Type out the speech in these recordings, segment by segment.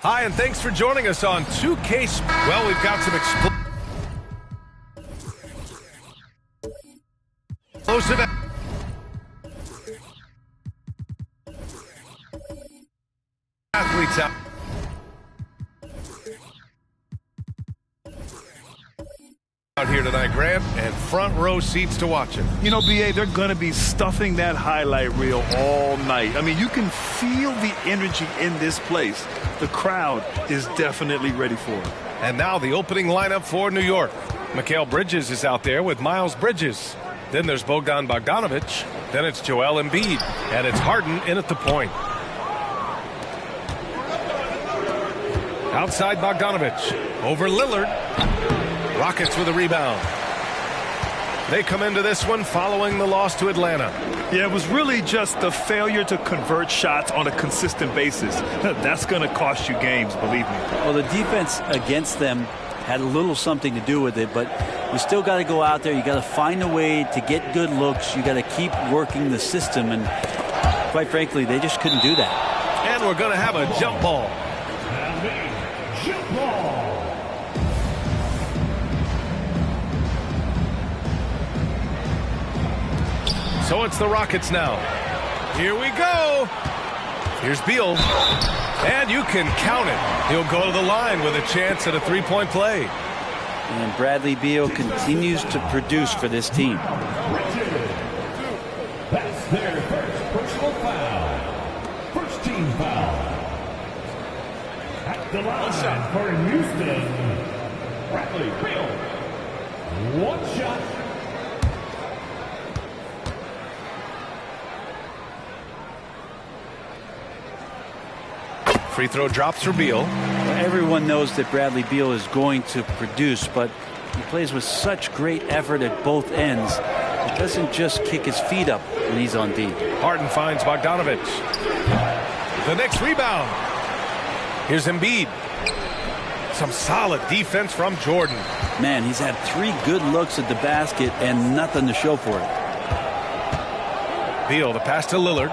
Hi, and thanks for joining us on 2K. Well, we've got some explosive athletes out here tonight, Grant, and front row seats to watch it. You know, B.A., they're going to be stuffing that highlight reel all night. I mean, you can feel the energy in this place. The crowd is definitely ready for it. And now the opening lineup for New York. Mikal Bridges is out there with Miles Bridges. Then there's Bogdan Bogdanovic. Then it's Joel Embiid. And it's Harden in at the point. Outside Bogdanovic. Over Lillard. Rockets with a rebound. They come into this one following the loss to Atlanta. Yeah, it was really just the failure to convert shots on a consistent basis. That's going to cost you games, believe me. Well, the defense against them had a little something to do with it, but you still got to go out there. You got to find a way to get good looks. You got to keep working the system, and quite frankly, they just couldn't do that. And we're going to have a jump ball. Jump ball. So it's the Rockets now. Here we go. Here's Beal. And you can count it. He'll go to the line with a chance at a three-point play. And Bradley Beal continues to produce for this team. That's their first personal foul. First team foul. At the line for Houston, Bradley Beal. One shot. Free throw drops for Beal. Everyone knows that Bradley Beal is going to produce, but he plays with such great effort at both ends. He doesn't just kick his feet up when he's on D. Harden finds Bogdanovic. The next rebound. Here's Embiid. Some solid defense from Jordan. Man, he's had 3 good looks at the basket and nothing to show for it. Beal, the pass to Lillard.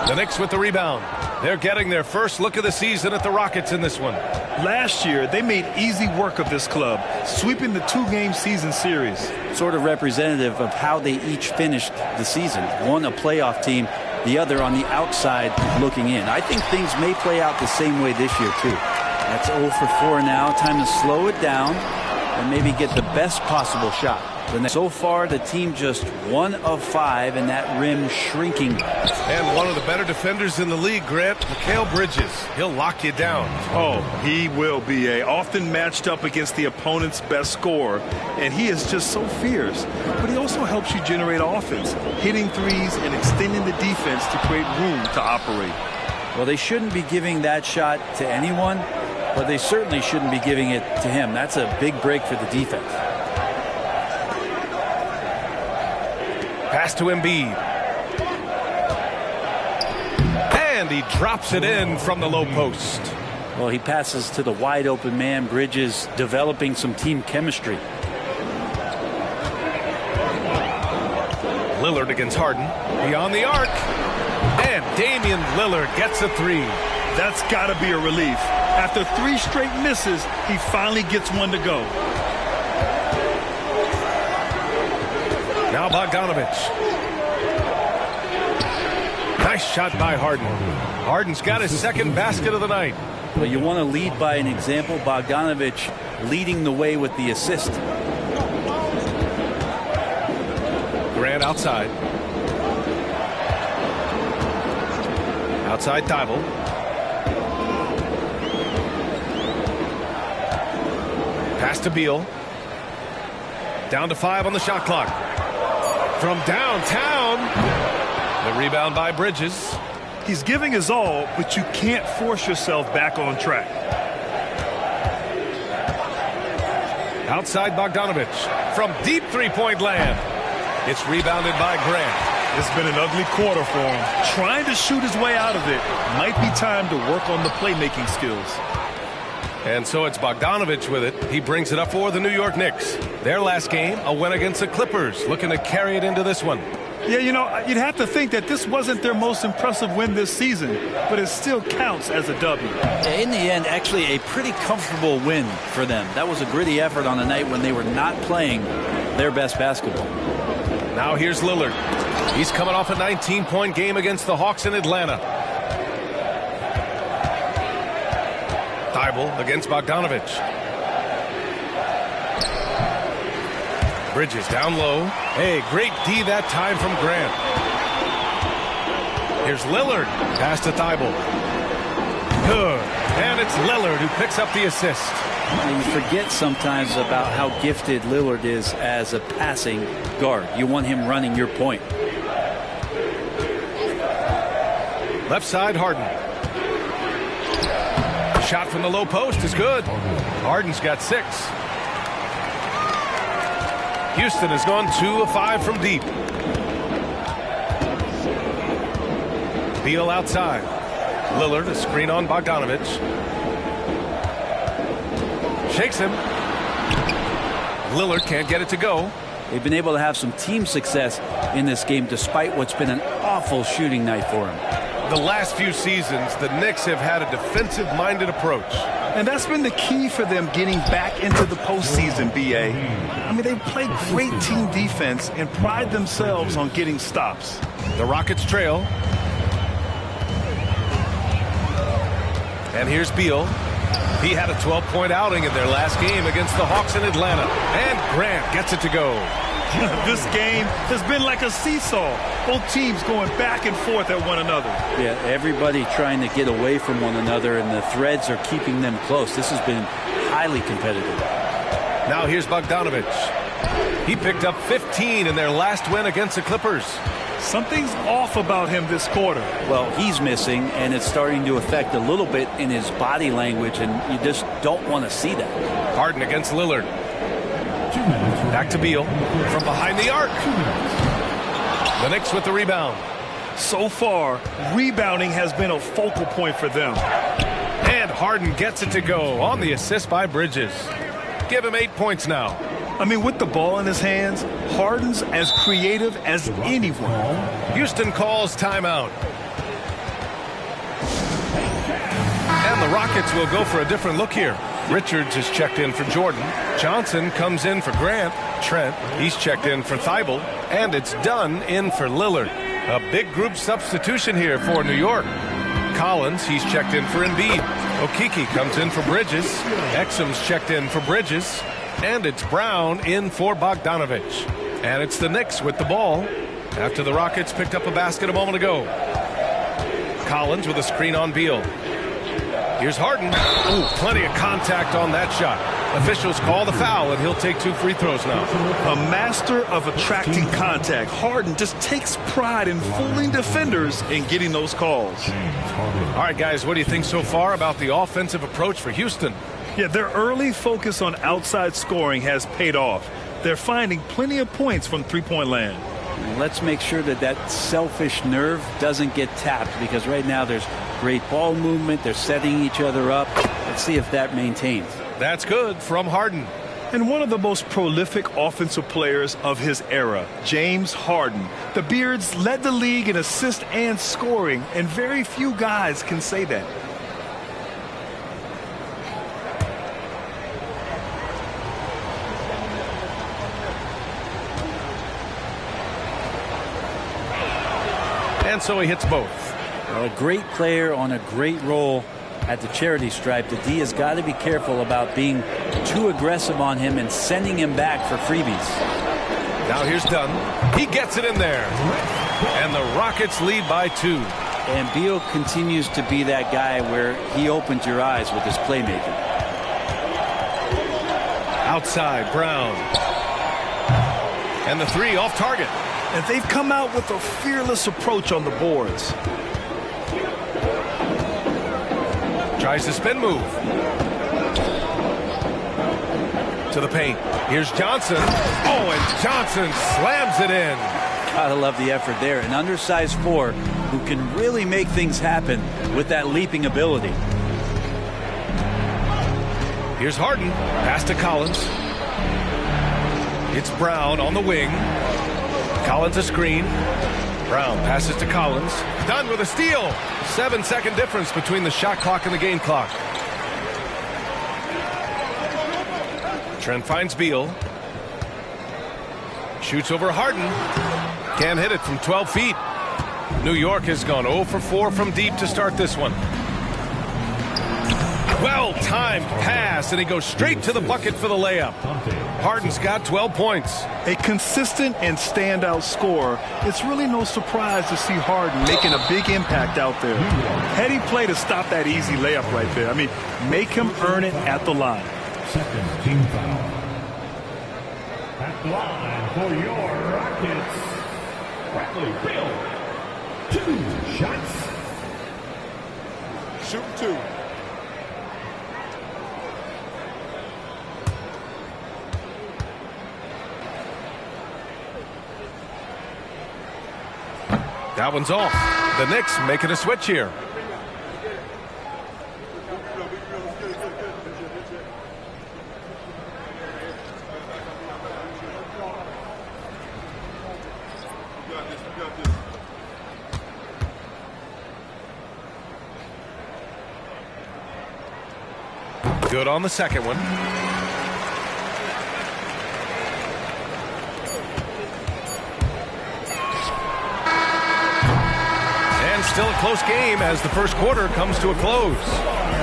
The Knicks with the rebound. They're getting their first look of the season at the Rockets in this one. Last year, they made easy work of this club, sweeping the 2-game season series. Sort of representative of how they each finished the season. One a playoff team, the other on the outside looking in. I think things may play out the same way this year, too. That's 0 for 4 now. Time to slow it down and maybe get the best possible shot. So far, the team just 1 of 5, and that rim shrinking. And one of the better defenders in the league, Grant, Mikal Bridges. He'll lock you down. Oh, he will be often matched up against the opponent's best scorer, and he is just so fierce. But he also helps you generate offense, hitting threes and extending the defense to create room to operate. Well, they shouldn't be giving that shot to anyone, but they certainly shouldn't be giving it to him. That's a big break for the defense. Pass to Embiid. And he drops it in from the low post. Well, he passes to the wide open man. Bridges developing some team chemistry. Lillard against Harden. Beyond the arc. And Damian Lillard gets a 3. That's got to be a relief. After 3 straight misses, he finally gets one to go. Now Bogdanovic. Nice shot by Harden. Harden's got his second basket of the night. Well, you want to lead by an example. Bogdanovic leading the way with the assist. Grant outside. Outside Thibault. Pass to Beal. Down to 5 on the shot clock. From downtown. The rebound by Bridges. He's giving his all, but you can't force yourself back on track. Outside Bogdanovic. From deep three-point land. It's rebounded by Grant. It's been an ugly quarter for him. Trying to shoot his way out of it. Might be time to work on the playmaking skills. And so it's Bogdanovich with it. He brings it up for the New York Knicks. Their last game, a win against the Clippers, looking to carry it into this one. Yeah, you know, you'd have to think that this wasn't their most impressive win this season, but it still counts as a W. In the end, actually a pretty comfortable win for them. That was a gritty effort on a night when they were not playing their best basketball. Now here's Lillard. He's coming off a 19-point game against the Hawks in Atlanta. Thibault against Bogdanovich. Bridges down low. Hey, great D that time from Grant. Here's Lillard. Pass to Thibault. Good. And it's Lillard who picks up the assist. You forget sometimes about how gifted Lillard is as a passing guard. You want him running your point. Left side, Harden. Shot from the low post is good. Harden's got 6. Houston has gone 2 of 5 from deep. Beal outside. Lillard, a screen on Bogdanovich. Shakes him. Lillard can't get it to go. They've been able to have some team success in this game despite what's been an awful shooting night for him. The last few seasons, the Knicks have had a defensive-minded approach. And that's been the key for them getting back into the postseason, B.A. I mean, they play great team defense and pride themselves on getting stops. The Rockets trail. And here's Beal. He had a 12-point outing in their last game against the Hawks in Atlanta. And Grant gets it to go. This game has been like a seesaw. Both teams going back and forth at one another. Yeah, everybody trying to get away from one another, and the threads are keeping them close. This has been highly competitive. Now here's Bogdanovich. He picked up 15 in their last win against the Clippers. Something's off about him this quarter. Well, he's missing, and it's starting to affect a little bit in his body language, and you just don't want to see that. Harden against Lillard. Back to Beal from behind the arc. The Knicks with the rebound. So far, rebounding has been a focal point for them. And Harden gets it to go on the assist by Bridges. Give him 8 points now. I mean, with the ball in his hands, Harden's as creative as anyone. Houston calls timeout. And the Rockets will go for a different look here. Richards is checked in for Jordan. Johnson comes in for Grant. Trent, he's checked in for Thibault. And it's Dunn in for Lillard. A big group substitution here for New York. Collins, he's checked in for Embiid. Okeke comes in for Bridges. Exum's checked in for Bridges. And it's Brown in for Bogdanovich. And it's the Knicks with the ball after the Rockets picked up a basket a moment ago. Collins with a screen on Beal. Here's Harden. Ooh, plenty of contact on that shot. Officials call the foul, and he'll take 2 free throws now. A master of attracting contact. Harden just takes pride in fooling defenders and getting those calls. All right, guys, what do you think so far about the offensive approach for Houston? Yeah, their early focus on outside scoring has paid off. They're finding plenty of points from three-point land. Let's make sure that that selfish nerve doesn't get tapped, because right now there's great ball movement. They're setting each other up. Let's see if that maintains. That's good from Harden. And one of the most prolific offensive players of his era, James Harden. The Beards led the league in assists and scoring, and very few guys can say that. And so he hits both. Well, a great player on a great role at the charity stripe. The D has got to be careful about being too aggressive on him and sending him back for freebies. Now here's Dunn. He gets it in there. And the Rockets lead by 2. And Beal continues to be that guy where he opens your eyes with his playmaking. Outside, Brown. And the 3 off target. And they've come out with a fearless approach on the boards. Tries to spin move. To the paint. Here's Johnson. Oh, and Johnson slams it in. Gotta love the effort there. An undersized 4 who can really make things happen with that leaping ability. Here's Harden. Pass to Collins. It's Brown on the wing. Collins a screen. Brown passes to Collins. Done with a steal. 7-second difference between the shot clock and the game clock. Trent finds Beal. Shoots over Harden. Can't hit it from 12 feet. New York has gone 0 for 4 from deep to start this one. Well-timed pass, and he goes straight to the bucket for the layup. Harden's got 12 points. A consistent and standout scorer. It's really no surprise to see Harden making a big impact out there. Heady play to stop that easy layup right there. I mean, make him earn it at the line. Second team foul. At the line for your Rockets, Bradley Beal. 2 shots. Shoot 2. That one's off. The Knicks making a switch here. Good on the second one. And still a close game as the first quarter comes to a close.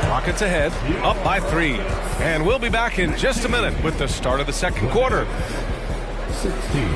Rockets ahead, up by 3. And we'll be back in just a minute with the start of the second quarter. 16.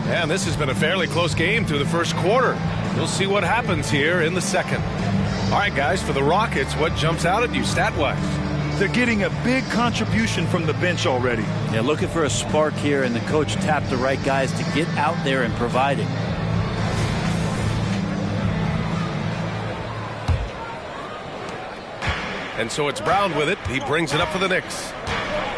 And this has been a fairly close game through the first quarter. We'll see what happens here in the second. All right, guys, for the Rockets, what jumps out at you stat-wise? They're getting a big contribution from the bench already. Yeah, looking for a spark here, and the coach tapped the right guys to get out there and provide it. And so it's Brown with it. He brings it up for the Knicks.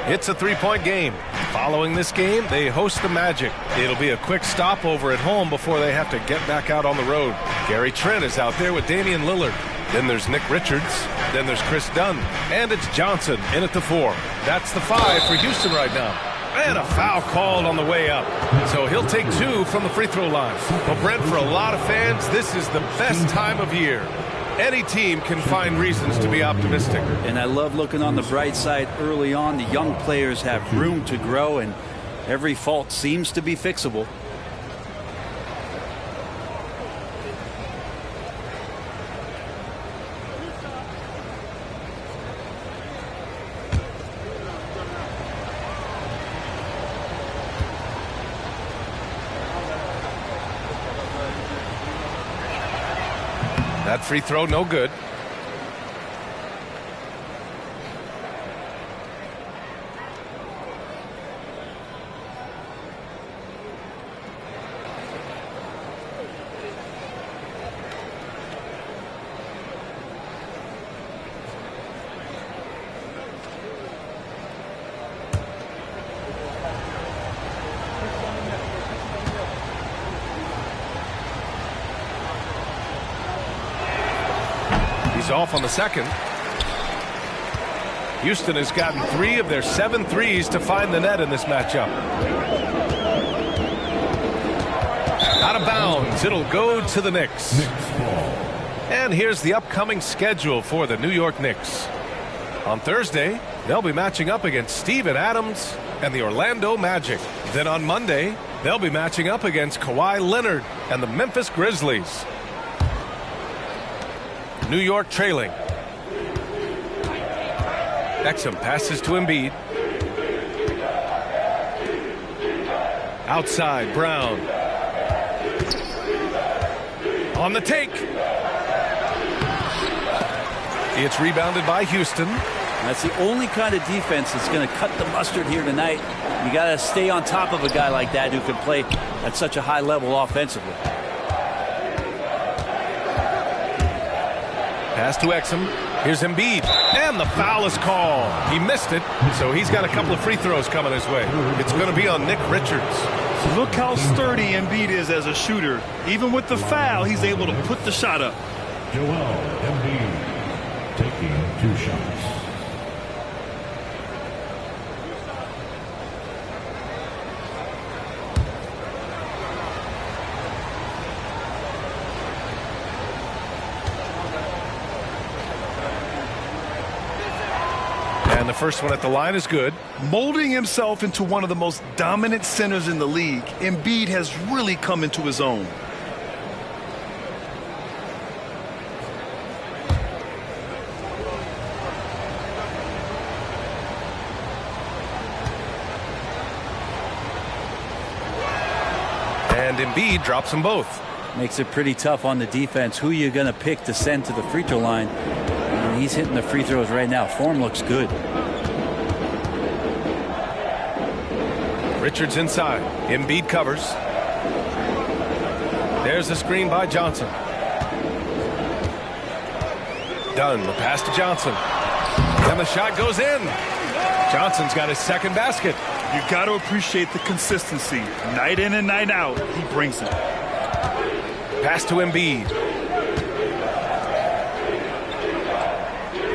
It's a 3-point game. Following this game, they host the Magic. It'll be a quick stopover at home before they have to get back out on the road. Gary Trent is out there with Damian Lillard. Then there's Nick Richards. Then there's Chris Dunn. And it's Johnson in at the 4. That's the 5 for Houston right now. And a foul called on the way up. So he'll take 2 from the free throw line. Well, Brent, for a lot of fans, this is the best time of year. Any team can find reasons to be optimistic. And I love looking on the bright side early on. The young players have room to grow, and every fault seems to be fixable. That free throw, no good. Off on the second. Houston has gotten 3 of their 7 threes to find the net in this matchup. Out of bounds. It'll go to the Knicks. And here's the upcoming schedule for the New York Knicks. On Thursday, they'll be matching up against Steven Adams and the Orlando Magic. Then on Monday, they'll be matching up against Kawhi Leonard and the Memphis Grizzlies. New York trailing. Exum passes to Embiid. Outside, Brown. On the take. It's rebounded by Houston. That's the only kind of defense that's going to cut the mustard here tonight. You got to stay on top of a guy like that who can play at such a high level offensively. Pass to Exum. Here's Embiid. And the foul is called. He missed it, so he's got a couple of free throws coming his way. It's going to be on Nick Richards. Look how sturdy Embiid is as a shooter. Even with the foul, he's able to put the shot up. Joel Embiid taking 2 shots. And the first one at the line is good. Molding himself into one of the most dominant centers in the league, Embiid has really come into his own. And Embiid drops them both. Makes it pretty tough on the defense. Who you going to pick to send to the free throw line? And he's hitting the free throws right now. Form looks good. Richards inside. Embiid covers. There's the screen by Johnson. Dunn, the pass to Johnson. And the shot goes in. Johnson's got his second basket. You got to appreciate the consistency. Night in and night out, he brings it. Pass to Embiid.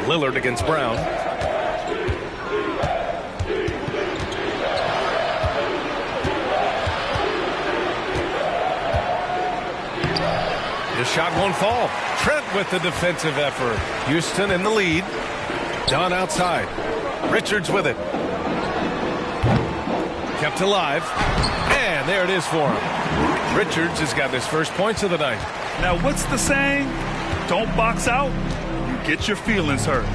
Lillard against Brown. The shot won't fall. Trent with the defensive effort. Houston in the lead. Dunn outside. Richards with it. Kept alive. And there it is for him. Richards has got his first points of the night. Now, what's the saying? Don't box out. You get your feelings hurt.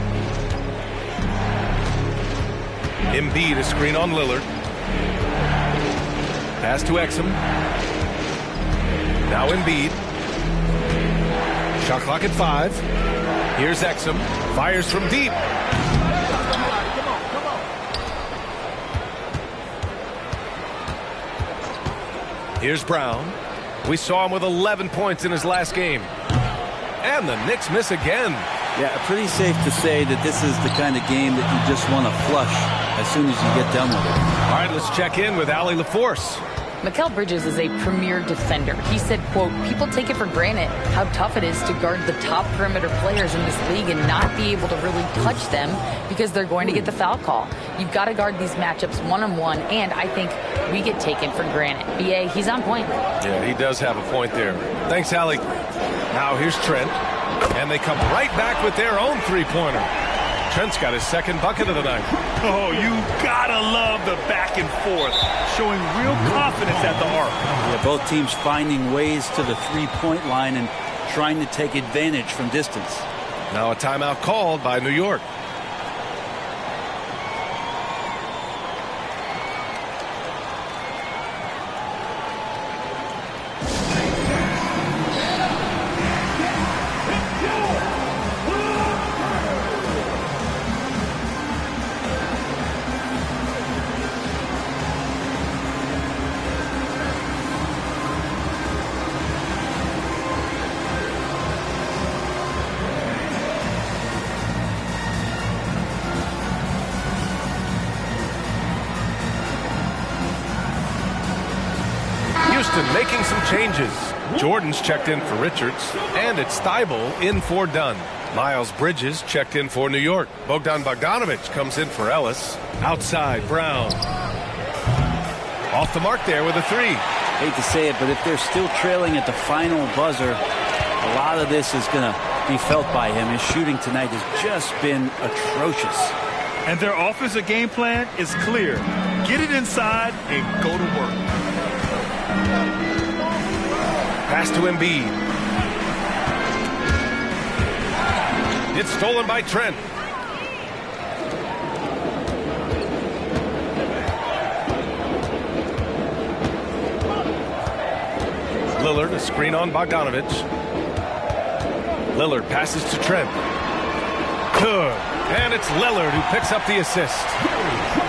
Embiid a screen on Lillard. Pass to Exum. Now Embiid. Shot clock at 5. Here's Exum. Fires from deep. Here's Brown. We saw him with 11 points in his last game. And the Knicks miss again. Yeah, pretty safe to say that this is the kind of game that you just want to flush as soon as you get done with it. All right, let's check in with Allie LaForce. Mikal Bridges is a premier defender. He said, quote, people take it for granted how tough it is to guard the top perimeter players in this league and not be able to really touch them because they're going to get the foul call. You've got to guard these matchups one-on-one, and I think we get taken for granted. BA, he's on point. Yeah, he does have a point there. Thanks, Allie. Now here's Trent, and they come right back with their own three-pointer. Trent's got his second bucket of the night. Oh, you gotta love the back and forth, showing real confidence at the arc. Yeah, both teams finding ways to the three-point line and trying to take advantage from distance. Now a timeout called by New York. Making some changes. Jordan's checked in for Richards, and it's Thibault in for Dunn. Miles Bridges checked in for New York. Bogdan Bogdanovic comes in for Ellis. Outside, Brown. Off the mark there with a 3. Hate to say it, but if they're still trailing at the final buzzer, a lot of this is going to be felt by him. His shooting tonight has just been atrocious. And their offensive game plan is clear. Get it inside and go to work. Pass to Embiid. It's stolen by Trent. Lillard, a screen on Bogdanovic. Lillard passes to Trent. Good. And it's Lillard who picks up the assist.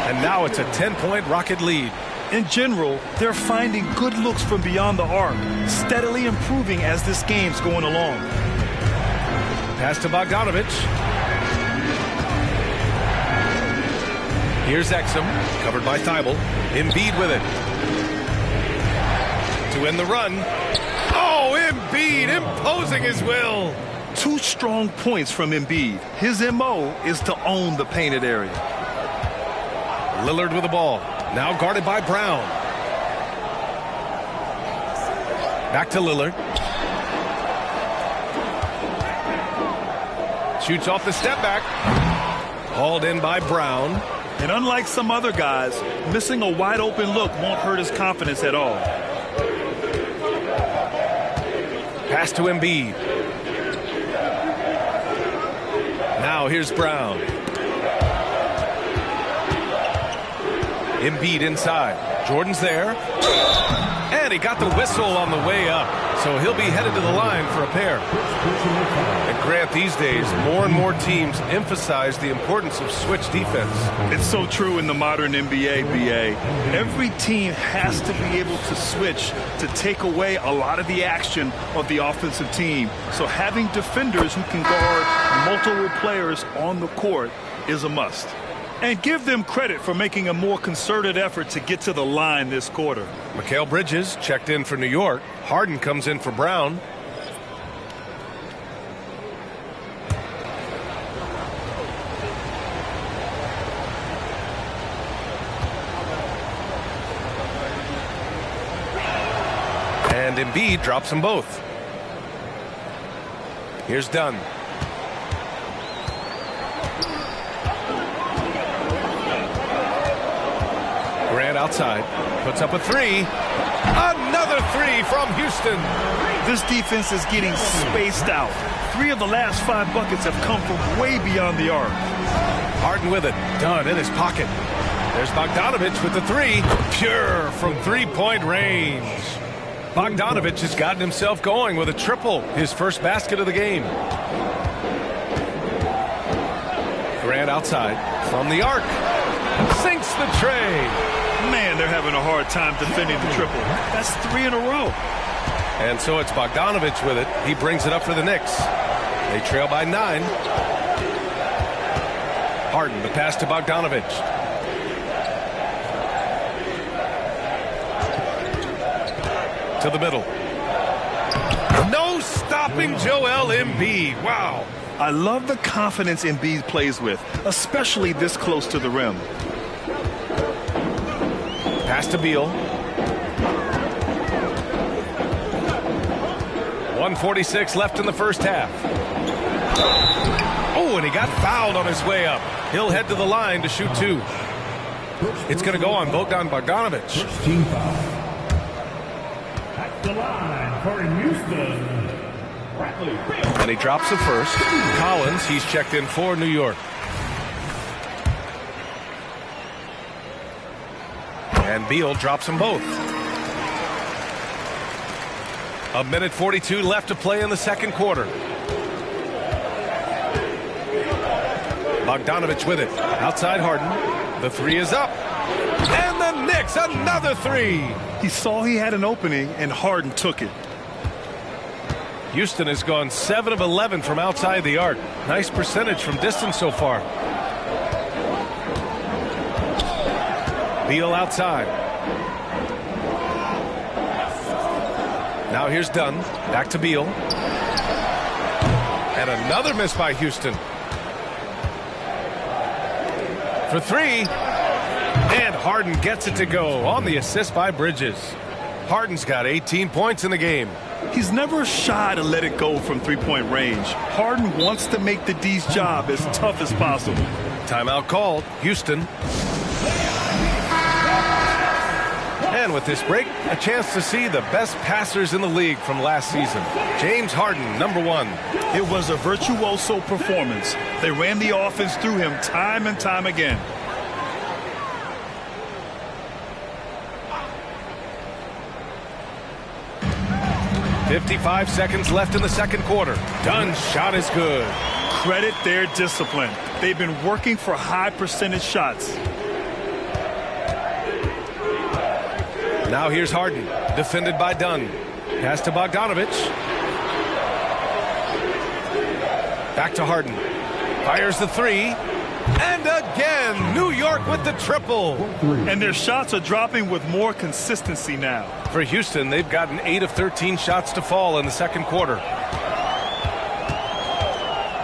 And now it's a 10-point Rocket lead. In general, they're finding good looks from beyond the arc, steadily improving as this game's going along. Pass to Bogdanovich. Here's Exum, covered by Thibault. Embiid with it. To end the run. Oh, Embiid imposing his will. 2 strong points from Embiid. His M.O. is to own the painted area. Lillard with the ball. Now guarded by Brown. Back to Lillard. Shoots off the step back. Hauled in by Brown. And unlike some other guys, missing a wide open look won't hurt his confidence at all. Pass to Embiid. Now here's Brown. Embiid inside. Jordan's there. And he got the whistle on the way up. So he'll be headed to the line for a pair. And Grant, these days, more and more teams emphasize the importance of switch defense. It's so true in the modern NBA, BA. Every team has to be able to switch to take away a lot of the action of the offensive team. So having defenders who can guard multiple players on the court is a must. And give them credit for making a more concerted effort to get to the line this quarter. Mikal Bridges checked in for New York. Harden comes in for Brown. And Embiid drops them both. Here's Dunn. Grant outside, puts up a 3. Another 3 from Houston. This defense is getting spaced out. 3 of the last 5 buckets have come from way beyond the arc. Harden with it, Dunn in his pocket. There's Bogdanovich with the 3. Pure from 3-point range. Bogdanovich has gotten himself going with a triple, his first basket of the game. Grant outside, from the arc. Sinks the tray. Man, they're having a hard time defending the triple. That's 3 in a row. And so it's Bogdanovich with it. He brings it up for the Knicks. They trail by 9. Harden, the pass to Bogdanovich. To the middle. No stopping Joel Embiid. Wow. I love the confidence Embiid plays with, especially this close to the rim. Pass to Beal. 1:46 left in the first half. Oh, and he got fouled on his way up. He'll head to the line to shoot 2. It's going to go on Bogdanovich. First team foul. At the line for Houston, Bradley Beal. And he drops the first. Collins, he's checked in for New York. And Beal drops them both. 1:42 left to play in the second quarter. Bogdanovich with it. Outside Harden. The 3 is up. And the Knicks, another 3. He saw he had an opening, and Harden took it. Houston has gone 7 of 11 from outside the arc. Nice percentage from distance so far. Beal outside. Now here's Dunn. Back to Beal. And another miss by Houston. For 3. And Harden gets it to go on the assist by Bridges. Harden's got 18 points in the game. He's never shy to let it go from 3-point range. Harden wants to make the D's job as tough as possible. Timeout called. Houston. And with this break, a chance to see the best passers in the league from last season. James Harden, number 1. It was a virtuoso performance. They ran the offense through him time and time again. 55 seconds left in the second quarter. Dunn's shot is good. Credit their discipline. They've been working for high percentage shots. Now here's Harden, defended by Dunn. Pass to Bogdanovich. Back to Harden. Fires the three. And again, New York with the triple. And their shots are dropping with more consistency now. For Houston, they've gotten 8 of 13 shots to fall in the second quarter.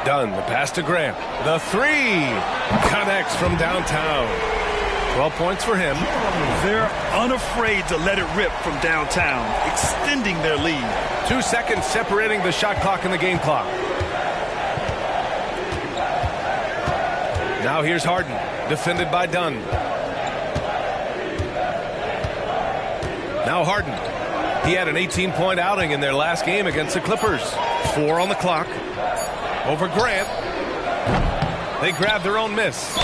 Dunn, the pass to Grant. The three connects from downtown. 12 points for him. They're unafraid to let it rip from downtown, extending their lead. 2 seconds separating the shot clock and the game clock. Now here's Harden, defended by Dunn. Now Harden. He had an 18-point outing in their last game against the Clippers. 4 on the clock. Over Grant. They grab their own miss.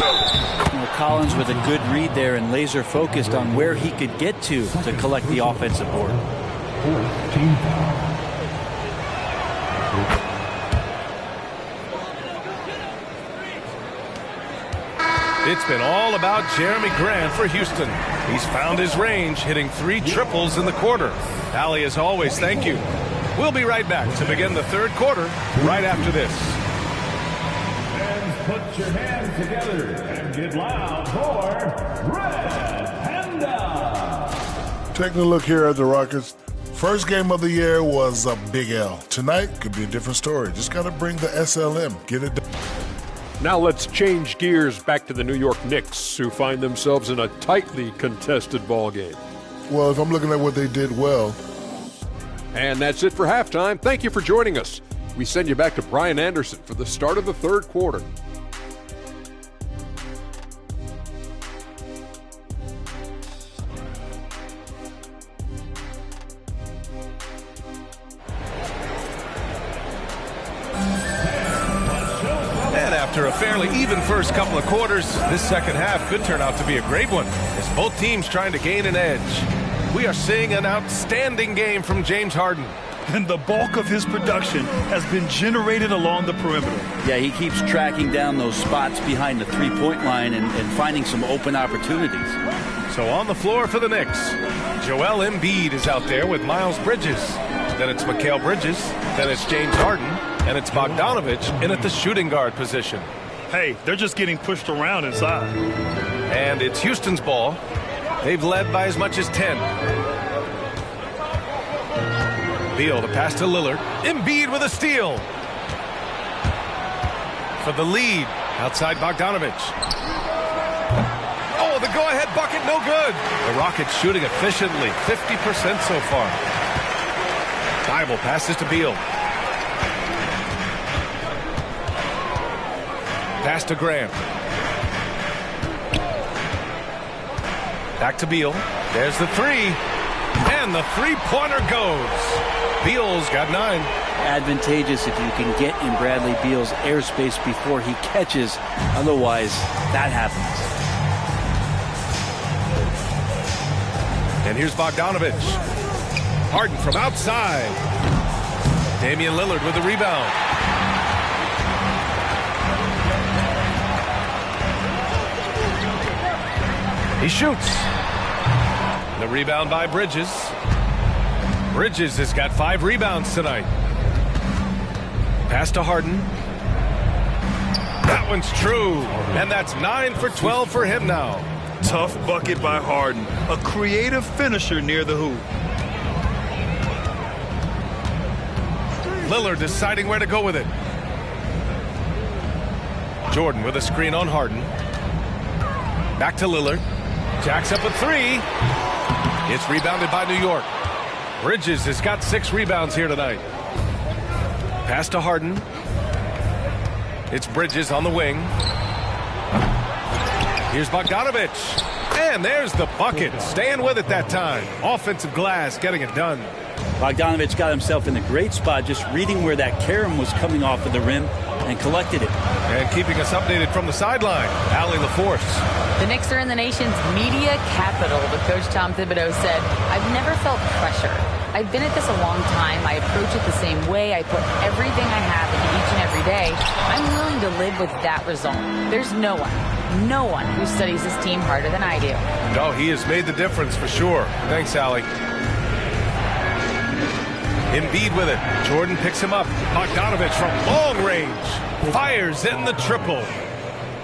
Collins with a good read there and laser focused on where he could get to collect the offensive board. It's been all about Jeremy Grant for Houston. He's found his range, hitting 3 triples in the quarter. Allie, as always, thank you. We'll be right back to begin the third quarter right after this. Fans, put your hands together and get loud for Red Panda. Taking a look here at the Rockets. First game of the year was a big L. Tonight could be a different story. Just got to bring the SLM. Get it done. Now let's change gears back to the New York Knicks, who find themselves in a tightly contested ball game. Well, if I'm looking at what they did well. And that's it for halftime. Thank you for joining us. We send you back to Brian Anderson for the start of the third quarter. After a fairly even first couple of quarters, this second half could turn out to be a great one, as both teams trying to gain an edge. We are seeing an outstanding game from James Harden. And the bulk of his production has been generated along the perimeter. Yeah, he keeps tracking down those spots behind the three-point line and finding some open opportunities. So on the floor for the Knicks, Joel Embiid is out there with Miles Bridges. Then it's Mikal Bridges. Then it's James Harden. And it's Bogdanovich in at the shooting guard position. Hey, they're just getting pushed around inside. And it's Houston's ball. They've led by as much as 10. Beal, the pass to Lillard. Embiid with a steal. For the lead, outside Bogdanovich. Oh, the go-ahead bucket, no good. The Rockets shooting efficiently, 50% so far. Thibault passes to Beal. Pass to Graham. Back to Beal. There's the three. And the three-pointer goes. Beal's got 9. Advantageous if you can get in Bradley Beal's airspace before he catches. Otherwise, that happens. And here's Bogdanovich. Harden from outside. Damian Lillard with the rebound. He shoots. The rebound by Bridges. Bridges has got 5 rebounds tonight. Pass to Harden. That one's true. And that's 9 for 12 for him now. Tough bucket by Harden. A creative finisher near the hoop. Lillard deciding where to go with it. Jordan with a screen on Harden. Back to Lillard. Jacks up a 3. It's rebounded by New York. Bridges has got 6 rebounds here tonight. Pass to Harden. It's Bridges on the wing. Here's Bogdanovich. And there's the bucket. Staying with it that time. Offensive glass getting it done. Bogdanovich got himself in a great spot, just reading where that carom was coming off of the rim and collected it. And keeping us updated from the sideline, Allie LaForce. The Knicks are in the nation's media capital, but Coach Tom Thibodeau said, "I've never felt pressure. I've been at this a long time. I approach it the same way. I put everything I have into each and every day. I'm willing to live with that result. There's no one who studies this team harder than I do. No, he has made the difference for sure. Thanks, Allie. Embiid with it. Jordan picks him up. Bogdanovich from long range. Fires in the triple.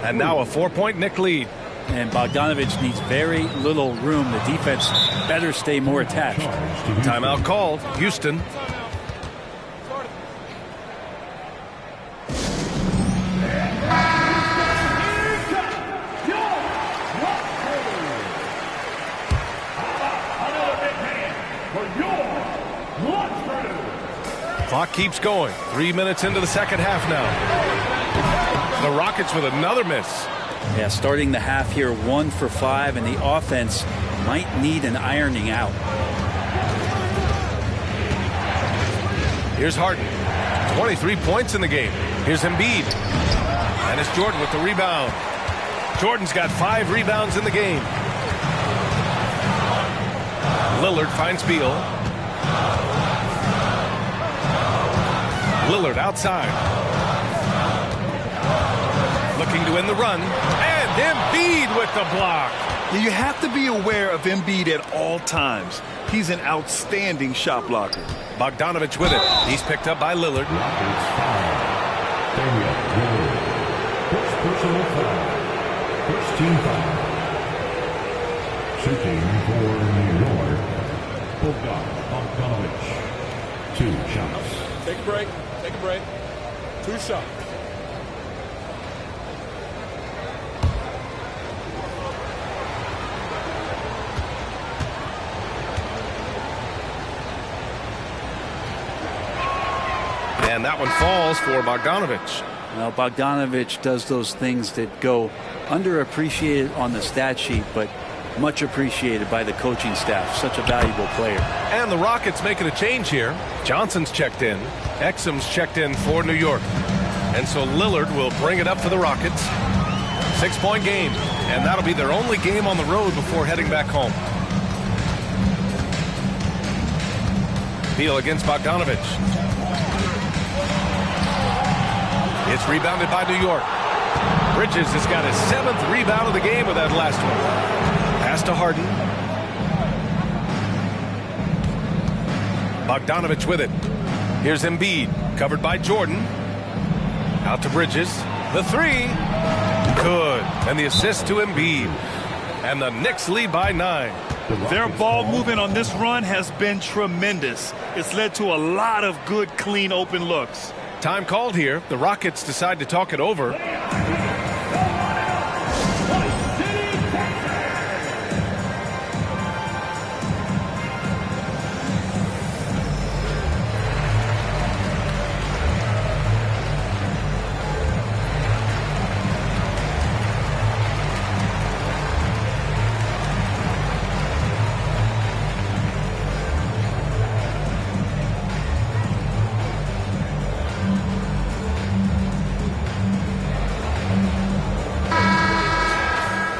And now a 4-point Knick lead. And Bogdanovich needs very little room. The defense better stay more attached. Timeout called. Houston. Clock keeps going. 3 minutes into the second half now. The Rockets with another miss. Yeah, starting the half here 1 for 5, and the offense might need an ironing out. Here's Harden. 23 points in the game. Here's Embiid. And it's Jordan with the rebound. Jordan's got 5 rebounds in the game. Lillard finds Beal. Lillard outside. Looking to win the run. And Embiid with the block. You have to be aware of Embiid at all times. He's an outstanding shot blocker. Bogdanovich with it. He's picked up by Lillard. First personal foul. First team foul. Shooting for New York, Bogdanovich. 2 shots. Take a break. Take a break. 2 shots. And that one falls for Bogdanovich. Well, Bogdanovich does those things that go underappreciated on the stat sheet, but much appreciated by the coaching staff. Such a valuable player. And the Rockets making a change here. Johnson's checked in. Exum's checked in for New York. And so Lillard will bring it up for the Rockets. 6-point game. And that'll be their only game on the road before heading back home. Beal against Bogdanovich. It's rebounded by New York. Bridges has got his 7th rebound of the game with that last one. Pass to Harden. Bogdanovich with it. Here's Embiid, covered by Jordan. Out to Bridges. The 3. Good. And the assist to Embiid. And the Knicks lead by 9. Their ball movement on this run has been tremendous. It's led to a lot of good, clean, open looks. Time called here. The Rockets decide to talk it over.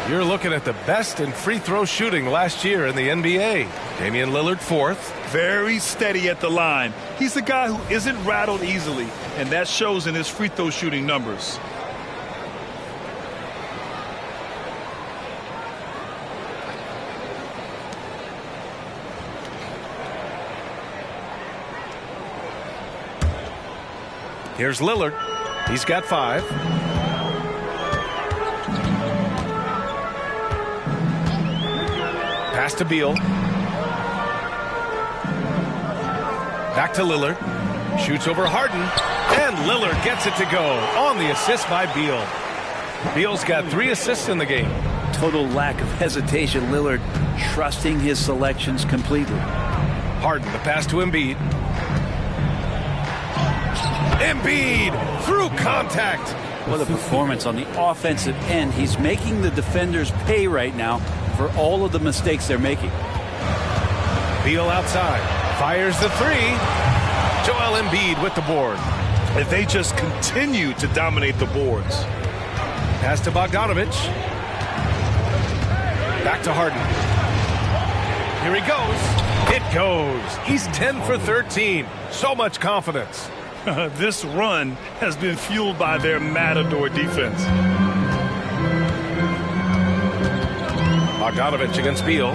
You're looking at the best in free throw shooting last year in the NBA. Damian Lillard 4th. Very steady at the line. He's a guy who isn't rattled easily, and that shows in his free throw shooting numbers. Here's Lillard. He's got 5. Pass to Beal. Back to Lillard. Shoots over Harden. And Lillard gets it to go on the assist by Beal. Beal's got 3 assists in the game. Total lack of hesitation. Lillard trusting his selections completely. Harden, the pass to Embiid. Embiid through contact. What a performance on the offensive end. He's making the defenders pay right now for all of the mistakes they're making. Beal outside. Fires the 3. Joel Embiid with the board. And they just continue to dominate the boards. Pass to Bogdanovich. Back to Harden. Here he goes. It goes. He's 10 for 13. So much confidence. This run has been fueled by their Matador defense. Bogdanovich against Beal.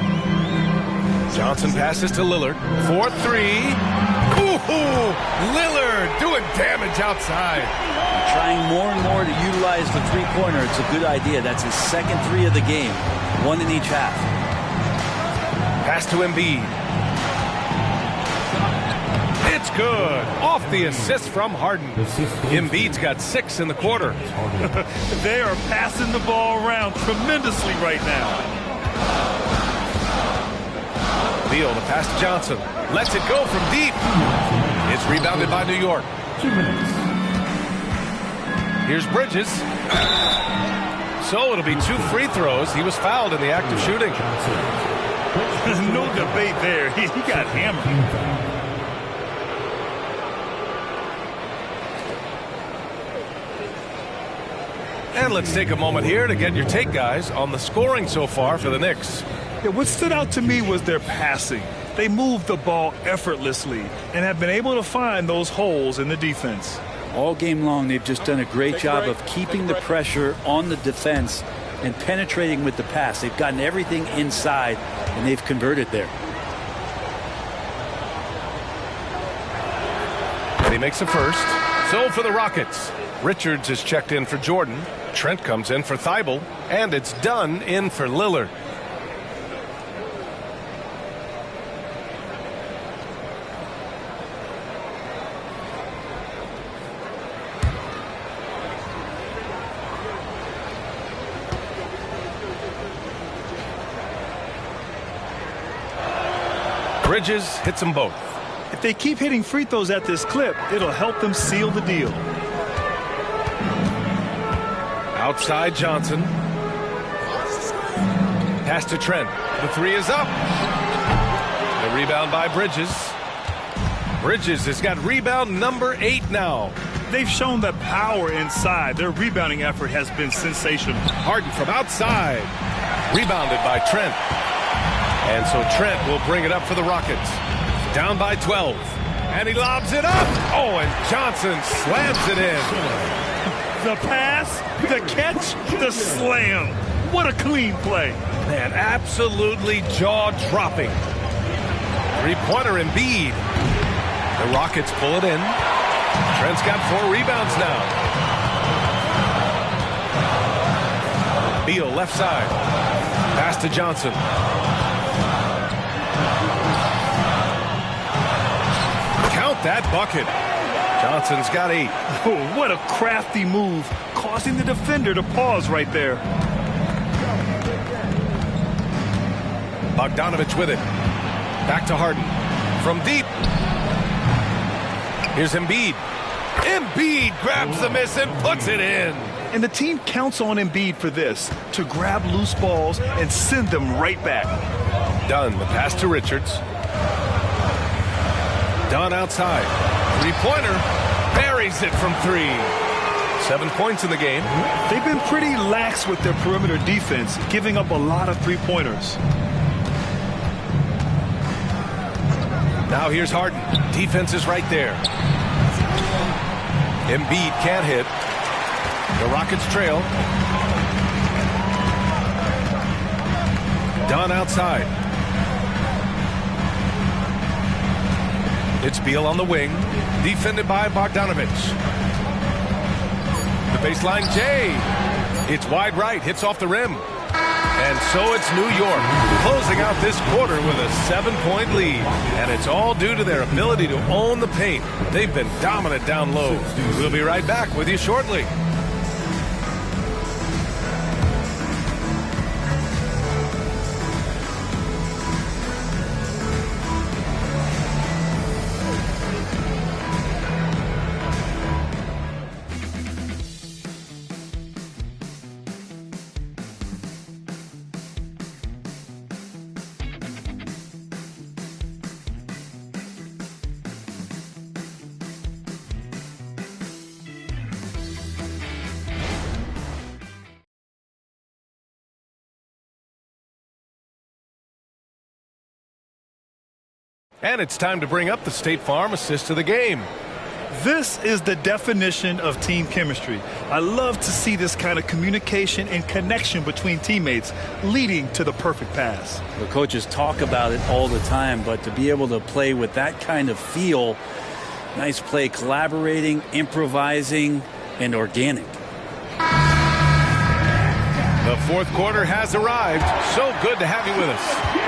Johnson passes to Lillard. 4-3. Ooh, Lillard doing damage outside. Trying more and more to utilize the three-pointer. It's a good idea. That's his second three of the game. One in each half. Pass to Embiid. It's good. Off the assist from Harden. Embiid's got 6 in the quarter. They are passing the ball around tremendously right now. Beal to pass to Johnson. Lets it go from deep. It's rebounded by New York. 2 minutes. Here's Bridges. So it'll be 2 free throws. He was fouled in the act of shooting. No debate there. He got hammered. And let's take a moment here to get your take, guys, on the scoring so far for the Knicks. Yeah, what stood out to me was their passing. They moved the ball effortlessly and have been able to find those holes in the defense. All game long, they've just done a great job of keeping the pressure on the defense and penetrating with the pass. They've gotten everything inside, and they've converted there. And he makes a first. So for the Rockets, Richards is checked in for Jordan. Trent comes in for Thibault. And it's Dunn in for Lillard. Bridges hits them both. If they keep hitting free throws at this clip, it'll help them seal the deal. Outside Johnson. Pass to Trent. The 3 is up. The rebound by Bridges. Bridges has got rebound number 8 now. They've shown the power inside. Their rebounding effort has been sensational. Harden from outside. Rebounded by Trent. And so Trent will bring it up for the Rockets. Down by 12. And he lobs it up. Oh, and Johnson slams it in. The pass, the catch, the slam. What a clean play. Man, absolutely jaw-dropping. Three-pointer Embiid. The Rockets pull it in. Trent's got 4 rebounds now. Beal left side. Pass to Johnson. Count that bucket. Johnson's got 8. Oh, what a crafty move, causing the defender to pause right there. Bogdanovich with it. Back to Harden. From deep. Here's Embiid. Embiid grabs the miss and puts it in. And the team counts on Embiid for this, to grab loose balls and send them right back. Dunn, the pass to Richards. Dunn outside. Three-pointer. Buries it from 3. 7 points in the game. They've been pretty lax with their perimeter defense, giving up a lot of three-pointers. Now here's Harden. Defense is right there. Embiid can't hit. The Rockets trail. Dunn outside. It's Beal on the wing. Defended by Bogdanovich. The baseline J. It's wide right. Hits off the rim. And so it's New York closing out this quarter with a 7-point lead. And it's all due to their ability to own the paint. They've been dominant down low. We'll be right back with you shortly. And it's time to bring up the State Farm assist of the game. This is the definition of team chemistry. I love to see this kind of communication and connection between teammates leading to the perfect pass. The coaches talk about it all the time, but to be able to play with that kind of feel, nice play, collaborating, improvising, and organic. The fourth quarter has arrived. So good to have you with us.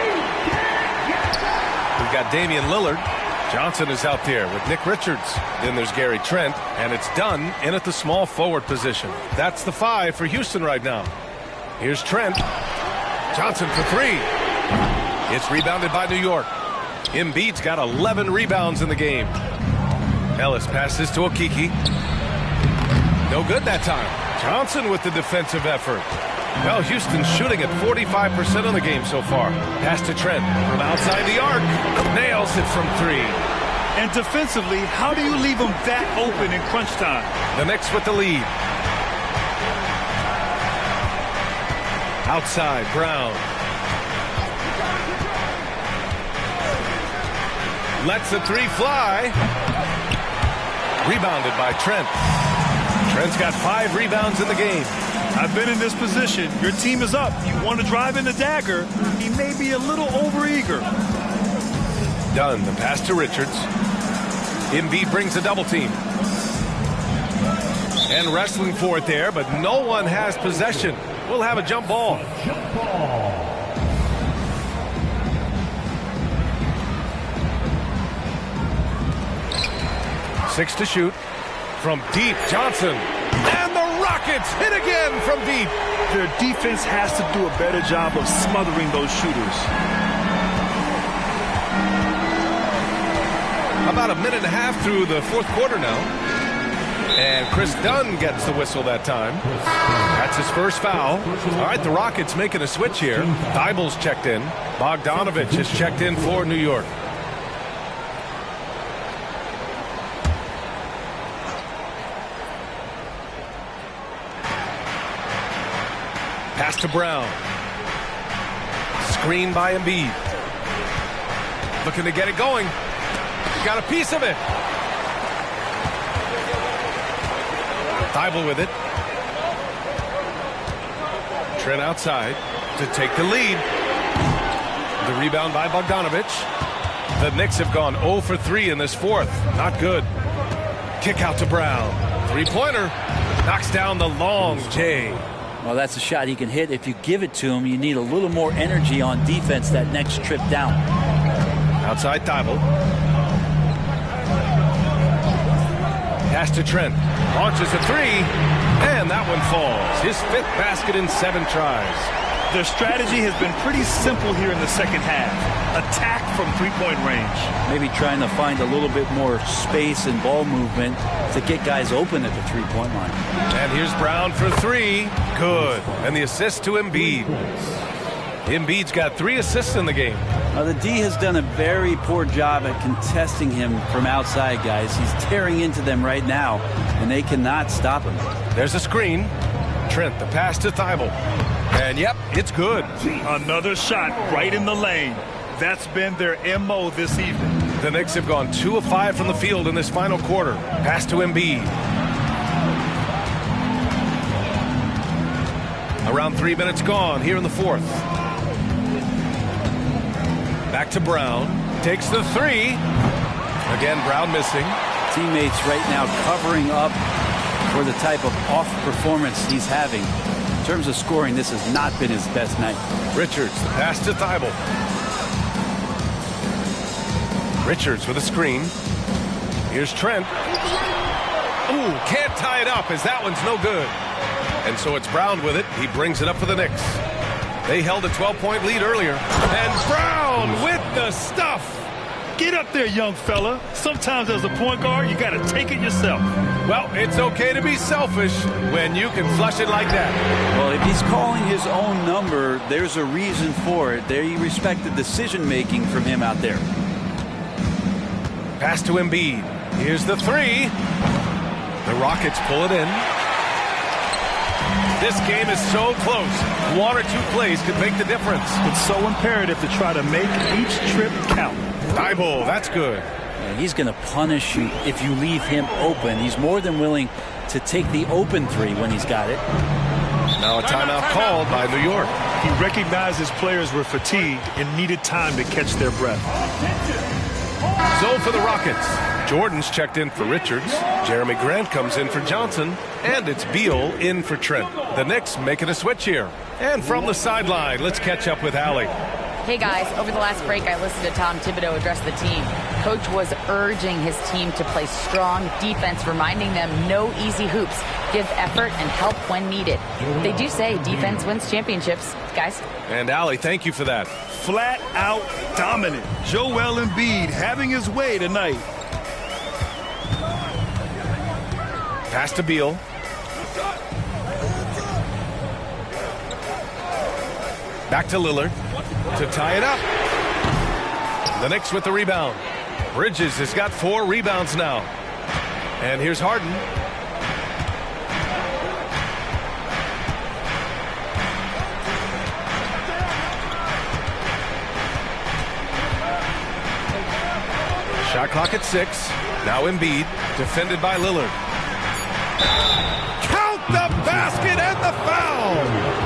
We've got Damian Lillard. Johnson is out there with Nick Richards. Then there's Gary Trent, and it's Dunn in at the small forward position. That's the 5 for Houston right now. Here's Trent. Johnson for 3. It's rebounded by New York. Embiid's got 11 rebounds in the game. Ellis passes to Okeke. No good that time. Johnson with the defensive effort. Well, Houston's shooting at 45% of the game so far. Pass to Trent from outside the arc. Nails it from 3. And defensively, how do you leave them that open in crunch time? The Knicks with the lead. Outside, Brown. Lets the 3 fly. Rebounded by Trent. Trent's got 5 rebounds in the game. I've been in this position. Your team is up. You want to drive in the dagger. He may be a little overeager. Dunn, the pass to Richards. Embiid brings a double team. And wrestling for it there, but no one has possession. We'll have a jump ball. Jump ball. 6 to shoot. From deep, Johnson. And the Rockets hit again from deep. Their defense has to do a better job of smothering those shooters. About a minute and a half through the fourth quarter now. And Chris Dunn gets the whistle that time. That's his first foul. All right, the Rockets making a switch here. Thybulle's checked in. Bogdanovich is checked in for New York. Pass to Brown. Screen by Embiid. Looking to get it going. Got a piece of it. Thybulle with it. Trent outside to take the lead. The rebound by Bogdanovich. The Knicks have gone 0 for 3 in this fourth. Not good. Kick out to Brown. Three-pointer. Knocks down the long J. Well, that's a shot he can hit. If you give it to him, you need a little more energy on defense that next trip down. Outside Thybulle. Pass to Trent. Launches a 3. And that one falls. His 5th basket in 7 tries. Their strategy has been pretty simple here in the second half. Attack from three-point range. Maybe trying to find a little bit more space and ball movement to get guys open at the three-point line. And here's Brown for 3. Good. And the assist to Embiid. Embiid's got 3 assists in the game. Now, the D has done a very poor job at contesting him from outside, guys. He's tearing into them right now, and they cannot stop him. There's a screen. Trent, the pass to Thybulle. And, yep, it's good. Another shot right in the lane. That's been their MO this evening. The Knicks have gone 2 of 5 from the field in this final quarter. Pass to Embiid. Around 3 minutes gone here in the fourth. Back to Brown. Takes the 3. Again, Brown missing. Teammates right now covering up for the type of off performance he's having. In terms of scoring, this has not been his best night. Richards, the pass to Thybulle. Richards with a screen. Here's Trent. Ooh, can't tie it up as that one's no good. And so it's Brown with it. He brings it up for the Knicks. They held a 12-point lead earlier. And Brown with the stuff. Get up there, young fella. Sometimes as a point guard, you got to take it yourself. Well, it's okay to be selfish when you can flush it like that. Well, if he's calling his own number, there's a reason for it. They respect the decision-making from him out there. Pass to Embiid. Here's the 3. The Rockets pull it in. This game is so close. One or two plays could make the difference. It's so imperative to try to make each trip count. Thibault, that's good. Yeah, he's going to punish you if you leave him open. He's more than willing to take the open three when he's got it. Now a timeout called by New York. He recognized his players were fatigued and needed time to catch their breath. So for the Rockets, Jordan's checked in for Richards. Jeremy Grant comes in for Johnson. And it's Beal in for Trent. The Knicks making a switch here. And from the sideline, let's catch up with Allie. Hey guys, over the last break I listened to Tom Thibodeau address the team. Coach was urging his team to play strong defense, reminding them no easy hoops, give effort and help when needed. They do say defense wins championships, guys. And Allie, thank you for that. Flat out dominant. Joel Embiid having his way tonight. Pass to Beal. Back to Lillard to tie it up. The Knicks with the rebound. Bridges has got 4 rebounds now. And here's Harden. Shot clock at 6. Now Embiid, defended by Lillard. Count the basket and the foul!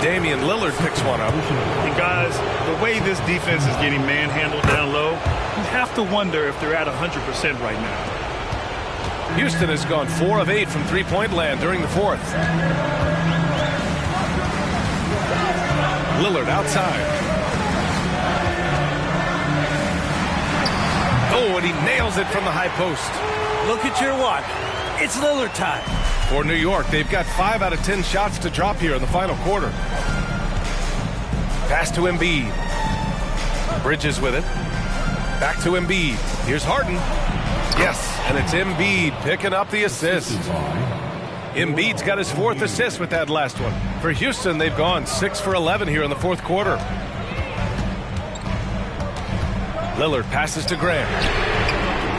Damian Lillard picks one up. And guys, the way this defense is getting manhandled down low, you have to wonder if they're at 100% right now. Houston has gone 4 of 8 from three-point land during the 4th. Lillard outside. Oh, and he nails it from the high post. Look at your watch. It's Lillard time. For New York, they've got 5 out of 10 shots to drop here in the final quarter. Pass to Embiid. Bridges with it. Back to Embiid. Here's Harden. Yes, and it's Embiid picking up the assist. Embiid's got his 4th assist with that last one. For Houston, they've gone 6 for 11 here in the 4th quarter. Lillard passes to Grant.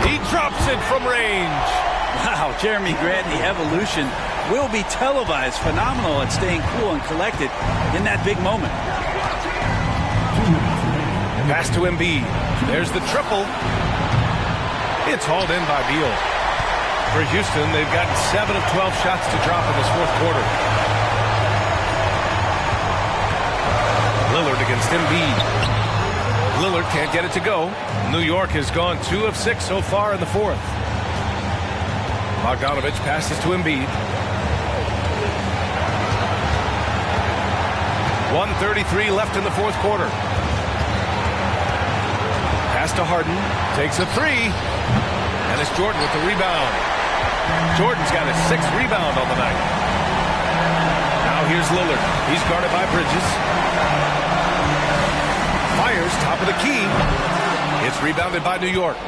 He drops it from range. Wow, Jeremy Grant, the evolution will be televised. Phenomenal at staying cool and collected in that big moment. Pass to Embiid. There's the triple. It's hauled in by Beal. For Houston, they've gotten 7 of 12 shots to drop in this 4th quarter. Lillard against Embiid. Lillard can't get it to go. New York has gone 2 of 6 so far in the 4th. Bogdanovich passes to Embiid. 1:33 left in the 4th quarter. Pass to Harden. Takes a 3. And it's Jordan with the rebound. Jordan's got his 6th rebound on the night. Now here's Lillard. He's guarded by Bridges. Fires, top of the key. It's rebounded by New York.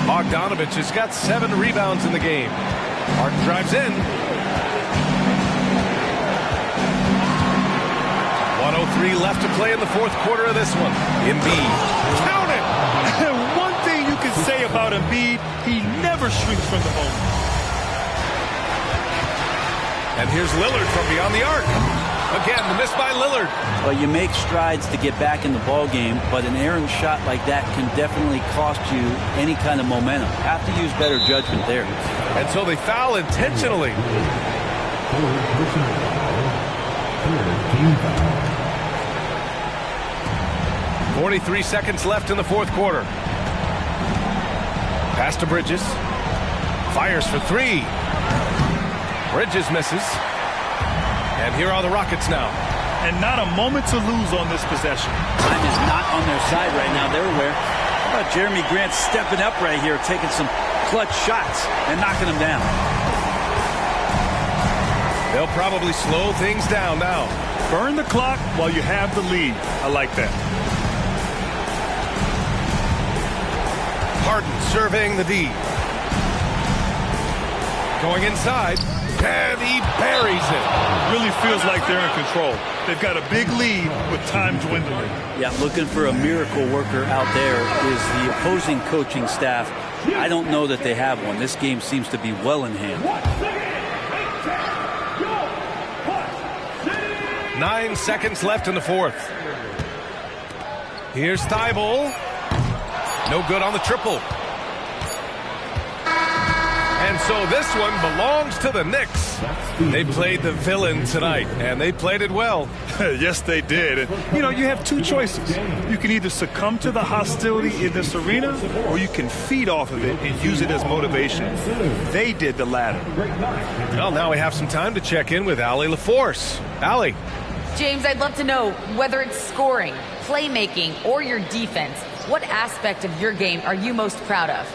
Bogdanovich has got 7 rebounds in the game. Harden drives in. 1:03 left to play in the 4th quarter of this one. Embiid. Count it! And one thing you can say about Embiid, he never shrinks from the moment. And here's Lillard from beyond the arc. Again, the miss by Lillard. Well, you make strides to get back in the ball game, but an errant shot like that can definitely cost you any kind of momentum. Have to use better judgment there. And so they foul intentionally. 43 seconds left in the 4th quarter. Pass to Bridges. Fires for 3. Bridges misses. And here are the Rockets now. And not a moment to lose on this possession. Time is not on their side right now. They're aware. How about Jeremy Grant stepping up right here, taking some clutch shots and knocking them down? They'll probably slow things down now. Burn the clock while you have the lead. I like that. Harden surveying the D. Going inside. And he buries it. Really feels like they're in control. They've got a big lead with time dwindling. Yeah, looking for a miracle worker out there is the opposing coaching staff. I don't know that they have one. This game seems to be well in hand. 9 seconds left in the fourth. Here's Thibault. No good on the triple. And so this one belongs to the Knicks. They played the villain tonight, and they played it well. Yes, they did. And, you have two choices. You can either succumb to the hostility in this arena, or you can feed off of it and use it as motivation. They did the latter. Well, now we have some time to check in with Allie LaForce. Allie. James, I'd love to know whether it's scoring, playmaking, or your defense. What aspect of your game are you most proud of?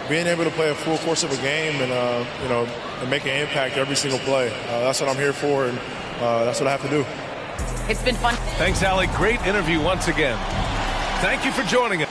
Being able to play a full course of a game and, and make an impact every single play. That's what I'm here for, and that's what I have to do. It's been fun. Thanks, Allie. Great interview once again. Thank you for joining us.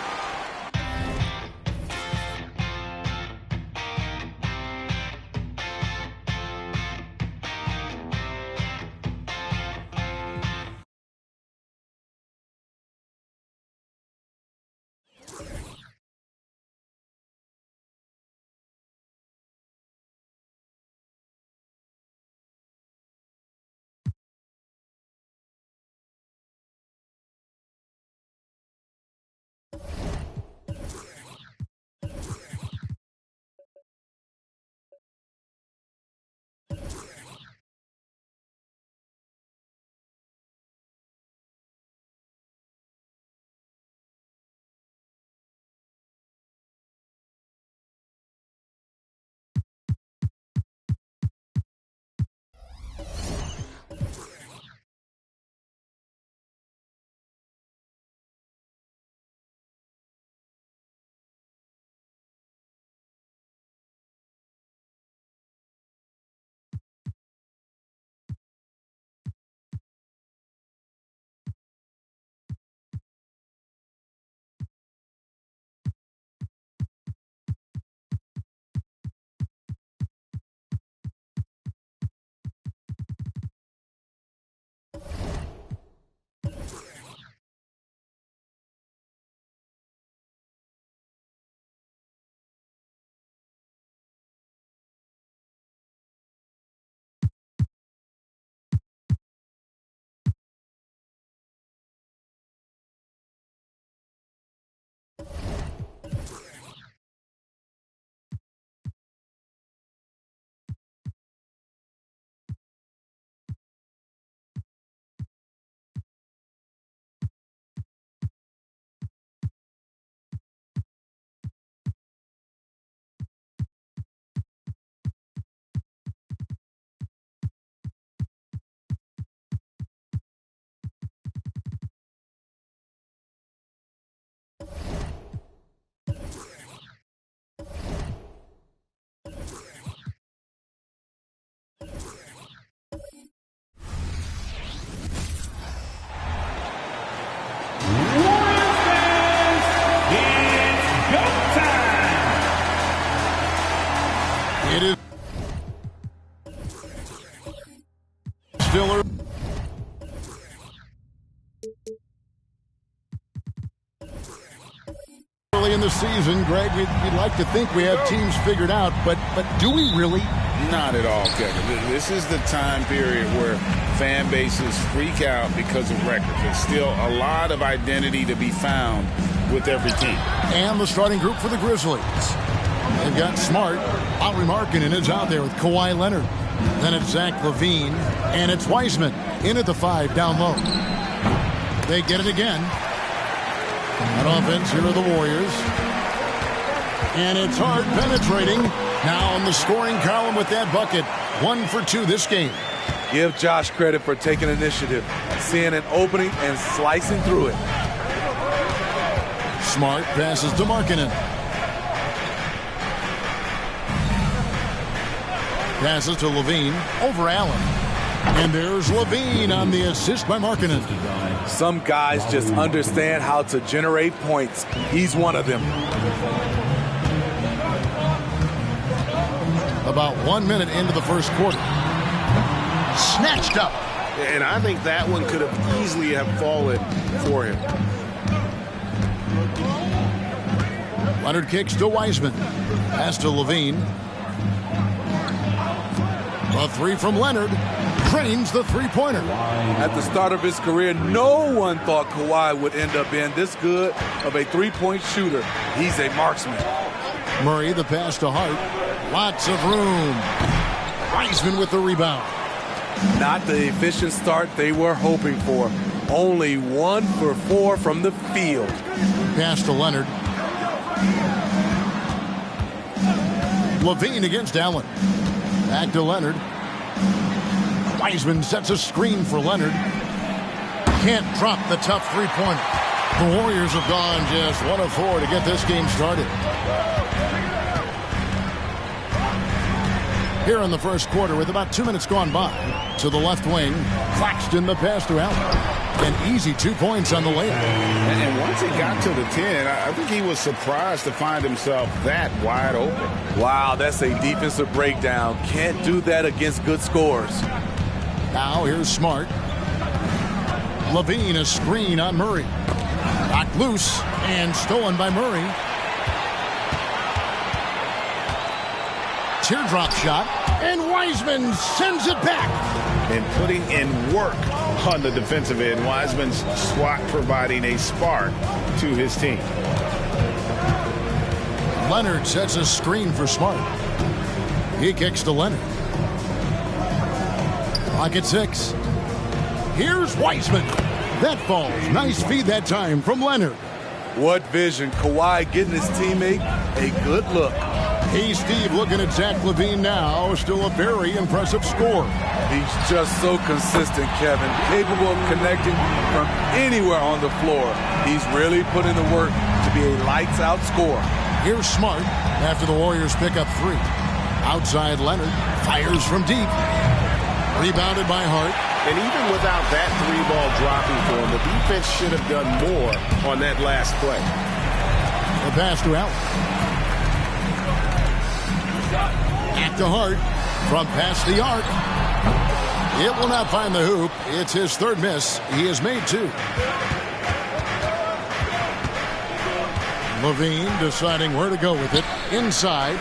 It is still early in the season, Greg. You'd like to think we have teams figured out, but do we really? Not at all, Kevin. This is the time period where fan bases freak out because of records. There's still a lot of identity to be found with every team. And the starting group for the Grizzlies. They've got Smart. Lauri Markkanen is out there with Kawhi Leonard. Then it's Zach LaVine. And it's Wiseman in at the 5 down low. They get it again. On offense, here are the Warriors. And it's hard penetrating. Now on the scoring column with that bucket. 1 for 2 this game. Give Josh credit for taking initiative, seeing an opening and slicing through it. Smart passes to Markkanen. Passes to LaVine over Allen. And there's LaVine on the assist by Markkanen. Some guys just understand how to generate points. He's one of them. About 1 minute into the first quarter. Snatched up. And I think that one could have easily have fallen for him. Leonard kicks to Wiseman. Pass to LaVine. A 3 from Leonard. drains the three-pointer. At the start of his career, no one thought Kawhi would end up being this good of a three-point shooter. He's a marksman. Murray, the pass to Hart. Lots of room. Wiseman with the rebound. Not the efficient start they were hoping for. Only 1 for 4 from the field. Pass to Leonard. Levine against Allen. Back to Leonard. Wiseman sets a screen for Leonard. Can't drop the tough three-pointer. The Warriors have gone just 1 of 4 to get this game started. Here in the first quarter with about 2 minutes gone by. To the left wing, Claxton the pass to Allen. An easy 2 points on the layup. And once he got to the 10, I think he was surprised to find himself that wide open. Wow, that's a defensive breakdown. Can't do that against good scores. Now here's Smart. Levine, a screen on Murray. Knocked loose and stolen by Murray. Teardrop shot, and Wiseman sends it back. And putting in work on the defensive end. Wiseman's swat providing a spark to his team. Leonard sets a screen for Smart. He kicks to Leonard. Clock at 6. Here's Wiseman. That falls. Nice feed that time from Leonard. What vision. Kawhi getting his teammate a good look. Hey, Steve, looking at Zach LaVine now. Still a very impressive score. He's just so consistent, Kevin. Capable of connecting from anywhere on the floor. He's really put in the work to be a lights-out scorer. Here's Smart after the Warriors pick up 3. Outside Leonard. Fires from deep. Rebounded by Hart. And even without that 3-ball dropping for him, the defense should have done more on that last play. The pass to Allen. Back to Hart. From past the arc. It will not find the hoop. It's his 3rd miss. He has made 2. Levine deciding where to go with it. Inside.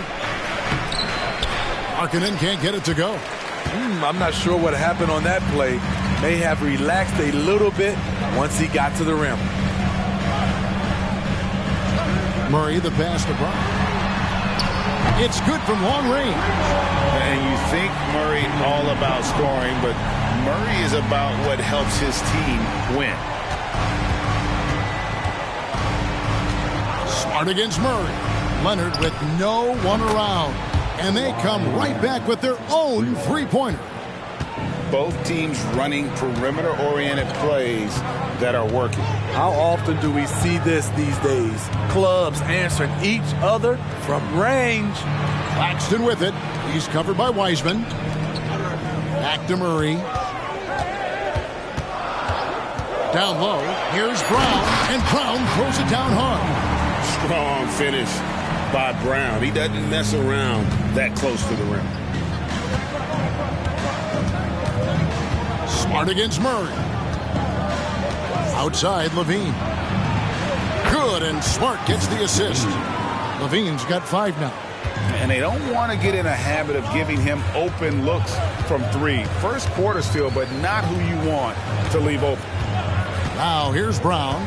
Markkanen can't get it to go. I'm not sure what happened on that play. May have relaxed a little bit once he got to the rim. Murray, the pass to Brown. It's good from long range. And you think Murray all about scoring, but Murray is about what helps his team win. Smart against Murray. Leonard with no one around. And they come right back with their own three-pointer. Both teams running perimeter-oriented plays that are working. How often do we see this these days? Clubs answering each other from range. Claxton with it. He's covered by Wiseman. Back to Murray. Down low. Here's Brown. And Brown throws it down hard. Strong finish by Brown. He doesn't mess around that close to the rim. Smart against Murray. Outside Levine. Good, and Smart gets the assist. Levine's got 5 now. And they don't want to get in a habit of giving him open looks from 3. First quarter still, but not who you want to leave open. Now here's Brown.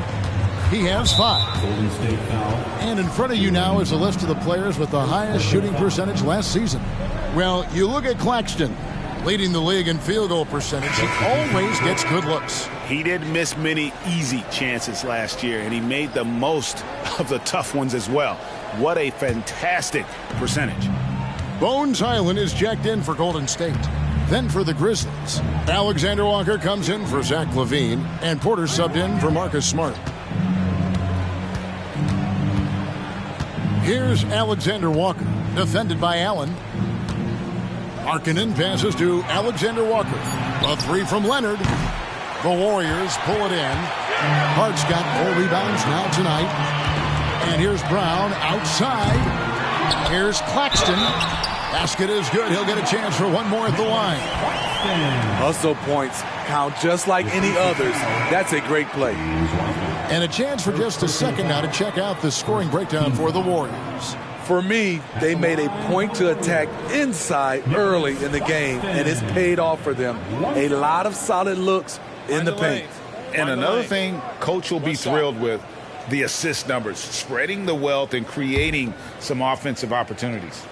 He has 5. And in front of you now is a list of the players with the highest shooting percentage last season. Well, you look at Claxton, leading the league in field goal percentage. He always gets good looks. He didn't miss many easy chances last year, and he made the most of the tough ones as well. What a fantastic percentage. Bones Highland is checked in for Golden State. Then for the Grizzlies, Alexander Walker comes in for Zach LaVine, and Porter subbed in for Marcus Smart. Here's Alexander Walker, defended by Allen. Markkanen passes to Alexander Walker. A 3 from Leonard. The Warriors pull it in. Hart's got 4 rebounds now tonight. And here's Brown outside. Here's Claxton. Basket is good. He'll get a chance for one more at the line. Hustle points count just like any others. That's a great play. And a chance for just a second now to check out the scoring breakdown for the Warriors. For me, they made a point to attack inside early in the game, and it's paid off for them. A lot of solid looks in the paint. And another thing Coach will be thrilled with, the assist numbers, spreading the wealth and creating some offensive opportunities.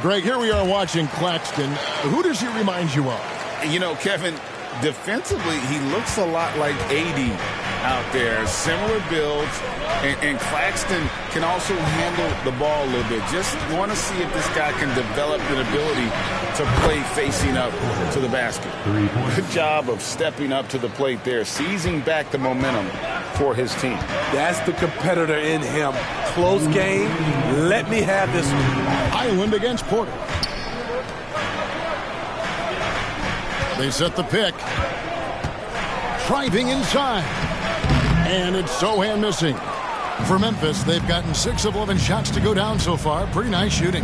Greg, here we are watching Claxton. Who does he remind you of? You know, Kevin, defensively, he looks a lot like AD out there. Similar builds, and Claxton can also handle the ball a little bit. Just want to see if this guy can develop an ability to play facing up to the basket. Good job of stepping up to the plate there, seizing back the momentum for his team. That's the competitor in him. Close game. Let me have this one. Island against Porter. They set the pick. Driving inside. And it's Sohan missing. For Memphis, they've gotten 6 of 11 shots to go down so far. Pretty nice shooting.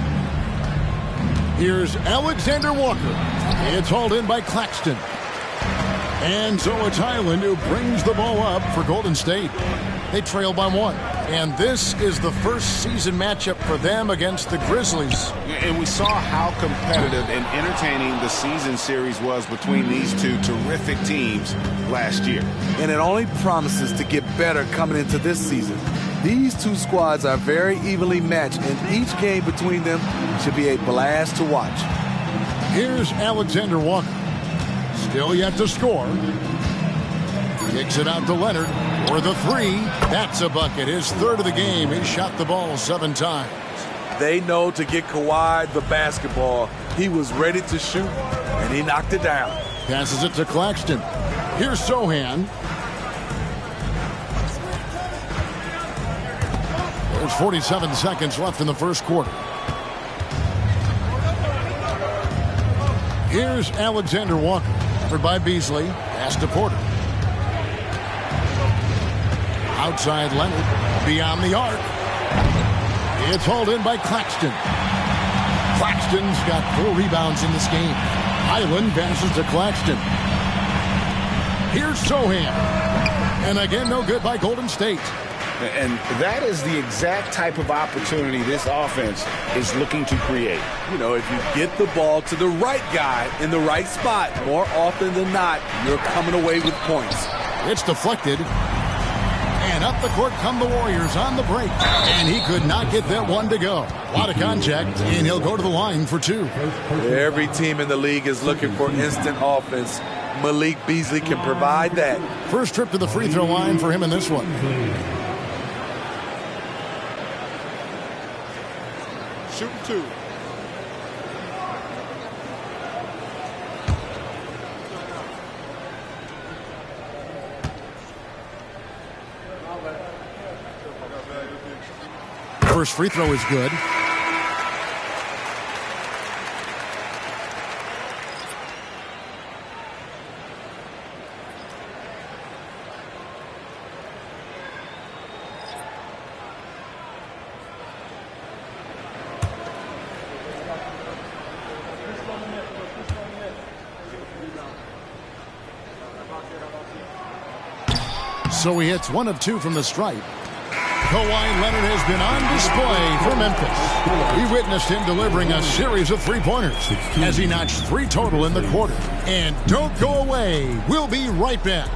Here's Alexander Walker. It's hauled in by Claxton. And so it's Island who brings the ball up for Golden State. They trail by 1. And this is the first season matchup for them against the Grizzlies. And we saw how competitive and entertaining the season series was between these two terrific teams last year. And it only promises to get better coming into this season. These two squads are very evenly matched, and each game between them should be a blast to watch. Here's Alexander Walker. Still yet to score. Kicks it out to Leonard for the 3. That's a bucket. His 3rd of the game. He shot the ball 7 times. They know to get Kawhi the basketball. He was ready to shoot, and he knocked it down. Passes it to Claxton. Here's Sohan. There's 47 seconds left in the first quarter. Here's Alexander Walker. Covered by Beasley. Pass to Porter. Outside Leonard. Beyond the arc. It's hauled in by Claxton. Claxton's got 4 rebounds in this game. Island passes to Claxton. Here's Sohan. And again, no good by Golden State. And that is the exact type of opportunity this offense is looking to create. You know, if you get the ball to the right guy in the right spot, more often than not, you're coming away with points. It's deflected. And up the court come the Warriors on the break. And he could not get that one to go. A lot of contact, and he'll go to the line for 2. Every team in the league is looking for instant offense. Malik Beasley can provide that. First trip to the free throw line for him in this one. Shooting 2. First free throw is good. So he hits 1 of 2 from the stripe. Kawhi Leonard has been on display for Memphis. We witnessed him delivering a series of 3-pointers as he notched 3 total in the quarter. And don't go away. We'll be right back.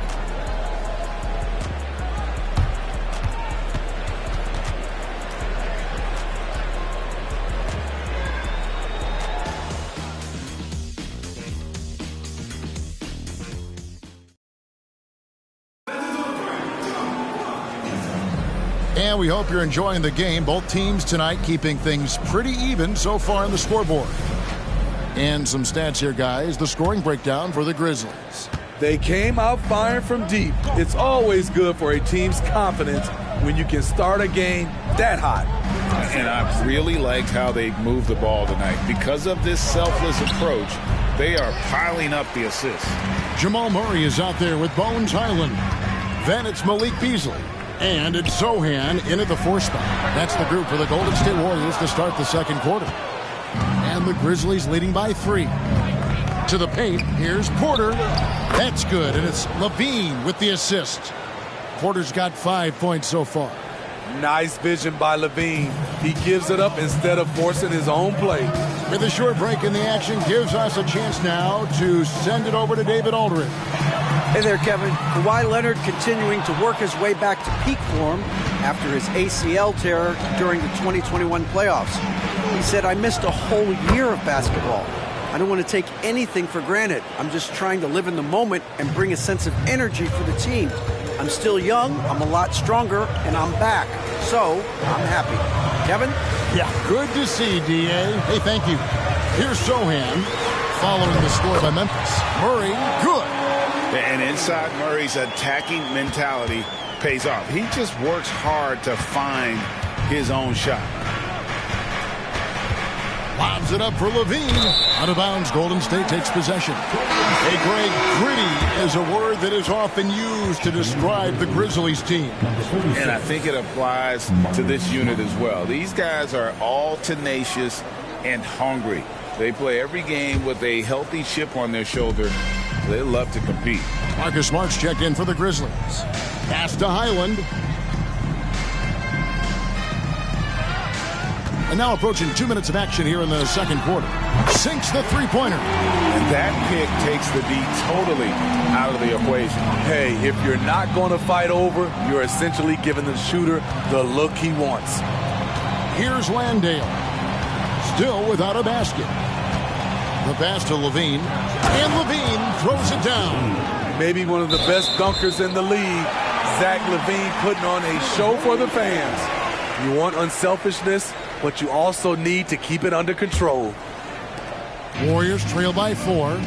And we hope you're enjoying the game. Both teams tonight keeping things pretty even so far on the scoreboard. And some stats here, guys. The scoring breakdown for the Grizzlies. They came out firing from deep. It's always good for a team's confidence when you can start a game that hot. And I really liked how they moved the ball tonight. Because of this selfless approach, they are piling up the assists. Jamal Murray is out there with Bones Highland. Then it's Malik Beasley. And it's Sohan in at the 4 spot. That's the group for the Golden State Warriors to start the second quarter. And the Grizzlies leading by 3. To the paint, here's Porter. That's good, and it's Levine with the assist. Porter's got 5 points so far. Nice vision by Levine. He gives it up instead of forcing his own play. With a short break in the action, gives us a chance now to send it over to David Aldridge. Hey there, Kevin. Kawhi Leonard continuing to work his way back to peak form after his ACL tear during the 2021 playoffs. He said, "I missed a whole year of basketball. I don't want to take anything for granted. I'm just trying to live in the moment and bring a sense of energy for the team. I'm still young, I'm a lot stronger, and I'm back. So, I'm happy." Kevin? Yeah. Good to see, D.A. Hey, thank you. Here's Sohan following the score by Memphis. Murray, good. And inside Murray's attacking mentality pays off. He just works hard to find his own shot. Lobs it up for Levine. Out of bounds, Golden State takes possession. Hey, Greg, gritty is a word that is often used to describe the Grizzlies team. And I think it applies to this unit as well. These guys are all tenacious and hungry. They play every game with a healthy chip on their shoulder. They love to compete. Marcus Smart's checked in for the Grizzlies. Pass to Highland. And now approaching 2 minutes of action here in the second quarter. Sinks the three-pointer. And that pick takes the D totally out of the equation. Hey, if you're not going to fight over, you're essentially giving the shooter the look he wants. Here's Landale. Still without a basket. The pass to Levine. And Levine throws it down. Maybe one of the best dunkers in the league. Zach LaVine putting on a show for the fans. You want unselfishness, but you also need to keep it under control. Warriors trail by 4.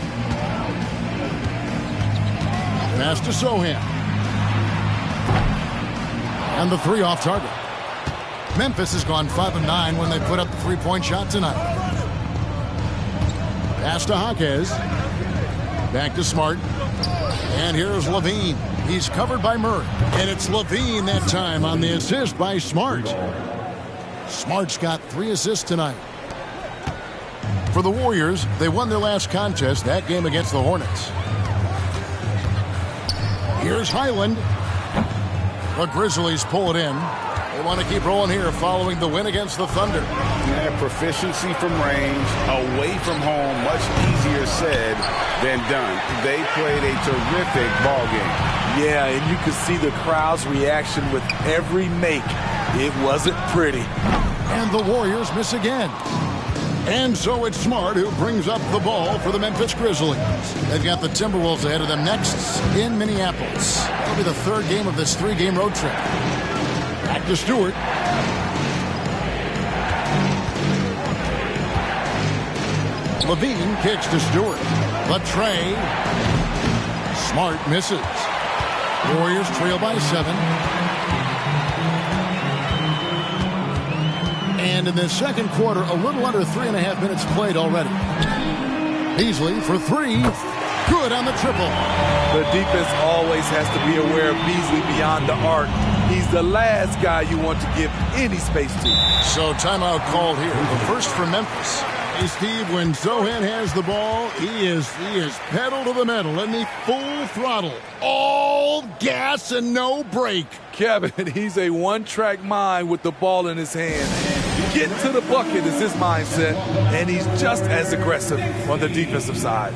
Pass to Sohan. And the three off target. Memphis has gone 5 of 9 when they put up the three-point shot tonight. Pass to Jaquez. Back to Smart. And here's Levine. He's covered by Murray. And it's Levine that time on the assist by Smart. Smart's got 3 assists tonight. For the Warriors, they won their last contest, that game against the Hornets. Here's Highland. The Grizzlies pull it in. They want to keep rolling here following the win against the Thunder. Yeah, proficiency from range, away from home, much easier said than done. They played a terrific ball game. Yeah, and you could see the crowd's reaction with every make. It wasn't pretty. And the Warriors miss again. And so it's Smart who brings up the ball for the Memphis Grizzlies. They've got the Timberwolves ahead of them next in Minneapolis. It'll be the third game of this 3-game road trip. Back to Stewart. Levine kicks to Stewart. The tray. Smart misses. Warriors trail by 7. And in the second quarter, a little under 3.5 minutes played already. Beasley for 3. Good on the triple. The defense always has to be aware of Beasley beyond the arc. He's the last guy you want to give any space to. So timeout called here. The first for Memphis. Hey, Steve, when Sohan has the ball, he is pedal to the metal, isn't he? Full throttle. All gas and no brake. Kevin, he's a one-track mind with the ball in his hand. Getting to the bucket is his mindset, and he's just as aggressive on the defensive side.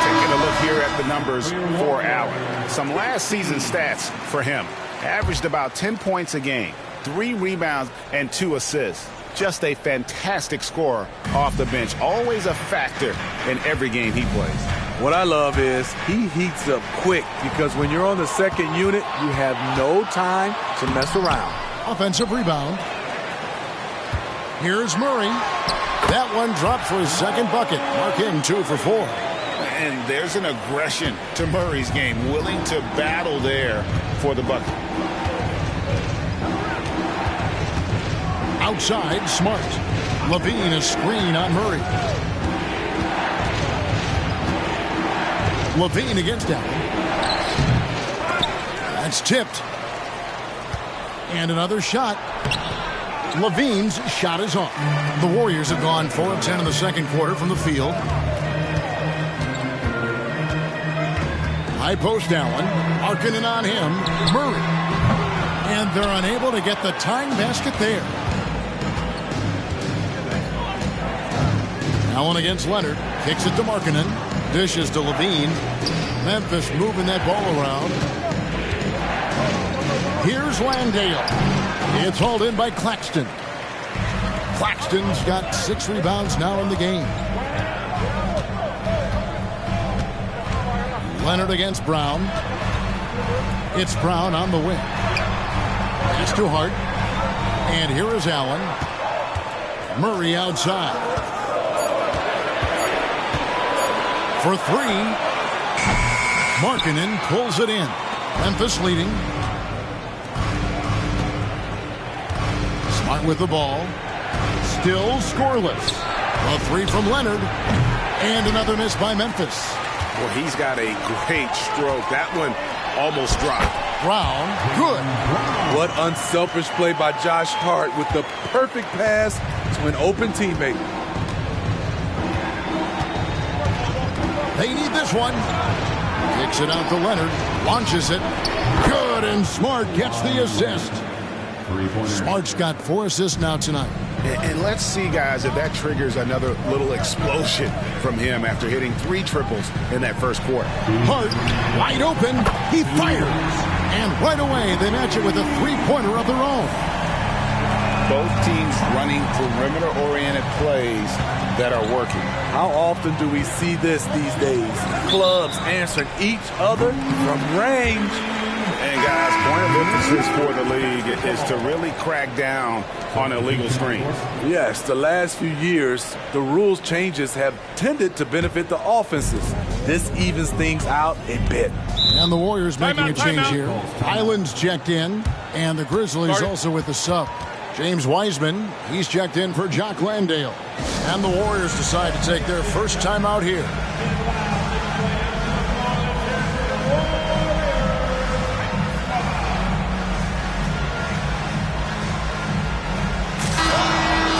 Taking a look here at the numbers for Allen. Some last season stats for him. Averaged about 10 points a game, 3 rebounds, and 2 assists. Just a fantastic scorer off the bench. Always a factor in every game he plays. What I love is he heats up quick because when you're on the second unit, you have no time to mess around. Offensive rebound. Here's Murray. That one dropped for his second bucket. Marking 2 for 4. And there's an aggression to Murray's game, willing to battle there for the bucket. Outside, Smart. Levine a screen on Murray. Levine against Allen. That's tipped. And another shot. Levine's shot is on. The Warriors have gone 4 of 10 in the second quarter from the field. High post Allen. Markkanen on him. Murray. And they're unable to get the tying basket there. Allen against Leonard. Kicks it to Markkanen. Dishes to Levine. Memphis moving that ball around. Here's Landale. It's hauled in by Claxton. Claxton's got 6 rebounds now in the game. Leonard against Brown. It's Brown on the wing. It's to Hart. And here is Allen. Murray outside. For 3. Markkanen pulls it in. Memphis leading. Smart with the ball. Still scoreless. A 3 from Leonard. And another miss by Memphis. Well, he's got a great stroke. That one almost dropped. Brown, good. What unselfish play by Josh Hart with the perfect pass to an open teammate. They need this one. Kicks it out to Leonard. Launches it. Good, and Smart gets the assist. Smart's got 4 assists now tonight. And let's see, guys, if that triggers another little explosion from him after hitting 3 triples in that first quarter. Hart, wide open. He fires. And right away, they match it with a 3-pointer of their own. Both teams running perimeter-oriented plays that are working. How often do we see this these days? Clubs answering each other from range. And guys, point of emphasis for the league is to really crack down on illegal screens. Yes, the last few years, the rules changes have tended to benefit the offenses. This evens things out a bit. And the Warriors making a change here. Island's checked in, and the Grizzlies also with the sub. James Wiseman, he's checked in for Jock Landale. And the Warriors decide to take their first time out here.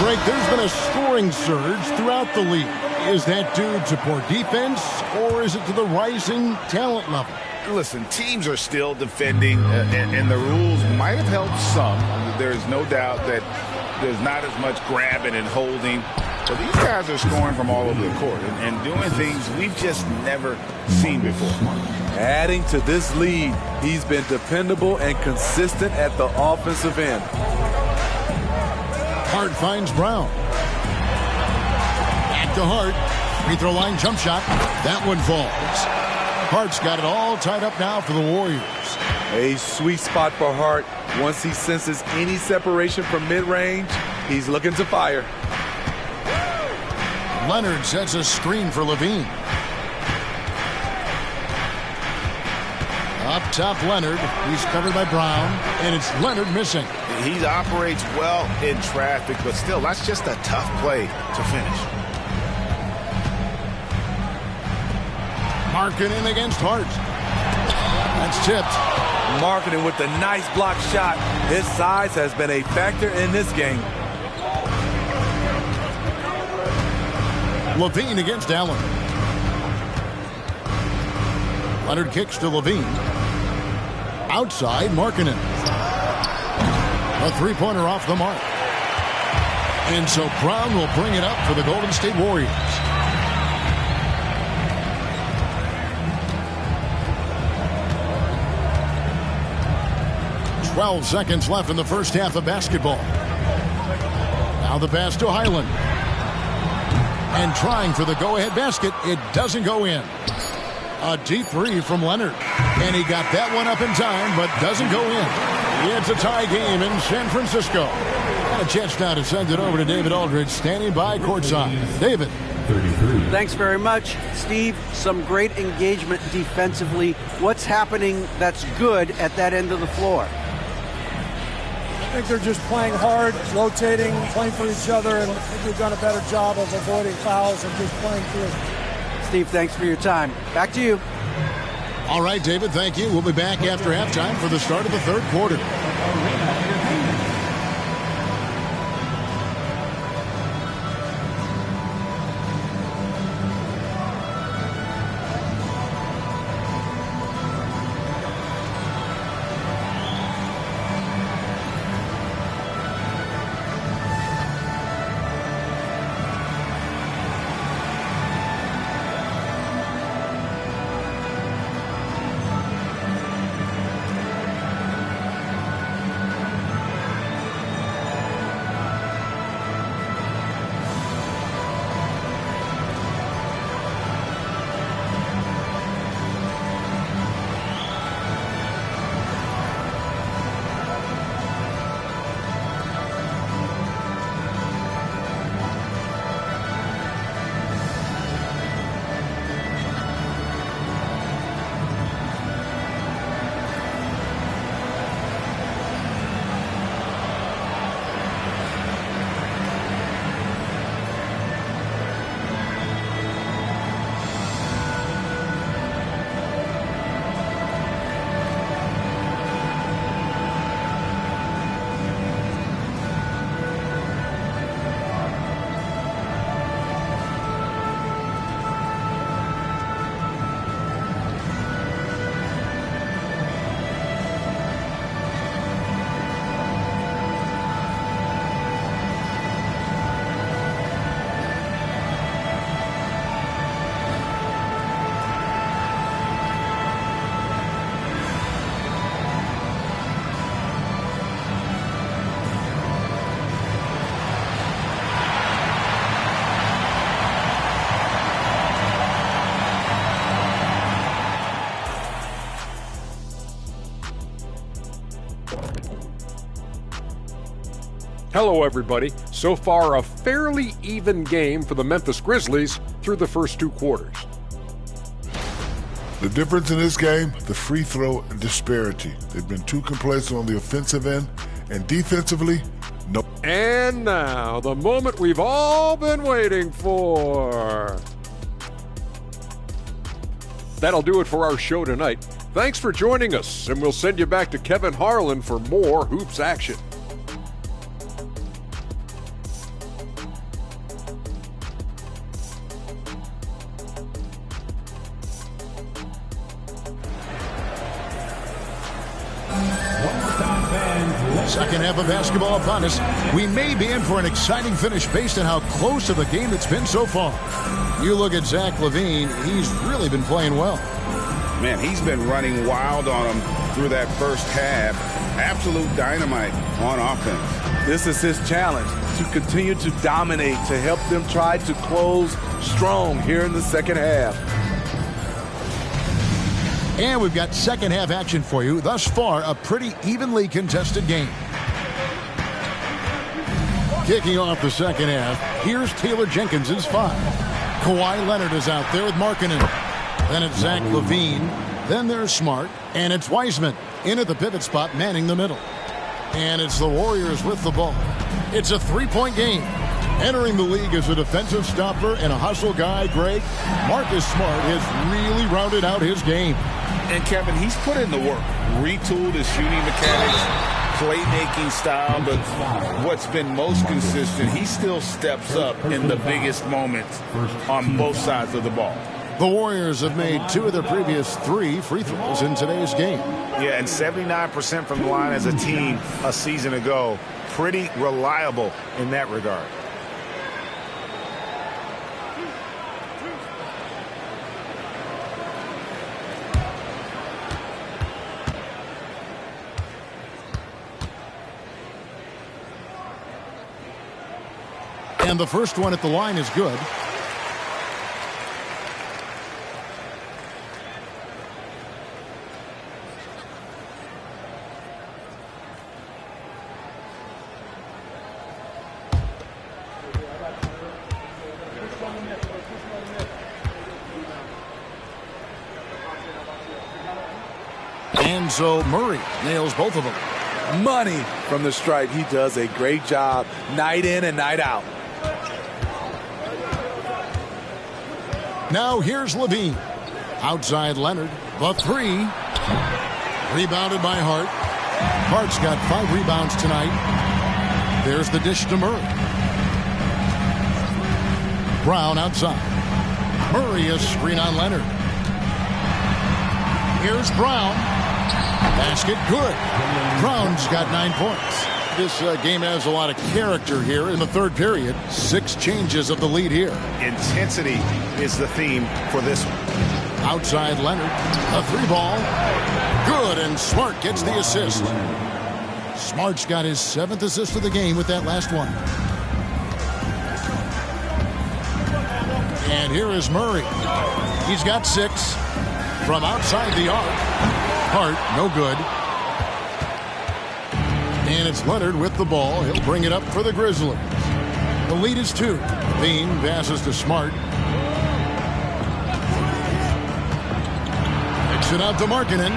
Greg, there's been a scoring surge throughout the league. Is that due to poor defense, or is it to the rising talent level? Listen, teams are still defending, and the rules might have helped some. There's no doubt that there's not as much grabbing and holding. But these guys are scoring from all over the court and doing things we've just never seen before. Adding to this lead, he's been dependable and consistent at the offensive end. Hart finds Brown. Back to Hart. Free throw line jump shot. That one falls. Hart's got it all tied up now for the Warriors. A sweet spot for Hart. Once he senses any separation from mid-range, he's looking to fire. Leonard sets a screen for Levine. Up top, Leonard. He's covered by Brown, and it's Leonard missing. He operates well in traffic, but still, that's just a tough play to finish. Markkanen against Hart. That's tipped. Markkanen with the nice block shot. His size has been a factor in this game. Levine against Allen. Leonard kicks to Levine. Outside, Markkanen. A 3-pointer off the mark. And so Brown will bring it up for the Golden State Warriors. 12 seconds left in the first half of basketball. Now the pass to Highland. And trying for the go-ahead basket. It doesn't go in. A deep 3 from Leonard. And he got that one up in time, but doesn't go in. It's a tie game in San Francisco. And a chance now to send it over to David Aldridge, standing by courtside. David. Thanks very much, Steve. Some great engagement defensively. What's happening that's good at that end of the floor? I think they're just playing hard, rotating, playing for each other, and I think we've done a better job of avoiding fouls and just playing through. Steve, thanks for your time. Back to you. All right, David, thank you. We'll be back after halftime for the start of the third quarter. Hello, everybody. So far, a fairly even game for the Memphis Grizzlies through the first 2 quarters. The difference in this game, the free throw disparity. They've been too complacent on the offensive end, and defensively, no. And now, the moment we've all been waiting for. That'll do it for our show tonight. Thanks for joining us, and we'll send you back to Kevin Harlan for more hoops action. Second half of basketball upon us. We may be in for an exciting finish based on how close to the game it's been so far. You look at Zach LaVine, he's really been playing well. Man, he's been running wild on him through that first half. Absolute dynamite on offense. This is his challenge, to continue to dominate, to help them try to close strong here in the second half. And we've got second half action for you. Thus far, a pretty evenly contested game. Kicking off the second half, here's Taylor Jenkins's 5. Kawhi Leonard is out there with Markkanen. Then it's Zach LaVine. Then there's Smart. And it's Wiseman in at the pivot spot, manning the middle. And it's the Warriors with the ball. It's a 3-point game. Entering the league as a defensive stopper and a hustle guy, Greg, Marcus Smart has really rounded out his game. And Kevin, he's put in the work, retooled his shooting mechanics, playmaking style, but what's been most consistent, he still steps up in the biggest moments on both sides of the ball. The Warriors have made 2 of their previous 3 free throws in today's game. Yeah, and 79% from the line as a team a season ago. Pretty reliable in that regard. And the first one at the line is good. And so Murray nails both of them. Money from the stripe. He does a great job night in and night out. Now here's LaVine. Outside Leonard. The 3. Rebounded by Hart. Hart's got 5 rebounds tonight. There's the dish to Murray. Brown outside. Murray a screen on Leonard. Here's Brown. Basket good. Brown's got 9 points. This game has a lot of character here in the third period. 6 changes of the lead here. Intensity is the theme for this one. Outside Leonard. A 3-ball. Good, and Smart gets the assist. Smart's got his 7th assist of the game with that last one. And here is Murray. He's got 6 from outside the arc. Hart, no good. And it's Leonard with the ball. He'll bring it up for the Grizzlies. The lead is 2. Bean passes to Smart. Kicks it out to Markkanen.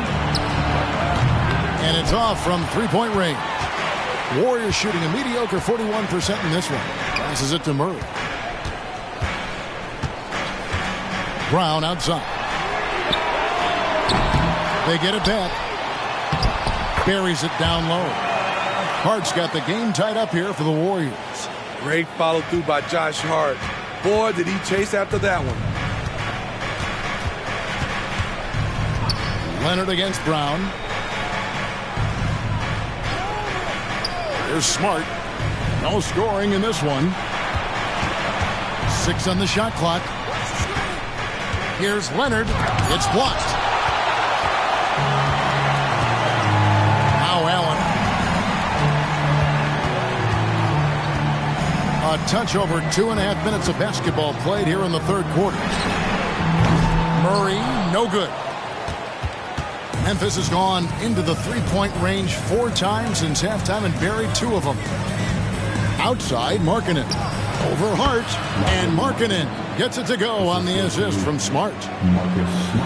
And it's off from 3-point range. Warriors shooting a mediocre 41% in this one. Passes it to Murray. Brown outside. They get it back. Buries it down low. Hart's got the game tied up here for the Warriors. Great follow through by Josh Hart. Boy, did he chase after that one. Leonard against Brown. Here's Smart. No scoring in this one. 6 on the shot clock. Here's Leonard. It's blocked. Now Allen. A touch over 2.5 minutes of basketball played here in the third quarter. Murray, no good. Memphis has gone into the 3-point range 4 times since halftime and buried 2 of them. Outside, Markkanen. Over Hart, and Markkanen gets it to go on the assist from Smart.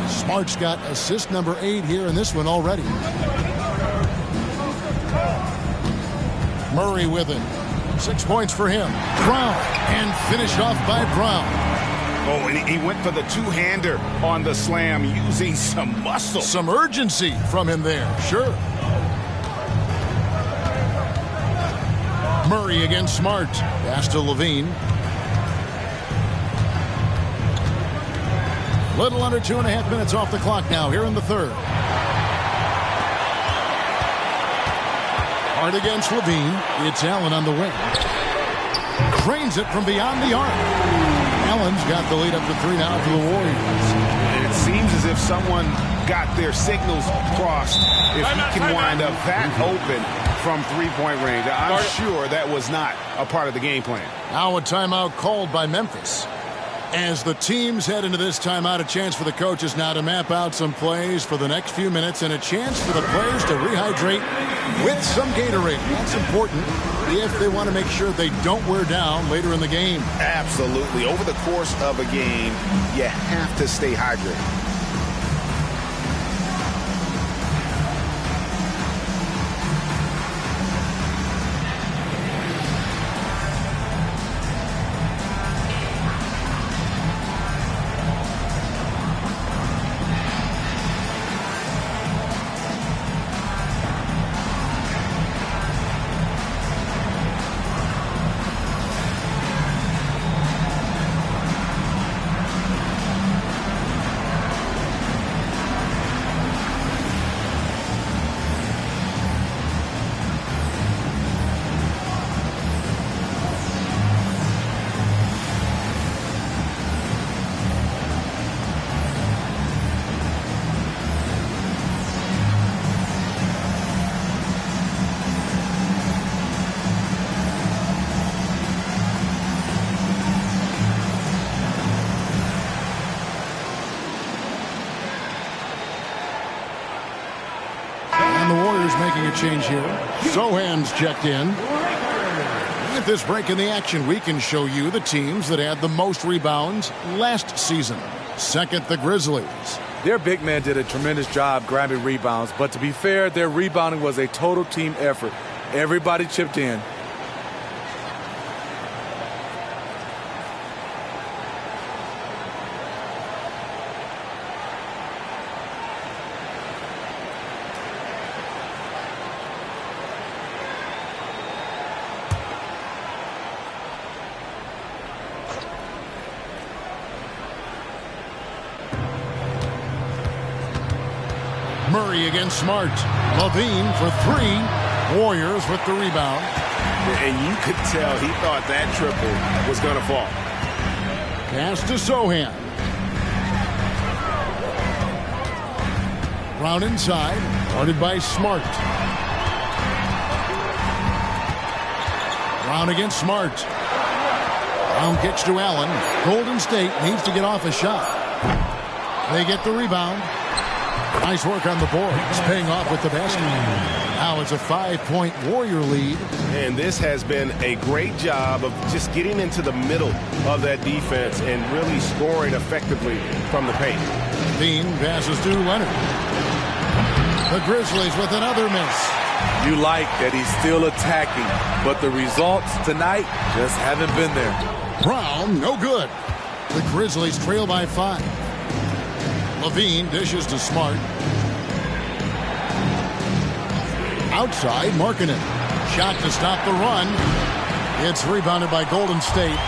Smart's got assist number 8 here in this one already. Murray with it. 6 points for him. Brown, and finished off by Brown. Oh, and he went for the two-hander on the slam using some muscle. Some urgency from him there, sure. Murray against Smart. Pass to Levine. Little under 2.5 minutes off the clock now here in the third. Hart against Levine. It's Allen on the wing. Cranes it from beyond the arc. Allen's got the lead up to 3 now for the Warriors. And it seems as if someone got their signals crossed if he can wind up that open from three-point range. I'm sure that was not a part of the game plan. Now a timeout called by Memphis. As the teams head into this timeout, a chance for the coaches now to map out some plays for the next few minutes and a chance for the players to rehydrate with some Gatorade. That's important if they want to make sure they don't wear down later in the game. Absolutely. Over the course of a game, you have to stay hydrated. Change here. Sohan's checked in. At this break in the action, we can show you the teams that had the most rebounds last season. Second, the Grizzlies. Their big man did a tremendous job grabbing rebounds, but to be fair, their rebounding was a total team effort. Everybody chipped in. Murray against Smart. Levine for 3. Warriors with the rebound. And you could tell he thought that triple was going to fall. Pass to Sohan. Brown inside. Guarded by Smart. Brown against Smart. Brown kicks to Allen. Golden State needs to get off a shot. They get the rebound. Nice work on the boards, paying off with the basket. Now it's a 5-point Warrior lead. And this has been a great job of just getting into the middle of that defense and really scoring effectively from the paint. Dean passes to Leonard. The Grizzlies with another miss. You like that he's still attacking, but the results tonight just haven't been there. Brown, no good. The Grizzlies trail by 5. Levine dishes to Smart. Outside, Markkanen. Shot to stop the run. It's rebounded by Golden State.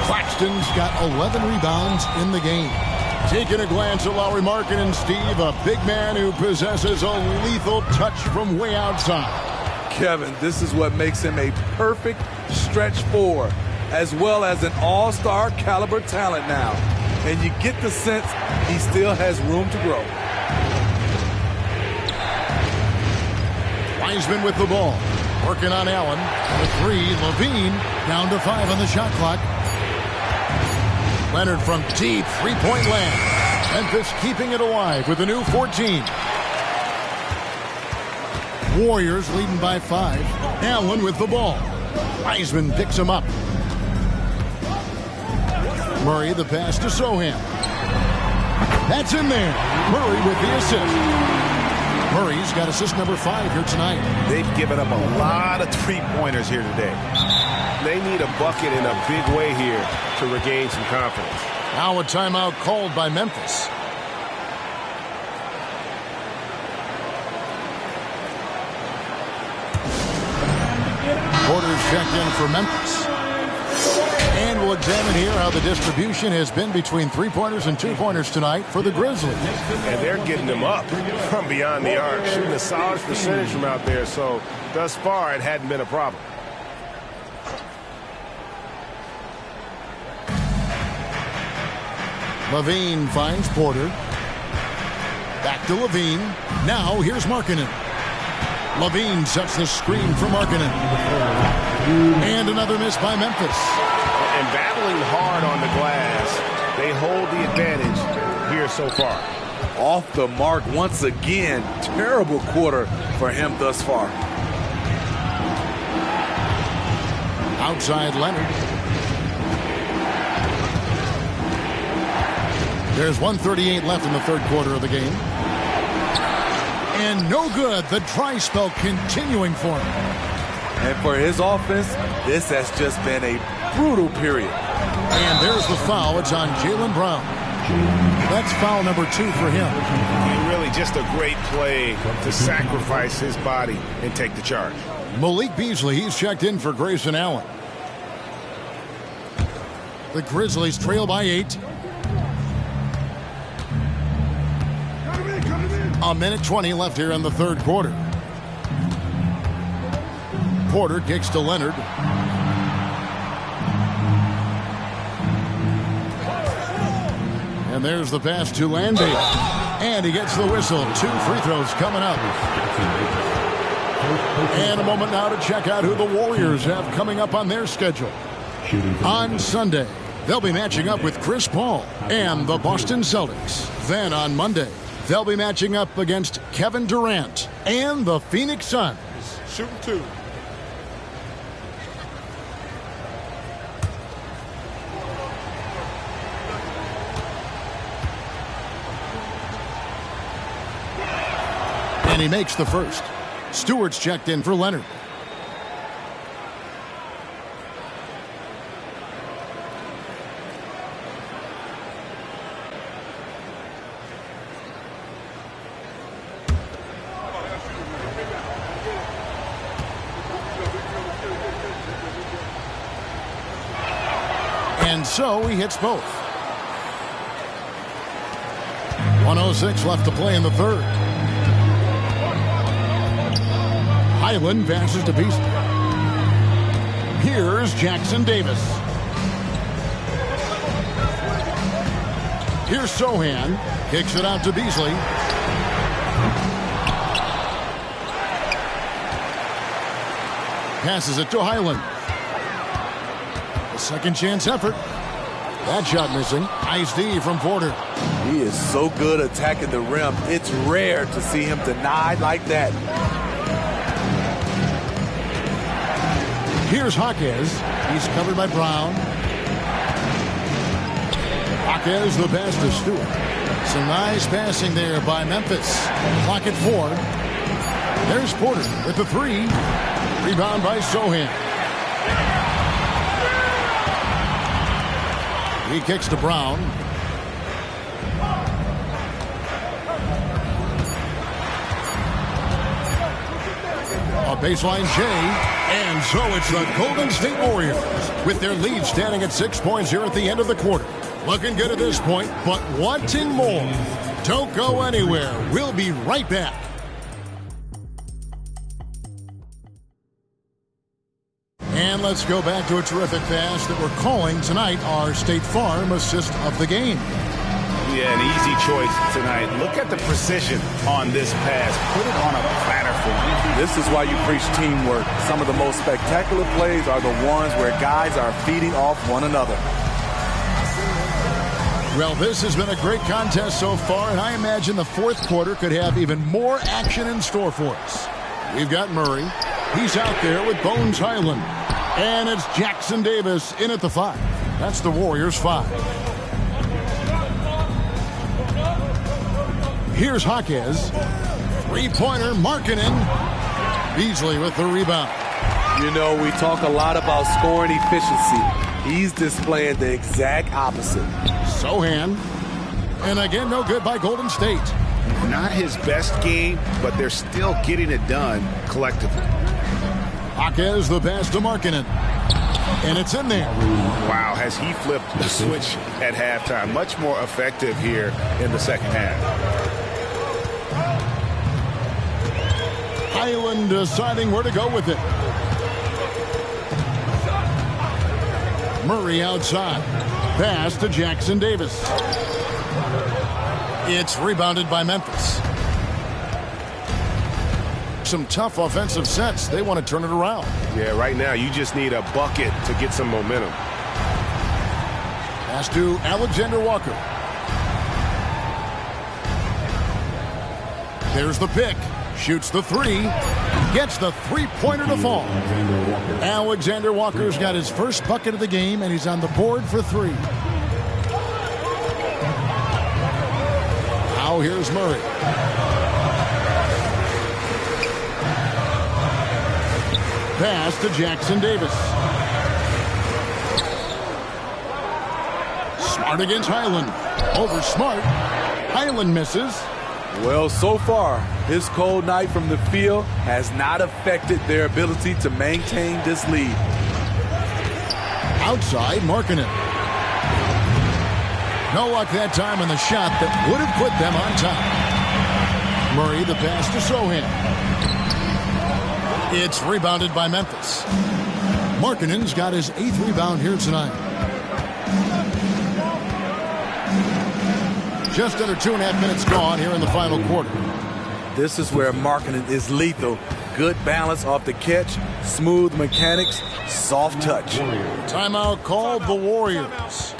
Claxton's got 11 rebounds in the game. Taking a glance at Lauri Markkanen, Steve, a big man who possesses a lethal touch from way outside. Kevin, this is what makes him a perfect stretch 4, as well as an all-star caliber talent now. And you get the sense he still has room to grow. Wiseman with the ball. Working on Allen. The 3, Levine down to 5 on the shot clock. Leonard from deep, 3-point land. Memphis keeping it alive with a new 14. Warriors leading by 5. Allen with the ball. Wiseman picks him up. Murray the pass to Sohan. That's in there. Murray with the assist. Murray's got assist number 5 here tonight. They've given up a lot of three-pointers here today. They need a bucket in a big way here to regain some confidence. Now a timeout called by Memphis. Porter's checked in for Memphis. And we'll examine here how the distribution has been between three-pointers and two-pointers tonight for the Grizzlies. And they're getting them up from beyond the arc, shooting a solid percentage from out there. So thus far, it hadn't been a problem. Levine finds Porter. Back to Levine. Now here's Markkanen. Levine sets the screen for Markkanen. And another miss by Memphis. And battling hard on the glass, they hold the advantage here so far. Off the mark once again. Terrible quarter for him thus far. Outside Leonard. There's 1:38 left in the third quarter of the game. And no good. The dry spell continuing for him. And for his offense, this has just been a brutal period. And there's the foul. It's on Jaylen Brown. That's foul number 2 for him. And really just a great play to sacrifice his body and take the charge. Malik Beasley, he's checked in for Grayson Allen. The Grizzlies trail by 8. A minute 20 left here in the third quarter. Porter kicks to Leonard. And there's the pass to Landy. And he gets the whistle. 2 free throws coming up. And a moment now to check out who the Warriors have coming up on their schedule. On Sunday, they'll be matching up with Chris Paul and the Boston Celtics. Then on Monday, they'll be matching up against Kevin Durant and the Phoenix Suns. Shooting 2. And he makes the first. Stewart's checked in for Leonard. And so he hits both. 1:06 left to play in the third. Highland passes to Beasley. Here's Jackson Davis. Here's Sohan. Kicks it out to Beasley. Passes it to Highland. A second chance effort. That shot missing. Nice D from Porter. He is so good attacking the rim. It's rare to see him denied like that. Here's Hawkes. He's covered by Brown. Hawkes the pass to Stewart. Some nice passing there by Memphis. Clock at 4. There's Porter with the 3. Rebound by Sohan. He kicks to Brown. A baseline J. And so it's the Golden State Warriors with their lead standing at 6 points here at the end of the quarter. Looking good at this point, but wanting more. Don't go anywhere. We'll be right back. And let's go back to a terrific pass that we're calling tonight our State Farm assist of the game. Yeah, an easy choice tonight. Look at the precision on this pass. Put it on a platter for him. This is why you preach teamwork. Some of the most spectacular plays are the ones where guys are feeding off one another. Well, this has been a great contest so far, and I imagine the fourth quarter could have even more action in store for us. We've got Murray. He's out there with Bones Highland. And it's Jackson Davis in at the 5. That's the Warriors' 5. Here's Jaquez. Three-pointer, Markkanen. Beasley with the rebound. You know, we talk a lot about scoring efficiency. He's displaying the exact opposite. Sohan. And again, no good by Golden State. Not his best game, but they're still getting it done collectively. Jaquez the pass to Markkanen. And it's in there. Wow, has he flipped the switch at halftime. Much more effective here in the second half. Highland deciding where to go with it. Murray outside. Pass to Jackson Davis. It's rebounded by Memphis. Some tough offensive sets. They want to turn it around. Yeah, right now you just need a bucket to get some momentum. Pass to Alexander Walker. There's the pick. Shoots the 3. Gets the three-pointer to fall. Alexander Walker's got his first bucket of the game, and he's on the board for 3. Now here's Murray. Pass to Jackson Davis. Smart against Highland. Over Smart. Highland misses. Well, so far, his cold night from the field has not affected their ability to maintain this lead. Outside, Markkanen. No luck that time on the shot that would have put them on top. Murray the pass to Sohan. It's rebounded by Memphis. Markkanen's got his 8th rebound here tonight. Just under 2.5 minutes gone here in the final quarter. This is where Markkanen is lethal. Good balance off the catch, smooth mechanics, soft touch. Timeout called the Warriors.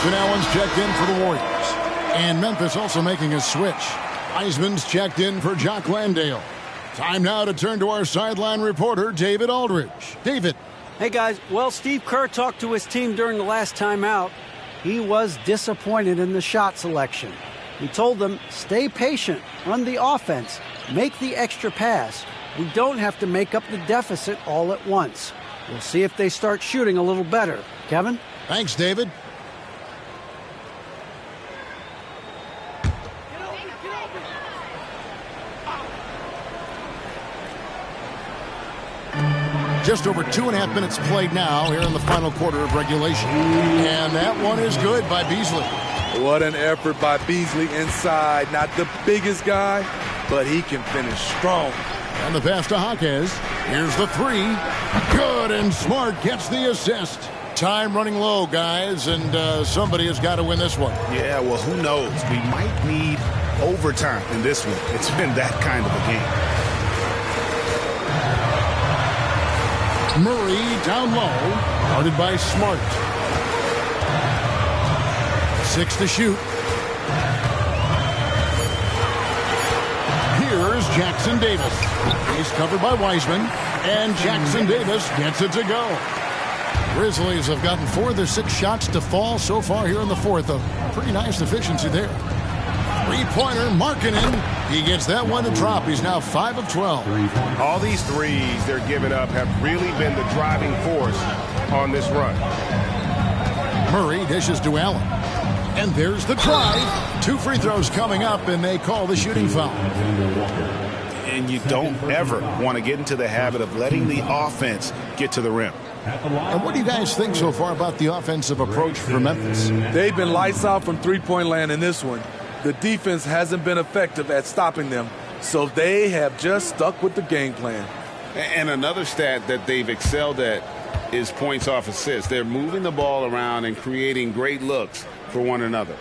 Allen's checked in for the Warriors. And Memphis also making a switch. Wiseman's checked in for Jock Landale. Time now to turn to our sideline reporter, David Aldridge. David. Hey, guys. Well, Steve Kerr talked to his team during the last timeout. He was disappointed in the shot selection. He told them, stay patient, run the offense, make the extra pass. We don't have to make up the deficit all at once. We'll see if they start shooting a little better. Kevin? Thanks, David. Just over 2.5 minutes played now here in the final quarter of regulation. And that one is good by Beasley. What an effort by Beasley inside. Not the biggest guy, but he can finish strong. And the pass to Jaquez. Here's the 3. Good, and Smart gets the assist. Time running low, guys, and somebody has got to win this one. Yeah, well, who knows? We might need overtime in this one. It's been that kind of a game. Murray down low, guarded by Smart. 6 to shoot. Here's Jackson Davis. He's covered by Wiseman, and Jackson Davis gets it to go. Grizzlies have gotten 4 of their 6 shots to fall so far here in the fourth. A pretty nice efficiency there. Three-pointer, Markkanen. He gets that one to drop. He's now 5 of 12. All these threes they're giving up have really been the driving force on this run. Murray dishes to Allen. And there's the drive. 2 free throws coming up, and they call the shooting foul. And you don't ever want to get into the habit of letting the offense get to the rim. And what do you guys think so far about the offensive approach for Memphis? They've been lights out from three-point land in this one. The defense hasn't been effective at stopping them, so they have just stuck with the game plan. And another stat that they've excelled at is points off assists. They're moving the ball around and creating great looks for one another.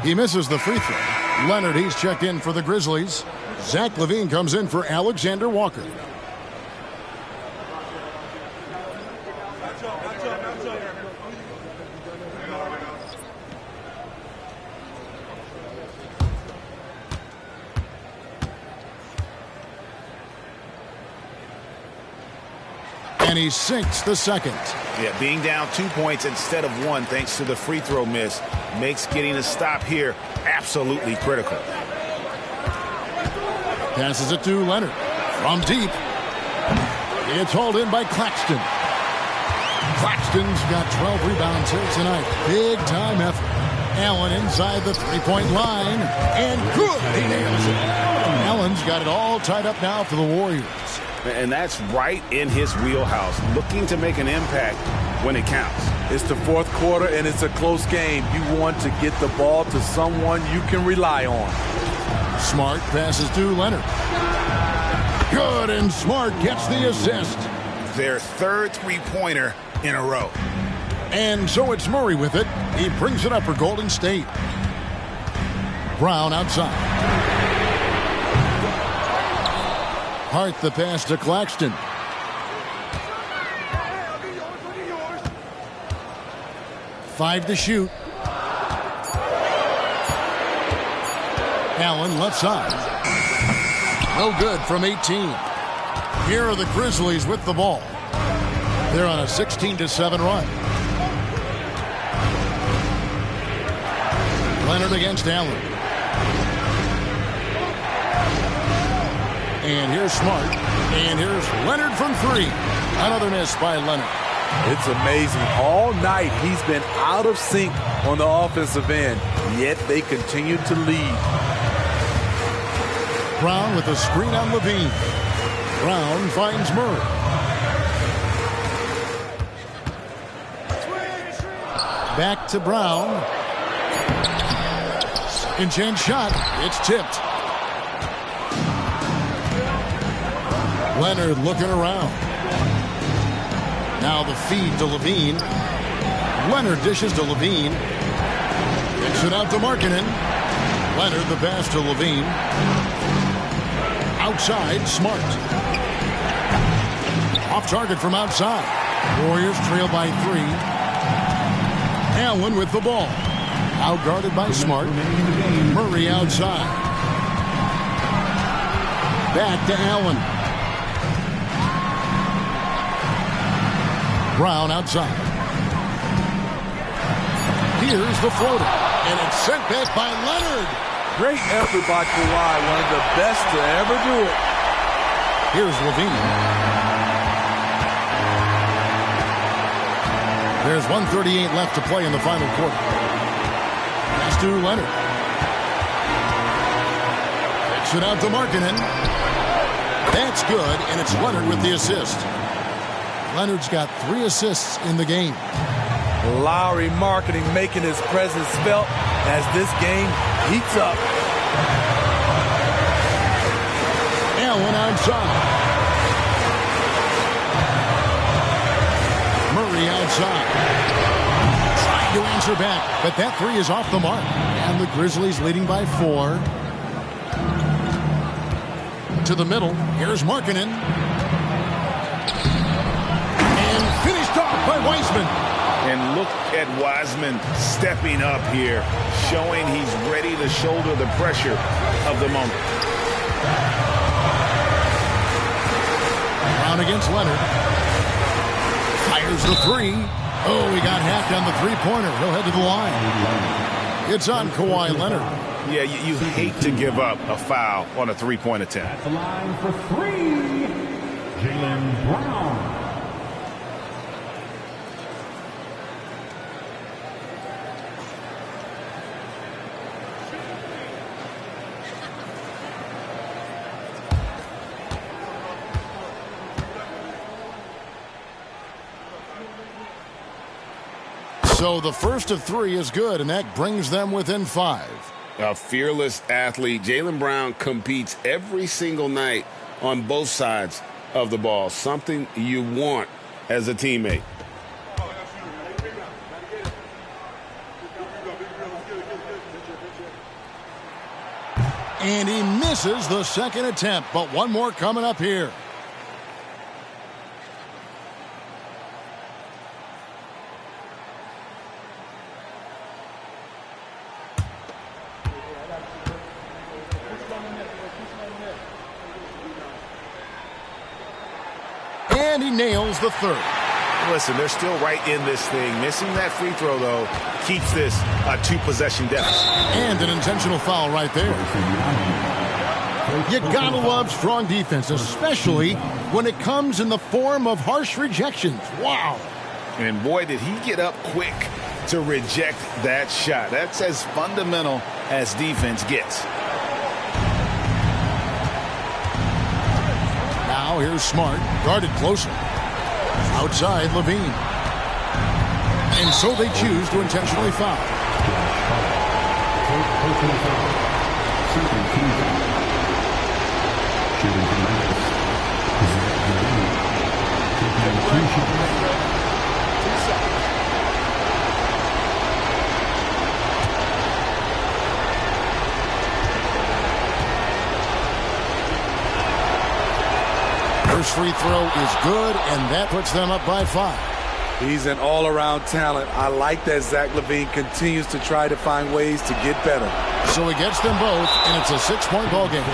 He misses the free throw. Leonard, he's checked in for the Grizzlies. Zach LaVine comes in for Alexander Walker. And he sinks the second. Yeah, being down 2 points instead of 1 thanks to the free throw miss makes getting a stop here absolutely critical. Passes it to Leonard from deep. It's hauled in by Claxton. Claxton's got 12 rebounds here tonight. Big time effort. Allen inside the three-point line. And good. He nails it. Allen's got it all tied up now for the Warriors. And that's right in his wheelhouse, looking to make an impact when it counts. It's the fourth quarter, and it's a close game. You want to get the ball to someone you can rely on. Smart passes to Leonard. Good, and Smart gets the assist. Their third three-pointer in a row. And so it's Murray with it. He brings it up for Golden State. Brown outside. Hart the pass to Claxton. Five to shoot. Allen left side. No good from 18. Here are the Grizzlies with the ball. They're on a 16-7 run. Leonard against Allen. And here's Smart. And here's Leonard from 3. Another miss by Leonard. It's amazing. All night he's been out of sync on the offensive end, yet they continue to lead. Brown with a screen on LaVine. Brown finds Murray. Back to Brown. Second chance shot. It's tipped. Leonard looking around. Now the feed to LaVine. Leonard dishes to LaVine. Kicks it out to Markkanen. Leonard the pass to LaVine. Outside, Smart. Off target from outside. Warriors trail by 3. Allen with the ball. Out guarded by Smart. Murray outside. Back to Allen. Brown outside. Here's the floater. And it's sent back by Leonard. Great effort by Kawhi. One of the best to ever do it. Here's LaVine. There's 1:38 left to play in the final quarter. Pass to Leonard. Kicks it out to Markkanen. That's good, and it's Leonard with the assist. Leonard's got 3 assists in the game. Lowry Markkanen making his presence felt as this game heats up. Allen outside. Murray outside. Trying to answer back, but that 3 is off the mark. And the Grizzlies leading by 4. To the middle. Here's Markkanen. Finished off by Wiseman. And look at Wiseman stepping up here, showing he's ready to shoulder the pressure of the moment. Brown against Leonard. Fires the three. Oh, he got hacked on the three-pointer. He'll head to the line. It's on Kawhi Leonard. Yeah, you hate to give up a foul on a three-point attempt. At the line for three, Jaylen Brown. So the first of three is good, and that brings them within 5. A fearless athlete. Jaylen Brown competes every single night on both sides of the ball. Something you want as a teammate. And he misses the second attempt, but one more coming up here. And he nails the third. Listen, they're still right in this thing. Missing that free throw, though, keeps this a 2-possession deficit. And an intentional foul right there. You gotta love strong defense, especially when it comes in the form of harsh rejections. Wow. And boy, did he get up quick to reject that shot. That's as fundamental as defense gets. Now here's Smart, guarded closer. Outside Levine. And so they choose to intentionally foul. First free throw is good, and that puts them up by 5. He's an all-around talent. I like that Zach LaVine continues to try to find ways to get better. So he gets them both, and it's a 6-point ball game.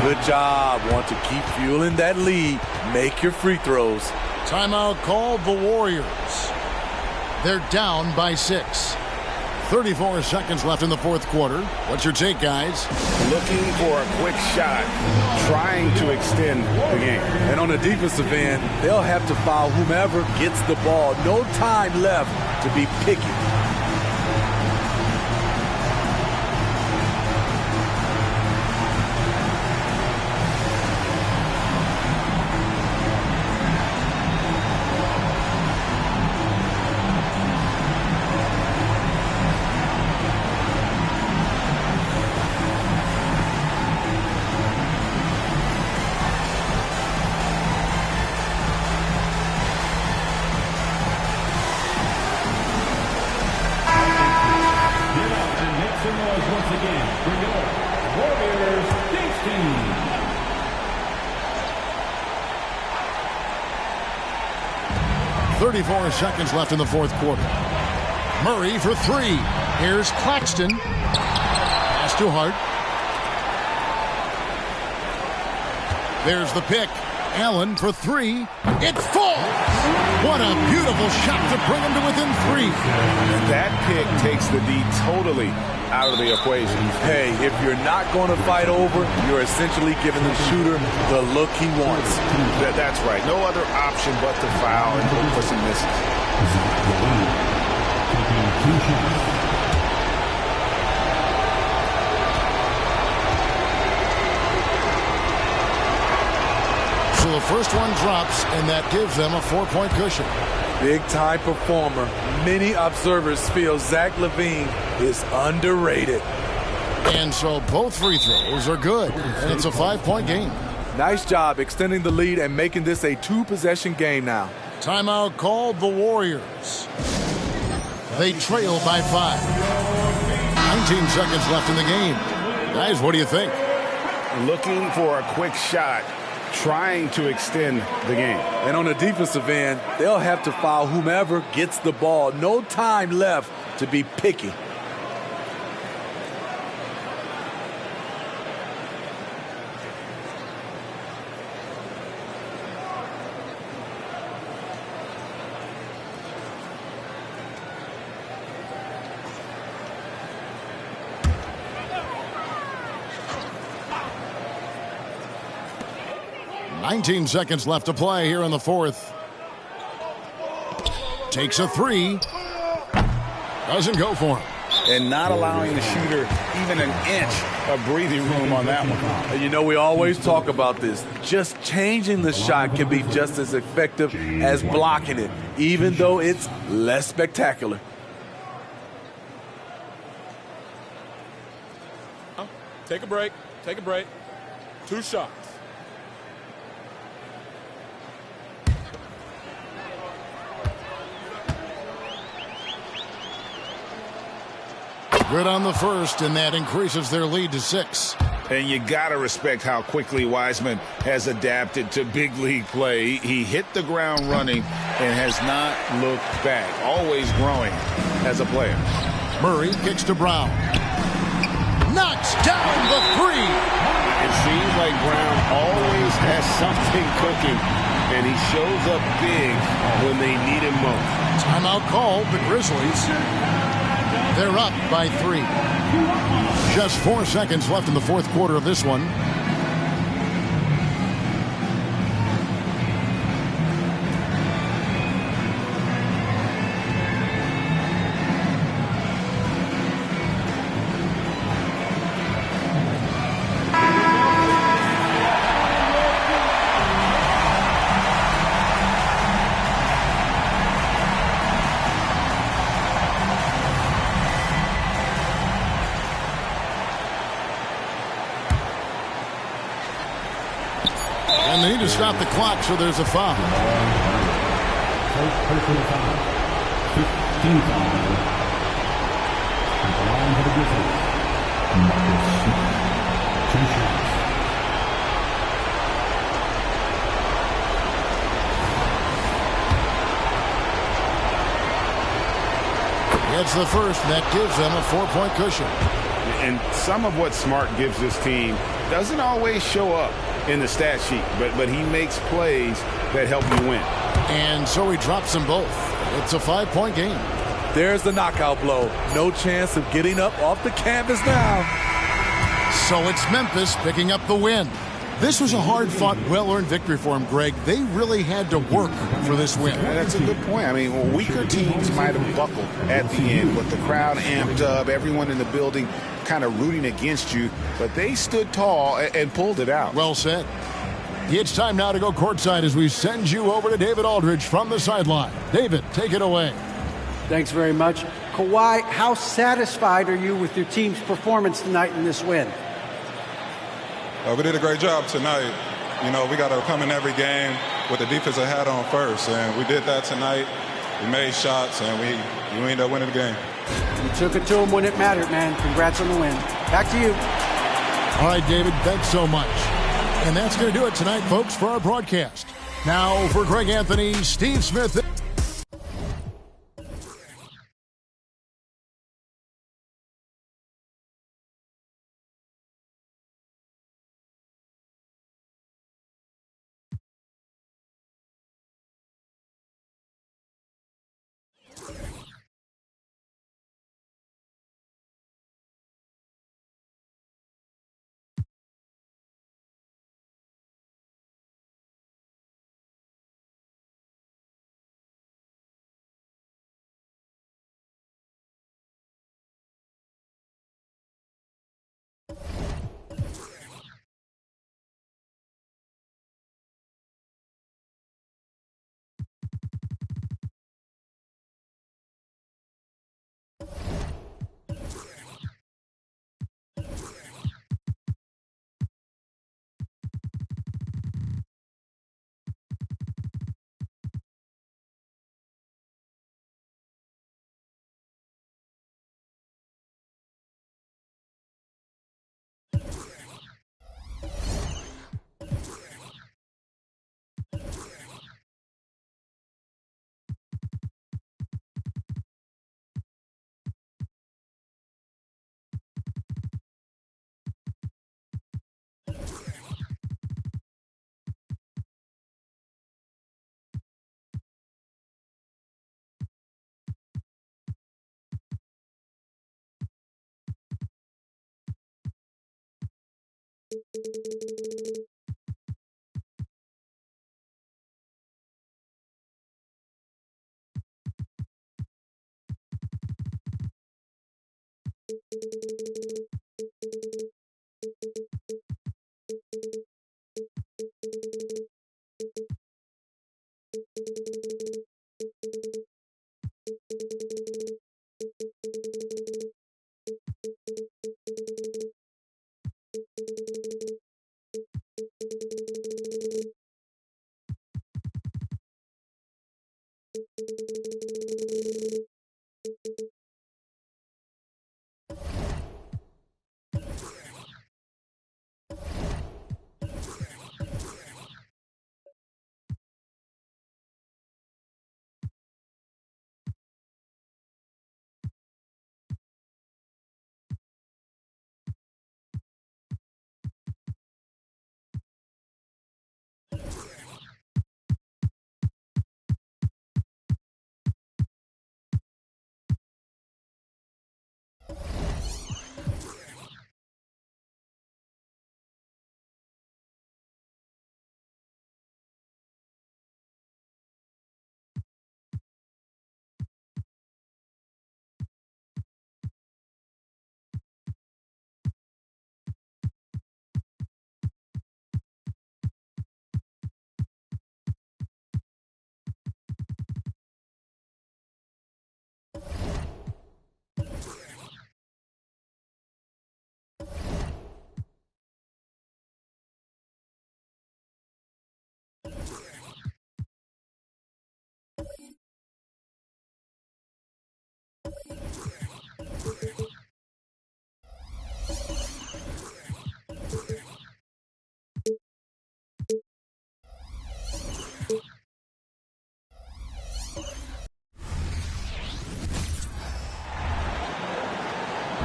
Good job. Want to keep fueling that lead. Make your free throws. Timeout called the Warriors. They're down by 6. 34 seconds left in the fourth quarter. What's your take, guys? Looking for a quick shot, trying to extend the game. And on the defensive end, they'll have to foul whomever gets the ball. No time left to be picky. Once again, for your Warriors Kings team. .34 seconds left in the fourth quarter. Murray for 3. Here's Claxton. Pass to Hart. There's the pick. Allen for 3. It falls! What a beautiful shot to bring him to within 3. And that pick takes the D totally out of the equation. Hey, if you're not going to fight over, you're essentially giving the shooter the look he wants. That's right. No other option but to foul and look for some misses. So the first one drops, and that gives them a 4-point cushion. Big-time performer. Many observers feel Zach LaVine is underrated. And so both free throws are good, and it's a 5-point game. Nice job extending the lead and making this a 2-possession game now. Timeout called the Warriors. They trail by 5. 19 seconds left in the game. Guys, what do you think? Looking for a quick shot, trying to extend the game. And on the defensive end, they'll have to foul whomever gets the ball. No time left to be picky. Nineteen seconds left to play here in the fourth. Takes a three. Doesn't go for him. And not allowing the shooter even an inch of breathing room on that one. And you know, we always talk about this. Just changing the shot can be just as effective as blocking it, even though it's less spectacular. Take a break. Take a break. 2 shots. Good on the first, and that increases their lead to 6. And you got to respect how quickly Wiseman has adapted to big league play. He hit the ground running and has not looked back. Always growing as a player. Murray kicks to Brown. Knocks down the three. It seems like Brown always has something cooking, and he shows up big when they need him most. Timeout called, the Grizzlies. They're up by 3. Just 4 seconds left in the fourth quarter of this one. And they need to stop the clock, so there's a foul. Personal foul. 15 foul. At the line for the Grizzlies. Marcus Smart. 2 shots. Gets the first, and that gives them a 4-point cushion. And some of what Smart gives this team doesn't always show up in the stat sheet, but he makes plays that help you win. And so he drops them both. It's a 5-point game. There's the knockout blow. No chance of getting up off the canvas now. So it's Memphis picking up the win. This was a hard-fought, well-earned victory for him, Greg. They really had to work for this win. Yeah, that's a good point. I mean, weaker teams might have buckled at the end, but the crowd amped up, everyone in the building kind of rooting against you, but they stood tall and pulled it out. Well said. It's time now to go courtside as we send you over to David Aldridge from the sideline. David, take it away. Thanks very much. Kawhi, how satisfied are you with your team's performance tonight in this win? We did a great job tonight. You know, we got to come in every game with the defensive hat on first, and we did that tonight. We made shots, and we ended up winning the game. You took it to them when it mattered, man. Congrats on the win. Back to you. All right, David, thanks so much. And that's going to do it tonight, folks, for our broadcast. Now, for Greg Anthony, Steve Smith.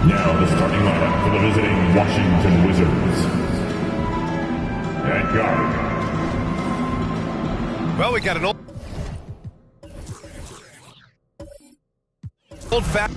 Now the starting lineup for the visiting Washington Wizards. At guard. Well, we got an old fat.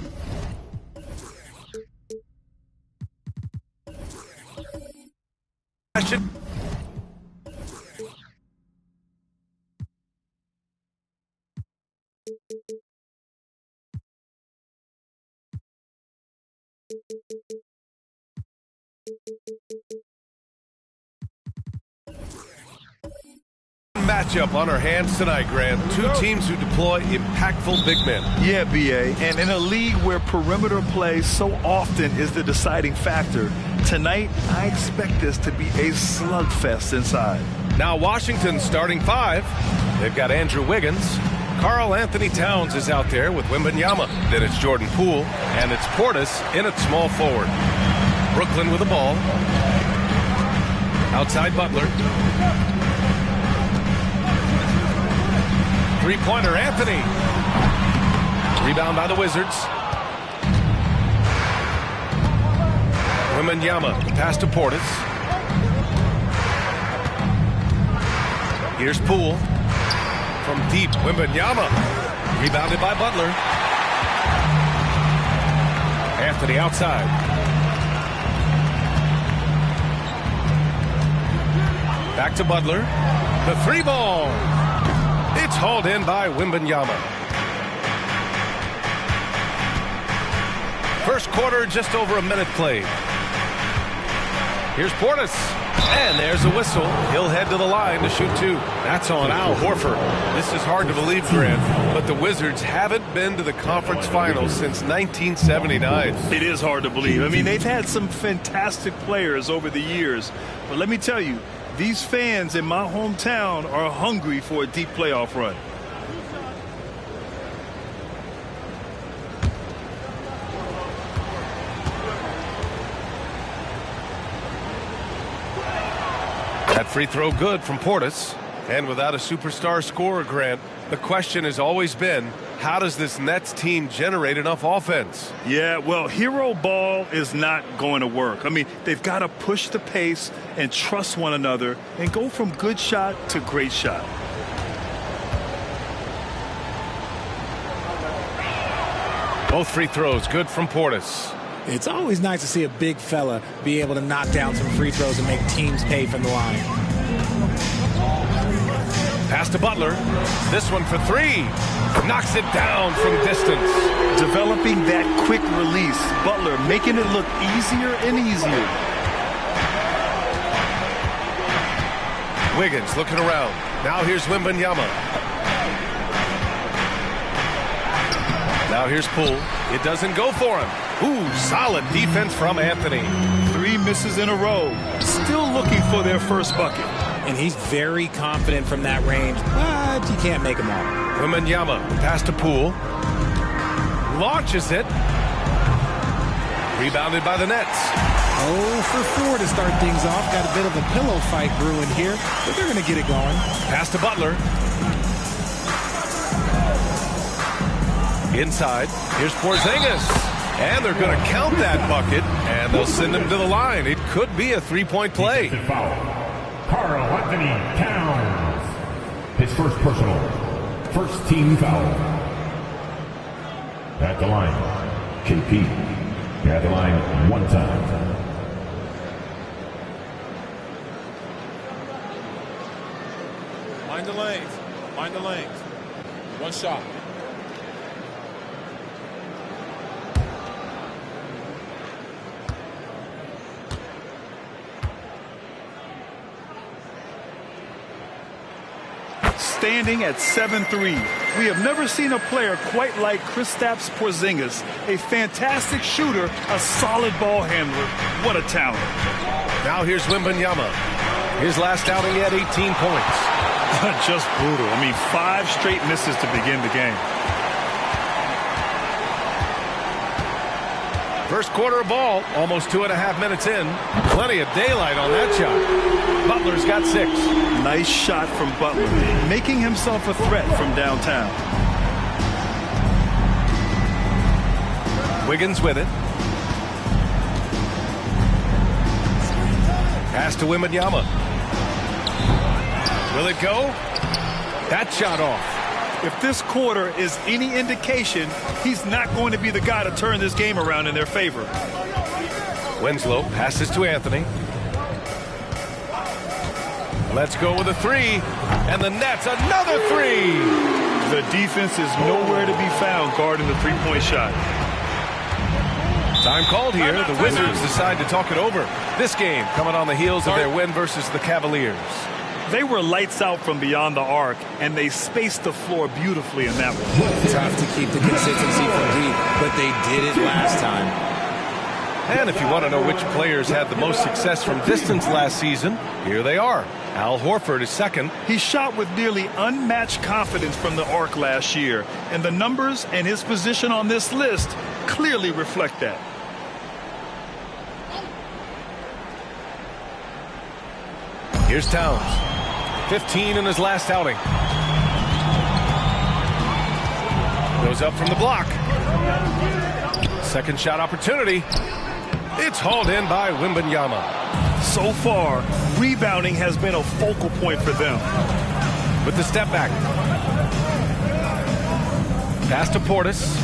Matchup on our hands tonight, Grant. Two teams who deploy impactful big men. Yeah, B.A. And in a league where perimeter play so often is the deciding factor, tonight I expect this to be a slugfest inside. Now Washington's starting five. They've got Andrew Wiggins. Karl Anthony Towns is out there with Wembanyama. Then it's Jordan Poole, and it's Portis in at small forward. Brooklyn with the ball. Outside Butler. Three-pointer, Anthony. Rebound by the Wizards. Wembanyama, pass to Portis. Here's Poole. From deep, Wembanyama. Rebounded by Butler. Anthony outside. Back to Butler. The three ball. It's hauled in by Wembanyama. First quarter, just over a minute played. Here's Portis. And there's a whistle. He'll head to the line to shoot two. That's on Al Horford. This is hard to believe, Grant, but the Wizards haven't been to the conference finals since 1979. It is hard to believe. I mean, they've had some fantastic players over the years, but let me tell you, these fans in my hometown are hungry for a deep playoff run. That free throw good from Portis. And without a superstar scorer, Grant, the question has always been, how does this Nets team generate enough offense? Yeah, well, hero ball is not going to work. I mean, they've got to push the pace and trust one another and go from good shot to great shot. Both free throws good from Portis. It's always nice to see a big fella be able to knock down some free throws and make teams pay from the line. Pass to Butler. This one for three. Knocks it down from distance. Developing that quick release. Butler making it look easier and easier. Wiggins looking around. Now here's Wembanyama. Now here's Poole. It doesn't go for him. Ooh, solid defense from Anthony. 3 misses in a row. Still looking for their first bucket. And he's very confident from that range, but you can't make him all. Wembanyama pass to Poole. Launches it. Rebounded by the Nets. 0 for 4 to start things off. Got a bit of a pillow fight brewing here, but they're going to get it going. Pass to Butler. Inside. Here's Porzingis. And they're going to count that bucket, and they'll send him to the line. It could be a three-point play. Karl Anthony Towns. His first personal. First team foul. At the line, KP. At the line one time. Mind the lanes. Mind the lanes. One shot. Standing at 7'3". We have never seen a player quite like Kristaps Porzingis. A fantastic shooter, a solid ball handler. What a talent. Now here's Wembanyama. His last outing, he had 18 points. Just brutal. I mean, 5 straight misses to begin the game. First quarter of ball, almost 2.5 minutes in. Plenty of daylight on that shot. Butler's got 6. Nice shot from Butler, making himself a threat from downtown. Wiggins with it. Pass to Wembanyama. Will it go? That shot off. If this quarter is any indication, he's not going to be the guy to turn this game around in their favor. Winslow passes to Anthony. Let's go with a 3. And the Nets, another 3. The defense is nowhere to be found guarding the three-point shot. Time called here. The Wizards decide to talk it over. This game coming on the heels of their win versus the Cavaliers. They were lights out from beyond the arc, and they spaced the floor beautifully in that one. Tough to keep the consistency from deep, but they did it last time. And if you want to know which players had the most success from distance last season, here they are. Al Horford is second. He shot with nearly unmatched confidence from the arc last year, and the numbers and his position on this list clearly reflect that. Here's Towns. 15 in his last outing. Goes up from the block. Second shot opportunity. It's hauled in by Wembanyama. So far, rebounding has been a focal point for them. With the step back. Pass to Portis.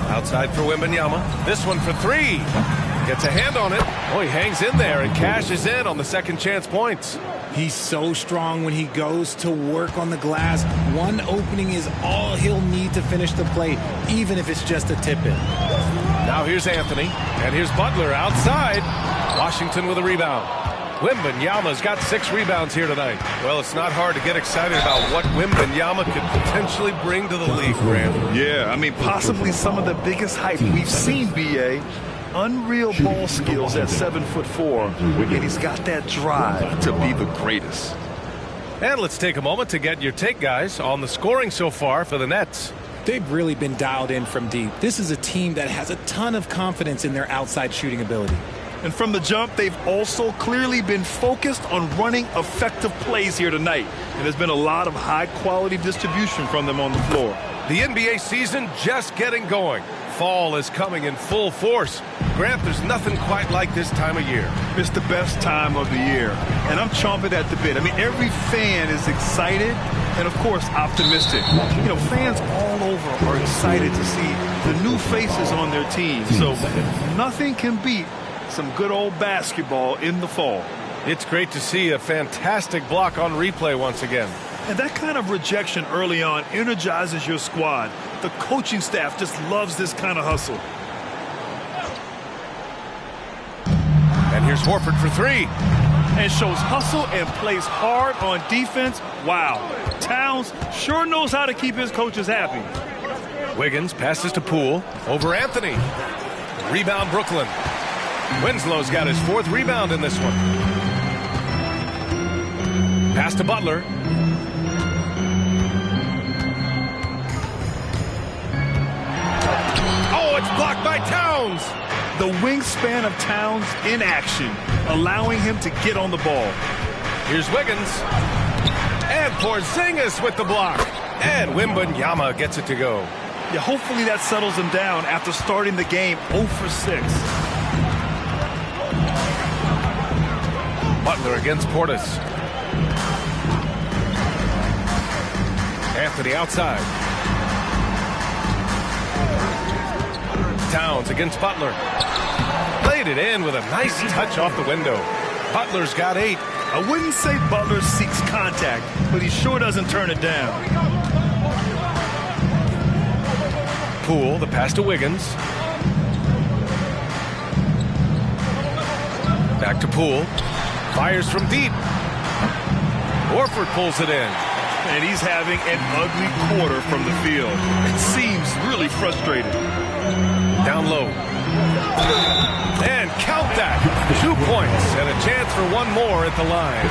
Outside for Wembanyama. This one for 3. Gets a hand on it. Oh, he hangs in there and cashes in on the second chance points. He's so strong when he goes to work on the glass. One opening is all he'll need to finish the play, even if it's just a tip-in. Now here's Anthony, and here's Butler outside. Washington with a rebound. Wembanyama's got 6 rebounds here tonight. Well, it's not hard to get excited about what Wembanyama could potentially bring to the league, Graham. Yeah, I mean, possibly some of the biggest hype we've seen, B.A. Unreal ball skills at 7'4", and he's got that drive to be the greatest. And let's take a moment to get your take, guys, on the scoring so far for the Nets. They've really been dialed in from deep. This is a team that has a ton of confidence in their outside shooting ability. And from the jump, they've also clearly been focused on running effective plays here tonight. And there's been a lot of high-quality distribution from them on the floor. The NBA season just getting going. Fall is coming in full force. Grant, there's nothing quite like this time of year. It's the best time of the year, and I'm chomping at the bit. I mean, every fan is excited and, of course, optimistic. You know, fans all over are excited to see the new faces on their team. So nothing can beat some good old basketball in the fall. It's great to see a fantastic block on replay once again. And that kind of rejection early on energizes your squad. The coaching staff just loves this kind of hustle. And here's Horford for three. And shows hustle and plays hard on defense. Wow. Towns sure knows how to keep his coaches happy. Wiggins passes to Poole over Anthony. Rebound Brooklyn. Winslow's got his 4th rebound in this one. Pass to Butler. Oh, it's blocked by Towns. The wingspan of Towns in action, allowing him to get on the ball. Here's Wiggins. And Porzingis with the block. And Wembanyama gets it to go. Yeah, hopefully that settles him down after starting the game 0 for 6. Butler against Portis. Anthony outside. Towns against Butler. Laid it in with a nice touch off the window. Butler's got 8. I wouldn't say Butler seeks contact, but he sure doesn't turn it down. Poole, the pass to Wiggins. Back to Poole. Fires from deep. Horford pulls it in. And he's having an ugly quarter from the field. It seems really frustrated. Down low. And count that. 2 points and a chance for one more at the line.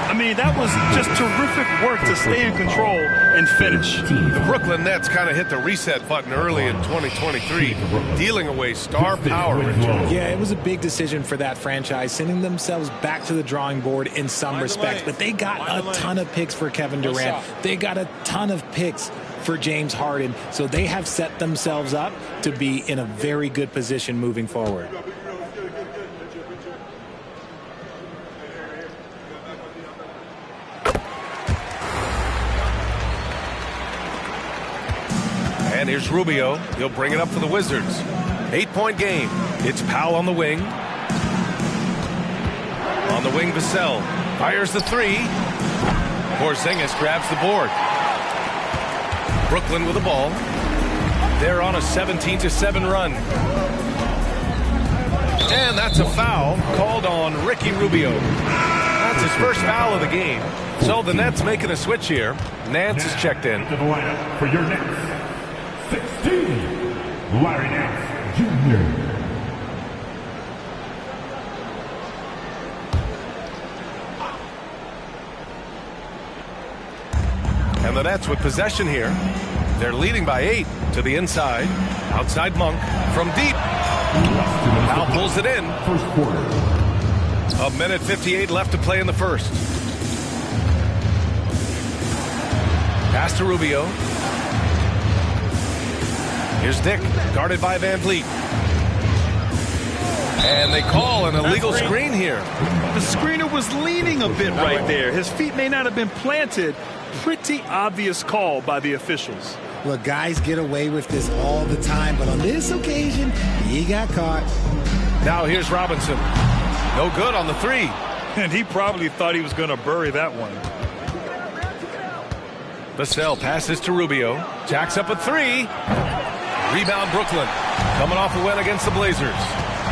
I mean, that was just terrific work to stay in control and finish. The Brooklyn Nets kind of hit the reset button early in 2023, dealing away star power, Richard. Yeah, it was a big decision for that franchise, sending themselves back to the drawing board in some respects. But they got a ton of picks for Kevin Durant. They got a ton of picks for James Harden. So they have set themselves up to be in a very good position moving forward. And here's Rubio. He'll bring it up for the Wizards. 8-point game. It's Powell on the wing. On the wing, Vassell fires the 3. Porzingis grabs the board. Brooklyn with the ball. They're on a 17-7 run. And that's a foul called on Ricky Rubio. That's his first foul of the game. So the Nets making a switch here. Nance is checked in. To the lineup for your Nets, 16, Larry Nance Jr. And the Nets with possession here. They're leading by 8 to the inside. Outside Monk from deep. Powell pulls it in. First quarter. 1:58 left to play in the first. Pass to Rubio. Here's Dick, guarded by Van Vliet. And they call an illegal screen here. The screener was leaning a bit right there. His feet may not have been planted. Pretty obvious call by the officials. Look, guys get away with this all the time, but on this occasion, he got caught. Now here's Robinson. No good on the 3. And he probably thought he was going to bury that one. Vassell passes to Rubio. Jacks up a 3. Rebound Brooklyn. Coming off a win against the Blazers.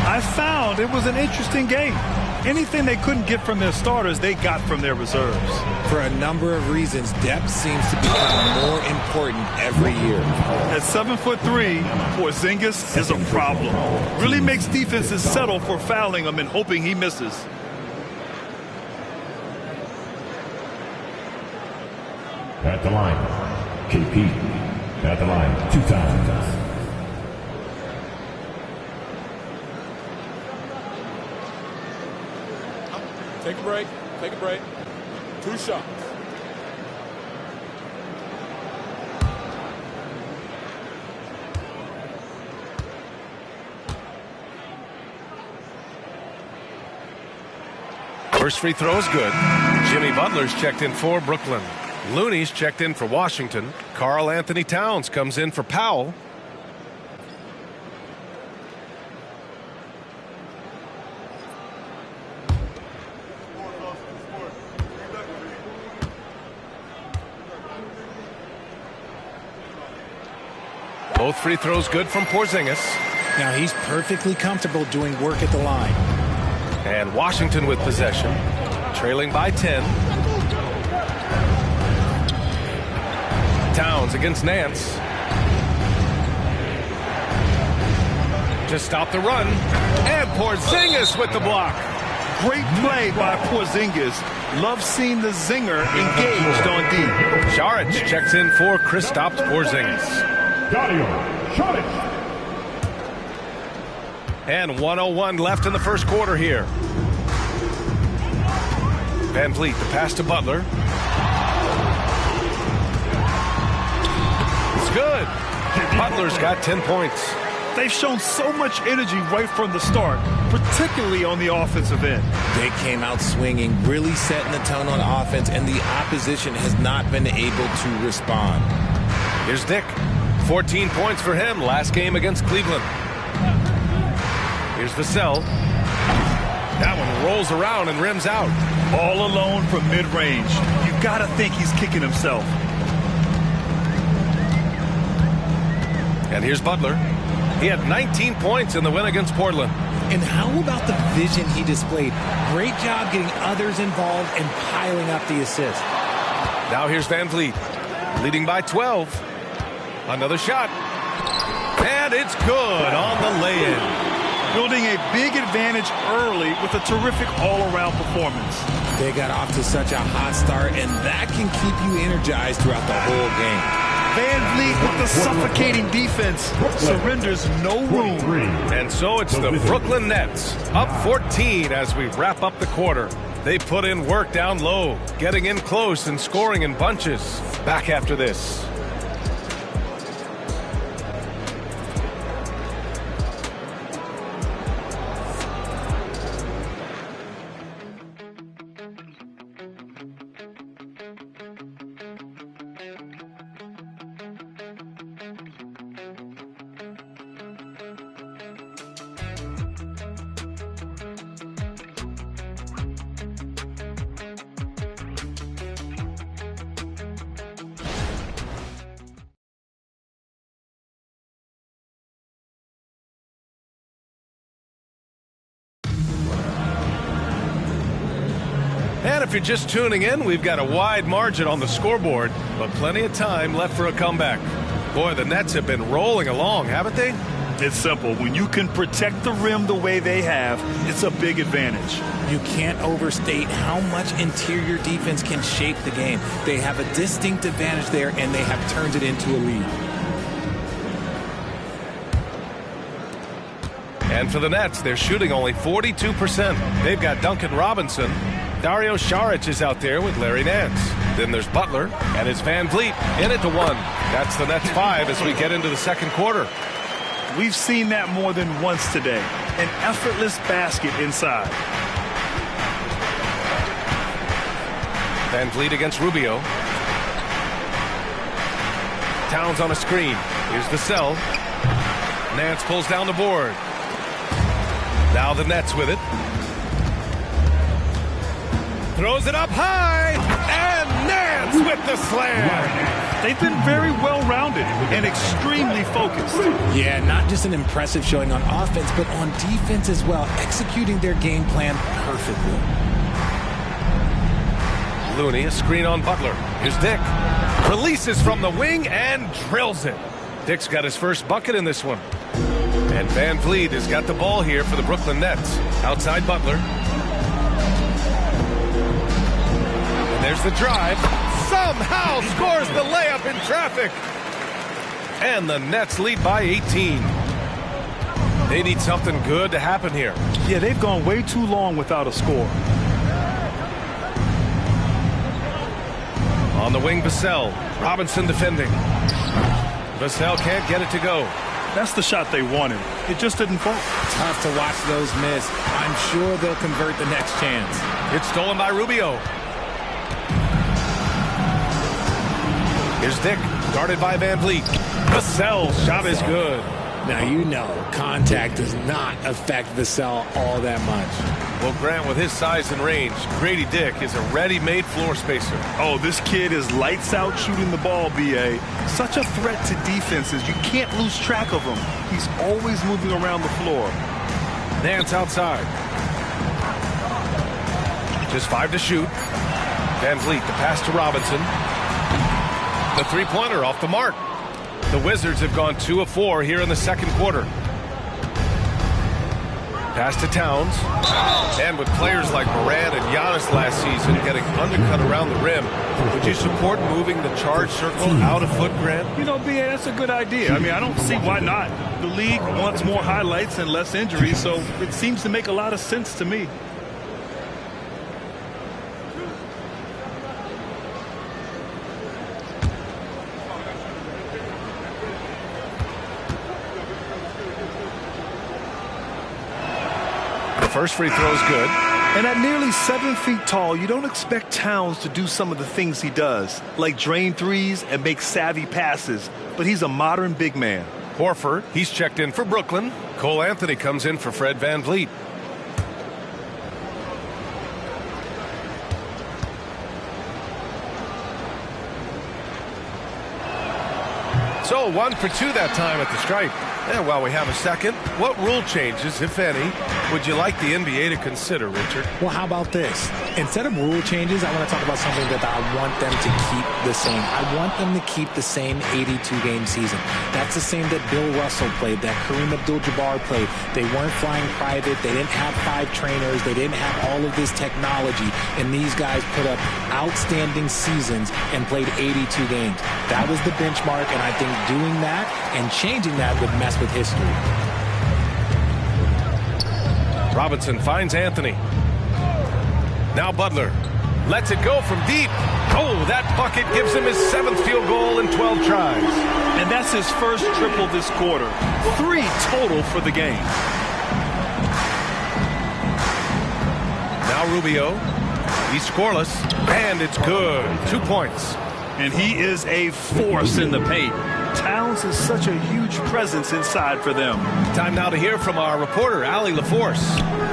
I found it was an interesting game. Anything they couldn't get from their starters, they got from their reserves. For a number of reasons, depth seems to become more important every year. At 7'3", Porzingis is a problem. Really makes defenses settle for fouling him and hoping he misses. At the line, KP. At the line, 2 times. Take a break. Take a break. 2 shots. First free throw is good. Jimmy Butler's checked in for Brooklyn. Looney's checked in for Washington. Karl Anthony Towns comes in for Powell. Both free throws good from Porzingis. Now he's perfectly comfortable doing work at the line. And Washington with possession, trailing by 10. Towns against Nance. Just stop the run. And Porzingis with the block. Great play by Porzingis. Love seeing the zinger engaged on D. Šarić checks in for Kristaps Porzingis. And 1:01 left in the first quarter here. Van Vliet, the pass to Butler. It's good. Butler's got 10 points. They've shown so much energy right from the start, particularly on the offensive end. They came out swinging, really setting the tone on offense, and the opposition has not been able to respond. Here's Dick. 14 points for him last game against Cleveland. Here's Vassell. That one rolls around and rims out. All alone from mid-range. You gotta think he's kicking himself. And here's Butler. He had 19 points in the win against Portland. And how about the vision he displayed? Great job getting others involved and piling up the assists. Now here's Van Vliet, leading by 12. Another shot. And it's good on the lay-in. Building a big advantage early with a terrific all-around performance. They got off to such a hot start, and that can keep you energized throughout the whole game. Van Vliet with the suffocating defense surrenders no room. And so it's the Brooklyn Nets up 14 as we wrap up the quarter. They put in work down low, getting in close and scoring in bunches. Back after this. And if you're just tuning in, we've got a wide margin on the scoreboard, but plenty of time left for a comeback. Boy, the Nets have been rolling along, haven't they? It's simple. When you can protect the rim the way they have, it's a big advantage. You can't overstate how much interior defense can shape the game. They have a distinct advantage there, and they have turned it into a lead. And for the Nets, they're shooting only 42%. They've got Duncan Robinson. Dario Šarić is out there with Larry Nance. Then there's Butler, and it's Van Vliet in it to 1. That's the Nets 5 as we get into the second quarter. We've seen that more than once today. An effortless basket inside. Van Vliet against Rubio. Towns on a screen. Here's Vassell. Nance pulls down the board. Now the Nets with it. Throws it up high, and Nance with the slam. They've been very well-rounded and extremely focused. Yeah, not just an impressive showing on offense, but on defense as well, executing their game plan perfectly. Looney, a screen on Butler. Here's Dick. Releases from the wing and drills it. Dick's got his first bucket in this one. And Van Vliet has got the ball here for the Brooklyn Nets. Outside Butler. And there's the drive. Somehow scores the layup in traffic. And the Nets lead by 18. They need something good to happen here. Yeah, they've gone way too long without a score. On the wing, Vassell. Robinson defending. Vassell can't get it to go. That's the shot they wanted. It just didn't fall. Tough to watch those miss. I'm sure they'll convert the next chance. It's stolen by Rubio. Here's Dick, guarded by Van Vliet. Vassell's shot is good. Now, you know, contact does not affect Vassell all that much. Well, Grant, with his size and range, Grady Dick is a ready-made floor spacer. Oh, this kid is lights out shooting the ball, B.A. Such a threat to defenses. You can't lose track of him. He's always moving around the floor. Nance outside. Just 5 to shoot. Van Vliet, the pass to Robinson. The three-pointer off the mark. The Wizards have gone 2 of 4 here in the second quarter. Pass to Towns. And with players like Morant and Giannis last season getting undercut around the rim, would you support moving the charge circle out a foot, Grant? You know, B.A., that's a good idea. I mean, I don't see why not. The league wants more highlights and less injuries, so it seems to make a lot of sense to me. First free throw is good. And at nearly 7 feet tall, you don't expect Towns to do some of the things he does, like drain threes and make savvy passes. But he's a modern big man. Horford, he's checked in for Brooklyn. Cole Anthony comes in for Fred Van Vliet. So 1 for 2 that time at the stripe. And while we have a second, what rule changes, if any, would you like the NBA to consider, Richard? Well, how about this? Instead of rule changes, I want to talk about something that I want them to keep the same. I want them to keep the same 82-game season. That's the same that Bill Russell played, that Kareem Abdul-Jabbar played. They weren't flying private. They didn't have 5 trainers. They didn't have all of this technology. And these guys put up outstanding seasons and played 82 games. That was the benchmark, and I think doing that and changing that would mess with history. Robinson finds Anthony. Now Butler lets it go from deep. Oh, that bucket gives him his 7th field goal in 12 tries. And that's his first triple this quarter. 3 total for the game. Now Rubio. He's scoreless, and it's good. 2 points. And he is a force in the paint. Towns is such a huge presence inside for them. Time now to hear from our reporter, Allie LaForce.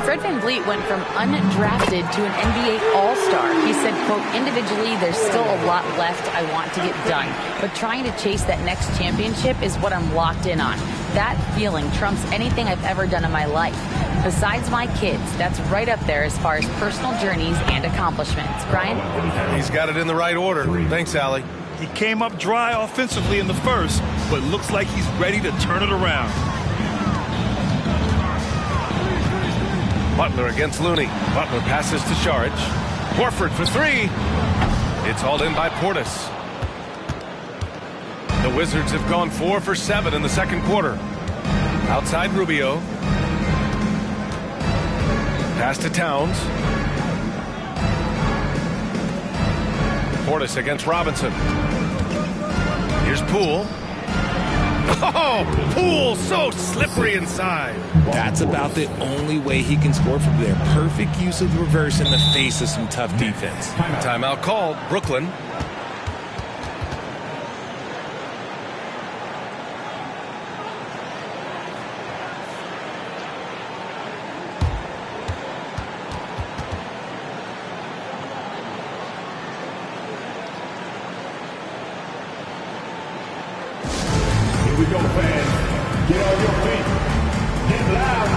Fred Van Vliet went from undrafted to an NBA All-Star. He said, quote, individually, there's still a lot left I want to get done. But trying to chase that next championship is what I'm locked in on. That feeling trumps anything I've ever done in my life. Besides my kids, that's right up there as far as personal journeys and accomplishments. Brian? He's got it in the right order. Thanks, Allie. He came up dry offensively in the first, but looks like he's ready to turn it around. Butler against Looney. Butler passes to Saric. Horford for 3. It's hauled in by Portis. The Wizards have gone 4 for 7 in the second quarter. Outside Rubio. Pass to Towns. Portis against Robinson. Here's Poole. Oh, Poole so slippery inside. That's about the only way he can score from there. Perfect use of the reverse in the face of some tough defense. Timeout called. Brooklyn. We go, fans. Get on your feet. Get loud.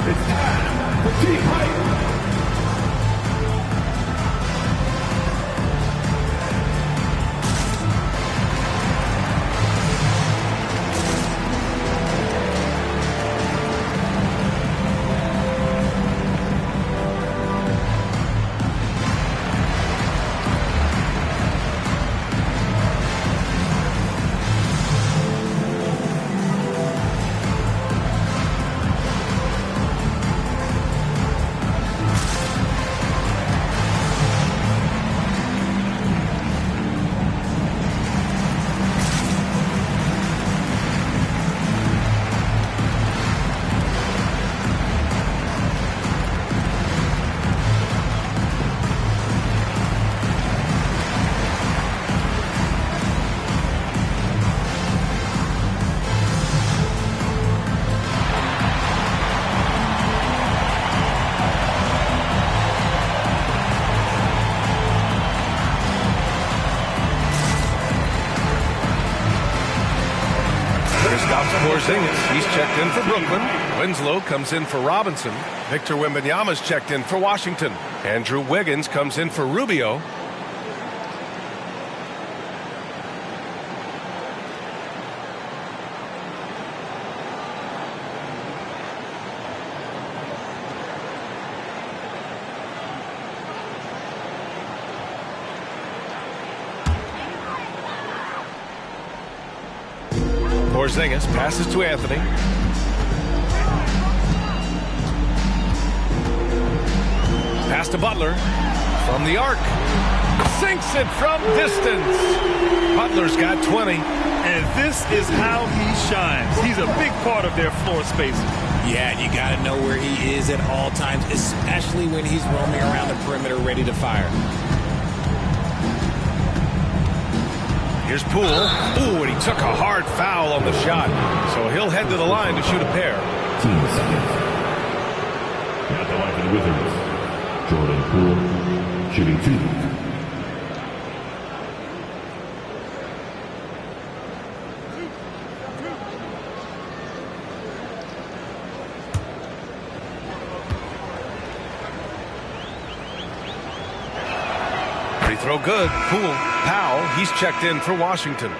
It's time for Team Hype. Porzingis, he's checked in for Brooklyn. Winslow comes in for Robinson. Victor Wembanyama's checked in for Washington. Andrew Wiggins comes in for Rubio. Porzingis passes to Anthony. Pass to Butler from the arc. Sinks it from distance. Butler's got 20. And this is how he shines. He's a big part of their floor spacing. Yeah, you got to know where he is at all times, especially when he's roaming around the perimeter ready to fire. Here's Poole. Ooh, and he took a hard foul on the shot. So he'll head to the line to shoot a pair. 10 seconds. At the line for the Wizards, Jordan Poole, shooting 2. Free throw good. Poole. Powell, he's checked in for Washington.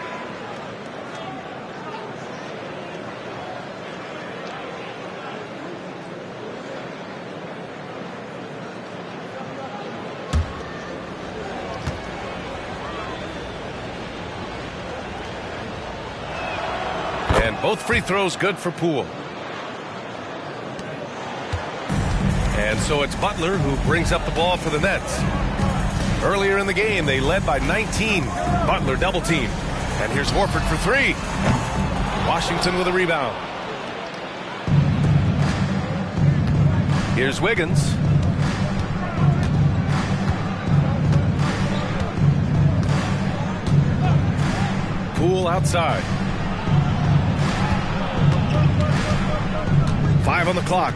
And both free throws good for Poole. And so it's Butler who brings up the ball for the Nets. Earlier in the game, they led by 19. Butler double team. And here's Horford for 3. Washington with a rebound. Here's Wiggins. Poole outside. 5 on the clock.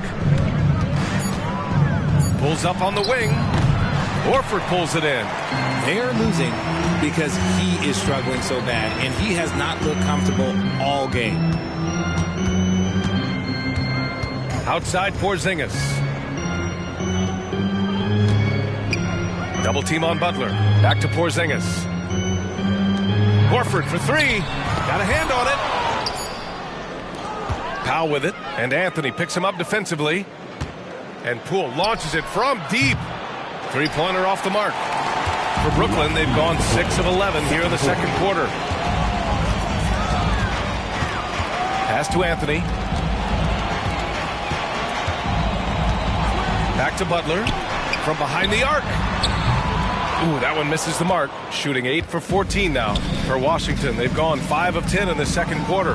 Pulls up on the wing. Horford pulls it in. They are losing because he is struggling so bad, and he has not looked comfortable all game. Outside Porzingis. Double team on Butler. Back to Porzingis. Horford for 3. Got a hand on it. Powell with it, and Anthony picks him up defensively. And Poole launches it from deep. Three-pointer off the mark. For Brooklyn, they've gone 6 of 11 here in the second quarter. Pass to Anthony. Back to Butler. From behind the arc. Ooh, that one misses the mark. Shooting 8 for 14 now for Washington. They've gone 5 of 10 in the second quarter.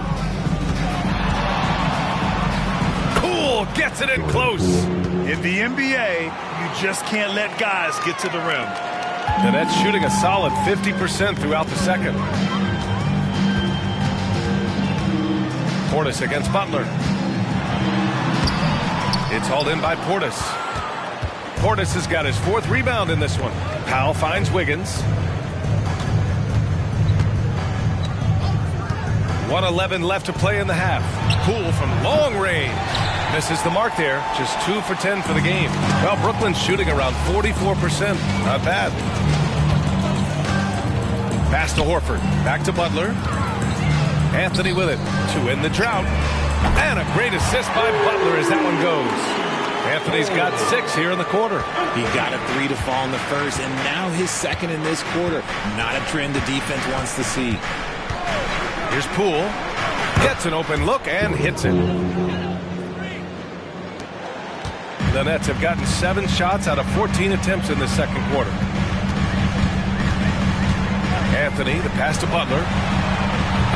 Poole gets it in close. In the NBA, you just can't let guys get to the rim. The Nets shooting a solid 50% throughout the second. Portis against Butler. It's hauled in by Portis. Portis has got his 4th rebound in this one. Powell finds Wiggins. 1:11 left to play in the half. Poole from long range. Misses the mark there. Just 2 for 10 for the game. Well, Brooklyn's shooting around 44%. Not bad. Pass to Horford. Back to Butler. Anthony with it to end the drought. And a great assist by Butler as that one goes. Anthony's got 6 here in the quarter. He got a 3 to fall in the first, and now his 2nd in this quarter. Not a trend the defense wants to see. Here's Poole. Gets an open look and hits it. The Nets have gotten 7 shots out of 14 attempts in the second quarter. Anthony, the pass to Butler.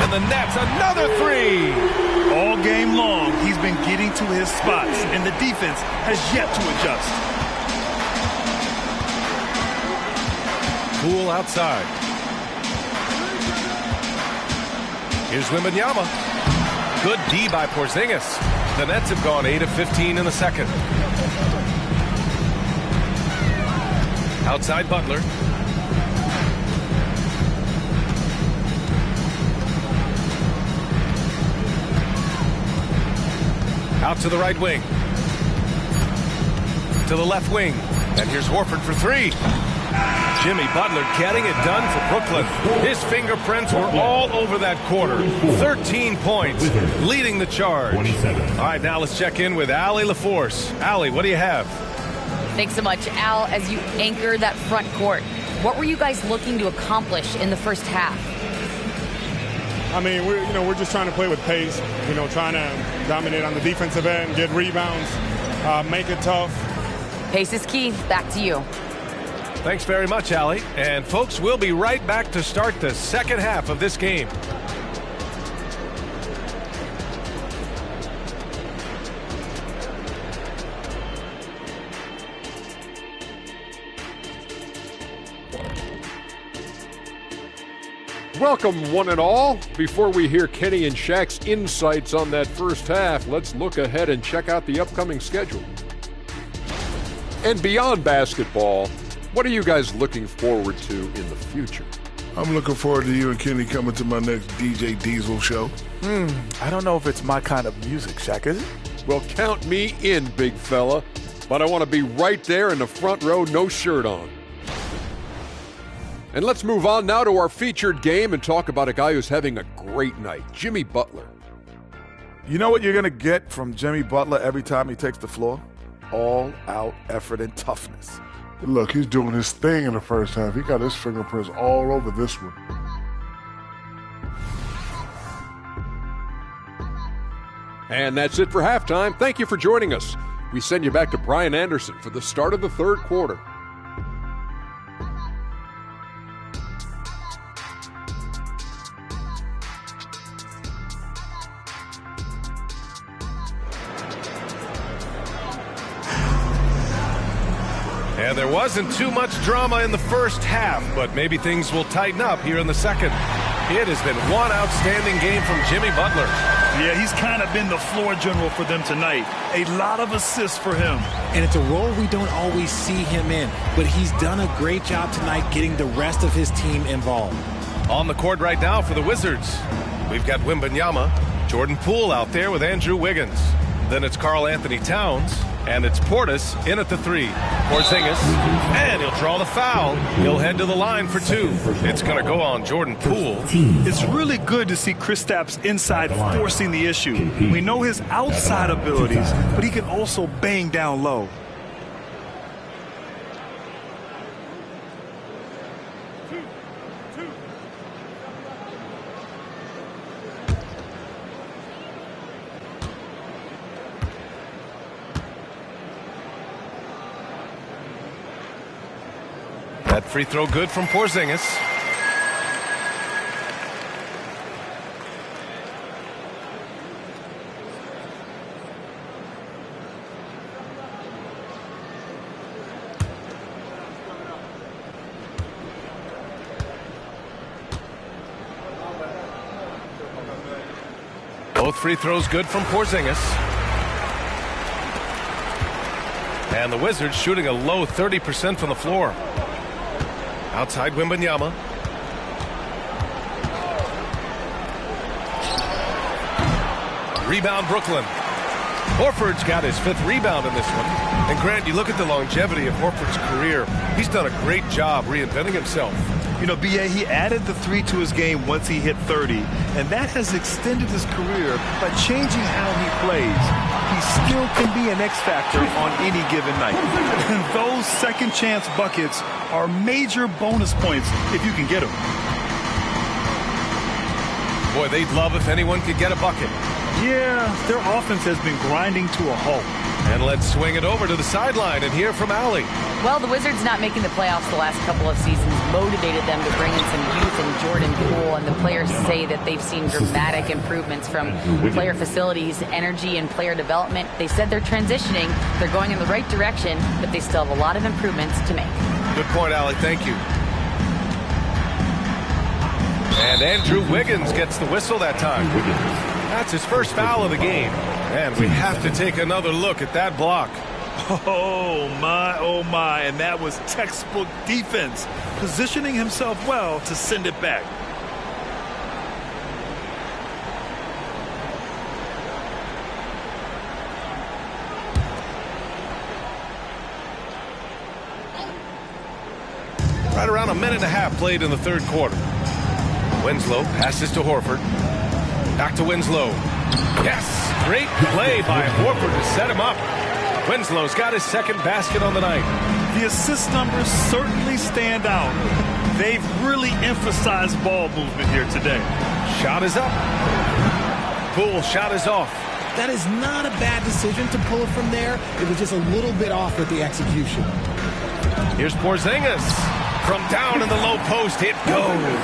And the Nets, another 3. All game long, he's been getting to his spots, and the defense has yet to adjust. Poole outside. Here's Wembanyama. Good D by Porzingis. The Nets have gone 8 of 15 in the second. Outside Butler. Out to the right wing. To the left wing. And here's Horford for three. Jimmy Butler getting it done for Brooklyn. His fingerprints were all over that quarter. 13 points, leading the charge. All right, now let's check in with Allie LaForce. Allie, what do you have? Thanks so much, Al. As you anchor that front court, what were you guys looking to accomplish in the first half? I mean, we're just trying to play with pace. Trying to dominate on the defensive end, get rebounds, make it tough. Pace is key. Back to you. Thanks very much, Allie. And folks, we'll be right back to start the second half of this game. Welcome, one and all. Before we hear Kenny and Shaq's insights on that first half, let's look ahead and check out the upcoming schedule. And beyond basketball, what are you guys looking forward to in the future? I'm looking forward to you and Kenny coming to my next DJ Diesel show. I don't know if it's my kind of music, Shaq, is it? Well, count me in, big fella. But I want to be right there in the front row, no shirt on. And let's move on now to our featured game and talk about a guy who's having a great night, Jimmy Butler. You know what you're going to get from Jimmy Butler every time he takes the floor? All-out effort and toughness. Look, he's doing his thing in the first half. He got his fingerprints all over this one. And that's it for halftime. Thank you for joining us. We send you back to Brian Anderson for the start of the third quarter. And there wasn't too much drama in the first half, but maybe things will tighten up here in the second. It has been one outstanding game from Jimmy Butler. Yeah, he's kind of been the floor general for them tonight. A lot of assists for him. And it's a role we don't always see him in, but he's done a great job tonight getting the rest of his team involved. On the court right now for the Wizards, we've got Wembanyama, Jordan Poole out there with Andrew Wiggins. Then it's Karl Anthony Towns, and it's Portis in at the three. Porzingis, and he'll draw the foul. He'll head to the line for two. It's going to go on Jordan Poole. It's really good to see Kristaps inside forcing the issue. We know his outside abilities, but he can also bang down low. That free throw good from Porzingis. Both free throws good from Porzingis. And the Wizards shooting a low 30% from the floor. Outside Wembanyama. Rebound Brooklyn. Horford's got his fifth rebound in this one. And Grant, you look at the longevity of Horford's career. He's done a great job reinventing himself. You know, B.A., he added the three to his game once he hit 30, and that has extended his career by changing how he plays. He still can be an X factor on any given night. And those second chance buckets are major bonus points if you can get them. Boy, they'd love if anyone could get a bucket. Yeah, their offense has been grinding to a halt. And let's swing it over to the sideline and hear from Allie. Well, the Wizards not making the playoffs the last couple of seasons motivated them to bring in some youth in Jordan Poole, and the players say that they've seen dramatic improvements from player facilities, energy, and player development. They said they're transitioning, they're going in the right direction, but they still have a lot of improvements to make. Good point, Allie. Thank you. And Andrew Wiggins gets the whistle that time. That's his first foul of the game. And we have to take another look at that block. Oh, my. And that was textbook defense, positioning himself well to send it back. Right around a minute and a half played in the third quarter. Winslow passes to Horford. Back to Winslow. Yes! Great play by Horford to set him up. Winslow's got his second basket on the night. The assist numbers certainly stand out. They've really emphasized ball movement here today. Shot is up. Poole shot is off. That is not a bad decision to pull it from there. It was just a little bit off with the execution. Here's Porzingis. From down in the low post, it goes.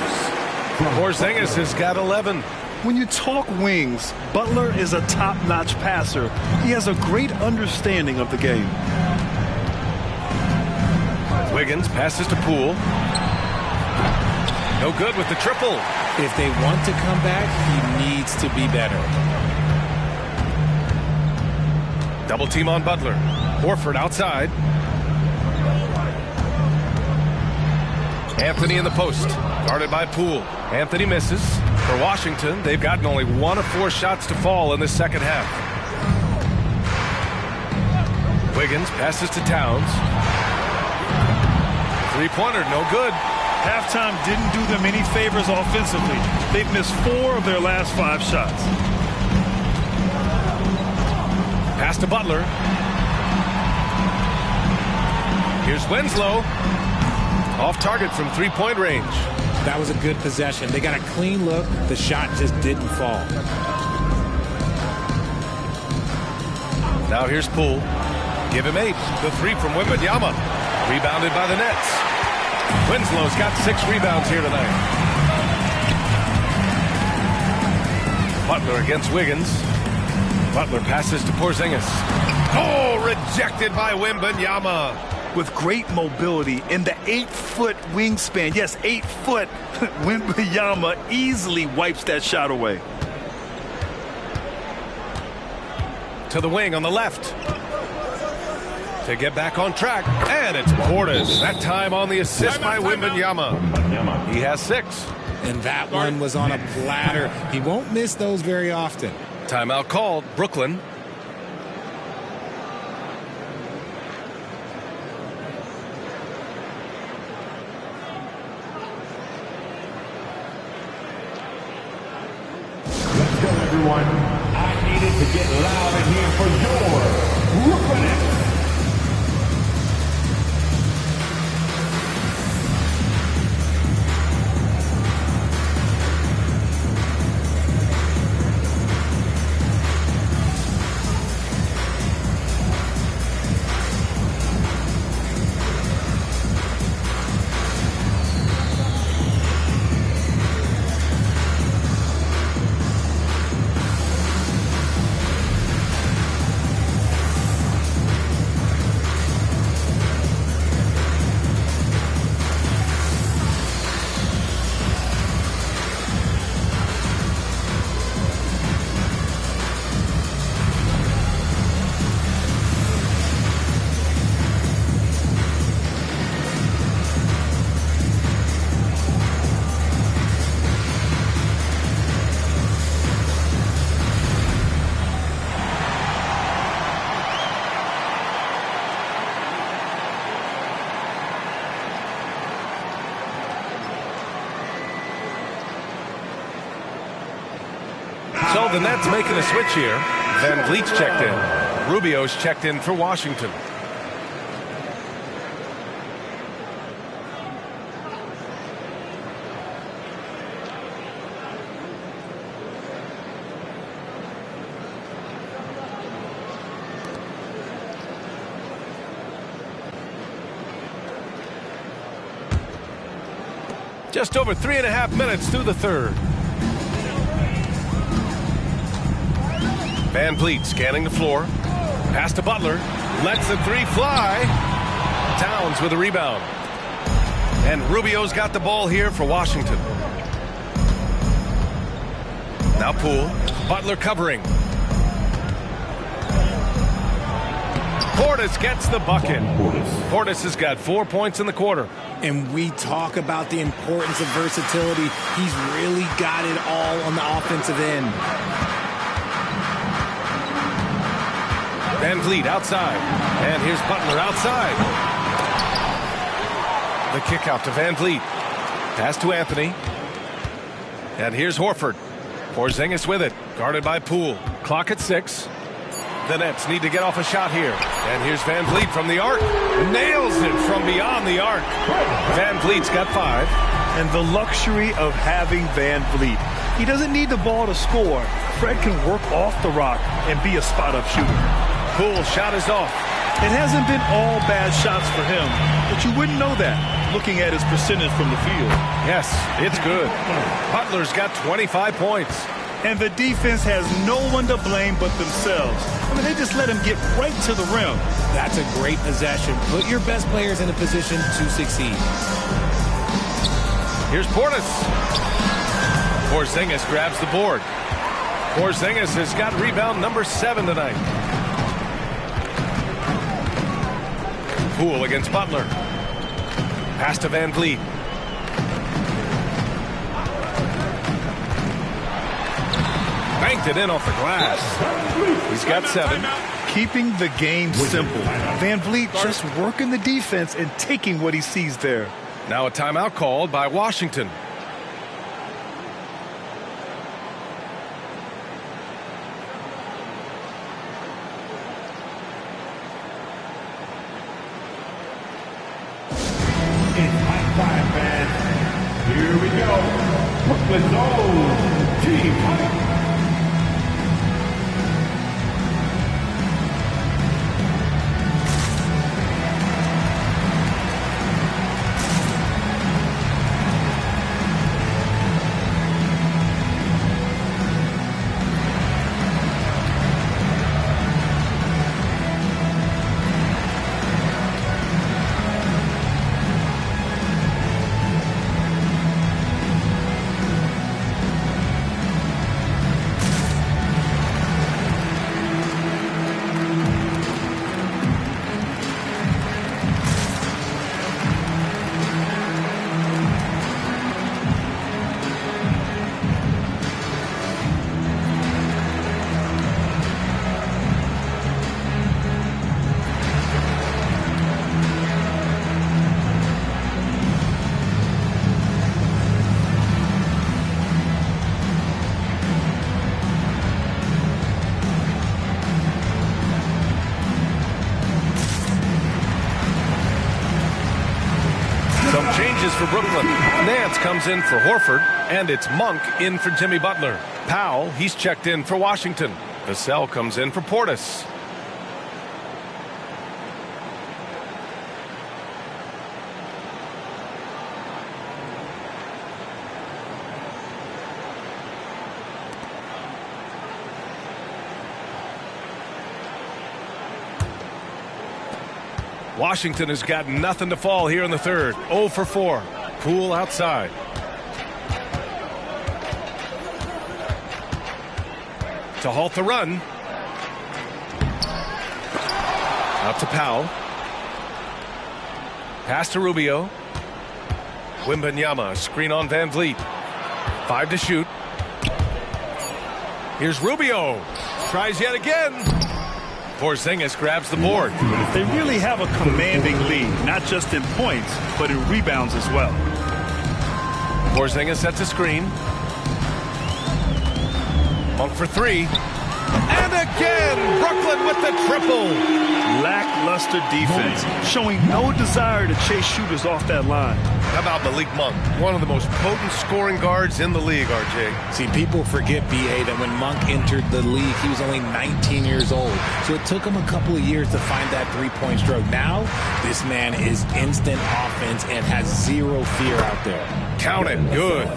Porzingis has got 11. When you talk wings, Butler is a top-notch passer. He has a great understanding of the game. Wiggins passes to Poole. No good with the triple. If they want to come back, he needs to be better. Double team on Butler. Horford outside. Anthony in the post. Guarded by Poole. Anthony misses. For Washington, they've gotten only 1 of 4 shots to fall in this second half. Wiggins passes to Towns. Three-pointer, no good. Halftime didn't do them any favors offensively. They've missed 4 of their last 5 shots. Pass to Butler. Here's Winslow. Off target from three-point range. That was a good possession. They got a clean look. The shot just didn't fall. Now here's Poole. Give him 8. The 3 from Wembanyama. Rebounded by the Nets. Winslow's got 6 rebounds here tonight. Butler against Wiggins. Butler passes to Porzingis. Oh, rejected by Wembanyama. With great mobility in the 8-foot wingspan. Yes, 8 foot. Wembanyama easily wipes that shot away. To the wing on the left. To get back on track. And it's Portis. That time on the assist by Wembanyama. He has 6. And that one was on a platter. He won't miss those very often. Timeout called. Brooklyn. Let's go, everyone. I needed to get loud in here for your Brooklyn Nets. So the Nets making a switch here. Van Vliet's checked in. Rubio's checked in for Washington. Just over 3.5 minutes through the third. Van Vliet scanning the floor. Pass to Butler. Lets the 3 fly. Towns with a rebound. And Rubio's got the ball here for Washington. Now Poole. Butler covering. Portis gets the bucket. Portis has got 4 points in the quarter. And we talk about the importance of versatility. He's really got it all on the offensive end. Van Vliet outside. And here's Butler outside. The kick out to Van Vliet. Pass to Anthony. And here's Horford. Porzingis with it. Guarded by Poole. Clock at 6. The Nets need to get off a shot here. And here's Van Vliet from the arc. Nails it from beyond the arc. Van Vliet's got 5. And the luxury of having Van Vliet. He doesn't need the ball to score. Fred can work off the rock and be a spot-up shooter. Poole's shot is off. It hasn't been all bad shots for him, but you wouldn't know that looking at his percentage from the field. Yes, it's good. Butler's got 25 points. And the defense has no one to blame but themselves. I mean, they just let him get right to the rim. That's a great possession. Put your best players in a position to succeed. Here's Portis. Porzingis grabs the board. Porzingis has got rebound number 7 tonight. Poole against Butler. Pass to Van Vliet. Banked it in off the glass. He's got 7. Keeping the game simple. Van Vliet just working the defense and taking what he sees there. Now a timeout called by Washington. Time, fans. Here we go. Brooklyn's own Team Fight. For Brooklyn. Nance comes in for Horford, and it's Monk in for Jimmy Butler. Powell, he's checked in for Washington. Vassell comes in for Portis. Washington has got nothing to fall here in the third. 0 for 4. Poole outside. To halt the run. Out to Powell. Pass to Rubio. Wembanyama, screen on Van Vliet. 5 to shoot. Here's Rubio. Tries yet again. Porzingis grabs the board. They really have a commanding lead, not just in points, but in rebounds as well. Porzingis sets a screen. Monk for 3. And again, Brooklyn with the triple. Lackluster defense, showing no desire to chase shooters off that line. How about Malik Monk, one of the most potent scoring guards in the league, RJ? See, people forget, B.A., that when Monk entered the league, he was only 19 years old. So it took him a couple of years to find that three-point stroke. Now, this man is instant offense and has zero fear out there. Count it. Good.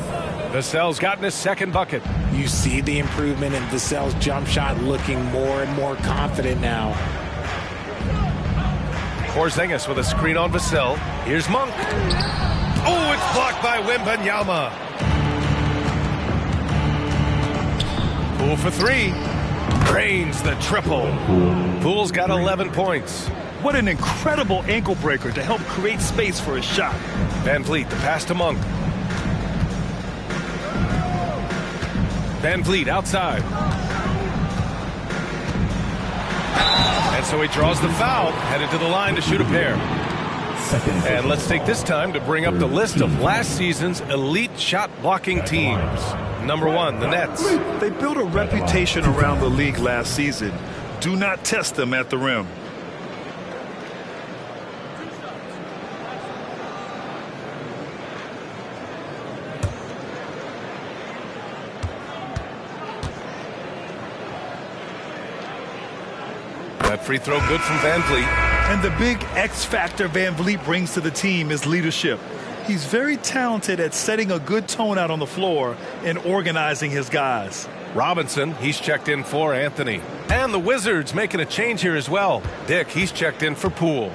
Vassell's gotten his second bucket. You see the improvement in Vassell's jump shot, looking more and more confident now. Porzingis with a screen on Vassell. Here's Monk. Oh, it's blocked by Wembanyama. Poole for 3. Drains the triple. Poole's got 11 points. What an incredible ankle breaker to help create space for his shot. Van Vliet, the pass to Monk. Van Vliet outside. And so he draws the foul, headed to the line to shoot a pair. seconds. And let's take this time to bring up the list of last season's elite shot blocking teams. Number 1, the Nets. They built a reputation around the league last season. Do not test them at the rim. That free throw good from Van Vliet. And the big X factor Van Vliet brings to the team is leadership. He's very talented at setting a good tone out on the floor and organizing his guys. Robinson, he's checked in for Anthony. And the Wizards making a change here as well. Dick, he's checked in for Poole.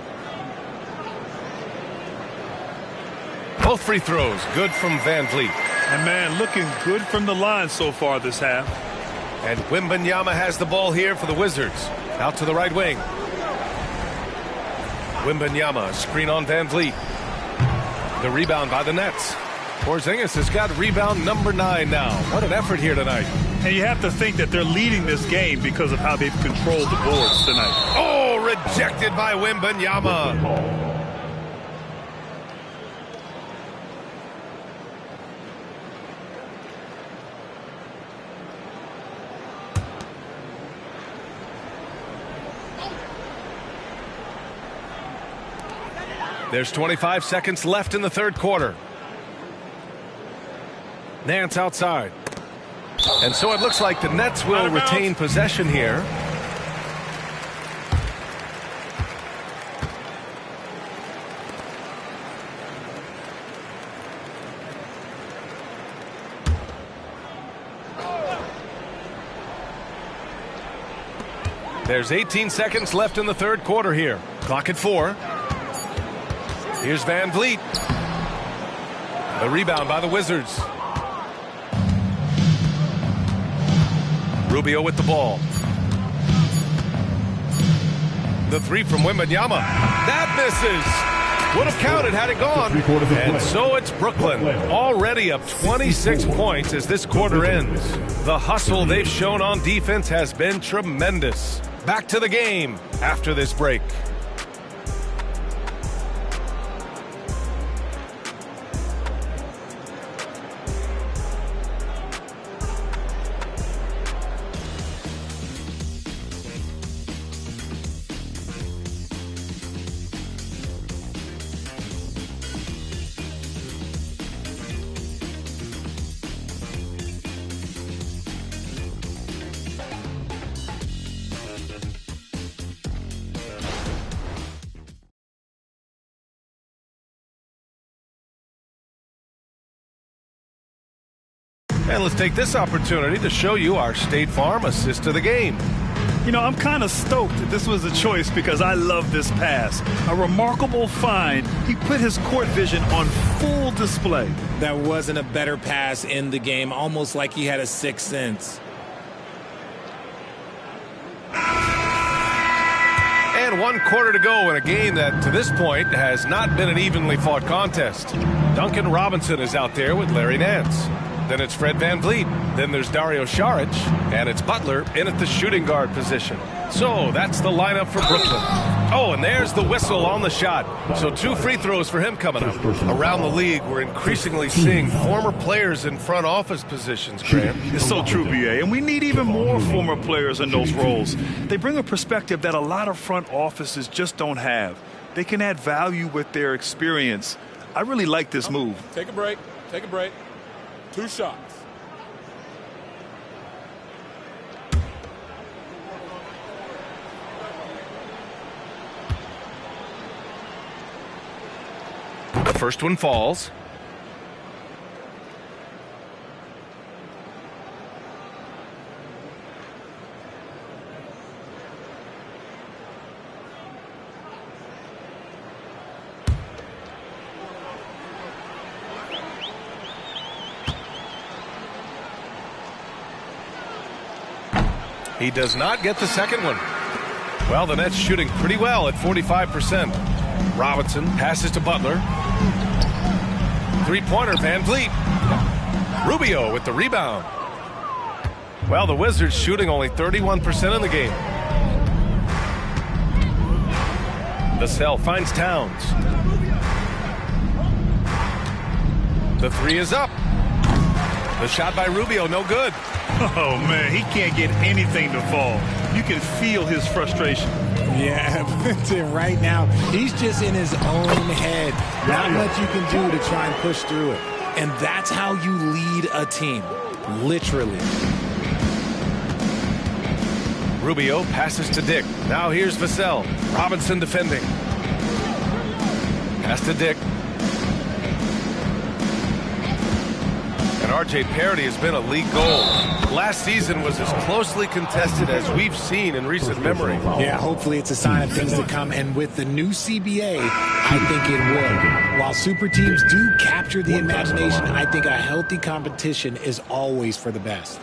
Both free throws good from Van Vliet. And man, looking good from the line so far this half. And Wembanyama has the ball here for the Wizards. Out to the right wing. Wembanyama, screen on Van Vliet. The rebound by the Nets. Porzingis has got rebound number 9 now. What an effort here tonight. And you have to think that they're leading this game because of how they've controlled the boards tonight. Oh, rejected by Wembanyama. There's 25 seconds left in the third quarter. Nance outside. And so it looks like the Nets will retain possession here. There's 18 seconds left in the third quarter here. Clock at 4. Here's Van Vliet. A rebound by the Wizards. Rubio with the ball. The three from Wembanyama. That misses. Would have counted had it gone. And so it's Brooklyn. Already up 26 points as this quarter ends. The hustle they've shown on defense has been tremendous. Back to the game after this break. And let's take this opportunity to show you our State Farm assist to the game. You know, I'm kind of stoked that this was a choice because I love this pass. A remarkable find. He put his court vision on full display. That wasn't a better pass in the game, almost like he had a sixth sense. And 1 quarter to go in a game that, to this point, has not been an evenly fought contest. Duncan Robinson is out there with Larry Nance. Then it's Fred Van Vliet. Then there's Dario Saric. And it's Butler in at the shooting guard position. So that's the lineup for Brooklyn. Oh, and there's the whistle on the shot. So 2 free throws for him coming up. Around the league, we're increasingly seeing former players in front office positions, Grant. It's so true, B.A. And we need even more former players in those roles. They bring a perspective that a lot of front offices just don't have. They can add value with their experience. I really like this move. Take a break. Take a break. 2 shots. The first one falls. He does not get the second one. Well, the Nets shooting pretty well at 45%. Robinson passes to Butler. Three-pointer, Van Vliet. Rubio with the rebound. Well, the Wizards shooting only 31% in the game. Vassell finds Towns. The three is up. The shot by Rubio, no good. Oh, man, he can't get anything to fall. You can feel his frustration. Yeah, right now, he's just in his own head. Not much you can do to try and push through it. And that's how you lead a team, literally. Rubio passes to Dick. Now here's Vassell. Robinson defending. Pass to Dick. And R.J. Parody has been a league goal. Last season was as closely contested as we've seen in recent memory. Yeah, hopefully it's a sign of things to come. And with the new CBA, I think it will. While super teams do capture the imagination, I think a healthy competition is always for the best.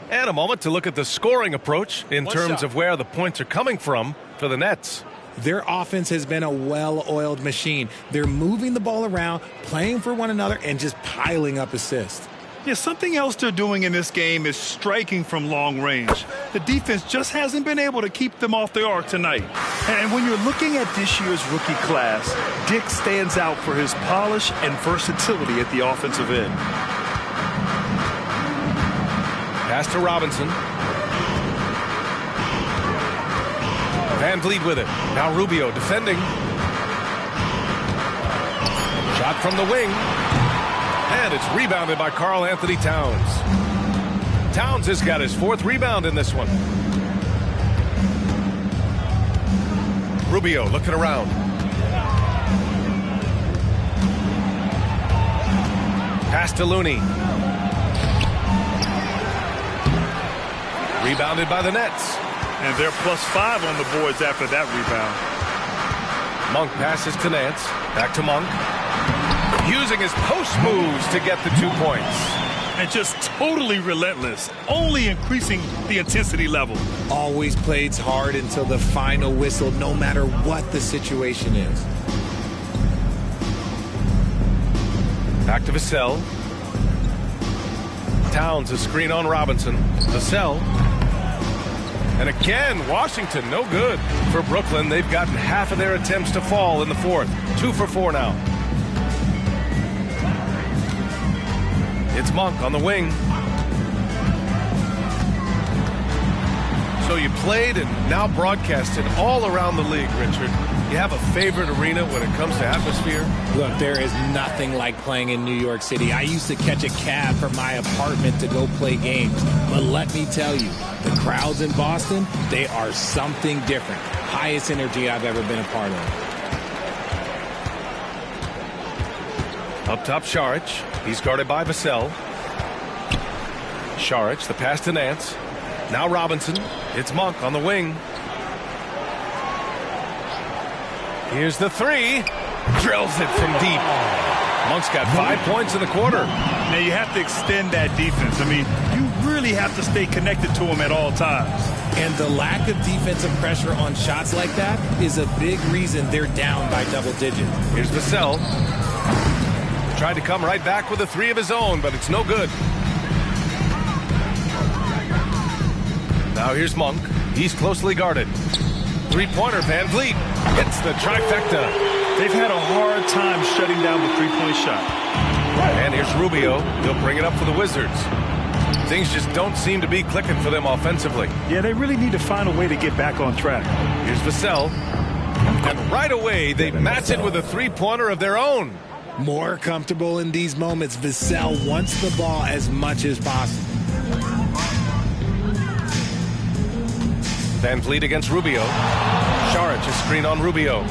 And a moment to look at the scoring approach in terms of where the points are coming from for the Nets. Their offense has been a well-oiled machine. They're moving the ball around, playing for one another, and just piling up assists. Yeah, something else they're doing in this game is striking from long range. The defense just hasn't been able to keep them off the arc tonight. And when you're looking at this year's rookie class, Dick stands out for his polish and versatility at the offensive end. Pass to Robinson. Van Vliet with it. Now Rubio defending. Shot from the wing. And it's rebounded by Karl Anthony Towns. Towns has got his fourth rebound in this one. Rubio looking around. Pass to Looney. Rebounded by the Nets. And they're +5 on the boards after that rebound. Monk passes to Nance. Back to Monk. Using his post moves to get the 2 points. And just totally relentless. Only increasing the intensity level. Always plays hard until the final whistle, no matter what the situation is. Back to Vassell. Towns a screen on Robinson. Vassell. And again, Washington, no good. For Brooklyn, they've gotten half of their attempts to fall in the fourth. 2 for 4 now. It's Monk on the wing. So you played and now broadcasted all around the league, Richard. You have a favorite arena when it comes to atmosphere? Look, there is nothing like playing in New York City. I used to catch a cab from my apartment to go play games. But let me tell you, the crowds in Boston, they are something different. Highest energy I've ever been a part of. Up top, Šarić. He's guarded by Vassell. Šarić, the pass to Nance. Now Robinson. It's Monk on the wing. Here's the three. Drills it from deep. Monk's got 5 points in the quarter. Now you have to extend that defense. I mean, you really have to stay connected to him at all times. And the lack of defensive pressure on shots like that is a big reason they're down by double digits. Here's Vassell. Tried to come right back with a three of his own, but it's no good. Now here's Monk. He's closely guarded. Three-pointer, Van Vliet hits the trifecta. They've had a hard time shutting down the three-point shot. And here's Rubio. He'll bring it up for the Wizards. Things just don't seem to be clicking for them offensively. Yeah, they really need to find a way to get back on track. Here's Vassell. And right away, they match it with a three-pointer of their own. More comfortable in these moments. Vassell wants the ball as much as possible. Van Vliet against Rubio. Šarić a screen on Rubio.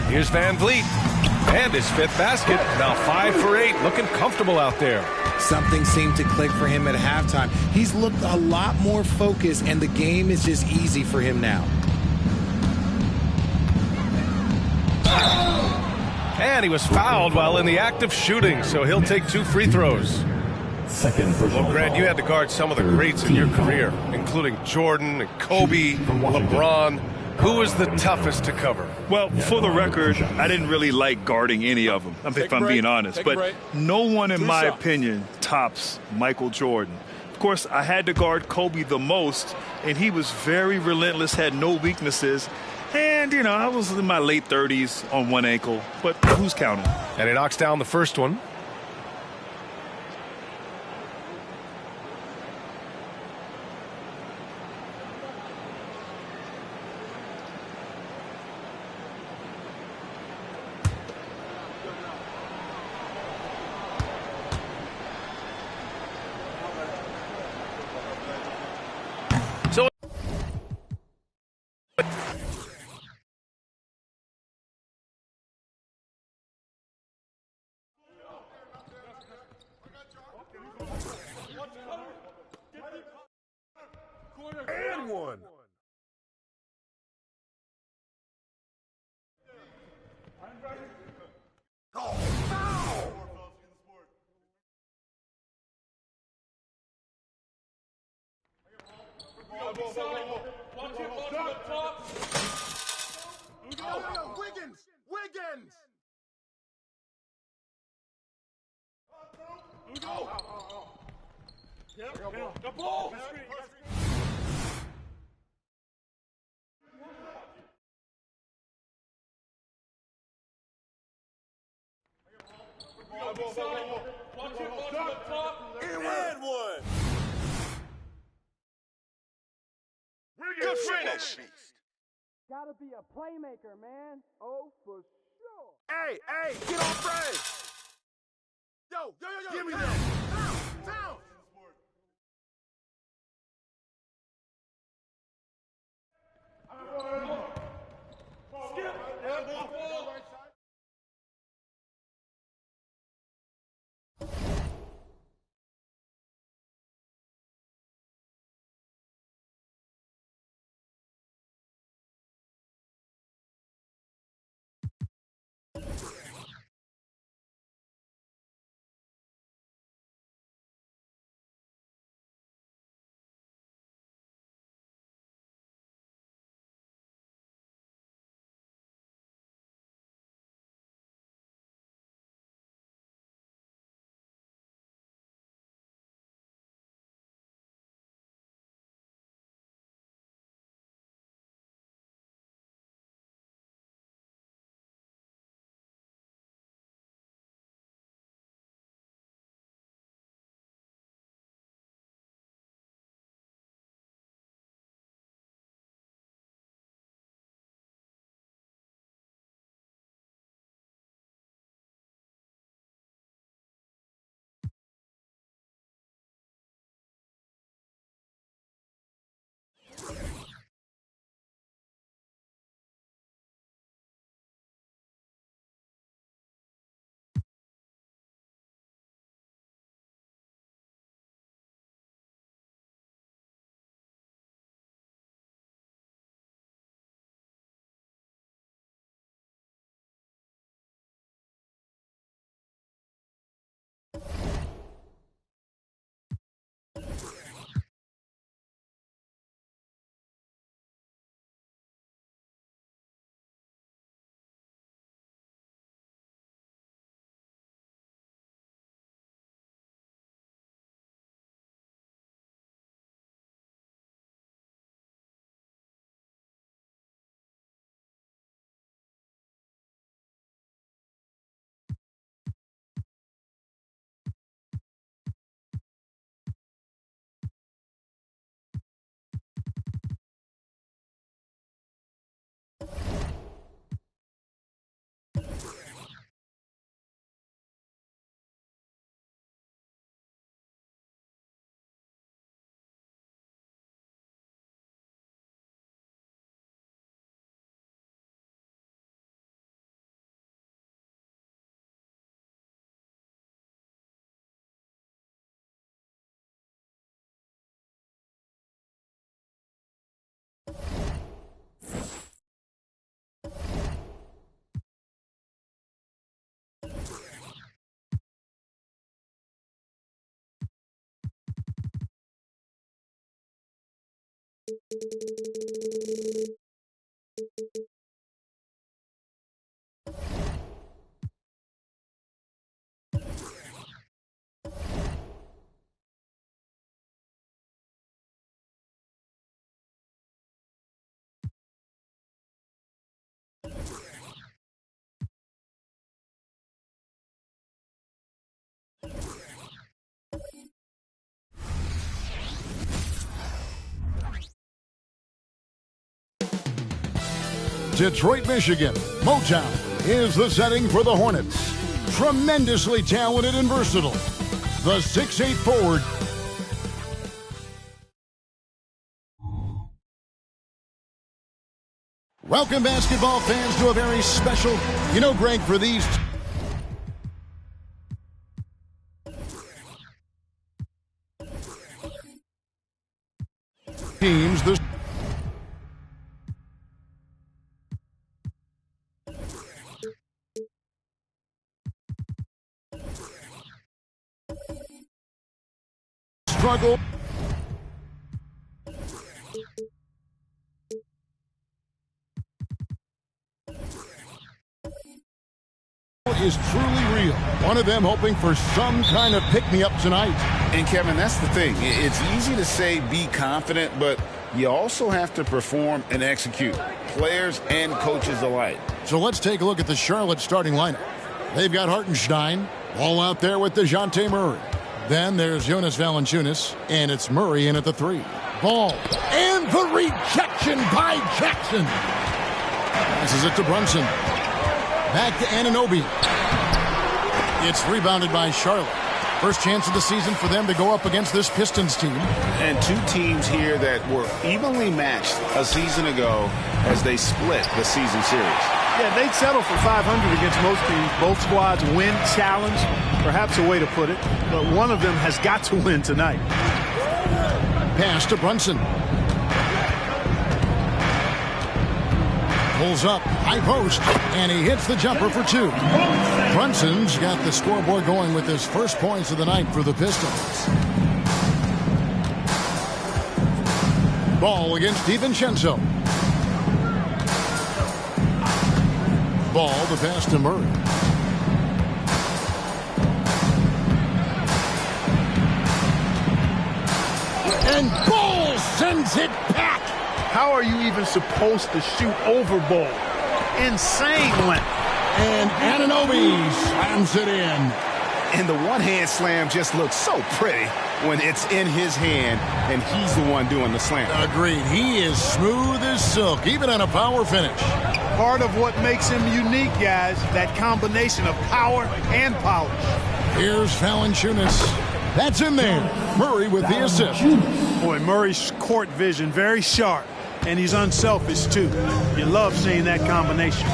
Here's Van Vliet. And his fifth basket. Now 5 for 8. Looking comfortable out there. Something seemed to click for him at halftime. He's looked a lot more focused, and the game is just easy for him now. And he was fouled while in the act of shooting, so he'll take 2 free throws. Well, Grant, you had to guard some of the greats in your career, including Jordan, Kobe, LeBron. Who was the toughest to cover? Well, for the record, I didn't really like guarding any of them, if I'm being honest. But no one, in my opinion, tops Michael Jordan. Of course, I had to guard Kobe the most, and he was very relentless, had no weaknesses. And, you know, I was in my late 30s on one ankle, but who's counting? And he knocks down the first one. So And one. Oh, foul! Wiggins! Wiggins! The ball! And one. Good finish. Gotta be a playmaker, man. Oh, for sure. Hey, get on Fred. Yo. Give me that. Down. Detroit, Michigan. Motown is the setting for the Hornets. Tremendously talented and versatile. The 6'8" forward. Welcome, basketball fans, to a very special, Greg, for these teams, the struggle is truly real. One of them hoping for some kind of pick-me-up tonight. And, Kevin, that's the thing. It's easy to say be confident, but you also have to perform and execute, players and coaches alike. So let's take a look at the Charlotte starting lineup. They've got Hartenstein, all out there with DeJounte Murray. Then there's Jonas Valanciunas, and it's Murray in at the 3. Ball, and the rejection by Jackson. Passes it to Brunson. Back to Anunoby. It's rebounded by Charlotte. First chance of the season for them to go up against this Pistons team. And two teams here that were evenly matched a season ago as they split the season series. Yeah, they'd settle for 500 against most teams. Both squads win challenge, perhaps a way to put it. But one of them has got to win tonight. Pass to Brunson. Pulls up, high post, and he hits the jumper for 2. Brunson's got the scoreboard going with his first points of the night for the Pistons. Ball against DiVincenzo. Ball, the pass to Murray. And Ball sends it back. How are you even supposed to shoot over Ball? Insane length. And Anunoby slams it in. And the one-hand slam just looks so pretty when it's in his hand and he's the one doing the slam. Agreed. He is smooth as silk, even on a power finish. Part of what makes him unique, guys, that combination of power and polish. Here's Valanciunas. That's in there. Murray with the assist. Boy, Murray's court vision very sharp, and he's unselfish, too. You love seeing that combination.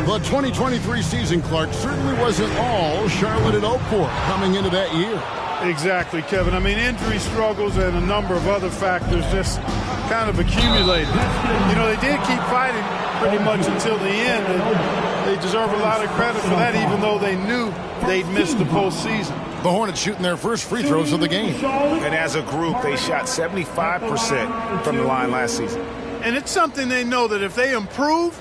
The 2023 season, Clark, certainly wasn't all Charlotte had hoped for coming into that year. Exactly, Kevin. I mean, injury struggles and a number of other factors just kind of accumulated. You know, they did keep fighting pretty much until the end, and they deserve a lot of credit for that, even though they knew they'd missed the postseason. The Hornets shooting their first free throws of the game. And as a group, they shot 75% from the line last season. And it's something they know that if they improve,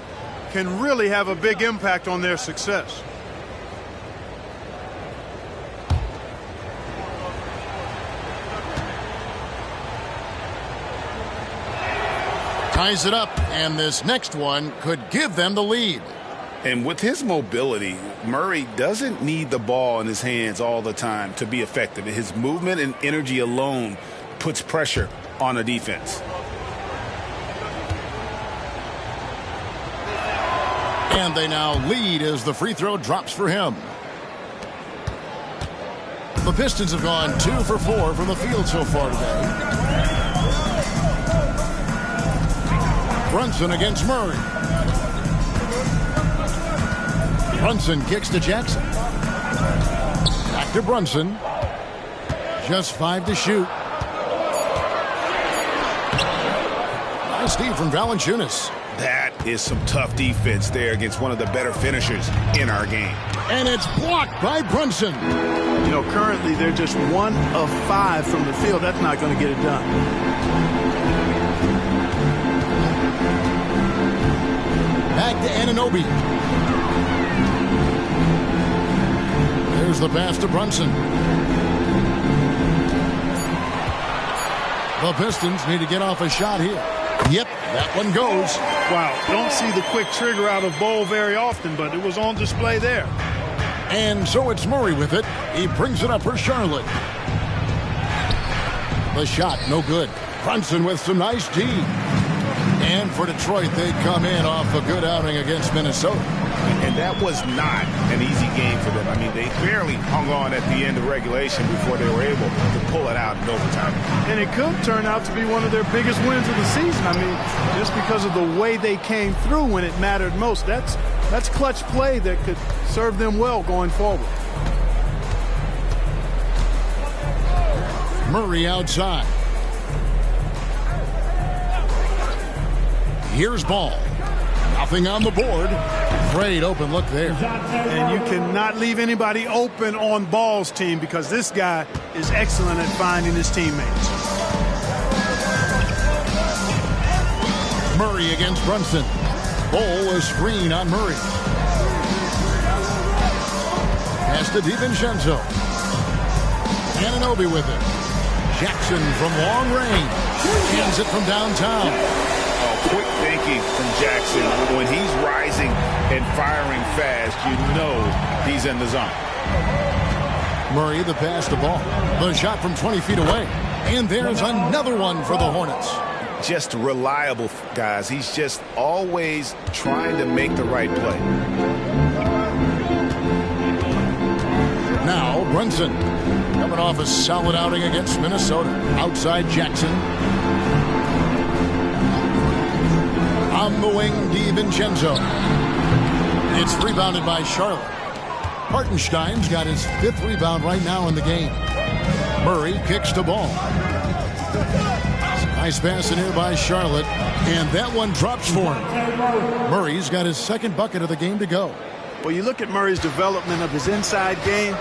can really have a big impact on their success. Ties it up, and this next one could give them the lead. And with his mobility, Murray doesn't need the ball in his hands all the time to be effective. His movement and energy alone puts pressure on a defense. And they now lead as the free throw drops for him. The Pistons have gone 2 for 4 from the field so far today. Brunson against Murray. Brunson kicks to Jackson. Back to Brunson. Just 5 to shoot. Nice steal from Valanciunas. That is some tough defense there against one of the better finishers in our game. And it's blocked by Brunson. You know, currently they're just 1 of 5 from the field. That's not going to get it done. Back to Anunoby. There's the pass to Brunson. The Pistons need to get off a shot here. Yep, that one goes. Wow, don't see the quick trigger out of Ball very often, but it was on display there. And so it's Murray with it. He brings it up for Charlotte. The shot, no good. Brunson with some nice D. And for Detroit, they come in off a good outing against Minnesota. And that was not an easy game for them. I mean, they barely hung on at the end of regulation before they were able to pull it out in overtime. And it could turn out to be one of their biggest wins of the season. I mean, just because of the way they came through when it mattered most. That's clutch play that could serve them well going forward. Murray outside. Here's Ball. Nothing on the board. Great open look there. And you cannot leave anybody open on Ball's team because this guy is excellent at finding his teammates. Murray against Brunson. Ball a screen on Murray. Pass to DiVincenzo. Anunoby with it. Jackson from long range. Hands it from downtown. Quick thinking from Jackson. When he's rising and firing fast, you know he's in the zone. Murray the pass to Ball. The shot from 20 feet away. And there's another one for the Hornets. Just reliable, guys. He's just always trying to make the right play. Now Brunson coming off a solid outing against Minnesota. Outside Jackson. On the wing, DiVincenzo. It's rebounded by Charlotte. Hartenstein's got his 5th rebound right now in the game. Murray kicks the ball. Nice pass in here by Charlotte. And that one drops for him. Murray's got his 2nd bucket of the game to go. Well, you look at Murray's development of his inside game.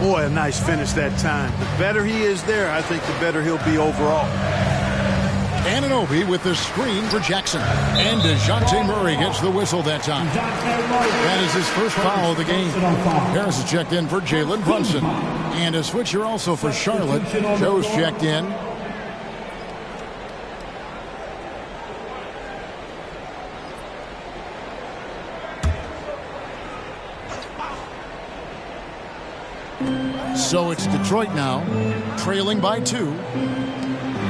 Boy, a nice finish that time. The better he is there, I think the better he'll be overall. Anunoby with the screen for Jackson. And DeJounte Murray gets the whistle that time. That is his first foul of the game. Harris is checked in for Jalen Brunson. And a switcher also for Charlotte. Joe's checked in. So it's Detroit now, trailing by 2.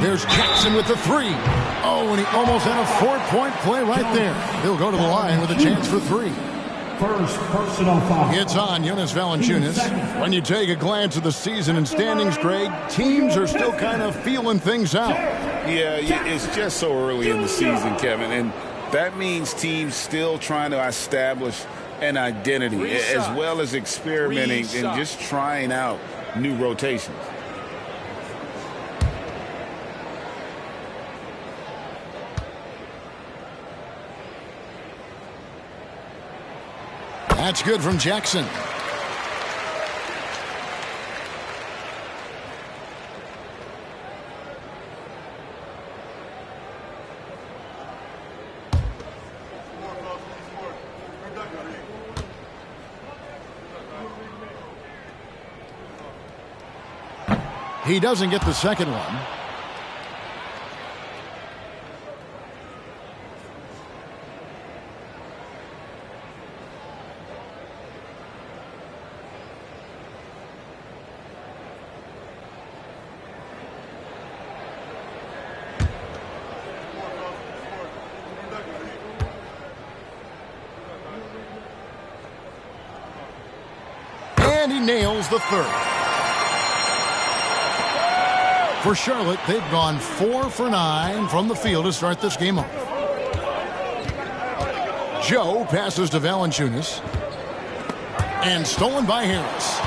There's Jackson with the 3. Oh, and he almost had a 4-point play right there. He'll go to the line with a chance for 3. First personal foul. It's on Jonas Valanciunas. When you take a glance at the season and standings, Greg, teams are still kind of feeling things out. Yeah, it's just so early in the season, Kevin, and that means teams still trying to establish an identity as well as experimenting and just trying out new rotations. That's good from Jackson. He doesn't get the second one. And he nails the 3rd. For Charlotte, they've gone 4 for 9 from the field to start this game off. Joe passes to Valanciunas. And stolen by Harris.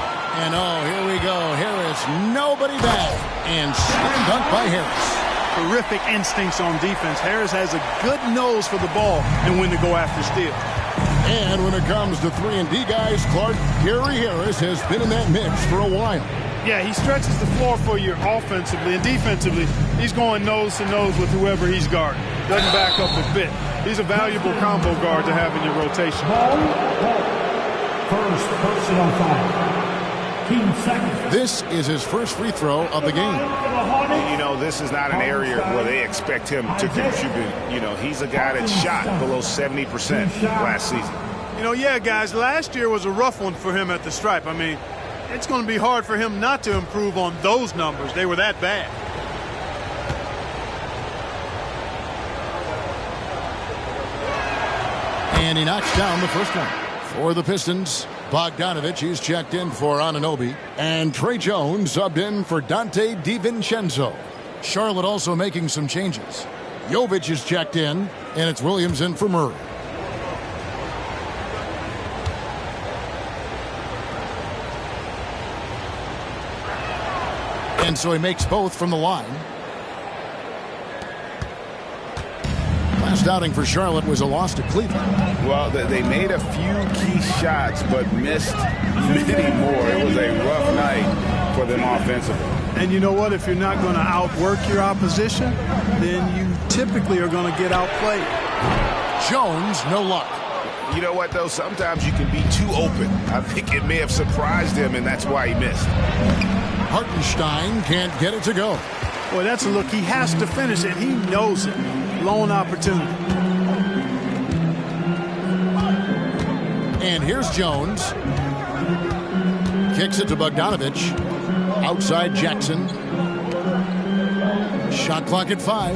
And oh, here we go. Harris, nobody back. And slam dunk by Harris. Terrific instincts on defense. Harris has a good nose for the ball and when to go after steal. And when it comes to 3-and-D guys, Clark, Gary Harris has been in that mix for a while. Yeah, he stretches the floor for you offensively and defensively. He's going nose to nose with whoever he's guarding. Doesn't back up a bit. He's a valuable combo guard to have in your rotation. First personal foul. This is his first free throw of the game. You know, this is not an area where they expect him to contribute. You know, he's a guy that shot below 70% last season. You know, yeah, guys, last year was a rough one for him at the stripe. I mean, it's going to be hard for him not to improve on those numbers. They were that bad. And he knocks down the first one. For the Pistons, Bogdanovich is checked in for Anunoby. And Trey Jones subbed in for Dante DiVincenzo. Charlotte also making some changes. Jovic is checked in, and it's Williams in for Murray. And so he makes both from the line. Last outing for Charlotte was a loss to Cleveland. Well, they made a few key shots, but missed many more. It was a rough night for them offensively. And you know what? If you're not going to outwork your opposition, then you typically are going to get outplayed. Jones, no luck. You know what, though? Sometimes you can be too open. I think it may have surprised him, and that's why he missed. Hartenstein can't get it to go. Boy, that's a look. He has to finish it. He knows it. Lone opportunity. And here's Jones. Kicks it to Bogdanovich. Outside Jackson. Shot clock at 5.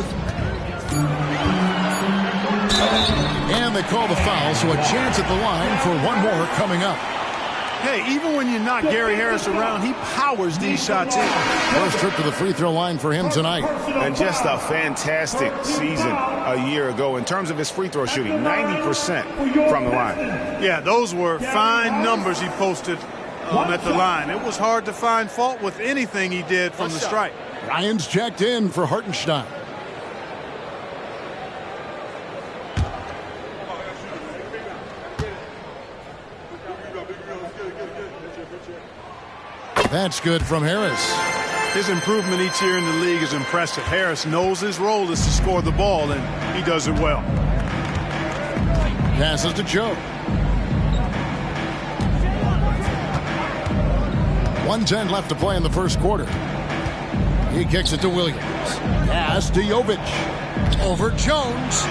And they call the foul, so a chance at the line for one more coming up. Hey, even when you knock Gary Harris around, he powers these shots in. First trip to the free throw line for him tonight. And just a fantastic season a year ago in terms of his free throw shooting, 90% from the line. Yeah, those were fine numbers he posted at the line. It was hard to find fault with anything he did from the stripe. Ryan's checked in for Hartenstein. That's good from Harris. His improvement each year in the league is impressive. Harris knows his role is to score the ball, and he does it well. Passes to Joe. 1:10 left to play in the first quarter. He kicks it to Williams. Pass to Jovic. Over Jones.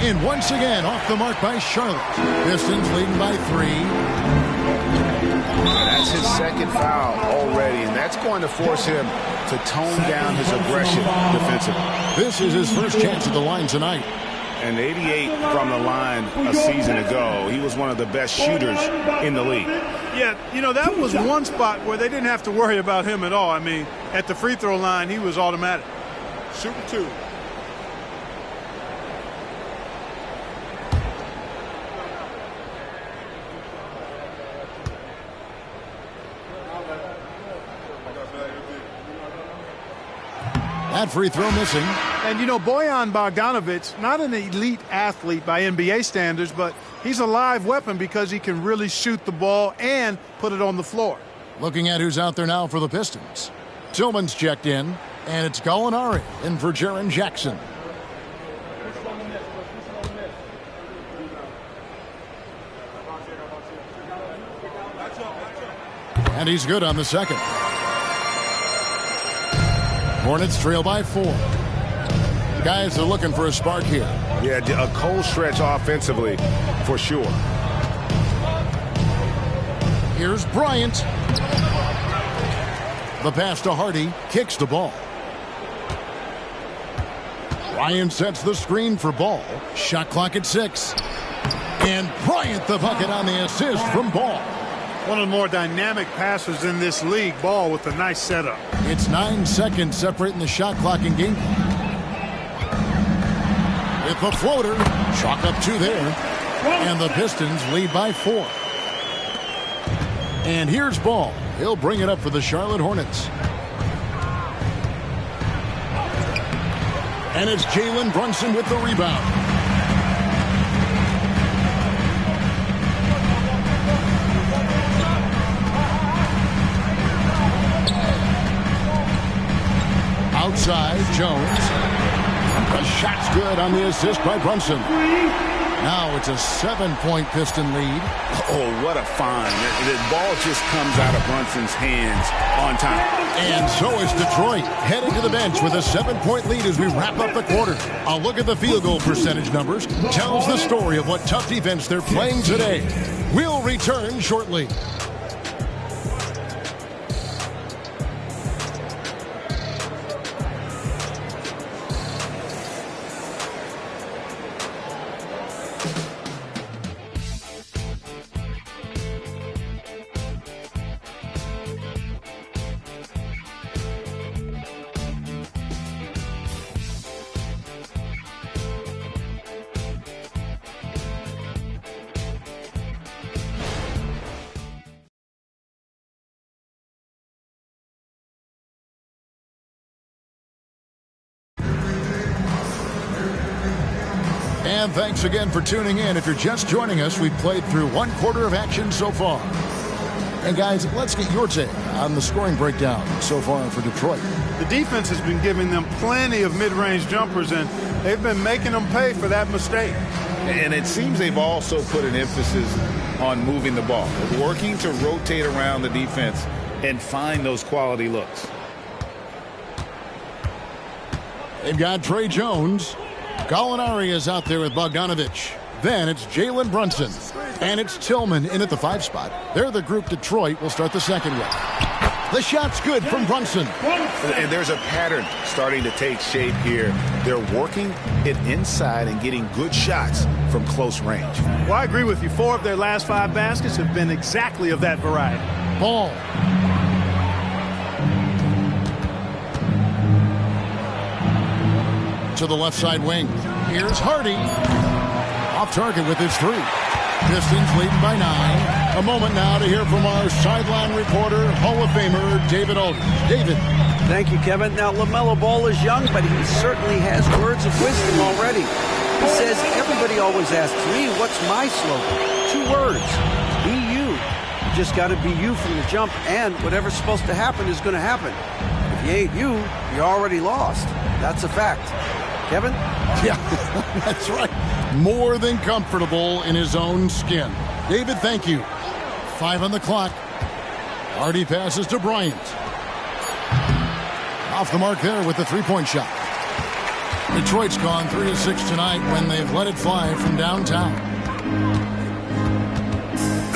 And once again off the mark by Charlotte. Pistons leading by 3. That's his second foul already, and that's going to force him to tone down his aggression defensively. This is his first chance at the line tonight. And 88 from the line a season ago. He was one of the best shooters in the league. Yeah, you know, that was one spot where they didn't have to worry about him at all. I mean, at the free throw line, he was automatic. Shooting 2. That free throw missing. And, you know, Bojan Bogdanović, not an elite athlete by NBA standards, but he's a live weapon because he can really shoot the ball and put it on the floor. Looking at who's out there now for the Pistons. Tillman's checked in, and it's Gallinari in for Jaren Jackson. And he's good on the second. Hornets trail by 4. Guys are looking for a spark here. Yeah, a cold stretch offensively for sure. Here's Bryant. The pass to Hardy, kicks the ball. Ryan sets the screen for Ball. Shot clock at 6. And Bryant the bucket on the assist from Ball. One of the more dynamic passers in this league. Ball with a nice setup. It's 9 seconds separating the shot clock and game. With the floater, chalk up 2 there. And the Pistons lead by 4. And here's Ball. He'll bring it up for the Charlotte Hornets. And it's Jalen Brunson with the rebound. Outside, Jones. The shot's good on the assist by Brunson. Now it's a 7-point Piston lead. Oh, what a find. The ball just comes out of Brunson's hands on time. And so is Detroit, heading to the bench with a 7-point lead as we wrap up the quarter. A look at the field goal percentage numbers tells the story of what tough defense they're playing today. We'll return shortly. And thanks again for tuning in. If you're just joining us, we've played through one quarter of action so far. And guys, let's get your take on the scoring breakdown so far for Detroit. The defense has been giving them plenty of mid-range jumpers, and they've been making them pay for that mistake. And it seems they've also put an emphasis on moving the ball, working to rotate around the defense and find those quality looks. They've got Trey Jones. Gallinari is out there with Bogdanovich. Then it's Jalen Brunson. And it's Tillman in at the 5 spot. They're the group Detroit will start the second with. The shot's good from Brunson. And there's a pattern starting to take shape here. They're working it inside and getting good shots from close range. Well, I agree with you. 4 of their last 5 baskets have been exactly of that variety. Ball. To the left side wing. Here's Hardy. Off target with his 3. Pistons leading by 9. A moment now to hear from our sideline reporter, Hall of Famer David Aldridge. David. Thank you, Kevin. Now, LaMelo Ball is young, but he certainly has words of wisdom already. He says, everybody always asks me, what's my slogan? 2 words. Be you. You just got to be you from the jump, and whatever's supposed to happen is going to happen. If you ain't you, you're already lost. That's a fact. Kevin? Yeah, that's right. More than comfortable in his own skin. David, thank you. 5 on the clock. Hardy passes to Bryant. Off the mark there with the 3-point shot. Detroit's gone 3 of 6 tonight when they've let it fly from downtown.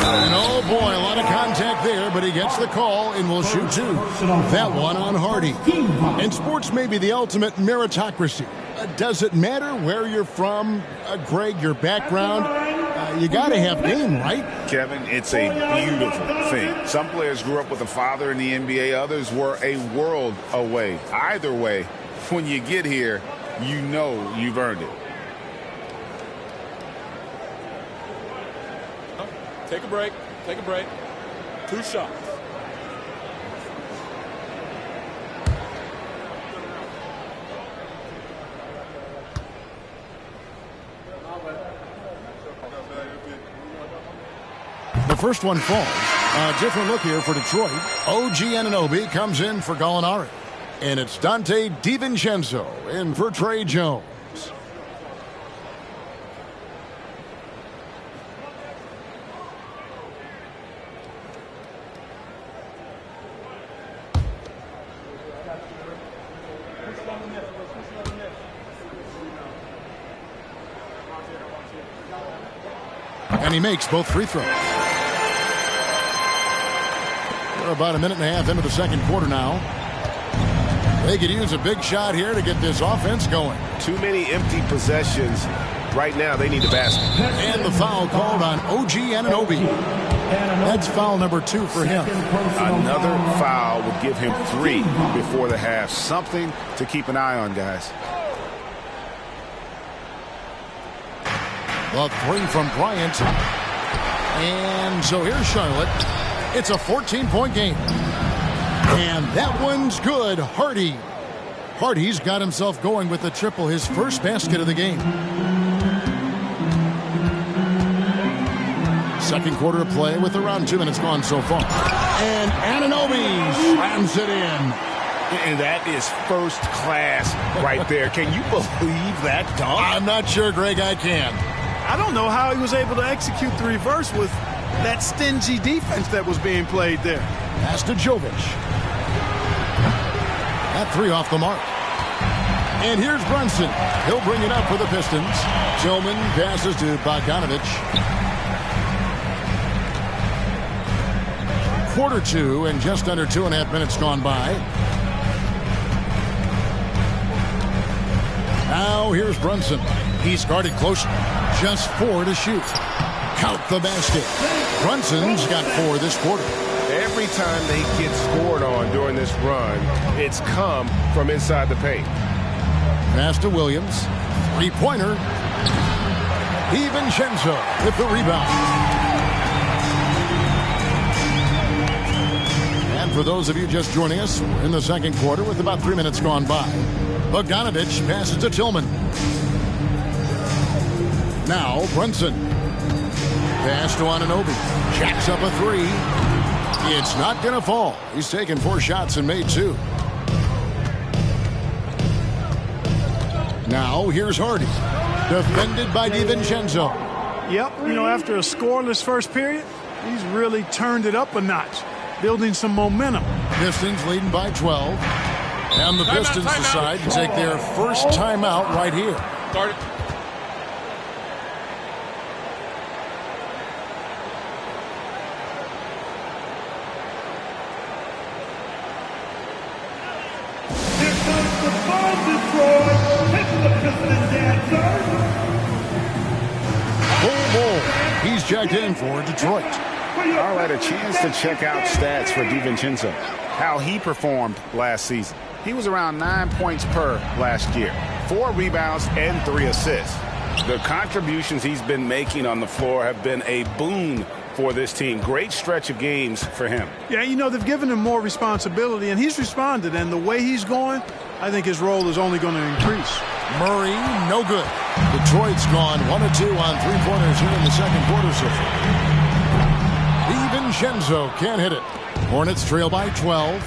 And oh boy, a lot of contact there, but he gets the call and will shoot 2. That one on Hardy. And sports may be the ultimate meritocracy. Does it matter where you're from, Greg, your background? You got to have game, right? Kevin, it's a beautiful thing. Some players grew up with a father in the NBA. Others were a world away. Either way, when you get here, you know you've earned it. Take a break. Take a break. 2 shots. The first one falls. A different look here for Detroit. OG Anunoby comes in for Gallinari. And it's Dante DiVincenzo in for Trey Jones. And he makes both free throws. We're about a minute and a half into the second quarter now. They could use a big shot here to get this offense going. Too many empty possessions. Right now, they need a basket. And the foul called on OG Anunoby. That's foul number 2 for him. Another foul would give him 3 before the half. Something to keep an eye on, guys. The 3 from Bryant. And so here's Charlotte. It's a 14-point game. And that one's good. Hardy's got himself going with the triple, his first basket of the game. Second quarter of play with around 2 minutes gone so far. And Anunoby slams it in. And that is first class right there. Can you believe that dunk? I'm not sure, Greg, I can. I don't know how he was able to execute the reverse with that stingy defense that was being played there. Pass to Jovic. That 3 off the mark. And here's Brunson. He'll bring it up for the Pistons. Tillman passes to Bogdanovich. Quarter 2 and just under 2.5 minutes gone by. Now here's Brunson. He's guarded closely. Just 4 to shoot. Count the basket. Brunson's got 4 this quarter. Every time they get scored on during this run, it's come from inside the paint. Pass to Williams. 3-pointer. DiVincenzo with the rebound. And for those of you just joining us, we're in the second quarter with about 3 minutes gone by. Bogdanovich passes to Tillman. Now Brunson. Pass to Anunoby. Jacks up a three. It's not going to fall. He's taken 4 shots and made 2. Now here's Hardy. Defended by DiVincenzo. Yep, after a scoreless first period, he's really turned it up a notch, building some momentum. Pistons leading by 12. And the Pistons decide to take their first timeout right here. Start it. He's checked in for Detroit. All right, a chance to check out stats for DiVincenzo. How he performed last season. He was around 9 points per last year. 4 rebounds and 3 assists. The contributions he's been making on the floor have been a boon for this team. Great stretch of games for him. Yeah, they've given him more responsibility, and he's responded. And the way he's going, I think his role is only going to increase. Murray, no good. Detroit's gone 1 of 2 on 3-pointers here in the second quarter so far. DiVincenzo can't hit it. Hornets trail by 12.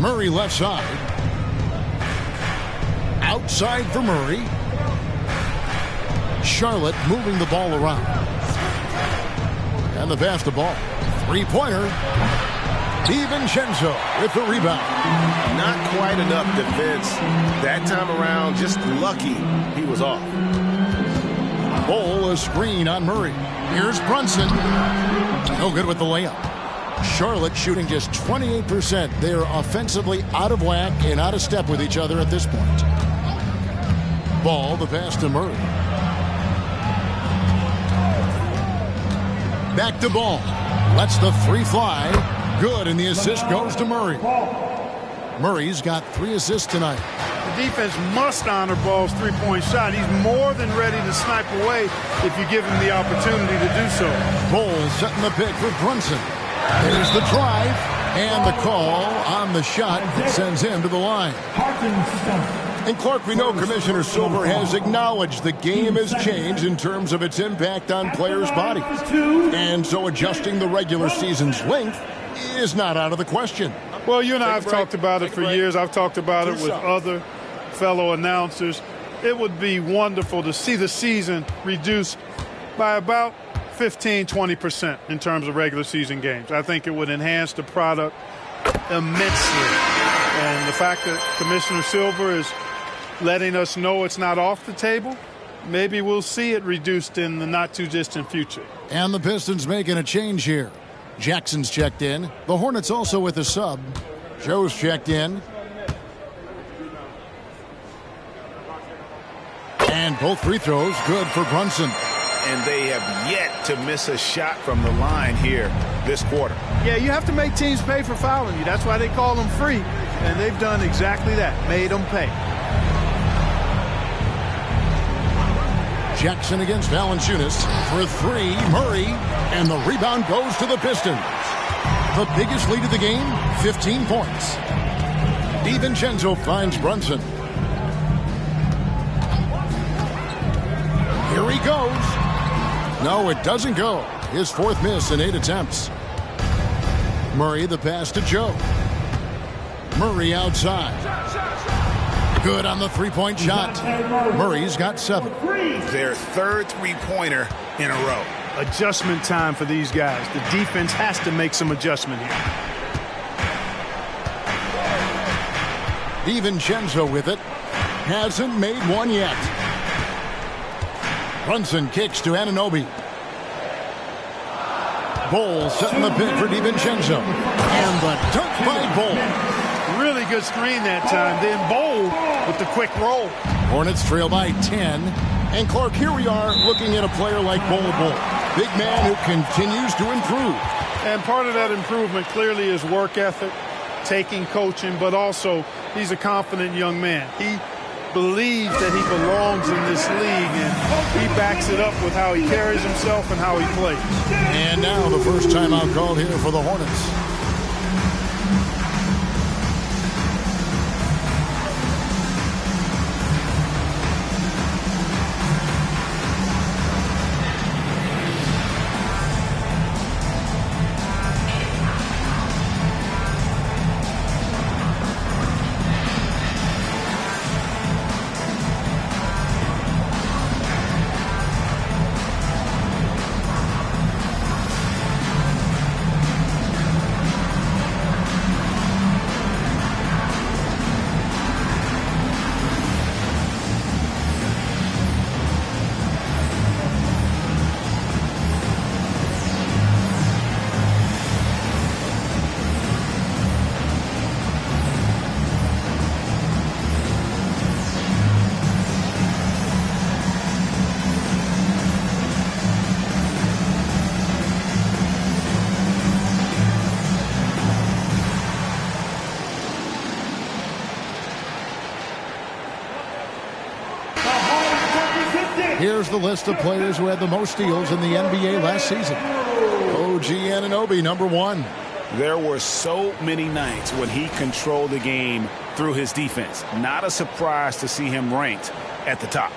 Murray left side. Outside for Murray. Charlotte moving the ball around. And the pass the ball. 3-pointer. DiVincenzo with the rebound. Not quite enough defense that time around. Just lucky he was off. Ball a screen on Murray. Here's Brunson. No good with the layup. Charlotte shooting just 28%. They're offensively out of whack and out of step with each other at this point. Ball, the pass to Murray. Back to Ball. Lets the 3 fly. Good, and the assist goes to Murray. Murray's got 3 assists tonight. The defense must honor Ball's 3-point shot. He's more than ready to snipe away if you give him the opportunity to do so. Ball setting the pick for Brunson. There's the drive, and the call on the shot sends him to the line. And Clark, we know Commissioner Silver has acknowledged the game has changed in terms of its impact on players' bodies. And so adjusting the regular season's length is not out of the question. Well, you and I have talked about it for years. I've talked about it with other fellow announcers. It would be wonderful to see the season reduced by about 15-20% in terms of regular season games. I think it would enhance the product immensely. And the fact that Commissioner Silver is letting us know it's not off the table, maybe we'll see it reduced in the not-too-distant future. And the Pistons making a change here. Jackson's checked in. The Hornets also with a sub. Joe's checked in. And both free throws good for Brunson. And they have yet to miss a shot from the line here this quarter. Yeah, you have to make teams pay for fouling you. That's why they call them free. And they've done exactly that, made them pay. Jackson against Valanciunas for 3. Murray, and the rebound goes to the Pistons. The biggest lead of the game, 15 points. DiVincenzo finds Brunson. Here he goes. No, it doesn't go. His 4th miss in 8 attempts. Murray, the pass to Joe. Murray outside. Good on the 3-point shot. Murray's got 7. Their 3rd 3-pointer in a row. Adjustment time for these guys. The defense has to make some adjustment here. DiVincenzo with it. Hasn't made one yet. Brunson kicks to Anunoby. Ball setting the pick for DiVincenzo. And the dunk by Ball. Really good screen that time. Then Ball with the quick roll. Hornets trail by 10. And Clark, here we are looking at a player like Bol. Big man who continues to improve. And part of that improvement clearly is work ethic, taking coaching, but also he's a confident young man. He believes that he belongs in this league, and he backs it up with how he carries himself and how he plays. And now the first timeout called here for the Hornets. Here's the list of players who had the most steals in the NBA last season. OG Anunoby, number 1. There were so many nights when he controlled the game through his defense. Not a surprise to see him ranked at the top.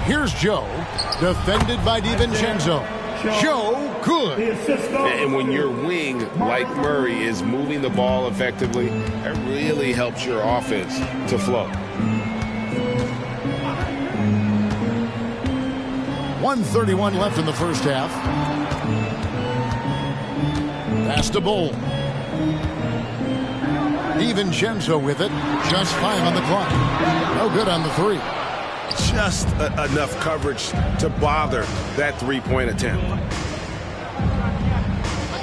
Here's Joe, defended by DiVincenzo. Joe, good. And when your wing, like Murray, is moving the ball effectively, that really helps your offense to flow. 1:31 left in the first half. Pass to Bull. DiVincenzo with it. Just 5 on the clock. No good on the 3. Just enough coverage to bother that three-point attempt.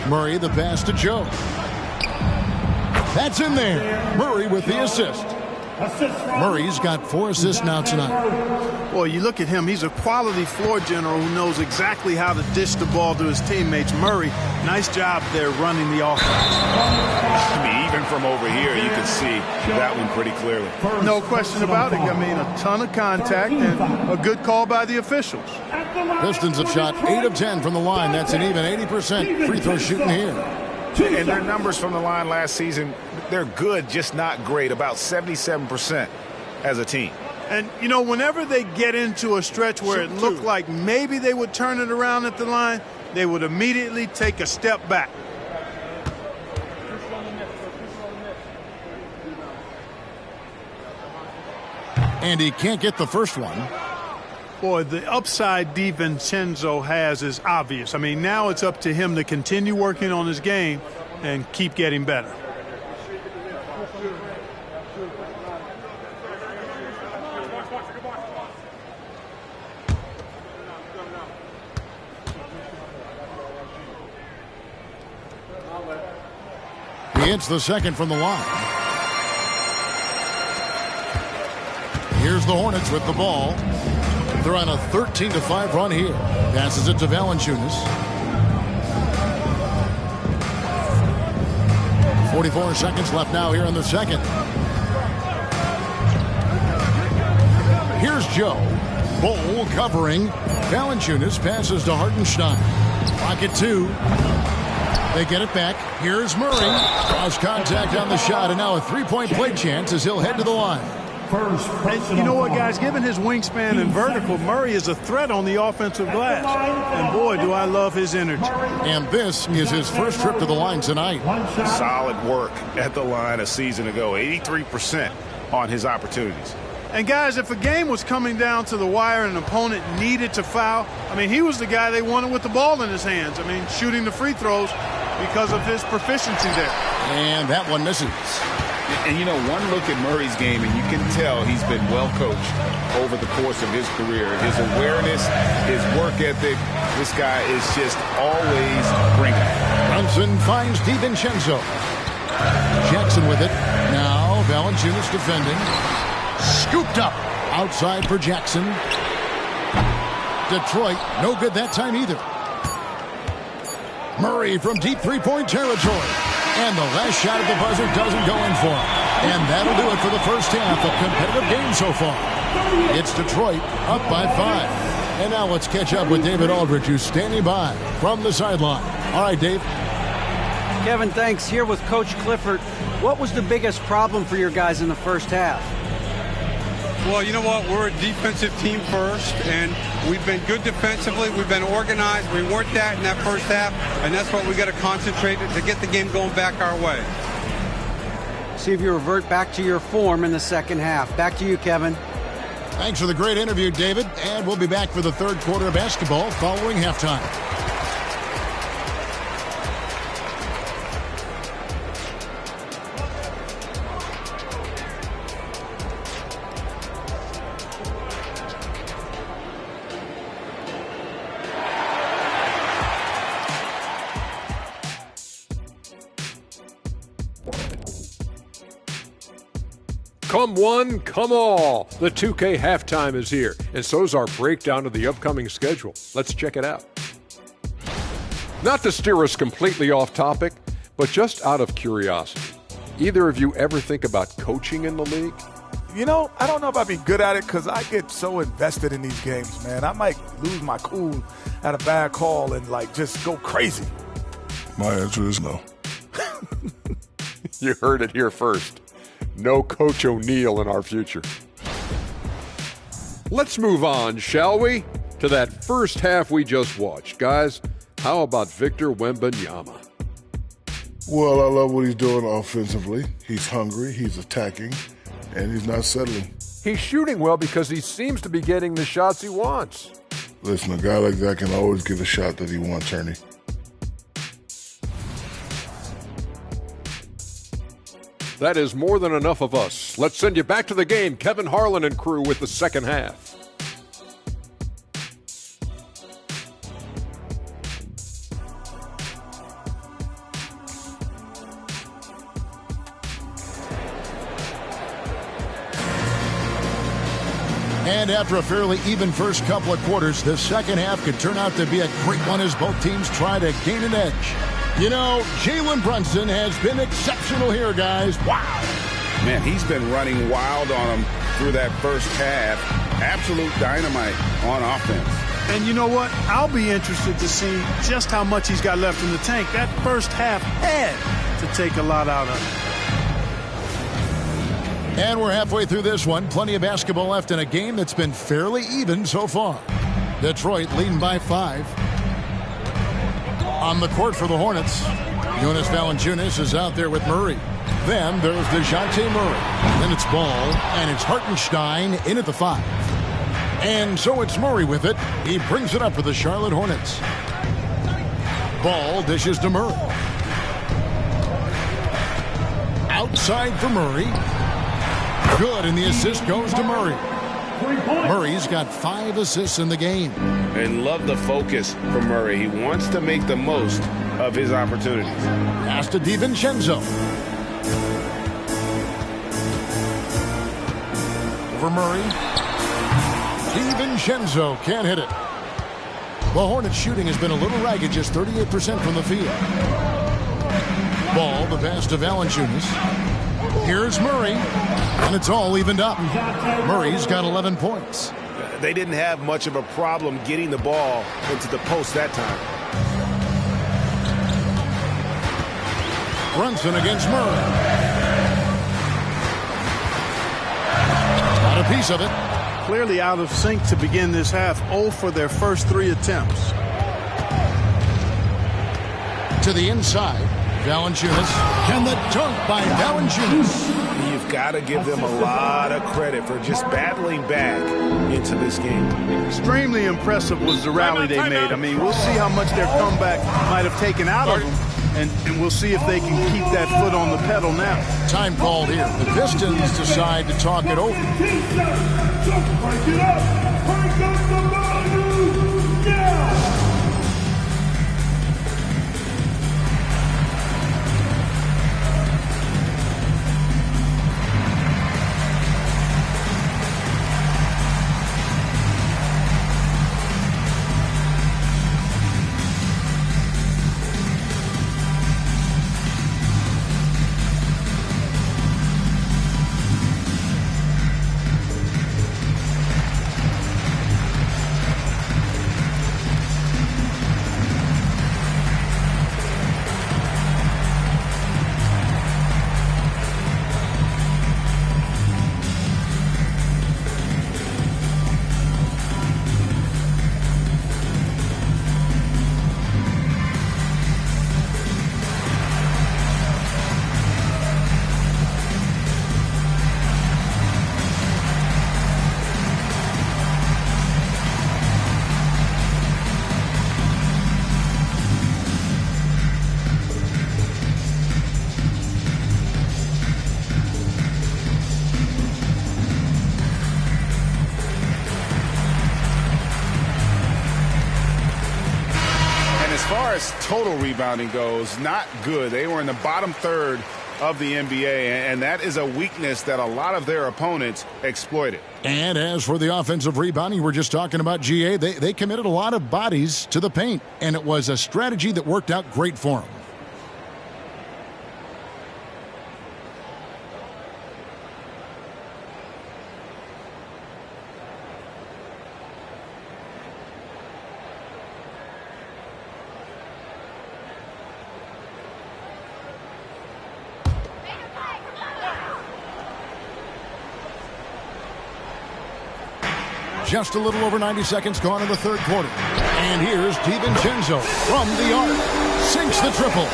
Murray, the pass to Joe. That's in there. Murray with the assist. Murray's got 4 assists now tonight. Boy, you look at him. He's a quality floor general who knows exactly how to dish the ball to his teammates. Murray, nice job there running the offense. I mean, even from over here, you can see that one pretty clearly. No question about it. I mean, a ton of contact and a good call by the officials. Pistons have shot 8 of 10 from the line. That's an even 80% free throw shooting here. And their numbers from the line last season, they're good, just not great, about 77% as a team. And, you know, whenever they get into a stretch where it looked like maybe they would turn it around at the line, they would immediately take a step back. And he can't get the first one. Boy, the upside DiVincenzo has is obvious. I mean, now it's up to him to continue working on his game and keep getting better. He hits the second from the line. Here's the Hornets with the ball. They're on a 13-5 run here. Passes it to Valanciunas. 44 seconds left now here in the second. Here's Joe. Bull covering. Valanciunas passes to Hartenstein. Clock at 2. They get it back. Here's Murray. Cross contact on the shot, and now a three-point play chance as he'll head to the line. And you know what, guys? Given his wingspan and vertical, Murray is a threat on the offensive glass. And boy, do I love his energy. And this is his first trip to the line tonight. Solid work at the line a season ago. 83% on his opportunities. And guys, if a game was coming down to the wire and an opponent needed to foul, I mean, he was the guy they wanted with the ball in his hands. I mean, shooting the free throws because of his proficiency there. And that one misses. And, you know, one look at Murray's game, and you can tell he's been well coached over the course of his career. His awareness, his work ethic, this guy is just always bringing it. Brunson finds DiVincenzo. Jackson with it. Now Valanciunas defending. Scooped up. Outside for Jackson. Detroit, no good that time either. Murray from deep three-point territory. And the last shot at the buzzer doesn't go in for him. And that'll do it for the first half of competitive game so far. It's Detroit up by 5. And now let's catch up with David Aldridge, who's standing by from the sideline. All right, Dave. Kevin, thanks. Here with Coach Clifford. What was the biggest problem for your guys in the first half? Well, you know what? We're a defensive team first, and we've been good defensively. We've been organized. We weren't that in that first half, and that's what we got to concentrate to get the game going back our way. See if you revert back to your form in the second half. Back to you, Kevin. Thanks for the great interview, David. And we'll be back for the third quarter of basketball following halftime. Come one, come all. The 2K halftime is here, and so's our breakdown of the upcoming schedule. Let's check it out. Not to steer us completely off topic, but just out of curiosity, either of you ever think about coaching in the league? You know, I don't know if I'd be good at it because I get so invested in these games, man. I might lose my cool at a bad call and, just go crazy. My answer is no. You heard it here first. No Coach O'Neal in our future. Let's move on, shall we? To that first half we just watched. Guys, how about Victor Wembanyama? Well, I love what he's doing offensively. He's hungry, he's attacking, and he's not settling. He's shooting well because he seems to be getting the shots he wants. Listen, a guy like that can always get a shot that he wants, Ernie. That is more than enough of us. Let's send you back to the game. Kevin Harlan and crew with the second half. And after a fairly even first couple of quarters, the second half could turn out to be a great one as both teams try to gain an edge. You know, Jalen Brunson has been exceptional here, guys. Wow. Man, he's been running wild on him through that first half. Absolute dynamite on offense. And you know what? I'll be interested to see just how much he's got left in the tank. That first half had to take a lot out of him. And we're halfway through this one. Plenty of basketball left in a game that's been fairly even so far. Detroit leading by 5. On the court for the Hornets, Jonas Valanciunas is out there with Murray. Then there's DeJounte Murray. Then it's Ball, and it's Hartenstein in at the 5. And so it's Murray with it. He brings it up for the Charlotte Hornets. Ball dishes to Murray. Outside for Murray. Good, and the assist goes to Murray. Murray's got 5 assists in the game. And love the focus from Murray. He wants to make the most of his opportunities. Pass to DiVincenzo. Over Murray. DiVincenzo can't hit it. The Hornets shooting has been a little ragged, just 38% from the field. Ball, the pass to Valanciunas. Here's Murray, and it's all evened up. Murray's got 11 points. They didn't have much of a problem getting the ball into the post that time. Brunson against Murray. Got a piece of it. Clearly out of sync to begin this half. 0 for their first 3 attempts. To the inside. Valanciunas, and the dunk by Valanciunas. You've got to give them a lot of credit for just battling back into this game. Extremely impressive was the rally they made. I mean, we'll see how much their comeback might have taken out of them, and we'll see if they can keep that foot on the pedal now. Time called here. The Pistons decide to talk it over. Total rebounding goes, not good. They were in the bottom third of the NBA, and that is a weakness that a lot of their opponents exploited. And as for the offensive rebounding, we're just talking about GA. They committed a lot of bodies to the paint, and it was a strategy that worked out great for them. Just a little over 90 seconds gone in the third quarter. And here's DiVincenzo from the arc. Sinks the triple.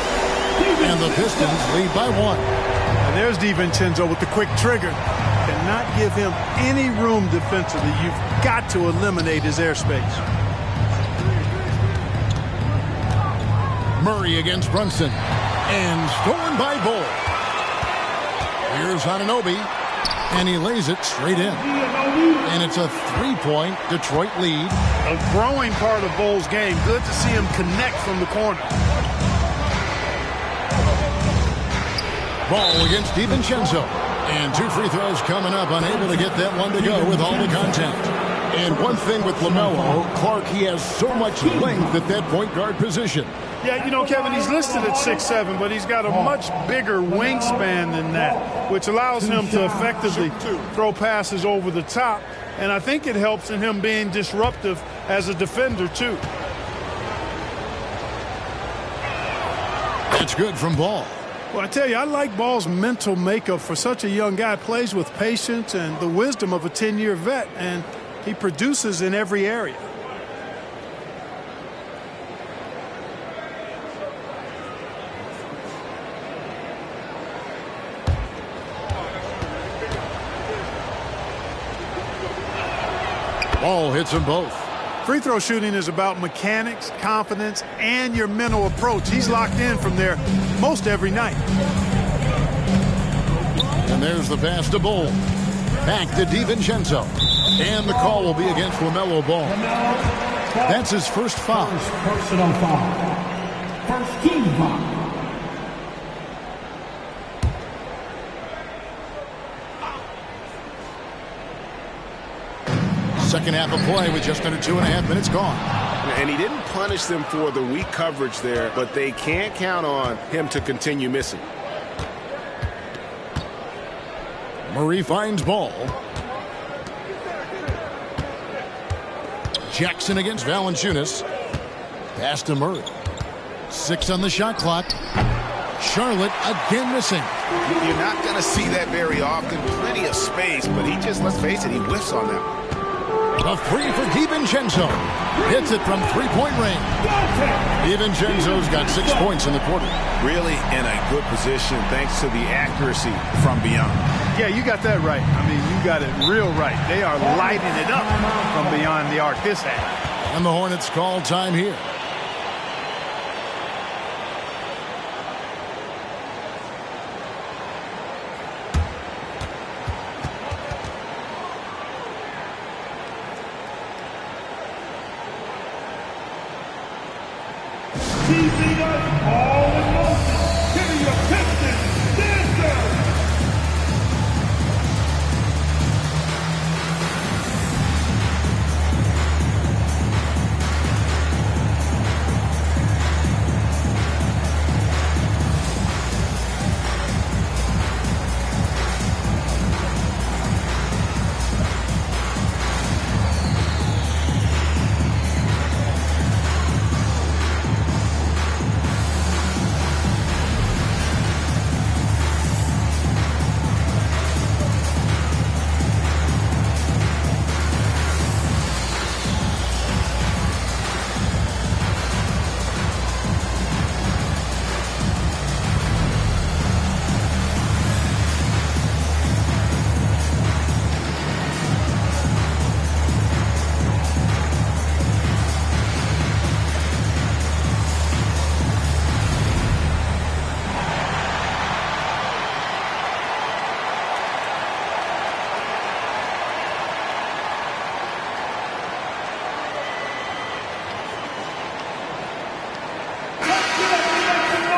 And the Pistons lead by 1. And there's DiVincenzo with the quick trigger. Cannot give him any room defensively. You've got to eliminate his airspace. Murray against Brunson. And stolen by Bull. Here's Anunoby. And he lays it straight in. And it's a 3-point Detroit lead. A growing part of Bull's game. Good to see him connect from the corner. Ball against DiVincenzo. And 2 free throws coming up. Unable to get that one to go with all the contact. And one thing with LaMelo, Clark, he has so much length at that point guard position. Yeah, you know, Kevin, he's listed at 6'7", but he's got a much bigger wingspan than that, which allows him to effectively throw passes over the top. And I think it helps in him being disruptive as a defender, too. That's good from Ball. Well, I tell you, I like Ball's mental makeup for such a young guy. Plays with patience and the wisdom of a 10-year vet, and he produces in every area. Ball hits them both. Free throw shooting is about mechanics, confidence, and your mental approach. He's locked in from there most every night. And there's the pass to Bull. Back to DiVincenzo. And the call will be against LaMelo Ball. That's his first foul. Personal foul. First team foul. Second half of play with just under 2.5 minutes gone. And he didn't punish them for the weak coverage there, but they can't count on him to continue missing. Murray finds Ball. Jackson against Valanciunas. Pass to Murray. 6 on the shot clock. Charlotte again missing. You're not going to see that very often. Plenty of space, but he just, let's face it, he whiffs on that. A 3 for DiVincenzo. Hits it from 3-point range. DiVincenzo's got 6 points in the quarter. Really in a good position thanks to the accuracy from beyond. Yeah, you got that right. I mean, you got it real right. They are lighting it up from beyond the arc this half. And the Hornets call time here. Keeping us all in motion. Give me your Pistons dancers.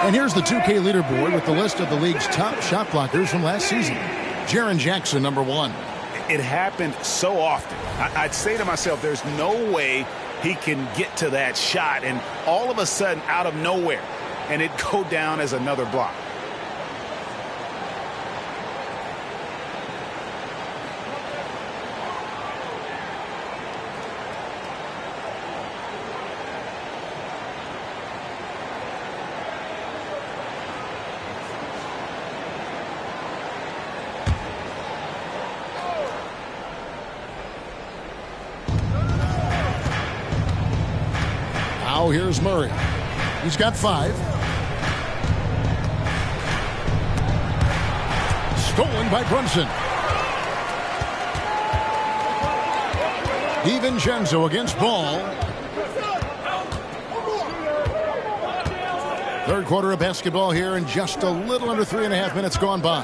And here's the 2K leaderboard with the list of the league's top shot blockers from last season. Jaren Jackson, number 1. It happened so often. I'd say to myself, there's no way he can get to that shot, and all of a sudden, out of nowhere, and it go down as another block. Now here's Murray. He's got 5. Stolen by Brunson. DiVincenzo against Ball. Third quarter of basketball here, and just a little under 3.5 minutes gone by.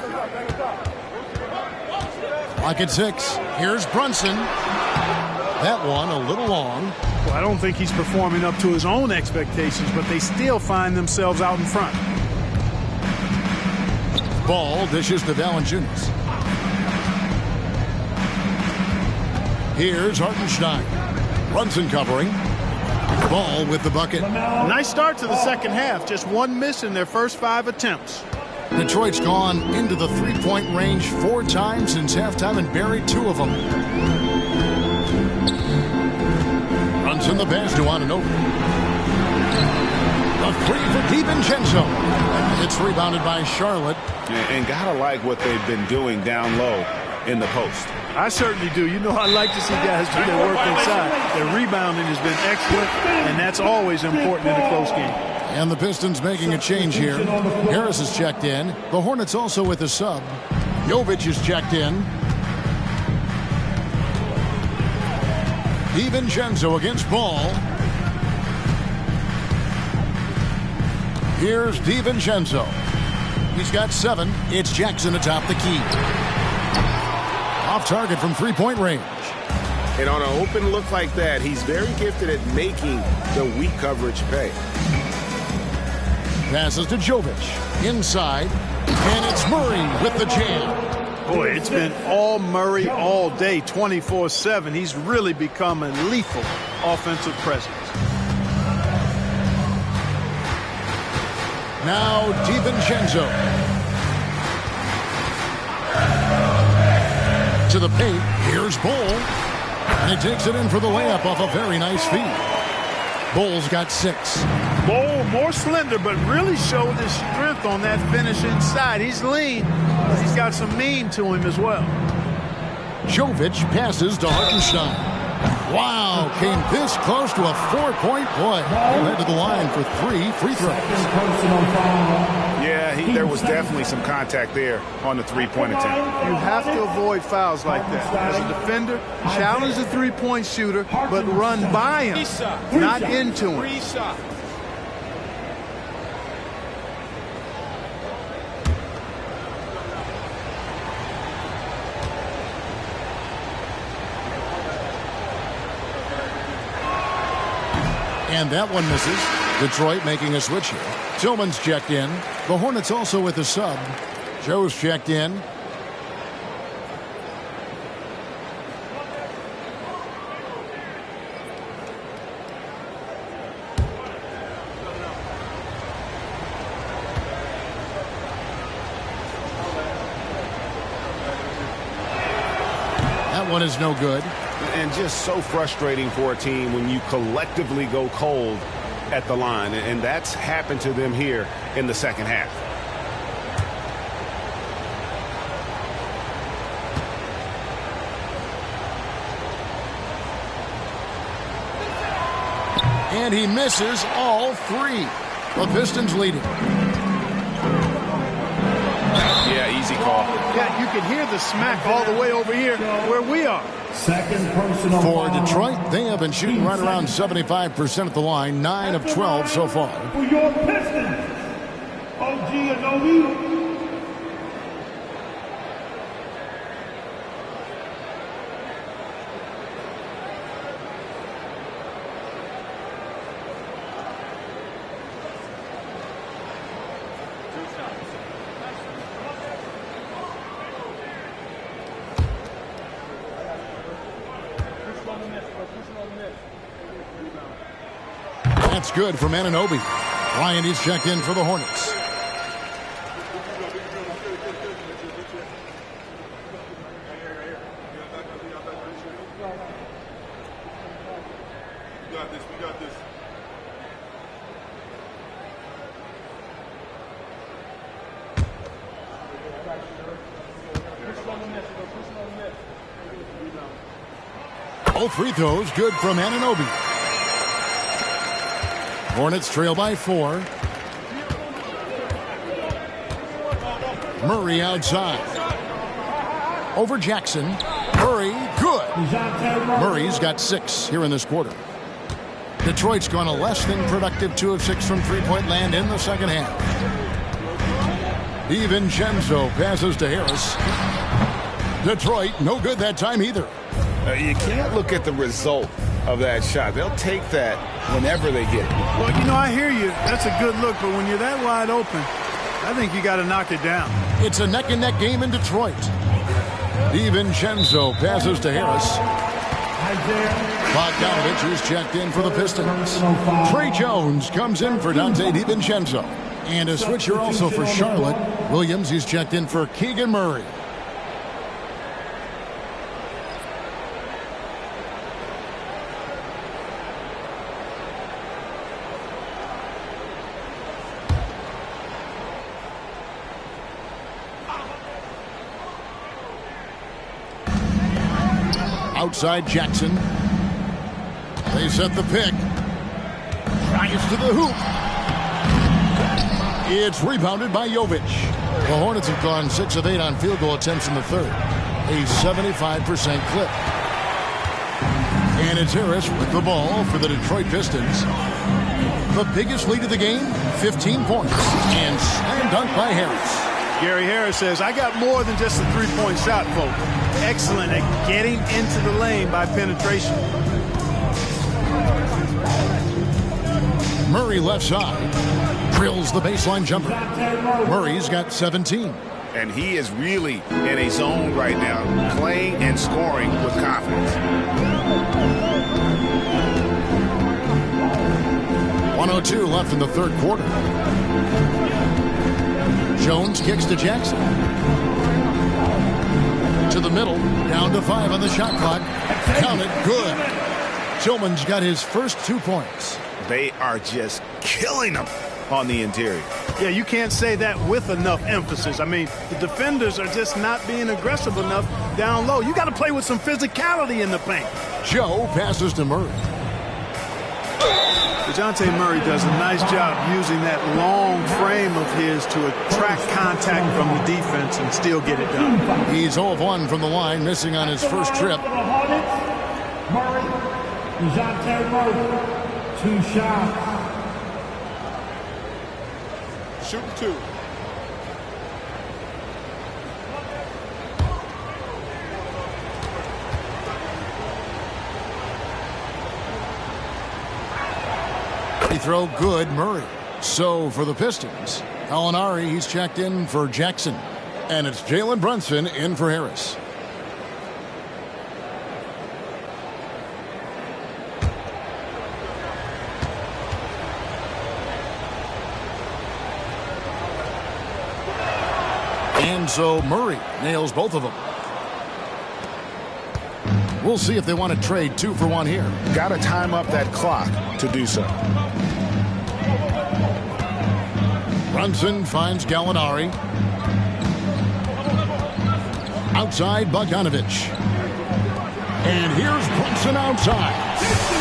Clock at 6. Here's Brunson. That one a little long. Well, I don't think he's performing up to his own expectations, but they still find themselves out in front. Ball dishes to Valanciunas. Here's Hartenstein. Brunson covering. Ball with the bucket. Nice start to the second half. Just one miss in their first 5 attempts. Detroit's gone into the three-point range 4 times since halftime and buried 2 of them. In the pass to Anunoby. A 3 for DiVincenzo. It's rebounded by Charlotte. And gotta like what they've been doing down low in the post. I certainly do. You know, I like to see guys do their work inside. Their rebounding has been excellent, and that's always important in a close game. And the Pistons making a change here. Harris is checked in. The Hornets also with a sub. Jovic is checked in. DiVincenzo against Ball. Here's DiVincenzo. He's got 7. It's Jackson atop the key. Off target from three-point range. And on an open look like that, he's very gifted at making the weak coverage pay. Passes to Jovic. Inside. And it's Murray with the jam. Boy, it's been all Murray all day, 24/7. He's really become a lethal offensive presence. Now DiVincenzo. To the paint. Here's Bull. And he takes it in for the layup off a very nice feed. Bull's got 6. Bull more slender, but really showed his strength on that finish inside. He's lean, but he's got some mean to him as well. Jovic passes to Hartenstein. Wow, came this close to a 4-point play. He led to the line for 3 free throws. Yeah, there was definitely some contact there on the three-point attempt. You have to avoid fouls like that. As a defender, challenge the three-point shooter, but run by him, not into him. And that one misses. Detroit making a switch here. Tillman's checked in. The Hornets also with a sub. Joe's checked in. That one is no good. And just so frustrating for a team when you collectively go cold at the line. And that's happened to them here in the second half. And he misses all 3. The Pistons leading. Yeah, easy call. Yeah, you can hear the smack all the way over here where we are. Second personal For Detroit, they have been shooting right around 75% at the line, 9 of 12 so far. For your Pistons, OG Anunoby. That's good from Anunoby. Bryant is checked in for the Hornets. We got this. Both free throws good from Anunoby. Hornets trail by 4. Murray outside. Over Jackson. Murray, good. Murray's got 6 here in this quarter. Detroit's gone a less than productive 2 of 6 from three-point land in the second half. DiVincenzo passes to Harris. Detroit, no good that time either. You can't look at the result of that shot. They'll take that whenever they get it. Well, you know, I hear you. That's a good look, but when you're that wide open, I think you got to knock it down. It's a neck-and-neck game in Detroit. DiVincenzo passes to Harris. Bogdanovich is checked in for the Pistons. Trey Jones comes in for Dante DiVincenzo. And a switcher also for Charlotte. Williams is checked in for Keegan Murray. Outside Jackson. They set the pick. Drives to the hoop. It's rebounded by Jovic. The Hornets have gone 6 of 8 on field goal attempts in the third. A 75% clip. And it's Harris with the ball for the Detroit Pistons. The biggest lead of the game, 15 points. And slam dunk by Harris. Gary Harris says, I got more than just a three-point shot, folks. Excellent at getting into the lane by penetration. Murray left side. Drills the baseline jumper. Murray's got 17. And he is really in a zone right now, playing and scoring with confidence. 1:02 left in the third quarter. Jones kicks to Jackson. To the middle, down to 5 on the shot clock. Count it, good. Tillman's got his first 2 points. They are just killing them on the interior. Yeah, you can't say that with enough emphasis. I mean, the defenders are just not being aggressive enough down low. You got to play with some physicality in the paint. Joe passes to Murray. DeJounte Murray does a nice job using that long frame of his to attract contact from the defense and still get it done. He's 0 of 1 from the line, missing on his first trip. Murray, DeJounte Murray, 2 shots. Shooting 2. Free throw good, Murray. So for the Pistons, Alinari, he's checked in for Jackson. And it's Jalen Brunson in for Harris. And so Murray nails both of them. We'll see if they want to trade 2 for 1 here. Got to time up that clock to do so. Brunson finds Gallinari. Outside Bogdanovich. And here's Brunson outside.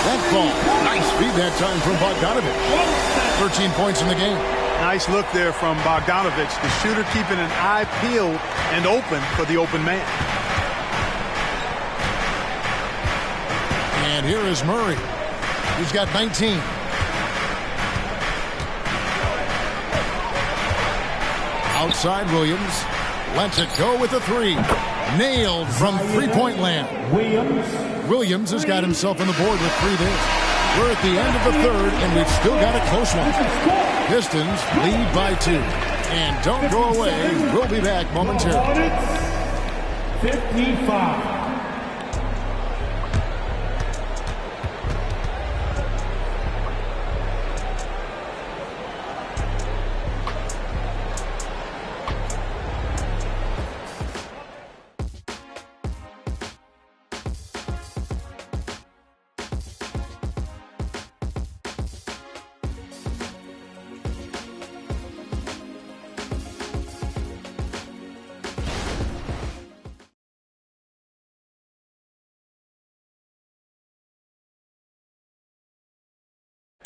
That ball. Nice feed that time from Bogdanovich. 13 points in the game. Nice look there from Bogdanovich. The shooter keeping an eye peeled and open for the open man. And here is Murray. He's got 19. Outside Williams. Lets it go with a 3. Nailed from three-point land. Williams has got himself on the board with 3 there. We're at the end of the third, and we've still got a close one. Pistons lead by 2. And don't go away. We'll be back momentarily. 55.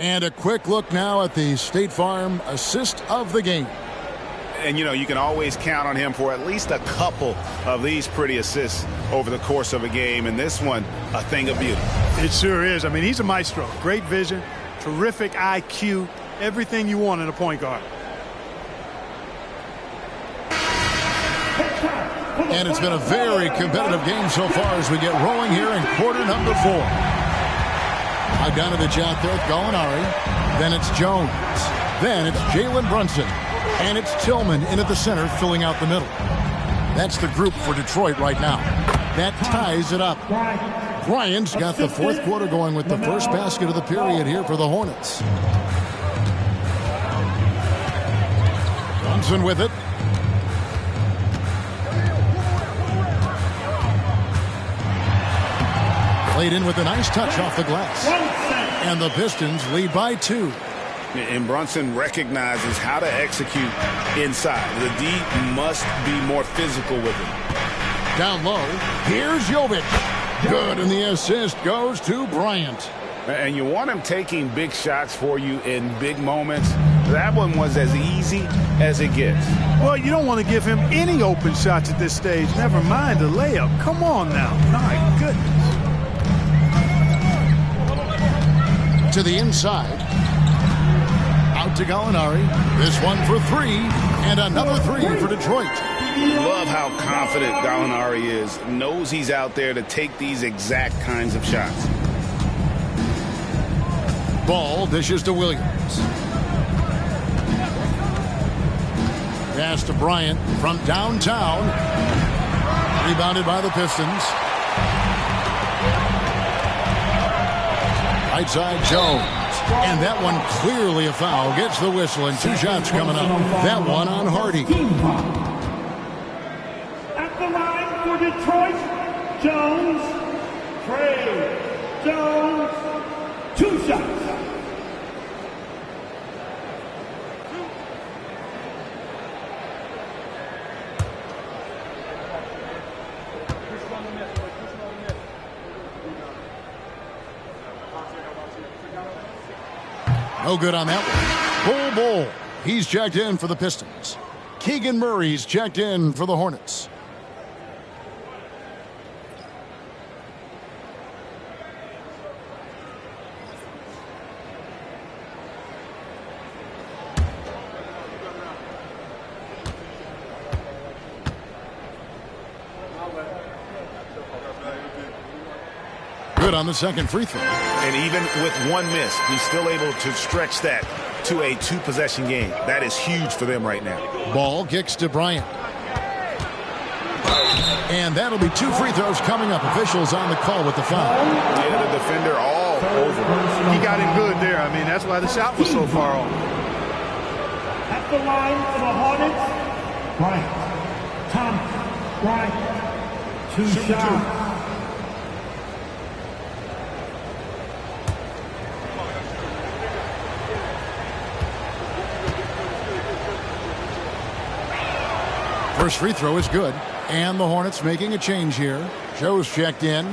And a quick look now at the State Farm assist of the game. And, you know, you can always count on him for at least a couple of these pretty assists over the course of a game. And this one, a thing of beauty. It sure is. I mean, he's a maestro. Great vision, terrific IQ, everything you want in a point guard. And it's been a very competitive game so far as we get rolling here in quarter number 4. Bogdanovich out there with Gallinari. Then it's Jones. Then it's Jalen Brunson. And it's Tillman in at the center, filling out the middle. That's the group for Detroit right now. That ties it up. Bryant's got the fourth quarter going with the first basket of the period here for the Hornets. Brunson with it. Played in with a nice touch off the glass. And the Pistons lead by 2. And Brunson recognizes how to execute inside. The D must be more physical with him. Down low, here's Jovic. Good, and the assist goes to Bryant. And you want him taking big shots for you in big moments. That one was as easy as it gets. Well, you don't want to give him any open shots at this stage. Never mind the layup. Come on now. My goodness. To the inside. Out to Gallinari. This one for 3. And another 3 for Detroit. Love how confident Gallinari is. Knows he's out there to take these exact kinds of shots. Ball dishes to Williams. Pass to Bryant from downtown. Rebounded by the Pistons. Right side, Jones. And that one clearly a foul. Gets the whistle and 2 shots coming up. That one on Hardy. At the line for Detroit, Jones. Trey Jones. 2 shots. No good on that one. Bull. He's checked in for the Pistons. Keegan Murray's checked in for the Hornets. Good on the second free throw. And even with one miss, he's still able to stretch that to a 2-possession game. That is huge for them right now. Ball kicks to Bryant. And that'll be 2 free throws coming up. Officials on the call with the foul. Yeah, the defender all over. He got him good there. I mean, that's why the shot was so far off. At the line for the Hornets, Bryant. Thomas Bryant. 2 shots. First free throw is good. And the Hornets making a change here. Joe's checked in.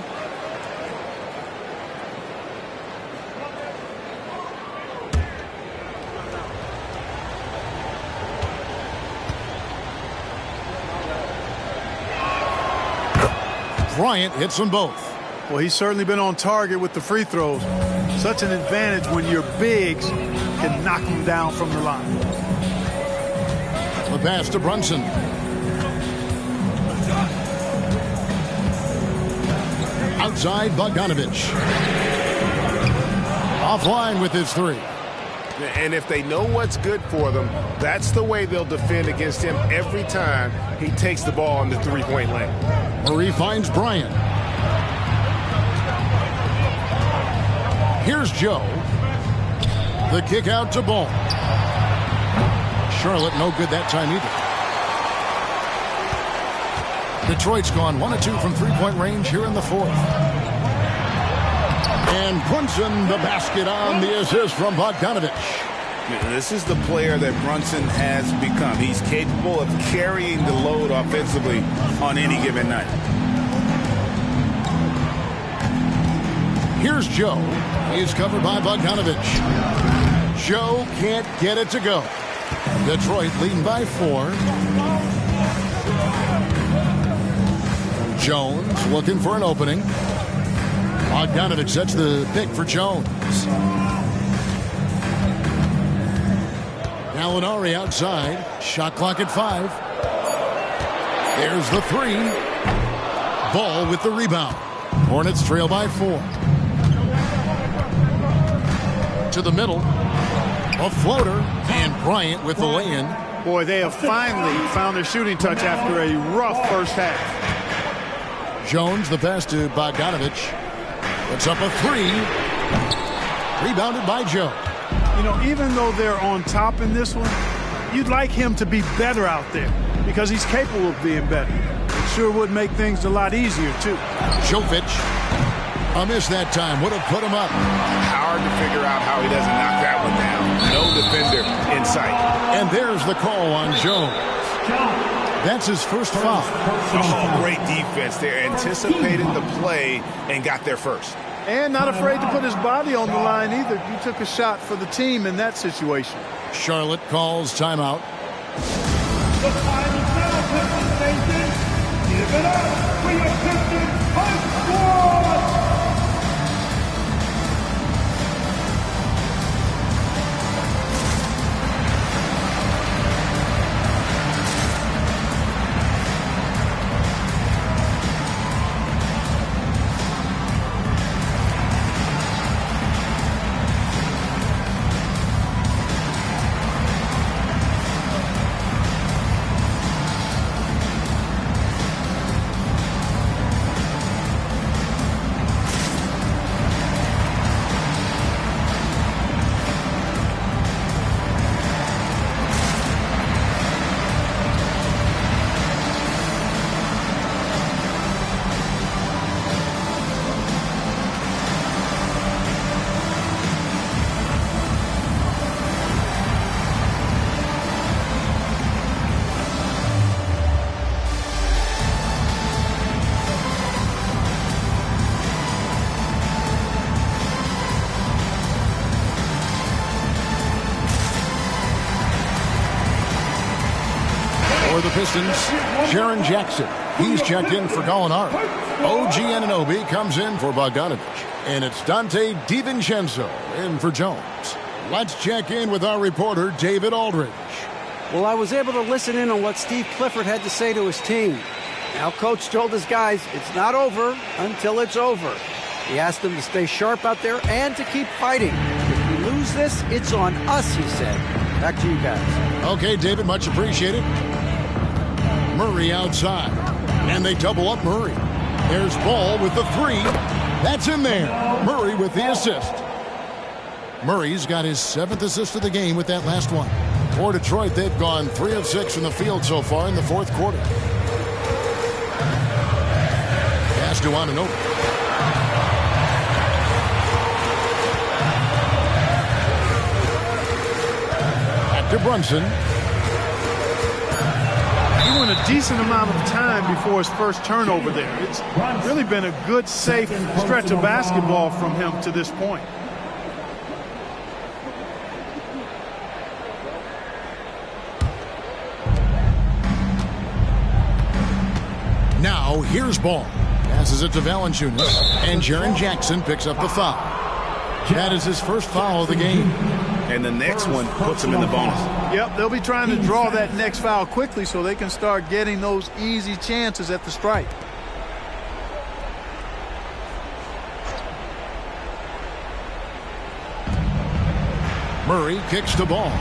Bryant hits them both. Well, he's certainly been on target with the free throws. Such an advantage when your bigs can knock them down from the line. The pass to Brunson. Outside, Bogdanovich. Offline with his 3. And if they know what's good for them, that's the way they'll defend against him every time he takes the ball in the 3-point lane. Murray finds Bryant. Here's Joe. The kick out to Ball. Charlotte no good that time either. Detroit's gone 1 of 2 from 3-point range here in the 4th. And Brunson the basket on the assist from Bogdanovich. This is the player that Brunson has become. He's capable of carrying the load offensively on any given night. Here's Joe. He's covered by Bogdanovich. Joe can't get it to go. Detroit leading by 4. Jones looking for an opening. Bogdanovich sets the pick for Jones. Gallinari outside. Shot clock at 5. There's the 3. Ball with the rebound. Hornets trail by 4. To the middle. A floater. And Bryant with the lay-in. Boy, they have finally found their shooting touch after a rough first half. Jones, the pass to Bogdanovich. Puts up a 3. Rebounded by Joe. You know, even though they're on top in this one, you'd like him to be better out there because he's capable of being better. It sure would make things a lot easier, too. Jovic, a miss that time, would have put him up. Hard to figure out how he doesn't knock that one down. No defender in sight. And there's the call on Jones. That's his first foul. Oh, great defense there. Anticipated the play and got there first. And not afraid to put his body on the line either. He took a shot for the team in that situation. Charlotte calls timeout. The time is now, Pistons Nation. Give it up for your Pistons High Squad! For the Pistons, Jaren Jackson. He's checked in for Gallinari. OG Anunoby comes in for Bogdanovich. And it's Dante DiVincenzo in for Jones. Let's check in with our reporter, David Aldridge. Well, I was able to listen in on what Steve Clifford had to say to his team. Now, Coach told his guys it's not over until it's over. He asked them to stay sharp out there and to keep fighting. If we lose this, it's on us, he said. Back to you guys. Okay, David, much appreciated. Murray outside. And they double up Murray. There's Ball with the 3. That's in there. Murray with the assist. Murray's got his 7th assist of the game with that last one. For Detroit, they've gone 3 of 6 from the field so far in the 4th quarter. Pass to Anunoby. Back to Brunson. He went a decent amount of time before his first turnover there. It's really been a good, safe stretch of basketball from him to this point. Now, here's Ball. Passes it to Valanciunas. And Jaren Jackson picks up the foul. That is his first foul of the game. And the next one puts him in the bonus. Yep, they'll be trying to draw that next foul quickly so they can start getting those easy chances at the stripe. Murray kicks the ball.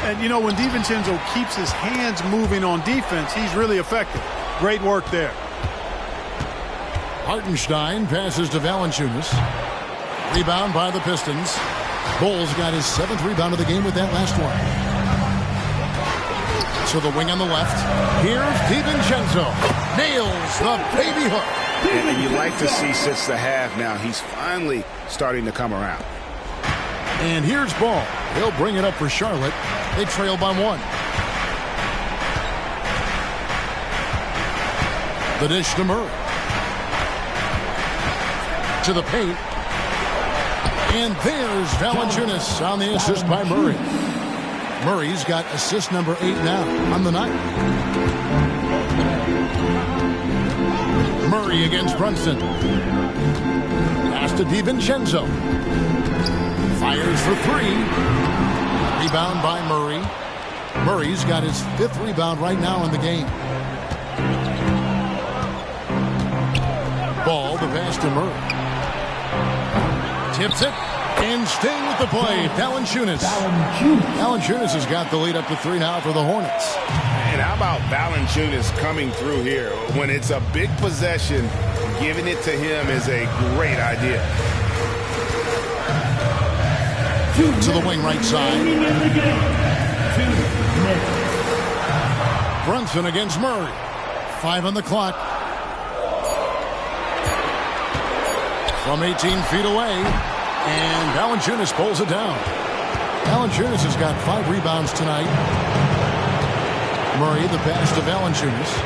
And, you know, when DiVincenzo keeps his hands moving on defense, he's really effective. Great work there. Hartenstein passes to Valanciunas. Rebound by the Pistons. Bulls got his 7th rebound of the game with that last one. So the wing on the left. Here's DiVincenzo. Nails the baby hook. And you like to see since the half now, he's finally starting to come around. And here's Ball. He'll bring it up for Charlotte. They trail by 1. The dish to Murray. To the paint. And there's Valanciunas on the assist by Murray. Murray's got assist number 8 now on the night. Murray against Brunson. Pass to DiVincenzo. Fires for 3. Rebound by Murray. Murray's got his 5th rebound right now in the game. Ball, the pass to Murray. Tips it. And staying with the play, Valanciunas. Valanciunas has got the lead up to 3 now for the Hornets. And how about Valanciunas coming through here? When it's a big possession, giving it to him is a great idea. To the wing right side. Brunson against Murray. 5 on the clock. From 18 feet away. And Valanciunas pulls it down. Valanciunas has got 5 rebounds tonight. Murray, the pass to Valanciunas.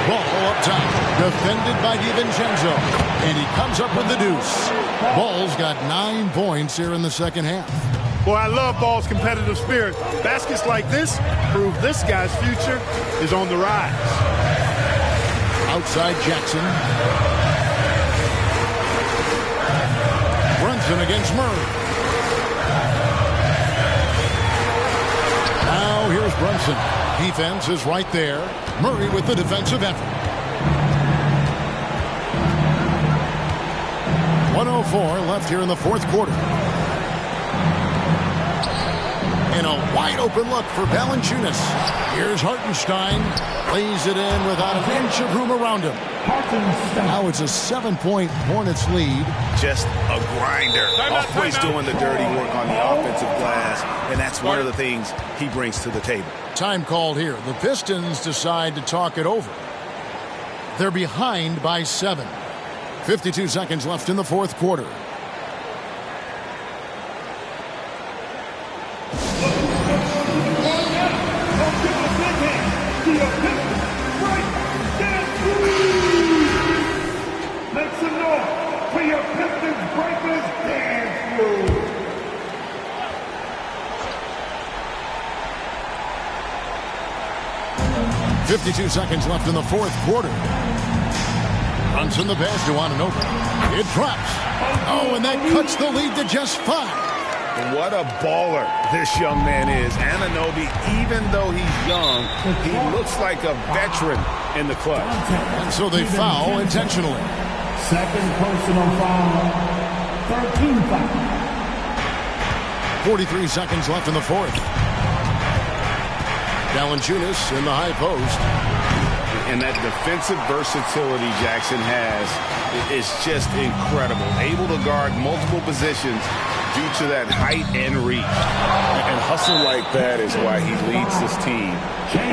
Ball up top. Defended by DiVincenzo. And he comes up with the deuce. Ball's got 9 points here in the second half. Boy, I love Ball's competitive spirit. Baskets like this prove this guy's future is on the rise. Outside Jackson. Brunson against Murray. Now here's Brunson. Defense is right there. Murray with the defensive effort. 1:04 left here in the 4th quarter. And a wide open look for Valanciunas. Here's Hartenstein. Lays it in without an inch of room around him. Now it's a 7-point Hornets lead. Just a grinder. Always doing the dirty work on the offensive glass. And that's one of the things he brings to the table. Time called here. The Pistons decide to talk it over. They're behind by 7. 52 seconds left in the 4th quarter. Make some noise for your Pistons Breakers dance move. .52 seconds left in the 4th quarter. Brunson the pass to Anunoby. It drops. Oh, and that cuts the lead to just 5. What a baller this young man is. Anunoby, even though he's young, he looks like a veteran in the clutch. And so they foul intentionally. Second personal foul. 13 foul. 43 seconds left in the 4th. Valanciunas in the high post. And that defensive versatility Jackson has is just incredible. Able to guard multiple positions due to that height and reach. And hustle like that is why he leads this team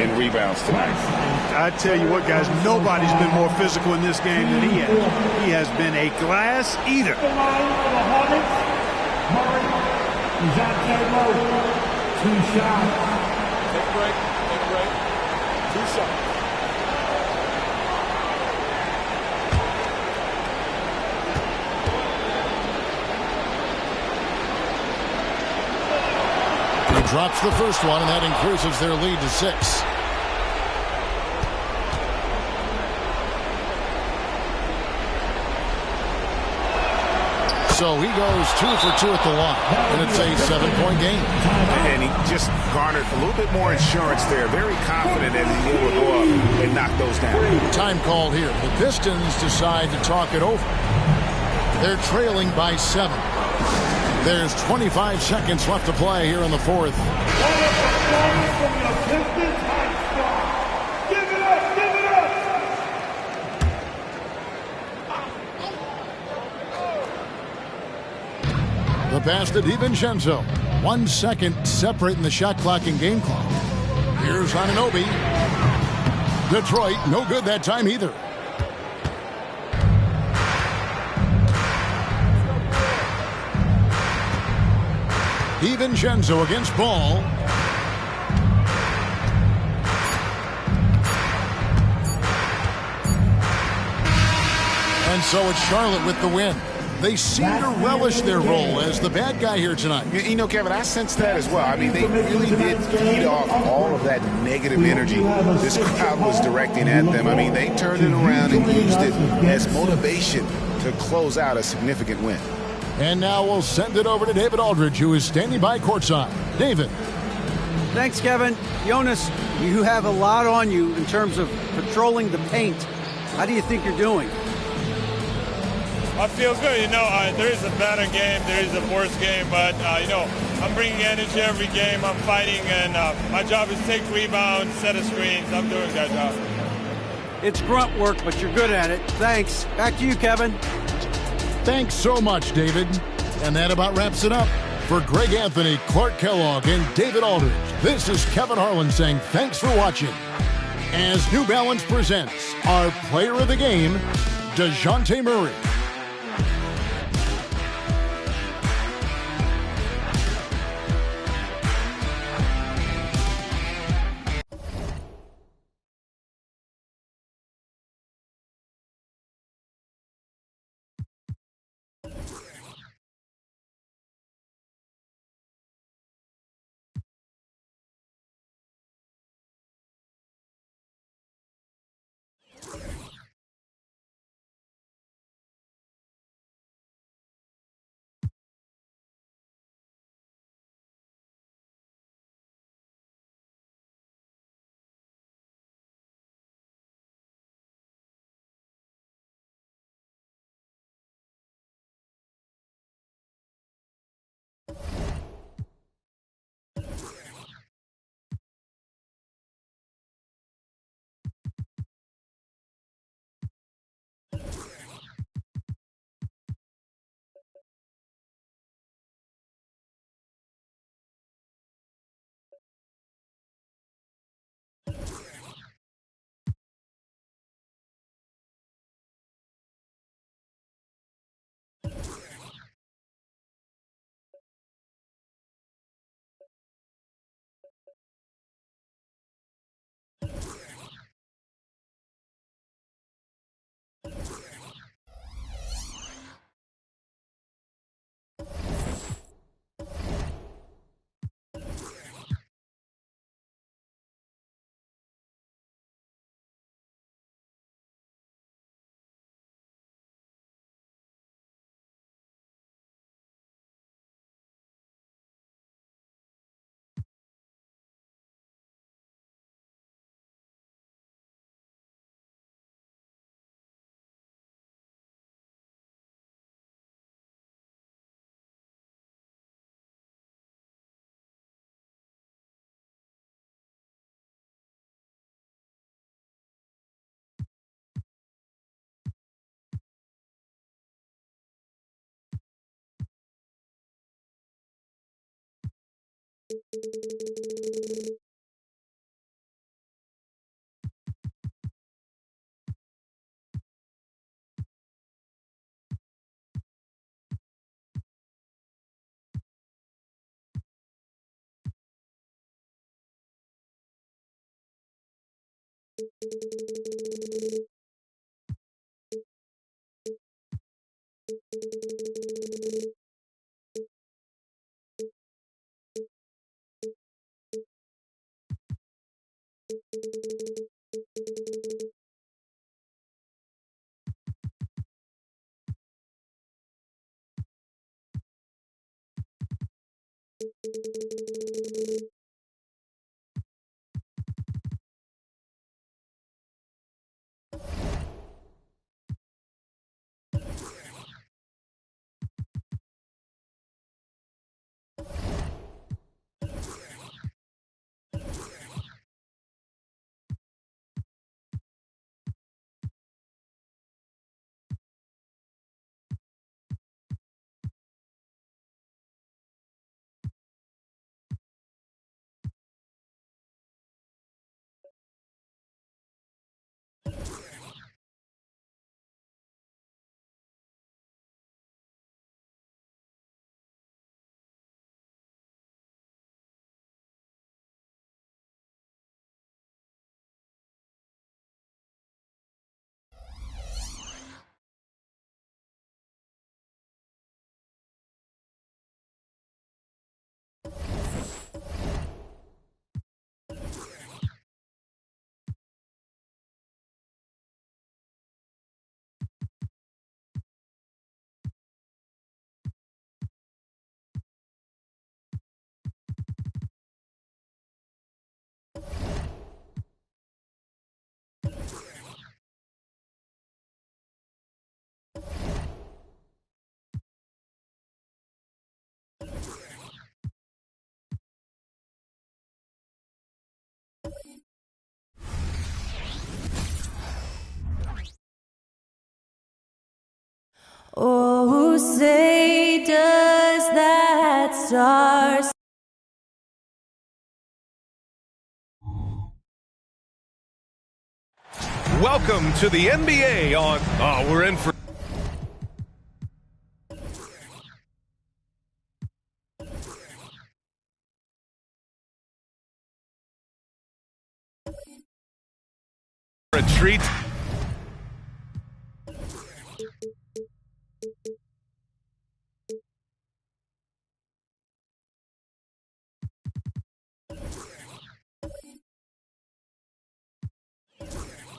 in rebounds tonight. I tell you what, guys, nobody's been more physical in this game than he has. He has been a glass eater. Murray, he's out there low. 2 shots. Take a break. 2 shots. He drops the first one, and that increases their lead to 6. So he goes 2 for 2 at the line, and it's a 7-point game. And he just garnered a little bit more insurance there. Very confident as he's able to go up and knock those down. Time called here. The Pistons decide to talk it over. They're trailing by 7. There's 25 seconds left to play here in the 4th. The pass to DiVincenzo. 1 second separating the shot clock and game clock. Here's Anunoby. Detroit, no good that time either. DiVincenzo against Ball. And so it's Charlotte with the win. They seem to relish their role as the bad guy here tonight. You know, Kevin, I sense that as well. I mean, they really did feed off all of that negative energy this crowd was directing at them. I mean, they turned it around and used it as motivation to close out a significant win. And now we'll send it over to David Aldridge, who is standing by courtside. David. Thanks, Kevin. Jonas, you have a lot on you in terms of patrolling the paint. How do you think you're doing? I feel good. You know, there is a better game, there is a worse game, but, you know, I'm bringing energy every game. I'm fighting, and my job is to take rebounds, set of screens. I'm doing that job. It's grunt work, but you're good at it. Thanks. Back to you, Kevin. Thanks so much, David. And that about wraps it up. For Greg Anthony, Clark Kellogg, and David Aldridge, this is Kevin Harlan saying thanks for watching. As New Balance presents our player of the game, DeJounte Murray. Oh, say does that star... Welcome to the NBA on... Oh, we're in for... a treat.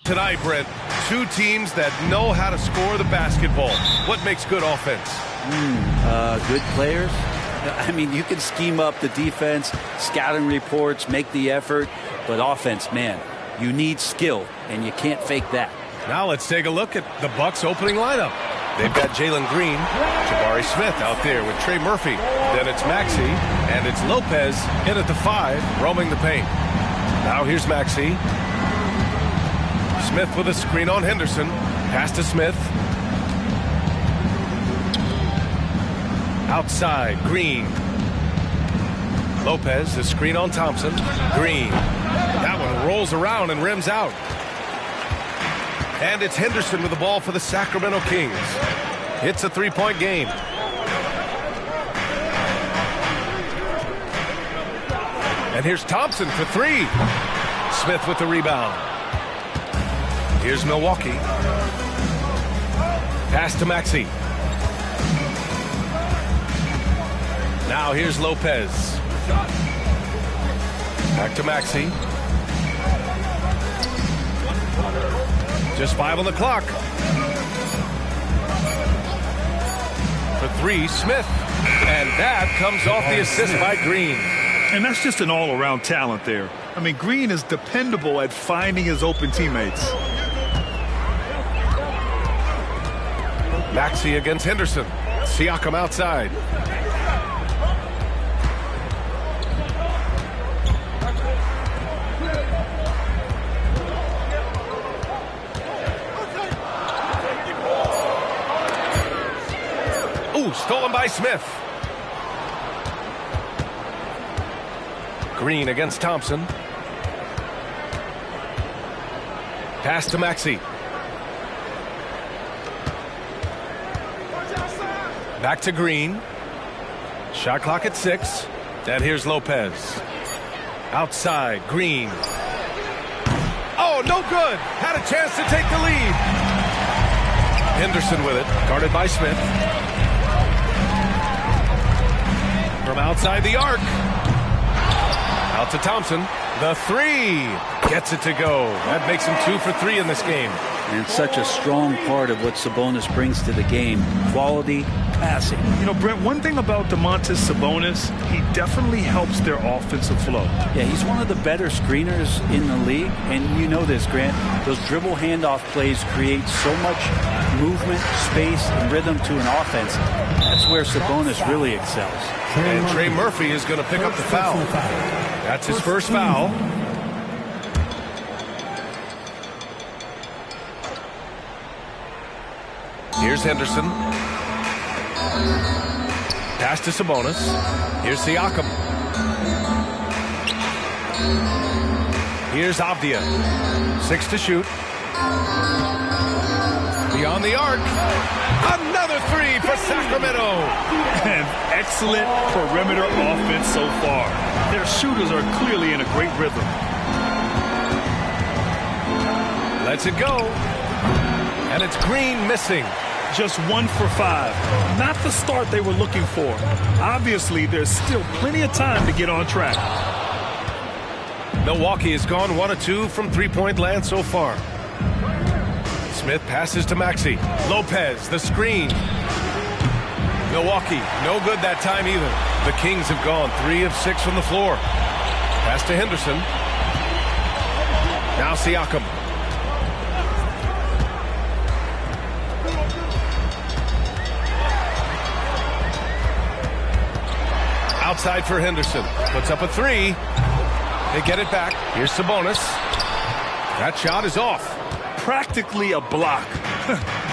Tonight, Brent, two teams that know how to score the basketball. What makes good offense? Good players. I mean, you can scheme up the defense, scouting reports, make the effort, but offense, man, you need skill, and you can't fake that. Now let's take a look at the Bucks' opening lineup. They've got Jalen Green, Jabari Smith out there with Trey Murphy. Then it's Maxey, and it's Lopez in at the 5, roaming the paint. Now here's Maxey. Smith with a screen on Henderson. Pass to Smith. Outside, Green. Lopez, the screen on Thompson. Green. That one rolls around and rims out. And it's Henderson with the ball for the Sacramento Kings. It's a three-point game. And here's Thompson for 3. Smith with the rebound. Here's Milwaukee. Pass to Maxey. Now here's Lopez. Back to Maxey. Just 5 on the clock. For 3, Smith. And that comes off the assist by Green. And that's just an all-around talent there. I mean, Green is dependable at finding his open teammates. Maxey against Henderson. Siakam outside. Ooh, stolen by Smith. Green against Thompson. Pass to Maxey. Back to Green. Shot clock at 6. And here's Lopez. Outside, Green. Oh, no good. Had a chance to take the lead. Henderson with it. Guarded by Smith. From outside the arc. Out to Thompson. The 3. Gets it to go. That makes him 2 for 3 in this game. And such a strong part of what Sabonis brings to the game. Quality passing. You know, Brent, one thing about Domantas Sabonis, he definitely helps their offensive flow. Yeah, he's one of the better screeners in the league. And you know this, Grant. Those dribble handoff plays create so much movement, space, and rhythm to an offense. That's where Sabonis really excels. And Trey Murphy is going to pick up the foul. That's his first foul. Here's Henderson. Pass to Sabonis. Here's Siakam. Here's Avdia. 6 to shoot. Beyond the arc. Another 3 for Sacramento. And excellent perimeter offense so far. Their shooters are clearly in a great rhythm. Lets it go. And it's Green missing. Just 1 for 5. Not the start they were looking for. Obviously, there's still plenty of time to get on track. Milwaukee has gone 1 of 2 from three-point land so far. Smith passes to Maxey. Lopez, the screen. Milwaukee, no good that time either. The Kings have gone 3 of 6 from the floor. Pass to Henderson. Now Siakam. Outside for Henderson. Puts up a three. They get it back. Here's Sabonis. That shot is off. Practically a block.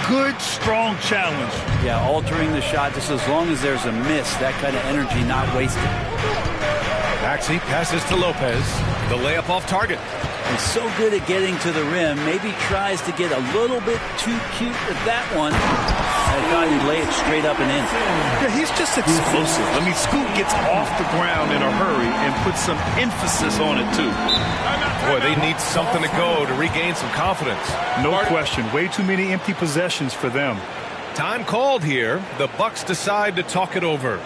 Good, strong challenge. Yeah, altering the shot just as long as there's a miss. That kind of energy not wasted. Maxey passes to Lopez. The layup off target. He's so good at getting to the rim. Maybe tries to get a little bit too cute with that one. I thought he'd lay it straight up and in. Yeah, he's just explosive. I mean, Scoot gets off the ground in a hurry and puts some emphasis on it, too. Boy, they need something to go to regain some confidence. No question. Way too many empty possessions for them. Time called here. The Bucks decide to talk it over.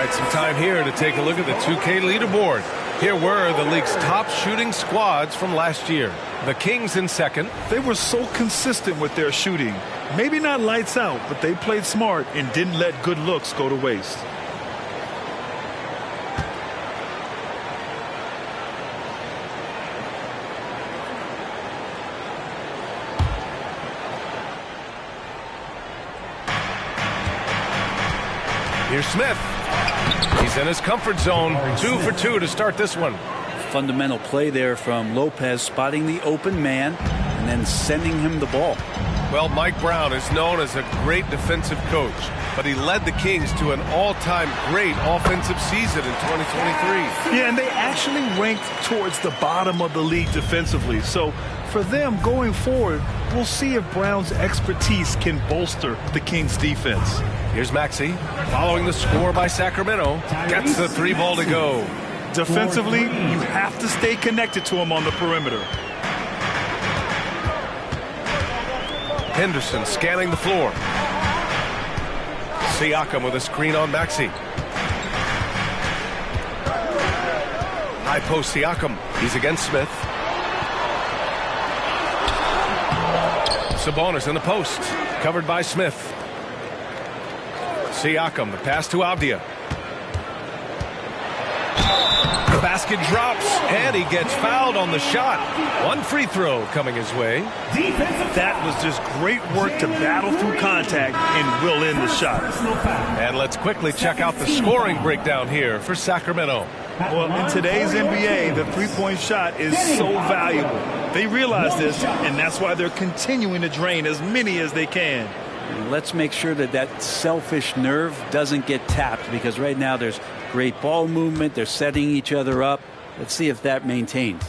Some time here to take a look at the 2K leaderboard. Here were the league's top shooting squads from last year. The Kings in second. They were so consistent with their shooting. Maybe not lights out, but they played smart and didn't let good looks go to waste. Here's Smith. He's in his comfort zone. 2 for 2 to start this one. Fundamental play there from Lopez, spotting the open man and then sending him the ball. Well, Mike Brown is known as a great defensive coach, but he led the Kings to an all-time great offensive season in 2023. Yeah, and they actually ranked towards the bottom of the league defensively. So for them going forward, we'll see if Brown's expertise can bolster the Kings' defense. Here's Maxey, following the score by Sacramento, gets the 3 ball to go. Defensively, you have to stay connected to him on the perimeter. Henderson scanning the floor. Siakam with a screen on Maxey. High post Siakam. He's against Smith. Sabonis in the post. Covered by Smith. Siakam, the pass to Avdia. The basket drops, and he gets fouled on the shot. 1 free throw coming his way. That was just great work to battle through contact and will in the shot. And let's quickly check out the scoring breakdown here for Sacramento. Well, in today's NBA, the three-point shot is so valuable. They realize this, and that's why they're continuing to drain as many as they can. Let's make sure that that selfish nerve doesn't get tapped, because right now there's great ball movement. They're setting each other up. Let's see if that maintains.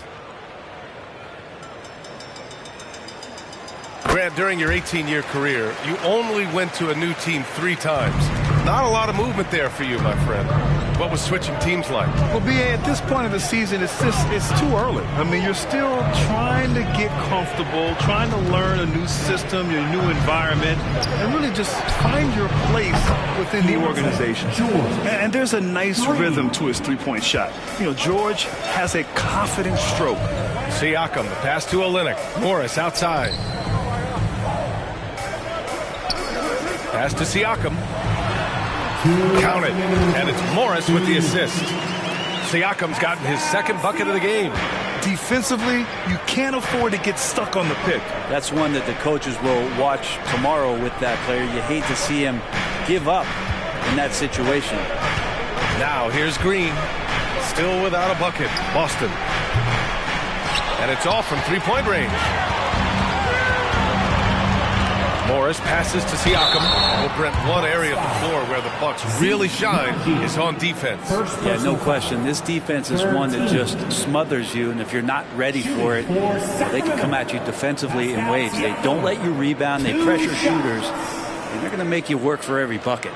Grant, during your 18-year career, you only went to a new team 3 times. Not a lot of movement there for you, my friend. What was switching teams like? Well, B.A., at this point of the season, it's too early. I mean, you're still trying to get comfortable, trying to learn a new system, your new environment, and really just find your place within the organization. And there's a nice rhythm to his three-point shot. You know, George has a confident stroke. Siakam, the pass to Olynyk. Morris outside. Pass to Siakam. Counted, and it's Morris with the assist. Siakam's gotten his 2nd bucket of the game. Defensively, you can't afford to get stuck on the pick. That's one that the coaches will watch tomorrow with that player. You hate to see him give up in that situation. Now here's Green, still without a bucket. Boston. And it's off from three-point range. Morris passes to Siakam. Well, Brent, one area of the floor where the Bucks really shine is on defense. Yeah, no question. This defense is one that just smothers you, and if you're not ready for it, they can come at you defensively in ways. They don't let you rebound. They pressure shooters, and they're going to make you work for every bucket.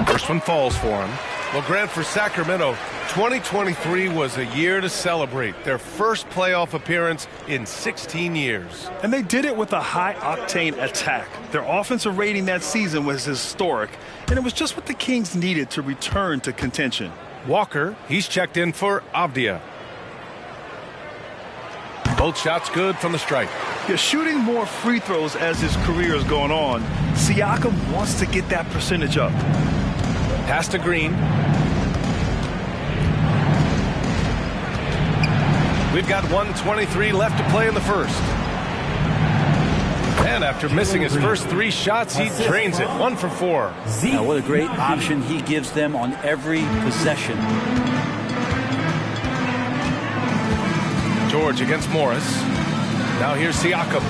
First one falls for him. Well, Grant, for Sacramento, 2023 was a year to celebrate. Their first playoff appearance in 16 years. And they did it with a high-octane attack. Their offensive rating that season was historic, and it was just what the Kings needed to return to contention. Walker, he's checked in for Avdia. Both shots good from the stripe. Yeah, shooting more free throws as his career is going on, Siakam wants to get that percentage up. Pass to Green. We've got 1:23 left to play in the first. And after missing his first three shots, he drains it. 1 for 4. Now, what a great option he gives them on every possession. George against Morris. Now here's Siakam.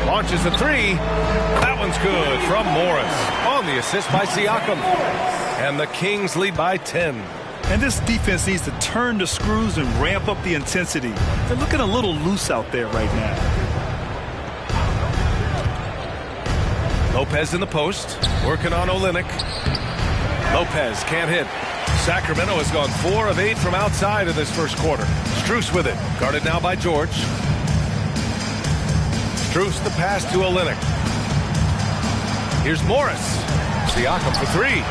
Launches a three. That one's good from Morris. On the assist by Siakam. And the Kings lead by 10. And this defense needs to turn the screws and ramp up the intensity. They're looking a little loose out there right now. Lopez in the post. Working on Olynyk. Lopez can't hit. Sacramento has gone 4 of 8 from outside in this first quarter. Strus with it. Guarded now by George. Strus the pass to Olynyk. Here's Morris. Siakam for 3.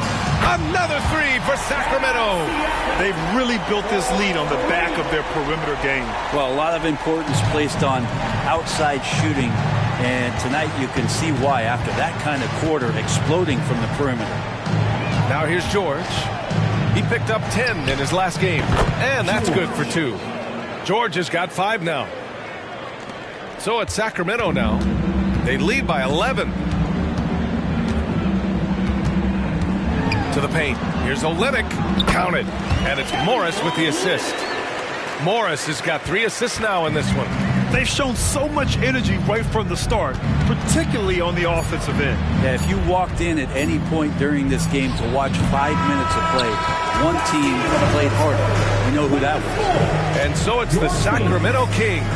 Another 3 for Sacramento. They've really built this lead on the back of their perimeter game. Well, a lot of importance placed on outside shooting, and tonight you can see why after that kind of quarter exploding from the perimeter. Now here's George. He picked up 10 in his last game, and that's good for 2. George has got 5 now. So it's Sacramento now. They lead by 11. To the paint. Here's Olynyk. Counted. And it's Morris with the assist. Morris has got 3 assists now in this one. They've shown so much energy right from the start, particularly on the offensive end. Yeah, if you walked in at any point during this game to watch 5 minutes of play, one team played harder. We know who that was. And so it's the Sacramento Kings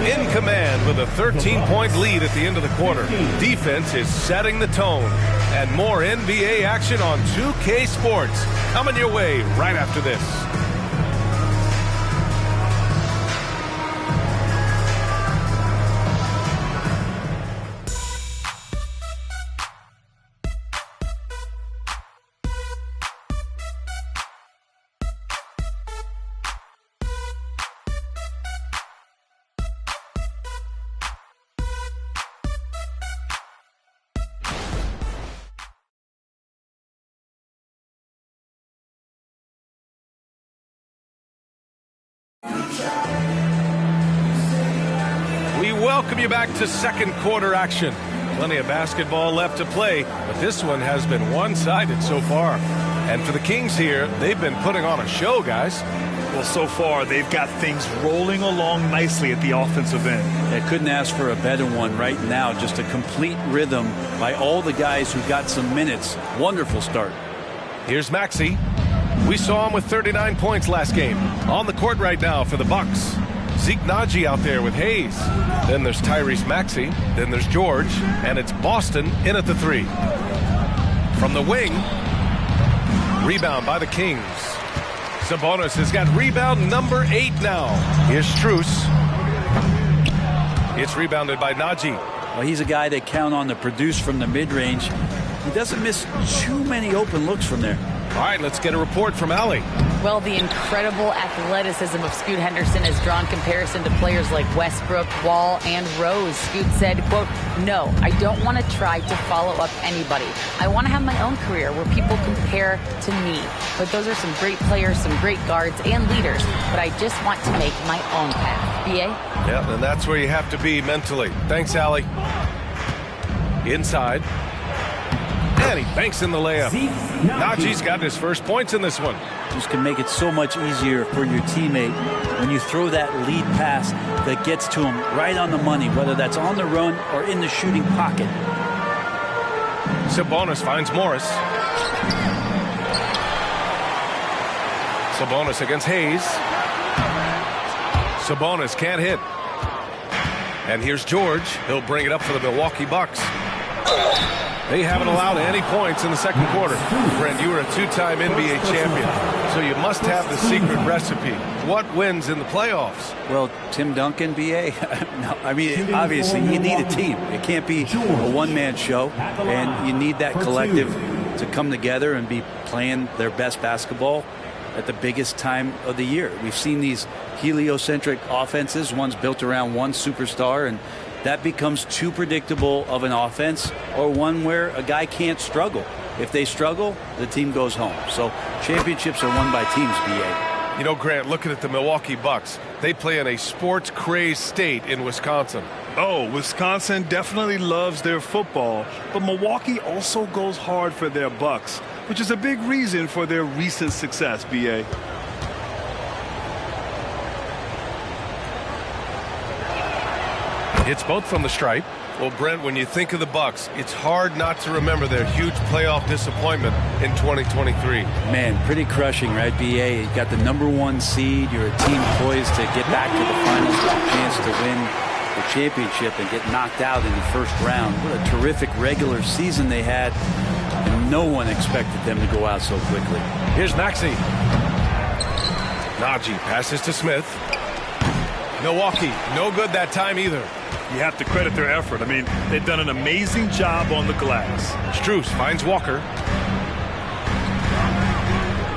in command with a 13-point lead at the end of the quarter. Defense is setting the tone. And more NBA action on 2K Sports coming your way right after this. Welcome you back to second quarter action. Plenty of basketball left to play, but this one has been one-sided so far. And for the Kings here, they've been putting on a show, guys. Well, so far, they've got things rolling along nicely at the offensive end. They couldn't ask for a better one right now. Just a complete rhythm by all the guys who got some minutes. Wonderful start. Here's Maxey. We saw him with 39 points last game. On the court right now for the Bucks. Zeke Naji out there with Hayes. Then there's Tyrese Maxey. Then there's George. And it's Boston in at the 3. From the wing. Rebound by the Kings. Sabonis has got rebound number 8 now. Here's Strus. It's rebounded by Naji. Well, he's a guy they count on to produce from the mid-range. He doesn't miss too many open looks from there. All right, let's get a report from Allie. Well, the incredible athleticism of Scoot Henderson has drawn comparison to players like Westbrook, Wall, and Rose. Scoot said, quote, "No, I don't want to try to follow up anybody. I want to have my own career where people compare to me. But those are some great players, some great guards and leaders. But I just want to make my own path." BA? Yeah, and that's where you have to be mentally. Thanks, Allie. Inside. And he banks in the layup. Najee's got his first points in this one. Just can make it so much easier for your teammate when you throw that lead pass that gets to him right on the money, whether that's on the run or in the shooting pocket. Sabonis finds Morris. Sabonis against Hayes. Sabonis can't hit. And here's George. He'll bring it up for the Milwaukee Bucks. They haven't allowed any points in the second quarter. Brent, you were a two-time NBA champion, so you must have the secret recipe. What wins in the playoffs? Well, Tim Duncan, BA. No, I mean, obviously, you need a team. It can't be a one-man show, and you need that collective to come together and be playing their best basketball at the biggest time of the year. We've seen these heliocentric offenses, one's built around one superstar, and that becomes too predictable of an offense, or one where a guy can't struggle. If they struggle, the team goes home. So championships are won by teams, BA. You know, Grant, looking at the Milwaukee Bucks, they play in a sports-crazed state in Wisconsin. Oh, Wisconsin definitely loves their football, but Milwaukee also goes hard for their Bucks, which is a big reason for their recent success, BA. It's both from the stripe. Well, Brent, when you think of the Bucks, it's hard not to remember their huge playoff disappointment in 2023. Man, pretty crushing, right, BA? You got the #1 seed. You're a team poised to get back to the finals with a chance to win the championship and get knocked out in the first round. What a terrific regular season they had, and no one expected them to go out so quickly. Here's Maxey. Najee passes to Smith. Milwaukee, no good that time either. You have to credit their effort. I mean, they've done an amazing job on the glass. Strus finds Walker.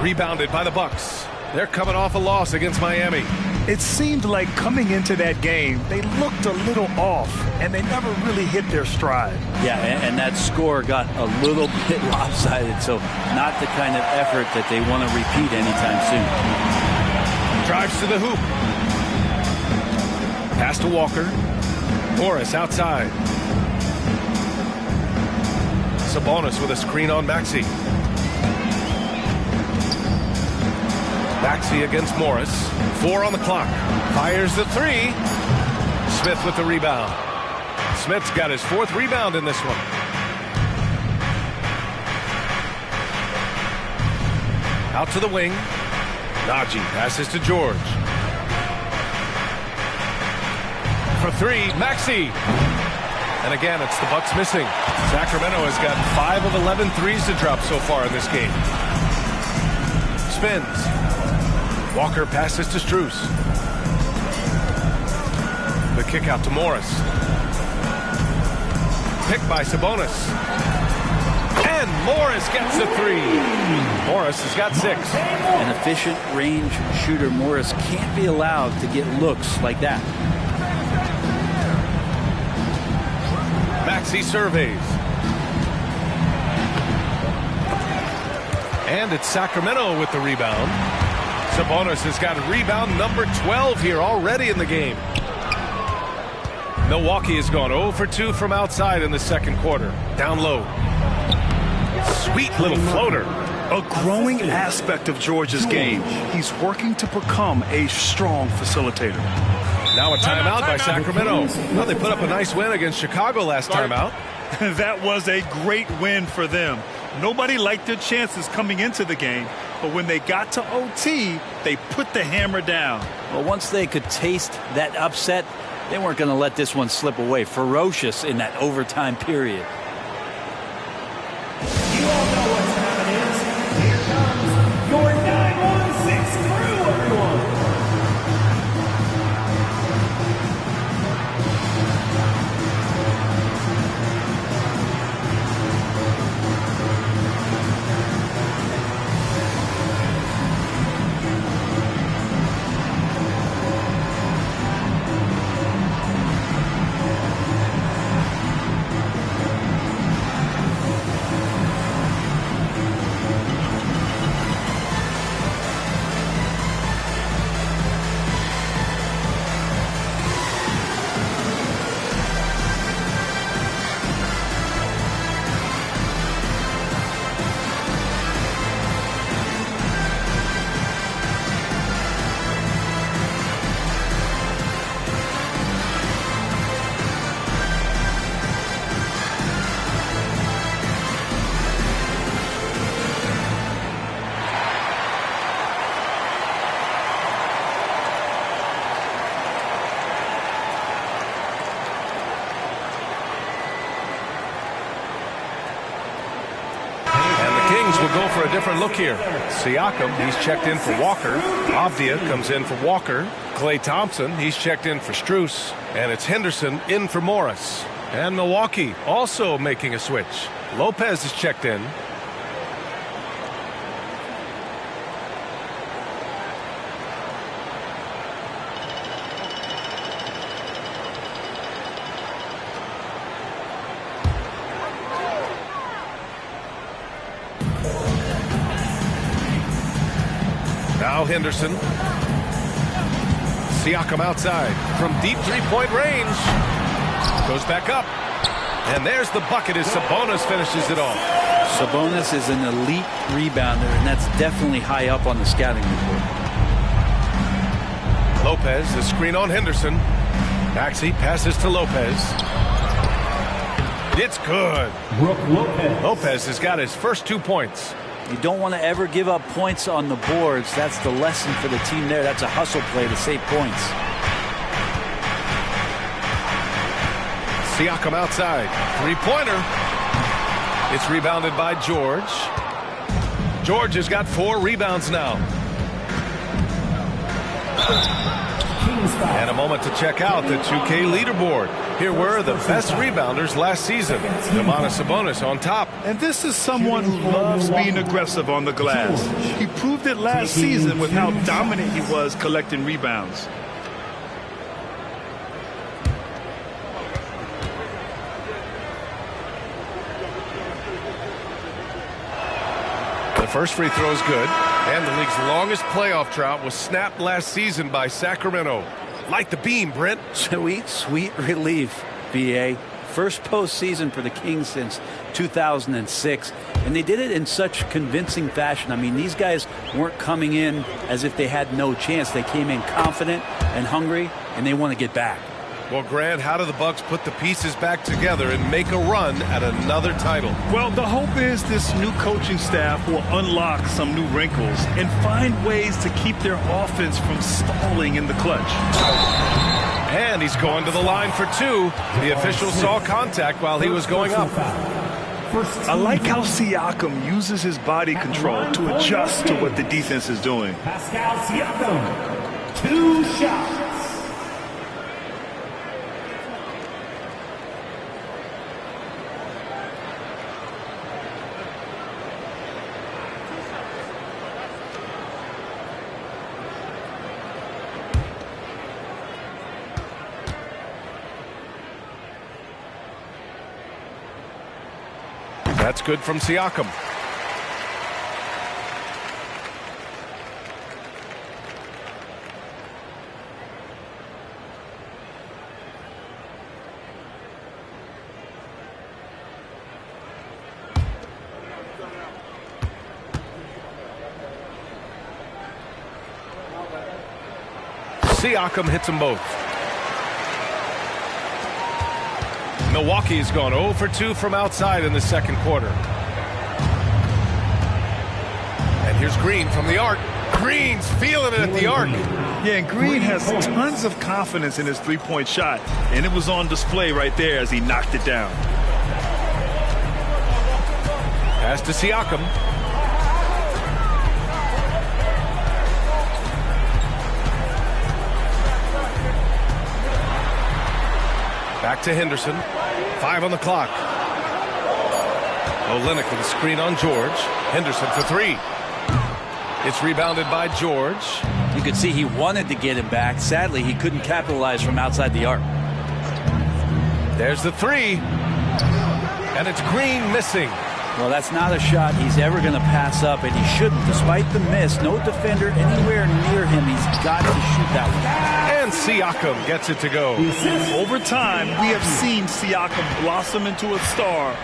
Rebounded by the Bucks. They're coming off a loss against Miami. It seemed like coming into that game, they looked a little off, and they never really hit their stride. Yeah, and that score got a little bit lopsided, so not the kind of effort that they want to repeat anytime soon. Drives to the hoop. Pass to Walker. Morris outside. Sabonis with a screen on Maxey. Maxey against Morris. 4 on the clock. Fires the 3. Smith with the rebound. Smith's got his 4th rebound in this one. Out to the wing. Najee passes to George. For 3, Maxey. And again, it's the Bucks missing. Sacramento has got 5 of 11 threes to drop so far in this game. Spins. Walker passes to Strus. The kick out to Morris. Picked by Sabonis. And Morris gets a 3. Morris has got 6. An efficient range shooter, Morris, can't be allowed to get looks like that. Maxey surveys. And it's Sacramento with the rebound. Sabonis has got rebound number 12 here already in the game. Milwaukee has gone 0 for 2 from outside in the second quarter. Down low. Sweet little floater. A growing aspect of George's game. He's working to become a strong facilitator. Now a timeout by Sacramento. Well, they put up a nice win against Chicago last time out. That was a great win for them. Nobody liked their chances coming into the game, but when they got to OT, they put the hammer down. Well, once they could taste that upset, they weren't going to let this one slip away. Ferocious in that overtime period. You all know what time it is. Here comes your 916 crew, everyone. Richards will go for a different look here. Siakam, he's checked in for Walker. Avdia comes in for Walker. Klay Thompson, he's checked in for Strus. And it's Henderson in for Morris. And Milwaukee also making a switch. Lopez is checked in. Now Henderson. Siakam outside from deep three-point range. Goes back up. And there's the bucket as Sabonis finishes it off. Sabonis is an elite rebounder, and that's definitely high up on the scouting report. Lopez, the screen on Henderson. Maxey passes to Lopez. It's good. Lopez has got his first 2 points. You don't want to ever give up points on the boards. That's the lesson for the team there. That's a hustle play to save points. Siakam outside. Three-pointer. It's rebounded by George. George has got 4 rebounds now. And a moment to check out the 2K leaderboard. Here were the best rebounders last season. Domantas Sabonis on top. And this is someone who loves being aggressive on the glass. He proved it last season with how dominant he was collecting rebounds. The first free throw is good. And the league's longest playoff drought was snapped last season by Sacramento. Light the beam, Brent. Sweet, sweet relief, BA. First postseason for the Kings since 2006. And they did it in such convincing fashion. I mean, these guys weren't coming in as if they had no chance. They came in confident and hungry, and they want to get back. Well, Grant, how do the Bucks put the pieces back together and make a run at another title? Well, the hope is this new coaching staff will unlock some new wrinkles and find ways to keep their offense from stalling in the clutch. And he's going to the line for 2. The official saw contact while he was going up. I like how Siakam uses his body control to adjust to what the defense is doing. Pascal Siakam, 2 shots. That's good from Siakam. Siakam hits them both. Milwaukee's gone 0 for 2 from outside in the second quarter. And here's Green from the arc. Green's feeling it at the arc. Yeah, and Green has tons of confidence in his three-point shot, and it was on display right there as he knocked it down. Pass to Siakam. Back to Henderson. 5 on the clock. Olynyk with a screen on George. Henderson for 3. It's rebounded by George. You could see he wanted to get him back. Sadly, he couldn't capitalize from outside the arc. There's the 3. And it's Green missing. Well, that's not a shot he's ever going to pass up, and he shouldn't. Despite the miss, no defender anywhere near him. He's got to shoot that one. And Siakam gets it to go. Over time, we have seen Siakam blossom into a star.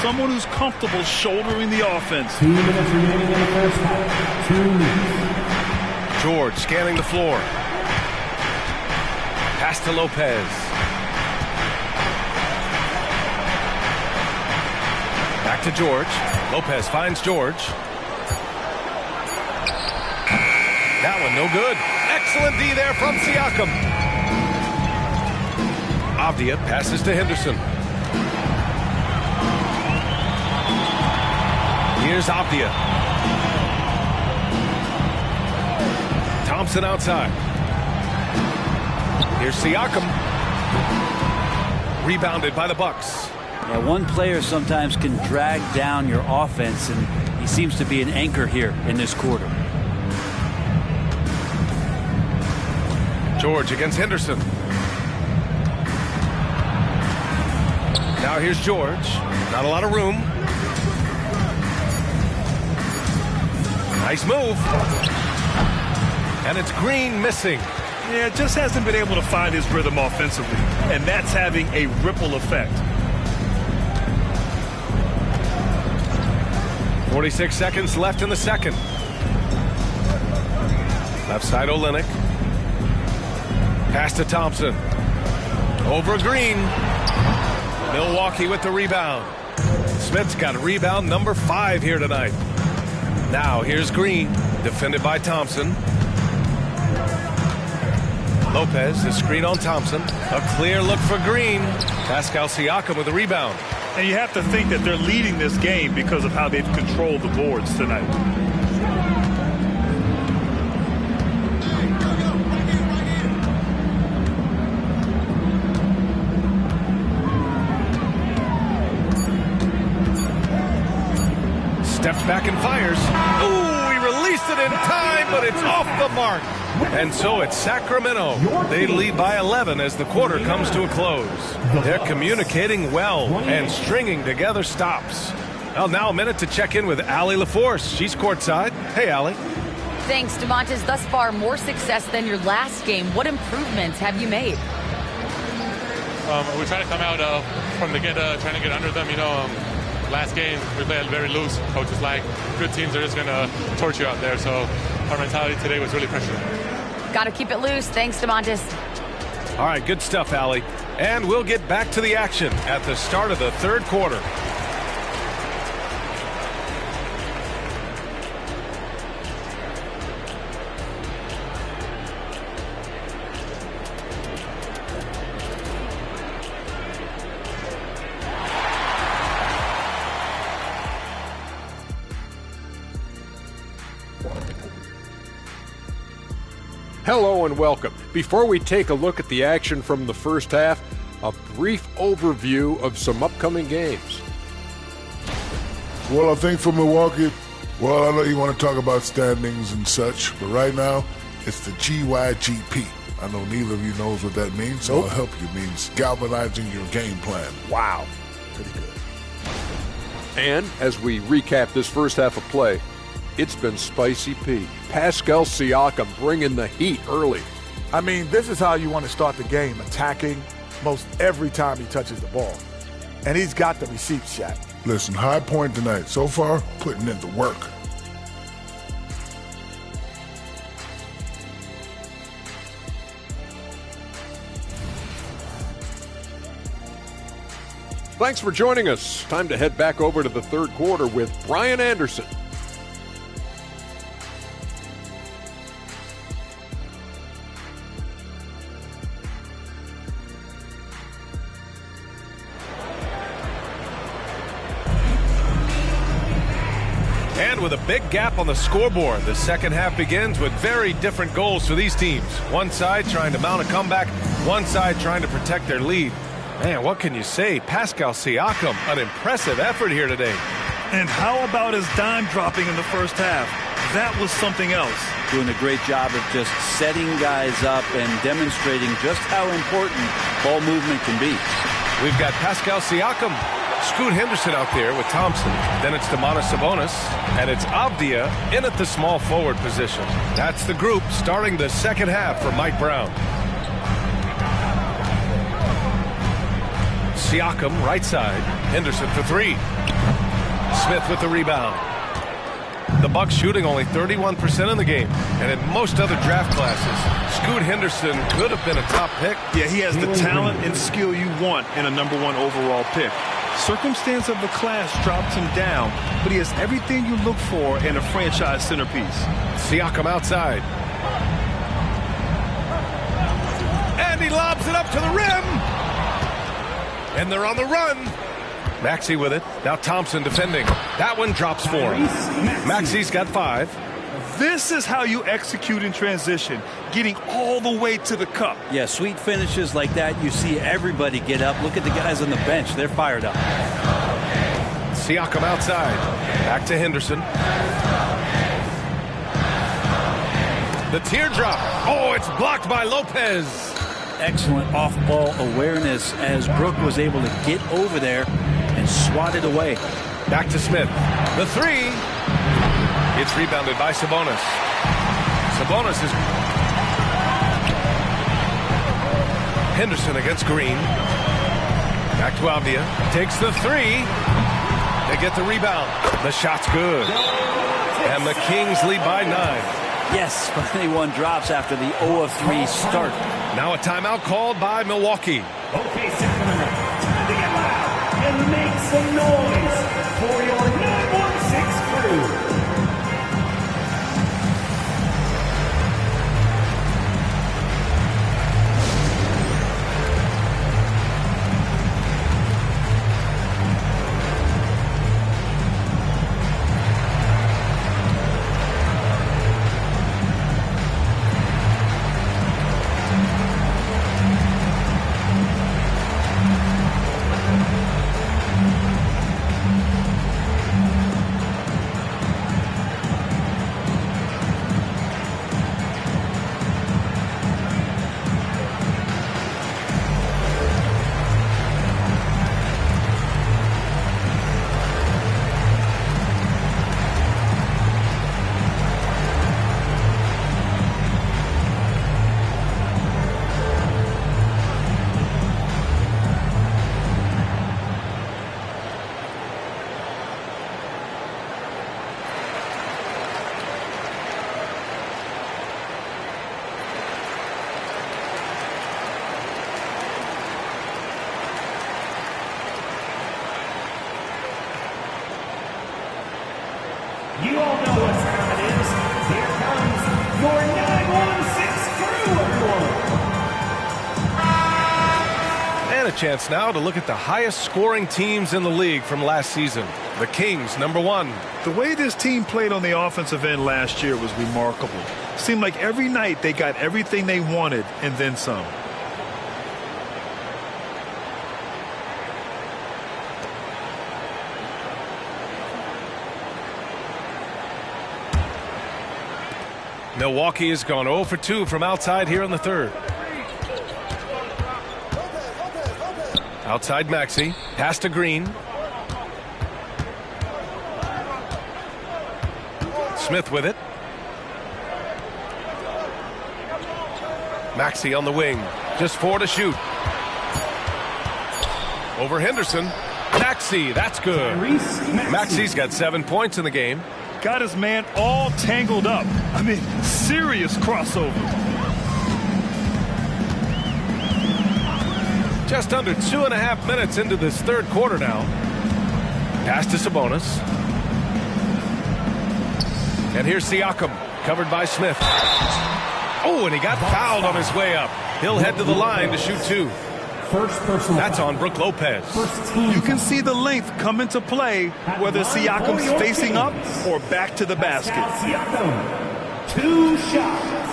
Someone who's comfortable shouldering the offense. 2 minutes remaining in the first half. 2 minutes. George scanning the floor. Pass to Lopez. Back to George. Lopez finds George. That one no good. Excellent D there from Siakam. Avdia passes to Henderson. Here's Avdia. Thompson outside. Here's Siakam. Rebounded by the Bucks. Yeah, one player sometimes can drag down your offense, and he seems to be an anchor here in this quarter. George against Henderson. Now here's George. Not a lot of room. Nice move. And it's Green missing. Yeah, just hasn't been able to find his rhythm offensively, and that's having a ripple effect. 46 seconds left in the second. Left side Olynyk. Pass to Thompson. Over Green. Milwaukee with the rebound. Smith's got rebound number 5 here tonight. Now here's Green. Defended by Thompson. Lopez, the screen on Thompson. A clear look for Green. Pascal Siakam with the rebound. And you have to think that they're leading this game because of how they've controlled the boards tonight. Steps back and fires. Ooh, he released it in time, but it's off the mark. And so it's Sacramento. They lead by 11 as the quarter comes to a close. They're communicating well and stringing together stops. Well, now a minute to check in with Allie LaForce. She's courtside. Hey, Allie. Thanks, DeMontis. Thus far, more success than your last game. What improvements have you made? We try to come out from the get, trying to get under them. Last game, we played very loose. Coaches like good teams are just going to torch you out there. So our mentality today was really pressure. Got to keep it loose. Thanks, DeMontis. All right, good stuff, Allie. And we'll get back to the action at the start of the third quarter. Hello and welcome. Before we take a look at the action from the first half, a brief overview of some upcoming games. Well, I think for Milwaukee, I know you want to talk about standings and such, but right now, it's the GYGP. I know neither of you knows what that means, so I'll help you. It means galvanizing your game plan. Wow. Pretty good. And as we recap this first half of play, it's been spicy P. Pascal Siakam bringing the heat early. I mean, this is how you want to start the game, attacking most every time he touches the ball. And he's got the receipts, Shaq. Listen, high point tonight. So far, putting in the work. Thanks for joining us. Time to head back over to the third quarter with Brian Anderson. And with a big gap on the scoreboard, the second half begins with very different goals for these teams. One side trying to mount a comeback, one side trying to protect their lead. Man, what can you say? Pascal Siakam, an impressive effort here today. And how about his dime dropping in the first half? That was something else. Doing a great job of just setting guys up and demonstrating just how important ball movement can be. We've got Pascal Siakam, Scoot Henderson out there with Thompson. Then it's Domantas Sabonis, and it's Avdia in at the small forward position. That's the group starting the second half for Mike Brown. Siakam, right side. Henderson for three. Smith with the rebound. The Bucks shooting only 31% in the game. And in most other draft classes, Scoot Henderson could have been a top pick. Yeah, he has the talent and skill you want in a number 1 overall pick. Circumstance of the class drops him down, but he has everything you look for in a franchise centerpiece. Siakam outside. And he lobs it up to the rim. And they're on the run. Maxey with it. Now Thompson defending. That one drops for him. Maxey's got 5. This is how you execute in transition, getting all the way to the cup. Yeah, sweet finishes like that, you see everybody get up. Look at the guys on the bench. They're fired up. Siakam outside. Back to Henderson. The teardrop. Oh, it's blocked by Lopez. Excellent off-ball awareness as Brook was able to get over there and swat it away. Back to Smith. The 3. It's rebounded by Sabonis. Sabonis is... Henderson against Green. Back to Avdia. Takes the 3. They get the rebound. The shot's good. And the Kings lead by 9. Yes, finally one drops after the 0 of 3 start. Now a timeout called by Milwaukee. Okay, Sacramento, time to get loud and make some noise for your 916 crew. You all know what time it is. Here comes your 916 crew, everyone. And a chance now to look at the highest scoring teams in the league from last season. The Kings, number 1. The way this team played on the offensive end last year was remarkable. Seemed like every night they got everything they wanted and then some. Milwaukee has gone 0 for 2 from outside here in the 3rd. Outside Maxey. Pass to Green. Smith with it. Maxey on the wing. Just 4 to shoot. Over Henderson. Maxey, that's good. Maxey's got 7 points in the game. Got his man all tangled up. I mean, serious crossover. Just under 2.5 minutes into this 3rd quarter now. Pass to Sabonis. And here's Siakam, covered by Smith. Oh, and he got fouled on his way up. He'll head to the line to shoot 2. That's on Brook Lopez. You can see the length come into play, whether Siakam's facing up or back to the basket. Siakam, 2 shots.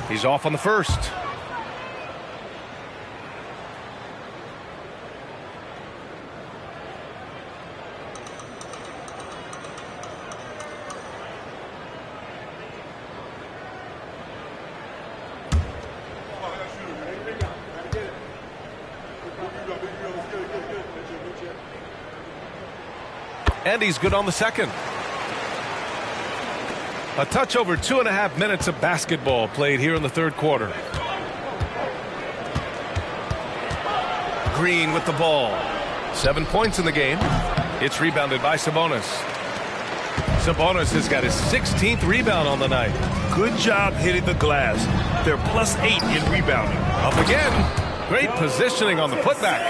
He's off on the first. And he's good on the second. A touch over 2.5 minutes of basketball played here in the 3rd quarter. Green with the ball. 7 points in the game. It's rebounded by Sabonis. Sabonis has got his 16th rebound on the night. Good job hitting the glass. They're +8 in rebounding. Up again. Great positioning on the putback.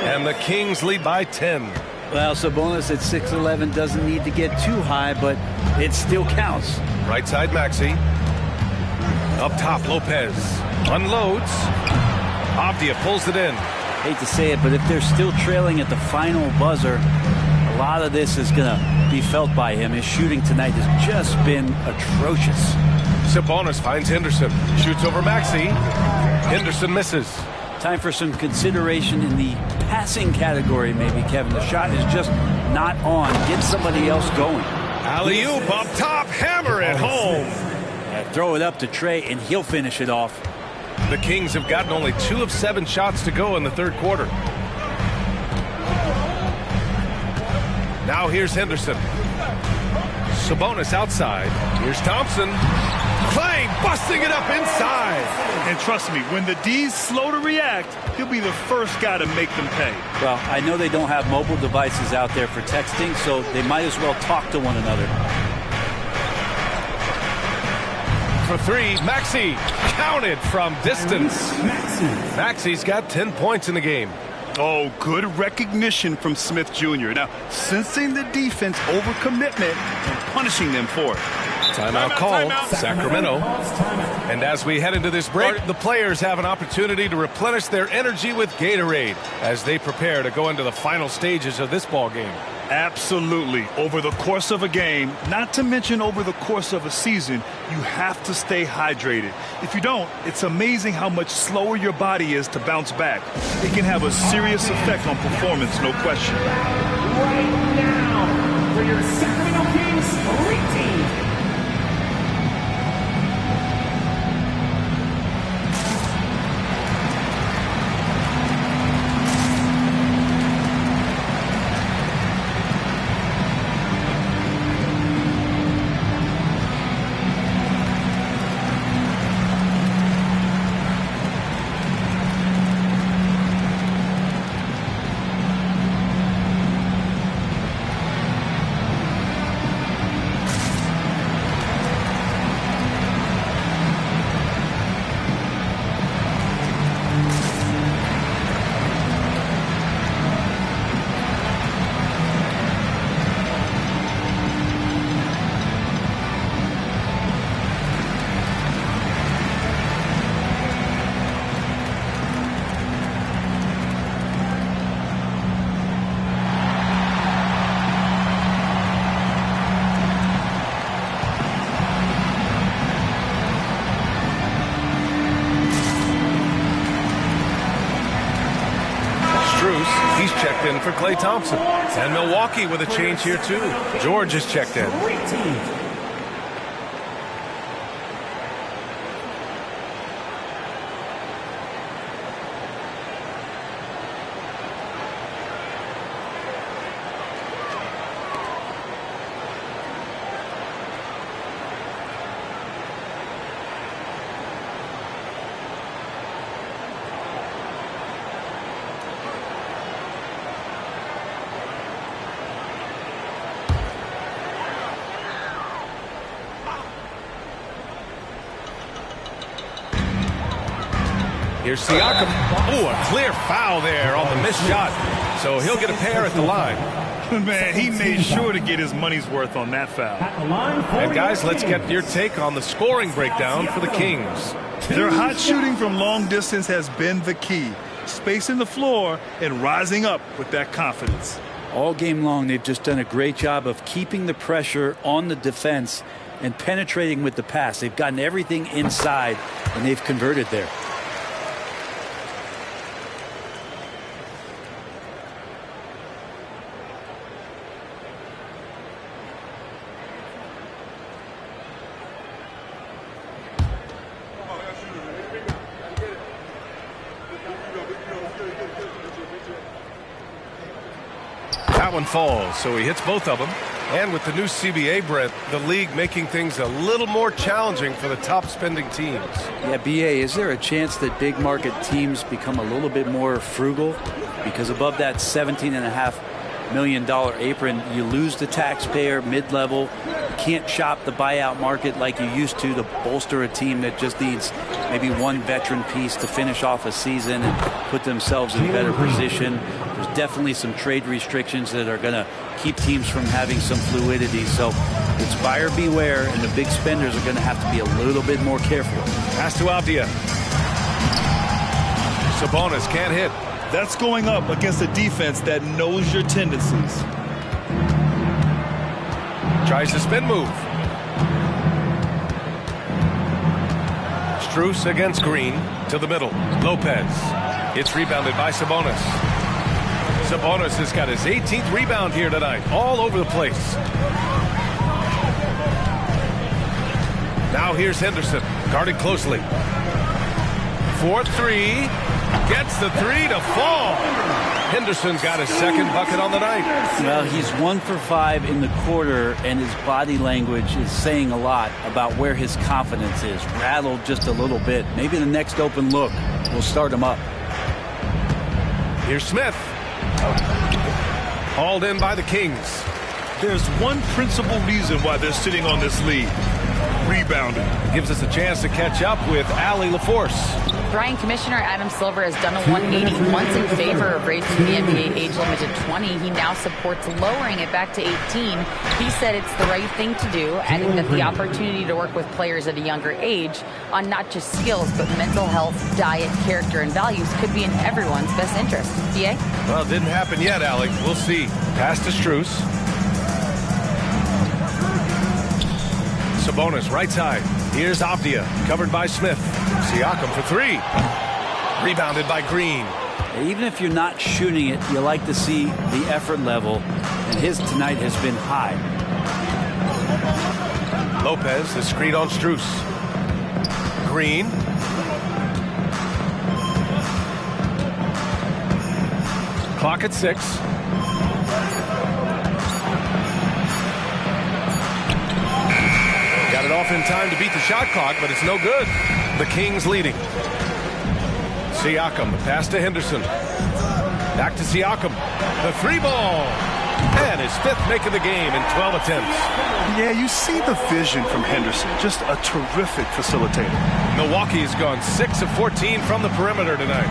And the Kings lead by 10. Well, Sabonis at 6'11" doesn't need to get too high, but it still counts. Right side, Maxey. Up top, Lopez unloads. Avdia pulls it in. Hate to say it, but if they're still trailing at the final buzzer, a lot of this is going to be felt by him. His shooting tonight has just been atrocious. Sabonis finds Henderson. Shoots over Maxey. Henderson misses. Time for some consideration in the passing category, maybe, Kevin. The shot is just not on. Get somebody else going. Alley-oop up top. Hammer it home. Throw it up to Trey, and he'll finish it off. The Kings have gotten only 2 of 7 shots to go in the third quarter. Now here's Henderson. Sabonis outside. Here's Thompson. Clay busting it up inside. And trust me, when the D's slow to react, he'll be the first guy to make them pay. Well, I know they don't have mobile devices out there for texting, so they might as well talk to one another. For 3, Maxey counted from distance. Maxey's got 10 points in the game. Oh, good recognition from Smith Jr. Now, sensing the defense overcommitment and punishing them for it. Timeout called, Sacramento. And as we head into this break, the players have an opportunity to replenish their energy with Gatorade as they prepare to go into the final stages of this ball game. Absolutely. Over the course of a game, not to mention over the course of a season, you have to stay hydrated. If you don't, it's amazing how much slower your body is to bounce back. It can have a serious effect on performance, no question. Right now, for your Sacramento Kings Elite Team. He's checked in for Klay Thompson. And Milwaukee with a change here, too. George is checked in. Here's Siakam. Oh, a clear foul there on the missed shot. So he'll get a pair at the line. Man, he made sure to get his money's worth on that foul. And guys, let's get your take on the scoring breakdown for the Kings. Their hot shooting from long distance has been the key. Spacing the floor and rising up with that confidence. All game long, they've just done a great job of keeping the pressure on the defense and penetrating with the pass. They've gotten everything inside, and they've converted there. That one falls, so he hits both of them. And with the new CBA, Brent, the league making things a little more challenging for the top spending teams. Yeah, BA, is there a chance that big market teams become a little bit more frugal? Because above that $17.5 million apron, you lose the taxpayer mid-level. You can't shop the buyout market like you used to bolster a team that just needs maybe one veteran piece to finish off a season and put themselves in a better position. There's definitely some trade restrictions that are going to keep teams from having some fluidity. So it's buyer beware, and the big spenders are going to have to be a little bit more careful. Pass to Avdia. Sabonis can't hit. That's going up against a defense that knows your tendencies. Tries the spin move. Strus against Green to the middle. Lopez. It's rebounded by Sabonis. Sabonis has got his 18th rebound here tonight. All over the place. Now here's Henderson. Guarded closely. 4-3. Gets the three to fall. Henderson's got his second bucket on the night. Well, he's 1 for 5 in the quarter, and his body language is saying a lot about where his confidence is. Rattled just a little bit. Maybe the next open look will start him up. Here's Smith. Hauled in by the Kings. There's one principal reason why they're sitting on this lead. Rebounding. Gives us a chance to catch up with Allie LaForce. Brian, Commissioner Adam Silver has done a 180 once in favor of raising the NBA age limit to 20. He now supports lowering it back to 18. He said it's the right thing to do, adding that the opportunity to work with players at a younger age on not just skills, but mental health, diet, character, and values could be in everyone's best interest. DA? Well, it didn't happen yet, Allie. We'll see. Pass to Strus. Sabonis, right side. Here's Avdia, covered by Smith. Siakam for three. Rebounded by Green. Even if you're not shooting it, you like to see the effort level, and his tonight has been high. Lopez, the screen on Strus. Green. Clock at 6. Got it off in time to beat the shot clock, but it's no good. The Kings leading. Siakam, the pass to Henderson. Back to Siakam. The three ball. And his 5th make of the game in 12 attempts. Yeah, you see the vision from Henderson. Just a terrific facilitator. Milwaukee's gone 6 of 14 from the perimeter tonight.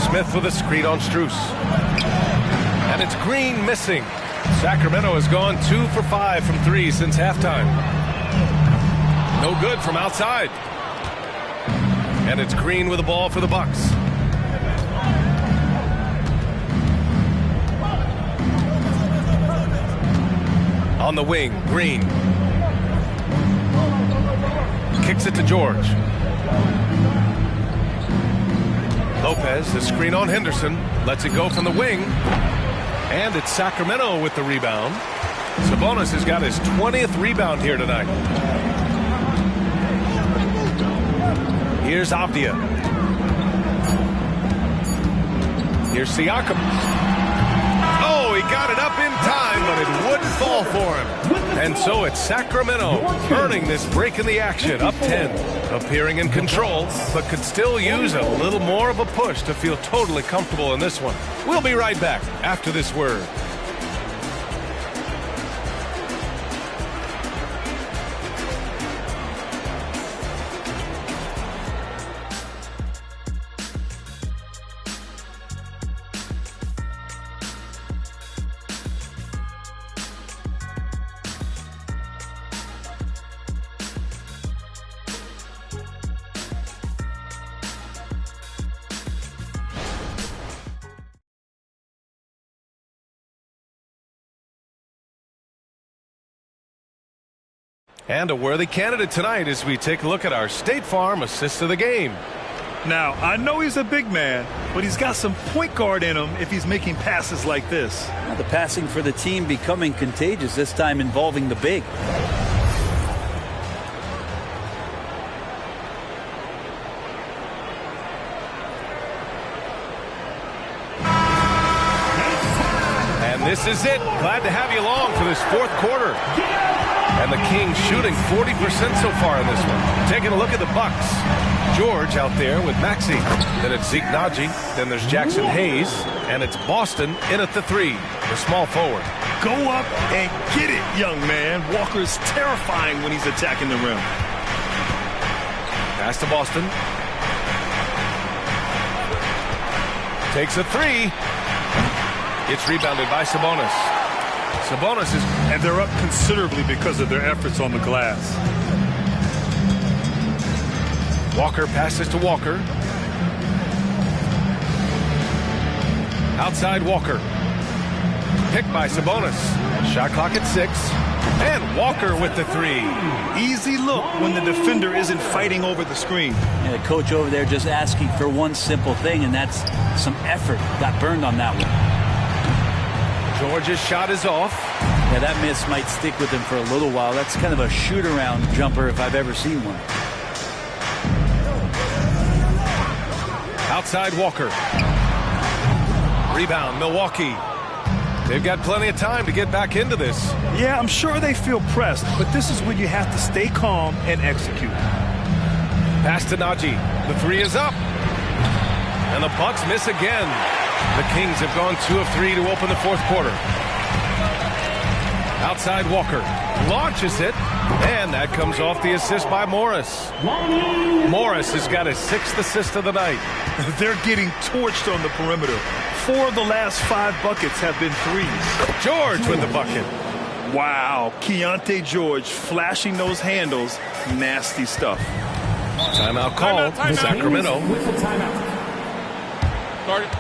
Smith with a screen on Strus. And it's Green missing. Sacramento has gone 2 for 5 from 3 since halftime. No good from outside. And it's Green with the ball for the Bucks. On the wing, Green. Kicks it to George. Lopez, the screen on Henderson. Lets it go from the wing. And it's Sacramento with the rebound. Sabonis has got his 20th rebound here tonight. Here's Avdia. Here's Siakam. Oh, he got it up in time, but it wouldn't fall for him. And so it's Sacramento earning this break in the action, up 10. Appearing in control, but could still use a little more of a push to feel totally comfortable in this one. We'll be right back after this word. And a worthy candidate tonight as we take a look at our State Farm assist of the game. Now, I know he's a big man, but he's got some point guard in him if he's making passes like this. Now the passing for the team becoming contagious, this time involving the big. And this is it. Glad to have you along for this 4th quarter. And the Kings shooting 40% so far in this one. Taking a look at the Bucks. George out there with Maxey. Then it's Zeke Naji. Then there's Jackson Hayes. And it's Boston in at the 3, the small forward. Go up and get it, young man. Walker's terrifying when he's attacking the rim. Pass to Boston. Takes a three. It's rebounded by Sabonis. Sabonis is... And they're up considerably because of their efforts on the glass. Walker passes to Walker. Outside Walker. Picked by Sabonis. Shot clock at 6. And Walker with the three. Easy look when the defender isn't fighting over the screen. Yeah, the coach over there just asking for one simple thing, and that's some effort. Got burned on that one. George's shot is off. Yeah, that miss might stick with him for a little while. That's kind of a shoot-around jumper if I've ever seen one. Outside Walker. Rebound, Milwaukee. They've got plenty of time to get back into this. Yeah, I'm sure they feel pressed, but this is when you have to stay calm and execute. Pass to Najee. The three is up. And the Bucks miss again. The Kings have gone 2 of 3 to open the fourth quarter. Outside Walker. Launches it. And that comes off the assist by Morris. Morris has got his 6th assist of the night. They're getting torched on the perimeter. 4 of the last 5 buckets have been threes. George with the bucket. Wow. Keontae George flashing those handles. Nasty stuff. Timeout call. Sacramento. With the timeout. Start it.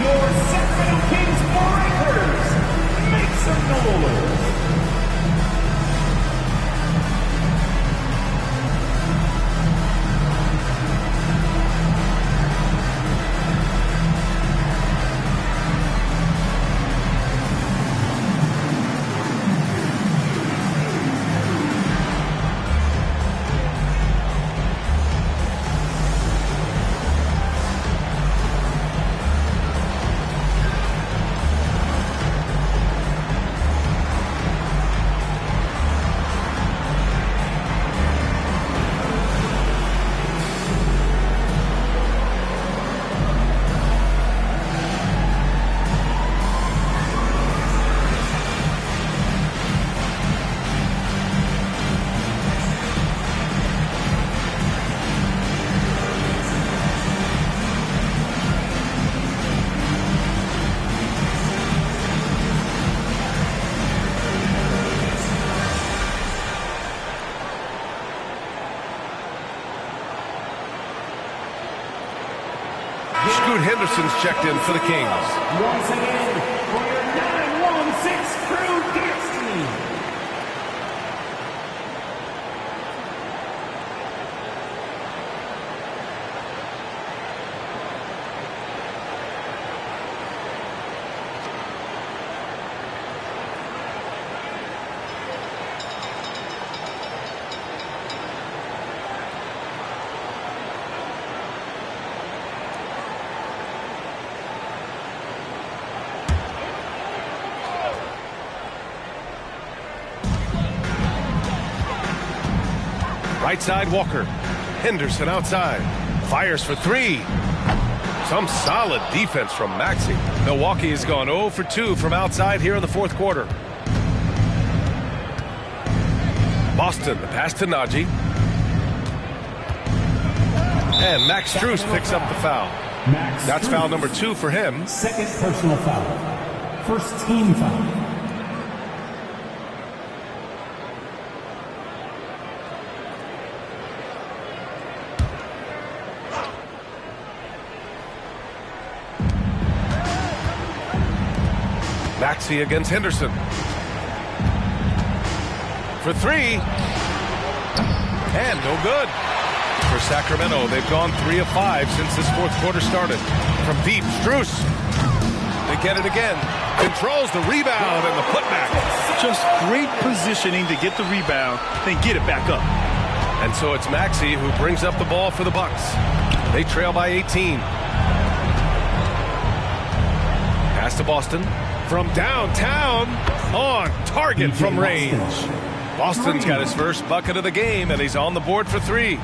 Your Sacramento Kings breakers, make some noise. Scoot Henderson's checked in for the Kings. Once again, for your 916 crew dance team. Right side Walker. Henderson outside. Fires for 3. Some solid defense from Maxey. Milwaukee has gone 0 for 2 from outside here in the fourth quarter. Boston, the pass to Najee. And Max Strus picks up the foul. That's foul number 2 for him. Second personal foul. First team foul. Maxey against Henderson. For 3. And no good. For Sacramento, they've gone 3 of 5 since this fourth quarter started. From deep, Strus. They get it again. Controls the rebound and the putback. Just great positioning to get the rebound, then get it back up. And so it's Maxey who brings up the ball for the Bucks. They trail by 18. Pass to Boston. From downtown, on target from range. Boston's got his first bucket of the game, and he's on the board for 3.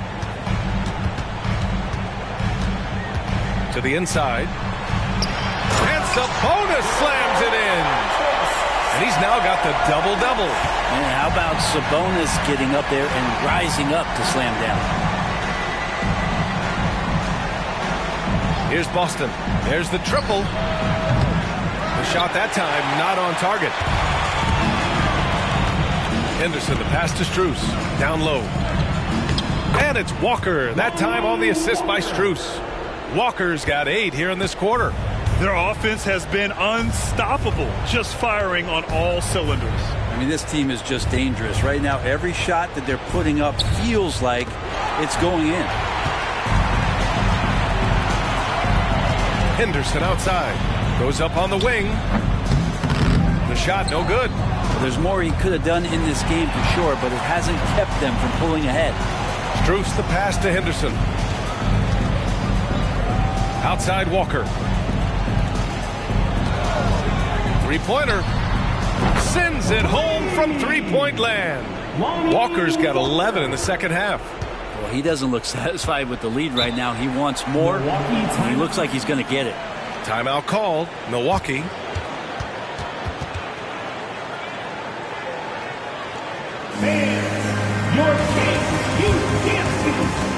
To the inside. And Sabonis slams it in. And he's now got the double-double. And how about Sabonis getting up there and rising up to slam down? Here's Boston. There's the triple. The shot that time not on target. Henderson, the pass to Strus. Down low. And it's Walker. That time on the assist by Strus. Walker's got 8 here in this quarter. Their offense has been unstoppable, just firing on all cylinders. I mean, this team is just dangerous. Right now, every shot that they're putting up feels like it's going in. Henderson outside. Goes up on the wing. The shot no good. Well, there's more he could have done in this game for sure, but it hasn't kept them from pulling ahead. Strus the pass to Henderson. Outside Walker. Three-pointer. Sends it home from three-point land. Walker's got 11 in the second half. Well, he doesn't look satisfied with the lead right now. He wants more. He looks like he's going to get it. Timeout called. Milwaukee. Fans, your king, you can't see.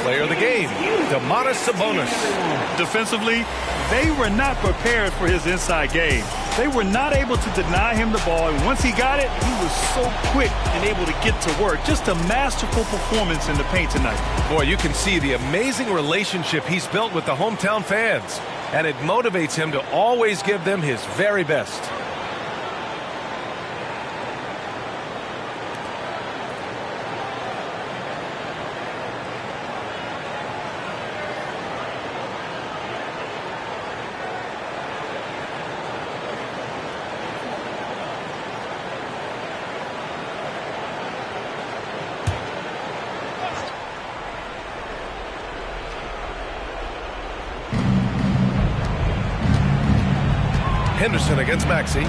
Player of the game, Sabonis. Defensively, they were not prepared for his inside game. They were not able to deny him the ball, and once he got it, he was so quick and able to get to work. Just a masterful performance in the paint tonight. Boy, you can see the amazing relationship he's built with the hometown fans, and it motivates him to always give them his very best. Henderson against Maxey.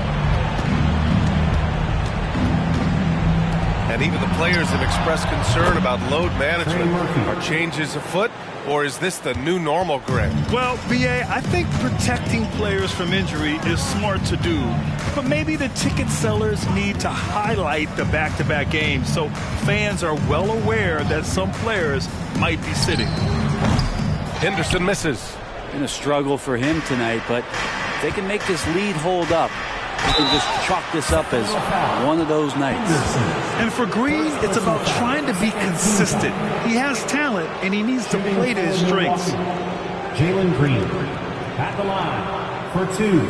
And even the players have expressed concern about load management. Are changes afoot, or is this the new normal, Greg? Well, B.A., I think protecting players from injury is smart to do. But maybe the ticket sellers need to highlight the back-to-back games so fans are well aware that some players might be sitting. Henderson misses. Been a struggle for him tonight, but if they can make this lead hold up, they can just chalk this up as one of those nights. And for Green, it's about trying to be consistent. He has talent, and he needs to play to his strengths. Jalen Green at the line for two.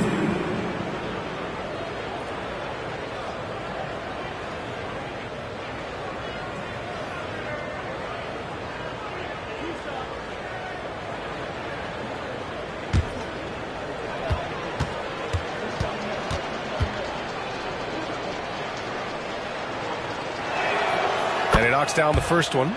And he knocks down the first one.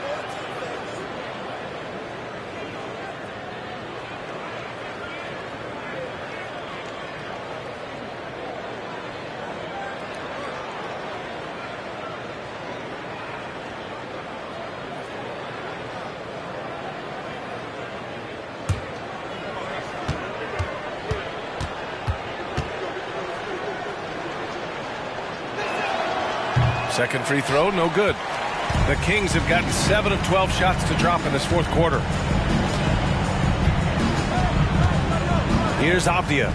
Second free throw, no good. The Kings have gotten 7 of 12 shots to drop in this fourth quarter. Here's Avdia.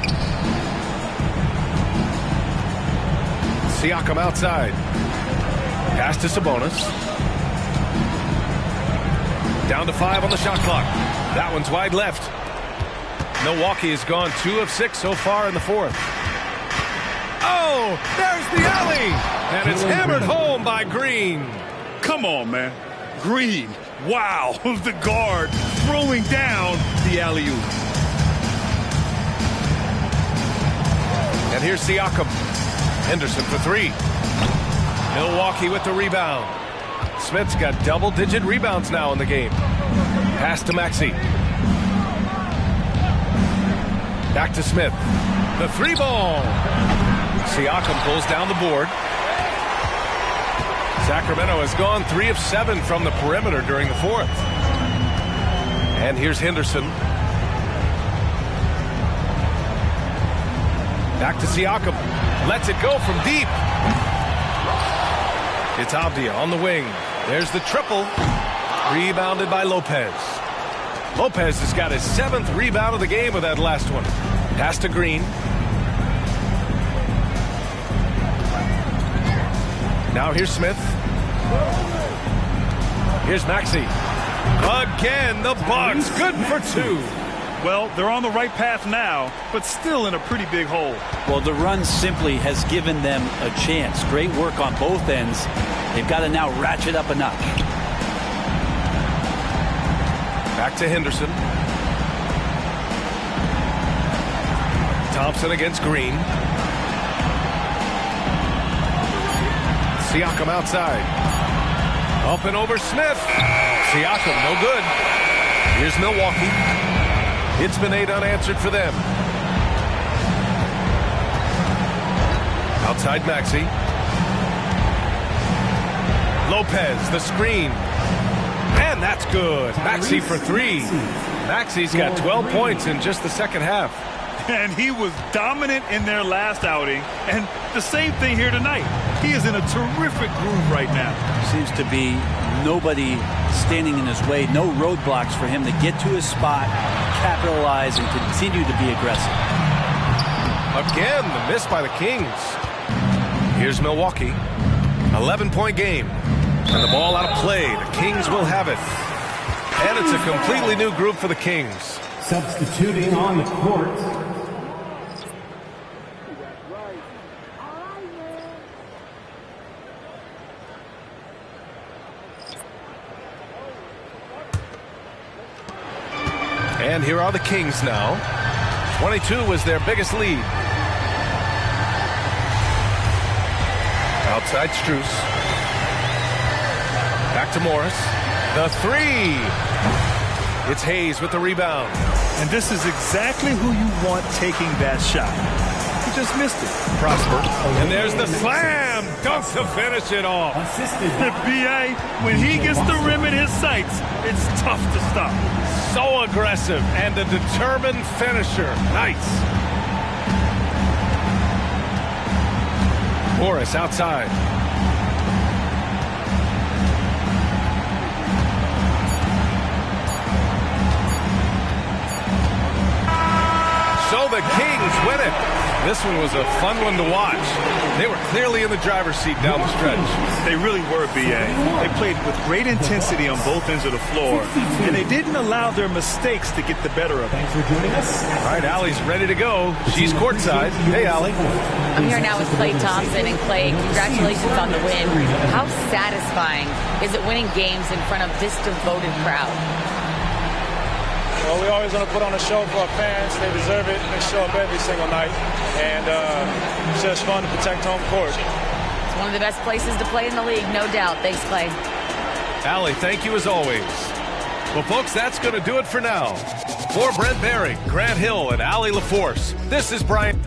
Siakam outside. Pass to Sabonis. Down to 5 on the shot clock. That one's wide left. Milwaukee has gone 2 of 6 so far in the fourth. Oh, there's the alley. And it's hammered home by Green. Come on, man. Green. Wow. The guard throwing down the alley-oop. And here's Siakam. Henderson for 3. Milwaukee with the rebound. Smith's got double-digit rebounds now in the game. Pass to Maxey. Back to Smith. The 3 ball. Siakam pulls down the board. Sacramento has gone 3 of 7 from the perimeter during the fourth. And here's Henderson. Back to Siakam. Lets it go from deep. It's Avdia on the wing. There's the triple. Rebounded by Lopez. Lopez has got his 7th rebound of the game with that last one. Pass to Green. Now here's Smith. Here's Maxey. Again, the Bucks. Good for 2. Well, they're on the right path now, but still in a pretty big hole. Well, the run simply has given them a chance. Great work on both ends. They've got to now ratchet up a notch. Back to Henderson. Thompson against Green. Siakam outside. Up and over Smith. Siakam, no good. Here's Milwaukee. It's been 8 unanswered for them. Outside Maxey. Lopez, the screen. And that's good. Maxey for 3. Maxey's got 12 points in just the second half. And he was dominant in their last outing. And the same thing here tonight. He is in a terrific groove right now. Seems to be nobody standing in his way. No roadblocks for him to get to his spot, capitalize, and continue to be aggressive. Again, the miss by the Kings. Here's Milwaukee. 11-point game. And the ball out of play. The Kings will have it. And it's a completely new group for the Kings. Substituting on the court. And here are the Kings now. 22 was their biggest lead. Outside Strus. Back to Morris. The 3. It's Hayes with the rebound. And this is exactly who you want taking that shot. He just missed it. Prosper. And there's the slam. Dunks to finish it off. B.A., when he gets the rim in his sights, it's tough to stop. So aggressive and a determined finisher. Nice. Morris outside. So the Kings win it. This one was a fun one to watch. They were clearly in the driver's seat down the stretch. They really were, B.A. They played with great intensity on both ends of the floor, and they didn't allow their mistakes to get the better of them. Thanks for joining us. All right, Allie's ready to go. She's courtside. Hey, Allie. I'm here now with Klay Thompson. And Klay, congratulations on the win. How satisfying is it winning games in front of this devoted crowd? Well, we always want to put on a show for our fans. They deserve it. They show up every single night. And it's just fun to protect home court. It's one of the best places to play in the league, no doubt. Thanks, Klay. Allie, thank you as always. Well, folks, that's going to do it for now. For Brent Barry, Grant Hill, and Allie LaForce, this is Brian.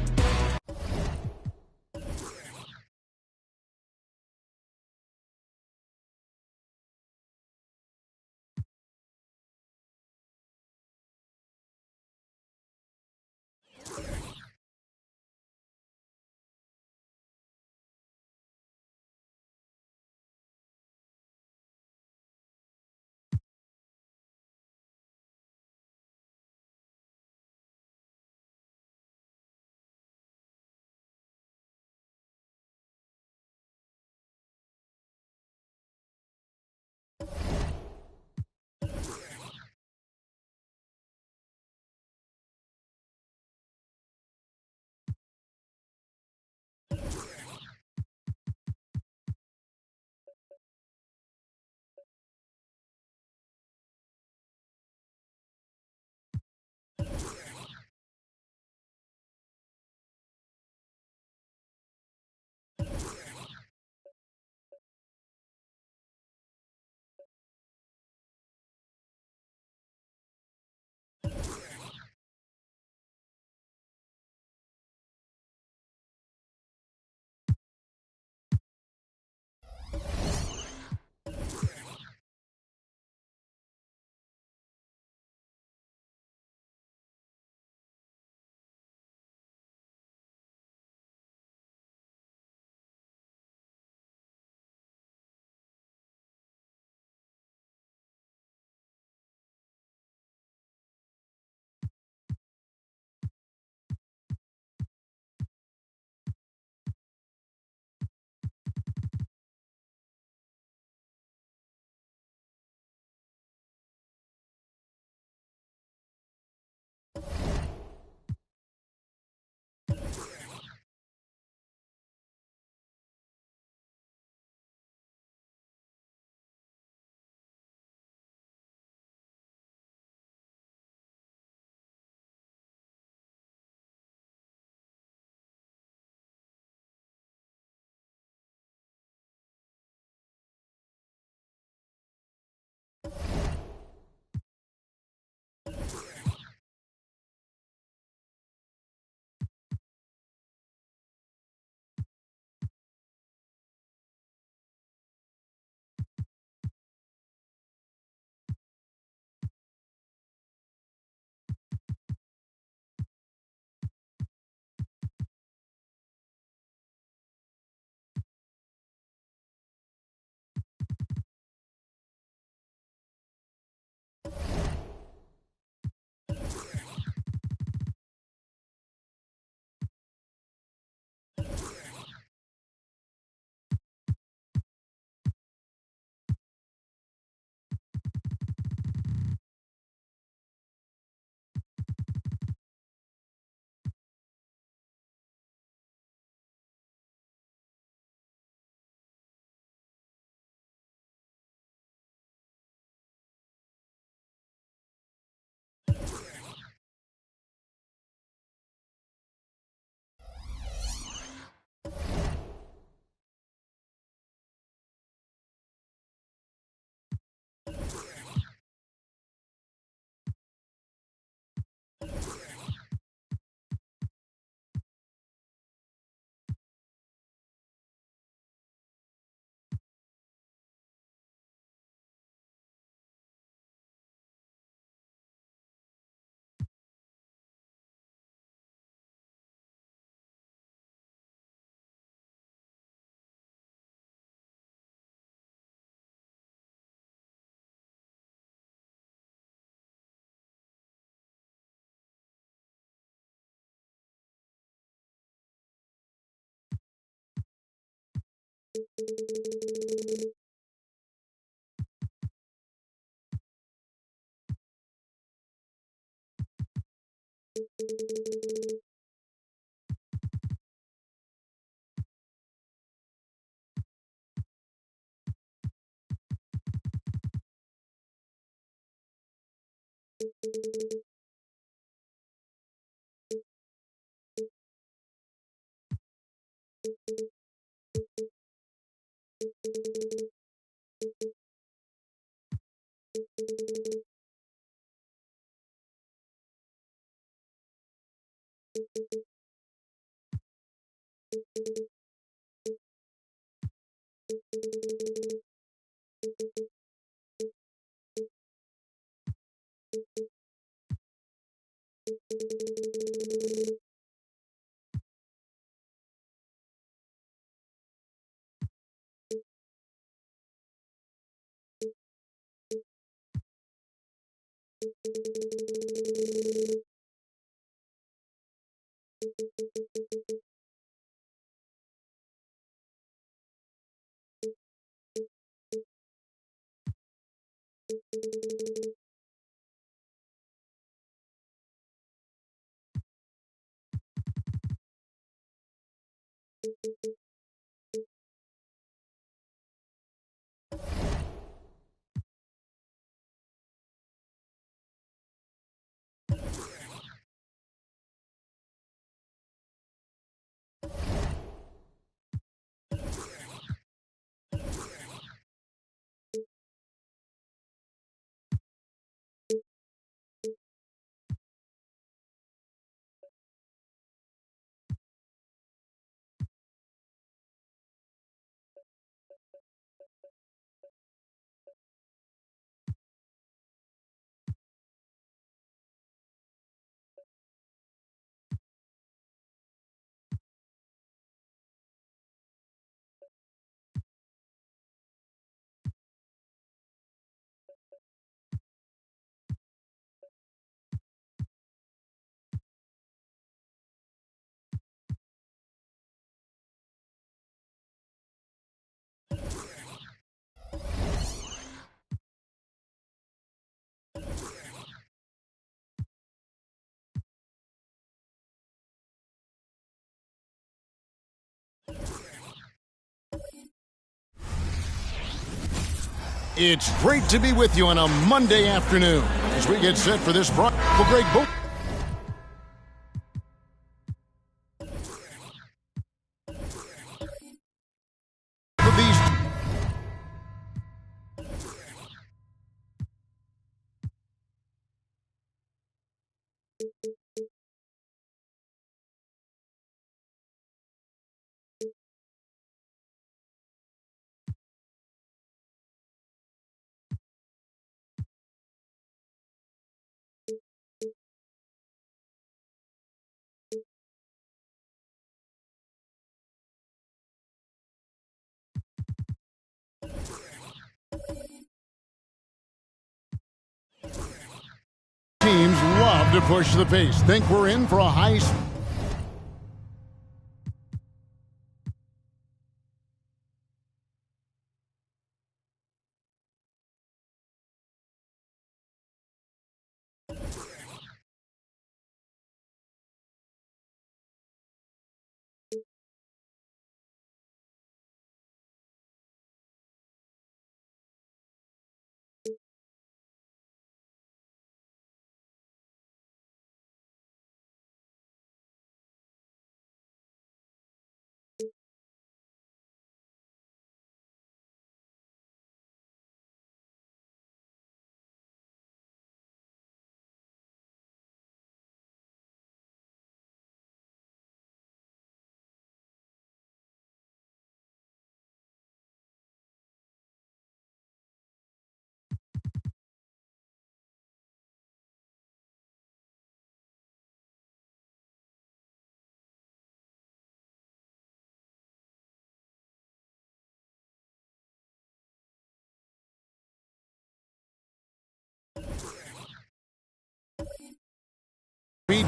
It's great to be with you on a Monday afternoon as we get set for this break. Both of these teams love to push the pace. Think we're in for a high.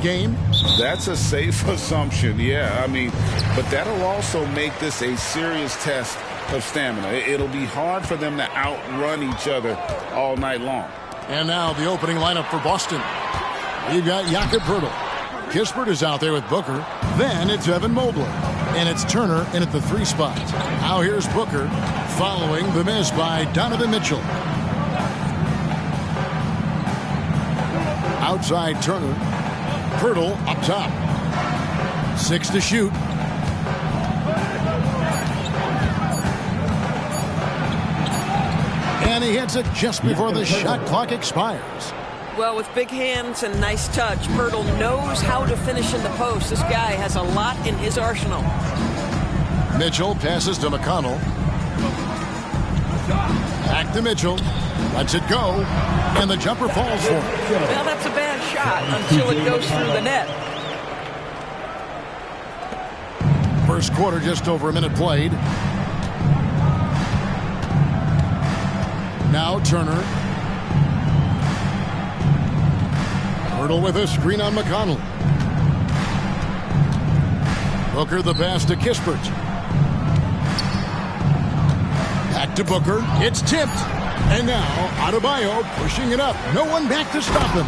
Game. That's a safe assumption, yeah. I mean, but that'll also make this a serious test of stamina. It'll be hard for them to outrun each other all night long. And now the opening lineup for Boston. You've got Jakob Poeltl. Kispert is out there with Booker. Then it's Evan Mobley. And it's Turner in at the 3 spot. Now here's Booker following the miss by Donovan Mitchell. Outside Turner. Poeltl up top. 6 to shoot. And he hits it just before the shot clock expires. Well, with big hands and nice touch, Poeltl knows how to finish in the post. This guy has a lot in his arsenal. Mitchell passes to McConnell. Back to Mitchell. Lets it go. And the jumper falls for him. Well, that's a bad shot until it goes through the net. First quarter, just over a minute played. Now Turner. Poeltl with a screen on McConnell. Booker the pass to Kispert. Back to Booker. It's tipped. And now, Adebayo pushing it up. No one back to stop him.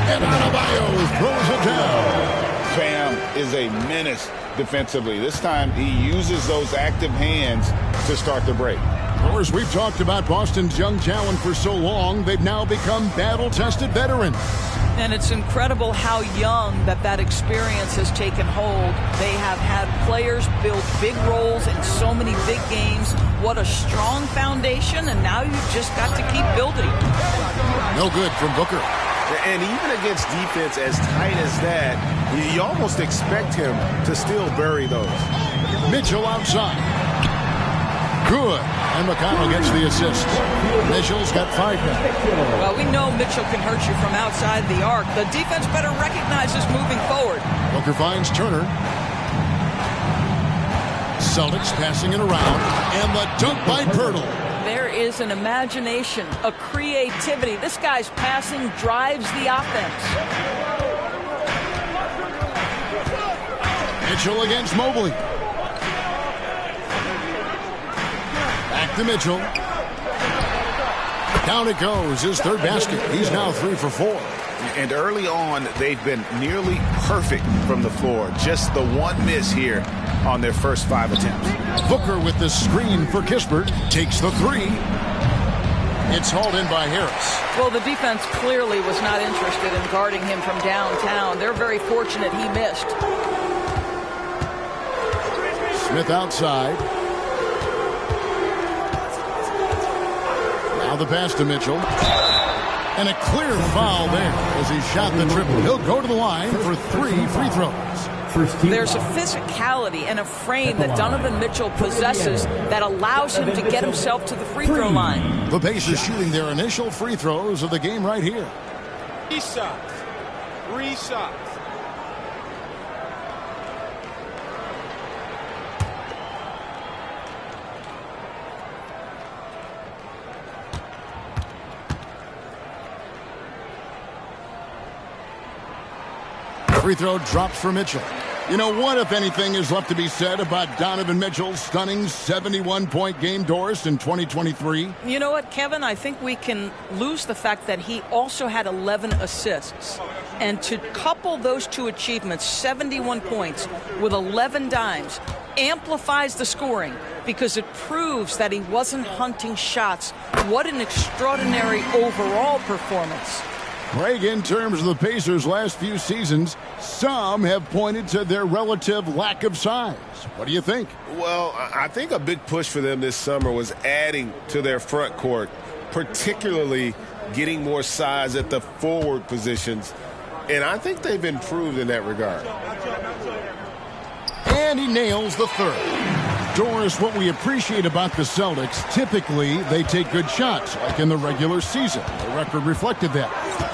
And Adebayo throws it down. Bam is a menace defensively. This time he uses those active hands to start the break. Of course, we've talked about Boston's young talent for so long. They've now become battle-tested veterans. And it's incredible how young that experience has taken hold. They have had players build big roles in so many big games. What a strong foundation, and now you've just got to keep building. No good from Booker. And even against defense as tight as that, you almost expect him to still bury those. Mitchell outside. Good. And McConnell gets the assist. Mitchell's got 5 now. Well, we know Mitchell can hurt you from outside the arc. The defense better recognize this moving forward. Booker finds Turner. Celtics passing it around. And the dunk by Pirtle. There is an imagination, a creativity. This guy's passing drives the offense. Mitchell against Mobley. Back to Mitchell. Down it goes. His third basket. He's now 3 for 4. And early on, they've been nearly perfect from the floor. Just the one miss here on their first 5 attempts. Booker with the screen for Kispert. Takes the 3. It's hauled in by Harris. Well, the defense clearly was not interested in guarding him from downtown. They're very fortunate he missed. Smith outside. Now the pass to Mitchell. And a clear foul there as he shot the triple. He'll go to the line for 3 free throws. There's a physicality and a frame that Donovan Mitchell possesses that allows him to get himself to the free throw line. The Pacers shooting their initial free throws of the game right here. 3 shots. 3 shots. Free throw drops for Mitchell. You know, what, if anything, is left to be said about Donovan Mitchell's stunning 71-point game, Doris, in 2023? You know what, Kevin? I think we can lose the fact that he also had 11 assists. And to couple those 2 achievements, 71 points with 11 dimes, amplifies the scoring because it proves that he wasn't hunting shots. What an extraordinary overall performance. Craig, in terms of the Pacers' last few seasons, some have pointed to their relative lack of size. What do you think? Well, I think a big push for them this summer was adding to their front court, particularly getting more size at the forward positions. And I think they've improved in that regard. And he nails the third. Doris, what we appreciate about the Celtics, typically they take good shots, like in the regular season. The record reflected that.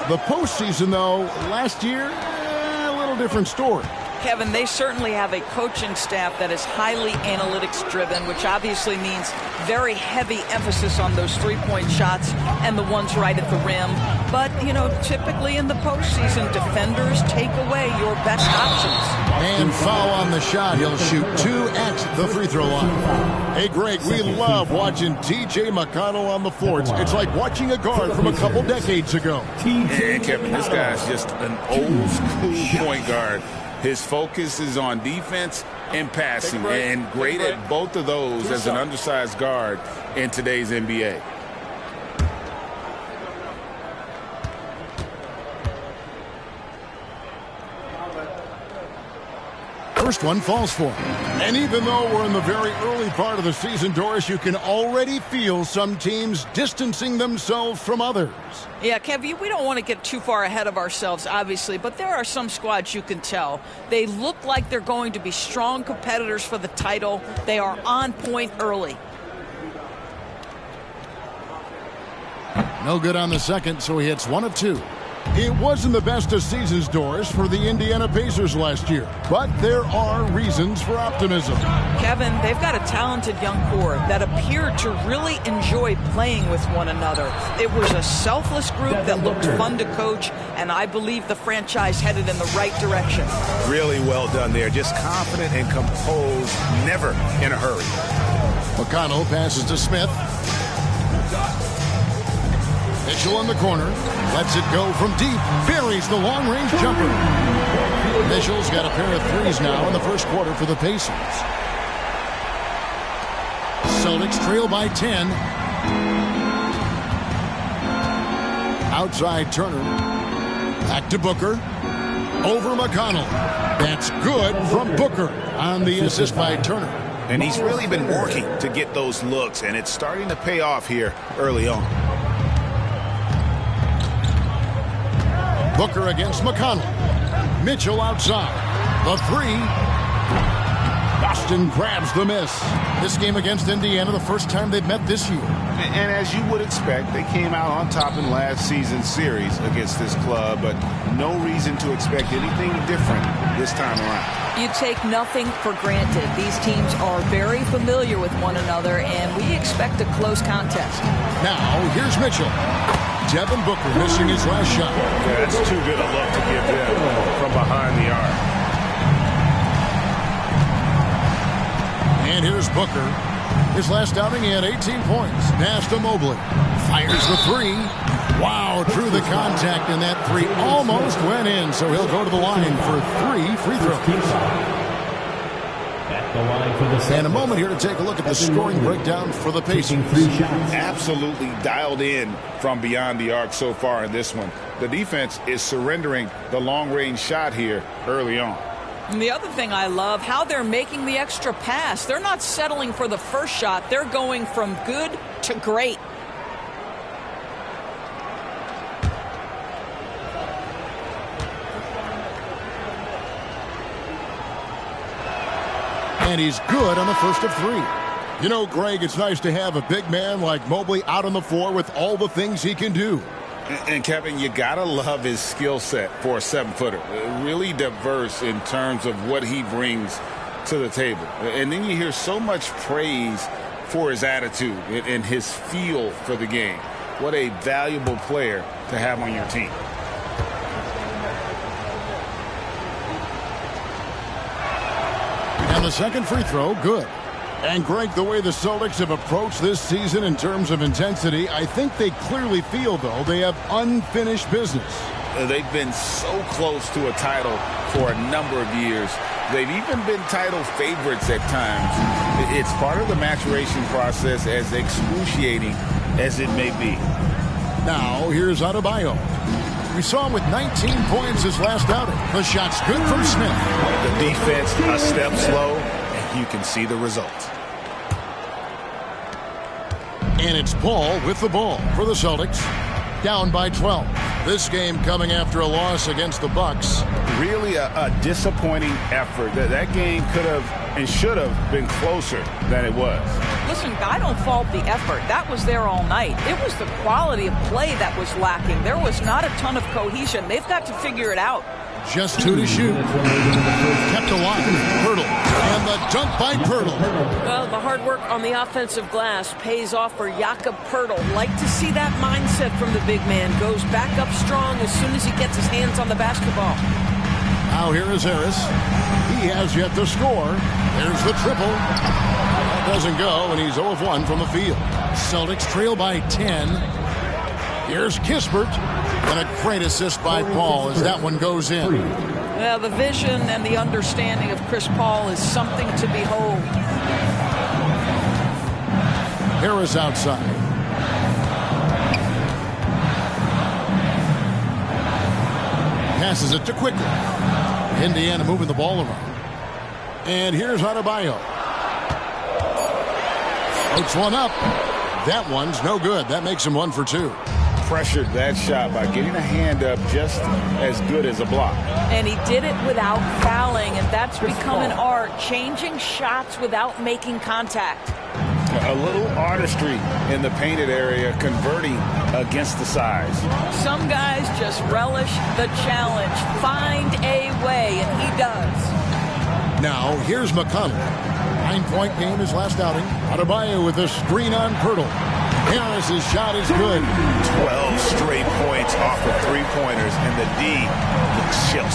The postseason, though, last year, a little different story. Kevin, they certainly have a coaching staff that is highly analytics driven, which obviously means very heavy emphasis on those three-point shots and the ones right at the rim. But, you know, typically in the postseason, defenders take away your best options. And foul on the shot. He'll shoot 2 at the free throw line. Hey, Greg, we love watching T.J. McConnell on the floor. It's like watching a guard from a couple decades ago. Yeah, Kevin, this guy's just an old school point guard. His focus is on defense and passing, and great at both of those as an undersized guard in today's NBA. First one falls for him. And even though we're in the very early part of the season, Doris, you can already feel some teams distancing themselves from others. Yeah, Kevin, we don't want to get too far ahead of ourselves, obviously, but there are some squads you can tell. They look like they're going to be strong competitors for the title. They are on point early. No good on the second, so he hits 1 of 2. It wasn't the best of seasons, Doris, for the Indiana Pacers last year, but there are reasons for optimism. Kevin, they've got a talented young core that appeared to really enjoy playing with one another. It was a selfless group that looked fun to coach, and I believe the franchise headed in the right direction. Really well done there. Just confident and composed, never in a hurry. McConnell passes to Smith. Mitchell in the corner. Lets it go from deep. Buries the long-range jumper. Mitchell's got a pair of threes now in the first quarter for the Pacers. Celtics trail by 10. Outside Turner. Back to Booker. Over McConnell. That's good from Booker on the assist by Turner. And he's really been working to get those looks, and it's starting to pay off here early on. Booker against McConnell. Mitchell outside. The three. Boston grabs the miss. This game against Indiana, the first time they've met this year. And as you would expect, they came out on top in last season's series against this club, but no reason to expect anything different this time around. You take nothing for granted. These teams are very familiar with one another, and we expect a close contest. Now, here's Mitchell. Devin Booker missing his last shot. Yeah, that's too good a look to give them from behind the arc. And here's Booker. His last outing, he had 18 points. Pass to Mobley. Fires the three. Wow, through the contact, and that three almost went in, so he'll go to the line for 3 free throws. And a moment here to take a look at the scoring breakdown for the Pacers. Absolutely dialed in from beyond the arc so far in this one. The defense is surrendering the long-range shot here early on. And the other thing I love, how they're making the extra pass. They're not settling for the first shot. They're going from good to great. And he's good on the first of 3. You know, Greg, it's nice to have a big man like Mobley out on the floor with all the things he can do. And Kevin, you gotta love his skill set for a 7-footer. Really diverse in terms of what he brings to the table. And then you hear so much praise for his attitude and his feel for the game. What a valuable player to have on your team. And the second free throw, good. And Greg, the way the Celtics have approached this season in terms of intensity, I think they clearly feel, though, they have unfinished business. They've been so close to a title for a number of years. They've even been title favorites at times. It's part of the maturation process, as excruciating as it may be. Now, here's Adebayo. We saw him with 19 points his last outing. The shot's good from Smith. The defense a step slow, and you can see the result. And it's Paul with the ball for the Celtics. Down by 12. This game coming after a loss against the Bucks. Really a disappointing effort. That game could have and should have been closer than it was. Listen, I don't fault the effort. That was there all night. It was the quality of play that was lacking. There was not a ton of cohesion. They've got to figure it out. Just 2 to shoot. Kept alive. Pirtle. And the dunk by Pirtle. Well, the hard work on the offensive glass pays off for Jakob Pirtle. Like to see that mindset from the big man. Goes back up strong as soon as he gets his hands on the basketball. Now here is Harris. He has yet to score. There's the triple. That doesn't go, and he's 0 of 1 from the field. Celtics trail by 10. Here's Kispert. And a great assist by Paul as that one goes in. Well, the vision and the understanding of Chris Paul is something to behold. Harris outside. Passes it to Quickly. Indiana moving the ball around. And here's Adebayo. Floats one up. That one's no good. That makes him 1 for 2. Pressured that shot by getting a hand up just as good as a block. And he did it without fouling, and that's become an art, changing shots without making contact. A little artistry in the painted area, converting against the size. Some guys just relish the challenge, find a way, and he does. Now, here's McConnell. 9-point game his last outing. Adebayo with a screen on Pirtle. Harris's shot is good. 12 straight points off of 3-pointers, and the D looks chill.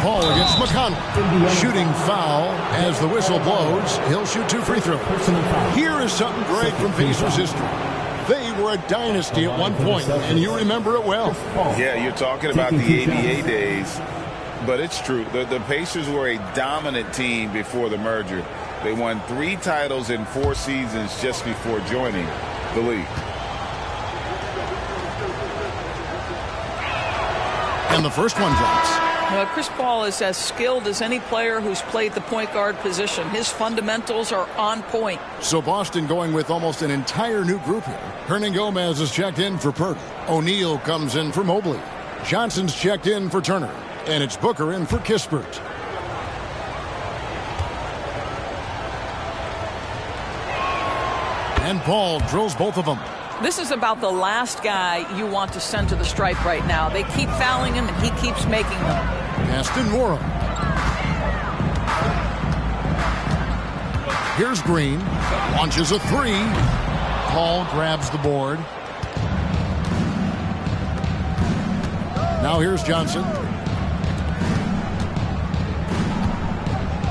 Paul against McConnell. Shooting foul as the whistle blows. He'll shoot 2 free throws. Here is something great from Pacers history. They were a dynasty at one point, and you remember it well. Yeah, you're talking about the ABA days, but it's true. The Pacers were a dominant team before the merger. They won 3 titles in 4 seasons just before joining the league. And the first one drops. Well, Chris Paul is as skilled as any player who's played the point guard position. His fundamentals are on point. So Boston going with almost an entire new group here. Hernan Gomez is checked in for Pert. O'Neal comes in for Mobley. Johnson's checked in for Turner. And it's Booker in for Kispert. And Paul drills both of them. This is about the last guy you want to send to the stripe right now. They keep fouling him, and he keeps making them. Aston Morrow. Here's Green. Launches a 3. Paul grabs the board. Now here's Johnson.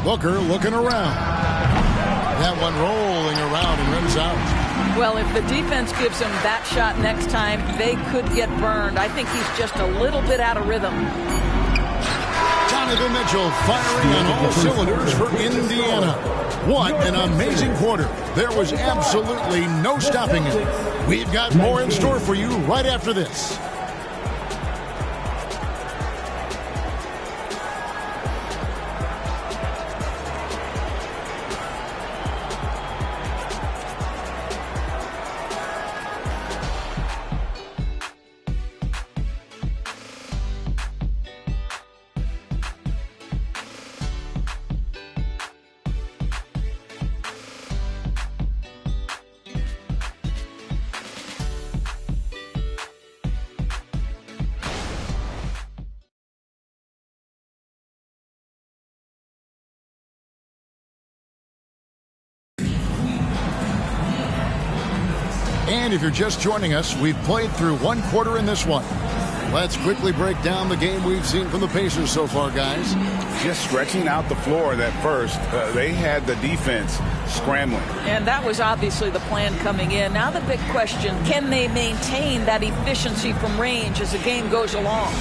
Booker looking around. That one rolling around and rims out. Well, if the defense gives him that shot next time, they could get burned. I think he's just a little bit out of rhythm. Donovan Mitchell firing on all cylinders for Indiana. What an amazing quarter. There was absolutely no stopping him. We've got more in store for you right after this. And if you're just joining us, we've played through 1 quarter in this one. Let's quickly break down the game we've seen from the Pacers so far, guys. Just stretching out the floor that first. They had the defense scrambling. And that was obviously the plan coming in. Now the big question, can they maintain that efficiency from range as the game goes along?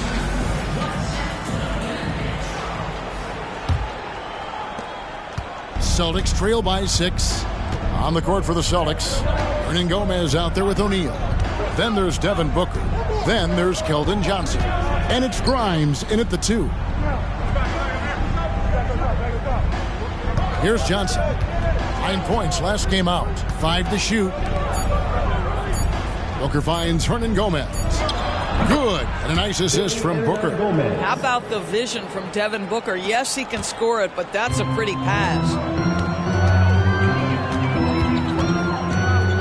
Celtics trail by 6. On the court for the Celtics. Hernan Gomez out there with O'Neal. Then there's Devin Booker. Then there's Keldon Johnson. And it's Grimes in at the 2. Here's Johnson. 9 points last game out. 5 to shoot. Booker finds Hernan Gomez. Good. And a nice assist from Booker. How about the vision from Devin Booker? Yes, he can score it, but that's a pretty pass.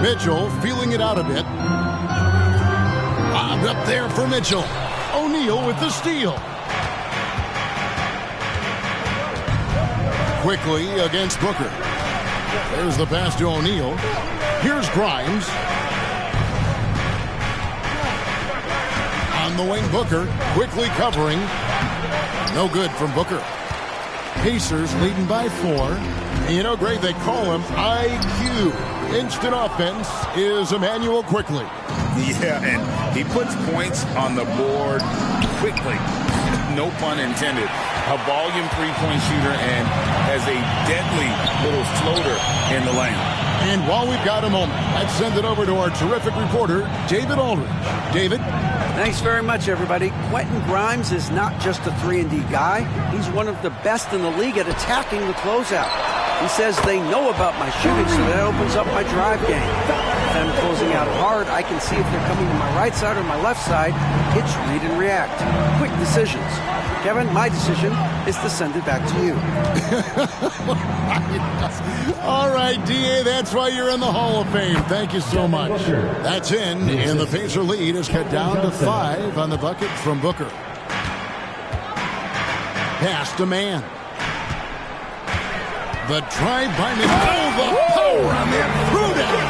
Mitchell feeling it out a bit. Bobbed up there for Mitchell. O'Neal with the steal. Quickly against Booker. There's the pass to O'Neal. Here's Grimes. On the wing, Booker quickly covering. No good from Booker. Pacers leading by 4. You know, Greg, they call him IQ. Instant offense is Emmanuel Quickly. Yeah, and he puts points on the board quickly. No pun intended. A volume three-point shooter and has a deadly little floater in the lane. And while we've got a moment, let's send it over to our terrific reporter, David Aldridge. David? Thanks very much, everybody. Quentin Grimes is not just a 3-and-D guy. He's one of the best in the league at attacking the closeout. He says they know about my shooting, so that opens up my drive game. If I'm closing out hard, I can see if they're coming to my right side or my left side. It's read and react. Quick decisions. Kevin, my decision is to send it back to you. All right, D.A., that's why you're in the Hall of Fame. Thank you so much. That's in, and the Pacer lead is cut down to 5 on the bucket from Booker. Pass to Man. The drive by Mitchell. Oh, the power on that through down.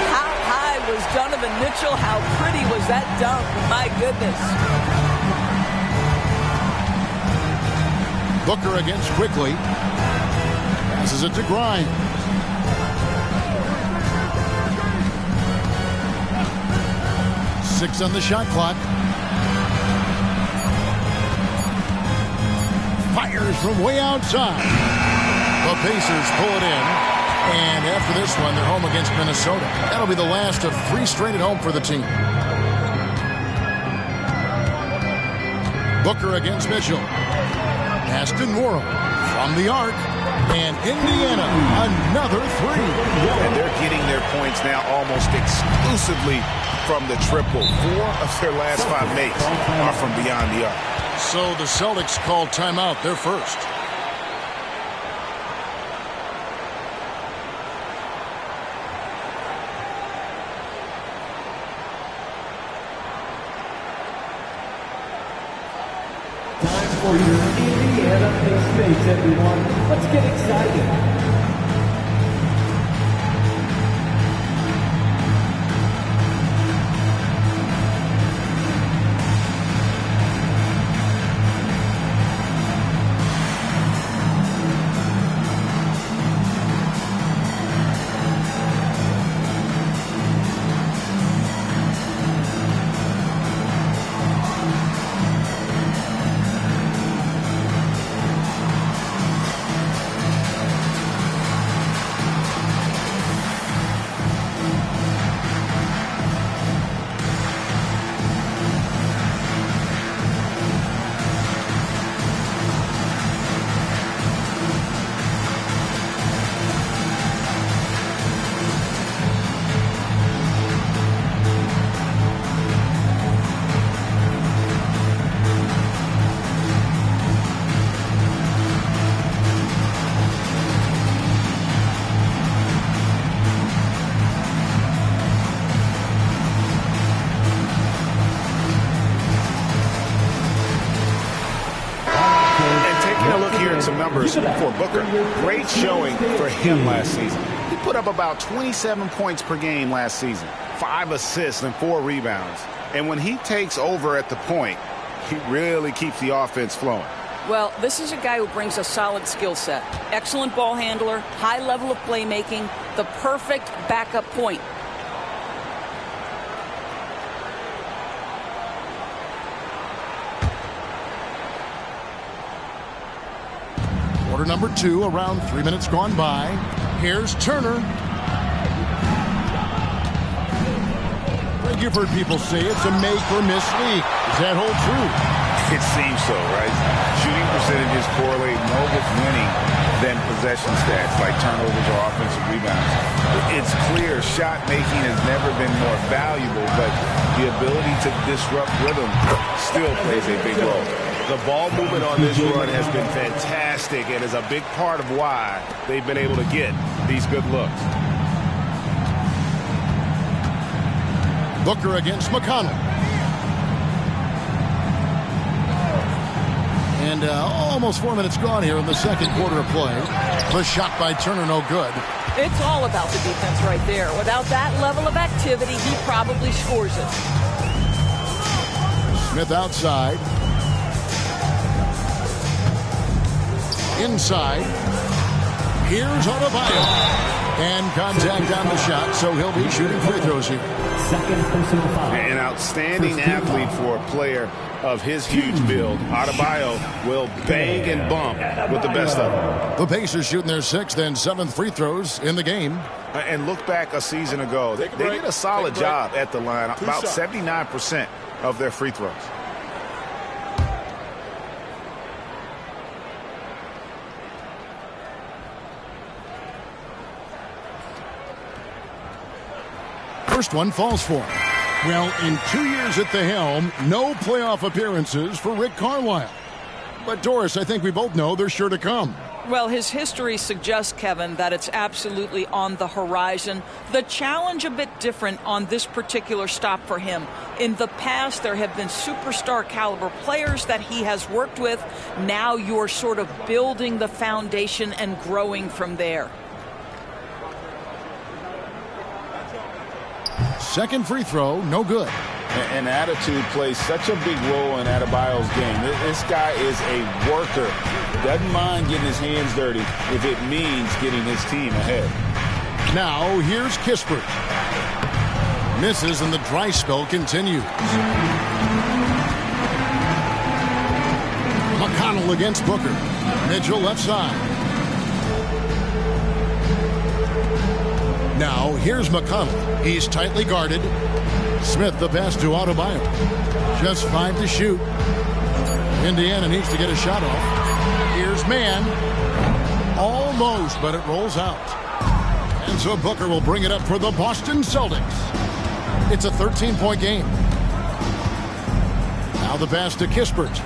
How high was Donovan Mitchell? How pretty was that dunk? My goodness. Booker against Quickly. Passes it to Grimes. Six on the shot clock. Fires from way outside. The Pacers pull it in. And after this one, they're home against Minnesota. That'll be the last of 3 straight at home for the team. Booker against Mitchell. Pass to Norrell from the arc. And Indiana, another 3. And they're getting their points now almost exclusively from the triple. 4 of their last 5 makes are from beyond the arc. So the Celtics call timeout. They're first. Time for your Indiana Pacers, everyone. Let's get excited. For Booker, great showing for him last season. He put up about 27 points per game last season, 5 assists and 4 rebounds. And when he takes over at the point, he really keeps the offense flowing. Well, this is a guy who brings a solid skill set. Excellent ball handler, high level of playmaking, the perfect backup point. Quarter number 2, around 3 minutes gone by. Here's Turner. Greg, you've heard people say it's a make or miss league. Does that hold true? It seems so, right? Shooting percentages correlate more with winning than possession stats like turnovers or offensive rebounds. It's clear shot making has never been more valuable, but the ability to disrupt rhythm still plays a big role. The ball movement on this run has been fantastic and is a big part of why they've been able to get these good looks. Booker against McConnell. And almost 4 minutes gone here in the second quarter of play. The shot by Turner, no good. It's all about the defense right there. Without that level of activity, he probably scores it. Smith outside. Inside. Here's Adebayo. And contact on the shot, so he'll be shooting free throws here. Second personal foul. An outstanding athlete for a player of his huge build. Adebayo will bang and bump with the best of them. The Pacers shooting their 6th and 7th free throws in the game. And look back a season ago. They did a solid job at the line. About 79% of their free throws. First one falls for him. Well, in 2 years at the helm, no playoff appearances for Rick Carlisle. But, Doris, I think we both know they're sure to come. Well, his history suggests, Kevin, that it's absolutely on the horizon. The challenge a bit different on this particular stop for him. In the past, there have been superstar caliber players that he has worked with. Now you're sort of building the foundation and growing from there. Second free throw, no good. And attitude plays such a big role in Adebayo's game. This guy is a worker. Doesn't mind getting his hands dirty if it means getting his team ahead. Now, here's Kispert. Misses, and the dry spell continues. McConnell against Booker. Mitchell left side. Now, here's McConnell. He's tightly guarded. Smith the pass to Adebayo. Just 5 to shoot. Indiana needs to get a shot off. Here's Mann. Almost, but it rolls out. And so Booker will bring it up for the Boston Celtics. It's a 13-point game. Now the pass to Kispert.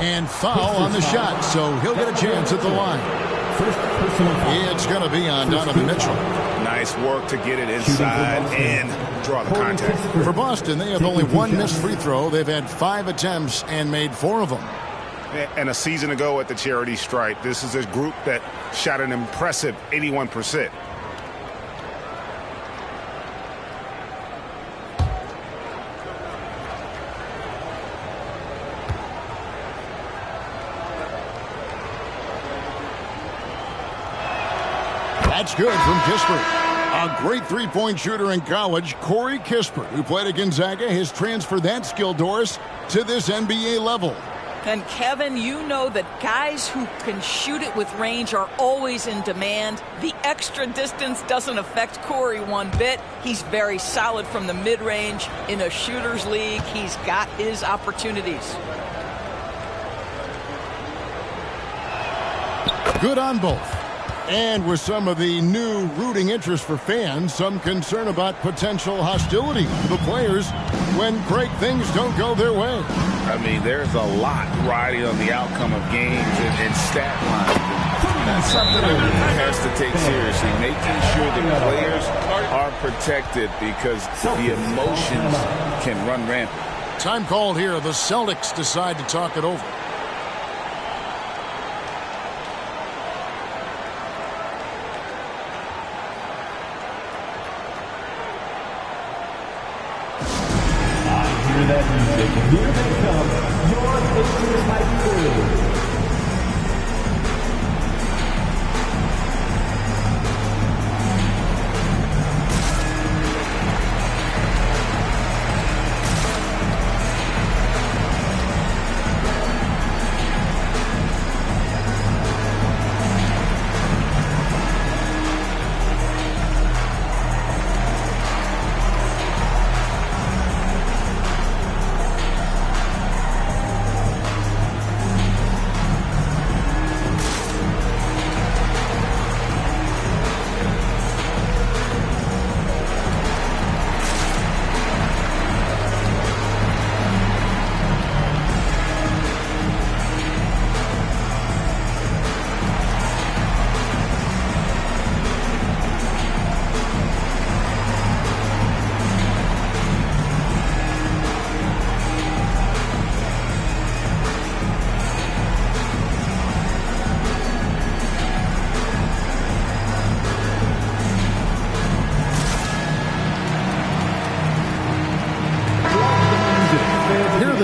And foul on the shot, so he'll get a chance at the line. It's going to be on Donovan Mitchell. Nice work to get it inside and draw the contact. For Boston, they have only one missed free throw. They've had 5 attempts and made 4 of them. And a season ago at the charity stripe, this is a group that shot an impressive 81%. That's good from Kispert. A great three-point shooter in college, Corey Kispert, who played at Gonzaga, has transferred that skill, Doris, to this NBA level. And Kevin, you know that guys who can shoot it with range are always in demand. The extra distance doesn't affect Corey one bit. He's very solid from the mid-range. In a shooter's league, he's got his opportunities. Good on both. And with some of the new rooting interest for fans, some concern about potential hostility to the players when great things don't go their way. I mean, there's a lot riding on the outcome of games and stat lines. That's something that has to take seriously, making sure the players are protected because the emotions can run rampant. Time called here. The Celtics decide to talk it over. That music. Here they come, your Pacers Hype Crew.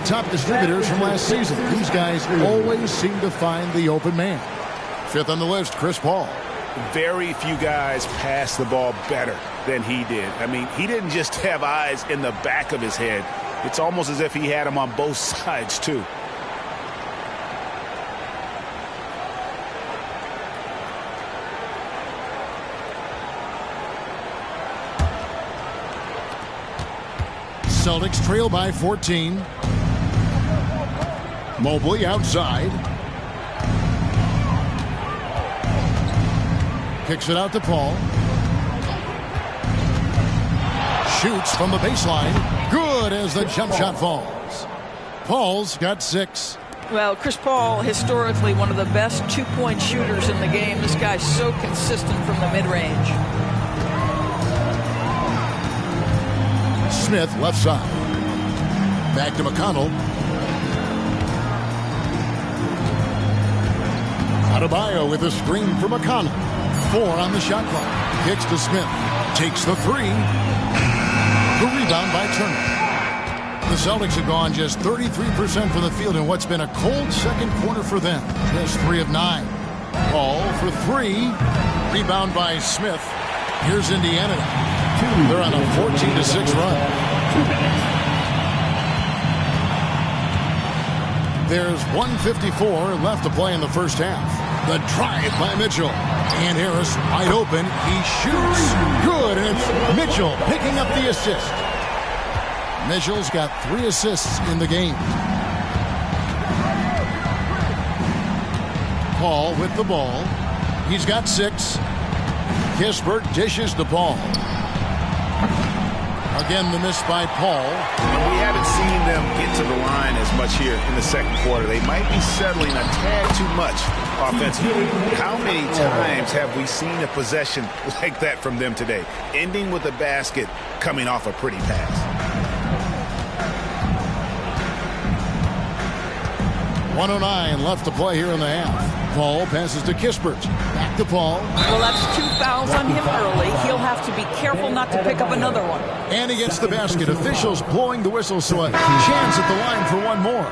Top distributors from last season. These guys always seem to find the open man. 5th on the list, Chris Paul. Very few guys pass the ball better than he did. I mean, he didn't just have eyes in the back of his head. It's almost as if he had them on both sides, too. Celtics trail by 14. Mobley outside. Kicks it out to Paul. Shoots from the baseline. Good as the jump shot falls. Paul's got 6. Well, Chris Paul, historically one of the best two-point shooters in the game. This guy's so consistent from the mid-range. Smith left side. Back to McConnell. Adebayo with a screen for McConnell. 4 on the shot clock. Kicks to Smith. Takes the three. The rebound by Turner. The Celtics have gone just 33% from the field in what's been a cold second quarter for them. Just 3 of 9. Ball for 3. Rebound by Smith. Here's Indiana. They're on a 14-6 run. There's 1:54 left to play in the first half. The drive by Mitchell. And Harris wide open. He shoots. Good. And it's Mitchell picking up the assist. Mitchell's got 3 assists in the game. Paul with the ball. He's got 6. Kispert dishes the ball. Again, the miss by Paul. And we haven't seen them get to the line as much here in the second quarter. They might be settling a tad too much offensively. How many times have we seen a possession like that from them today? Ending with a basket, coming off a pretty pass. 1:09 left to play here in the half. Paul passes to Kispert. Back to Paul. Well, that's 2 fouls on him early. He'll have to be careful not to pick up another one. And against the basket, officials blowing the whistle, so a chance at the line for one more.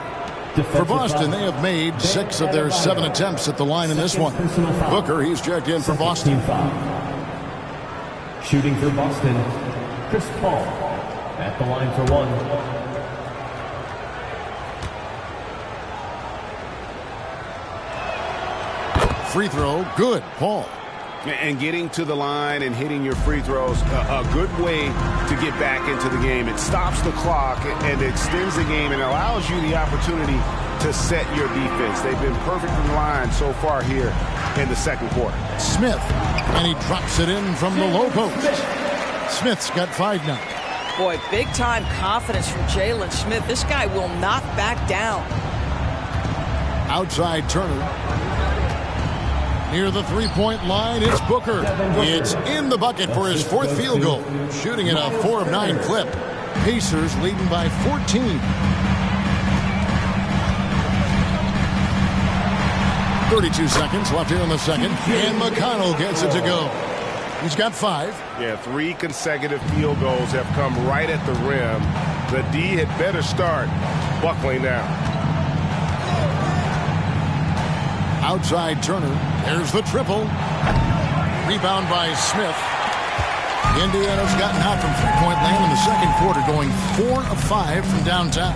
For Boston, they have made 6 of their 7 attempts at the line in this one. Booker, he's checked in for Boston. Shooting for Boston, Chris Paul at the line for 1. Free throw, good, Paul. And getting to the line and hitting your free throws, a good way to get back into the game. It stops the clock and extends the game and allows you the opportunity to set your defense. They've been perfect from the line so far here in the second quarter. Smith, and he drops it in from the low post. Smith's got 5 now. Boy, big-time confidence from Jalen Smith. This guy will not back down. Outside Turner. Near the three-point line, it's Booker. It's in the bucket for his 4th field goal. Shooting at a 4 of 9 clip. Pacers leading by 14. 32 seconds left here in the second. And McConnell gets it to go. He's got 5. Yeah, 3 consecutive field goals have come right at the rim. The D had better start buckling down. Outside Turner. There's the triple. Rebound by Smith. Indiana's gotten hot from three-point land in the second quarter, going 4 of 5 from downtown.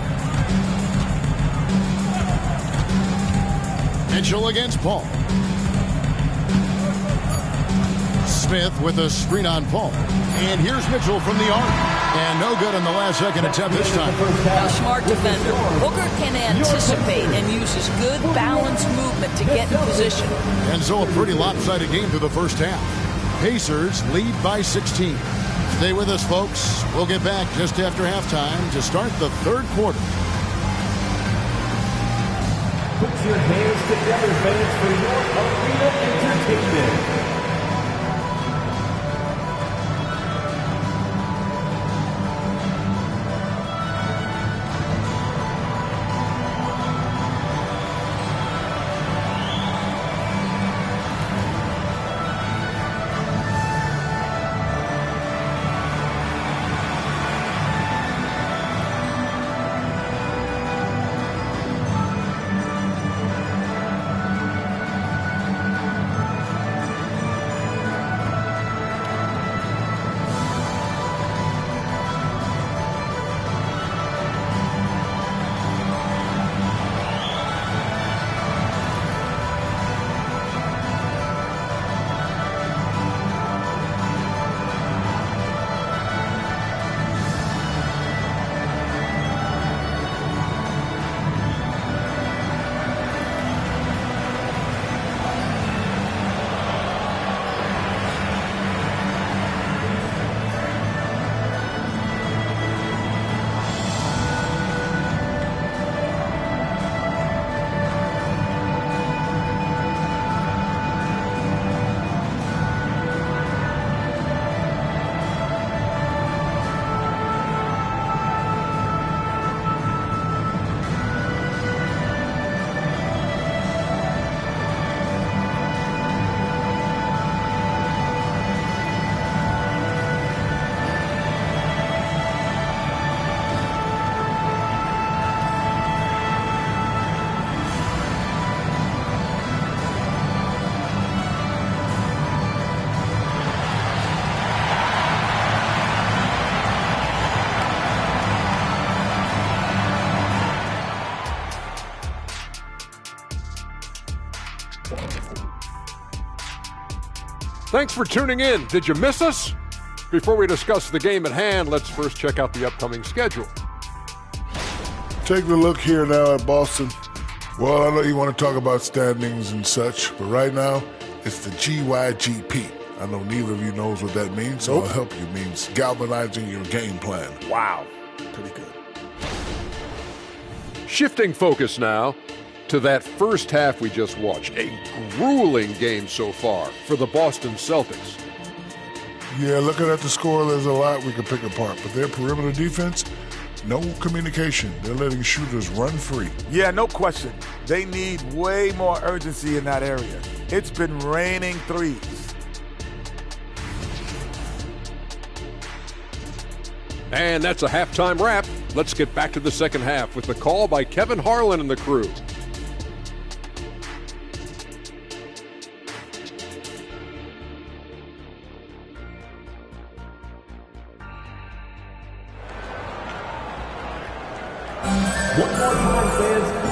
Mitchell against Paul. Smith with a screen on Paul. And here's Mitchell from the arc. And no good on the last second attempt this time. A smart defender. Booker can anticipate and uses good balanced movement to get in position. And so a pretty lopsided game through the first half. Pacers lead by 16. Stay with us, folks. We'll get back just after halftime to start the third quarter. Put your hands together, fans, for your arena entertainment. Thanks for tuning in. Did you miss us? Before we discuss the game at hand, let's first check out the upcoming schedule. Take a look here now at Boston. Well, I know you want to talk about standings and such, but right now, it's the GYGP. I know neither of you knows what that means, so I'll help you. It means galvanizing your game plan. Wow. Pretty good. Shifting focus now to that first half we just watched. A grueling game so far for the Boston Celtics. Yeah, looking at the score, there's a lot we could pick apart, but their perimeter defense, no communication. They're letting shooters run free. Yeah, no question. They need way more urgency in that area. It's been raining threes. And that's a halftime wrap. Let's get back to the second half with the call by Kevin Harlan and the crew.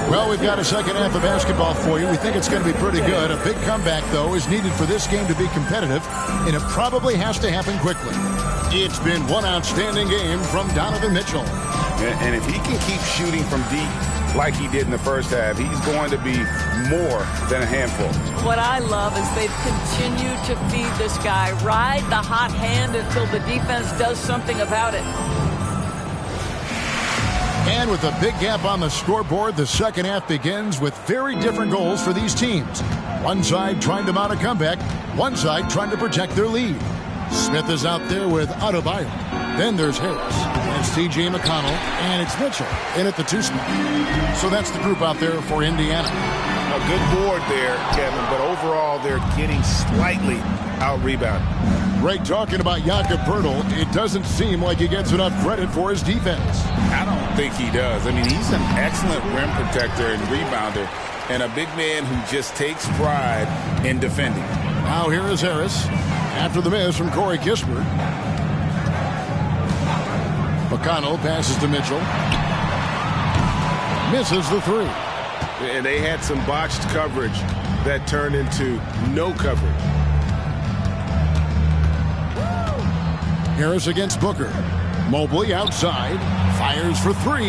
Well, we've got a second half of basketball for you. We think it's going to be pretty good. A big comeback, though, is needed for this game to be competitive, and it probably has to happen quickly. It's been one outstanding game from Donovan Mitchell. And if he can keep shooting from deep like he did in the first half, he's going to be more than a handful. What I love is they've continued to feed this guy, ride the hot hand until the defense does something about it. And with a big gap on the scoreboard, the second half begins with very different goals for these teams. One side trying to mount a comeback, one side trying to protect their lead. Smith is out there with Adebayo. Then there's Harris. And it's T.J. McConnell. And it's Mitchell in at the 2 spot. So that's the group out there for Indiana. A good board there, Kevin, but overall they're getting slightly out-rebounded. Greg, talking about Jakob Poeltl, it doesn't seem like he gets enough credit for his defense. I don't think he does. I mean, he's an excellent rim protector and rebounder, and a big man who just takes pride in defending. Now here is Harris after the miss from Corey Kispert. McConnell passes to Mitchell. Misses the 3. And they had some botched coverage that turned into no coverage. Harris against Booker. Mobley outside. Fires for 3.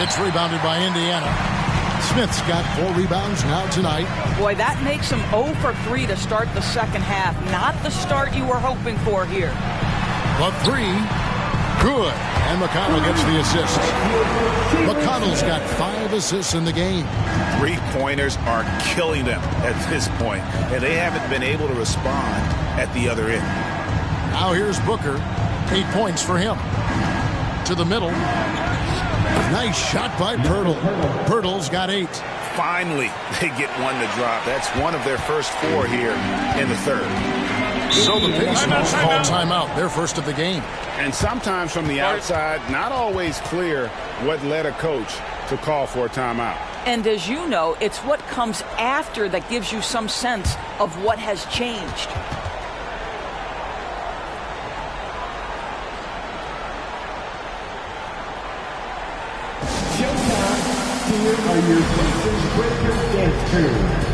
It's rebounded by Indiana. Smith's got 4 rebounds now tonight. Boy, that makes him 0 for 3 to start the second half. Not the start you were hoping for here. But 3. Good. And McConnell gets the assist. McConnell's got 5 assists in the game. 3-pointers are killing them at this point, and they haven't been able to respond at the other end. Now here's Booker. 8 points for him. To the middle. Nice shot by Poeltl. Poeltl's got 8. Finally, they get one to drop. That's one of their first 4 here in the third. So the Pacers call timeout, their first of the game. And sometimes from the outside, not always clear what led a coach to call for a timeout. And as you know, it's what comes after that gives you some sense of what has changed. Here are your Pacers breaker dancers.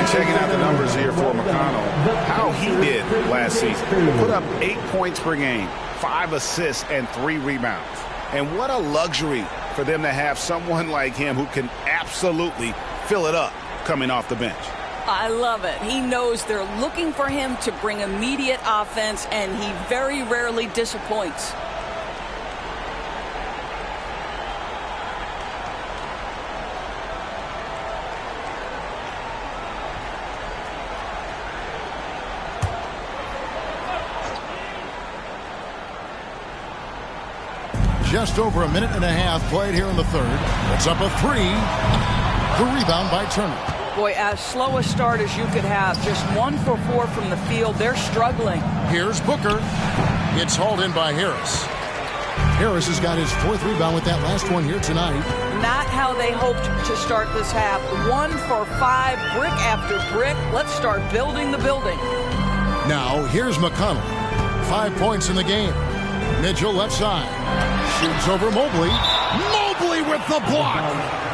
And checking out the numbers here for McConnell, how how he did last season. Put up 8 points per game, 5 assists, and 3 rebounds. And what a luxury for them to have someone like him who can absolutely fill it up coming off the bench. I love it. He knows they're looking for him to bring immediate offense, and he very rarely disappoints. Just over a minute and a half played here in the third. It's up a 3. The rebound by Turner. Boy, as slow a start as you could have. Just 1 for 4 from the field. They're struggling. Here's Booker. It's hauled in by Harris. Harris has got his 4th rebound with that last one here tonight. Not how they hoped to start this half. 1 for 5, brick after brick. Let's start building the building. Now, here's McConnell. 5 points in the game. Mitchell left side. Shoots over Mobley. Mobley with the block.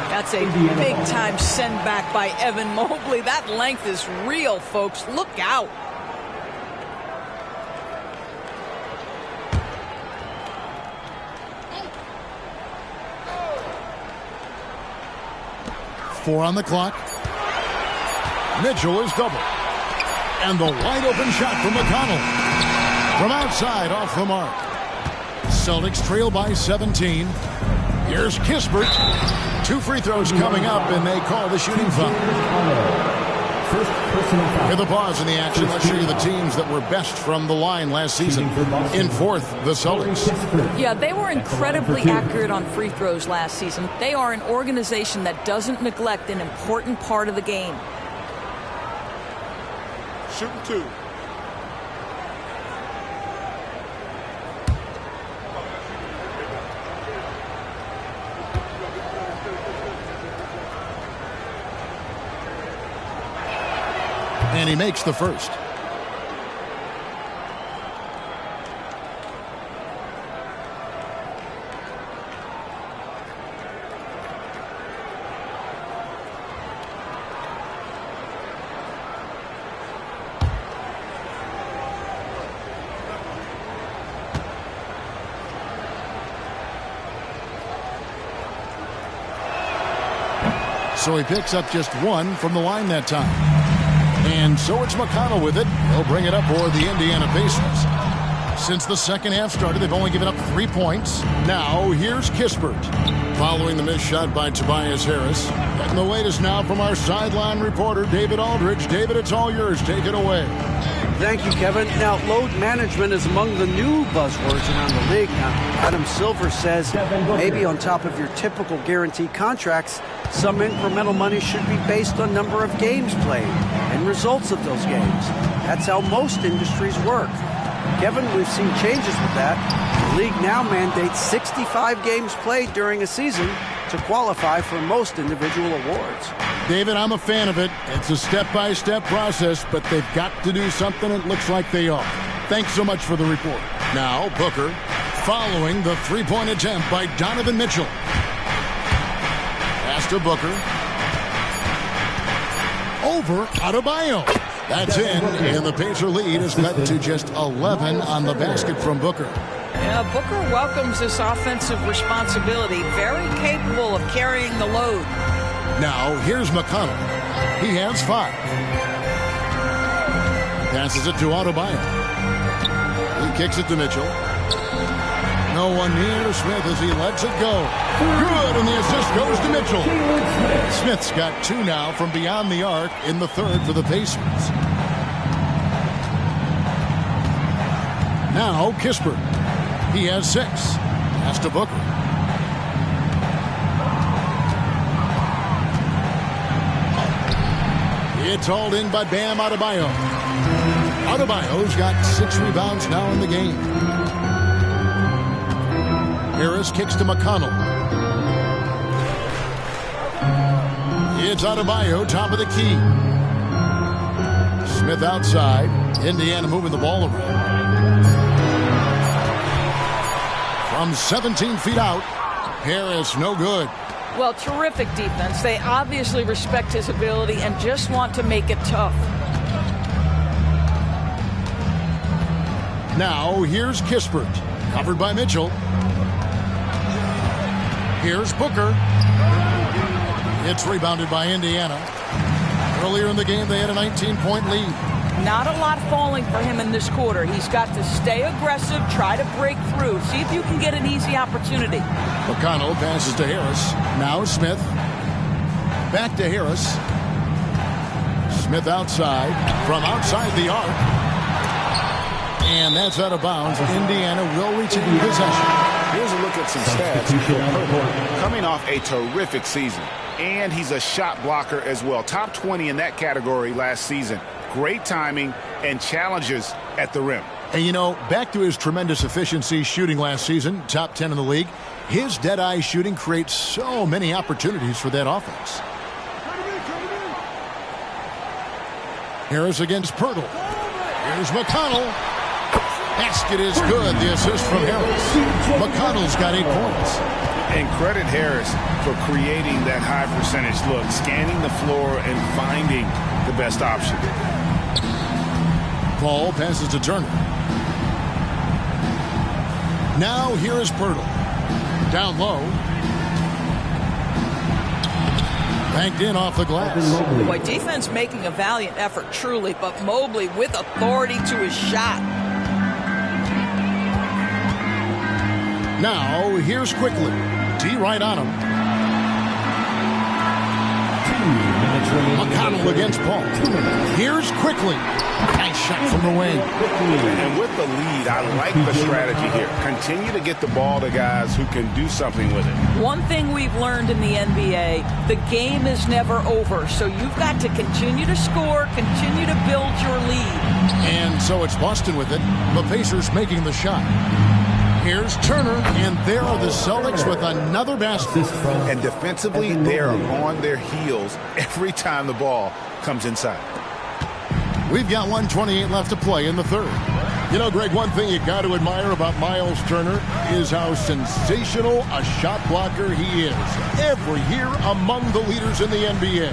That's a big-time send back by Evan Mobley. That length is real, folks. Look out. Four on the clock. Mitchell is double. And the wide-open shot from McConnell. From outside, off the mark. Celtics trail by 17. Here's Kispert. 2 free throws coming up, and they call the shooting foul. With a pause in the action, let's show you the teams that were best from the line last season. In 4th, the Celtics. Yeah, they were incredibly accurate on free throws last season. They are an organization that doesn't neglect an important part of the game. Shooting 2. And he makes the first. So he picks up just 1 from the line that time. And so it's McConnell with it. He'll bring it up for the Indiana Pacers. Since the second half started, they've only given up 3 points. Now, here's Kispert. Following the missed shot by Tobias Harris. Getting the latest now from our sideline reporter, David Aldridge. David, it's all yours. Take it away. Thank you, Kevin. Now, load management is among the new buzzwords around the league. Now, Adam Silver says maybe on top of your typical guaranteed contracts, some incremental money should be based on number of games played and results of those games. That's how most industries work. Kevin, we've seen changes with that. The league now mandates 65 games played during a season to qualify for most individual awards. David, I'm a fan of it. It's a step-by-step process, but they've got to do something. It looks like they are. Thanks so much for the report. Now, Booker, following the 3-point attempt by Donovan Mitchell. Pass to Booker. Over Adebayo. That's in, and the Pacer lead is cut to just 11 on the basket from Booker. Yeah, Booker welcomes this offensive responsibility. Very capable of carrying the load. Now, here's McConnell. He has 5. Passes it to Adebayo. He kicks it to Mitchell. No one near Smith as he lets it go. Good, and the assist goes to Mitchell. Smith's got 2 now from beyond the arc in the third for the Pacers. Now, Kispert. He has 6. Pass to Booker. It's hauled in by Bam Adebayo. Adebayo's got 6 rebounds now in the game. Harris kicks to McConnell. It's Adebayo, top of the key. Smith outside. Indiana moving the ball around. From 17 feet out, Harris no good. Well, terrific defense. They obviously respect his ability and just want to make it tough. Now, here's Kispert. Covered by Mitchell. Here's Booker. It's rebounded by Indiana. Earlier in the game, they had a 19-point lead. Not a lot falling for him in this quarter. He's got to stay aggressive, try to break through, see if you can get an easy opportunity. McConnell passes to Harris. Now Smith. Back to Harris. Smith outside. From outside the arc. And that's out of bounds. Indiana will retain possession. Here's a look at some stats for Purple. Coming off a terrific season. And he's a shot blocker as well. Top 20 in that category last season. Great timing and challenges at the rim. And, you know, back to his tremendous efficiency shooting last season, top 10 in the league, his dead-eye shooting creates so many opportunities for that offense. Harris against Pirtle. Here's McConnell. Basket is good. The assist from Harris. McConnell's got 8 points. And credit Harris for creating that high percentage look, scanning the floor and finding the best option. Paul passes to Turner. Now here is Pirtle. Down low. Banked in off the glass. Boy, defense making a valiant effort, truly, but Mobley with authority to his shot. Now here's Quickly. D right on him. McConnell against Paul. Here's Quickly. Nice shot from the wing. And with the lead, I like the strategy here. Continue to get the ball to guys who can do something with it. One thing we've learned in the NBA, the game is never over. So you've got to continue to score, continue to build your lead. And so it's Boston with it. The Pacers making the shot. Here's Turner, and there are the Celtics with another basket. And defensively, they are on their heels every time the ball comes inside. We've got 1:28 left to play in the third. You know, Greg, one thing you got to admire about Miles Turner is how sensational a shot blocker he is. Every year among the leaders in the NBA.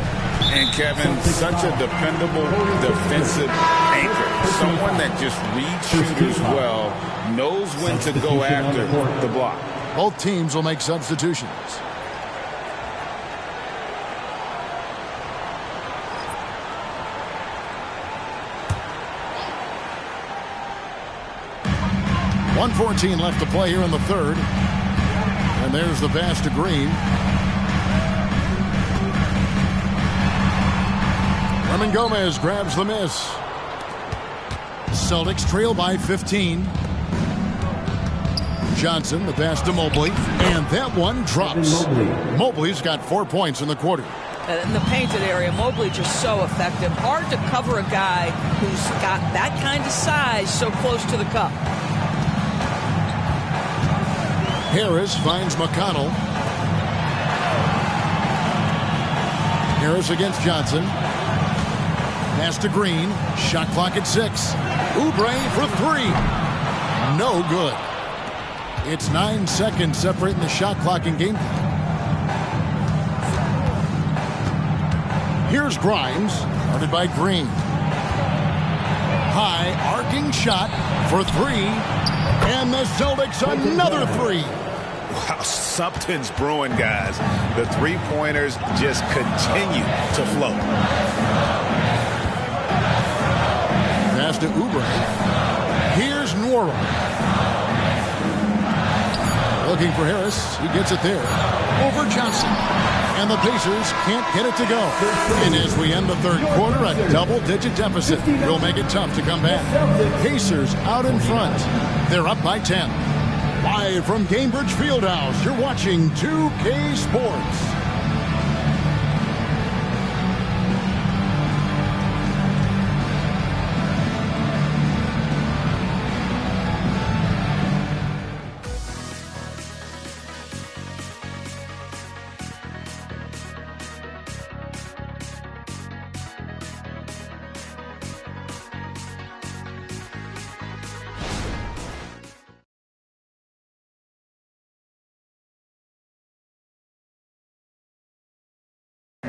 And Kevin, such a dependable defensive anchor. Someone that just reads shooters well, knows when to go after the block. Both teams will make substitutions. .114 left to play here in the third. And there's the pass to Green. Herman Gomez grabs the miss. Celtics trail by 15. Johnson, the pass to Mobley. And that one drops. Mobley's got 4 points in the quarter. In the painted area, Mobley just so effective. Hard to cover a guy who's got that kind of size so close to the cup. Harris finds McConnell. Harris against Johnson. Pass to Green. Shot clock at 6. Oubre for 3. No good. It's 9 seconds separating the shot clock and game time. Here's Grimes, guarded by Green. High arcing shot for 3. And the Celtics another 3. Wow, something's brewing, guys. The three-pointers just continue to flow. Pass to Oubre. Here's Nwora. Looking for Harris. He gets it there. Over Johnson. And the Pacers can't get it to go. And as we end the third quarter, a double-digit deficit will make it tough to come back. Pacers out in front. They're up by 10. Live from Cambridge Fieldhouse, you're watching 2K Sports.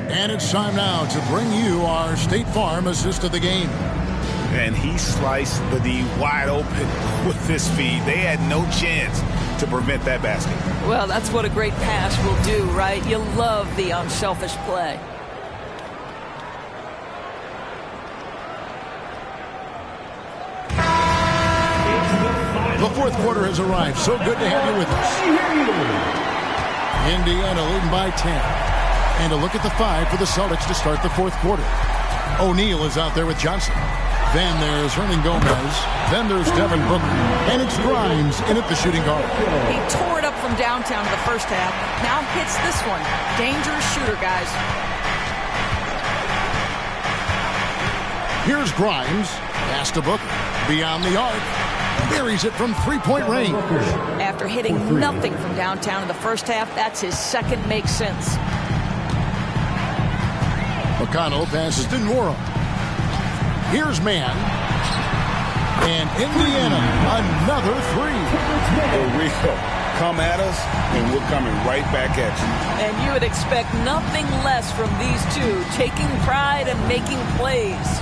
And it's time now to bring you our State Farm assist of the game. And he sliced the D wide open with his feet. They had no chance to prevent that basket. Well, that's what a great pass will do, right? You love the unselfish play. The fourth quarter has arrived. So good to have you with us. Indiana leading by 10. And a look at the 5 for the Celtics to start the fourth quarter. O'Neal is out there with Johnson. Then there's Hernan Gomez. Then there's Devin Booker. And it's Grimes in at the shooting guard. He tore it up from downtown in the first half. Now hits this one. Dangerous shooter, guys. Here's Grimes. Pass to Booker. Beyond the arc. Buries it from three-point range. After hitting nothing from downtown in the first half, that's his second make sense. McConnell passes to Nora. Here's Mann. And Indiana, another three. For real. Come at us, and we're coming right back at you. And you would expect nothing less from these two, taking pride and making plays.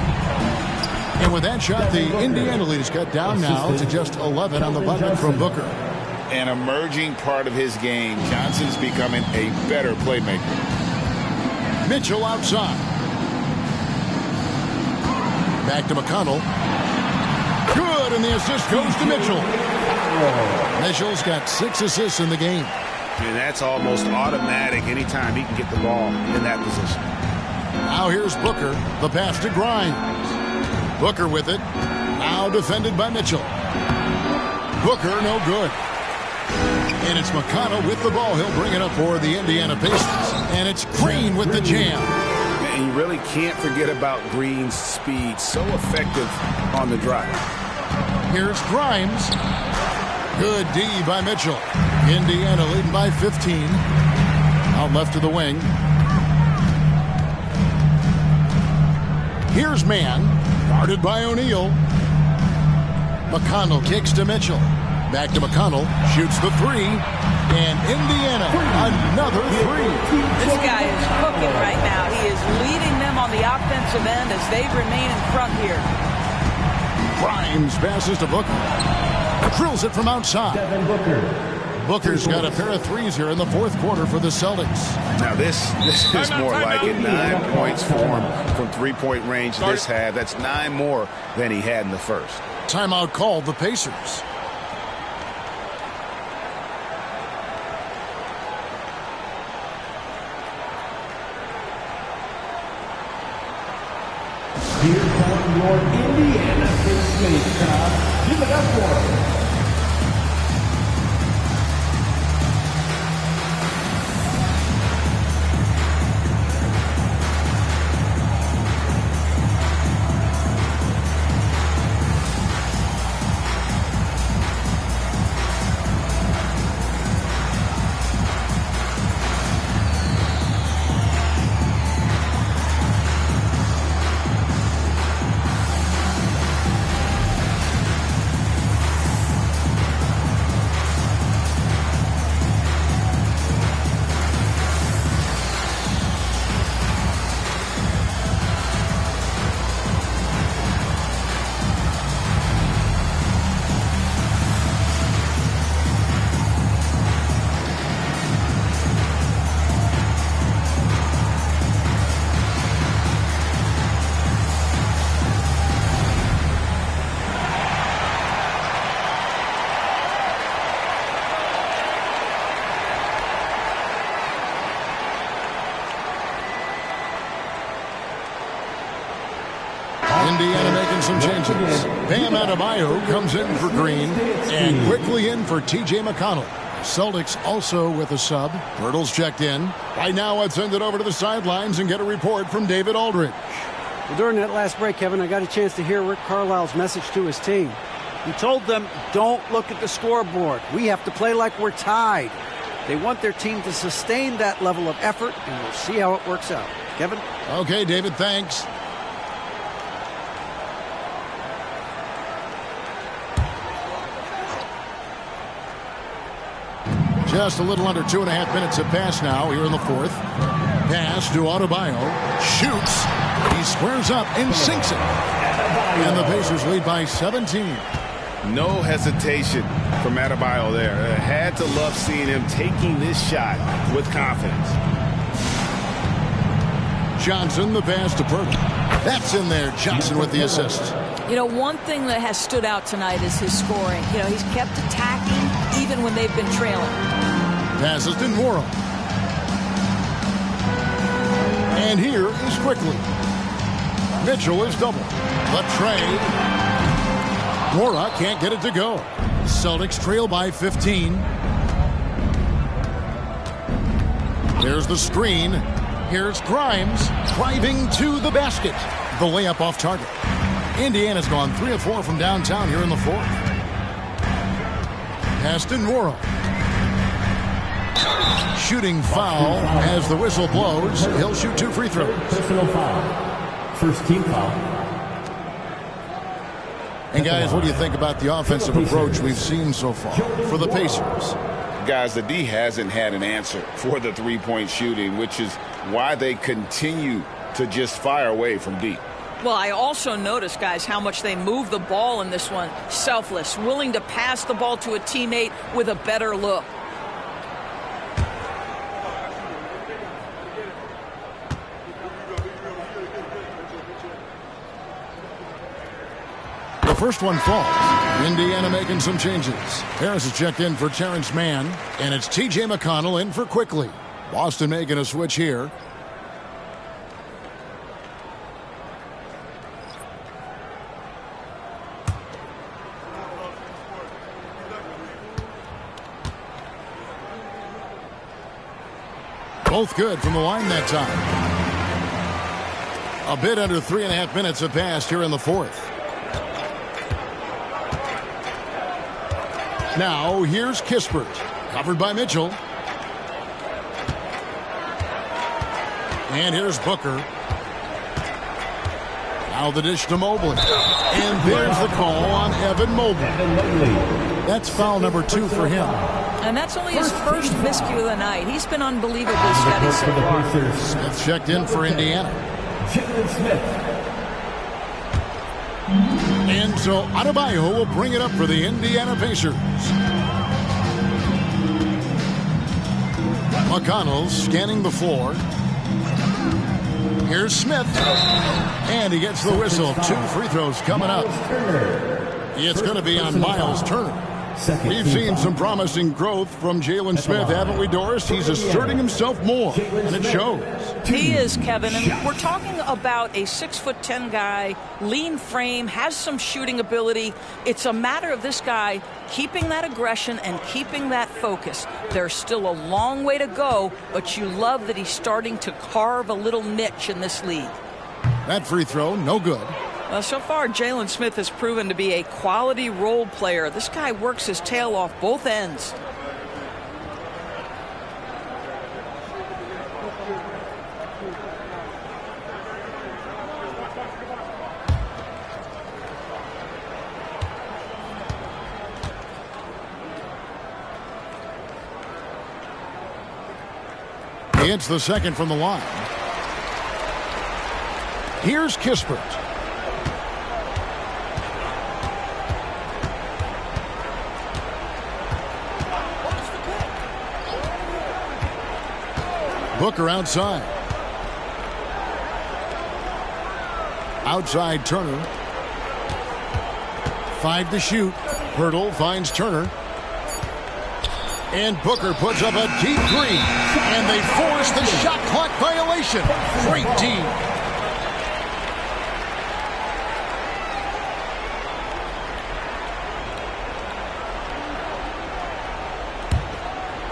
And with that shot, the Indiana lead is cut down now to just 11 on the bucket from Booker. An emerging part of his game. Johnson's becoming a better playmaker. Mitchell outside. Back to McConnell. Good, and the assist goes to Mitchell. Mitchell's got 6 assists in the game. And that's almost automatic anytime he can get the ball in that position. Now here's Booker. The pass to Grimes. Booker with it. Now defended by Mitchell. Booker no good. And it's McConnell with the ball. He'll bring it up for the Indiana Pacers. And it's Green with the jam. And you really can't forget about Green's speed. So effective on the drive. Here's Grimes. Good D by Mitchell. Indiana leading by 15. Out left to the wing. Here's Mann. Guarded by O'Neal. McConnell kicks to Mitchell. Back to McConnell. Shoots the three. And Indiana, another three. This guy is cooking right now. He is leading them on the offensive end as they remain in front here. Grimes passes to Booker. Drills it from outside. Booker's got a pair of threes here in the fourth quarter for the Celtics. Now this is more like it. 9 points for him from three-point range this half. That's 9 more than he had in the first. Timeout called the Pacers. Here come your Indiana State crowd. Give it up for him. Indiana making some changes. Bam Adebayo comes in for Green and quickly in for T.J. McConnell. Celtics also with a sub. Hurdle's checked in. Right now, I'd send it over to the sidelines and get a report from David Aldridge. Well, during that last break, Kevin, I got a chance to hear Rick Carlisle's message to his team. He told them, don't look at the scoreboard. We have to play like we're tied. They want their team to sustain that level of effort, and we'll see how it works out. Kevin? Okay, David, thanks. Just a little under 2.5 minutes have passed now here in the fourth. Pass to Adebayo. Shoots. He squares up and sinks it. And the Pacers lead by 17. No hesitation from Adebayo there. Had to love seeing him taking this shot with confidence. Johnson, the pass to Purtle. That's in there. Johnson with the assist. You know, one thing that has stood out tonight is his scoring. You know, he's kept attacking even when they've been trailing. Passes to Nwora. And here is Quickly. Mitchell is double. The trade. Nwora can't get it to go. Celtics trail by 15. Here's the screen. Here's Grimes driving to the basket. The layup off target. Indiana's gone 3 of 4 from downtown here in the fourth. Pass to Nwora. Shooting foul as the whistle blows. He'll shoot 2 free throws. Personal foul. First team foul. And guys, what do you think about the offensive approach we've seen so far for the Pacers? Guys, the D hasn't had an answer for the three-point shooting, which is why they continue to just fire away from deep. Well, I also noticed, guys, how much they move the ball in this one. Selfless, willing to pass the ball to a teammate with a better look. The first one falls. Indiana making some changes. Harris is checked in for Terrence Mann, and it's T.J. McConnell in for Quickly. Boston making a switch here. Both good from the line that time. A bit under 3.5 minutes have passed here in the fourth. Now, here's Kispert. Covered by Mitchell. And here's Booker. Now the dish to Mobley. And there's the call on Evan Mobley. That's foul number 2 for him. And that's only his first miscue of the night. He's been unbelievably steady so far. Smith checked in for Indiana. And so Adebayo will bring it up for the Indiana Pacers. McConnell scanning the floor. Here's Smith. And he gets the whistle. 2 free throws coming up. It's going to be on Miles Turner. We've seen some promising growth from Jalen Smith, haven't we, Doris? He's asserting himself more, and it shows. He is, Kevin, and we're talking about a 6'10" guy, lean frame, has some shooting ability. It's a matter of this guy keeping that aggression and keeping that focus. There's still a long way to go, but you love that he's starting to carve a little niche in this league. That free throw, no good. So far, Jalen Smith has proven to be a quality role player. This guy works his tail off both ends. He hits the second from the line. Here's Kispert. Booker outside. Outside Turner. 5 to shoot. Hurdle finds Turner. And Booker puts up a deep 3. And they force the shot clock violation. Great team.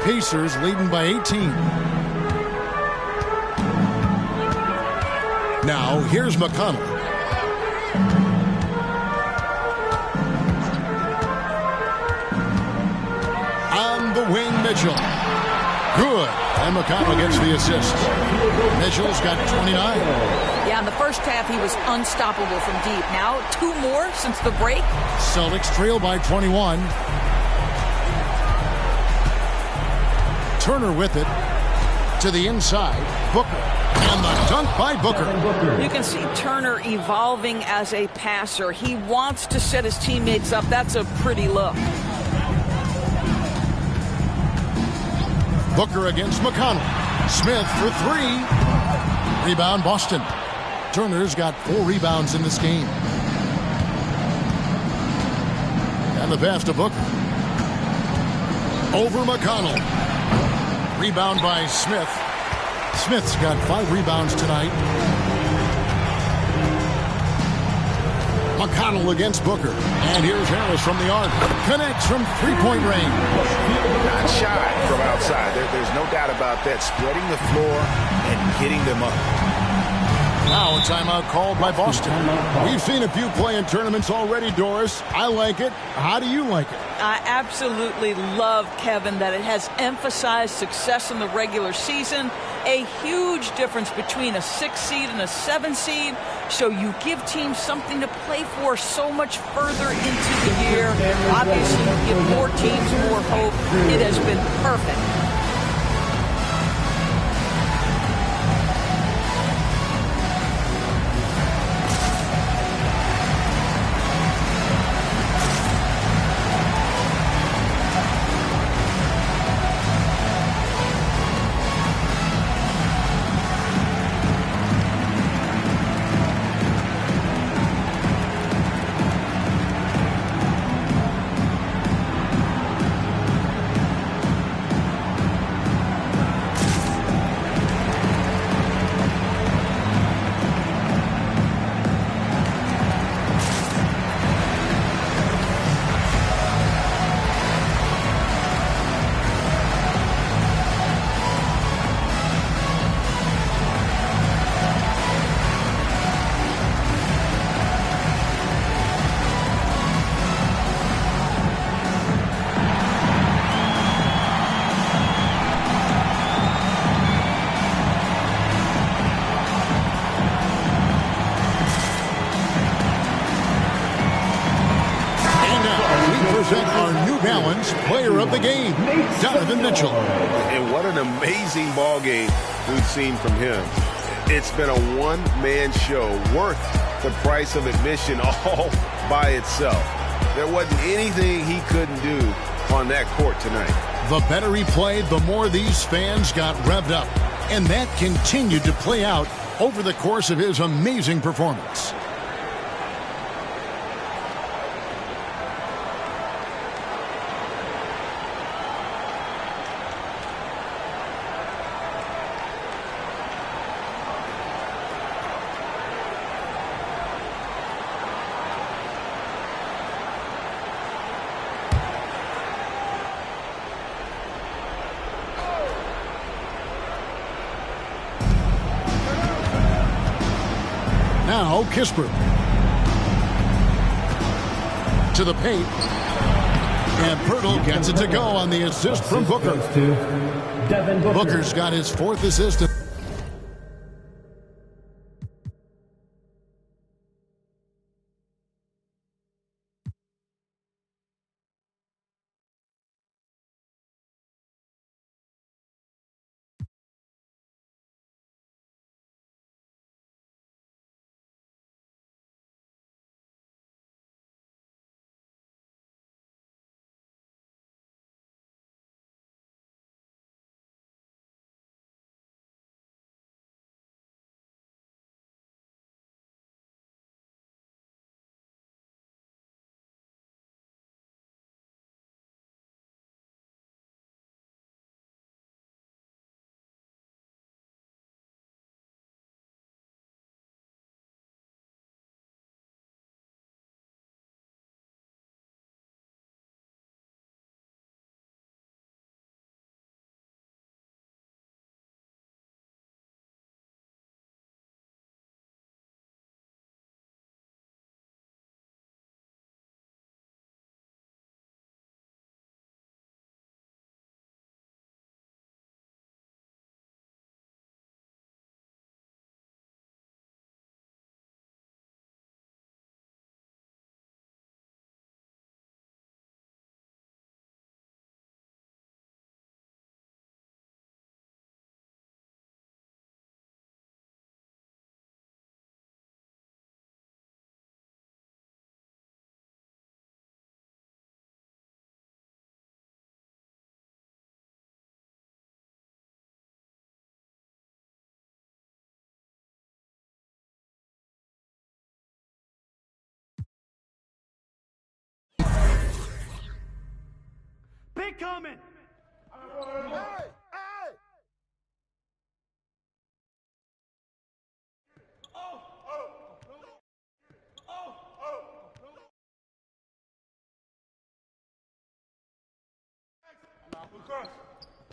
Pacers leading by 18. Now, here's McConnell. On the wing, Mitchell. Good. And McConnell gets the assist. Mitchell's got 29. Yeah, in the first half, he was unstoppable from deep. Now, 2 more since the break. Celtics trail by 21. Turner with it to the inside. Booker. And the dunk by Booker. You can see Turner evolving as a passer. He wants to set his teammates up. That's a pretty look. Booker against McConnell. Smith for three. Rebound Boston. Turner's got 4 rebounds in this game. And the pass to Booker. Over McConnell. Rebound by Smith. Smith's got 5 rebounds tonight. McConnell against Booker. And here's Harris from the arc. Connects from three-point range. Not shy from outside. There's no doubt about that. Spreading the floor and getting them up. Now a timeout called by Boston. We've seen a few play-in tournaments already, Doris. I like it. How do you like it? I absolutely love, Kevin, that it has emphasized success in the regular season. A huge difference between a 6 seed and a 7 seed. So you give teams something to play for so much further into the year. Obviously, you give more teams more hope. It has been perfect. Our New Balance player of the game, Donovan Mitchell. And what an amazing ball game we've seen from him. It's been a one-man show worth the price of admission all by itself. There wasn't anything he couldn't do on that court tonight. The better he played, the more these fans got revved up. And that continued to play out over the course of his amazing performance. Now Kispert to the paint, and Pirtle gets it to go on the assist from Booker. Booker's got his 4th assist. coming! Hey! Hey!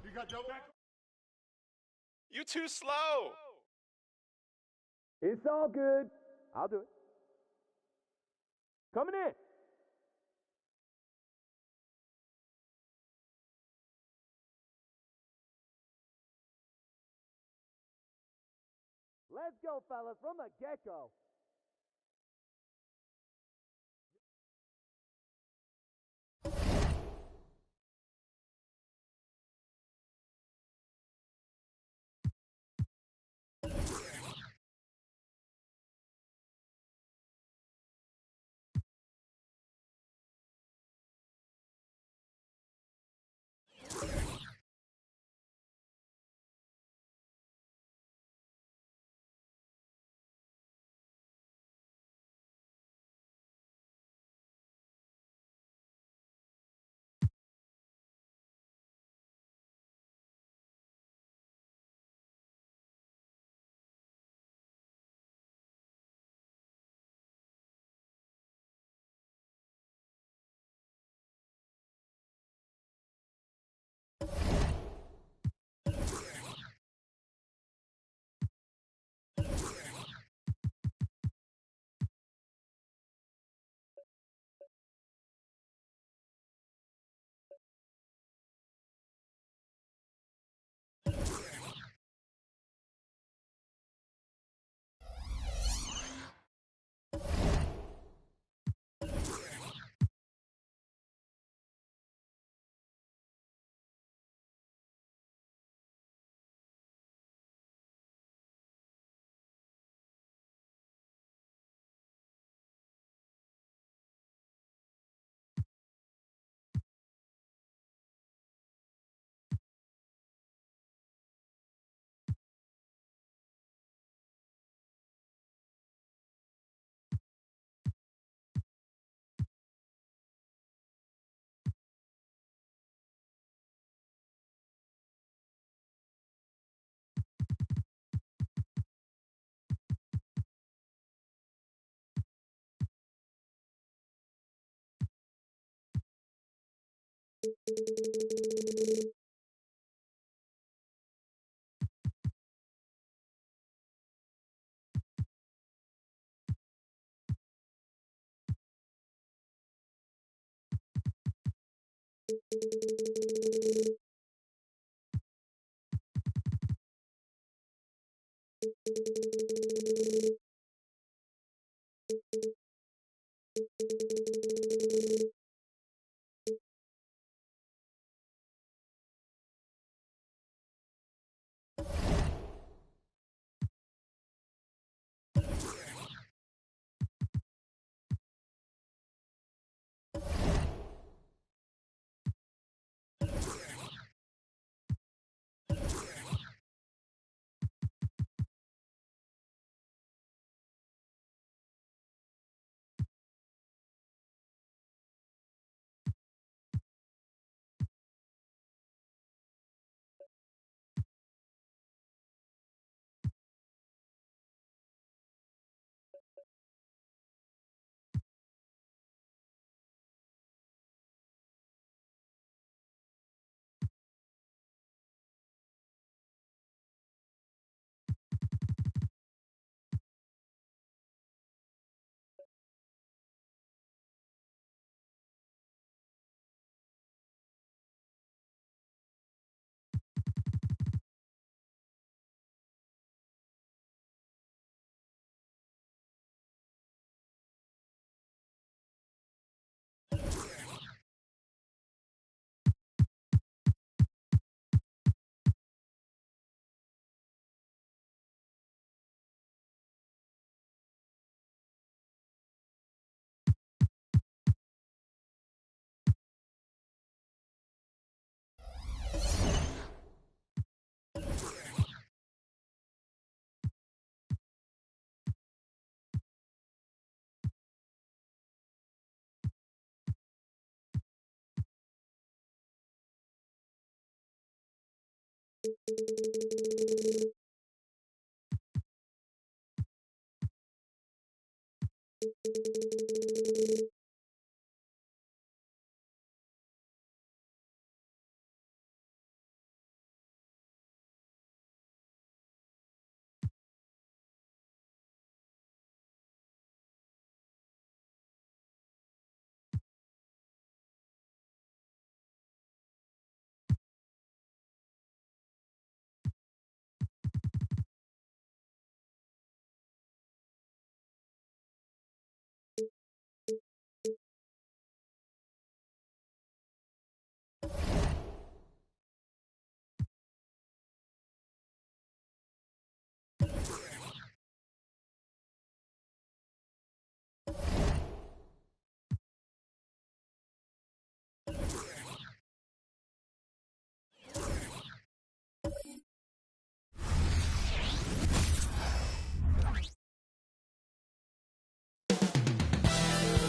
You got double. You too slow. It's all good. I'll do it. Coming in. Let's go, fellas, from the get-go.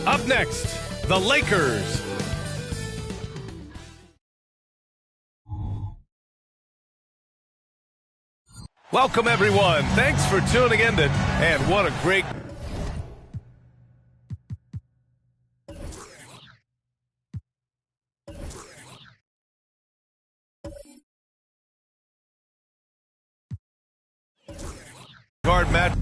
Up next, the Lakers. Welcome, everyone. Thanks for tuning in and what a great... guard match.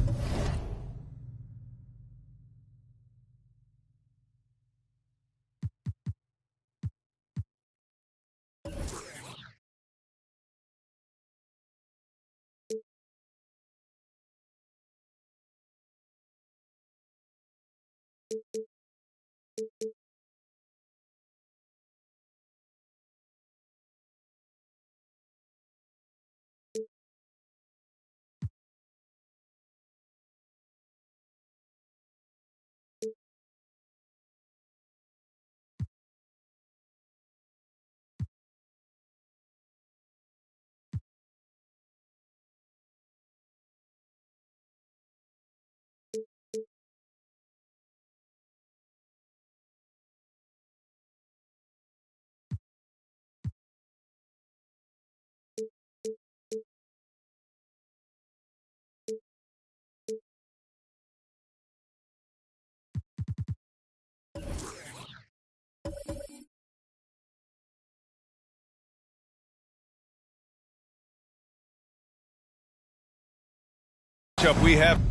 We have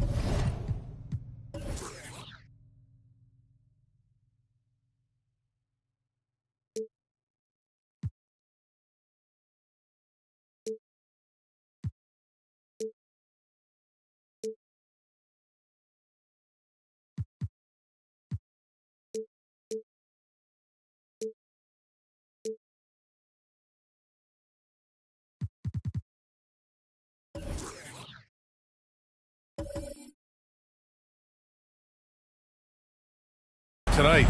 tonight.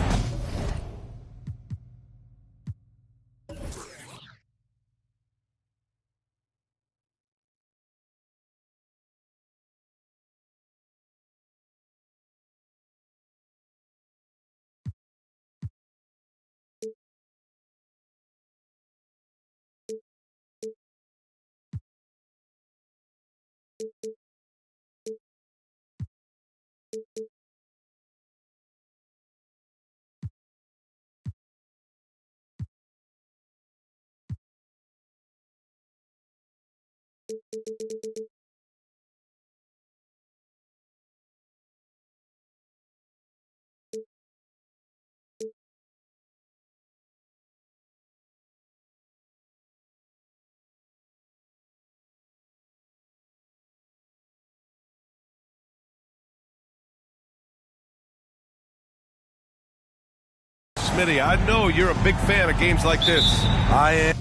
Smitty, I know you're a big fan of games like this. I am.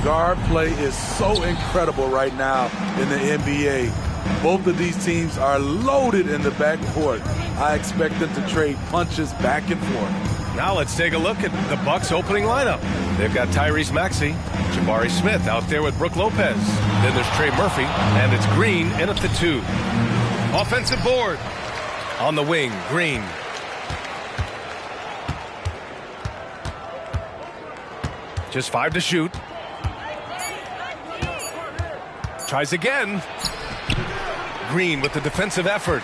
Guard play is so incredible right now in the NBA. Both of these teams are loaded in the backcourt. I expect them to trade punches back and forth. Now let's take a look at the Bucks' opening lineup. They've got Tyrese Maxey, Jabari Smith out there with Brook Lopez. Then there's Trey Murphy, and it's Green in at the 2. Offensive board. On the wing, Green. Just 5 to shoot. Tries again. Green with the defensive effort.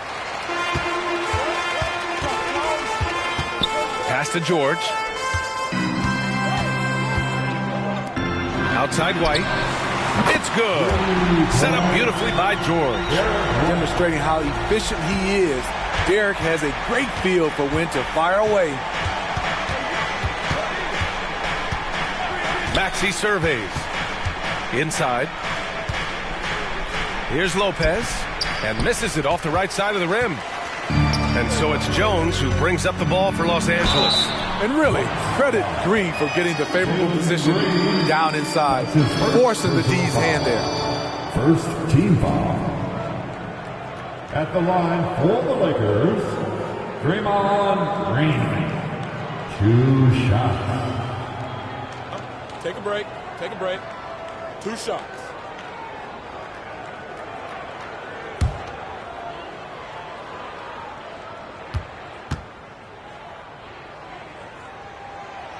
Pass to George. Outside White. It's good. Set up beautifully by George. Demonstrating how efficient he is. Derek has a great feel for when to fire away. Maxey surveys. Inside. Here's Lopez. And misses it off the right side of the rim. And so it's Jones who brings up the ball for Los Angeles. And really, credit Green for getting the favorable position down inside, forcing the D's hand there. First team foul. At the line for the Lakers, Draymond Green. 2 shots. Take a break. Take a break. 2 shots.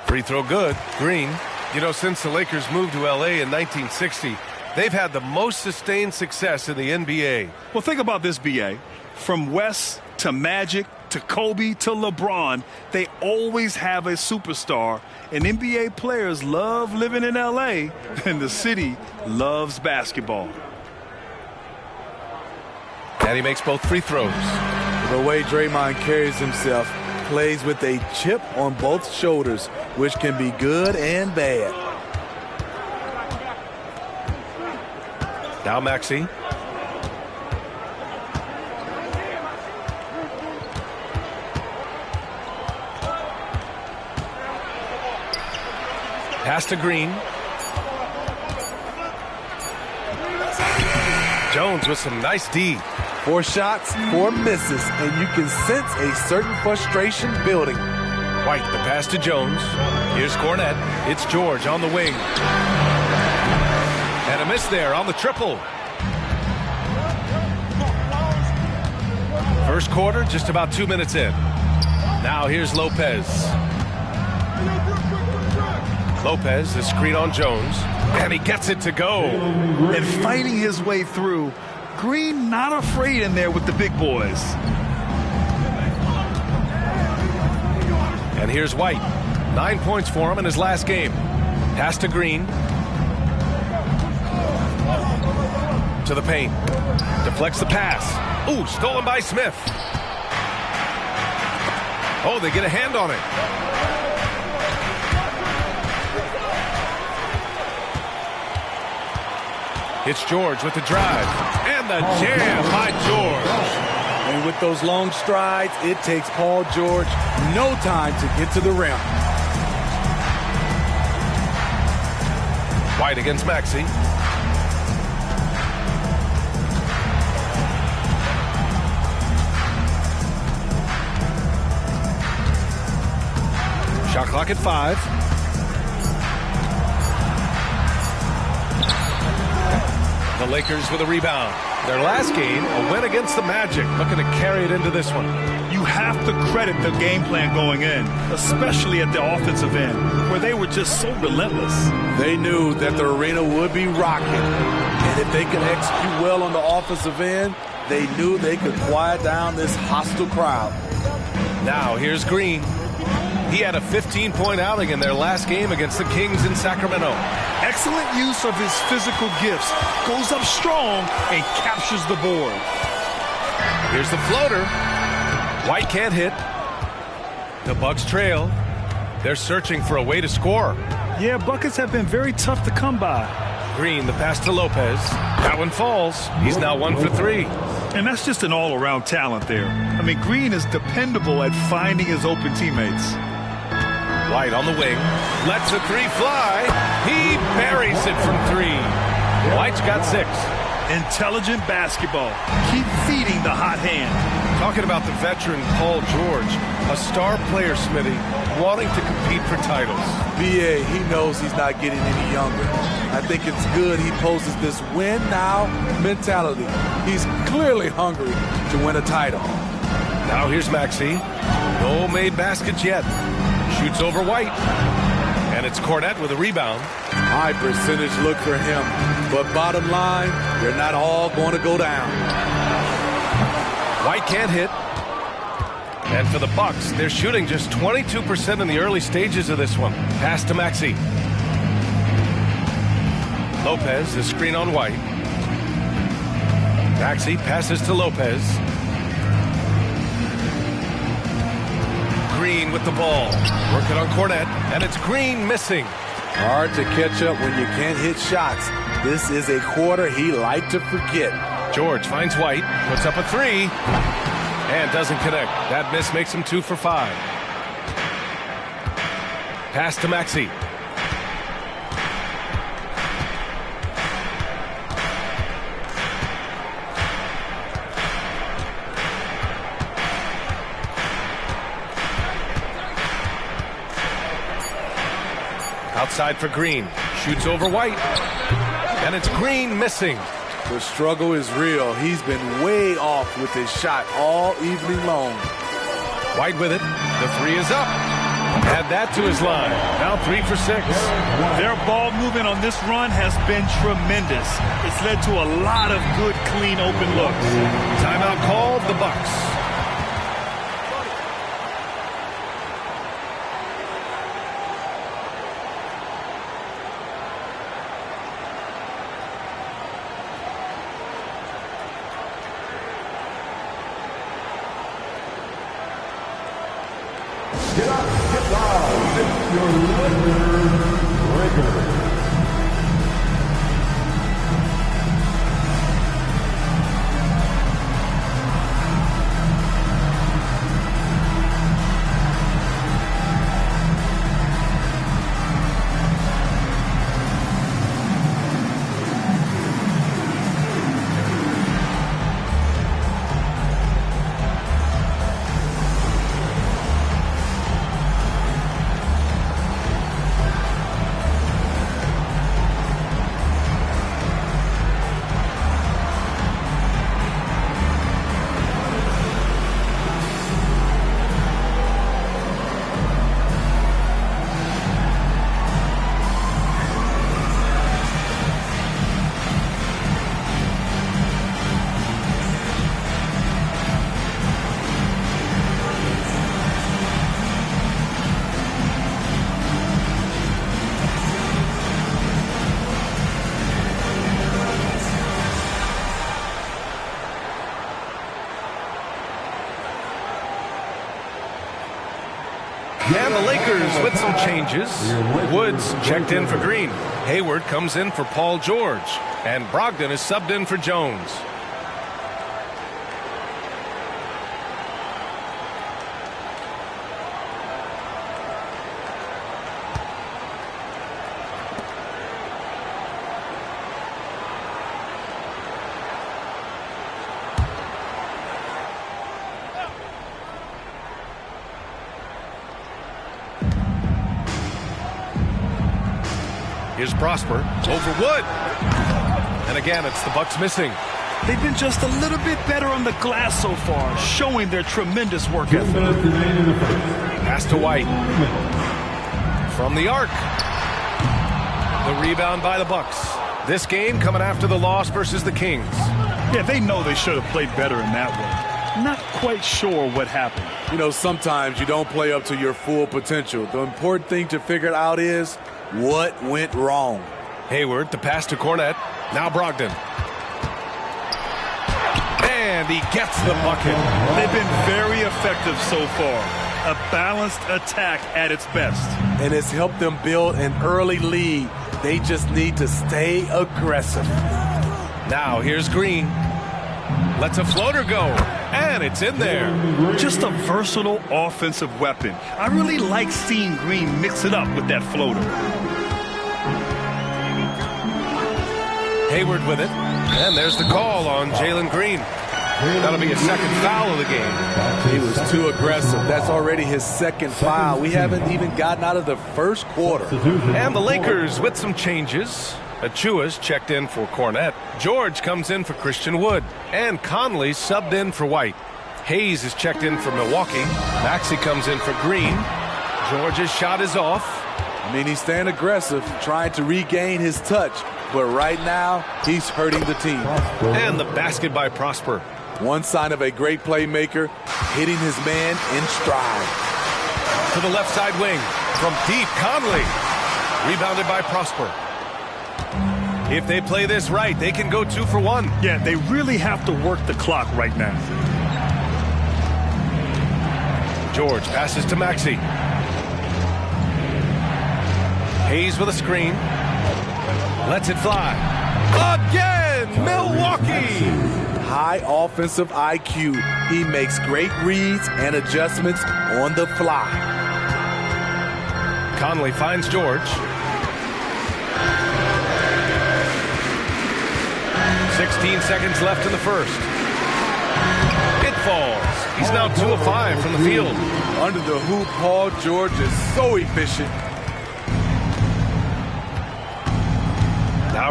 Free throw good. Green. You know, since the Lakers moved to L.A. in 1960, they've had the most sustained success in the NBA. Well, think about this, B.A. From West to Magic to Kobe to LeBron, they always have a superstar. And NBA players love living in L.A., and the city loves basketball. And he makes both free throws. The way Draymond carries himself, plays with a chip on both shoulders, which can be good and bad. Now Maxey. Pass to Green. Jones with some nice D. 4 shots, 4 misses, and you can sense a certain frustration building. White, the pass to Jones. Here's Cornette. It's George on the wing. And a miss there on the triple. First quarter, just about 2 minutes in. Now here's Lopez. Lopez, the screen on Jones. And he gets it to go. And fighting his way through. Green not afraid in there with the big boys. And here's White. 9 points for him in his last game. Pass to Green. To the paint. Deflects the pass. Ooh, stolen by Smith. Oh, they get a hand on it. It's George with the drive. And the jam by George. And with those long strides, it takes Paul George no time to get to the rim. White against Maxey. Shot clock at 5. The Lakers with a rebound. Their last game, a win against the Magic, looking to carry it into this one. You have to credit the game plan going in, especially at the offensive end, where they were just so relentless. They knew that the arena would be rocking, and if they could execute well on the offensive end, they knew they could quiet down this hostile crowd. Now here's Green. He had a 15-point outing in their last game against the Kings in Sacramento. Excellent use of his physical gifts. Goes up strong and captures the board. Here's the floater. White can't hit. The Bucks trail. They're searching for a way to score. Yeah, buckets have been very tough to come by. Green, the pass to Lopez. That one falls. He's now 1 for 3. And that's just an all-around talent there. I mean, Green is dependable at finding his open teammates. White on the wing. Lets the 3 fly. He buries it from 3. White's got 6. Intelligent basketball. Keep feeding the hot hand. Talking about the veteran Paul George, a star player, Smitty, wanting to compete for titles. B.A., he knows he's not getting any younger. I think it's good he poses this win-now mentality. He's clearly hungry to win a title. Now here's Maxey. No made baskets yet. Shoots over White. And it's Cornette with a rebound. High percentage look for him. But bottom line, they're not all going to go down. White can't hit. And for the Bucks, they're shooting just 22% in the early stages of this one. Pass to Maxey. Lopez, the screen on White. Maxey passes to Lopez. Green with the ball. Working on Cornette, and it's Green missing. Hard to catch up when you can't hit shots. This is a quarter he liked to forget. George finds White, puts up a 3, and doesn't connect. That miss makes him 2 for 5. Pass to Maxey. Outside for Green. Shoots over White. And it's Green missing. The struggle is real. He's been way off with his shot all evening long. White with it. The three is up. Add that to his line. Now 3 for 6. Their ball movement on this run has been tremendous. It's led to a lot of good, clean, open looks. Timeout called, the Bucks. Get up, get loud, it's your record breaker. And the Lakers with some changes. Woods checked in for Green. Hayward comes in for Paul George. And Brogdon is subbed in for Jones. Here's Prosper over Wood. And again, it's the Bucks missing. They've been just a little bit better on the glass so far, showing their tremendous work ethic. Pass to White. From the arc. The rebound by the Bucks. This game coming after the loss versus the Kings. Yeah, they know they should have played better in that one. Not quite sure what happened. You know, sometimes you don't play up to your full potential. The important thing to figure out is what went wrong. Hayward, the pass to Cornette. Now Brogdon. And he gets the bucket. They've been very effective so far. A balanced attack at its best. And it's helped them build an early lead. They just need to stay aggressive. Now here's Green. Lets a floater go. And it's in there. Just a versatile offensive weapon. I really like seeing Green mix it up with that floater. Hayward with it. And there's the call on Jalen Green. That'll be a second foul of the game. He was too aggressive. That's already his second foul. We haven't even gotten out of the first quarter. And the Lakers with some changes. Achua's checked in for Cornette. George comes in for Christian Wood. And Conley subbed in for White. Hayes is checked in for Milwaukee. Maxey comes in for Green. George's shot is off. I mean, he's staying aggressive, trying to regain his touch. But right now, he's hurting the team. And the basket by Prosper. One sign of a great playmaker, hitting his man in stride. To the left side wing. From deep, Conley. Rebounded by Prosper. If they play this right, they can go 2 for 1. Yeah, they really have to work the clock right now. George passes to Maxey. Hayes with a screen. Lets it fly. Again, Milwaukee! High offensive IQ. He makes great reads and adjustments on the fly. Conley finds George. 16 seconds left in the first. It falls. He's now 2 of 5 from the field. Under the hoop, Paul George is so efficient.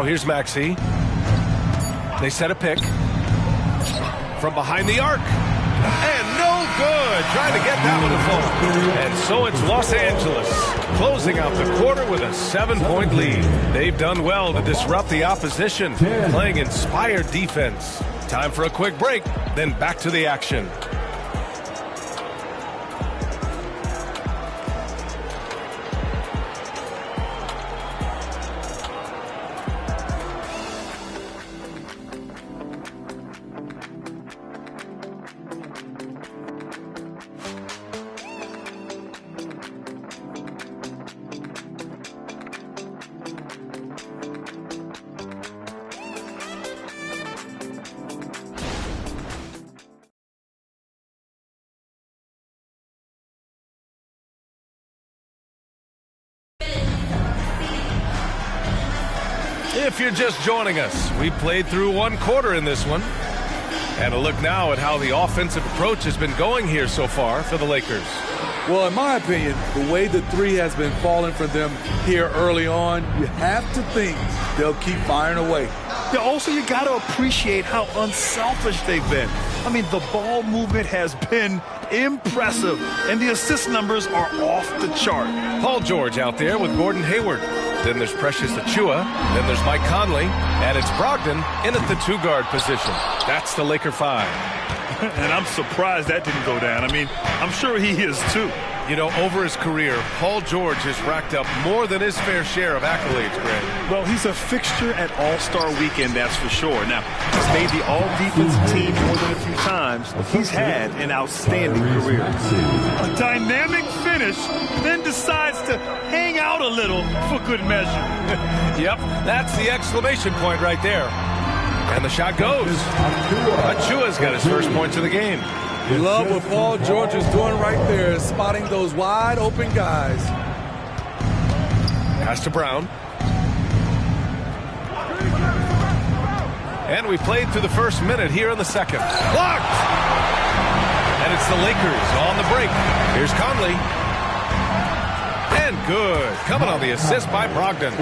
Now here's Maxey. They set a pick. From behind the arc. And no good. Trying to get that one to fall. And so it's Los Angeles closing out the quarter with a 7-point lead. They've done well to disrupt the opposition, playing inspired defense. Time for a quick break, then back to the action. If you're just joining us, we played through one quarter in this one. And a look now at how the offensive approach has been going here so far for the Lakers. Well, in my opinion, the way the three has been falling for them here early on, you have to think they'll keep firing away. Yeah, also, you got to appreciate how unselfish they've been. I mean, the ball movement has been impressive, and the assist numbers are off the chart. Paul George out there with Gordon Hayward. Then there's Precious Achiuwa. Then there's Mike Conley. And it's Brogdon in at the two-guard position. That's the Laker 5. And I'm surprised that didn't go down. I mean, I'm sure he is too. You know, over his career, Paul George has racked up more than his fair share of accolades, Greg. Well, he's a fixture at All-Star Weekend, that's for sure. Now, he's made the All-Defensive team more than a few times. He's had an outstanding career. A dynamic finish, then decides to hang out a little for good measure. Yep, that's the exclamation point right there. And the shot goes. Achiuwa's got his first points of the game. Love what Paul George is doing right there, spotting those wide open guys. Pass to Brown. And we played through the first minute here in the second. Blocked! And it's the Lakers on the break. Here's Conley. And good. Coming on the assist by Brogdon.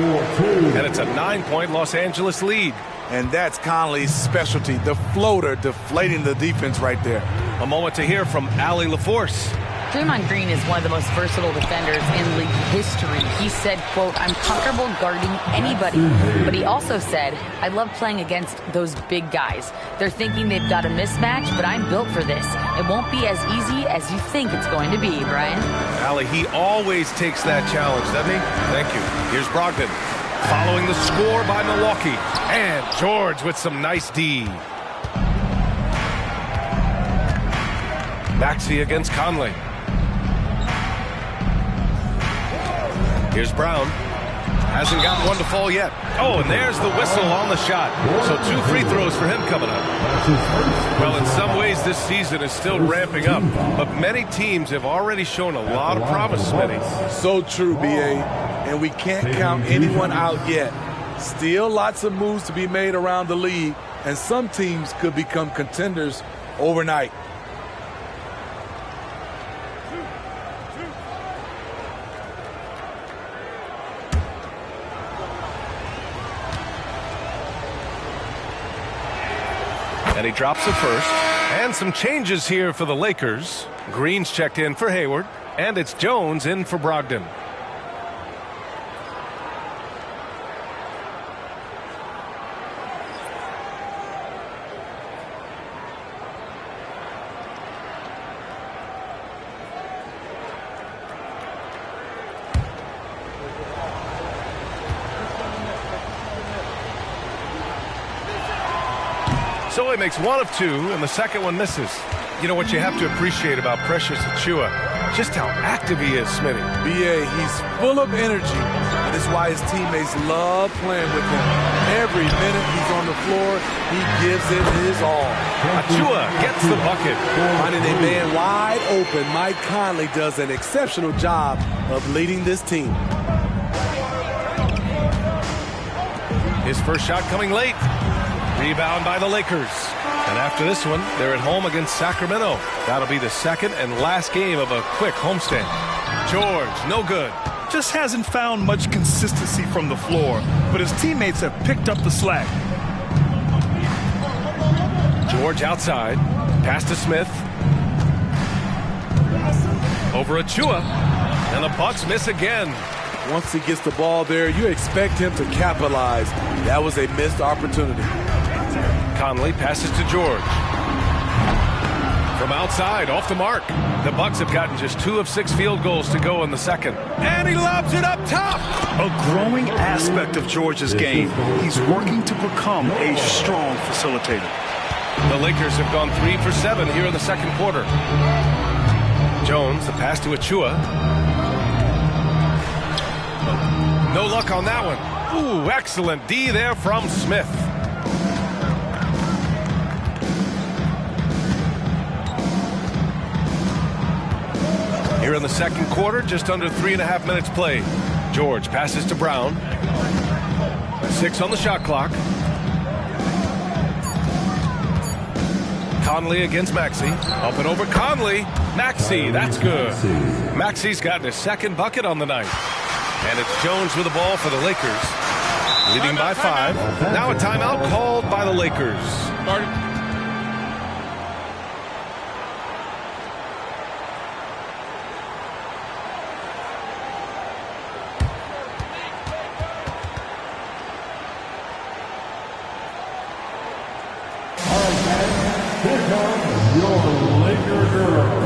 And it's a 9-point Los Angeles lead. And that's Conley's specialty, the floater deflating the defense right there. A moment to hear from Allie LaForce. Draymond Green is one of the most versatile defenders in league history. He said, quote, "I'm comfortable guarding anybody." But he also said, "I love playing against those big guys. They're thinking they've got a mismatch, but I'm built for this. It won't be as easy as you think it's going to be," Brian. Allie, he always takes that challenge, doesn't he? Thank you. Here's Brogdon. Following the score by Milwaukee. And George with some nice D. Maxey against Conley. Here's Brown. Hasn't got one to fall yet. Oh, and there's the whistle on the shot. So 2 free throws for him coming up. Well, in some ways, this season is still ramping up. But many teams have already shown a lot of promise, Smitty. So true, B.A. And we can't count anyone out yet. Still lots of moves to be made around the league. And some teams could become contenders overnight. And he drops it first. And some changes here for the Lakers. Green's checked in for Hayward. And it's Jones in for Brogdon. So he makes 1 of 2, and the second one misses. You know what you have to appreciate about Precious Achiuwa? Just how active he is, Smitty. B.A., he's full of energy, and it's why his teammates love playing with him. Every minute he's on the floor, he gives it his all. Achiuwa gets the bucket. Finding a man wide open, Mike Conley does an exceptional job of leading this team. His first shot coming late. Rebound by the Lakers. And after this one, they're at home against Sacramento. That'll be the second and last game of a quick homestand. George, no good. Just hasn't found much consistency from the floor. but his teammates have picked up the slack. George outside. Pass to Smith. Over Achua. And the Bucks miss again. Once he gets the ball there, you expect him to capitalize. That was a missed opportunity. Conley passes to George. From outside, off the mark. The Bucks have gotten just 2 of 6 field goals to go in the second. And he lobs it up top. A growing aspect of George's game. He's working to become a strong facilitator. The Lakers have gone 3 for 7 here in the second quarter. Jones, the pass to Achua. No luck on that one. Ooh, excellent D there from Smith. Here in the second quarter, just under 3.5 minutes played. George passes to Brown. 6 on the shot clock. Conley against Maxey. Up and over Conley. Maxey, that's good. Maxey's gotten his second bucket on the night. And it's Jones with the ball for the Lakers. Leading by 5. Now a timeout called by the Lakers. Here comes your Laker girl.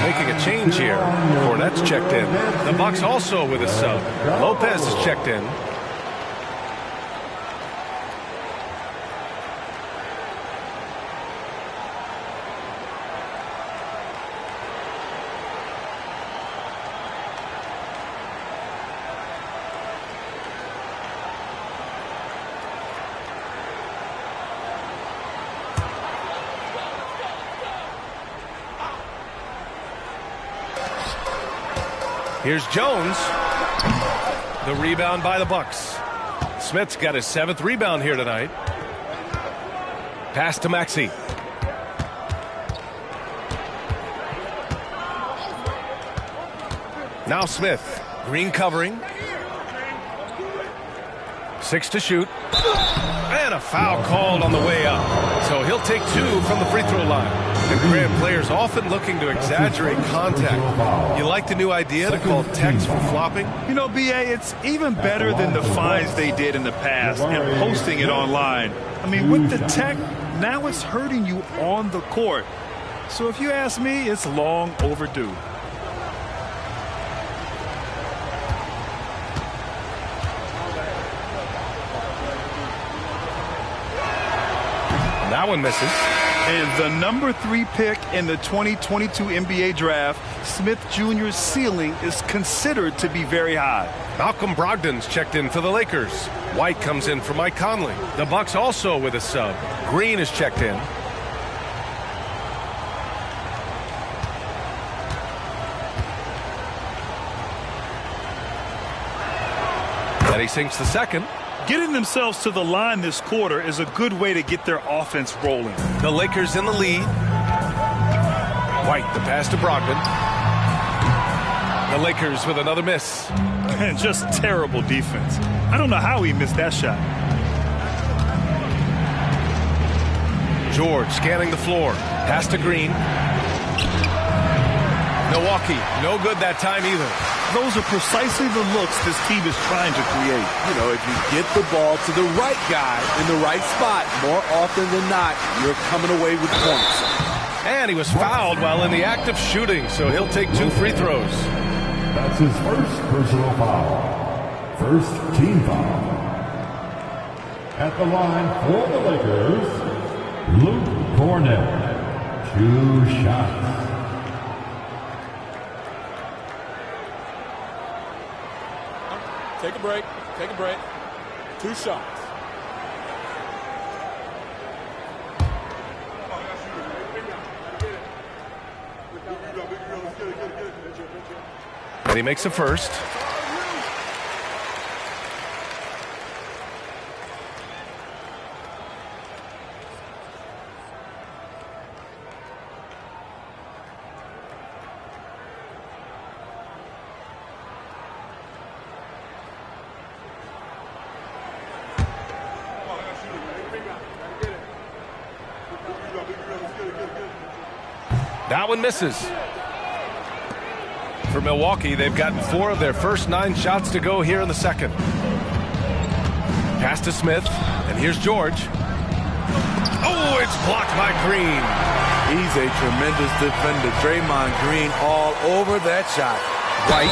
Making a change here. Cornette's checked in. The Bucks also with a sub. Lopez is checked in. Here's Jones. The rebound by the Bucks. Smith's got his 7th rebound here tonight. Pass to Maxey. Now Smith. Green covering. 6 to shoot. And a foul called on the way up. So he'll take 2 from the free throw line. The Grant players often looking to exaggerate contact. You like the new idea to call techs for flopping? You know, B.A., it's even better than the fines they did in the past and posting it online. I mean, with the tech, now it's hurting you on the court. So if you ask me, it's long overdue. That one misses. And the number 3 pick in the 2022 NBA draft, Smith Jr.'s ceiling is considered to be very high. Malcolm Brogdon's checked in for the Lakers. White comes in for Mike Conley. The Bucks also with a sub. Green is checked in. And he sinks the second. Getting themselves to the line this quarter is a good way to get their offense rolling. The Lakers in the lead. White, the pass to Brogdon. The Lakers with another miss. And just terrible defense. I don't know how he missed that shot. George scanning the floor. Pass to Green. Milwaukee, no good that time either. Those are precisely the looks this team is trying to create. You know, if you get the ball to the right guy in the right spot, more often than not, you're coming away with points. And he was fouled while in the act of shooting, so he'll take 2 free throws. That's his first personal foul. First team foul. At the line for the Lakers, Luke Cornett. 2 shots. Take a break. Take a break. 2 shots. And he makes a first. That one misses. For Milwaukee, they've gotten 4 of their first 9 shots to go here in the second. Pass to Smith, and here's George. Oh, it's blocked by Green. He's a tremendous defender. Draymond Green all over that shot. Right.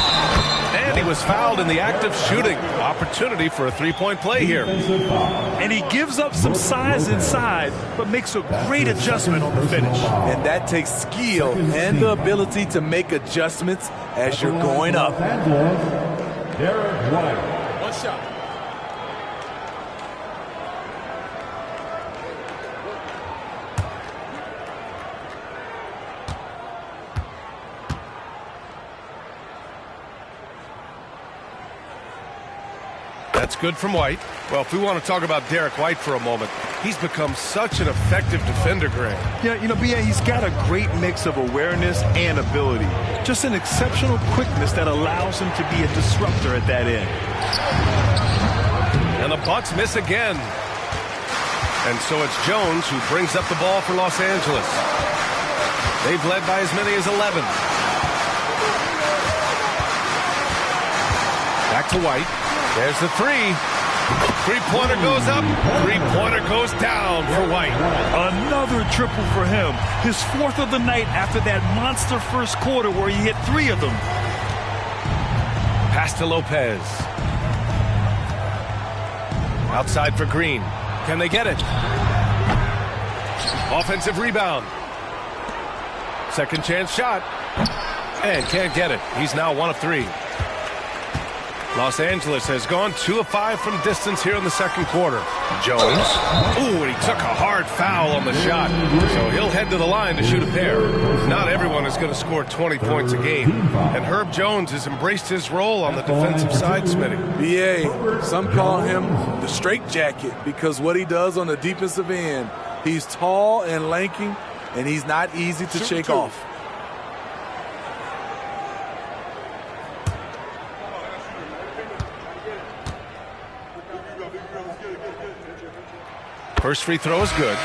And he was fouled in the act of shooting. Opportunity for a 3-point play here. And he gives up some size inside, but makes a great adjustment on the finish. And that takes skill and the ability to make adjustments as you're going up. Derek White. 1 shot. That's good from White. Well, if we want to talk about Derek White for a moment, he's become such an effective defender, Grant. Yeah, you know, B.A., he's got a great mix of awareness and ability. Just an exceptional quickness that allows him to be a disruptor at that end. And the Bucks miss again. And so it's Jones who brings up the ball for Los Angeles. They've led by as many as 11. Back to White. There's the 3. 3-pointer goes up. 3-pointer goes down for White. Another triple for him. His 4th of the night after that monster first quarter where he hit 3 of them. Pass to Lopez. Outside for Green. Can they get it? Offensive rebound. Second chance shot. And can't get it. He's now 1 of 3. Los Angeles has gone 2 of 5 from distance here in the second quarter. Jones. Ooh, and he took a hard foul on the shot. So he'll head to the line to shoot a pair. Not everyone is going to score 20 points a game. And Herb Jones has embraced his role on the defensive side, Smitty. B.A., some call him the straitjacket because what he does on the defensive end, he's tall and lanky, and he's not easy to shake off. First free throw is good.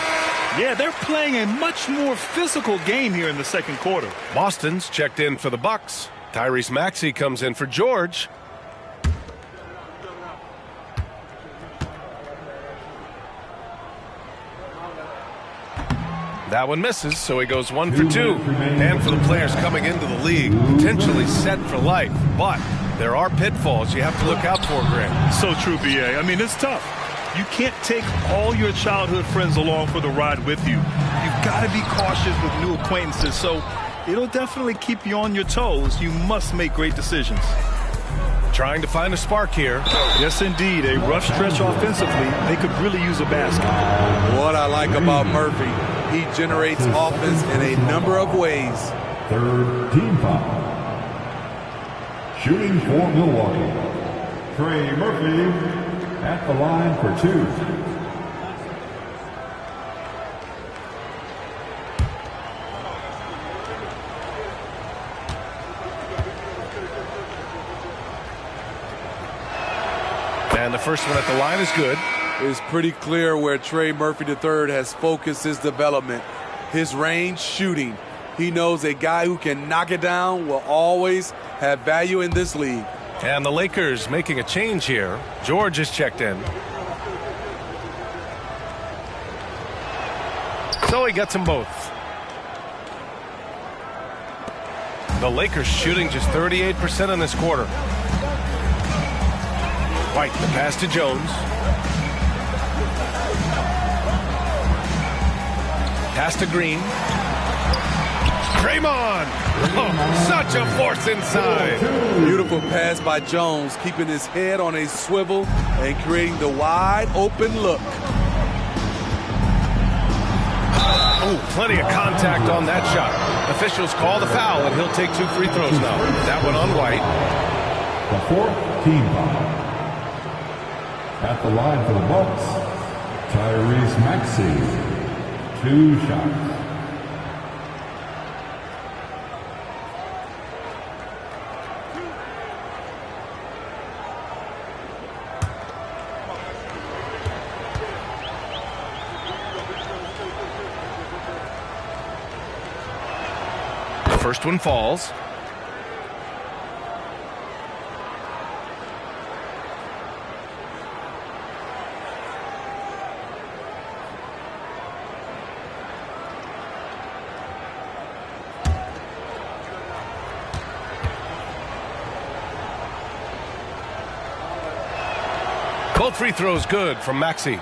Yeah, they're playing a much more physical game here in the second quarter. Boston's checked in for the Bucks. Tyrese Maxey comes in for George. That one misses, so he goes 1 for 2. And for the players coming into the league, potentially set for life. But there are pitfalls you have to look out for, Grant. So true, B.A. I mean, it's tough. You can't take all your childhood friends along for the ride with you. You've got to be cautious with new acquaintances, so it'll definitely keep you on your toes. You must make great decisions. Trying to find a spark here. Yes, indeed. A rough stretch offensively. They could really use a basket. What I like about Murphy, he generates offense in a number of ways. Third team foul. Shooting for Milwaukee, Trey Murphy at the line for 2. And the first one at the line is good. It's pretty clear where Trey Murphy III has focused his development. His range shooting. He knows a guy who can knock it down will always have value in this league. And the Lakers making a change here. George is checked in. So he gets them both. The Lakers shooting just 38% in this quarter. White, the pass to Jones. Pass to Green. Draymond! Oh, such a force inside. Beautiful pass by Jones, keeping his head on a swivel and creating the wide open look. Oh, plenty of contact on that shot. Officials call the foul, and he'll take 2 free throws now. That one on White. The 4th team foul. At the line for the Bucks, Tyrese Maxey. 2 shots. First one falls. Both free throws good from Maxey.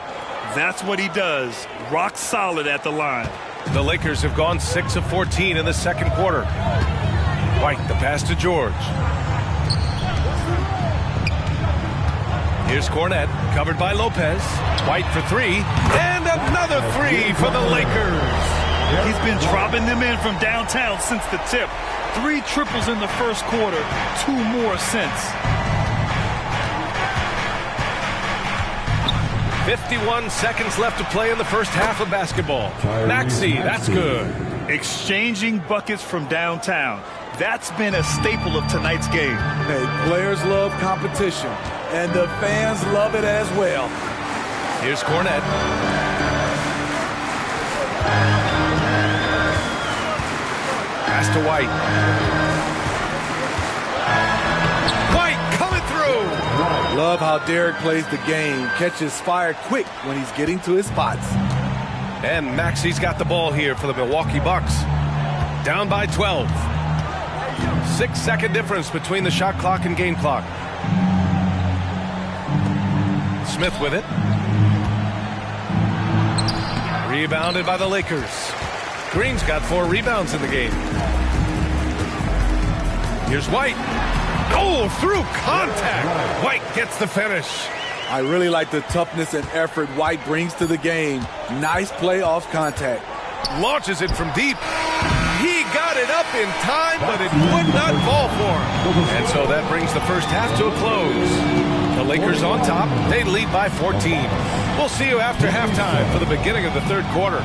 That's what he does. Rock solid at the line. The Lakers have gone 6 of 14 in the second quarter. White, the pass to George. Here's Cornette, covered by Lopez. White for 3, and another 3 for the Lakers. He's been dropping them in from downtown since the tip. 3 triples in the first quarter, 2 more since. 51 seconds left to play in the first half of basketball. Maxey, that's good. Exchanging buckets from downtown. That's been a staple of tonight's game. Hey, players love competition, and the fans love it as well. Here's Cornette. Pass to White. Love how Derek plays the game. Catches fire quick when he's getting to his spots. And Maxey's got the ball here for the Milwaukee Bucks. Down by 12. 6-second difference between the shot clock and game clock. Smith with it. Rebounded by the Lakers. Green's got 4 rebounds in the game. Here's White. Oh, through contact. White gets the finish. I really like the toughness and effort White brings to the game. Nice play off contact. Launches it from deep. He got it up in time, but it would not fall for him. And so that brings the first half to a close. The Lakers on top. They lead by 14. We'll see you after halftime for the beginning of the third quarter.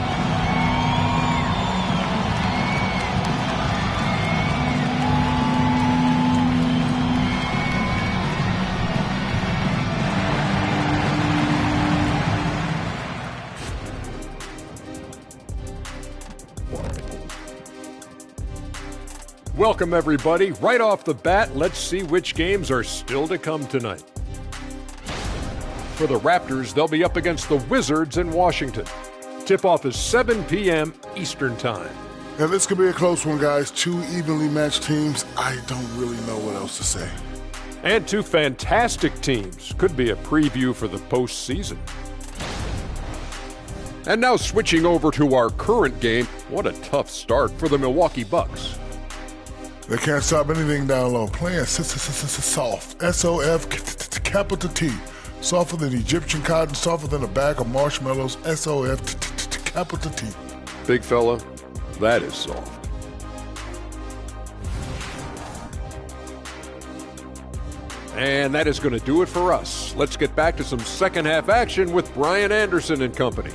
Welcome, everybody. Right off the bat, let's see which games are still to come tonight. For the Raptors, they'll be up against the Wizards in Washington. Tip-off is 7 p.m. Eastern Time. Now, this could be a close one, guys. 2 evenly matched teams. I don't really know what else to say. And 2 fantastic teams. Could be a preview for the postseason. And now switching over to our current game, what a tough start for the Milwaukee Bucks. They can't stop anything down low. Playing soft. S-O-F, capital T. Softer than Egyptian cotton, softer than a bag of marshmallows. S-O-F, capital T. Big fella, that is soft. And that is going to do it for us. Let's get back to some second half action with Brian Anderson and company.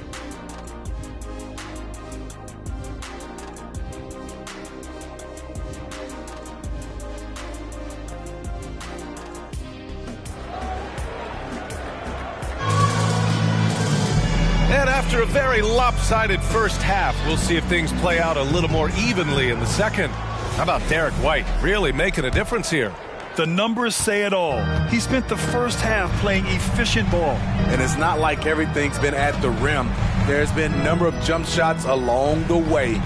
After a very lopsided first half, we'll see if things play out a little more evenly in the second. How about Derek White really making a difference here? The numbers say it all. He spent the first half playing efficient ball. And it's not like everything's been at the rim. There's been a number of jump shots along the way.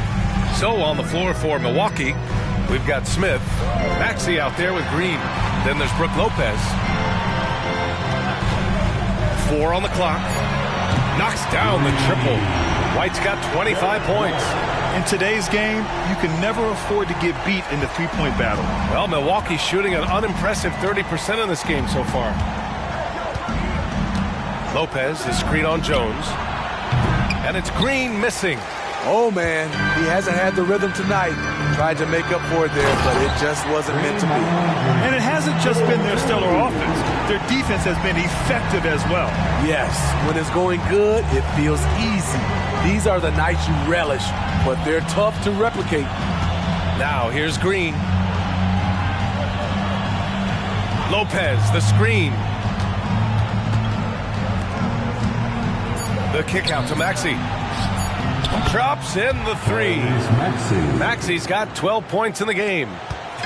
So on the floor for Milwaukee, we've got Smith, Maxey out there with Green. Then there's Brook Lopez. 4 on the clock. Knocks down the triple. White's got 25 points. In today's game, you can never afford to get beat in the three-point battle. Well, Milwaukee's shooting an unimpressive 30% in this game so far. Lopez, the screen on Jones. And it's Green missing. Oh, man, he hasn't had the rhythm tonight. Tried to make up for it there, but it just wasn't meant to be. And it hasn't just been their stellar offense. Their defense has been effective as well. Yes, when it's going good, it feels easy. These are the nights you relish, but they're tough to replicate. Now, here's Green. Lopez, the screen. The kick out to Maxey. Drops in the three. Maxey's got 12 points in the game.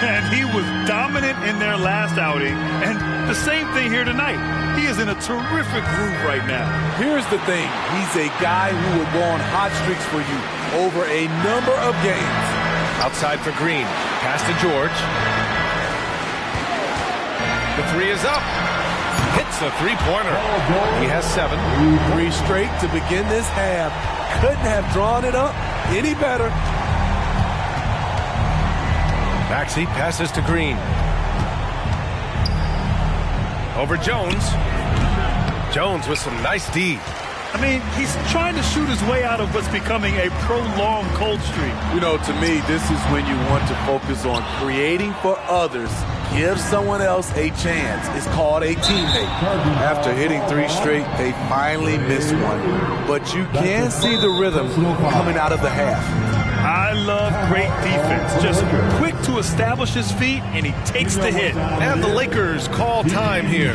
And he was dominant in their last outing. And the same thing here tonight. He is in a terrific groove right now. Here's the thing. He's a guy who will go on hot streaks for you over a number of games. Outside for Green. Pass to George. The three is up. Hits a three-pointer. He has 7. 3 straight to begin this half. Couldn't have drawn it up any better. Maxey passes to Green. Over Jones. Jones with some nice D. I mean, he's trying to shoot his way out of what's becoming a prolonged cold streak. You know, to me, this is when you want to focus on creating for others. Give someone else a chance. It's called a teammate. After hitting 3 straight, they finally missed one. But you can see the rhythm coming out of the half. I love great defense. Just quick to establish his feet, and he takes the hit. And the Lakers call time here.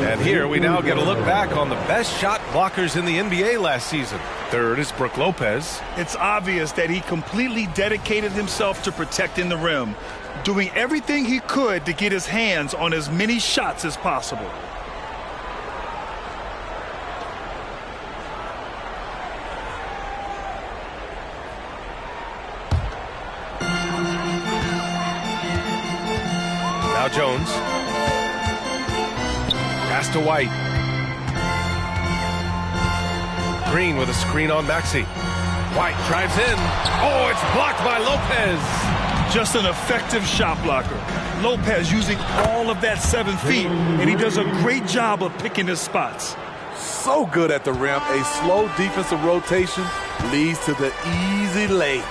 And here we now get a look back on the best shot blockers in the NBA last season. Third is Brook Lopez. It's obvious that he completely dedicated himself to protecting the rim, doing everything he could to get his hands on as many shots as possible. Now Jones. Pass to White. Green with a screen on Maxey. White drives in. Oh, it's blocked by Lopez. Just an effective shot blocker. Lopez using all of that 7 feet, and he does a great job of picking his spots. So good at the rim. A slow defensive rotation leads to the easy lay.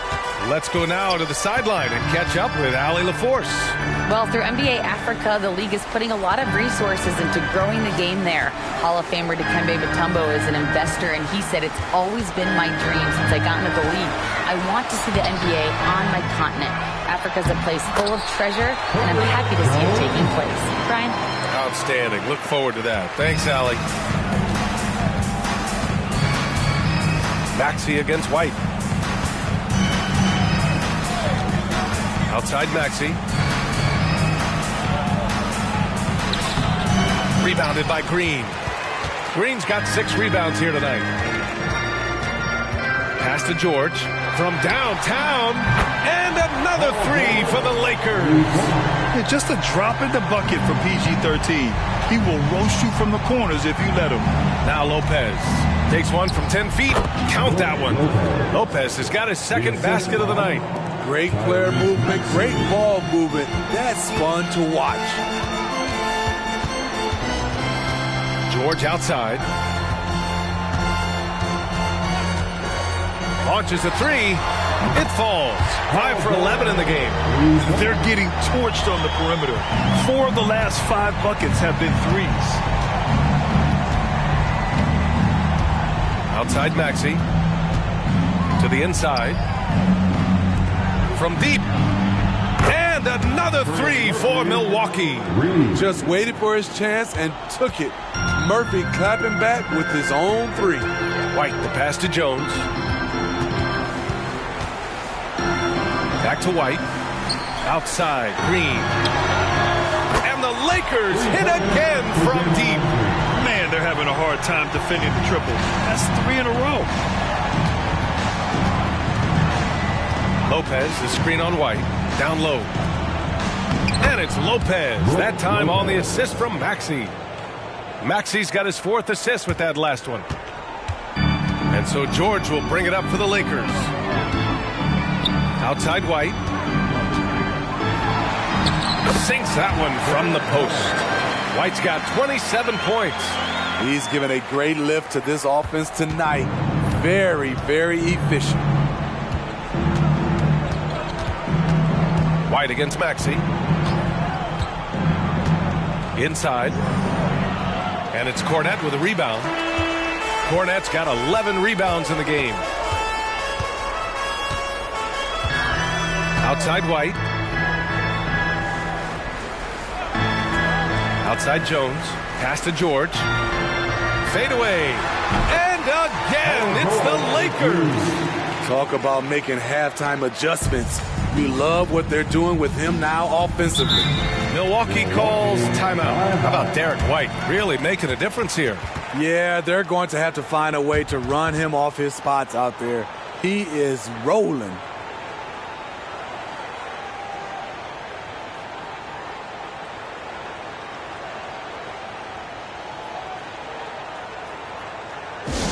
Let's go now to the sideline and catch up with Allie LaForce. Well, through NBA Africa, the league is putting a lot of resources into growing the game there. Hall of Famer Dikembe Mutombo is an investor, and he said, "It's always been my dream since I got into the league. I want to see the NBA on my continent." Africa's a place full of treasure, and I'm happy to see it taking place. Brian? Outstanding. Look forward to that. Thanks, Allie. Maxey against White. Outside Maxey. Rebounded by Green. Green's got 6 rebounds here tonight. Pass to George from downtown, and another 3 for the Lakers. Yeah, just a drop in the bucket for PG-13. He will roast you from the corners if you let him. Now Lopez takes one from 10 feet. Count that one. Lopez has got his second basket of the night. Great player movement, great ball movement. That's fun to watch. George outside. Launches a 3. It falls. 5 for 11 in the game. They're getting torched on the perimeter. 4 of the last 5 buckets have been 3s. Outside Maxey. To the inside. From deep. And another 3 for Milwaukee. Just waited for his chance and took it. Murphy clapping back with his own 3. White, the pass to Jones. Back to White. Outside, Green. And the Lakers hit again from deep. Man, they're having a hard time defending the triple. That's 3 in a row. Lopez, the screen on White. Down low. And it's Lopez. That time on the assist from Maxey. Maxey's got his 4th assist with that last one. And so George will bring it up for the Lakers. Outside White. Sinks that one from the post. White's got 27 points. He's given a great lift to this offense tonight. Very, very efficient. White against Maxey. Inside. And it's Cornette with a rebound. Cornette's got 11 rebounds in the game. Outside White. Outside Jones. Pass to George. Fade away. And again, it's the Lakers. Talk about making halftime adjustments. You love what they're doing with him now offensively. Milwaukee calls timeout. How about Derek White? Really making a difference here. Yeah, they're going to have to find a way to run him off his spots out there. He is rolling.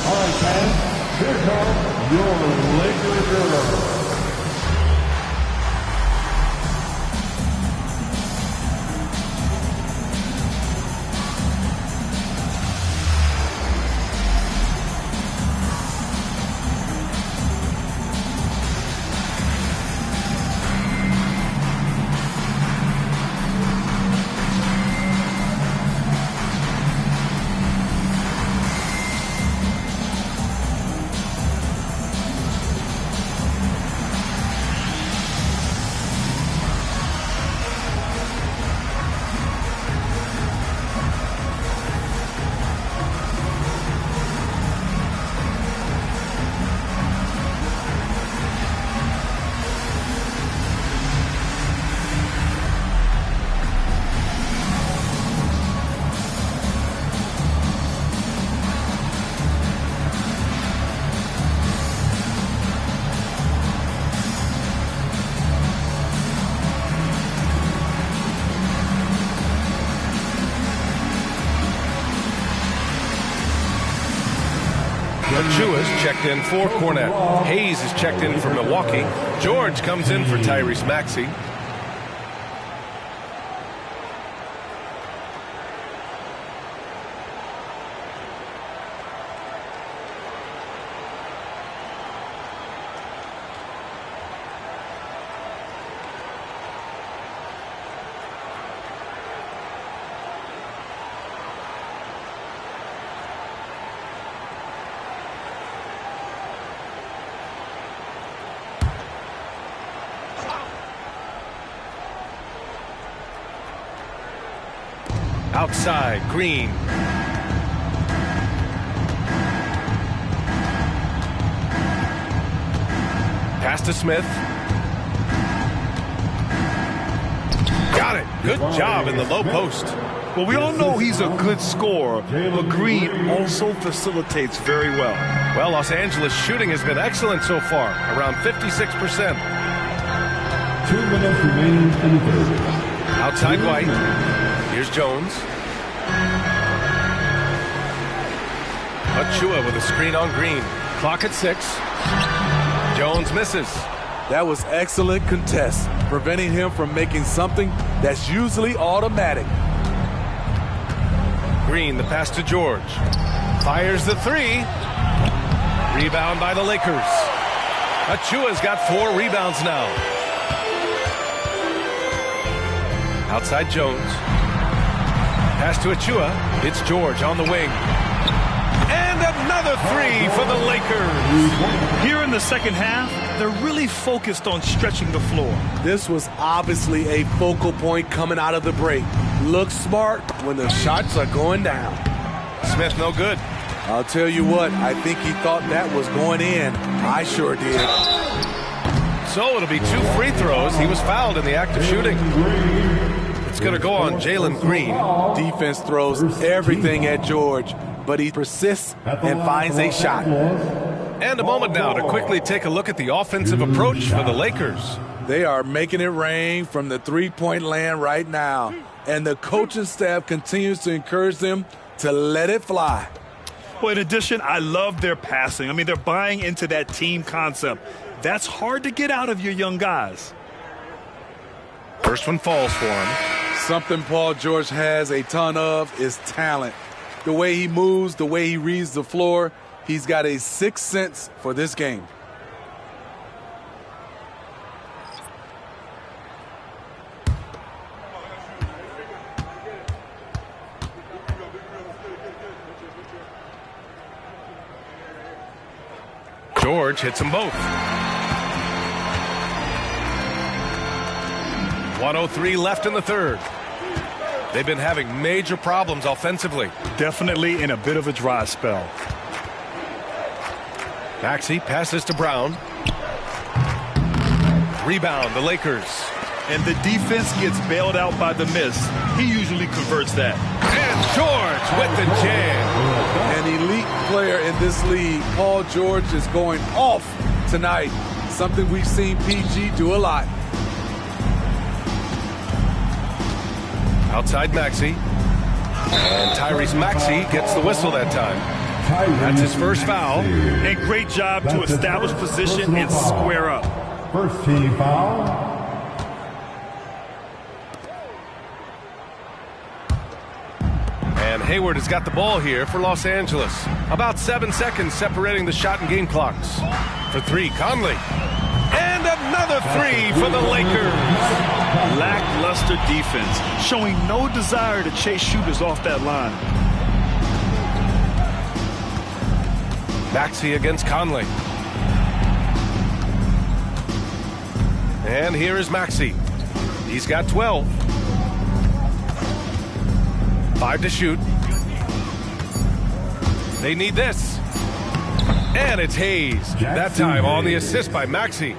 All right, fans, here come your Lakers heroes. Jewish checked in for Cornette. Hayes is checked in for Milwaukee. George comes in for Tyrese Maxey. Outside, Green. Pass to Smith. Got it. Good job in the low post. Well, we all know he's a good scorer, but Green also facilitates very well. Well, Los Angeles shooting has been excellent so far, around 56%. 2 minutes remaining in the third. Outside White. Here's Jones. Achua with a screen on Green. Clock at 6. Jones misses. That was excellent contest, preventing him from making something that's usually automatic. Green, the pass to George. Fires the 3. Rebound by the Lakers. Achua's got 4 rebounds now. Outside Jones. Pass to Achua. It's George on the wing. And another 3 for the Lakers. Here in the second half, they're really focused on stretching the floor. This was obviously a focal point coming out of the break. Look smart when the shots are going down. Smith no good. I'll tell you what, I think he thought that was going in. I sure did. So it'll be 2 free throws. He was fouled in the act of shooting. It's going to go on Jalen Green. Defense throws everything at George, but he persists and finds a shot. And a moment now to quickly take a look at the offensive approach for the Lakers. They are making it rain from the three-point land right now, and the coaching staff continues to encourage them to let it fly. Well, in addition, I love their passing. I mean, they're buying into that team concept. That's hard to get out of your young guys. First one falls for him. Something Paul George has a ton of is talent. The way he moves, the way he reads the floor, he's got a sixth sense for this game. George hits them both. 1:03 left in the third. They've been having major problems offensively. Definitely in a bit of a dry spell. Maxey passes to Brown. Rebound, the Lakers. And the defense gets bailed out by the miss. He usually converts that. And George with the jam. An elite player in this league. Paul George is going off tonight. Something we've seen PG do a lot. Outside Maxey. And Tyrese Maxey gets the whistle that time. That's his first foul. And great job to establish position and square up. First team foul. And Hayward has got the ball here for Los Angeles. About 7 seconds separating the shot and game clocks. For 3, Conley. And another 3 for the Lakers. Lackluster defense, showing no desire to chase shooters off that line. Maxey against Conley. And here is Maxey. He's got 12. 5 to shoot. They need this. And it's Hayes. That time on the assist by Maxey.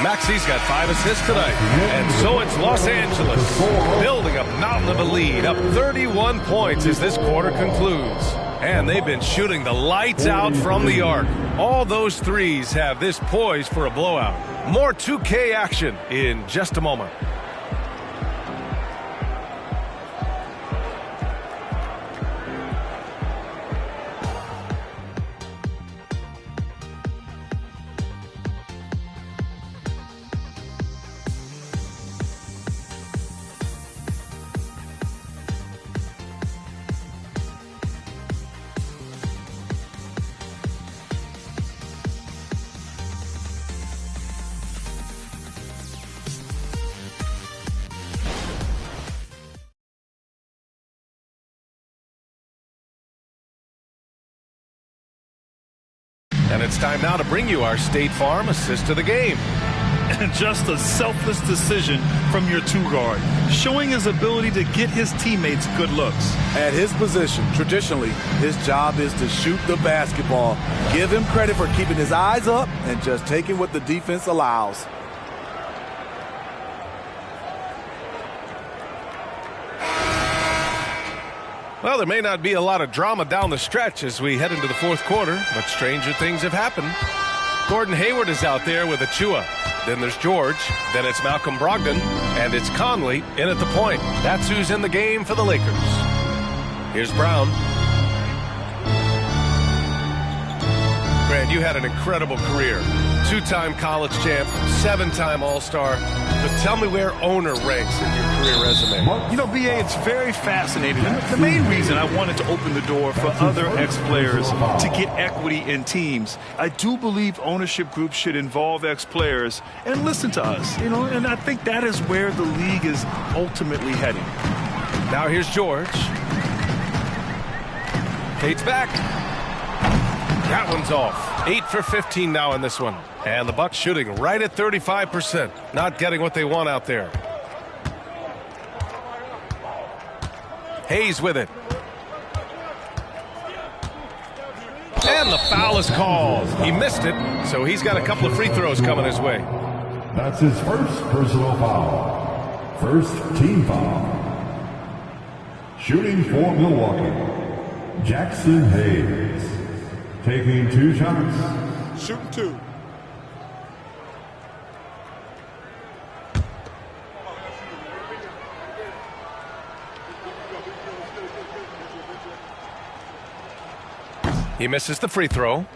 Maxey's got 5 assists tonight. And so it's Los Angeles building a mountain of a lead, up 31 points as this quarter concludes. And they've been shooting the lights out from the arc. All those threes have this poised for a blowout. More 2K action in just a moment. And it's time now to bring you our State Farm assist of the game. And just a selfless decision from your two-guard, showing his ability to get his teammates good looks. At his position, traditionally, his job is to shoot the basketball. Give him credit for keeping his eyes up and just taking what the defense allows. Well, there may not be a lot of drama down the stretch as we head into the fourth quarter, but stranger things have happened. Gordon Hayward is out there with Achua. Then there's George. Then it's Malcolm Brogdon. And it's Conley in at the point. That's who's in the game for the Lakers. Here's Brown. Grant, you had an incredible career. 2-time college champ, 7-time All-Star. But tell me where owner ranks in your career resume. You know, B.A., it's very fascinating. And the main reason I wanted to open the door for other ex-players to get equity in teams. I do believe ownership groups should involve ex-players and listen to us. You know, and I think that is where the league is ultimately heading. Now here's George. Tate's back. That one's off. 8 for 15 now in this one. And the Bucks shooting right at 35%. Not getting what they want out there. Hayes with it. And the foul is called. He missed it, so he's got a couple of free throws coming his way. That's his first personal foul. First team foul. Shooting for Milwaukee, Jackson Hayes. Taking 2 shots. Shooting 2. He misses the free throw.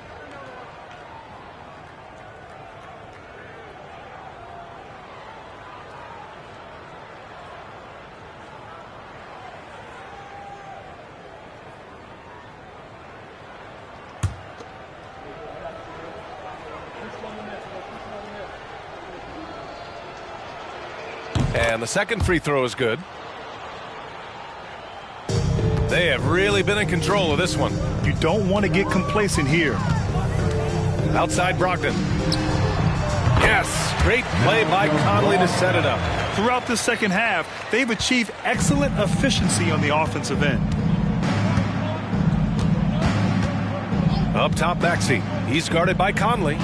And the second free throw is good. They have really been in control of this one. You don't want to get complacent here. Outside Brogdon. Yes, great play by Conley to set it up. Throughout the second half, they've achieved excellent efficiency on the offensive end. Up top, Maxey. He's guarded by Conley.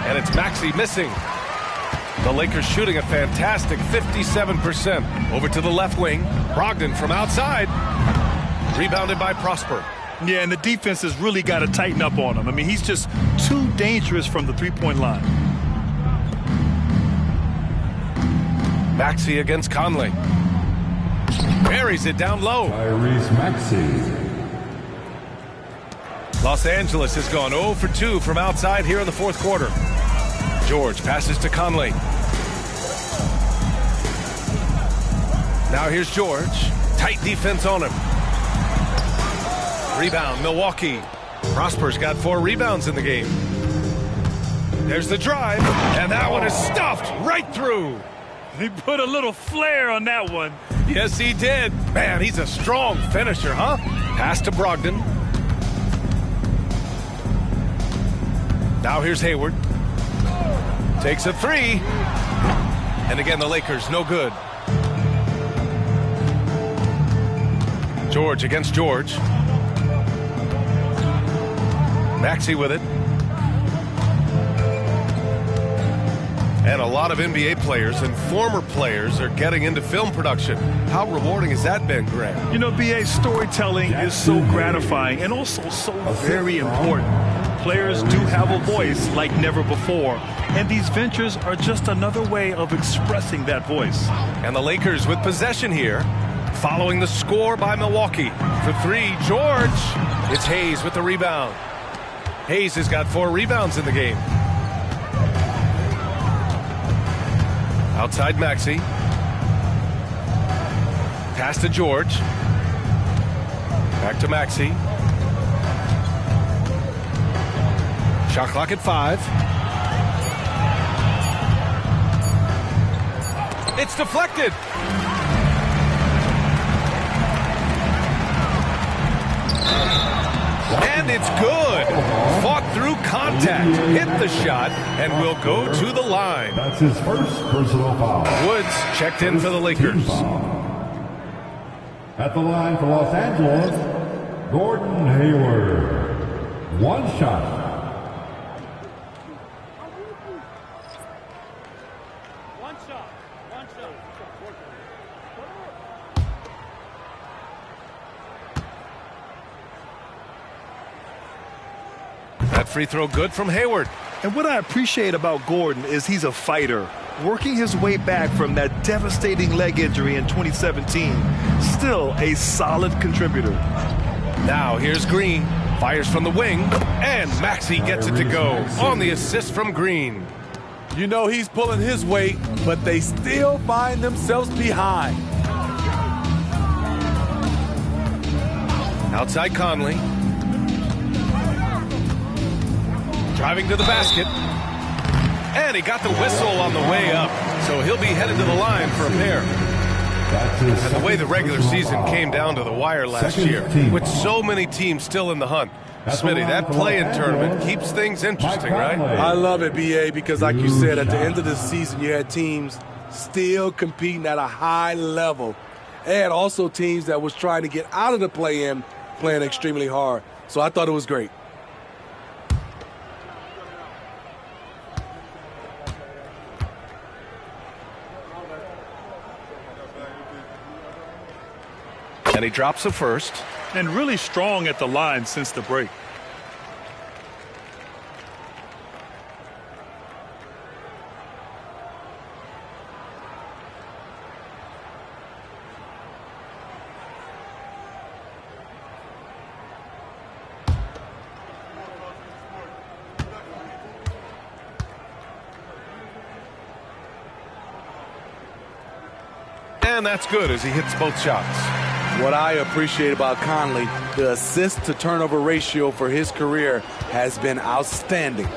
And it's Maxey missing. The Lakers shooting a fantastic 57%. Over to the left wing. Brogdon from outside. Rebounded by Prosper. Yeah, and the defense has really got to tighten up on him. I mean, he's just too dangerous from the three-point line. Maxey against Conley. Buries it down low. Tyrese Maxey. Los Angeles has gone 0 for 2 from outside here in the fourth quarter. George passes to Conley. Now here's George. Tight defense on him. Rebound, Milwaukee. Prosper's got 4 rebounds in the game. There's the drive, and that one is stuffed right through. He put a little flair on that one. Yes, he did. Man, he's a strong finisher, huh? Pass to Brogdon. Now here's Hayward. Takes a 3. And again, the Lakers, no good. George against George. Maxey with it. And a lot of NBA players and former players are getting into film production. How rewarding has that been, Grant? You know, B.A., storytelling is so gratifying and also so very important. Players do have a voice like never before, and these ventures are just another way of expressing that voice. And the Lakers with possession here, following the score by Milwaukee. For 3, George. It's Hayes with the rebound. Hayes has got 4 rebounds in the game. Outside Maxey. Pass to George. Back to Maxey. Shot clock at 5. It's deflected. And it's good. Fought through contact, hit the shot, and will go to the line. That's his first personal foul. Woods checked in for the Lakers. At the line for Los Angeles, Gordon Hayward. One shot. That free throw good from Hayward. And what I appreciate about Gordon is he's a fighter, working his way back from that devastating leg injury in 2017. Still a solid contributor. Now here's Green. Fires from the wing, and Maxey gets it to go on the assist from Green. You know he's pulling his weight, but they still find themselves behind. Outside Conley. Driving to the basket. And he got the whistle on the way up, so he'll be headed to the line for a pair. And the way the regular season came down to the wire last year, with so many teams still in the hunt, Smitty, that play-in tournament keeps things interesting, right? I love it, B.A., because like you said, at the end of the season, you had teams still competing at a high level, and also teams that was trying to get out of the play-in playing extremely hard. So I thought it was great. And he drops the first. And really strong at the line since the break. And that's good as he hits both shots. What I appreciate about Conley, the assist-to-turnover ratio for his career has been outstanding.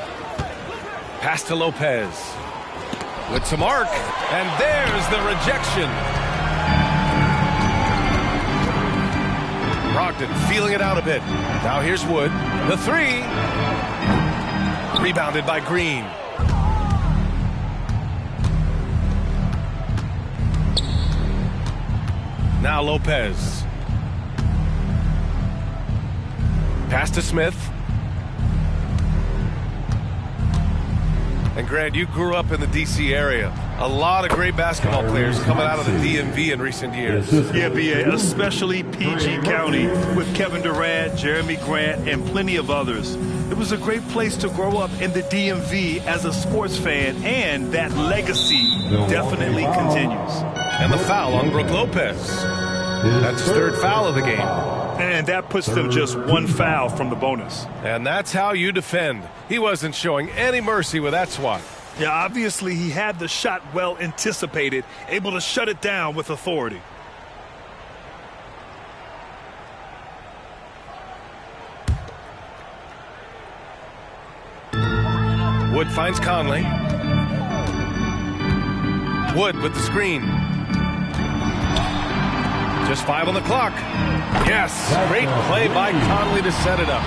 Pass to Lopez. With some arc, and there's the rejection. Brogdon feeling it out a bit. Now here's Wood. The three. Rebounded by Green. Now Lopez. Pass to Smith. And Grant, you grew up in the D.C. area. A lot of great basketball players coming out of the DMV in recent years. Yeah, B.A., especially PG County with Kevin Durant, Jeremy Grant, and plenty of others. It was a great place to grow up in the DMV as a sports fan, and that legacy definitely continues. And the foul on Brook Lopez. That's his third foul of the game. And that puts them just one foul from the bonus. And that's how you defend. He wasn't showing any mercy with that swat. Yeah, obviously he had the shot well anticipated, able to shut it down with authority. Wood finds Conley. Wood with the screen. Just 5 on the clock. Yes, great play by Conley to set it up.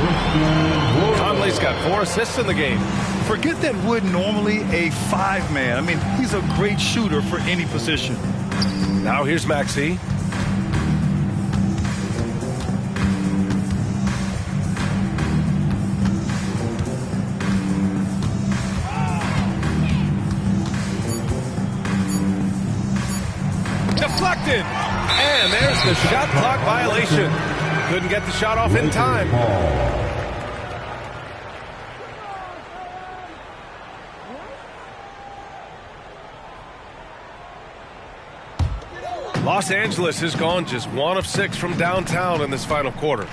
Conley's got 4 assists in the game. Forget that Wood normally a 5-man. I mean, he's a great shooter for any position. Now here's Maxey. Deflected. And there's the shot clock violation. Couldn't get the shot off in time. Los Angeles has gone just 1 of 6 from downtown in this final quarter.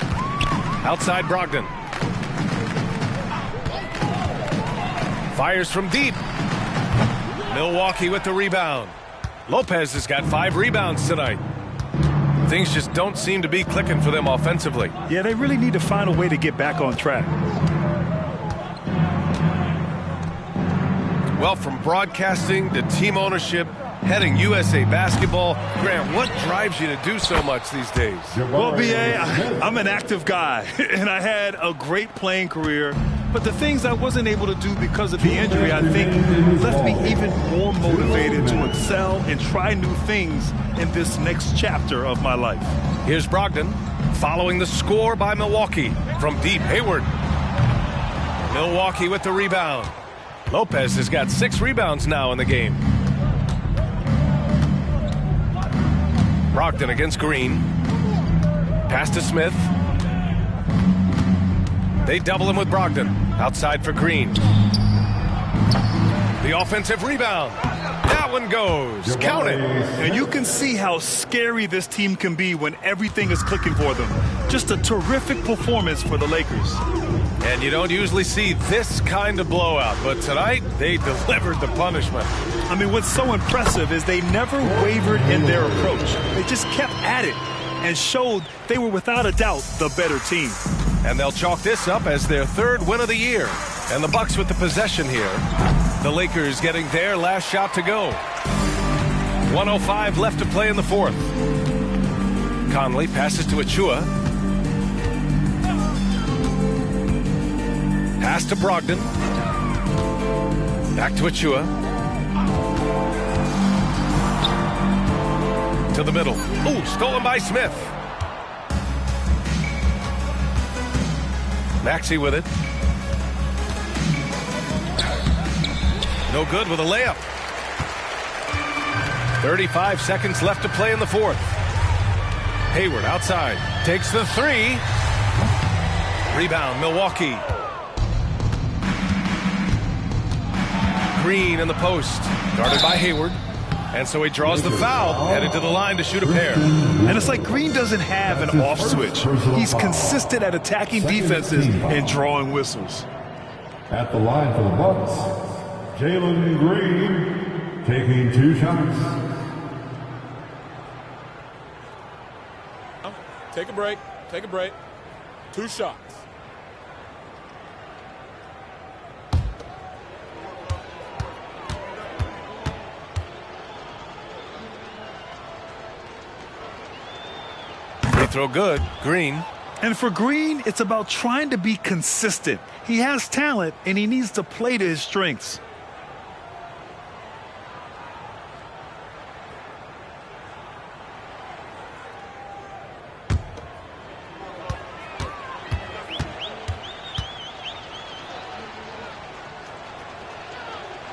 Outside Brogdon. Fires from deep. Milwaukee with the rebound. Lopez has got 5 rebounds tonight. Things just don't seem to be clicking for them offensively. Yeah, they really need to find a way to get back on track. Well, from broadcasting to team ownership, heading USA Basketball. Grant, what drives you to do so much these days? Well, B.A., I'm an active guy, and I had a great playing career. But the things I wasn't able to do because of the injury, I think, left me even more motivated to excel and try new things in this next chapter of my life. Here's Brogdon following the score by Milwaukee from deep. Hayward. Milwaukee with the rebound. Lopez has got 6 rebounds now in the game. Brogdon against Green. Pass to Smith. They double him with Brogdon. Outside for Green. The offensive rebound. That one goes. Count it. And you can see how scary this team can be when everything is clicking for them. Just a terrific performance for the Lakers. And you don't usually see this kind of blowout, but tonight they delivered the punishment. I mean, what's so impressive is they never wavered in their approach. They just kept at it and showed they were without a doubt the better team. And they'll chalk this up as their 3rd win of the year. And the Bucks with the possession here. The Lakers getting their last shot to go. 1:05 left to play in the 4th. Conley passes to Achua. Pass to Brogdon. Back to Achua. To the middle. Ooh, stolen by Smith. Maxey with it. No good with a layup. 35 seconds left to play in the 4th. Hayward outside. Takes the 3. Rebound, Milwaukee. Green in the post. Guarded by Hayward. And so he draws the foul, headed to the line to shoot a pair. And it's like Green doesn't have an off switch. He's consistent at attacking defenses and drawing whistles. At the line for the Bucks, Jalen Green taking 2 shots. Take a break. Take a break. 2 shots. Free throw good. Green. And for Green, it's about trying to be consistent. He has talent, and he needs to play to his strengths.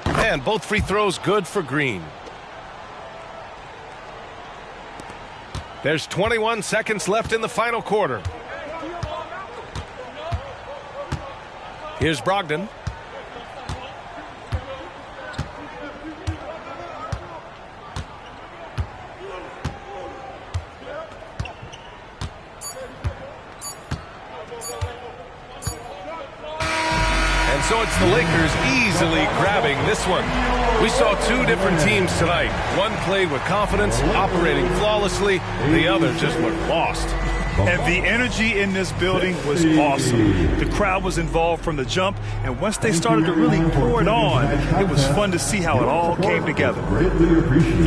And both free throws good for Green. There's 21 seconds left in the final quarter. Here's Brogdon. And so it's the Lakers easily grabbing this one. We saw 2 different teams tonight. One played with confidence, operating flawlessly. The other just looked lost. And the energy in this building was awesome. The crowd was involved from the jump, and once they started to really pour it on, it was fun to see how it all came together.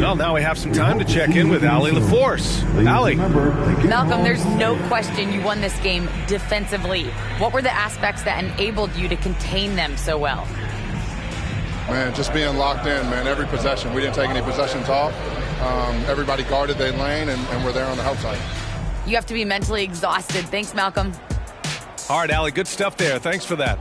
Well, now we have some time to check in with Allie LaForce. Allie. Malcolm, there's no question you won this game defensively. What were the aspects that enabled you to contain them so well? Man, just being locked in, man, every possession. We didn't take any possessions off. Everybody guarded their lane, and we're there on the help side. You have to be mentally exhausted. Thanks, Malcolm. All right, Allie, good stuff there. Thanks for that.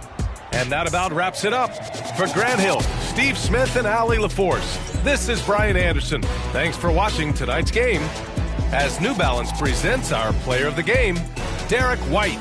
And that about wraps it up. For Grant Hill, Steve Smith, and Allie LaForce, this is Brian Anderson. Thanks for watching tonight's game as New Balance presents our player of the game, Derek White.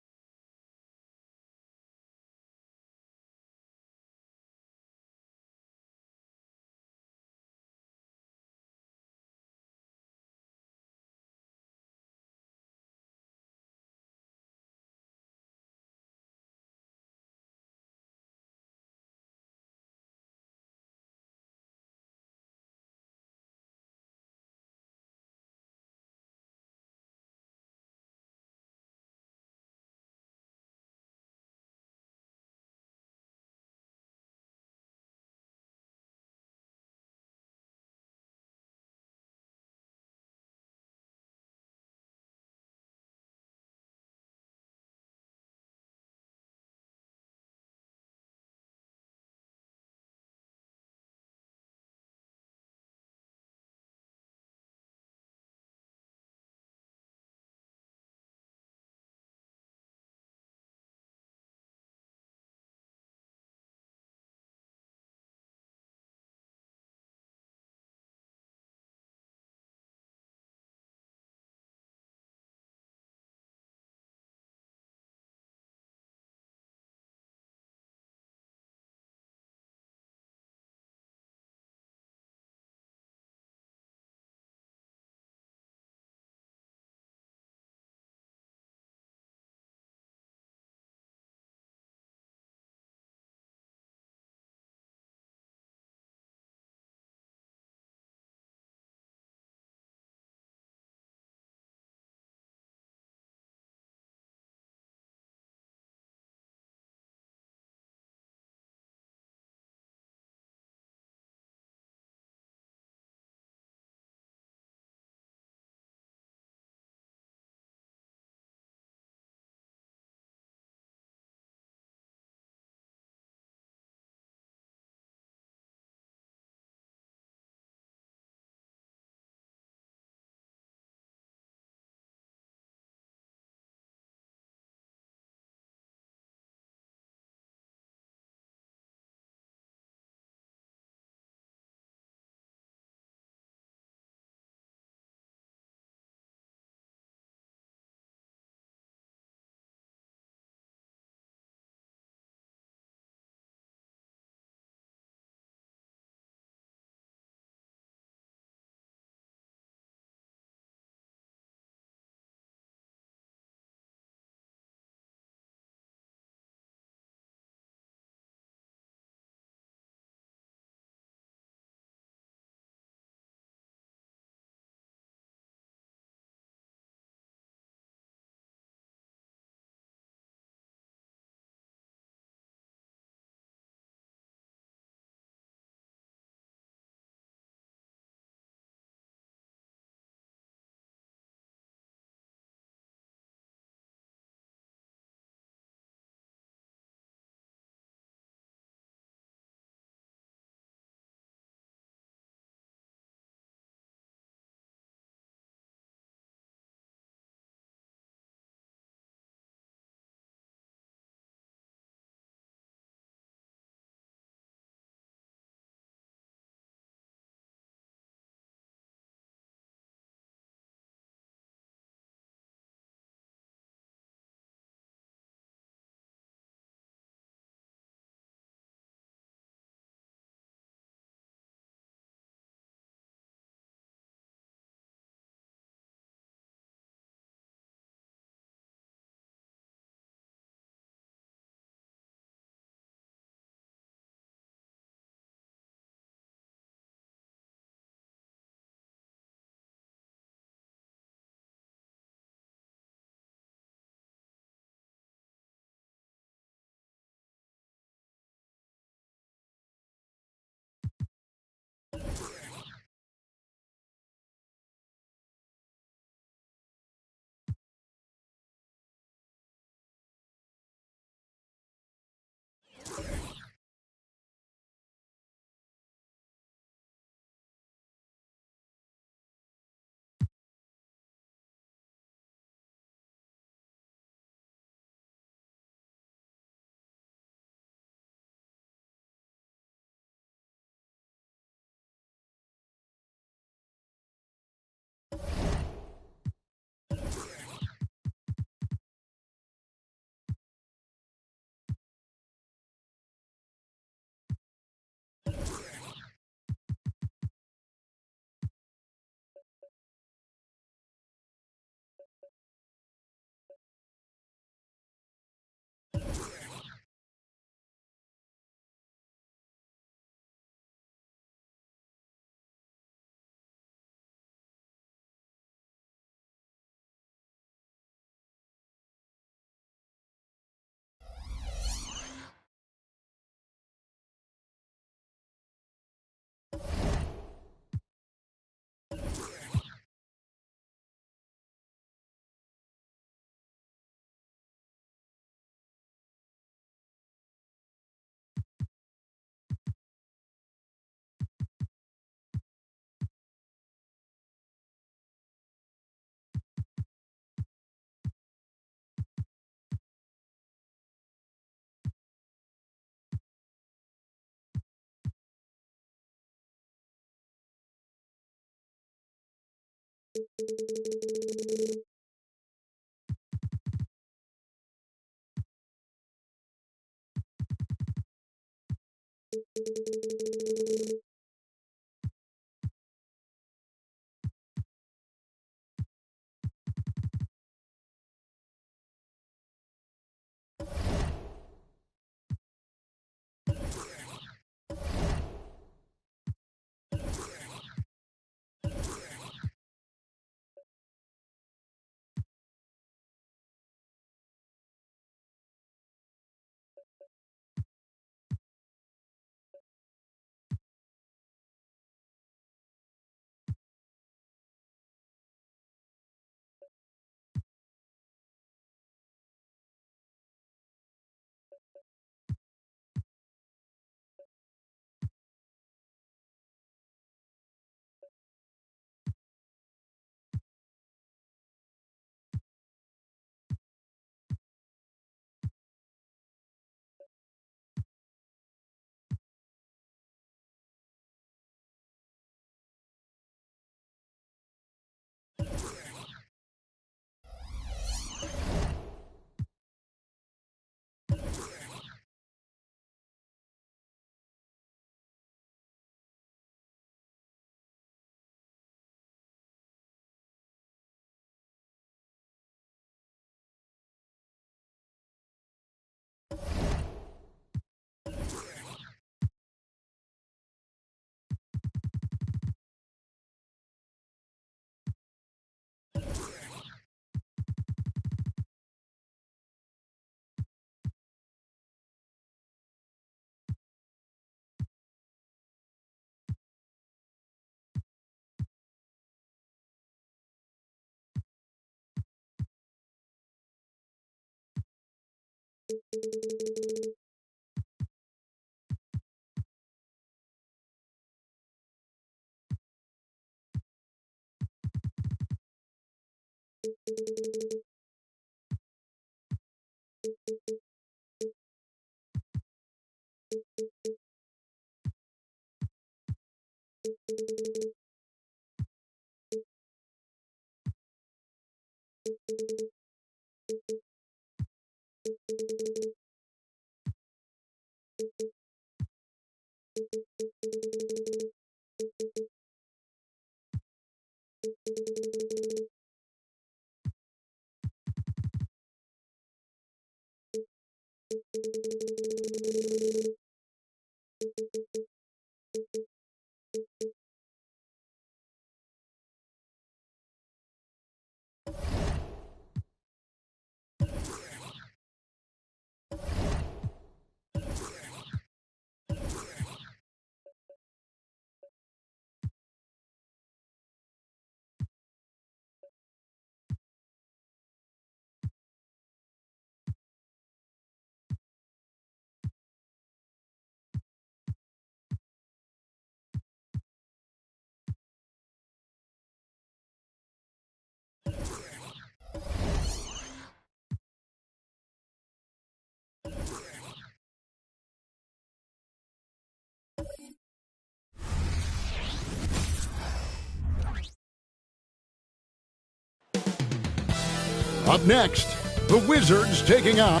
Up next, the Wizards taking on.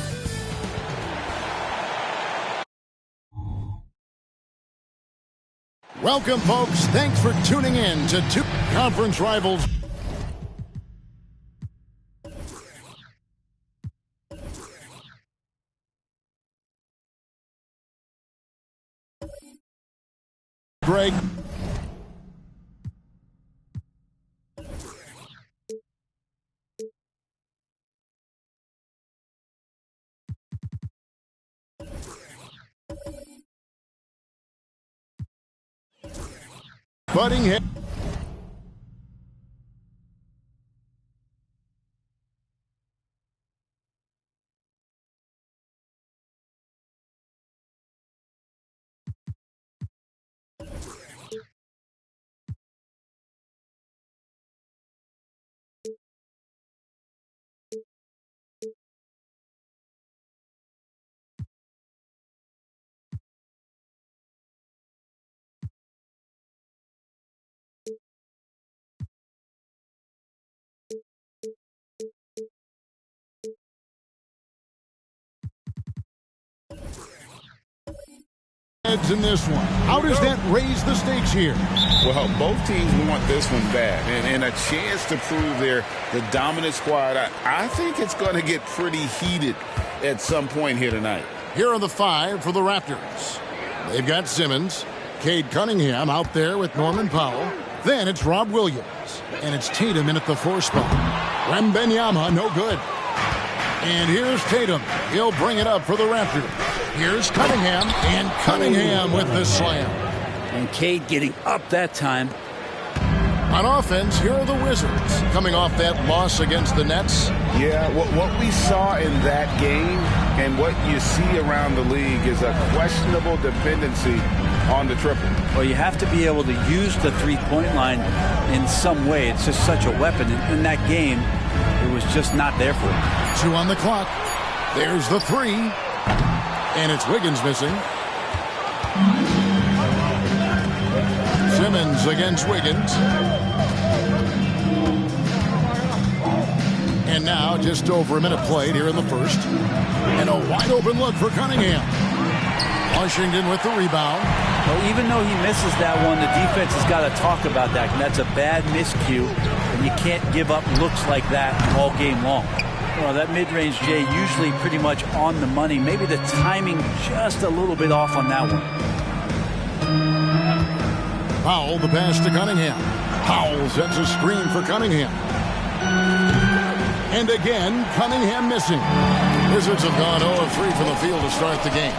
Welcome, folks. Thanks for tuning in to two conference rivals. Greg. Butting hit. In this one, how does that raise the stakes here? Well, both teams want this one bad, and a chance to prove they're the dominant squad. I think it's going to get pretty heated at some point here tonight. Here are the 5 for the Raptors. They've got Simmons, Cade Cunningham out there with Norman Powell. Then it's Rob Williams, and it's Tatum in at the 4 spot. Wembanyama, no good. And here's Tatum. He'll bring it up for the Raptors. Here's Cunningham, and Cunningham with the slam. And Cade getting up that time. On offense, here are the Wizards, coming off that loss against the Nets. Yeah, what we saw in that game and what you see around the league is a questionable dependency on the triple. Well, you have to be able to use the three-point line in some way. It's just such a weapon. In that game, it was just not there for him. 2 on the clock. There's the 3. And it's Wiggins missing. Simmons against Wiggins. And now just over a minute played here in the first. And a wide open look for Cunningham. Washington with the rebound. Well, even though he misses that one, the defense has got to talk about that. And that's a bad miscue. And you can't give up looks like that all game long. Well, that mid-range, Jay, usually pretty much on the money. Maybe the timing just a little bit off on that one. Powell, the pass to Cunningham. Powell sets a screen for Cunningham. And again, Cunningham missing. Wizards have gone 0-3 from the field to start the game.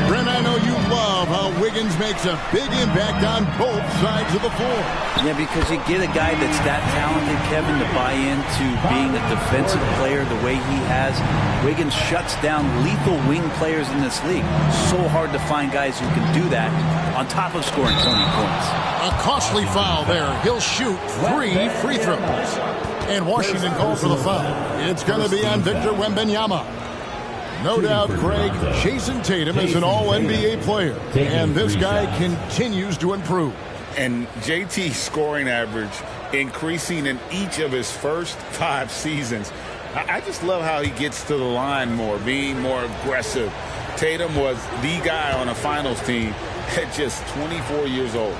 Brent, I know you love how Wiggins makes a big impact on both sides of the floor. Yeah, because you get a guy that's that talented, Kevin, to buy into being a defensive player the way he has. Wiggins shuts down lethal wing players in this league. So hard to find guys who can do that on top of scoring 20 points. A costly foul there. He'll shoot 3 free throws. And Washington calls for the foul. It's going to be on Victor Wembanyama. No doubt, Greg, Jason Tatum is an all-NBA player. And this guy continues to improve. And JT's scoring average increasing in each of his first 5 seasons. I just love how he gets to the line more, being more aggressive. Tatum was the guy on a finals team at just 24 years old.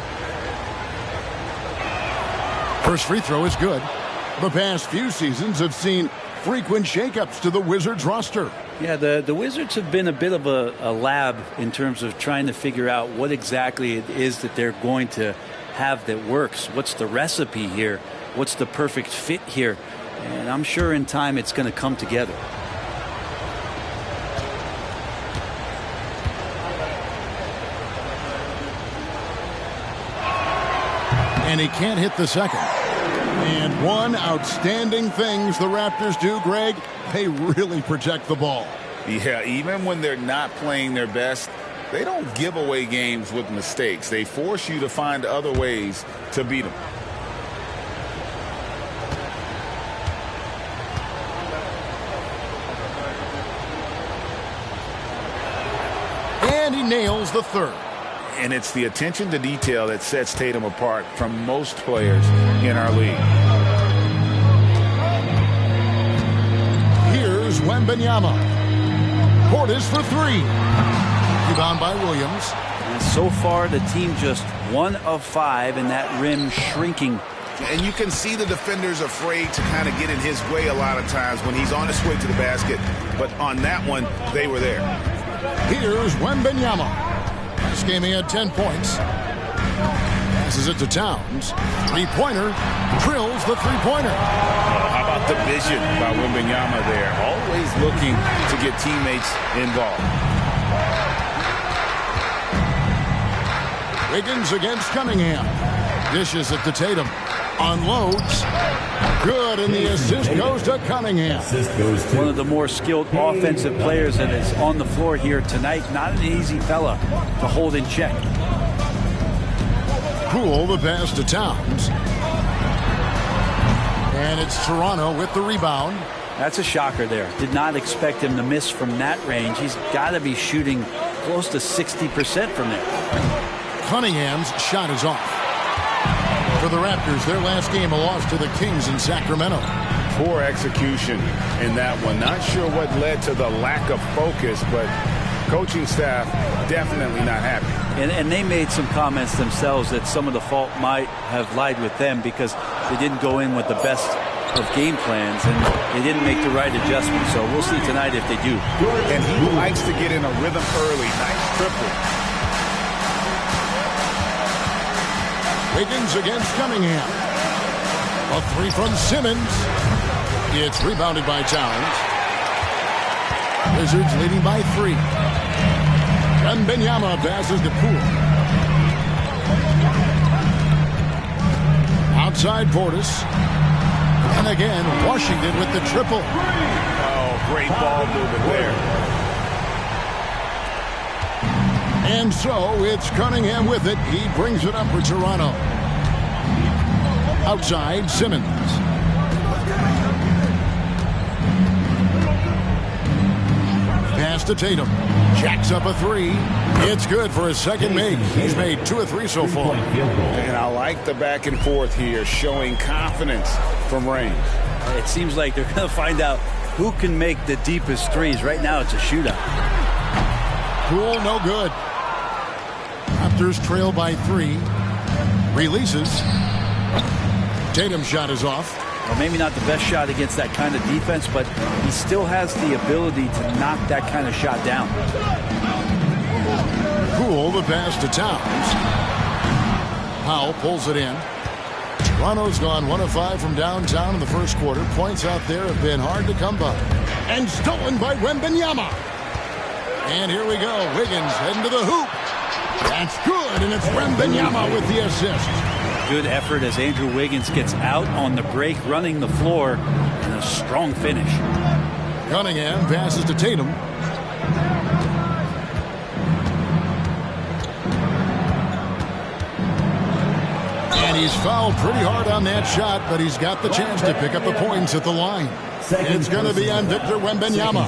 First free throw is good. The past few seasons have seen frequent shakeups to the Wizards roster. Yeah, the Wizards have been a bit of a lab in terms of trying to figure out what exactly it is that they're going to have that works. What's the recipe here? What's the perfect fit here? And I'm sure in time it's going to come together. And he can't hit the second. And one outstanding things the Raptors do, Greg, they really protect the ball. Yeah, even when they're not playing their best, they don't give away games with mistakes. They force you to find other ways to beat them. And he nails the third. And it's the attention to detail that sets Tatum apart from most players in our league. Here's Wembanyama. Portis for 3. Rebound by Williams. And so far, the team just 1 of 5, and that rim shrinking. And you can see the defenders afraid to kind of get in his way a lot of times when he's on his way to the basket. But on that one, they were there. Here's Wembanyama. This game he had 10 points. Passes it to Towns. Three-pointer. Drills the three-pointer. How about the vision by Wembanyama there? Always looking to get teammates involved. Wiggins against Cunningham. Dishes it to Tatum. Unloads. Good, and the assist goes to Cunningham. One of the more skilled offensive players that is on the floor here tonight. Not an easy fella to hold in check. Poole the pass to Towns. And it's Toronto with the rebound. That's a shocker there. Did not expect him to miss from that range. He's got to be shooting close to 60% from there. Cunningham's shot is off. For the Raptors, their last game, a loss to the Kings in Sacramento. Poor execution in that one. Not sure what led to the lack of focus, but Coaching staff definitely not happy. And they made some comments themselves that some of the fault might have lied with them because they didn't go in with the best of game plans and they didn't make the right adjustments. So we'll see tonight if they do. And he likes to get in a rhythm early. Nice triple. Wiggins against Cunningham. A three from Simmons. It's rebounded by Towns. Wizards leading by 3. Wembanyama passes to Poole. Outside Portis. And again, Washington with the triple. Oh, great ball movement there. And so it's Cunningham with it. He brings it up for Toronto. Outside Simmons. Pass to Tatum. Jacks up a 3. It's good for his second make. He's made 2 or 3 so far. And I like the back and forth here, showing confidence from range. It seems like they're going to find out who can make the deepest threes. Right now it's a shootout. Poole no good. Raptors trail by 3. Releases. Tatum's shot is off. Well, maybe not the best shot against that kind of defense, but he still has the ability to knock that kind of shot down. Poole the pass to Towns. Powell pulls it in. Toronto's gone 1 of 5 from downtown in the first quarter. Points out there have been hard to come by. And stolen by Wembanyama. And here we go. Wiggins heading to the hoop. That's good, and it's Wembanyama with the assist. Good effort as Andrew Wiggins gets out on the break, running the floor, and a strong finish. Cunningham passes to Tatum. And he's fouled pretty hard on that shot, but he's got the chance to pick up the points at the line. It's going to be on Victor Wembanyama.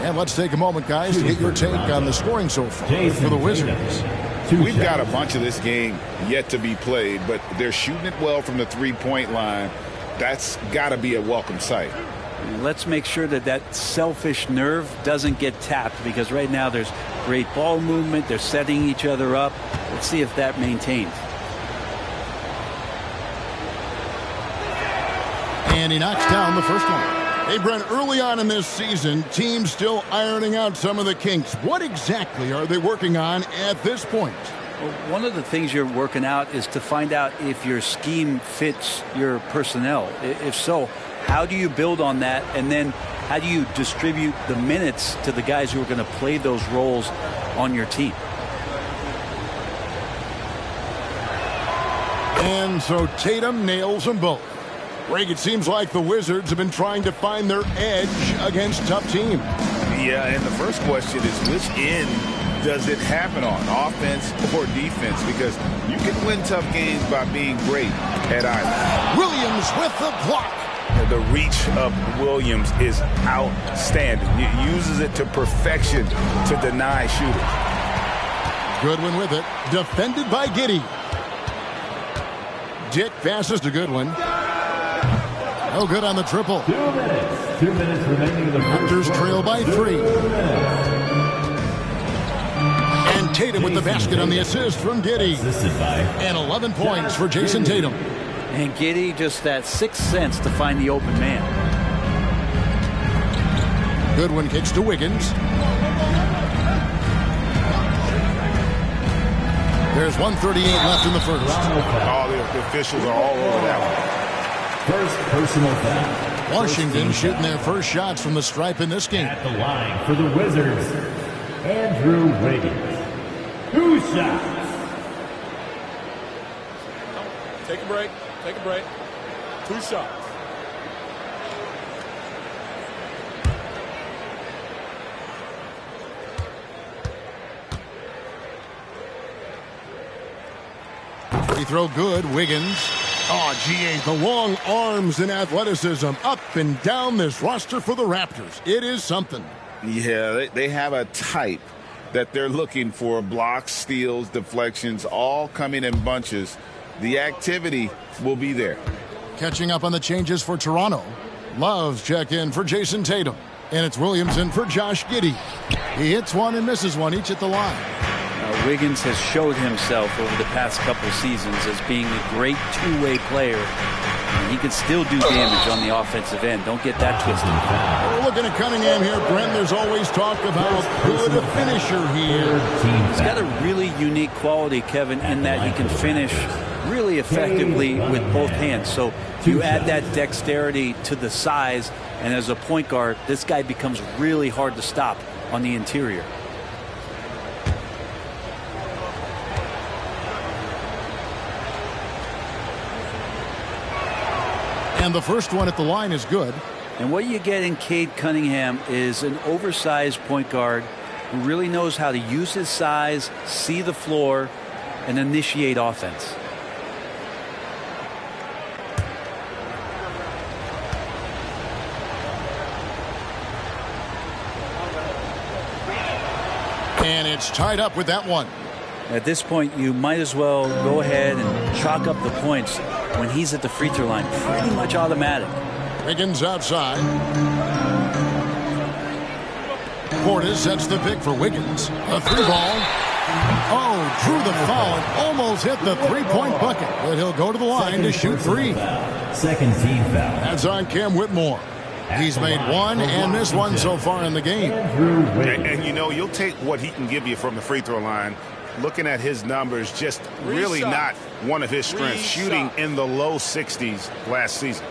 And let's take a moment, guys, to get your take on the scoring so far for the Wizards. We've got a bunch of this game yet to be played, but they're shooting it well from the three-point line. That's got to be a welcome sight. Let's make sure that that selfish nerve doesn't get tapped, because right now there's great ball movement. They're setting each other up. Let's see if that maintains. And he knocks down the first one. Hey, Brent, early on in this season, teams still ironing out some of the kinks. What exactly are they working on at this point? Well, one of the things you're working out is to find out if your scheme fits your personnel. If so, how do you build on that? And then how do you distribute the minutes to the guys who are going to play those roles on your team? And so Tatum nails them both. Greg, it seems like the Wizards have been trying to find their edge against tough teams. Yeah, and the first question is, which end does it happen on, offense or defense? Because you can win tough games by being great at either. Williams with the block. The reach of Williams is outstanding. He uses it to perfection to deny shooters. Goodwin with it. Defended by Giddey. Dick passes to Goodwin. No good on the triple. 2 minutes. 2 minutes remaining in the Raptors trail by 3. And Tatum with the basket on the assist from Giddey. And 11 points for Jason Tatum. And Giddey just that sixth sense to find the open man. Goodwin kicks to Wiggins. There's 1:38 left in the first. All the officials are all over that one. First personal foul. Washington shooting their first shots from the stripe in this game. At the line for the Wizards, Andrew Wiggins. 2 shots. Take a break. Take a break. 2 shots. Free throw good. Wiggins. Oh, GA, the long arms and athleticism up and down this roster for the Raptors. It is something. Yeah, they have a type that they're looking for. Blocks, steals, deflections, all coming in bunches. The activity will be there. Catching up on the changes for Toronto. Love's check in for Jason Tatum. And it's Williams in for Josh Giddey. He hits one and misses one, each at the line. Wiggins has showed himself over the past couple seasons as being a great two-way player. And he can still do damage on the offensive end. Don't get that twisted. We're looking at Cunningham here, Brent. There's always talk about good finisher here. He's got a really unique quality, Kevin, in that he can finish really effectively with both hands. So you add that dexterity to the size, and as a point guard, this guy becomes really hard to stop on the interior. And the first one at the line is good. And what you get in Cade Cunningham is an oversized point guard who really knows how to use his size, see the floor, and initiate offense. And it's tied up with that one. At this point, you might as well go ahead and chalk up the points when he's at the free throw line. Pretty much automatic. Wiggins outside. Portis sets the pick for Wiggins. A three ball. Oh, drew the foul and almost hit the three-point bucket. But he'll go to the line to shoot three. Second team foul. That's on Cam Whitmore. He's made one and missed one so far in the game. And you know, you'll take what he can give you from the free throw line. Looking at his numbers, just really not one of his strengths. Shooting in the low 60s last season.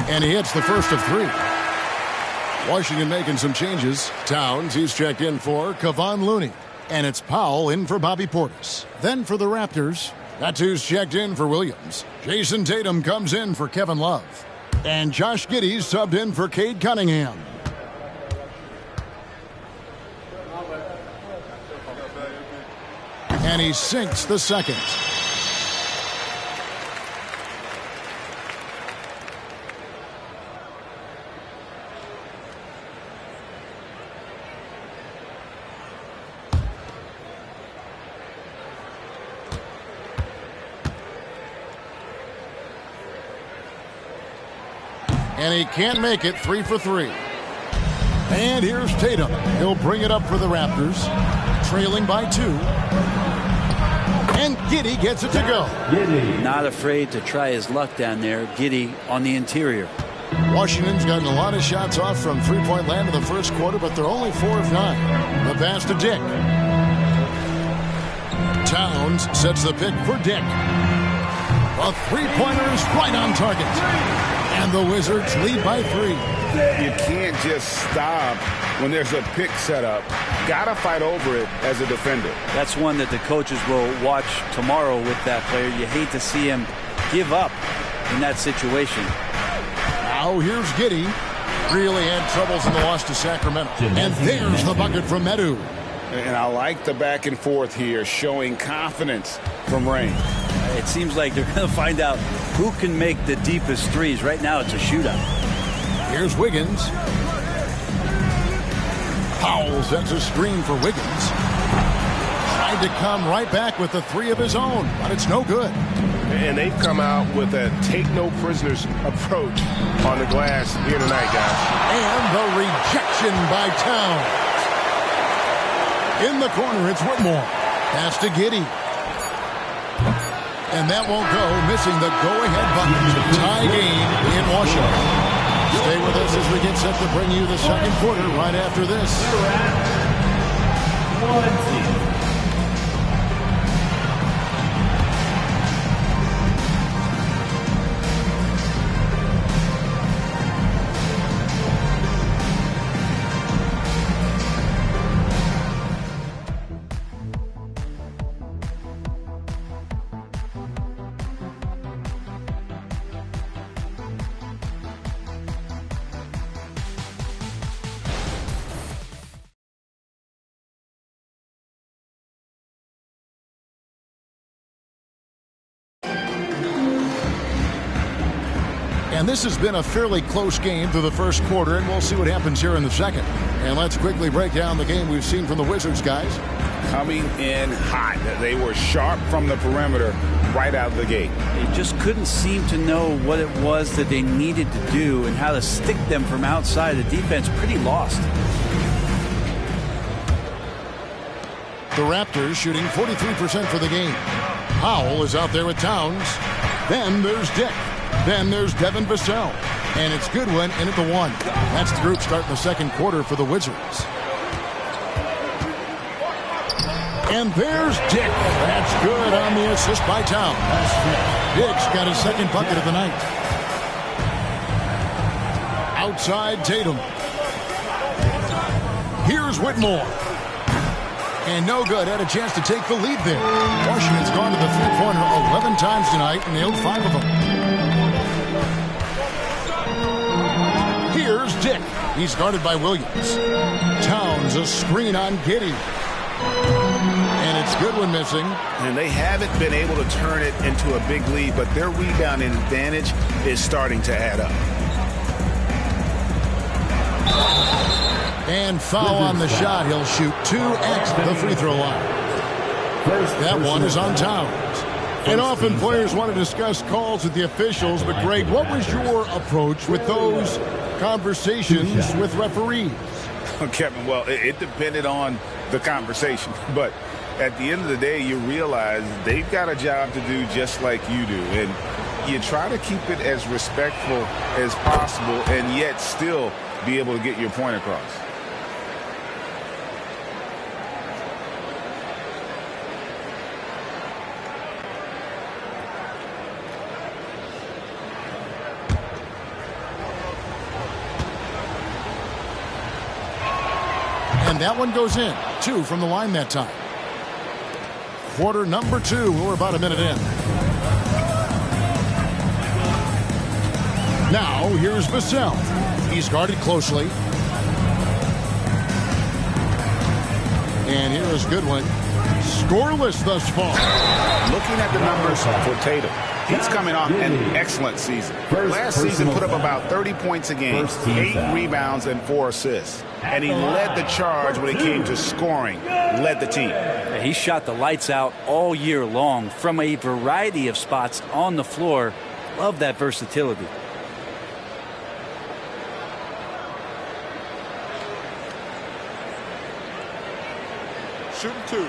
And he hits the first of three. Washington making some changes. Towns, he's checked in for Kevon Looney. And it's Powell in for Bobby Portis. Then for the Raptors, that's who's checked in for Williams. Jason Tatum comes in for Kevin Love. And Josh Giddey's subbed in for Cade Cunningham. And he sinks the second. And he can't make it. 3 for 3. And here's Tatum. He'll bring it up for the Raptors. Trailing by 2. And Giddey gets it to go. Not afraid to try his luck down there. Giddey on the interior. Washington's gotten a lot of shots off from three-point land in the first quarter, but they're only 4 of 9. The pass to Dick. Towns sets the pick for Dick. A three-pointer is right on target. And the Wizards lead by 3. You can't just stop when there's a pick set up. Gotta fight over it as a defender. That's one that the coaches will watch tomorrow with that player. You hate to see him give up in that situation. Now here's Giddey. Really had troubles in the loss to Sacramento. And there's the bucket from Medu. And I like the back and forth here, showing confidence from Rain. It seems like they're going to find out who can make the deepest threes. Right now it's a shootout. Here's Wiggins. Powell sets a screen for Wiggins. Tried to come right back with a three of his own, but it's no good. And they've come out with a take-no-prisoners approach on the glass here tonight, guys. And the rejection by Towns. In the corner, it's Whitmore. Pass to Giddey. And that won't go, missing the go-ahead bucket. Tie game in Washington. Stay with us as we get set to bring you the second quarter right after this. And this has been a fairly close game through the first quarter, and we'll see what happens here in the second. And let's quickly break down the game we've seen from the Wizards, guys. coming in hot. They were sharp from the perimeter right out of the gate. They just couldn't seem to know what it was that they needed to do and how to stick them from outside. The defense pretty lost. The Raptors shooting 43% for the game. Howell is out there with Towns. Then there's Dick. Then there's Devin Vassell. And it's Goodwin in at the 1. That's the group starting the second quarter for the Wizards. And there's Dick. That's good on the assist by Towns. Dick's got his second bucket of the night. Outside Tatum. Here's Whitmore. And no good. Had a chance to take the lead there. Washington's gone to the three-pointer 11 times tonight and nailed 5 of them. Here's Dick. He's guarded by Williams. Towns a screen on Giddey. And it's Goodwin missing. And they haven't been able to turn it into a big lead, but their rebounding advantage is starting to add up. And foul on the shot. He'll shoot 2 at the free throw line. That one is on Towns. And often players want to discuss calls with the officials, but Greg, what was your approach with those conversations with referees? Kevin, well, it depended on the conversation, but at the end of the day, you realize they've got a job to do just like you do, and you try to keep it as respectful as possible and yet still be able to get your point across. And that one goes in. 2 from the line that time. Quarter number 2. We're about a minute in. Now here's Vassell. He's guarded closely. And here is Goodwin. Scoreless thus far. Looking at the numbers for Tatum, he's coming off an excellent season. Last season put up about 30 points a game, 8 rebounds, and 4 assists. And he led the charge when it came to scoring, led the team. He shot the lights out all year long from a variety of spots on the floor. Love that versatility. Shooting 2.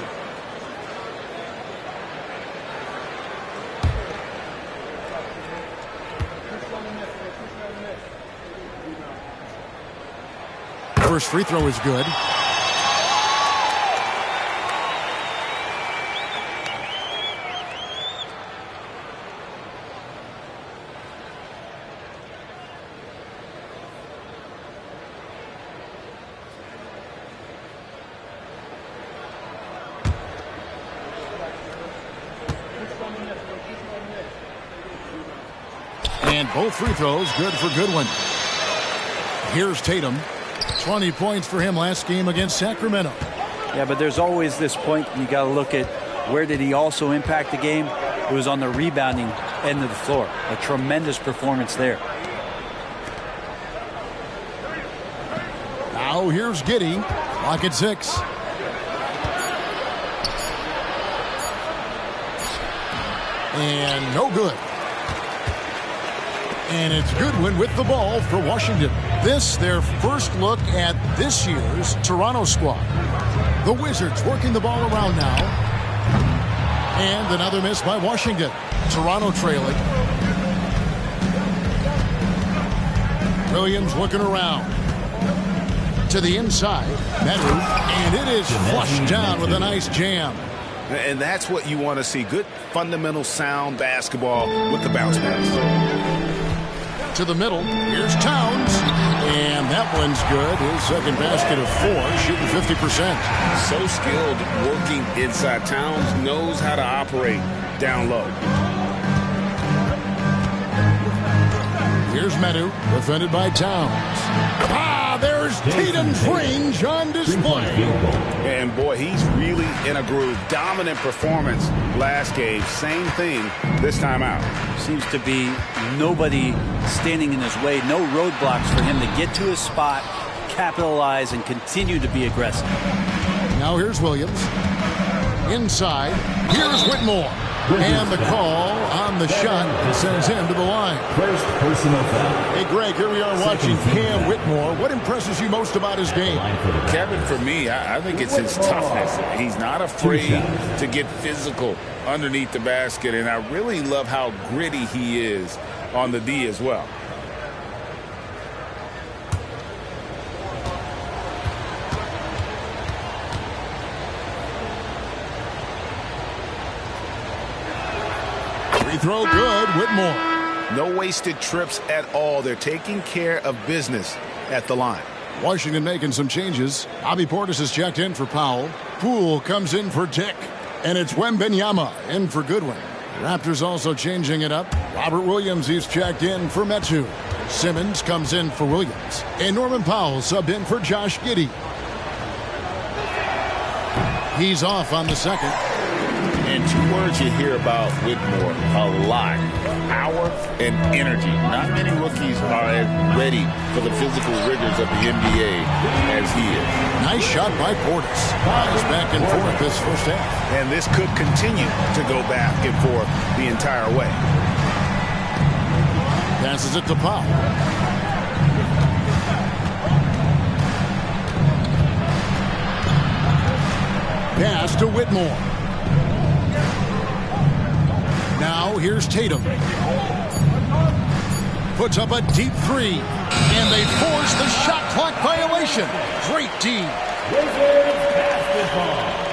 First free throw is good. And both free throws good for Goodwin. Here's Tatum. 20 points for him last game against Sacramento. Yeah, but there's always this point you got to look at where did he also impact the game. It was on the rebounding end of the floor. A tremendous performance there. Now here's Giddey. Clock at 6. And no good. And it's Goodwin with the ball for Washington. This, their first look at this year's Toronto squad. The Wizards working the ball around now. And another miss by Washington. Toronto trailing. Williams looking around. To the inside. Medu. And it is flushed down with a nice jam. And that's what you want to see. Good, fundamental, sound basketball with the bounce pass. To the middle. Here's Towns. And that one's good. His second basket of 4, shooting 50%. So skilled working inside. Towns knows how to operate down low. Here's Medu, defended by Towns. There's Tatum's range on display. And boy, he's really in a groove. Dominant performance last game. Same thing this time out. Seems to be nobody standing in his way. No roadblocks for him to get to his spot, capitalize, and continue to be aggressive. Now here's Williams. Inside. Here's Whitmore. And the call on the shot sends him to the line. First personal foul. Hey, Greg, here we are watching Cam Whitmore. What impresses you most about his game? Kevin, for me, I think it's his toughness. He's not afraid to get physical underneath the basket, and I really love how gritty he is on the D as well. Free throw good, Whitmore. No wasted trips at all. They're taking care of business at the line. Washington making some changes. Bobby Portis is checked in for Powell. Poole comes in for Dick. And it's Wembanyama in for Goodwin. Raptors also changing it up. Robert Williams, he's checked in for Metu. Simmons comes in for Williams. And Norman Powell subbed in for Josh Giddey. He's off on the second. And two words you hear about Whitmore a lot: power and energy. Not many rookies are as ready for the physical rigors of the NBA as he is. Nice shot by Portis. Buys back and forth this first half. And this could continue to go back and forth the entire way. Passes it to Powell. Pass to Whitmore. Now here's Tatum. Puts up a deep three. And they force the shot clock violation. Great D.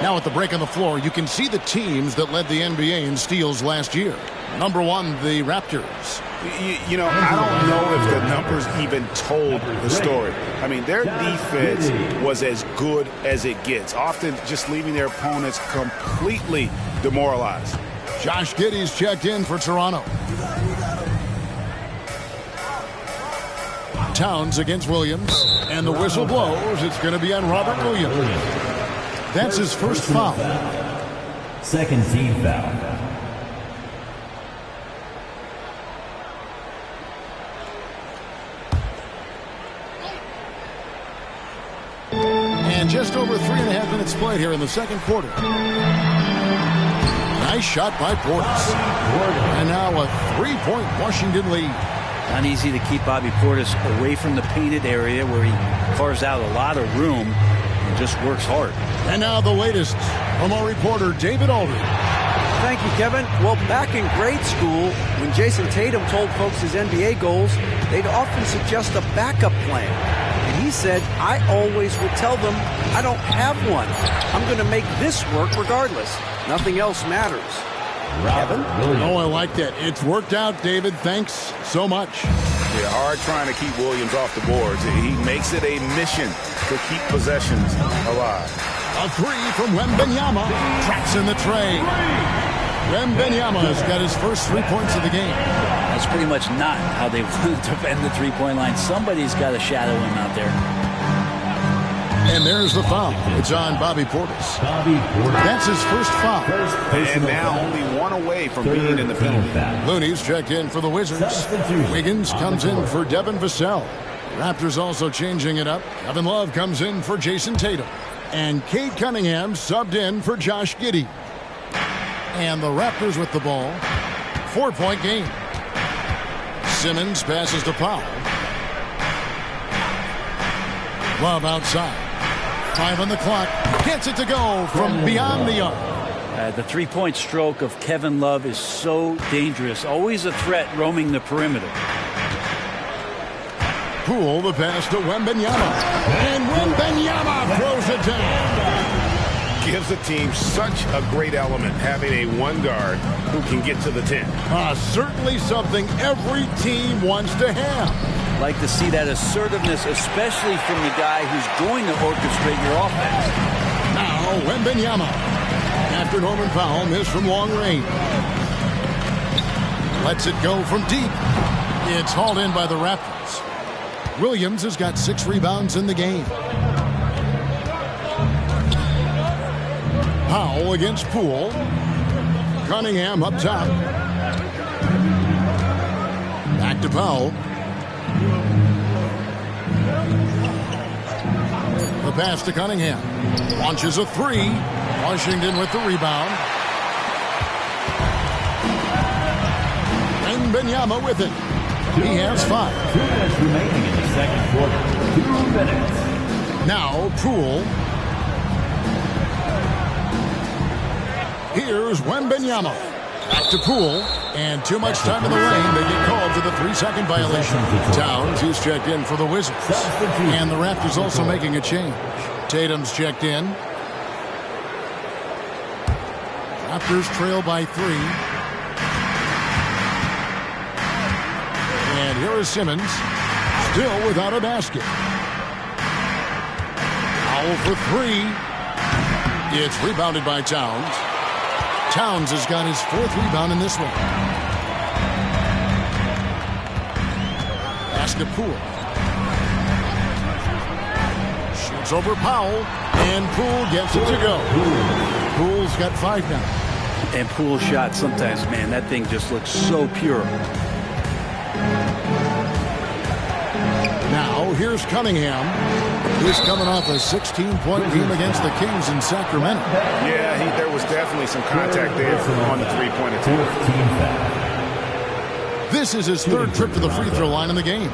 Now at the break on the floor, you can see the teams that led the NBA in steals last year. Number one, the Raptors. You know, I don't know if the numbers even told the story. I mean, their defense was as good as it gets, often just leaving their opponents completely demoralized. Josh Giddey's checked in for Toronto. Towns against Williams, and the whistle blows. It's going to be on Robert Williams. That's his first foul. Second team foul. And just over 3.5 minutes played here in the second quarter. Nice shot by Portis. And now a 3-point Washington lead. Not easy to keep Bobby Portis away from the painted area where he carves out a lot of room and just works hard. And now the latest from our reporter, David Aldridge. Thank you, Kevin. Well, back in grade school, when Jason Tatum told folks his NBA goals, they'd often suggest a backup plan. And he said, I always would tell them, I don't have one. I'm going to make this work regardless. Nothing else matters. Kevin? Oh, I like that. It's worked out, David. Thanks so much. Yeah, hard trying to keep Williams off the boards. He makes it a mission to keep possessions alive. A three from Wembanyama. Traps in the tray. Wembanyama has got his first 3 points of the game. That's pretty much not how they defend the three-point line. Somebody's got to shadow him out there. And there's the foul. It's on Bobby Portis. That's his first foul. And now only one away from being in the penalty. Looney's checked in for the Wizards. Wiggins comes in for Devin Vassell. Raptors also changing it up. Kevin Love comes in for Jason Tatum. And Cade Cunningham subbed in for Josh Giddey. And the Raptors with the ball. 4-point game. Simmons passes to Powell. Love outside. 5 on the clock. Gets it to go from beyond the arc. The three-point stroke of Kevin Love is so dangerous. Always a threat roaming the perimeter. Poole the pass to Wembanyama. And Wembanyama throws it down. Gives the team such a great element having a one guard who can get to the 10. Certainly something every team wants to have. Like to see that assertiveness, especially from the guy who's going to orchestrate your offense. Now Wembanyama. After Norman Powell missed from long range. Lets it go from deep. It's hauled in by the Raptors. Williams has got 6 rebounds in the game. Powell against Poole. Cunningham up top. Back to Powell. The The pass to Cunningham. Launches a three. Washington with the rebound. And Benyama with it. He has 5. 2 minutes remaining in the second quarter. 2 minutes. Now Poole. Here's Wembanyama. Back to Poole. And too much time in the lane. They get called for the 3-second violation. Towns is checked in for the Wizards. And the Raptors also making a change. Tatum's checked in. Raptors trail by 3. And here is Simmons. Still without a basket. Foul for 3. It's rebounded by Towns. Towns has got his 4th rebound in this one. Pass to Poole. Shoots over Powell. And Poole gets it to go. Poole's got 5 now. And Poole's shot sometimes, man, that thing just looks so pure. Now, here's Cunningham. He's coming off a 16-point game against the Kings in Sacramento. Yeah, there was definitely some contact there on the three-point attempt. This is his 3rd trip to the free throw line in the game.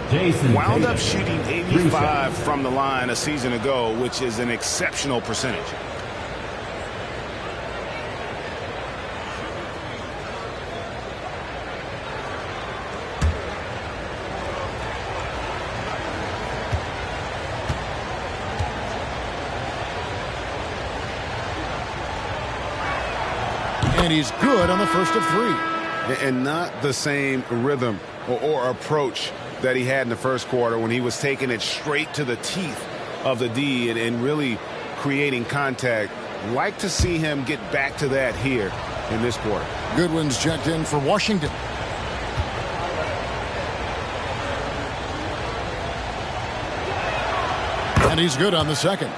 Wound up shooting 85 from the line a season ago, which is an exceptional percentage. And he's good on the first of 3. And not the same rhythm or approach that he had in the first quarter when he was taking it straight to the teeth of the D and really creating contact. Like to see him get back to that here in this quarter. Goodwin's checked in for Washington. And he's good on the second.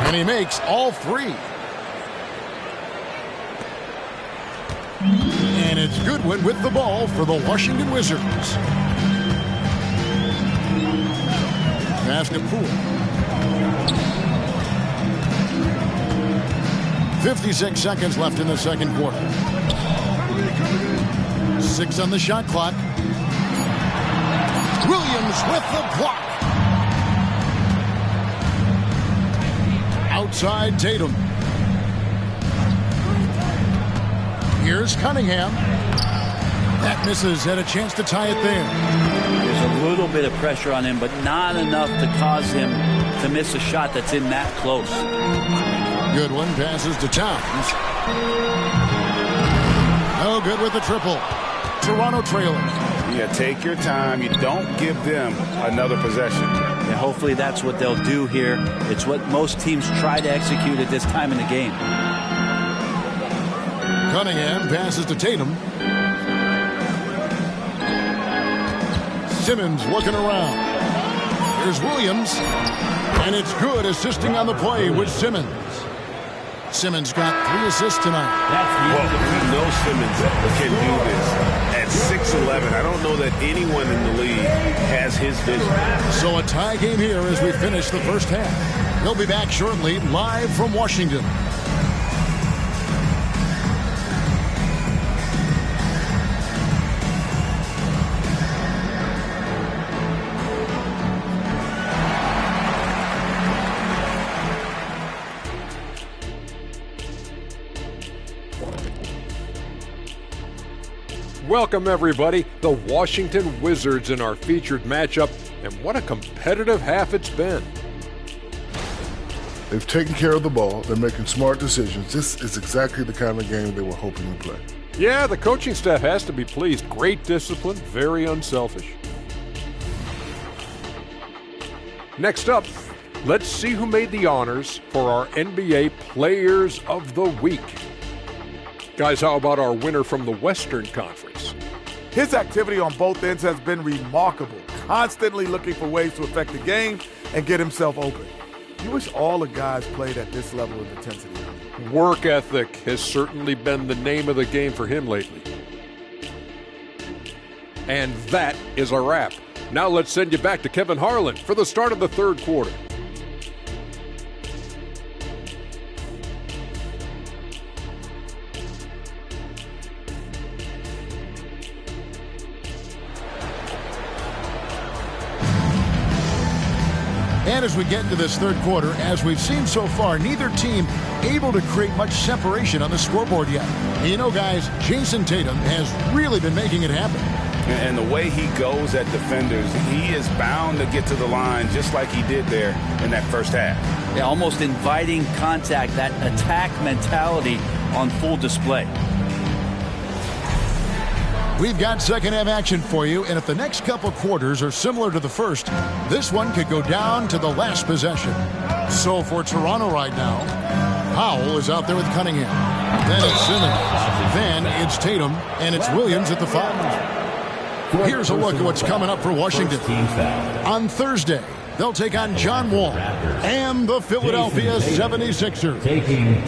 And he makes all 3. And it's Goodwin with the ball for the Washington Wizards. Pass to Poole. 56 seconds left in the second quarter. 6 on the shot clock. Williams with the block. Outside Tatum. Here's Cunningham. That misses. Had a chance to tie it there. There's a little bit of pressure on him, but not enough to cause him to miss a shot that's in that close. Goodwin passes to Towns. No good with the triple. Toronto trailing. Yeah, take your time. You don't give them another possession. And hopefully that's what they'll do here. It's what most teams try to execute at this time in the game. Cunningham passes to Tatum. Simmons working around. Here's Williams. And it's good, assisting on the play with Simmons. Simmons got 3 assists tonight. Well, we know Simmons can do this. At 6'11", I don't know that anyone in the league has his vision. So a tie game here as we finish the first half. They'll be back shortly, live from Washington. Welcome, everybody. The Washington Wizards in our featured matchup, and what a competitive half it's been. They've taken care of the ball. They're making smart decisions. This is exactly the kind of game they were hoping to play. Yeah, the coaching staff has to be pleased. Great discipline, very unselfish. Next up, let's see who made the honors for our NBA Players of the Week. Guys, how about our winner from the Western Conference? His activity on both ends has been remarkable, constantly looking for ways to affect the game and get himself open. You wish all the guys played at this level of intensity. Work ethic has certainly been the name of the game for him lately. And that is a wrap. Now let's send you back to Kevin Harlan for the start of the third quarter. And as we get into this third quarter, as we've seen so far, neither team able to create much separation on the scoreboard yet. And you know, guys, Jason Tatum has really been making it happen. And the way he goes at defenders, he is bound to get to the line just like he did there in that first half. Yeah, almost inviting contact, that attack mentality on full display. We've got second half action for you, and if the next couple quarters are similar to the first, this one could go down to the last possession. So for Toronto right now, Powell is out there with Cunningham. Then it's Simmons. Then it's Tatum, and it's Williams at the 5. Here's a look at what's coming up for Washington. On Thursday, they'll take on John Wall and the Philadelphia 76ers.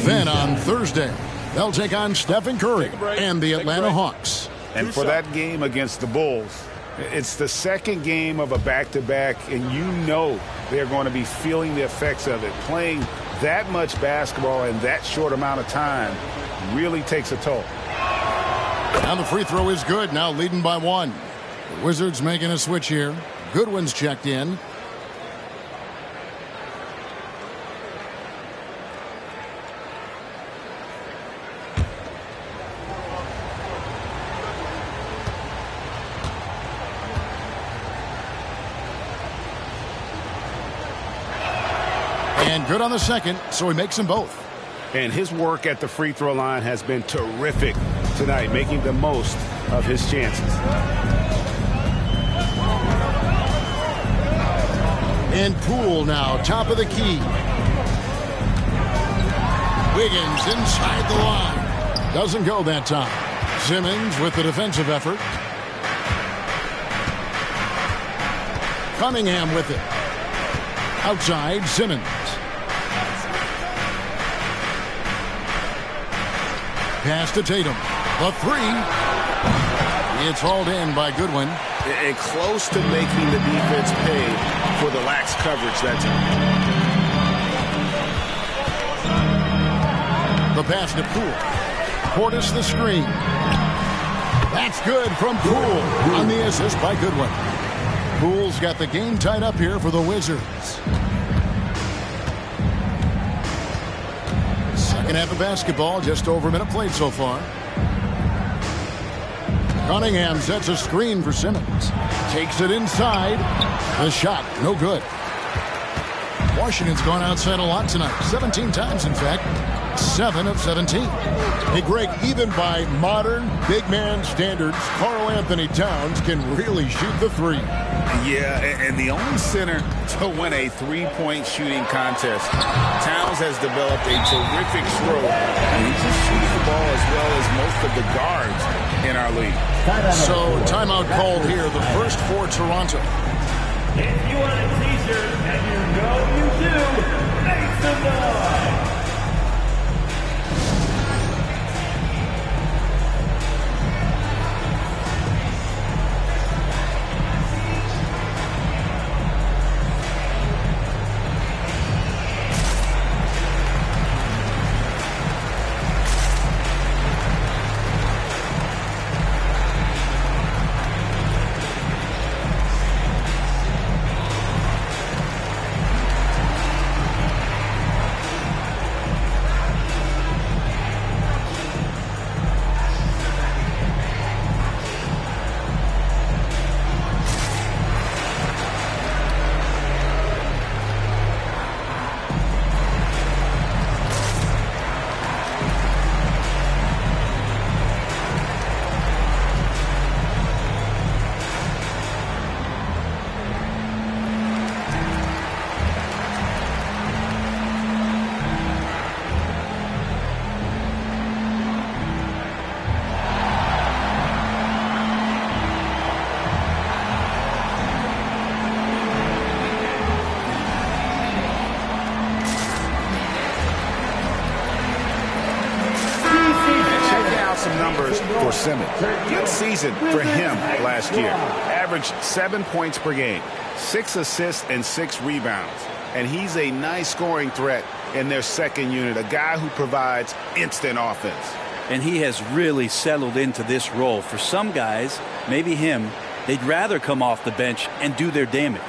Then on Thursday, they'll take on Stephen Curry and the Atlanta Hawks. And for that game against the Bulls, it's the second game of a back-to-back, and you know they're going to be feeling the effects of it. Playing that much basketball in that short amount of time really takes a toll. And the free throw is good, now leading by 1. The Wizards making a switch here. Goodwin's checked in. And good on the second, so he makes them both. And his work at the free throw line has been terrific tonight, making the most of his chances. And Poole now, top of the key. Wiggins inside the line. Doesn't go that time. Simmons with the defensive effort. Cunningham with it. Outside, Simmons. Pass to Tatum. The 3. It's hauled in by Goodwin. And close to making the defense pay for the lax coverage that time. The pass to Poole. Portis the screen. That's good from Poole on the assist by Goodwin. Poole's got the game tied up here for the Wizards. Second half of basketball, just over a minute played so far. Cunningham sets a screen for Simmons. Takes it inside. The shot, no good. Washington's gone outside a lot tonight. 17 times, in fact. 7 of 17. Hey, Greg, even by modern big man standards, Karl Anthony Towns can really shoot the 3. Yeah, and the only center to win a three-point shooting contest. Towns has developed a terrific stroke, and he just shoots the ball as well as most of the guards in our league. So, timeout called here, the first for Toronto. If you want a t-shirt, and you know you do, make some noise! some numbers for Simmons. Good season for him last year. Averaged 7 points per game, 6 assists and 6 rebounds. And he's a nice scoring threat in their second unit, a guy who provides instant offense. And he has really settled into this role. For some guys, maybe him, they'd rather come off the bench and do their damage.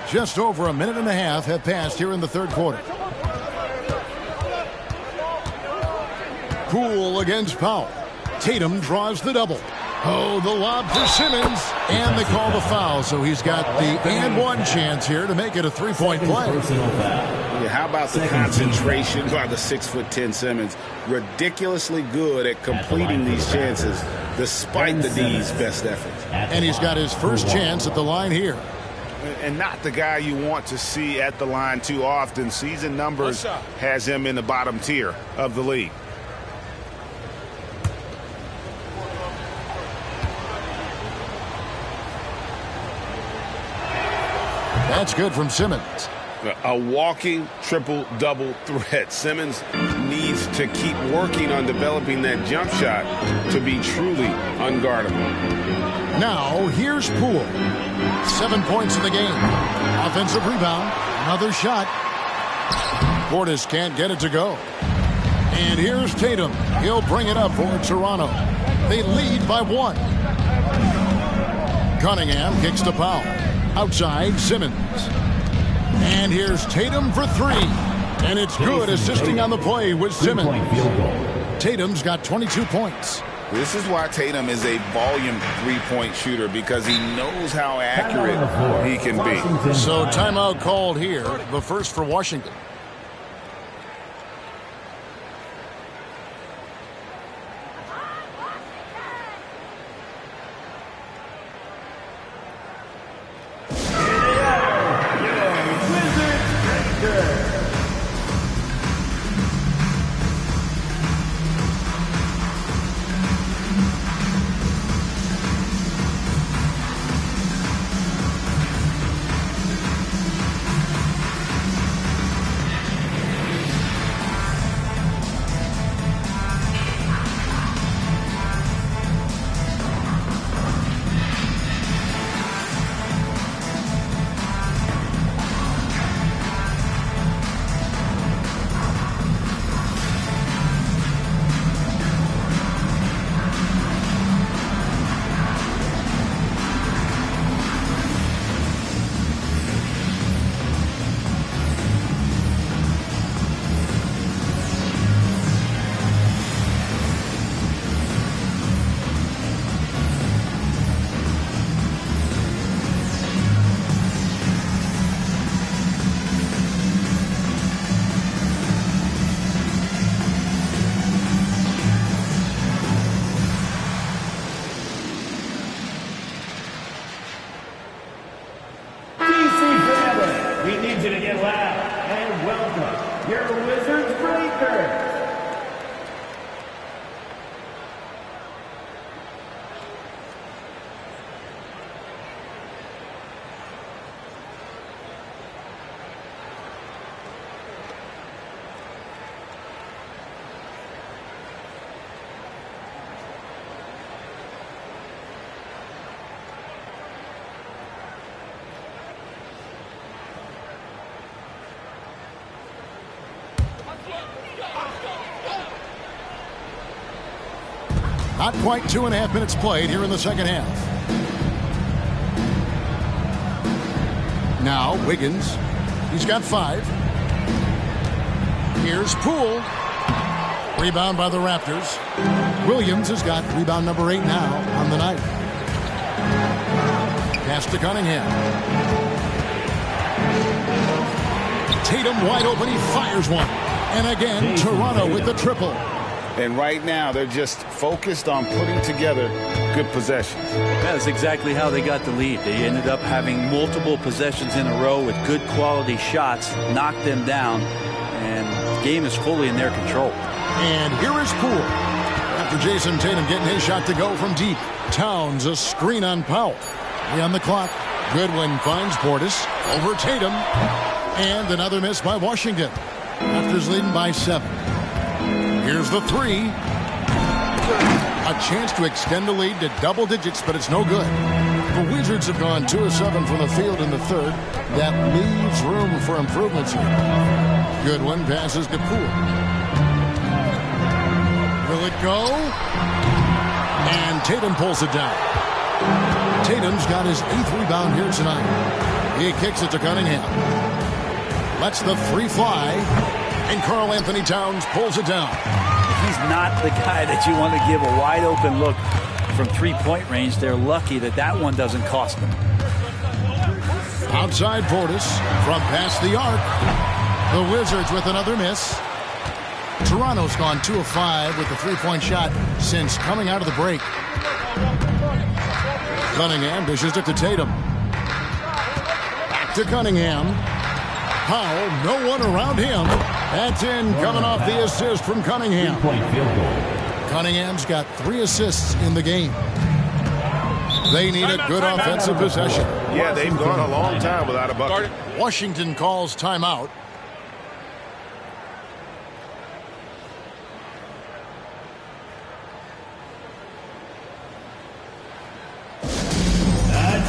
Just over a minute and a half have passed here in the third quarter. Poole against Powell. Tatum draws the double. Oh, the lob for Simmons. And they call the foul, so he's got the and one chance here to make it a three-point play. Yeah, how about the concentration by the 6'10" Simmons? Ridiculously good at completing these chances despite the D's best efforts. And he's got his first chance at the line here. And not the guy you want to see at the line too often. Season numbers has him in the bottom tier of the league. That's good from Simmons. A walking triple-double threat. Simmons needs to keep working on developing that jump shot to be truly unguardable. Now, here's Poole. 7 points in the game. Offensive rebound. Another shot. Portis can't get it to go. And here's Tatum. He'll bring it up for Toronto. They lead by 1. Cunningham kicks to Powell. Outside, Simmons. And here's Tatum for 3. And it's good, assisting on the play with Simmons. Tatum's got 22 points. This is why Tatum is a volume three-point shooter, because he knows how accurate he can be. So timeout called here, the first for Washington. Not quite 2.5 minutes played here in the second half. Now Wiggins. He's got 5. Here's Poole. Rebound by the Raptors. Williams has got rebound number 8 now on the night. Pass to Cunningham. Tatum wide open. He fires one. And again, Toronto with the triple. And right now, they're just focused on putting together good possessions. That's exactly how they got the lead. They ended up having multiple possessions in a row with good quality shots, knocked them down, and the game is fully in their control. And here is Poole. After Jason Tatum getting his shot to go from deep. Towns a screen on Powell. 3 on the clock. Goodwin finds Portis over Tatum. And another miss by Washington. Raptors leading by 7. Here's the three. A chance to extend the lead to double digits, but it's no good. The Wizards have gone 2 of 7 from the field in the third. That leaves room for improvements here. Good one, passes to Poole. Will it go? And Tatum pulls it down. Tatum's got his 8th rebound here tonight. He kicks it to Cunningham. Lets the three fly. And Karl Anthony Towns pulls it down. He's not the guy that you want to give a wide open look from three-point range. They're lucky that one doesn't cost them. Outside Portis from past the arc. The Wizards with another miss. Toronto's gone 2 of 5 with the three-point shot since coming out of the break. Cunningham dishes it to Tatum. Back to Cunningham. Powell, no one around him. That's in, coming off the assist from Cunningham. Cunningham's got 3 assists in the game. They need a good offensive possession. Yeah, they've gone a long time without a bucket. Washington calls timeout.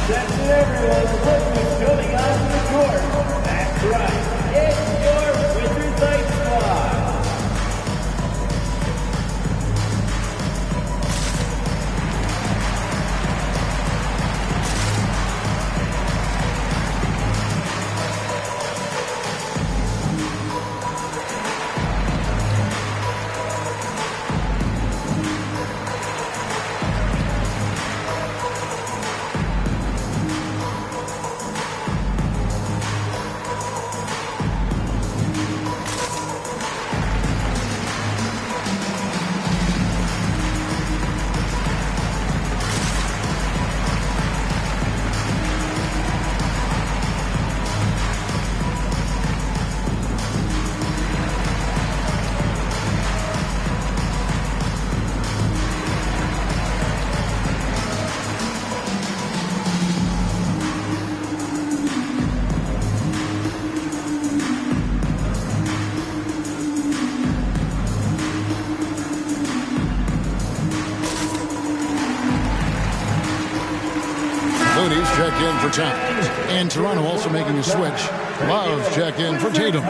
Attention everyone, equipment coming onto the court. That's right, it's your Wizards Ice Squad. Looney's checked in for Towns. And Toronto also making a switch. Love's checked in for Tatum.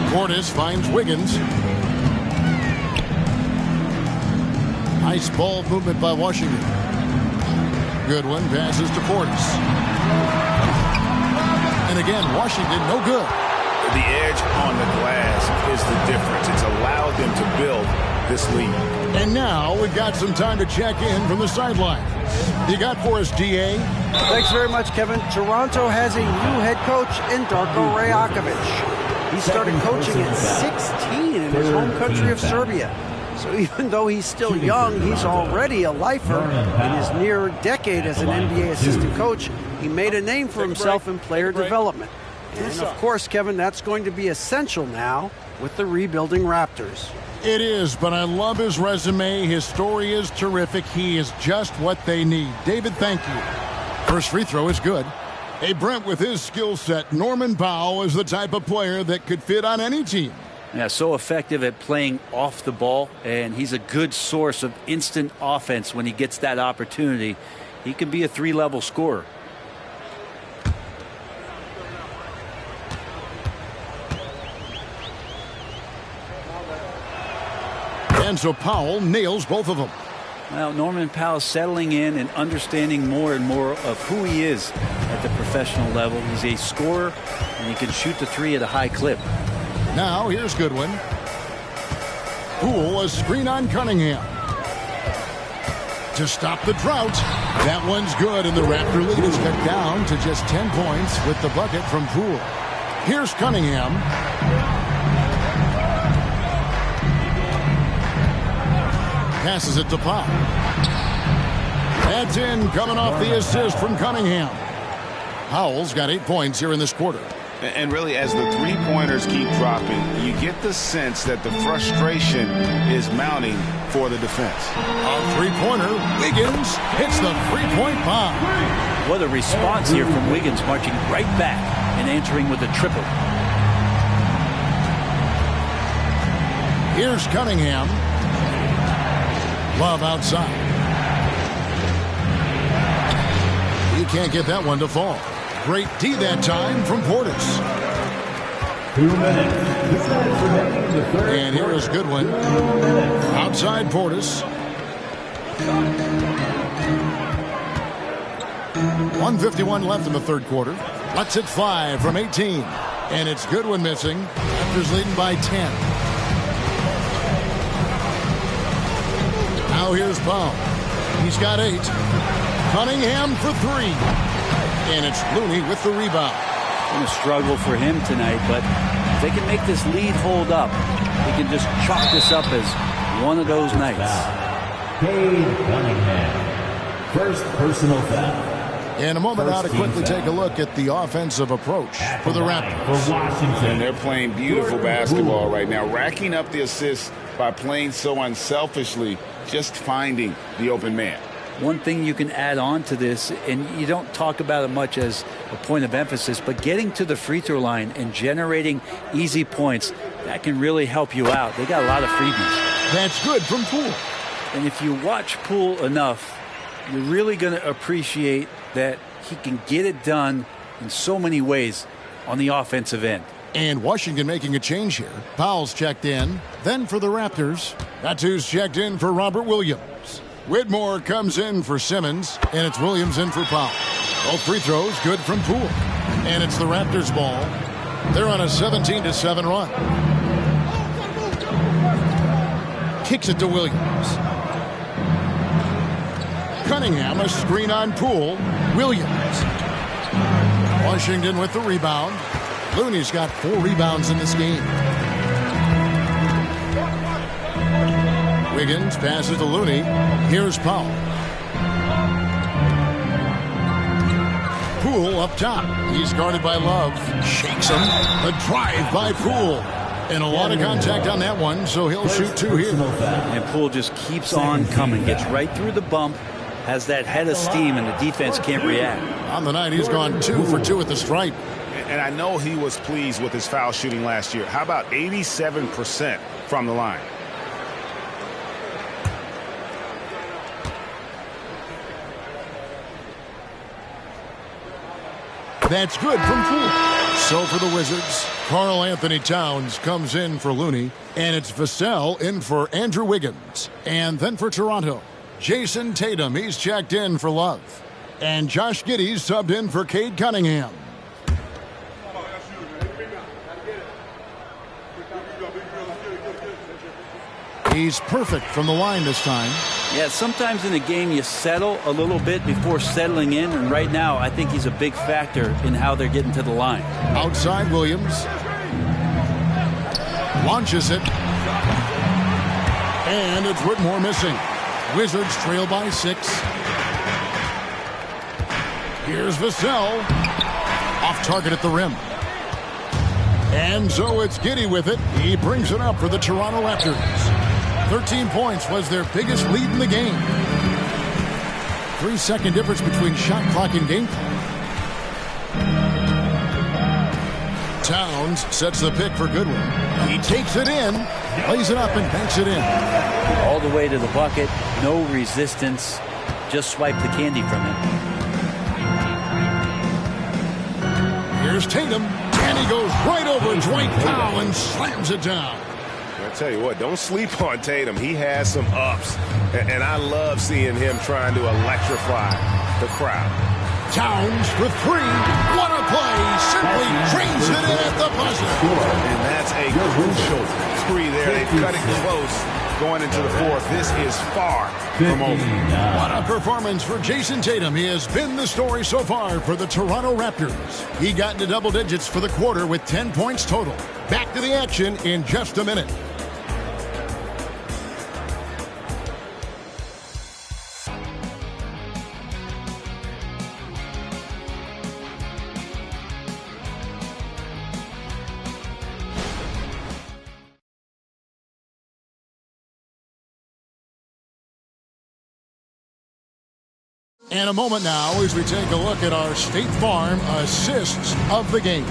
Portis finds Wiggins. Nice ball movement by Washington. Good one, passes to Portis. And again, Washington, no good. The edge on the glass is the difference. It's allowed them to build this lead. And now we've got some time to check in from the sideline. You got for us, DA? Thanks very much, Kevin. Toronto has a new head coach in Darko Rajakovic. He started coaching at 16 in his home country of Serbia. So even though he's still young, he's already a lifer. In his near decade as an NBA assistant coach, he made a name for himself in player development. And of course, Kevin, that's going to be essential now with the rebuilding Raptors. It is, but I love his resume. His story is terrific. He is just what they need. David, thank you. First free throw is good. Hey, Brent, with his skill set, Norman Powell is the type of player that could fit on any team. Yeah, so effective at playing off the ball, and he's a good source of instant offense when he gets that opportunity. He can be a 3-level scorer. And so Powell nails both of them. Well, Norman Powell settling in and understanding more and more of who he is at the professional level. He's a scorer, and he can shoot the three at a high clip. Now here's Goodwin. Poole, a screen on Cunningham. To stop the drought. That one's good, and the Raptor lead is cut down to just 10 points with the bucket from Poole. Here's Cunningham. Passes it to Pop. That's in, coming off the assist from Cunningham. Howell's got 8 points here in this quarter. And really, as the three-pointers keep dropping, you get the sense that the frustration is mounting for the defense. A three-pointer. Wiggins hits the three-point bomb. What a response here from Wiggins, marching right back and answering with a triple. Here's Cunningham. Love outside. He can't get that one to fall. Great D that time from Portis. 2 minutes. And here is Goodwin. Outside Portis. 1:51 left in the third quarter. Lets it fly from 18. And it's Goodwin missing. Raptors leading by 10. Now here's Powell. He's got 8. Cunningham for 3. And it's Looney with the rebound. Going to struggle for him tonight, but if they can make this lead hold up, they can just chalk this up as one of those nights. Cade Cunningham. First personal foul. In a moment, now to quickly take a look at the offensive approach for the Raptors. And they're playing beautiful basketball right now, racking up the assists by playing so unselfishly, just finding the open man. One thing you can add on to this, and you don't talk about it much as a point of emphasis, but getting to the free throw line and generating easy points, that can really help you out. They got a lot of freebies. That's good from Poole. And if you watch Poole enough, you're really going to appreciate that he can get it done in so many ways on the offensive end. And Washington making a change here. Powell's checked in. Then for the Raptors, that's who's checked in for Robert Williams. Whitmore comes in for Simmons, and it's Williams in for Powell. Both free throws good from Poole. And it's the Raptors' ball. They're on a 17-7 run. Kicks it to Williams. Cunningham, a screen on Poole. Williams. Washington with the rebound. Looney's got 4 rebounds in this game. Wiggins passes to Looney. Here's Powell. Poole up top. He's guarded by Love. Shakes him. A drive by Poole. And a lot of contact on that one, so he'll shoot 2 here. And Poole just keeps on coming. Gets right through the bump. Has that head of steam, and the defense can't react. On the night, he's gone 2 for 2 at the stripe. And I know he was pleased with his foul shooting last year. How about 87% from the line? That's good from Poole. So for the Wizards, Karl Anthony Towns comes in for Looney, and it's Vassell in for Andrew Wiggins. And then for Toronto, Jason Tatum, he's checked in for Love. And Josh Giddey's subbed in for Cade Cunningham. He's perfect from the line this time. Yeah, sometimes in a game you settle a little bit before settling in, and right now I think he's a big factor in how they're getting to the line. Outside Williams. Launches it. And it's Whitmore missing. Wizards trail by 6. Here's Vassell. Off target at the rim. And so it's Giddey with it. He brings it up for the Toronto Raptors. 13 points was their biggest lead in the game. 3-second difference between shot clock and game clock. Towns sets the pick for Goodwin. He takes it in, lays it up, and banks it in. All the way to the bucket, no resistance. Just swipe the candy from him. Here's Tatum, and he goes right over Dwight Powell and slams it down. I tell you what, don't sleep on Tatum. He has some ups, and I love seeing him trying to electrify the crowd. Towns for 3. What a play. Simply drains it in at the buzzer. And that's a crucial 3 there. They've cut it close, going into the fourth. This is far from over. What a performance for Jason Tatum. He has been the story so far for the Toronto Raptors. He got into double digits for the quarter with 10 points total. Back to the action in just a minute. And a moment now as we take a look at our State Farm assists of the game.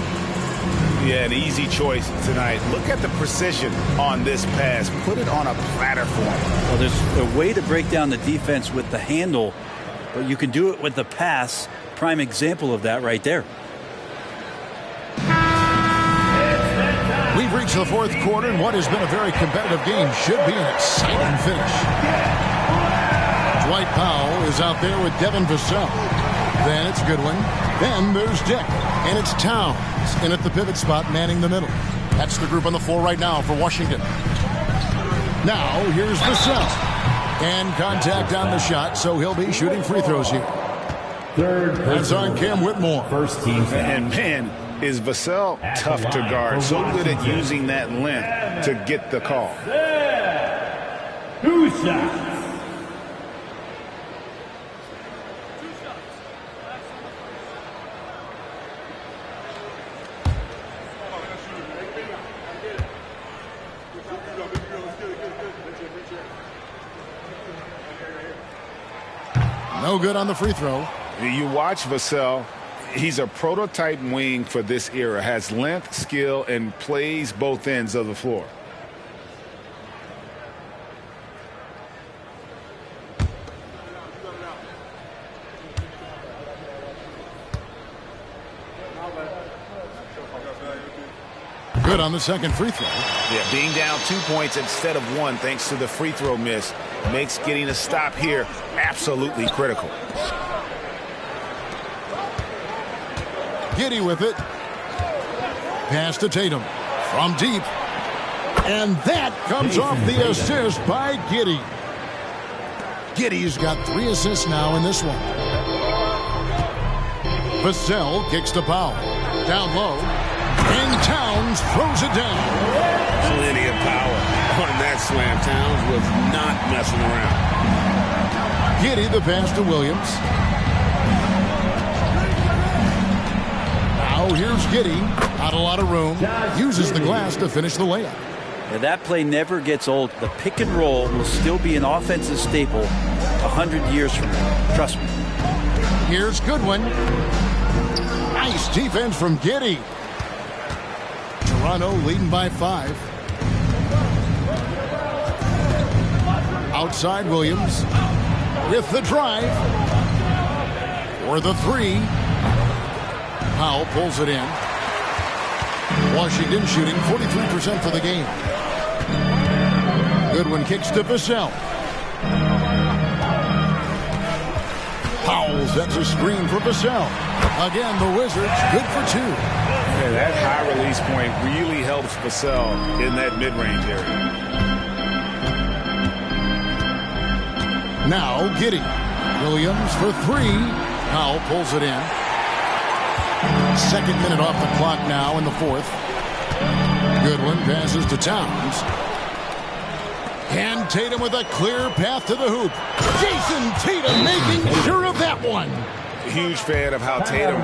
Yeah, an easy choice tonight. Look at the precision on this pass. Put it on a platter for him. Well, there's a way to break down the defense with the handle, but you can do it with the pass. Prime example of that right there. We've reached the fourth quarter, and what has been a very competitive game should be an exciting finish. Dwight Powell is out there with Devin Vassell. Then it's Goodwin. Then there's Dick. And it's Towns in at the pivot spot, manning the middle. That's the group on the floor right now for Washington. Now here's Vassell. And contact on the shot, so he'll be shooting free throws here. That's on Cam Whitmore. First team. And man, is Vassell tough to guard. So good at using that length to get the call. Two shots. No good on the free throw. You watch Vassell. He's a prototype wing for this era. Has length, skill, and plays both ends of the floor. Good on the second free throw. Yeah, being down 2 points instead of one thanks to the free throw miss makes getting a stop here absolutely critical. Giddey with it. Pass to Tatum from deep. And that comes off the assist by Giddey. Giddey's got 3 assists now in this one. Vassell kicks to Powell. Down low. And Towns throws it down. Plenty of power on that slam. Towns was not messing around. Giddey the pass to Williams. Now here's Giddey. Not a lot of room. Uses the glass to finish the layup. Yeah, that play never gets old. The pick and roll will still be an offensive staple 100 years from now. Trust me. Here's Goodwin. Nice defense from Giddey. Toronto leading by 5. Outside Williams with the drive for the 3. Powell pulls it in. Washington shooting 43% for the game. Goodwin kicks to Vassell. Powell sets a screen for Vassell. Again, the Wizards good for 2. Yeah, that high release point really helps Vassell in that mid-range area. Now Giddey. Williams for 3. Powell pulls it in. Second minute off the clock now in the fourth. Goodwin passes to Towns. And Tatum with a clear path to the hoop. Jason Tatum making sure of that one. Huge fan of how Tatum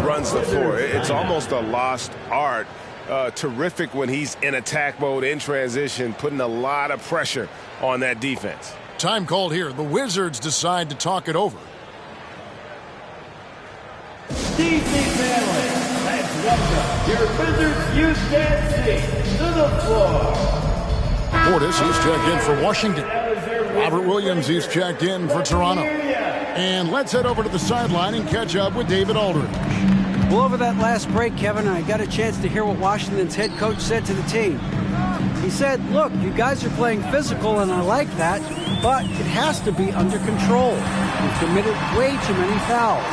runs the floor. It's almost a lost art. Terrific when he's in attack mode, in transition, putting a lot of pressure on that defense. Time called here. The Wizards decide to talk it over. DC family, let's welcome your Wizards USC to the floor. Portis, he's checked in for Washington. Robert Williams, he's checked in for Toronto. And let's head over to the sideline and catch up with David Aldridge. Well, over that last break, Kevin, I got a chance to hear what Washington's head coach said to the team. He said, look, you guys are playing physical, and I like that, but it has to be under control. We've committed way too many fouls.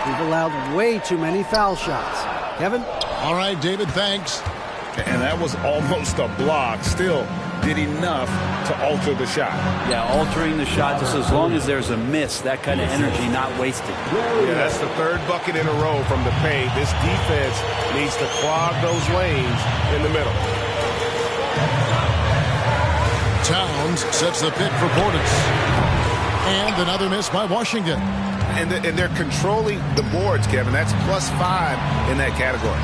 We've allowed way too many foul shots. Kevin? All right, David, thanks. And that was almost a block. Still did enough to alter the shot. Yeah, altering the shot just as long as there's a miss, that kind of energy not wasted. Yeah, that's the third bucket in a row from the paint. This defense needs to clog those lanes in the middle. Towns sets the pick for Portis. And another miss by Washington. And they're controlling the boards, Kevin. That's +5 in that category.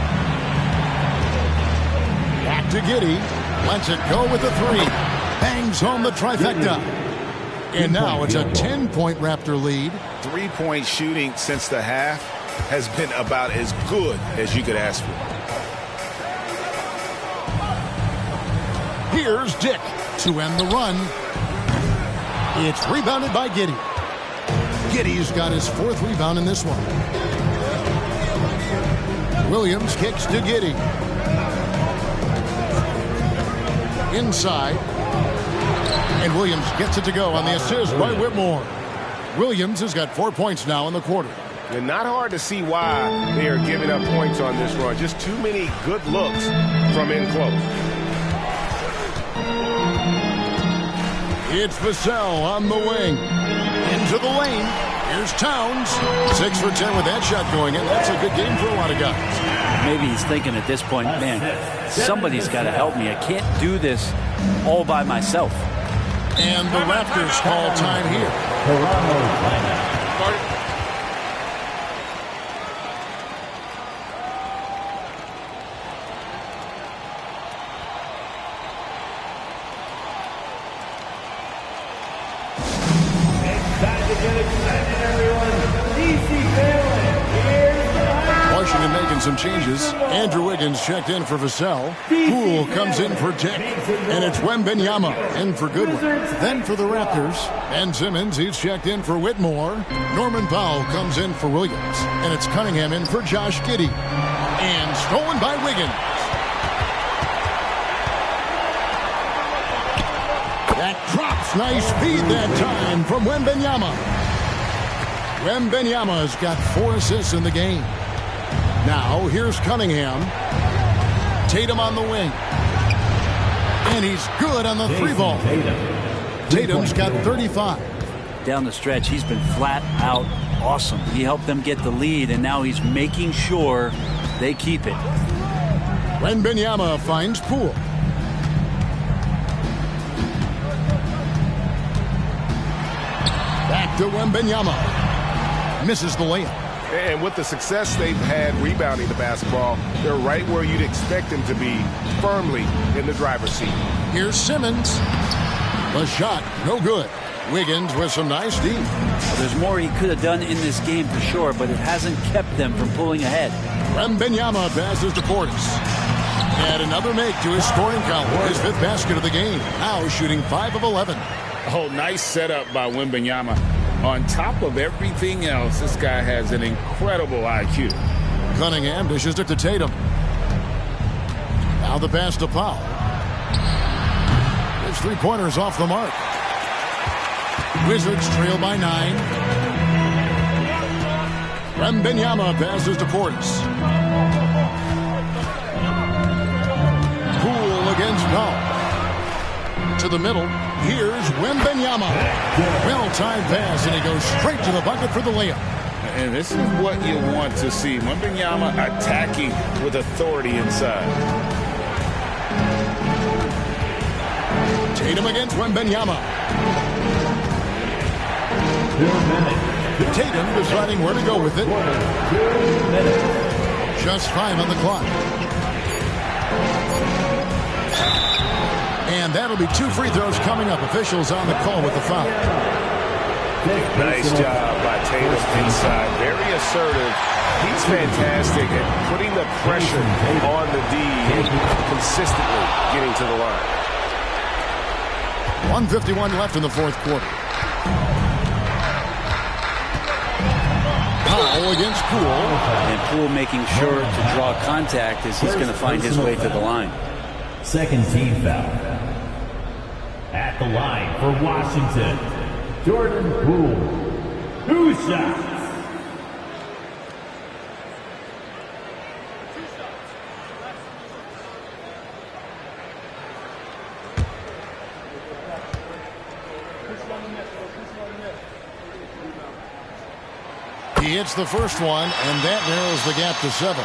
Back to Giddey. Lets it go with the three. Bangs home the trifecta. And now it's a 10-point Raptor lead. 3-point shooting since the half has been about as good as you could ask for. Here's Dick to end the run. It's rebounded by Giddey. Giddey's got his 4th rebound in this one. Williams kicks to Giddey. Inside. And Williams gets it to go on the assist by Whitmore. Williams has got 4 points now in the quarter. And not hard to see why they are giving up points on this run. Just too many good looks from in close. It's Vassell on the wing. Into the lane. Here's Towns. 6 for 10 with that shot going in. That's a good game for a lot of guys. Maybe he's thinking at this point, man, somebody's got to help me. I can't do this all by myself. And the Raptors call time here. Washington making some changes. Andrew Wiggins checked in for Vassell. Poole comes in for Dick. And it's Wembanyama in for Goodwin. Then for the Raptors, Ben Simmons, he's checked in for Whitmore. Norman Powell comes in for Williams. And it's Cunningham in for Josh Giddey. And stolen by Wiggins. That drops. Nice feed that time from Wembanyama. Wembanyama's got 4 assists in the game. Now, here's Cunningham. Tatum on the wing. And he's good on the 3-ball. Tatum's got 35. Down the stretch, he's been flat out awesome. He helped them get the lead, and now he's making sure they keep it. Wembanyama finds Poole. Back to Wembanyama. Misses the layup. And with the success they've had rebounding the basketball, they're right where you'd expect them to be, firmly in the driver's seat. Here's Simmons. The shot, no good. Wiggins with some nice D. Well, there's more he could have done in this game for sure, but it hasn't kept them from pulling ahead. Wembanyama passes to Portis. And another make to his scoring column. His 5th basket of the game. Now shooting 5 of 11. Oh, nice setup by Wembanyama. On top of everything else, this guy has an incredible IQ. Cunningham dishes it to Tatum. Now the pass to Powell. His 3-pointers off the mark. Wizards trail by 9. Wembanyama passes to Portis. Poole against Powell. To the middle. Here's Wembanyama. Well-timed pass, and he goes straight to the bucket for the layup. And this is what you want to see. Wembanyama attacking with authority inside. Tatum against Wembanyama. Tatum deciding where to go with it. Just 5 on the clock. And that'll be 2 free throws coming up. Officials on the call with the foul. Nice job by Tatum inside. Very assertive. He's fantastic at putting the pressure on the D and consistently getting to the line. 1:51 left in the 4th quarter. Powell against Poole. And Poole making sure to draw contact as he's going to find his way to the line. Second team foul. At the line for Washington, Jordan Poole. 2 shots. He hits the first one, and that narrows the gap to 7.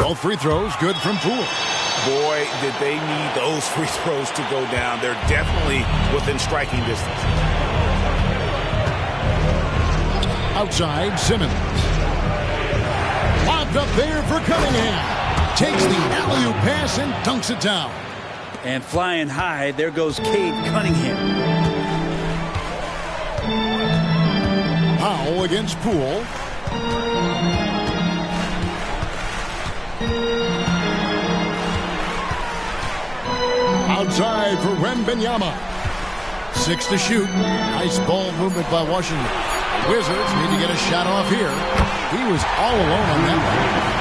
Both free throws good from Poole. Boy, did they need those free throws to go down. They're definitely within striking distance. Outside, Simmons. Lobbed up there for Cunningham. Takes the alley-oop pass and dunks it down. And flying high, there goes Cade Cunningham. Powell against Poole. Outside for Wembanyama. 6 to shoot. Nice ball movement by Washington. Wizards need to get a shot off here. He was all alone on that one.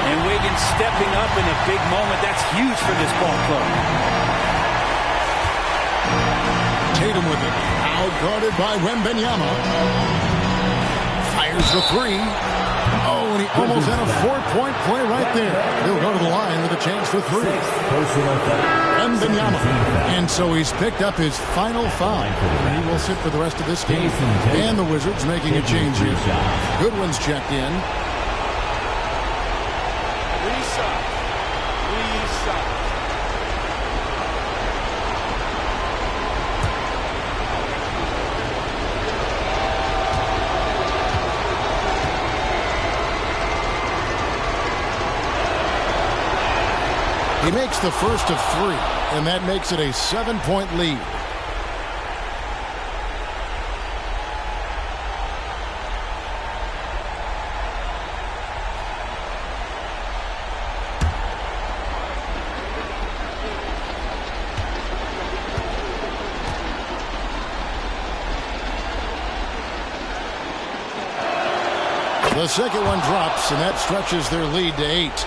And Wiggins stepping up in a big moment. That's huge for this ball club. Tatum with it. Out guarded by Wembanyama. Fires the 3. Oh, and he almost had a 4-point play right there. He'll go to the line with a chance for 3. Wembanyama. And so he's picked up his final foul. He will sit for the rest of this game. And the Wizards making a change here. Goodwin's checked in. Reset. He makes the first of 3, and that makes it a 7-point lead. The second one drops, and that stretches their lead to 8.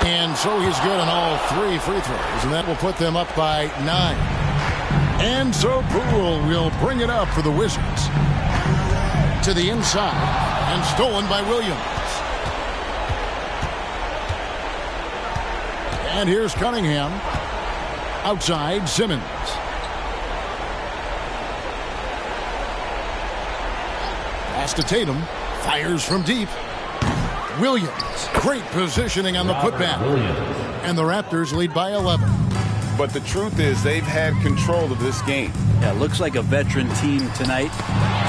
And so he's good on all 3 free throws, and that will put them up by 9. And so Poole will bring it up for the Wizards. To the inside, and stolen by Williams. And here's Cunningham. Outside, Simmons. Pass to Tatum. Fires from deep. Williams. Great positioning on the putback. And the Raptors lead by 11. But the truth is they've had control of this game. Yeah, looks like a veteran team tonight.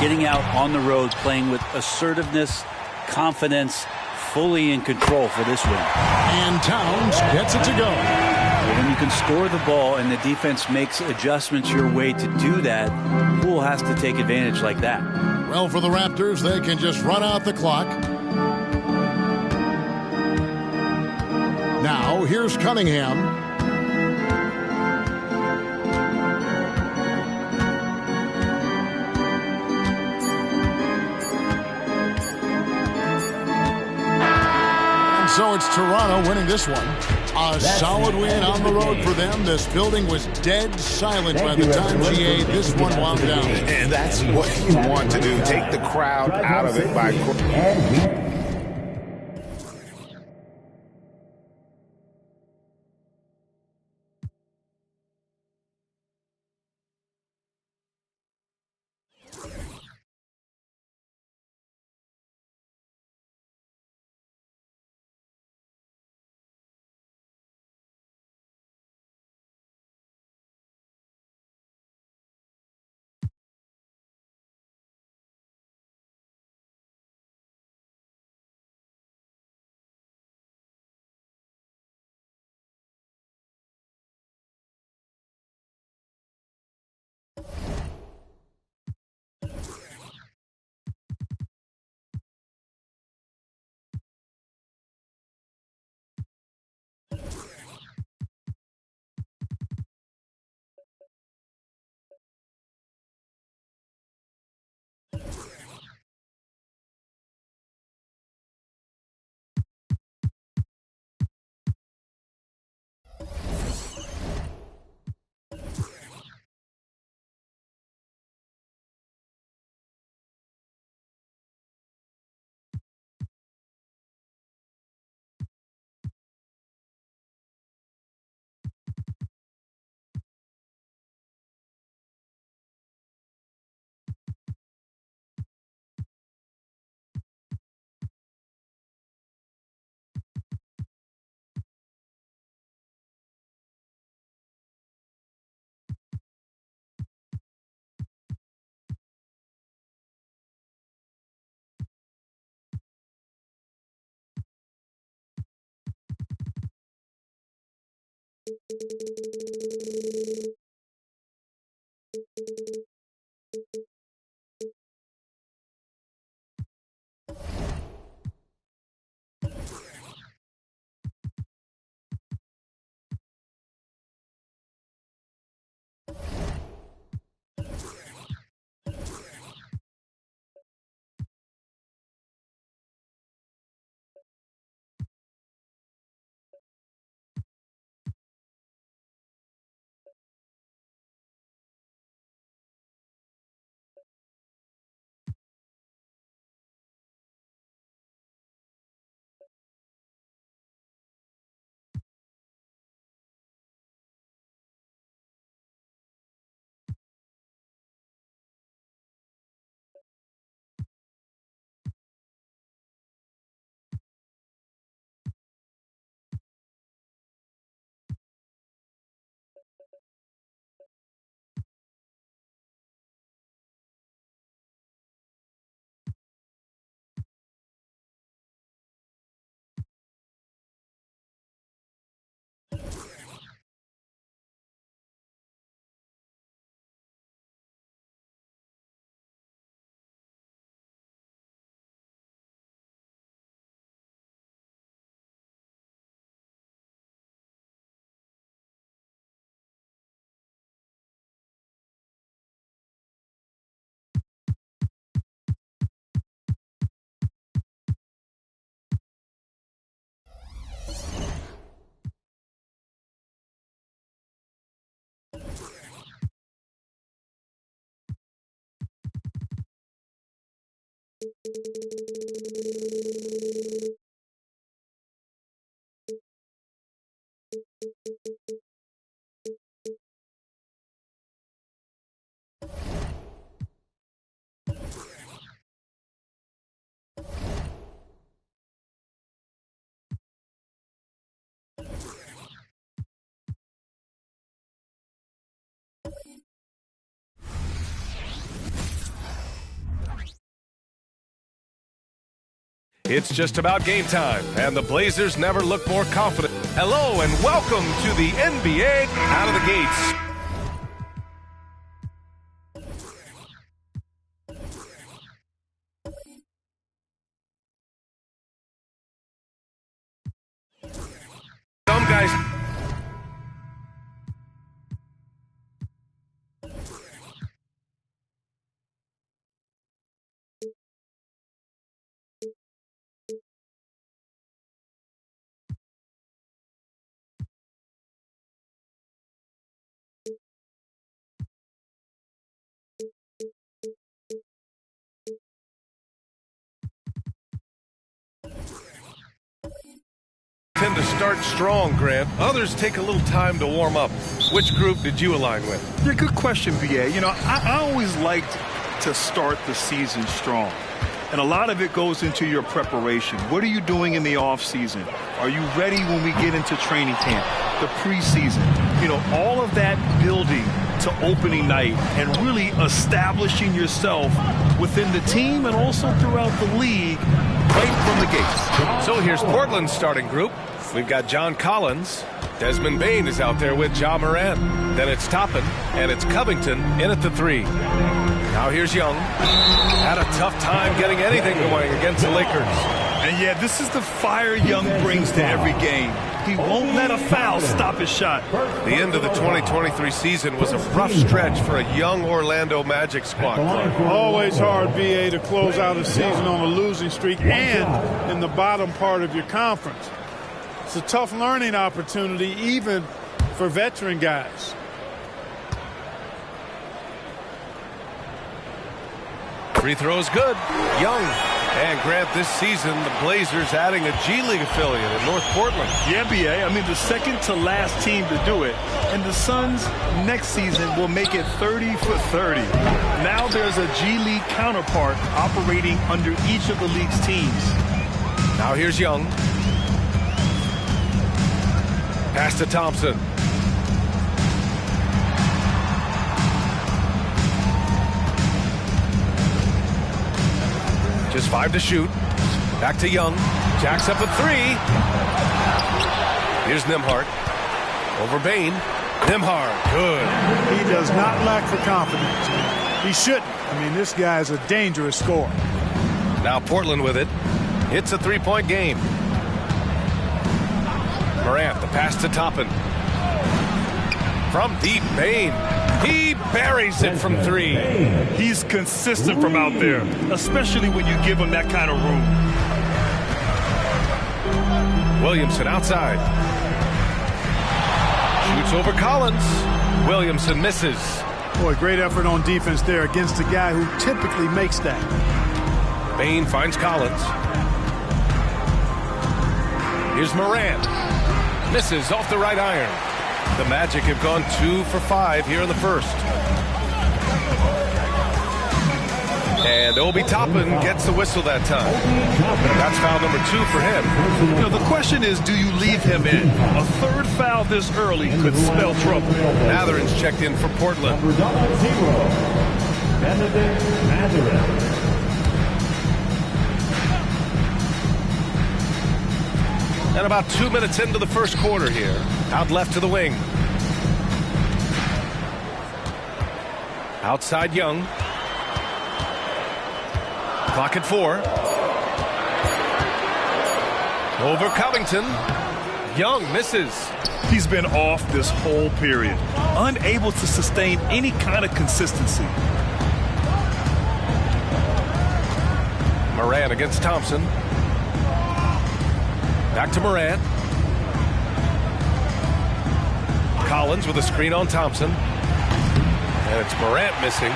Getting out on the road, playing with assertiveness, confidence, fully in control for this win. And Towns gets it to go. When you can score the ball and the defense makes adjustments your way to do that, Poole has to take advantage like that. Well, for the Raptors, they can just run out the clock. Now, here's Cunningham. And so it's Toronto winning this one. A solid win on the road for them. This building was dead silent by the time GA this one wound down. And that's what you want to do. Take the crowd out of it by... It's just about game time, and the Blazers never look more confident. Hello and welcome to the NBA Out of the Gates. Some guys... tend to start strong, Grant. Others take a little time to warm up. Which group did you align with? Yeah, good question, BA. You know, I always liked to start the season strong. And a lot of it goes into your preparation. What are you doing in the offseason? Are you ready when we get into training camp, the preseason? You know, all of that building to opening night and really establishing yourself within the team and also throughout the league right from the gates. So here's Portland's starting group. We've got John Collins. Desmond Bane is out there with Ja Morant. Then it's Toppin, and it's Covington in at the 3. Now here's Young. Had a tough time getting anything going against the Lakers. And yeah, this is the fire Young brings to every game. He won't let a foul stop his shot. The end of the 2023 season was a rough stretch for a young Orlando Magic squad. Always hard, BA, to close out a season on a losing streak and in the bottom part of your conference. It's a tough learning opportunity even for veteran guys. Free throws good. Young. And Grant, this season, the Blazers adding a G League affiliate in North Portland. Yeah, BA. I mean, the second to last team to do it. And the Suns next season will make it 30 for 30. Now there's a G League counterpart operating under each of the league's teams. Now here's Young. Pass to Thompson. Just 5 to shoot. Back to Young. Jacks up a 3. Here's Nembhard. Over Bain. Nimhard. Good. He does not lack for confidence. He shouldn't. I mean, this guy is a dangerous scorer. Now Portland with it. It's a three-point game. Morant, the pass to Toppin. From deep, Bain. He buries it from three. He's consistent from out there, especially when you give him that kind of room. Williamson outside. Shoots over Collins. Williamson misses. Boy, great effort on defense there against a guy who typically makes that. Bain finds Collins. Here's Morant. Misses off the right iron. The Magic have gone 2 for 5 here in the first. And Obi Toppin gets the whistle that time. That's foul number 2 for him. You know, the question is, do you leave him in? A third foul this early could spell trouble. Matherin's checked in for Portland. And about 2 minutes into the first quarter here. Out left to the wing. Outside Young. Clock at 4. Over Covington. Young misses. He's been off this whole period. Unable to sustain any kind of consistency. Morant against Thompson. Back to Morant. Collins with a screen on Thompson. And it's Morant missing.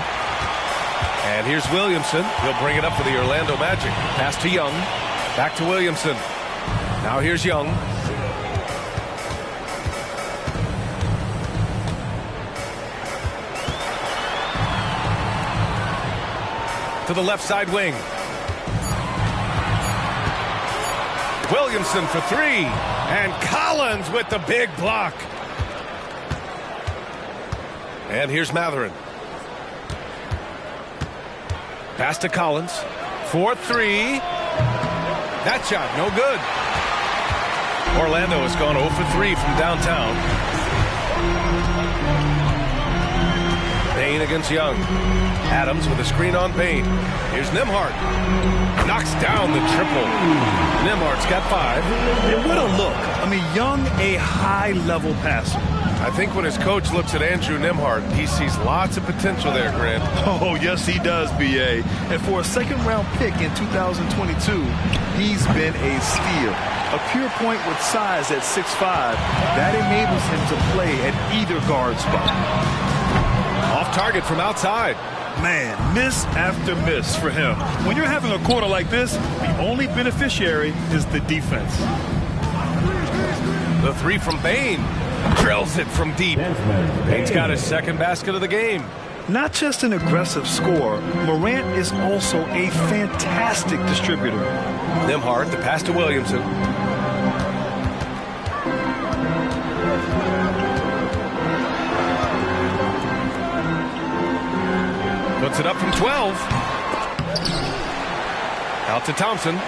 And here's Williamson. He'll bring it up for the Orlando Magic. Pass to Young. Back to Williamson. Now here's Young. To the left side wing. Williamson for 3. And Collins with the big block. And here's Matherin. Pass to Collins. 4-3. That shot, no good. Orlando has gone 0 for 3 from downtown. Bain against Young. Adams with a screen on Bain. Here's Nimhard. Knocks down the triple. Nimhard's got 5. And what a look. I mean, Young, a high-level passer. I think when his coach looks at Andrew Nimhard, he sees lots of potential there, Grant. Oh, yes, he does, B.A. And for a second-round pick in 2022, he's been a steal. A pure point with size at 6'5", that enables him to play at either guard spot. Off target from outside. Man, miss after miss for him. When you're having a quarter like this, the only beneficiary is the defense. The 3 from Bain. Drills it from deep. Bain's got his second basket of the game. Not just an aggressive scorer, Morant is also a fantastic distributor. Nimhard, the pass to Williamson. Puts it up from 12. Out to Thompson.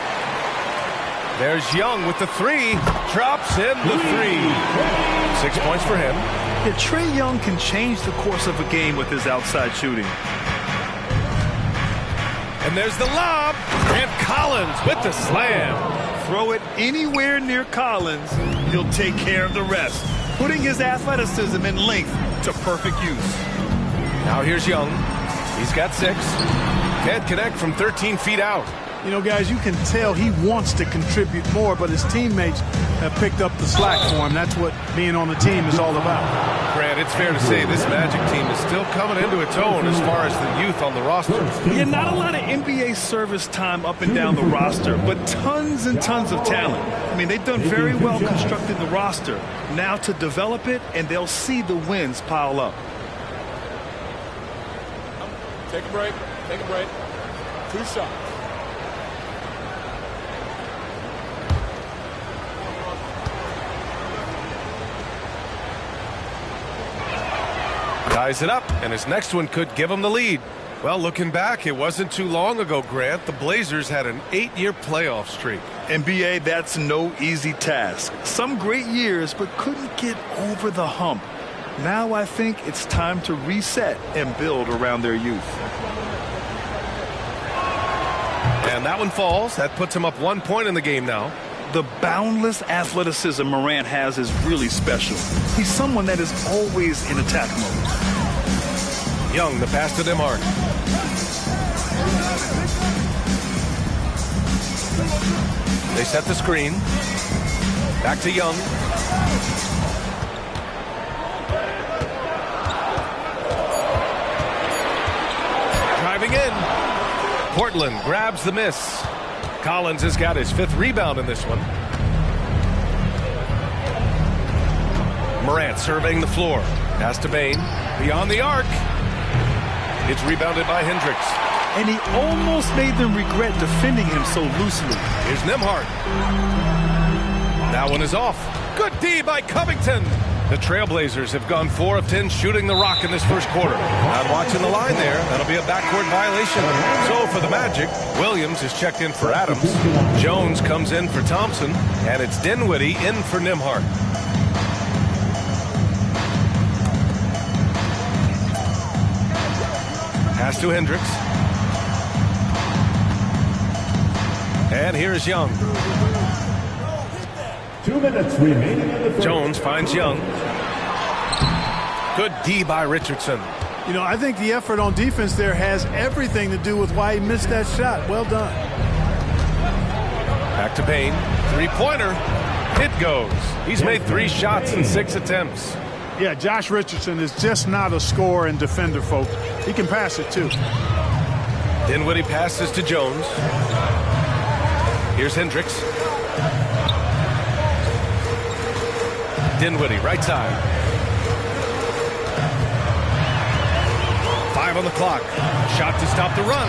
There's Young with the 3. Drops in the 3. 6 points for him. Yeah, Trae Young can change the course of a game with his outside shooting. And there's the lob. And Collins with the slam. Throw it anywhere near Collins, he'll take care of the rest, putting his athleticism and length to perfect use. Now here's Young. He's got 6. Can't connect from 13 feet out. You know, guys, you can tell he wants to contribute more, but his teammates have picked up the slack for him. That's what being on the team is all about. Grant, it's fair to say this Magic team is still coming into its own as far as the youth on the roster. Yeah, not a lot of NBA service time up and down the roster, but tons and tons of talent. I mean, they've done very well constructing the roster. Now to develop it, and they'll see the wins pile up. Take a break. Take a break. 2 shots. Ties it up, and his next one could give him the lead. Well, looking back, it wasn't too long ago, Grant. The Blazers had an 8-year playoff streak. And BA, that's no easy task. Some great years, but couldn't get over the hump. Now I think it's time to reset and build around their youth. And that one falls. That puts him up 1 point in the game now. The boundless athleticism Morant has is really special. He's someone that is always in attack mode. Young, the pass to Nembhard. They set the screen. Back to Young. Driving in. Portland grabs the miss. Collins has got his 5th rebound in this one. Morant surveying the floor. Pass to Bane. Beyond the arc. It's rebounded by Hendricks. And he almost made them regret defending him so loosely. Here's Nembhard. That one is off. Good D by Covington. The Trailblazers have gone 4 of 10 shooting the rock in this first quarter. Not watching the line there. That'll be a backcourt violation. So for the Magic, Williams is checked in for Adams. Jones comes in for Thompson. And it's Dinwiddie in for Nembhard. Pass to Hendricks. And here's Young. 2 minutes remaining in the first. Jones finds Young. Good D by Richardson. You know, I think the effort on defense there has everything to do with why he missed that shot. Well done. Back to Bane. 3-pointer. It goes. He's made 3 shots in 6 attempts. Yeah, Josh Richardson is just not a scorer and defender, folks. He can pass it, too. Dinwiddie passes to Jones. Here's Hendricks. Dinwiddie, right side. 5 on the clock. Shot to stop the run.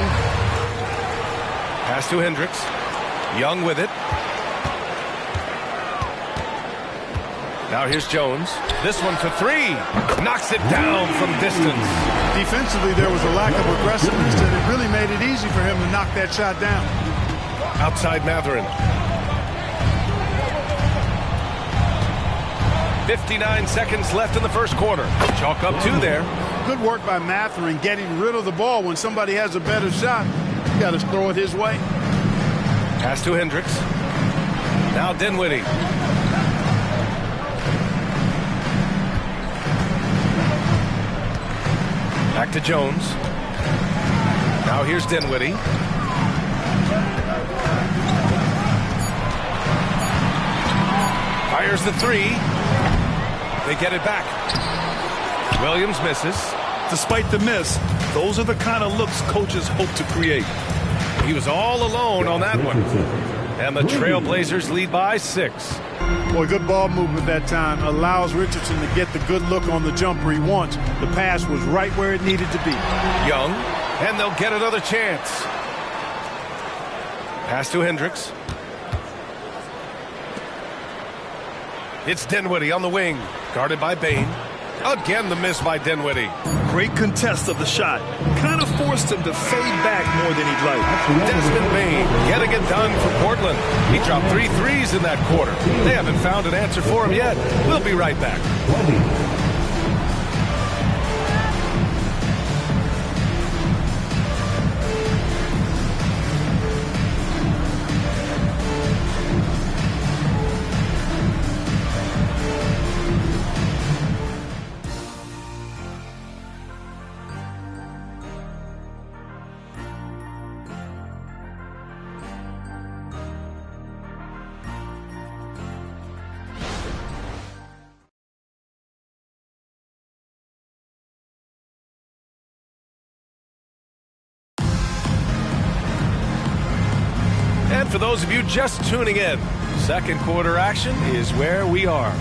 Pass to Hendricks. Young with it. Now here's Jones. This one for 3. Knocks it down from distance. Defensively, there was a lack of aggressiveness, and it really made it easy for him to knock that shot down. Outside Mathurin. 59 seconds left in the first quarter. Chalk up 2 there. Good work by Mathurin getting rid of the ball. When somebody has a better shot, you got to throw it his way. Pass to Hendricks. Now Dinwiddie. Back to Jones. Now here's Dinwiddie. Fires the 3. They get it back. Williams misses. Despite the miss, those are the kind of looks coaches hope to create. He was all alone on that one. And the Trailblazers lead by 6. Boy, good ball movement that time. Allows Richardson to get the good look on the jumper he wants. The pass was right where it needed to be. Young, and they'll get another chance. Pass to Hendricks. It's Dinwiddie on the wing, guarded by Bane. Again, the miss by Dinwiddie. Great contest of the shot. Kind of forced him to fade back more than he'd like. Desmond Bane getting it done for Portland. He dropped 3 threes in that quarter. They haven't found an answer for him yet. We'll be right back. And for those of you just tuning in, second quarter action is where we are.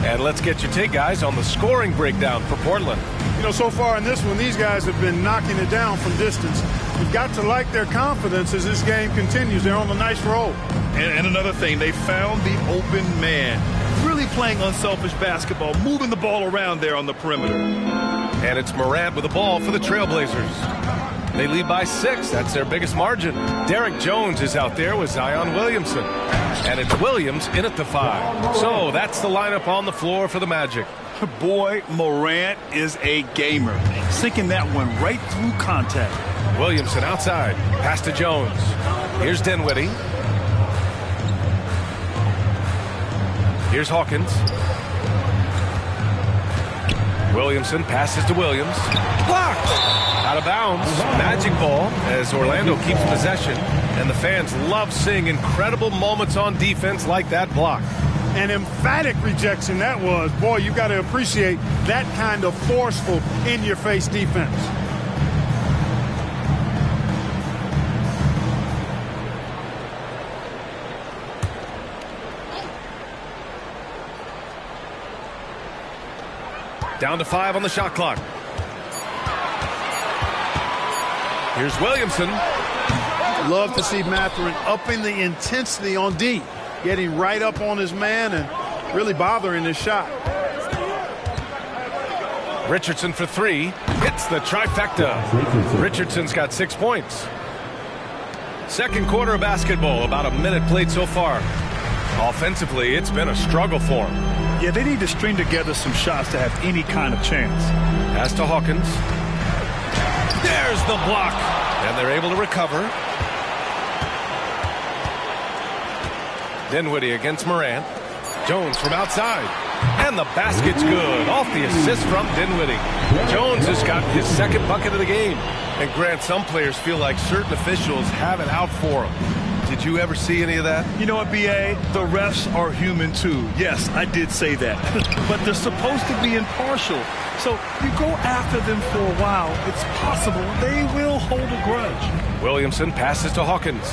And let's get your take, guys, on the scoring breakdown for Portland. You know, so far in this one, these guys have been knocking it down from distance. You've got to like their confidence as this game continues. They're on a nice roll. And another thing, they found the open man. Really playing unselfish basketball, moving the ball around there on the perimeter. And it's Morant with the ball for the Trailblazers. They lead by 6. That's their biggest margin. Derek Jones is out there with Zion Williamson. And it's Williams in at the 5. So that's the lineup on the floor for the Magic. Boy, Morant is a gamer. Sinking that one right through contact. Williamson outside. Pass to Jones. Here's Dinwiddie. Here's Hawkins. Williamson passes to Williams. Blocked! Out of bounds. Magic ball as Orlando keeps possession. And the fans love seeing incredible moments on defense like that block. An emphatic rejection that was. Boy, you got to appreciate that kind of forceful, in-your-face defense. Down to 5 on the shot clock. Here's Williamson. Love to see Mathurin upping the intensity on D. Getting right up on his man and really bothering his shot. Richardson for 3. Hits the trifecta. Richardson's got 6 points. Second quarter of basketball. About a minute played so far. Offensively, it's been a struggle for him. Yeah, they need to string together some shots to have any kind of chance. Pass to Hawkins. There's the block. And they're able to recover. Dinwiddie against Morant. Jones from outside. And the basket's good. Off the assist from Dinwiddie. Jones has got his second bucket of the game. And Grant, some players feel like certain officials have it out for them. Did you ever see any of that? You know what, B.A.? The refs are human, too. Yes, I did say that. But they're supposed to be impartial. So you go after them for a while, it's possible they will hold a grudge. Williamson passes to Hawkins.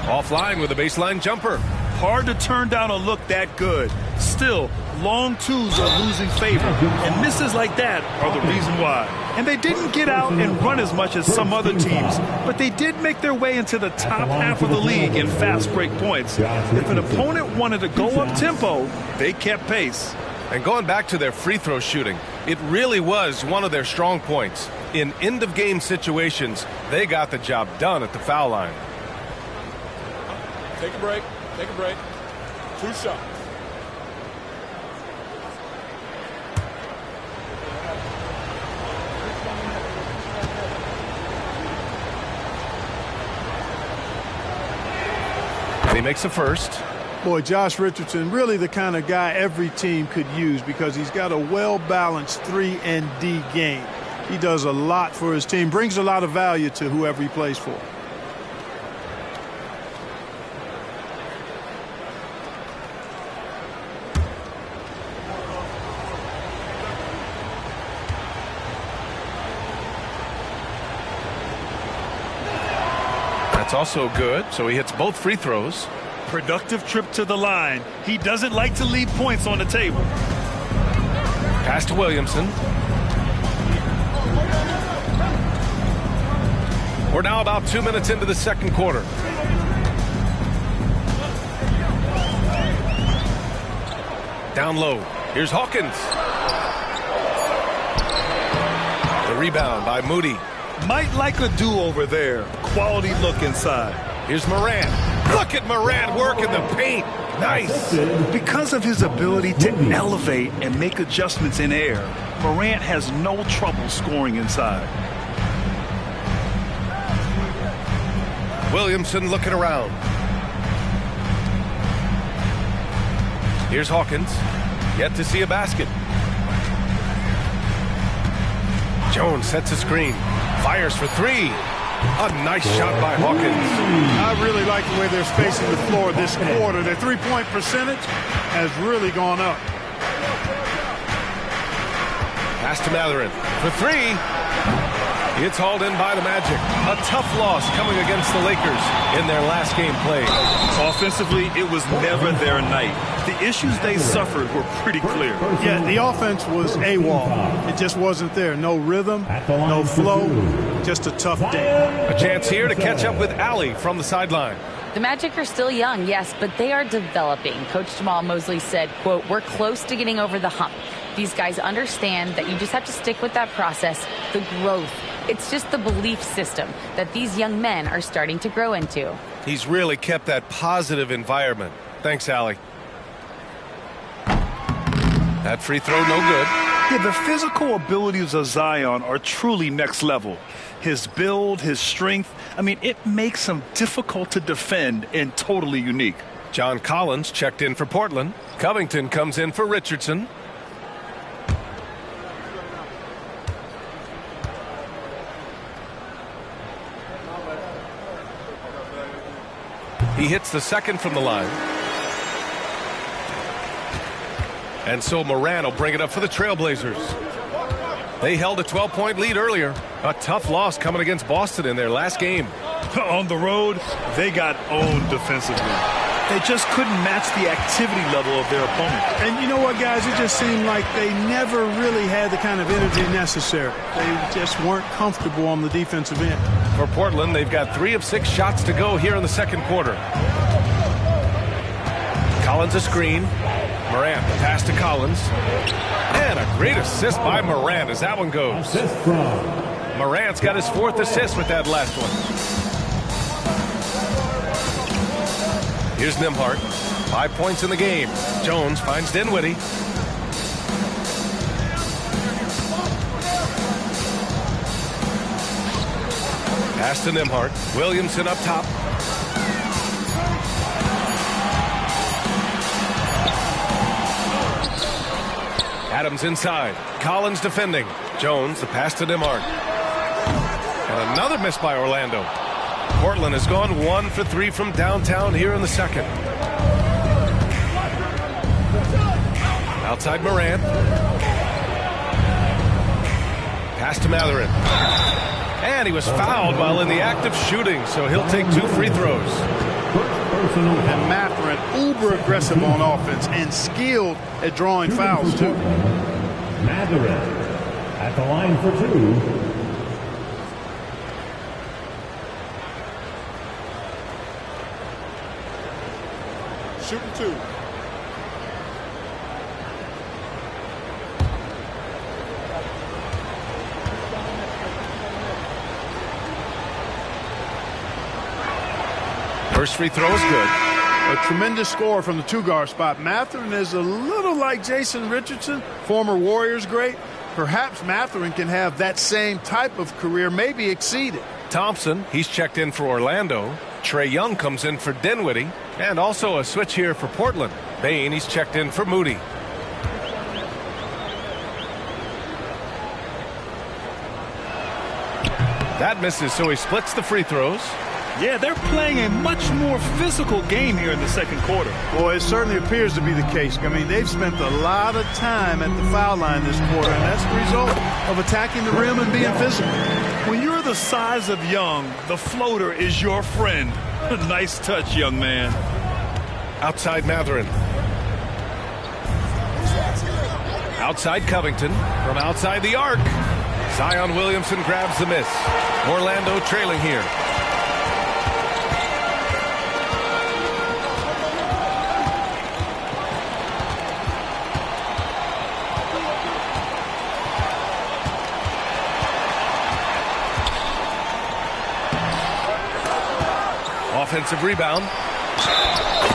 Offline with a baseline jumper. Hard to turn down a look that good. Still, long twos are losing favor, and misses like that are the reason why. And they didn't get out and run as much as some other teams, but they did make their way into the top half of the league in fast break points. If an opponent wanted to go up tempo, they kept pace. And going back to their free throw shooting, it really was one of their strong points. In end-of-game situations, they got the job done at the foul line. Take a break. Take a break. 2 shots. And he makes the first. Boy, Josh Richardson, really the kind of guy every team could use because he's got a well-balanced 3 and D game. He does a lot for his team, brings a lot of value to whoever he plays for. That's also good, so he hits both free throws. Productive trip to the line. He doesn't like to leave points on the table. Pass to Williamson. We're now about 2 minutes into the second quarter. Down low. Here's Hawkins. The rebound by Moody. Might like a do-over there. Quality look inside. Here's Morant. Look at Morant working the paint. Nice. Because of his ability to elevate and make adjustments in air, Morant has no trouble scoring inside. Williamson looking around. Here's Hawkins. Yet to see a basket. Jones sets a screen. Fires for 3. A nice shot by Hawkins. I really like the way they're spacing the floor this quarter. Their three-point percentage has really gone up. Pass to Mathurin for 3. It's hauled in by the Magic. A tough loss coming against the Lakers in their last game played. Offensively, it was never their night. The issues they suffered were pretty clear. Yeah, the offense was AWOL. It just wasn't there. No rhythm, no flow, just a tough day. A chance here to catch up with Allie from the sideline. The Magic are still young, yes, but they are developing. Coach Jamal Mosley said, quote, "We're close to getting over the hump. These guys understand that you just have to stick with that process, the growth. It's just the belief system that these young men are starting to grow into." He's really kept that positive environment. Thanks, Allie. That free throw, no good. Yeah, the physical abilities of Zion are truly next level. His build, his strength, I mean, it makes him difficult to defend and totally unique. John Collins checked in for Portland. Covington comes in for Richardson. He hits the second from the line. And so Moran will bring it up for the Trailblazers. They held a 12-point lead earlier. A tough loss coming against Boston in their last game. On the road, they got owned defensively. They just couldn't match the activity level of their opponent. And you know what, guys? It just seemed like they never really had the kind of energy necessary. They just weren't comfortable on the defensive end. For Portland, they've got 3 of 6 shots to go here in the second quarter. Collins a screen. Morant, the pass to Collins. And a great assist by Morant as that one goes. Morant's got his 4th assist with that last one. Here's Nembhard. 5 points in the game. Jones finds Dinwiddie. Pass to Nembhard. Williamson up top. Adams inside. Collins defending. Jones, the pass to Nembhard. And another miss by Orlando. Portland has gone 1 for 3 from downtown here in the second. Outside Morant. Pass to Mathurin. And he was fouled while in the act of shooting, so he'll take 2 free throws. And Mathurin, uber aggressive on offense and skilled at drawing fouls, too. Mathurin at the line for 2. Shooting 2. First free throw is good. A tremendous score from the 2-guard spot. Mathurin is a little like Jason Richardson, former Warriors great. Perhaps Mathurin can have that same type of career, maybe exceed it. Thompson, he's checked in for Orlando. Trae Young comes in for Dinwiddie. And also a switch here for Portland. Bane, he's checked in for Moody. That misses, so he splits the free throws. Yeah, they're playing a much more physical game here in the second quarter. Well, it certainly appears to be the case. I mean, they've spent a lot of time at the foul line this quarter, and that's the result of attacking the rim and being physical. When you're the size of Young, the floater is your friend. Nice touch, young man. Outside Mathurin. Outside Covington. From outside the arc. Zion Williamson grabs the miss. Orlando trailing here. Offensive rebound.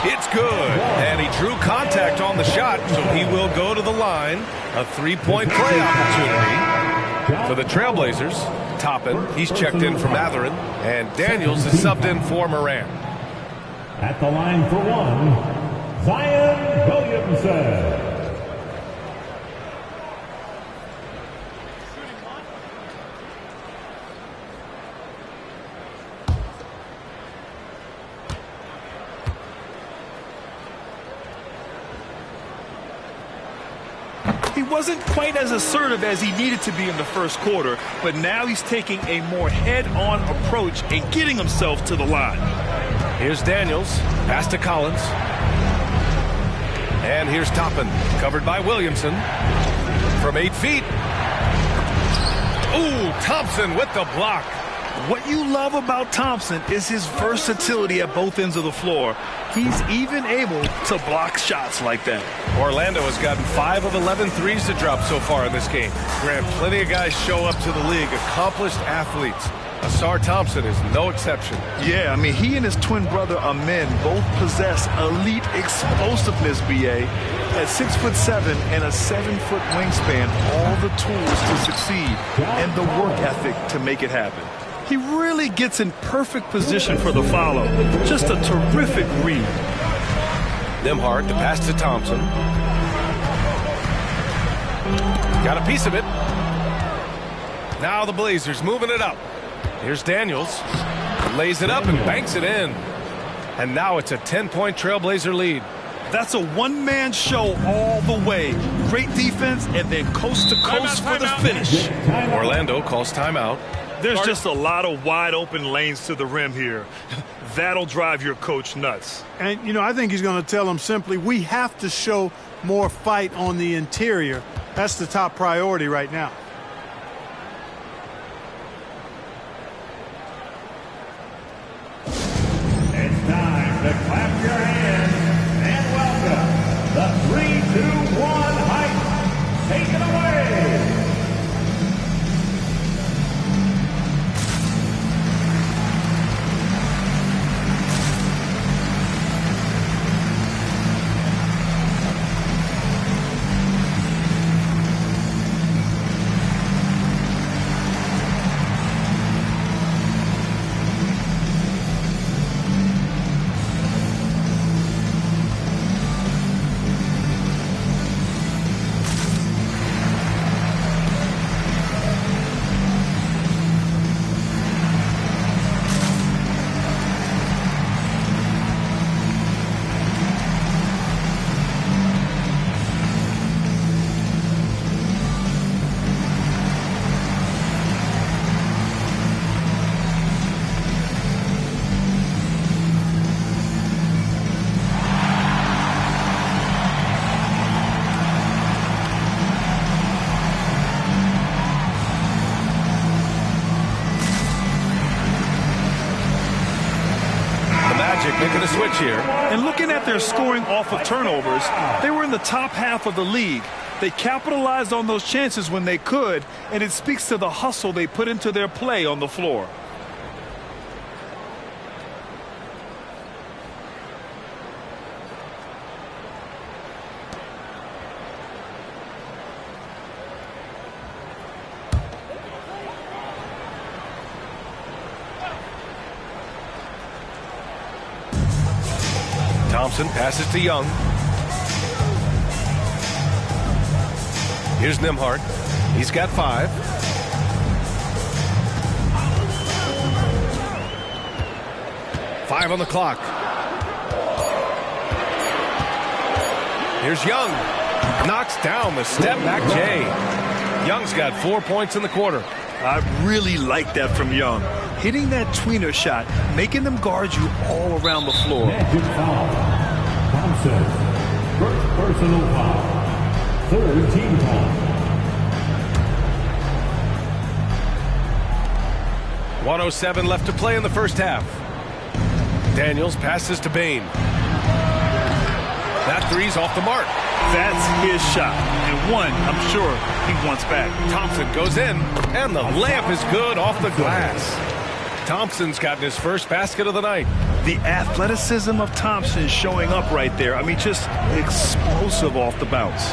It's good. And he drew contact on the shot, so he will go to the line. A 3-point play opportunity for the Trailblazers. Toppin, he's checked in for Mathurin. And Daniels is subbed in for Morant. At the line for 1, Zion Williamson. He wasn't quite as assertive as he needed to be in the first quarter, but now he's taking a more head-on approach and getting himself to the line. Here's Daniels. Pass to Collins. And here's Toppin. Covered by Williamson. From 8 feet. Ooh, Thompson with the block. What you love about Thompson is his versatility at both ends of the floor. He's even able to block shots like that. Orlando has gotten 5 of 11 threes to drop so far in this game. Grant, plenty of guys show up to the league, accomplished athletes. Asar Thompson is no exception. Yeah, I mean, he and his twin brother Amin both possess elite explosiveness, B.A. At 6'7" and a 7-foot wingspan, all the tools to succeed and the work ethic to make it happen. He really gets in perfect position for the follow. Just a terrific read. Nembhard, the pass to Thompson. Got a piece of it. Now the Blazers moving it up. Here's Daniels. Lays it up and banks it in. And now it's a 10-point Trailblazer lead. That's a one-man show all the way. Great defense and then coast to coast for the finish. Orlando calls timeout. There's just a lot of wide open lanes to the rim here. That'll drive your coach nuts. And, you know, I think he's going to tell them simply, we have to show more fight on the interior. That's the top priority right now. It's time to clap your hands and welcome the 3-2-1 Heights. Take it away. Making a switch here. And looking at their scoring off of turnovers, they were in the top half of the league. They capitalized on those chances when they could, and it speaks to the hustle they put into their play on the floor. Thompson passes to Young. Here's Nembhard. He's got 5. Five on the clock. Here's Young. Knocks down the step back Jay. Young's got 4 points in the quarter. I really like that from Young. Hitting that tweener shot, making them guard you all around the floor. Thompson, first personal foul, 3rd team foul. 1:07 left to play in the first half. Daniels passes to Bain. That three's off the mark. That's his shot, and one I'm sure he wants back. Thompson goes in, and the layup is good off the glass. Thompson's gotten his first basket of the night. The athleticism of Thompson showing up right there. I mean, just explosive off the bounce.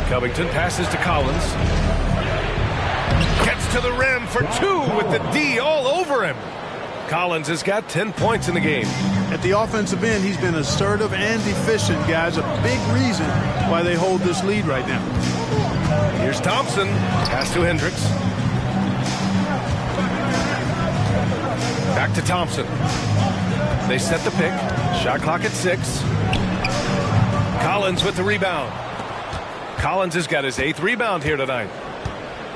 Covington passes to Collins. Gets to the rim for 2 with the D all over him. Collins has got 10 points in the game. At the offensive end, he's been assertive and efficient, guys. A big reason why they hold this lead right now. Here's Thompson. Pass to Hendricks. Back to Thompson. They set the pick. Shot clock at 6. Collins with the rebound. Collins has got his 8th rebound here tonight.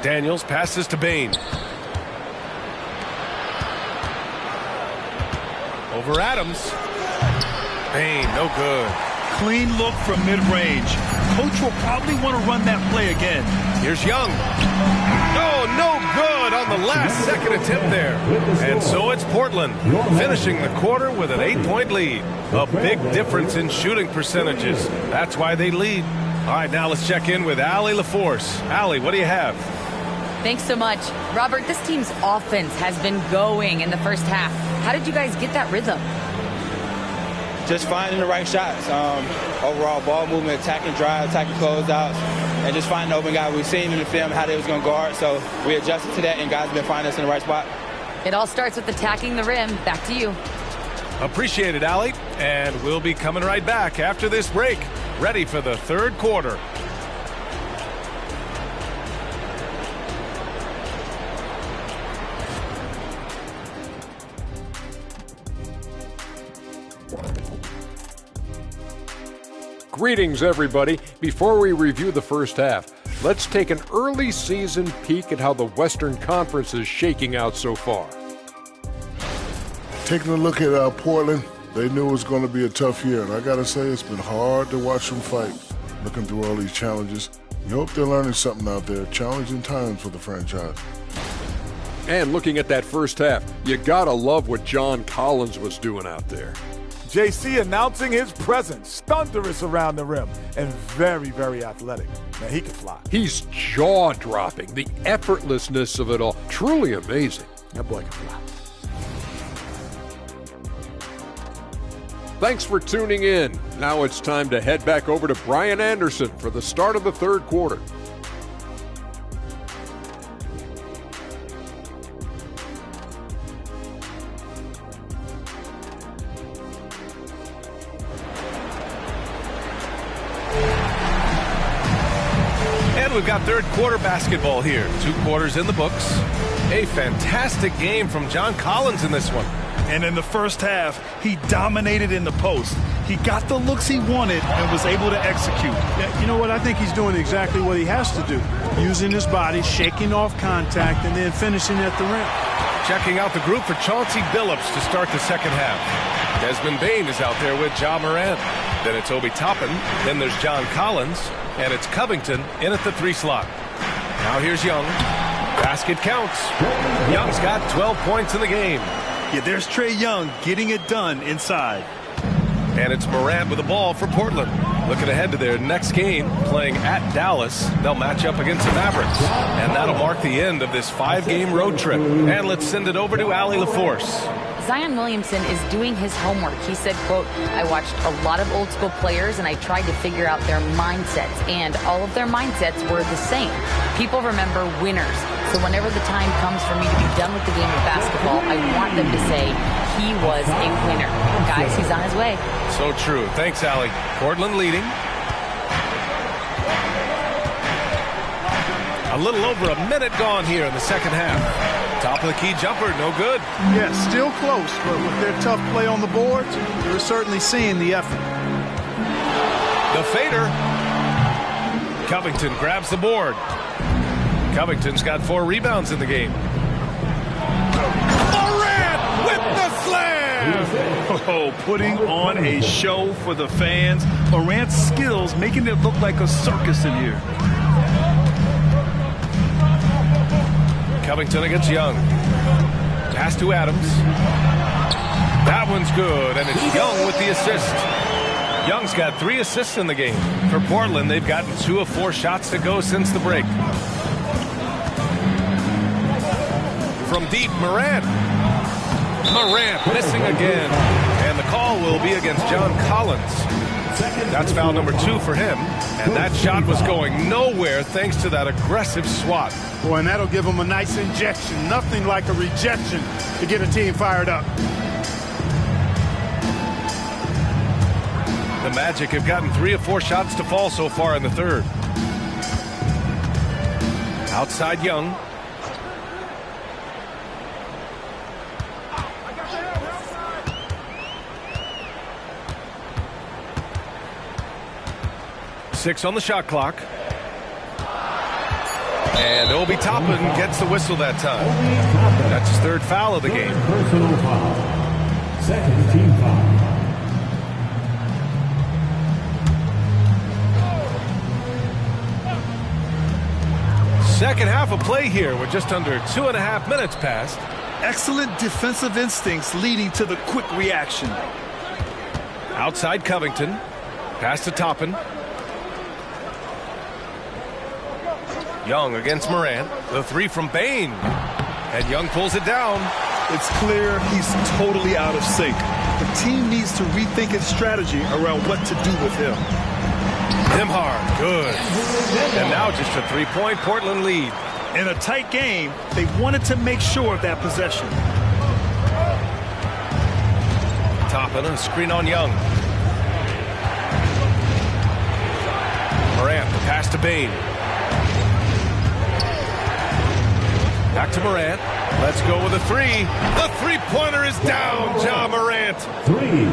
Daniels passes to Bain. Over Adams. Bain, no good. Clean look from mid-range. Coach will probably want to run that play again. Here's Young. No good. second attempt there. And so it's Portland, finishing the quarter with an 8-point lead. A big difference in shooting percentages. That's why they lead. All right, now let's check in with Allie LaForce. Allie, what do you have? Thanks so much. Robert, this team's offense has been going in the first half. How did you guys get that rhythm? Just finding the right shots. Overall ball movement, attacking drive, attacking closeouts, and just finding the open guy. We've seen in the film how they was going to guard, so we adjusted to that, and guys have been finding us in the right spot. It all starts with attacking the rim. Back to you. Appreciate it, Allie. And we'll be coming right back after this break. Ready for the third quarter. Greetings, everybody. Before we review the first half, let's take an early season peek at how the Western Conference is shaking out so far. Taking a look at Portland, they knew it was going to be a tough year, and I got to say it's been hard to watch them fight, looking through all these challenges. You hope they're learning something out there, challenging times for the franchise. And looking at that first half, you got to love what John Collins was doing out there. JC announcing his presence, thunderous around the rim, and very, very athletic. Man, he can fly. He's jaw-dropping, the effortlessness of it all. Truly amazing. That boy can fly. Thanks for tuning in. Now it's time to head back over to Brian Anderson for the start of the third quarter. We've got third quarter basketball here. 2 quarters in the books. A fantastic game from John Collins in this one. And in the first half, he dominated in the post. He got the looks he wanted and was able to execute. Yeah, you know what? I think he's doing exactly what he has to do. Using his body, shaking off contact, and then finishing at the rim. Checking out the group for Chauncey Billups to start the second half. Desmond Bane is out there with Ja Morant. Then it's Obi Toppin. Then there's John Collins. And it's Covington in at the 3 slot. Now here's Young. Basket counts. Young's got 12 points in the game. Yeah, there's Trae Young getting it done inside. And it's Morant with the ball for Portland. Looking ahead to their next game, playing at Dallas. They'll match up against the Mavericks. And that'll mark the end of this 5-game road trip. And let's send it over to Allie LaForce. Zion Williamson is doing his homework. He said, quote, I watched a lot of old school players and I tried to figure out their mindsets. And all of their mindsets were the same. People remember winners. So whenever the time comes for me to be done with the game of basketball, I want them to say he was a winner. Guys, he's on his way. So true. Thanks, Allie. Portland leading. A little over a minute gone here in the second half. Top of the key jumper, no good. Yeah, still close, but with their tough play on the boards, you're certainly seeing the effort. The fader. Covington grabs the board. Covington's got 4 rebounds in the game. Morant with the slam! Oh, putting on a show for the fans. Morant's skills making it look like a circus in here. Covington against Young. Pass to Adams. That one's good, and it's Young with the assist. Young's got 3 assists in the game. For Portland, they've gotten 2 of 4 shots to go since the break. From deep, Morant. Morant missing again. And the call will be against John Collins. That's foul number 2 for him. And that shot was going nowhere thanks to that aggressive swat. Boy, and that'll give him a nice injection. Nothing like a rejection to get a team fired up. The Magic have gotten 3 of 4 shots to fall so far in the third. Outside Young. Six on the shot clock. And Obi Toppin gets the whistle that time. That's his 3rd foul of the game. Personal foul. 2nd team foul. Second half of play here with just under 2.5 minutes passed. Excellent defensive instincts leading to the quick reaction. Outside Covington. Pass to Toppin. Young against Morant. The three from Bain. And Young pulls it down. It's clear he's totally out of sync. The team needs to rethink its strategy around what to do with him. Nembhard, good. And now just a 3-point Portland lead. In a tight game, they wanted to make sure of that possession. Toppin, a screen on Young. Morant, the pass to Bain. Back to Morant. Let's go with a three. The three-pointer is down, Ja Morant.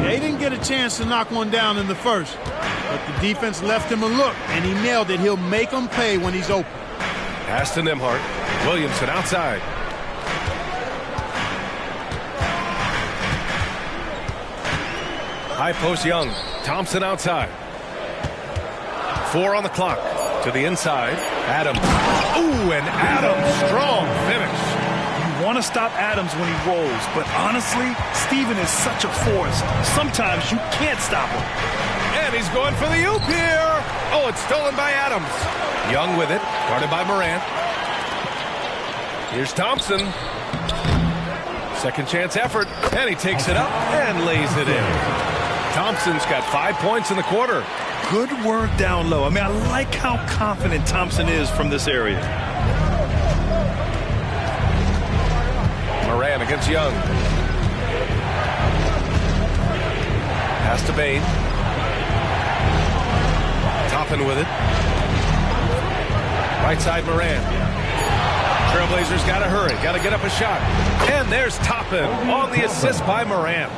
They didn't get a chance to knock one down in the first, but the defense left him a look, and he nailed it. He'll make them pay when he's open. Pass to Nembhard. Williamson outside. High post Young. Thompson outside. 4 on the clock. To the inside. Adams. Ooh, and Adams. Strong finish. You want to stop Adams when he rolls, but honestly, Steven is such a force. Sometimes you can't stop him. And he's going for the oop here. Oh, it's stolen by Adams. Young with it. Guarded by Morant. Here's Thompson. Second chance effort. And he takes it up and lays it in. Thompson's got 5 points in the quarter. Good work down low. I mean, I like how confident Thompson is from this area. Morant against Young. Pass to Bain. Toppin with it. Right side Morant. Trailblazers got to hurry. Got to get up a shot. And there's Toppin on the assist by Morant.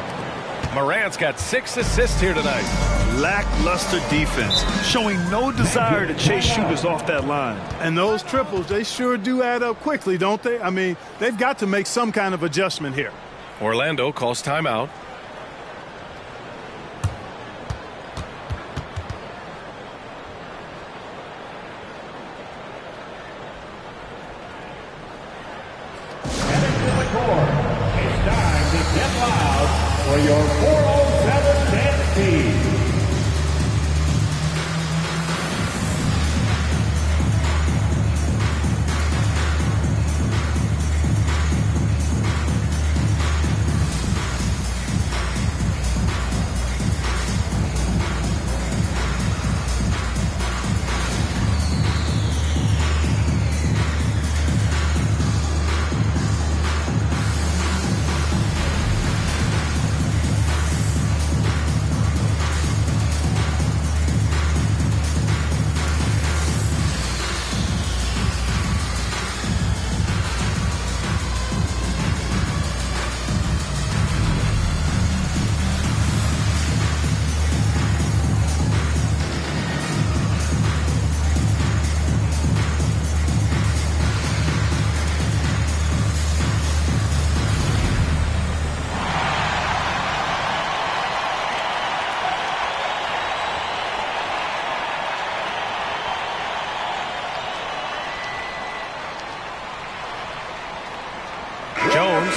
Morant's got 6 assists here tonight. Lackluster defense, showing no desire to chase shooters off that line. And those triples, they sure do add up quickly, don't they? I mean, they've got to make some kind of adjustment here. Orlando calls timeout. It's time to get loud for your 407 dance team.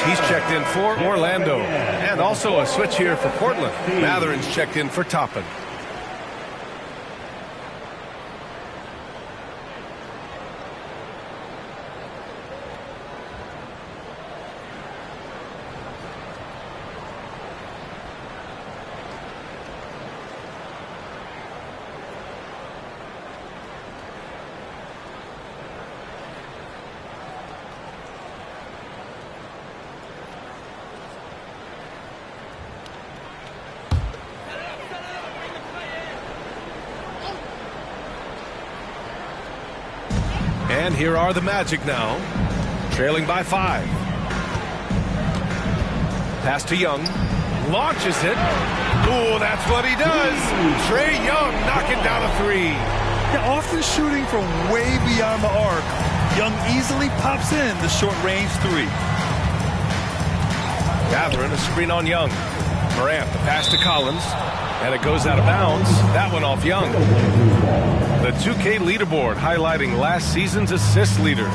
He's checked in for Orlando. And also a switch here for Portland. Matherin's checked in for Toppin. And here are the Magic now, trailing by 5. Pass to Young, launches it. Oh, that's what he does. Trae Young knocking down a 3. Yeah, often shooting from way beyond the arc, Young easily pops in the short-range 3. Gathering a screen on Young. Morant, the pass to Collins. And it goes out of bounds. That one off Young. The 2K leaderboard highlighting last season's assist leaders.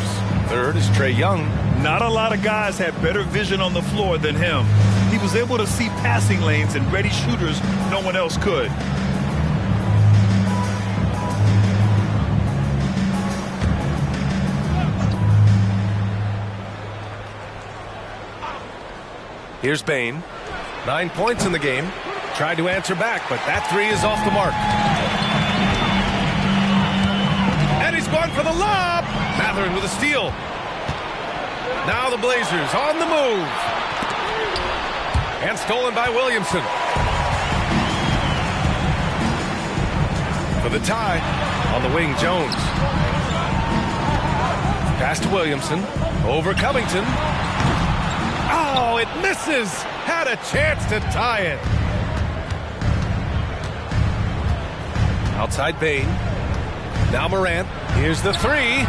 Third is Trae Young. Not a lot of guys had better vision on the floor than him. He was able to see passing lanes and ready shooters no one else could. Here's Bane. 9 points in the game. Tried to answer back, but that three is off the mark. And he's going for the lob. Mathurin with a steal. Now the Blazers on the move. And stolen by Williamson. For the tie. On the wing, Jones. Pass to Williamson. Over Covington. Oh, it misses. Had a chance to tie it. Outside Bane. Now Morant. Here's the three.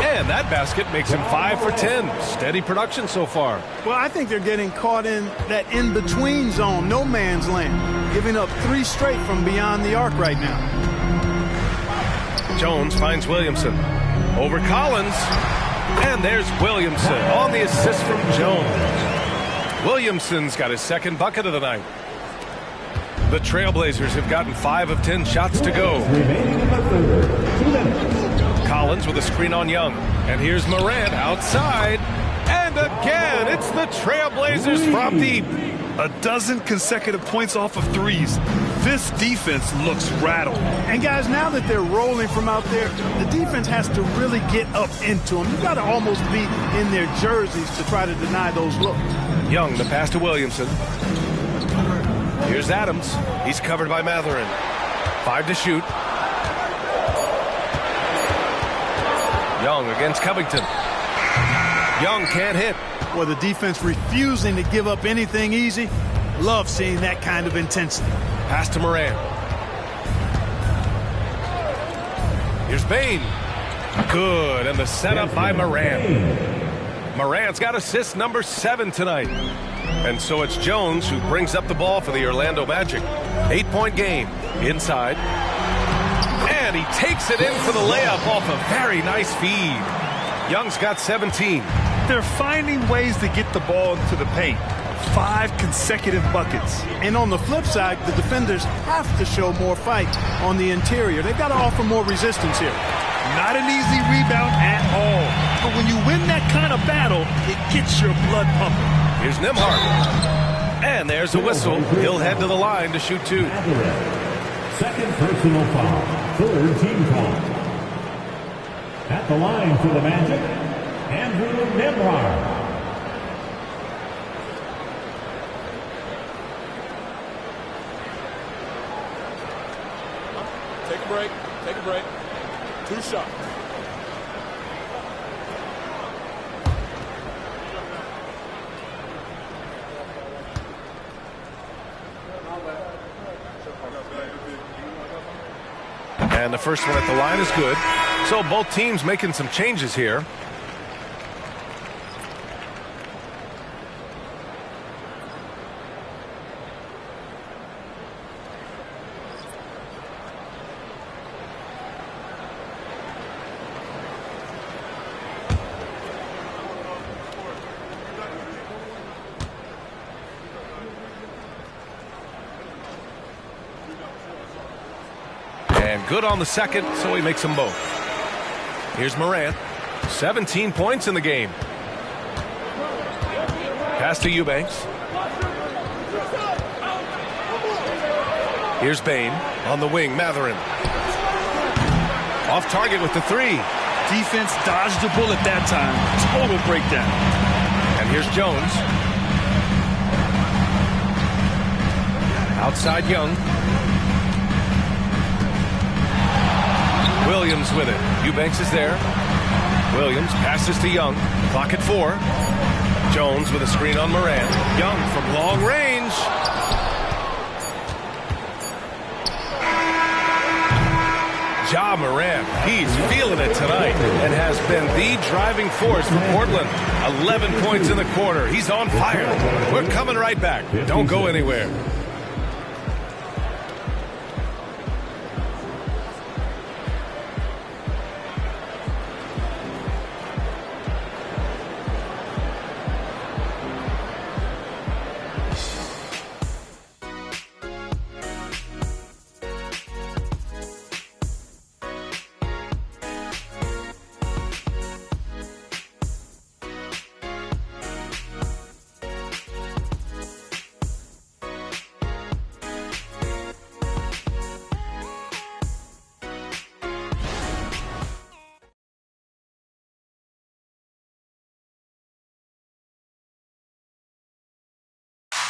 And that basket makes him 5 for 10. Steady production so far. Well, I think they're getting caught in that in-between zone, no man's land. Giving up 3 straight from beyond the arc right now. Jones finds Williamson. Over Collins. And there's Williamson on the assist from Jones. Williamson's got his second bucket of the night. The Trailblazers have gotten 5 of 10 shots to go. Collins with a screen on Young. And here's Morant outside. And again, it's the Trailblazers from deep. A dozen consecutive points off of threes. This defense looks rattled. And guys, now that they're rolling from out there, the defense has to really get up into them. You've got to almost be in their jerseys to try to deny those looks. Young, the pass to Williamson. Here's Adams. He's covered by Mathurin. 5 to shoot. Young against Covington. Young can't hit. Well, the defense refusing to give up anything easy. Love seeing that kind of intensity. Pass to Morant. Here's Bane. Good, and the setup by Morant. Morant's got assist number 7 tonight. And so it's Jones who brings up the ball for the Orlando Magic. 8-point game. Inside. And he takes it in for the layup off a very nice feed. Young's got 17. They're finding ways to get the ball into the paint. 5 consecutive buckets. And on the flip side, the defenders have to show more fight on the interior. They've got to offer more resistance here. Not an easy rebound at all. But when you win that kind of battle, it gets your blood pumping. Here's Nembhard. And there's a whistle. He'll head to the line to shoot 2. Second personal foul. Third team foul. At the line for the Magic, Andrew Nembhard. Take a break. Take a break. 2 shots. And the first one at the line is good. So both teams making some changes here. And good on the second, so he makes them both. Here's Morant. 17 points in the game. Pass to Eubanks. Here's Bane. On the wing, Mathurin. Off target with the 3. Defense dodged a bullet that time. Total breakdown. And here's Jones. Outside Young. Williams with it. Eubanks is there. Williams passes to Young. Clock at 4. Jones with a screen on Morant. Young from long range. Ja Morant, he's feeling it tonight and has been the driving force for Portland. 11 points in the quarter. He's on fire. We're coming right back. Don't go anywhere.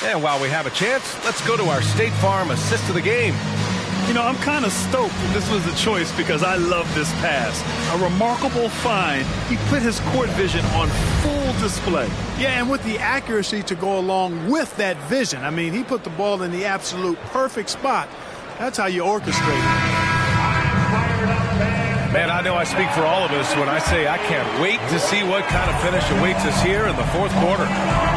And while we have a chance, let's go to our State Farm assist of the game. You know, I'm kind of stoked that this was the choice because I love this pass. A remarkable find. He put his court vision on full display. Yeah, and with the accuracy to go along with that vision. I mean, he put the ball in the absolute perfect spot. That's how you orchestrate it. Man, I know I speak for all of us when I say I can't wait to see what kind of finish awaits us here in the fourth quarter.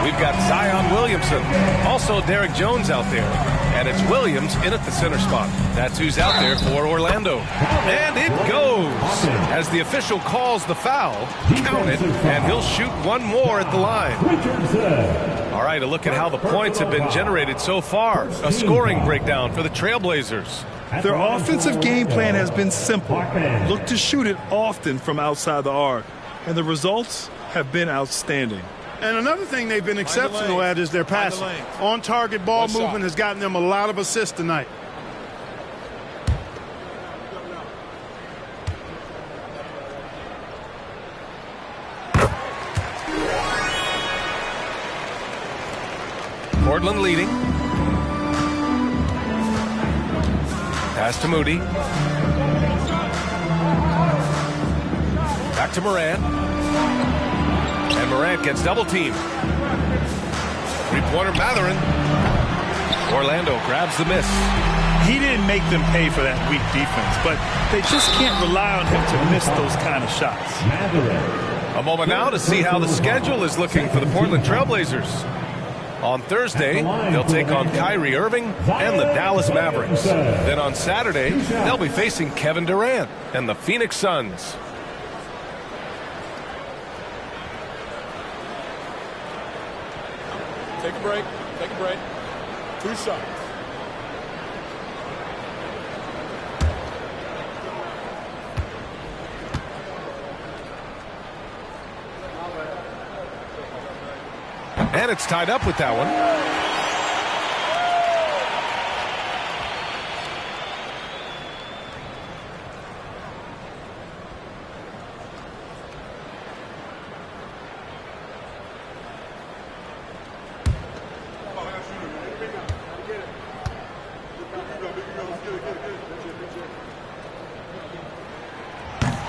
We've got Zion Williamson, also Derek Jones out there, and it's Williams in at the center spot. That's who's out there for Orlando. And it goes as the official calls the foul. Count it, and he'll shoot one more at the line. All right, a look at how the points have been generated so far. A scoring breakdown for the Trailblazers. Their offensive game plan has been simple. Look to shoot it often from outside the arc. And the results have been outstanding. And another thing they've been exceptional at is their passing. On-target ball movement has gotten them a lot of assists tonight. Portland leading. Pass to Moody. Back to Morant. And Morant gets double teamed. Three-pointer Mathurin. Orlando grabs the miss. He didn't make them pay for that weak defense, but they just can't rely on him to miss those kind of shots. A moment now to see how the schedule is looking for the Portland Trailblazers. On Thursday, they'll take on Kyrie Irving and the Dallas Mavericks. Then on Saturday, they'll be facing Kevin Durant and the Phoenix Suns. Take a break. Take a break. 2 shots. And it's tied up with that one.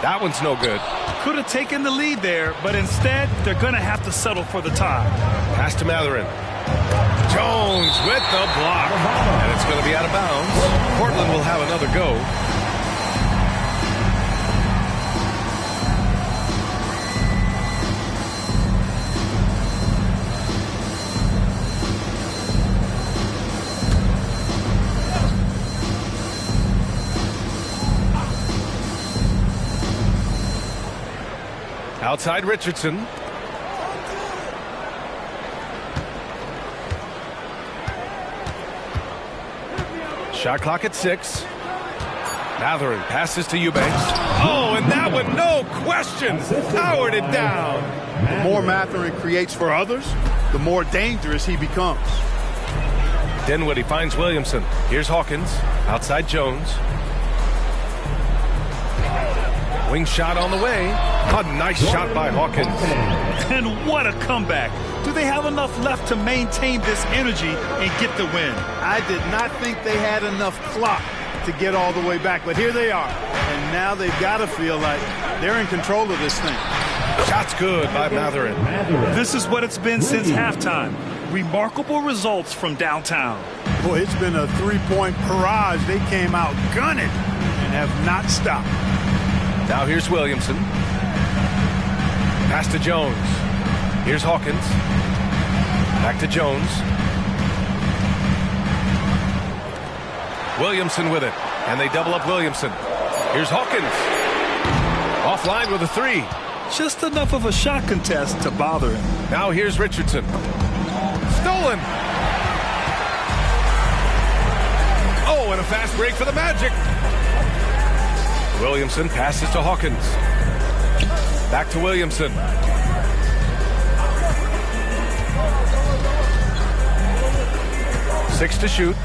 That one's no good. Could have taken the lead there, but instead, they're going to have to settle for the tie. Pass to Mathurin. Jones with the block. And it's going to be out of bounds. Portland will have another go. Outside Richardson. Shot clock at 6. Mathurin passes to Eubanks. Oh, and that one, no question, powered it down. The more Mathurin creates for others, the more dangerous he becomes. Dinwiddie finds Williamson. Here's Hawkins. Outside Jones. Wing shot on the way. A nice shot by Hawkins. And what a comeback. Do they have enough left to maintain this energy and get the win? I did not think they had enough clock to get all the way back, but here they are. And now they've got to feel like they're in control of this thing. Shot's good by Mathurin. This is what it's been since halftime. Remarkable results from downtown. Boy, it's been a three-point barrage. They came out gunning and have not stopped. Now here's Williamson. Pass to Jones. Here's Hawkins. Back to Jones. Williamson with it. And they double up Williamson. Here's Hawkins. Offline with a 3. Just enough of a shot contest to bother him. Now here's Richardson. Stolen. Oh, and a fast break for the Magic. Williamson passes to Hawkins. Back to Williamson. Six to shoot.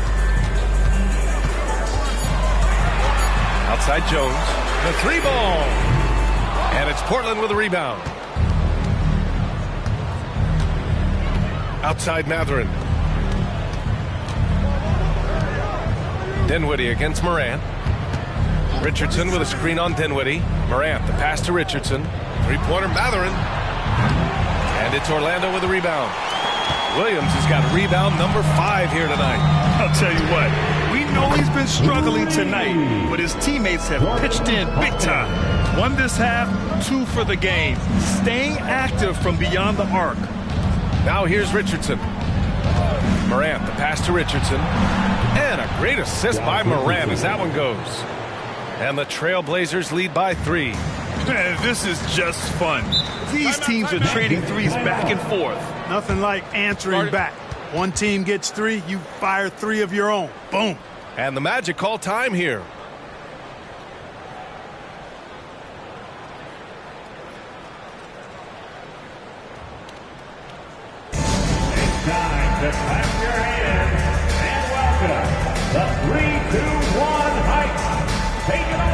Outside Jones. The 3 ball. And it's Portland with a rebound. Outside Mathurin. Dinwiddie against Morant. Richardson with a screen on Dinwiddie. Morant, the pass to Richardson. Three-pointer, Mathurin. And it's Orlando with a rebound. Williams has got rebound number 5 here tonight. I'll tell you what, we know he's been struggling tonight, but his teammates have pitched in big time. 1 this half, 2 for the game. Staying active from beyond the arc. Now here's Richardson. Morant, the pass to Richardson. And a great assist by Morant as that one goes. And the Trailblazers lead by 3. Man, this is just fun. These teams are trading threes back and forth. Nothing like answering back. One team gets 3, you fire 3 of your own. Boom. And the Magic call time here. Time to clap your hands and welcome the 3-2-1 Heights. Take it away.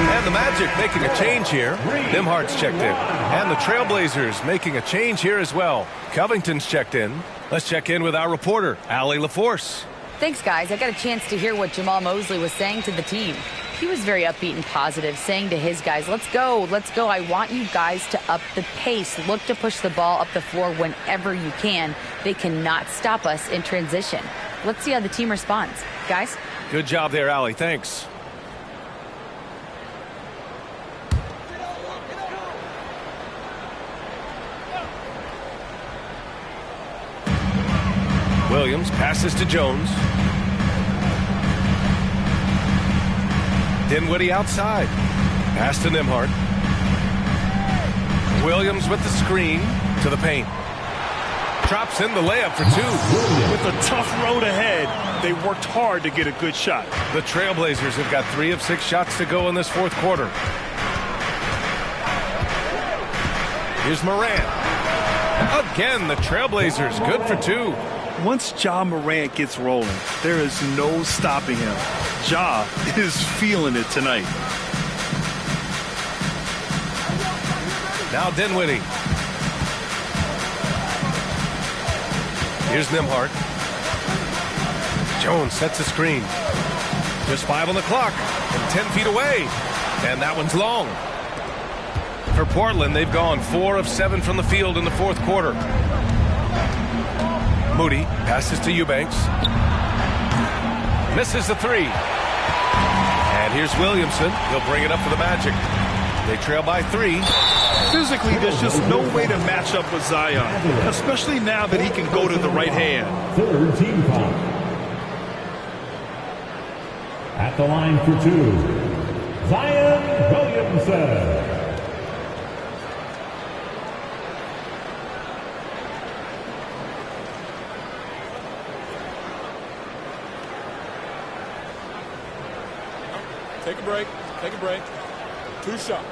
And the Magic making a change here. Nimhard's checked in. And the Trailblazers making a change here as well. Covington's checked in. Let's check in with our reporter, Allie LaForce. Thanks, guys. I got a chance to hear what Jamal Mosley was saying to the team. He was very upbeat and positive, saying to his guys, let's go, let's go. I want you guys to up the pace. Look to push the ball up the floor whenever you can. They cannot stop us in transition. Let's see how the team responds. Guys? Good job there, Allie. Thanks. Williams passes to Jones. Dinwiddie outside. Pass to Nimhard. Williams with the screen to the paint. Drops in the layup for 2. With a tough road ahead, they worked hard to get a good shot. The Trailblazers have got 3 of 6 shots to go in this fourth quarter. Here's Morant. Again, the Trailblazers good for 2. Once Ja Morant gets rolling, there is no stopping him. Ja is feeling it tonight. Now Dinwiddie. Here's Nimhard. Jones sets a screen. Just 5 on the clock and 10 feet away. And that one's long. For Portland, they've gone 4 of 7 from the field in the fourth quarter. Moody passes to Eubanks. Misses the 3. And here's Williamson. He'll bring it up for the Magic. They trail by 3. Physically, there's just no way to match up with Zion, especially now that he can go to the right hand. Third team foul. At the line for 2, Zion Williamson. Take a break. Take a break. 2 shots.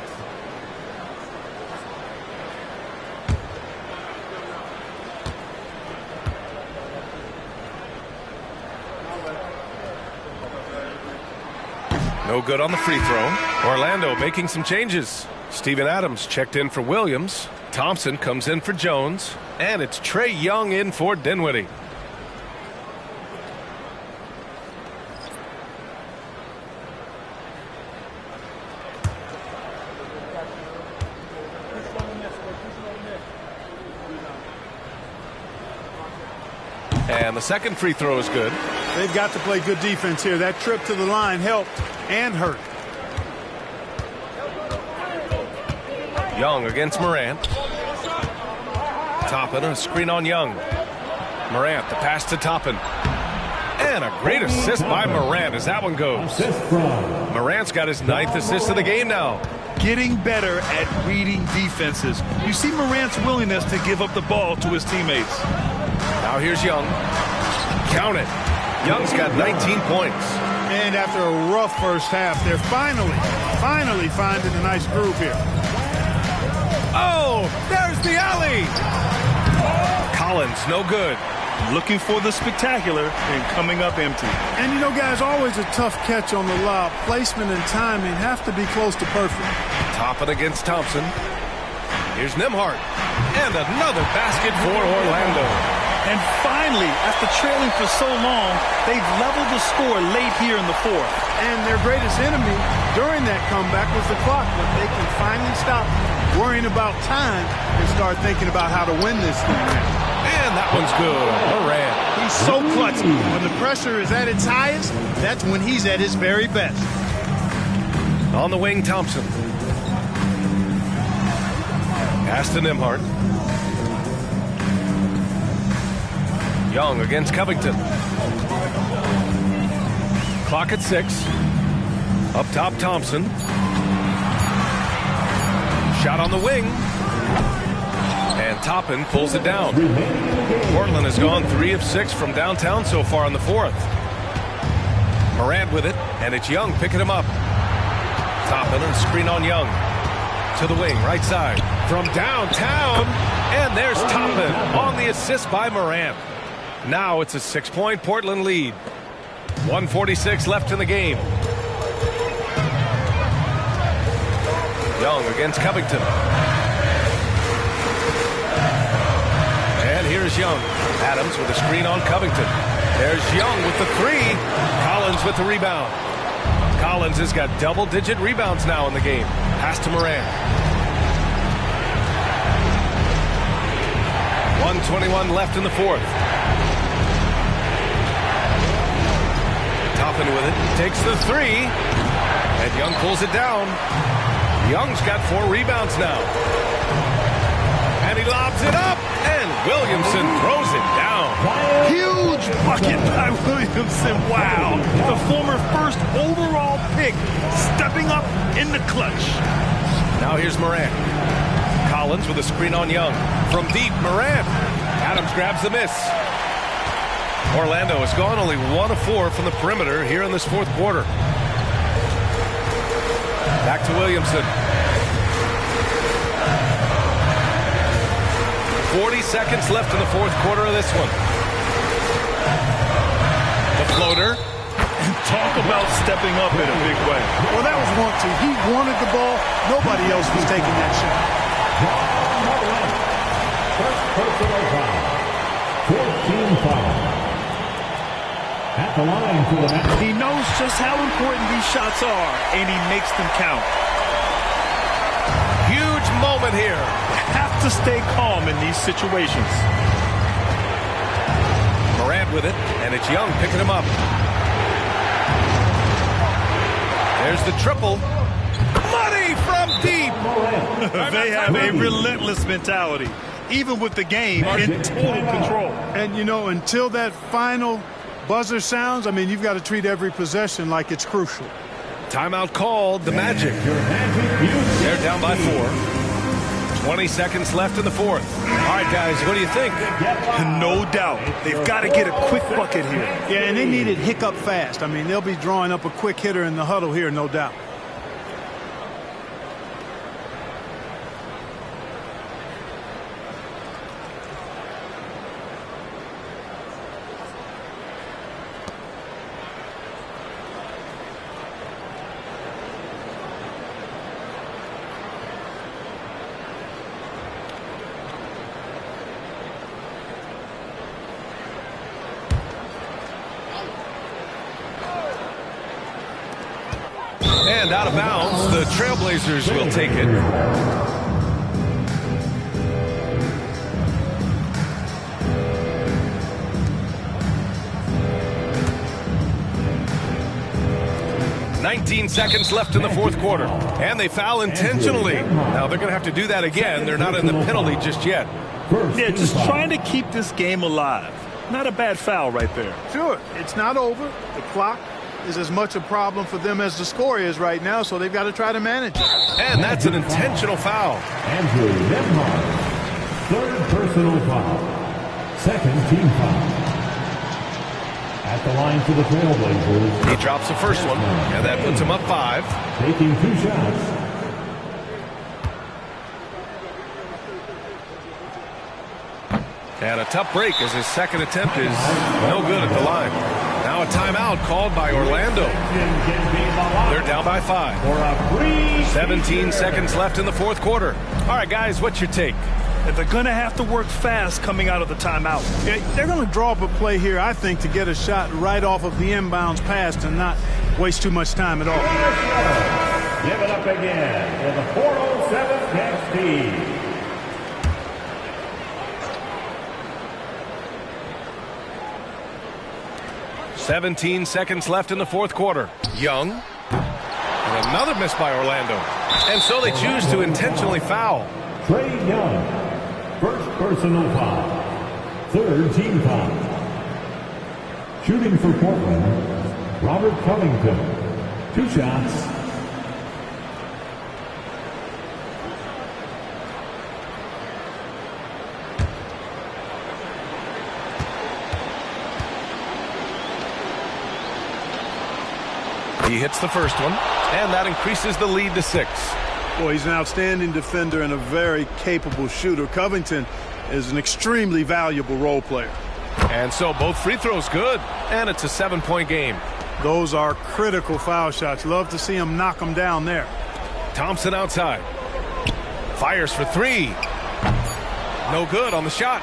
No good on the free throw. Orlando making some changes. Steven Adams checked in for Williams. Thompson comes in for Jones. And it's Trae Young in for Dinwiddie. And the second free throw is good. They've got to play good defense here. That trip to the line helped and hurt. Young against Morant. Toppin, a screen on Young. Morant, the pass to Toppin. And a great assist by Morant as that one goes. Morant's got his 9th assist of the game now. Getting better at reading defenses. You see Morant's willingness to give up the ball to his teammates. Now here's Young. Count it. Young's got 19 points. And after a rough first half, they're finally finding a nice groove here. Oh, there's the alley. Collins, no good. Looking for the spectacular and coming up empty. And you know, guys, always a tough catch on the lob. Placement and timing have to be close to perfect. Toppin against Thompson. Here's Nembhard. And another basket for Orlando. And finally, after trailing for so long, they've leveled the score late here in the fourth. And their greatest enemy during that comeback was the clock. But they can finally stop worrying about time and start thinking about how to win this thing now. And that one's good. Morant. He's so clutchy. When the pressure is at its highest, that's when he's at his very best. On the wing, Thompson. Pass to Nembhard. Young against Covington. Clock at 6. Up top, Thompson. Shot on the wing. And Toppin pulls it down. Portland has gone 3 of 6 from downtown so far in the fourth. Morant with it, and it's Young picking him up. Toppin, a screen on Young. To the wing, right side. From downtown, and there's Toppin on the assist by Morant. Now it's a 6-point Portland lead. 1:46 left in the game. Young against Covington. And here's Young. Adams with a screen on Covington. There's Young with the 3. Collins with the rebound. Collins has got double-digit rebounds now in the game. Pass to Morant. 1:21 left in the fourth. Toppin with it. Takes the 3. And Young pulls it down. Young's got 4 rebounds now. And he lobs it up. And Williamson throws it down. Huge bucket by Williamson. Wow. The former first overall pick stepping up in the clutch. Now here's Morant. Collins with a screen on Young. From deep, Morant. Adams grabs the miss. Orlando has gone only 1 of 4 from the perimeter here in this fourth quarter. Back to Williamson. 40 seconds left in the fourth quarter of this one. The floater. Talk about stepping up in a big way. Well, that was want to. He wanted the ball. Nobody else was taking that shot. First personal foul. 14 foul. At the line for the match. He knows just how important these shots are, and he makes them count. Huge moment here. Have to stay calm in these situations. Morant with it, and it's Young picking him up. There's the triple. Money from deep. They have a relentless mentality, even with the game in total control. And, you know, until that final buzzer sounds, I mean, you've got to treat every possession like it's crucial. Timeout called. The Magic. They're down by 4. 20 seconds left in the fourth. All right, guys, what do you think? No doubt. They've got to get a quick bucket here. Yeah, and they need it hiccup fast. I mean, they'll be drawing up a quick hitter in the huddle here, no doubt. And out of bounds, the Trailblazers will take it. 19 seconds left in the fourth quarter. And they foul intentionally. Now they're going to have to do that again. They're not in the penalty just yet. Yeah, just trying to keep this game alive. Not a bad foul right there. Sure, it's not over. The clock is as much a problem for them as the score is right now, so they've got to try to manage it. And that's an intentional foul. Andrew Nemhard, third personal foul. Second team foul. At the line for the Trailblazers. He drops the first one, and that puts him up 5. Taking 2 shots. And a tough break as his second attempt is no good at the line. Now a timeout called by Orlando. They're down by 5. 17 seconds left in the fourth quarter. All right, guys, what's your take? They're going to have to work fast coming out of the timeout. They're going to draw up a play here, I think, to get a shot right off of the inbounds pass and not waste too much time at all. Give it up again in the 4:07 next D. $17 seconds left in the fourth quarter. Young. And another miss by Orlando. And so they choose to intentionally foul. Trey Young. First personal foul. Third team foul. Shooting for Portland, Robert Covington. 2 shots. He hits the first one, and that increases the lead to 6. Boy, he's an outstanding defender and a very capable shooter. Covington is an extremely valuable role player. And so both free throws good, and it's a 7-point game. Those are critical foul shots. Love to see him knock them down there. Thompson outside. Fires for 3. No good on the shot.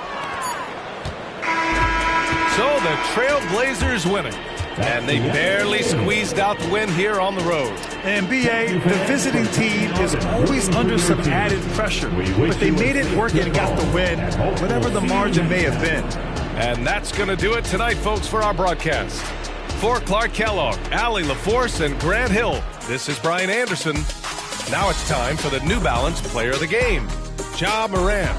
So the Trailblazers winning. And they barely squeezed out the win here on the road. And B.A., the visiting team is always under some added pressure. But they made it work and got the win, whatever the margin may have been. And that's going to do it tonight, folks, for our broadcast. For Clark Kellogg, Allie LaForce, and Grant Hill, this is Brian Anderson. Now it's time for the New Balance Player of the Game, Ja Morant.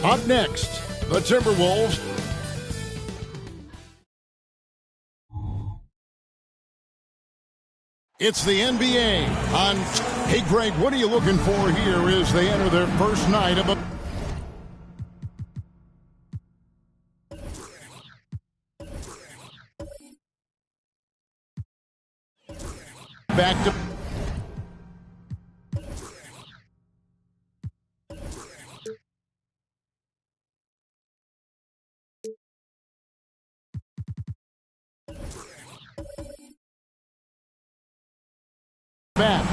Up next, the Timberwolves. It's the NBA on... Hey, Greg, what are you looking for here as they enter their first night of a... Back to... Back.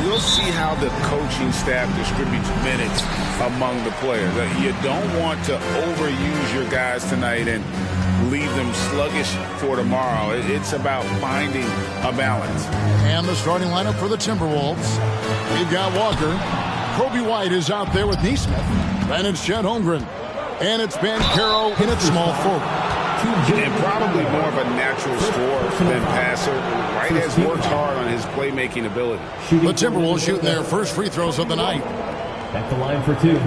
We'll see how the coaching staff distributes minutes among the players. You don't want to overuse your guys tonight and leave them sluggish for tomorrow. It's about finding a balance. And the starting lineup for the Timberwolves. We've got Walker. Kobe White is out there with Nesmith. Then it's Chet Holmgren. And it's Banchero in its small forward. And probably more of a natural scorer than passer. White has worked hard on his playmaking ability. The Timberwolves shooting their first free throws of the night. At the line for two.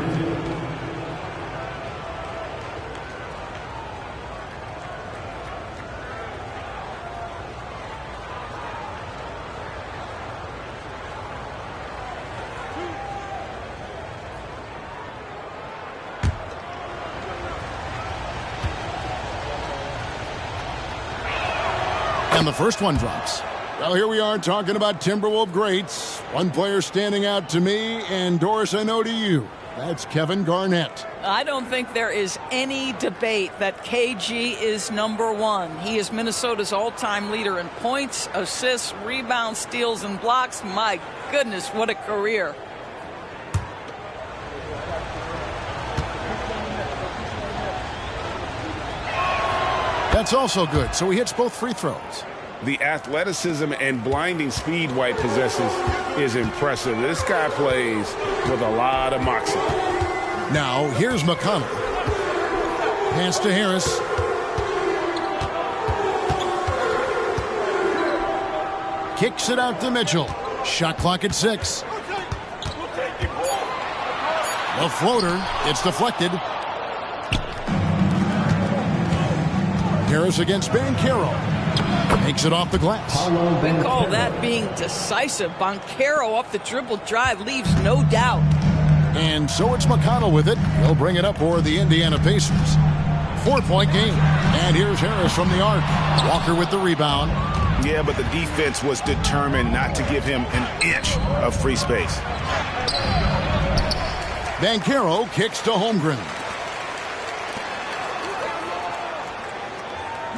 And the first one drops. Well, here we are talking about Timberwolves greats. One player standing out to me, and Doris, I know to you. That's Kevin Garnett. I don't think there is any debate that KG is number one. He is Minnesota's all-time leader in points, assists, rebounds, steals, and blocks. My goodness, what a career. That's also good, so he hits both free throws. The athleticism and blinding speed White possesses is impressive. This guy plays with a lot of moxie. Now, here's McConnell. Pass to Harris. Kicks it out to Mitchell. Shot clock at 6. The floater, it's deflected. Harris against Banchero. Makes it off the glass. We call that being decisive. Banchero off the dribble drive leaves no doubt. And so it's McConnell with it. He'll bring it up for the Indiana Pacers. 4-point game. And here's Harris from the arc. Walker with the rebound. Yeah, but the defense was determined not to give him an inch of free space. Banchero kicks to Holmgren.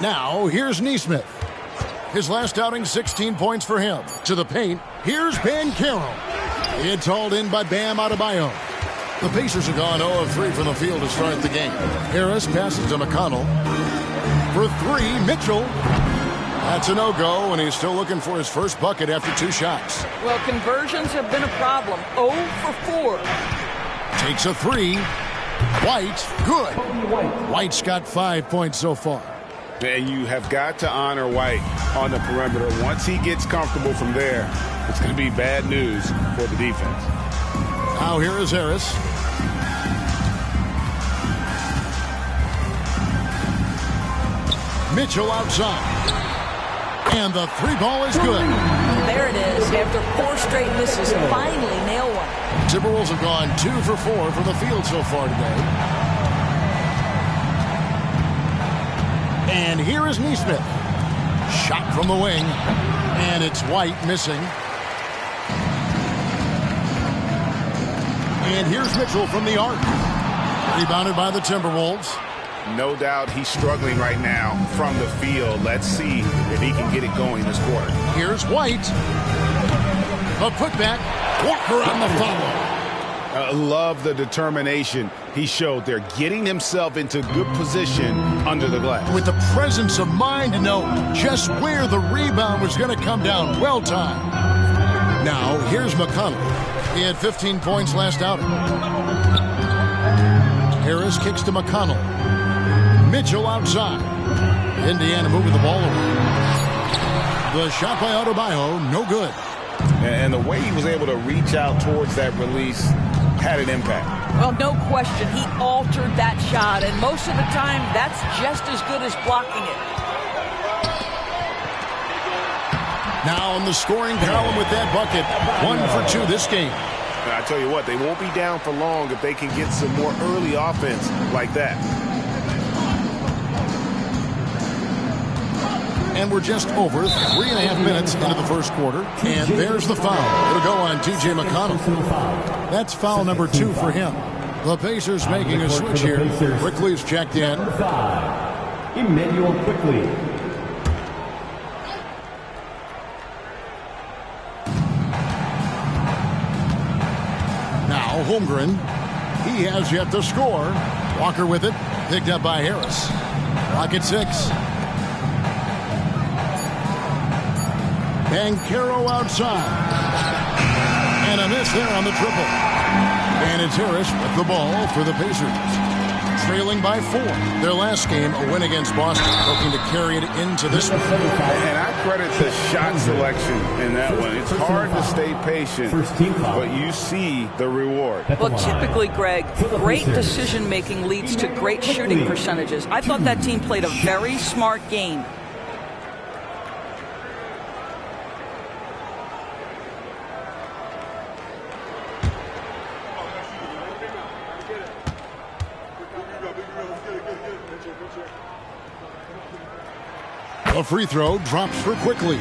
Now, here's Nesmith. His last outing, 16 points for him. To the paint, here's Banchero. It's hauled in by Bam Adebayo. The Pacers have gone 0 of 3 from the field to start the game. Harris passes to McConnell. For 3, Mitchell. That's a no-go, and he's still looking for his first bucket after 2 shots. Well, conversions have been a problem. 0 for 4. Takes a 3. White, good. White's got 5 points so far. And you have got to honor White on the perimeter. Once he gets comfortable from there, it's going to be bad news for the defense. Now here is Harris. Mitchell outside. And the 3-ball is good. There it is. After 4 straight misses, finally nail one. Timberwolves have gone 2 for 4 from the field so far today. And here is Nesmith. Shot from the wing. And it's White missing. And here's Mitchell from the arc. Rebounded by the Timberwolves. No doubt he's struggling right now from the field. Let's see if he can get it going this quarter. Here's White. A putback. Walker on the follow. I love the determination he showed there, getting himself into good position under the glass. With the presence of mind to know just where the rebound was going to come down. Well timed. Now, here's McConnell. He had 15 points last outing. Harris kicks to McConnell. Mitchell outside. Indiana moving the ball away. The shot by Adebayo, no good. And the way he was able to reach out towards that release had an impact. Well, no question. He altered that shot, and most of the time, that's just as good as blocking it. Now in the scoring column with that bucket. 1 for 2 this game. I tell you what, they won't be down for long if they can get some more early offense like that. And we're just over 3.5 minutes into the first quarter. And there's the foul. It'll go on T.J. McConnell. That's foul number 2 for him. The Pacers making a switch here. Quickly's checked in. Emmanuel Quickly. Now Holmgren. He has yet to score. Walker with it. Picked up by Harris. Rocket 6. Banchero outside. And a miss there on the triple. And it's Harris with the ball for the Pacers. Trailing by 4. Their last game, a win against Boston, looking to carry it into this one. And I credit the shot selection in that one. It's hard to stay patient, but you see the reward. Well, typically, Greg, great decision-making leads to great shooting percentages. I thought that team played a very smart game. A free throw drops for Quickly.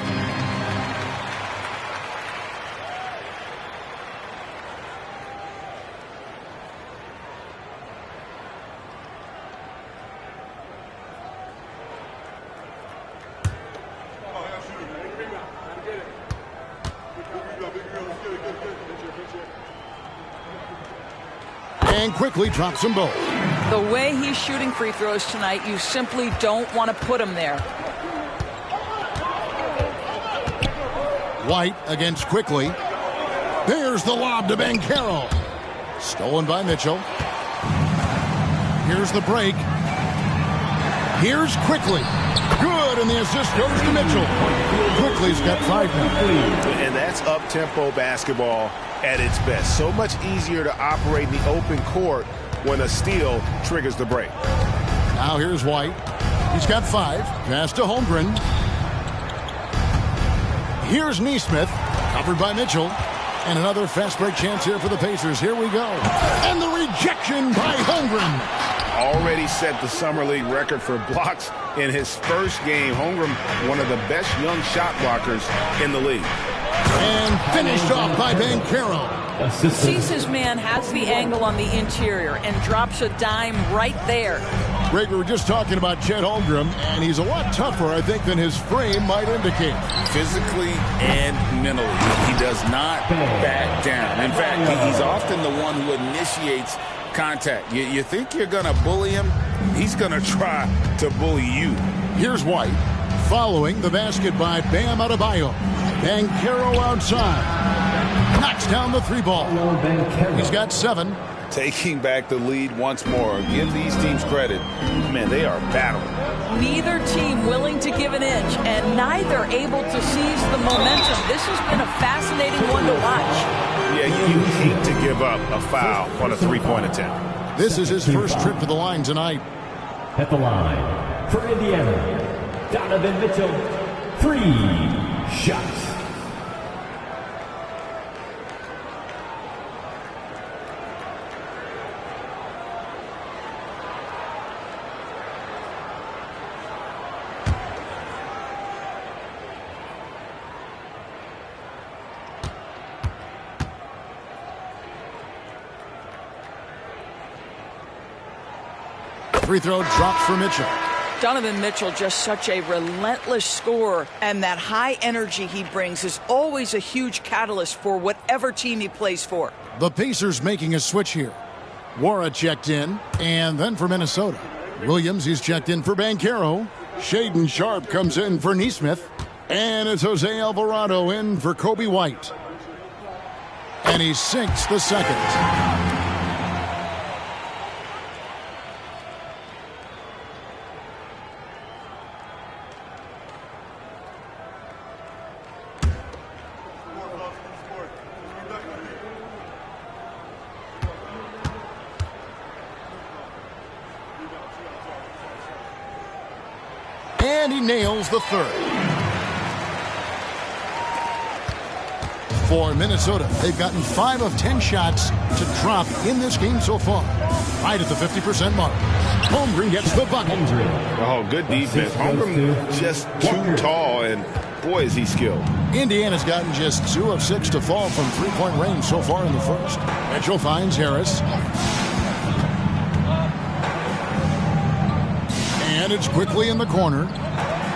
And Quickly drops them both. The way he's shooting free throws tonight, you simply don't want to put him there. White against Quickly. There's the lob to Banchero. Stolen by Mitchell. Here's the break. Here's Quickly. Good, and the assist goes to Mitchell. Quickly's got 5 now. And that's up-tempo basketball at its best. So much easier to operate in the open court when a steal triggers the break. Now here's White. He's got 5. Pass to Holmgren. Here's Nesmith, covered by Mitchell. And another fast break chance here for the Pacers. Here we go. And the rejection by Holmgren. Already set the Summer League record for blocks in his first game. Holmgren, one of the best young shot blockers in the league. And finished off by Banchero. Sees his man, has the angle on the interior, and drops a dime right there. Greg, we were just talking about Chet Holmgren, and he's a lot tougher, I think, than his frame might indicate. Physically and mentally, he does not back down. In fact, he's often the one who initiates contact. You think you're going to bully him? He's going to try to bully you. Here's White, following the basket by Bam Adebayo. Banchero outside. Knocks down the 3 ball. He's got 7. Taking back the lead once more. Give these teams credit. Man, they are battling. Neither team willing to give an inch, and neither able to seize the momentum. This has been a fascinating one to watch. Yeah, you hate to give up a foul on a 3-point attempt. This is his first trip to the line tonight. At the line for Indiana, Donovan Mitchell, 3 shots. Free throw drops for Mitchell. Donovan Mitchell, just such a relentless scorer, and that high energy he brings is always a huge catalyst for whatever team he plays for. The Pacers making a switch here. Wara checked in, and then for Minnesota. Williams is checked in for Banchero. Shaedon Sharpe comes in for Nesmith. And it's Jose Alvarado in for Kobe White. And he sinks the second. And he nails the third. For Minnesota, they've gotten 5 of 10 shots to drop in this game so far. Right at the 50% mark. Holmgren gets the bucket. Oh, good defense. Holmgren just too tall, and boy, is he skilled. Indiana's gotten just 2 of 6 to fall from three-point range so far in the first. Mitchell finds Harris. And it's quickly in the corner.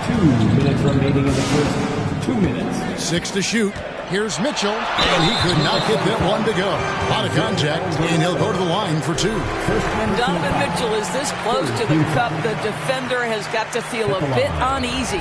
2 minutes remaining in the first. 2 minutes. 6 to shoot. Here's Mitchell, and he could not get that one to go. A lot of contact, and he'll go to the line for 2. When Donovan Mitchell is this close to the cup, the defender has got to feel a bit uneasy.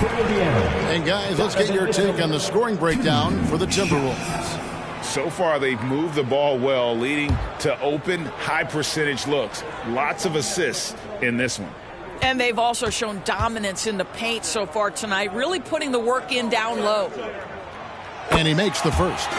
And guys, let's get your take on the scoring breakdown for the Timberwolves. So far, they've moved the ball well, leading to open, high-percentage looks. Lots of assists in this one. And they've also shown dominance in the paint so far tonight, really putting the work in down low. And he makes the first.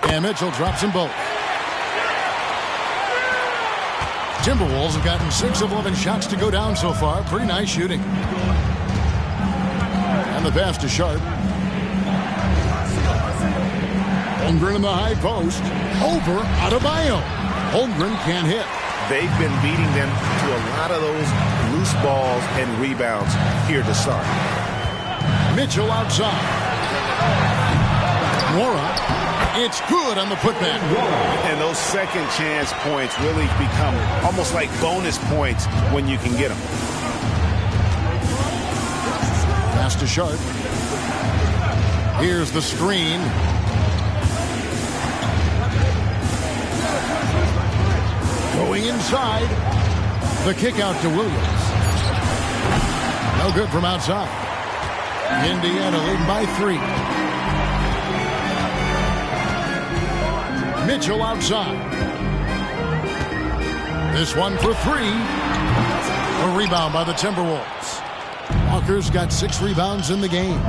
And Mitchell drops them both. Timberwolves have gotten 6 of 11 shots to go down so far. Pretty nice shooting. And the pass to Sharpe. Holmgren in the high post. Over Adebayo. Holmgren can't hit. They've been beating them to a lot of those loose balls and rebounds here to start. Mitchell outside. Wara. It's good on the putback. And those second chance points really become almost like bonus points when you can get them. Pass to Sharpe. Here's the screen. Going inside. The kick out to Williams. No good from outside. Indiana leading by 3. Mitchell outside. This one for 3. A rebound by the Timberwolves. Walker's got 6 rebounds in the game.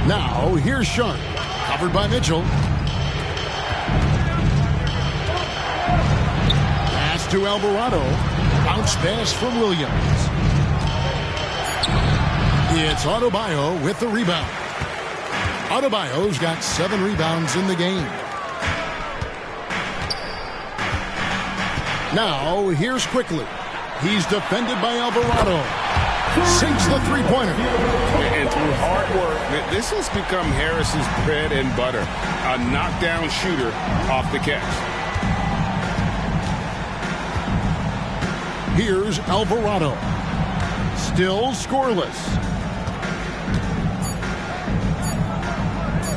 Now, here's Sharpe. Covered by Mitchell. Pass to Alvarado. Bounce pass from Williams. It's Adebayo with the rebound. Adebayo's got 7 rebounds in the game. Now, here's quickly. He's defended by Alvarado. Sinks the three-pointer. And through hard work, this has become Harris's bread and butter. A knockdown shooter off the catch. Here's Alvarado. Still scoreless.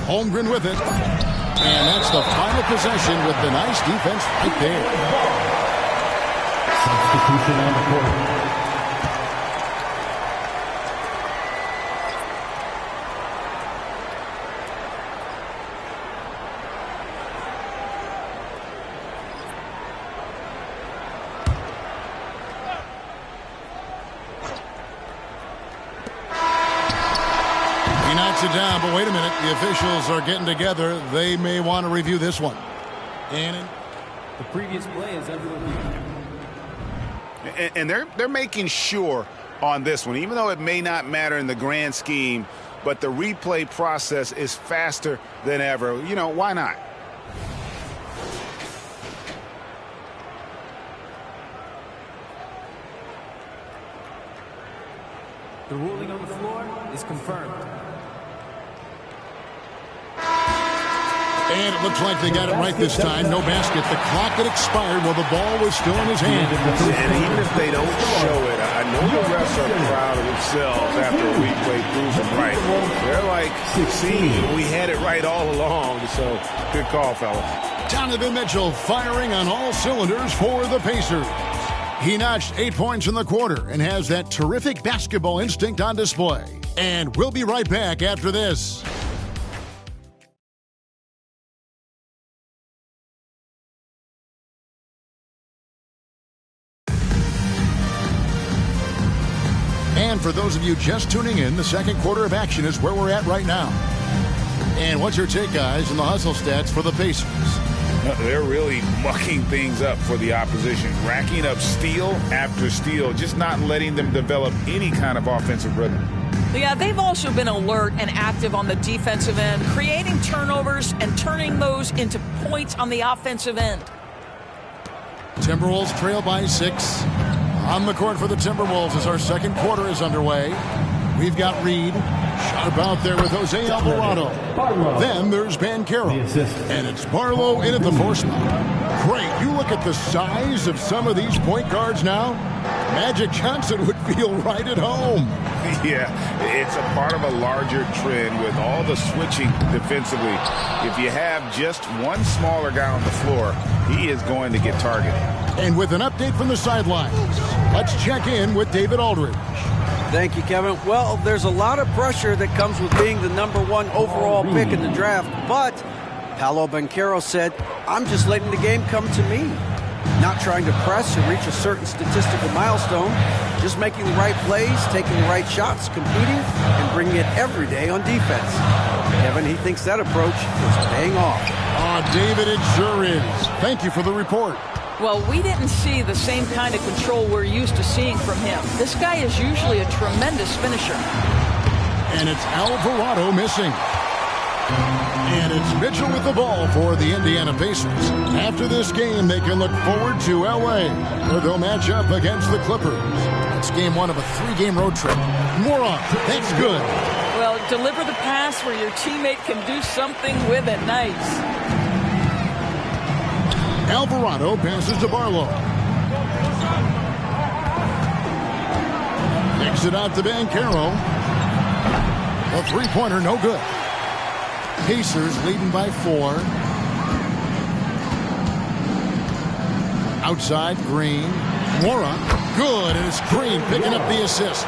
Holmgren with it. And that's the final possession with the nice defense right there. Substitution on the court. Down, but wait a minute. The officials are getting together. They may want to review this one. And the previous play is under review. And they're making sure on this one, even though it may not matter in the grand scheme, but the replay process is faster than ever. You know, why not? The ruling on the floor is confirmed. And it looks like they got it right this time. No basket. The clock had expired while the ball was still in his hand. And even if they don't show it, I know the refs are proud of themselves after a replay proves them right. They're like, see, we had it right all along. So, good call, fellas. Donovan Mitchell firing on all cylinders for the Pacers. He notched 8 points in the quarter and has that terrific basketball instinct on display. And we'll be right back after this. And for those of you just tuning in, the second quarter of action is where we're at right now. And what's your take, guys, on the hustle stats for the Pacers? They're really mucking things up for the opposition, racking up steal after steal, just not letting them develop any kind of offensive rhythm. Yeah, they've also been alert and active on the defensive end, creating turnovers and turning those into points on the offensive end. Timberwolves trail by 6. On the court for the Timberwolves as our second quarter is underway. We've got Reed. Sharp out there with Jose Alvarado. Then there's Banchero. And it's Barlow in at the 4 spot. Great. You look at the size of some of these point guards now. Magic Johnson would feel right at home. Yeah, it's a part of a larger trend with all the switching defensively. If you have just one smaller guy on the floor, he is going to get targeted. And with an update from the sidelines, let's check in with David Aldridge. Thank you, Kevin. Well, there's a lot of pressure that comes with being the #1 overall pick in the draft, but Paolo Banchero said, I'm just letting the game come to me. Not trying to press or reach a certain statistical milestone, just making the right plays, taking the right shots, competing, and bringing it every day on defense. Kevin, he thinks that approach is paying off. David, it sure is. Thank you for the report. Well, we didn't see the same kind of control we're used to seeing from him. This guy is usually a tremendous finisher. And it's Alvarado missing. And it's Mitchell with the ball for the Indiana Pacers. After this game, they can look forward to L.A., where they'll match up against the Clippers. It's game 1 of a 3-game road trip. Moron, that's good. Well, deliver the pass where your teammate can do something with it. Nice. Alvarado passes to Barlow. Kicks it out to Banchero. A 3-pointer, no good. Pacers leading by 4. Outside, Green. Mora, good, and it's Green picking up the assist.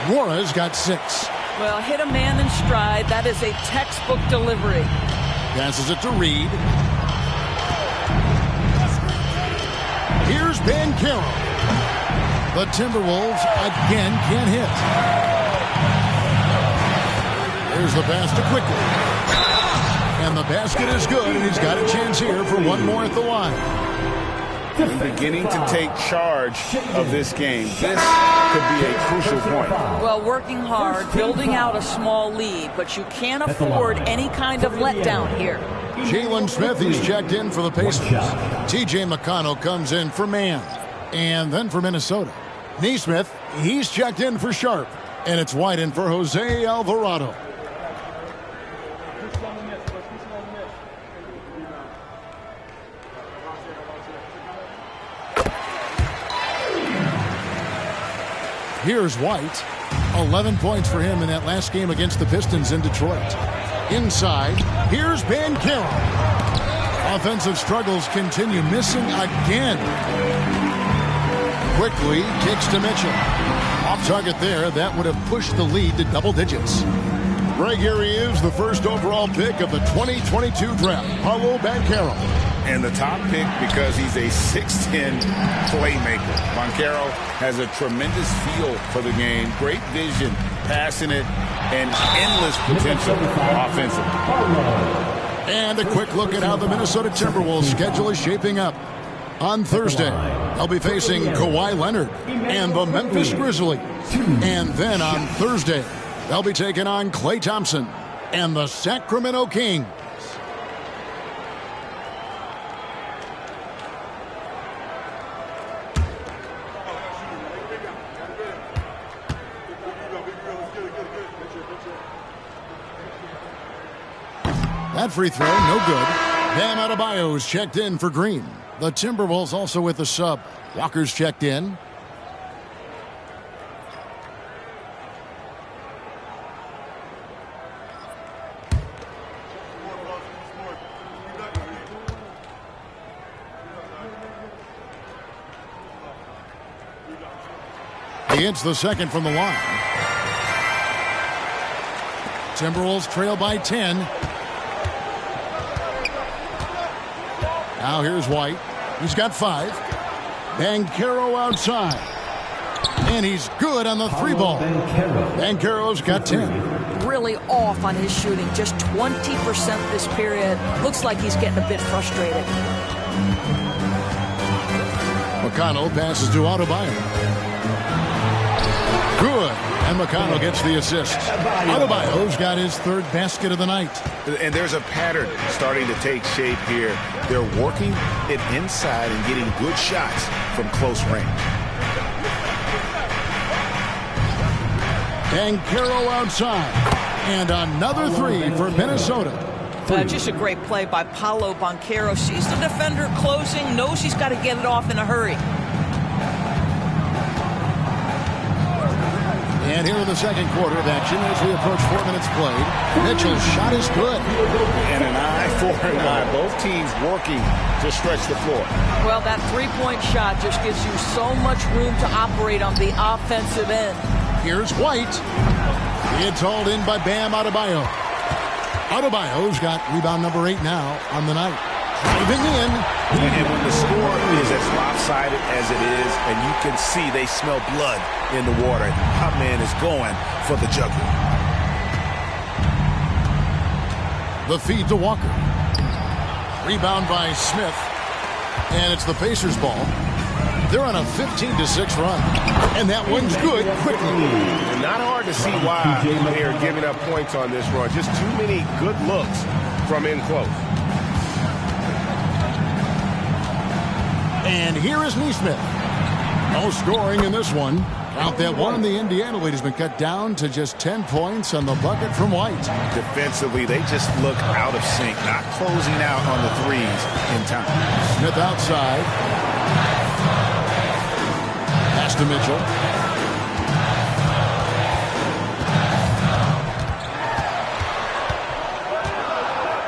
Mora's got 6. Well, hit a man in stride. That is a textbook delivery. Passes it to Reed. Here's Banchero. The Timberwolves again can't hit. There's the pass to Quickly. And the basket is good, and he's got a chance here for one more at the line. And beginning to take charge of this game. This could be a crucial point. Well, working hard, building out a small lead, but you can't afford any kind of letdown here. Jalen Smith, he's checked in for the Pacers. T.J. McConnell comes in for Man. And then for Minnesota, Nesmith, he's checked in for Sharp. And it's White in for Jose Alvarado. Here's White. 11 points for him in that last game against the Pistons in Detroit. Inside, here's Banchero. Offensive struggles continue, missing again. Quickly kicks to Mitchell. Off target there, that would have pushed the lead to double digits. Right here he is, the first overall pick of the 2022 draft, Paolo Banchero. And the top pick because he's a 6'10 playmaker. Banchero has a tremendous feel for the game, great vision, passing it, and endless potential offensively. And a quick look at how the Minnesota Timberwolves schedule is shaping up. On Thursday, They'll be facing Kawhi Leonard and the Memphis Grizzlies. And then on Thursday, they'll be taking on Klay Thompson and the Sacramento Kings. That free throw, no good. Bam Adebayo's checked in for Green. The Timberwolves also with the sub. Walker's checked in. He hits the second from the line. Timberwolves trail by 10. Now here's White. He's got 5. Banchero outside. And he's good on the 3 ball. Banchero's got 10. Really off on his shooting. Just 20% this period. Looks like he's getting a bit frustrated. McConnell passes to Adebayo. Good. And McConnell gets the assist. Adebayo's got his 3rd basket of the night. And there's a pattern starting to take shape here. They're working it inside and getting good shots from close range. Banchero outside. And another 3 for Minnesota. Just a great play by Paolo Banchero. Sees the defender closing, knows he's got to get it off in a hurry. And here in the second quarter of action as we approach 4 minutes played. Mitchell's shot is good. And an eye for an eye. Both teams working to stretch the floor. Well, that 3-point shot just gives you so much room to operate on the offensive end. Here's White. It's hauled in by Bam Adebayo. Adebayo's got rebound number 8 now on the night. Driving in. And when the score is as lopsided as it is, and you can see they smell blood in the water, our man is going for the jugular. The feed to Walker. Rebound by Smith. And it's the Pacers' ball. They're on a 15-6 run. And that one's good quickly. Not hard to see why they are giving up points on this run. Just too many good looks from in close. And here is Nesmith. No scoring in this one. Count that one. The Indiana lead has been cut down to just 10 points on the bucket from White. Defensively, they just look out of sync, not closing out on the threes in time. Smith outside. Pass to Mitchell.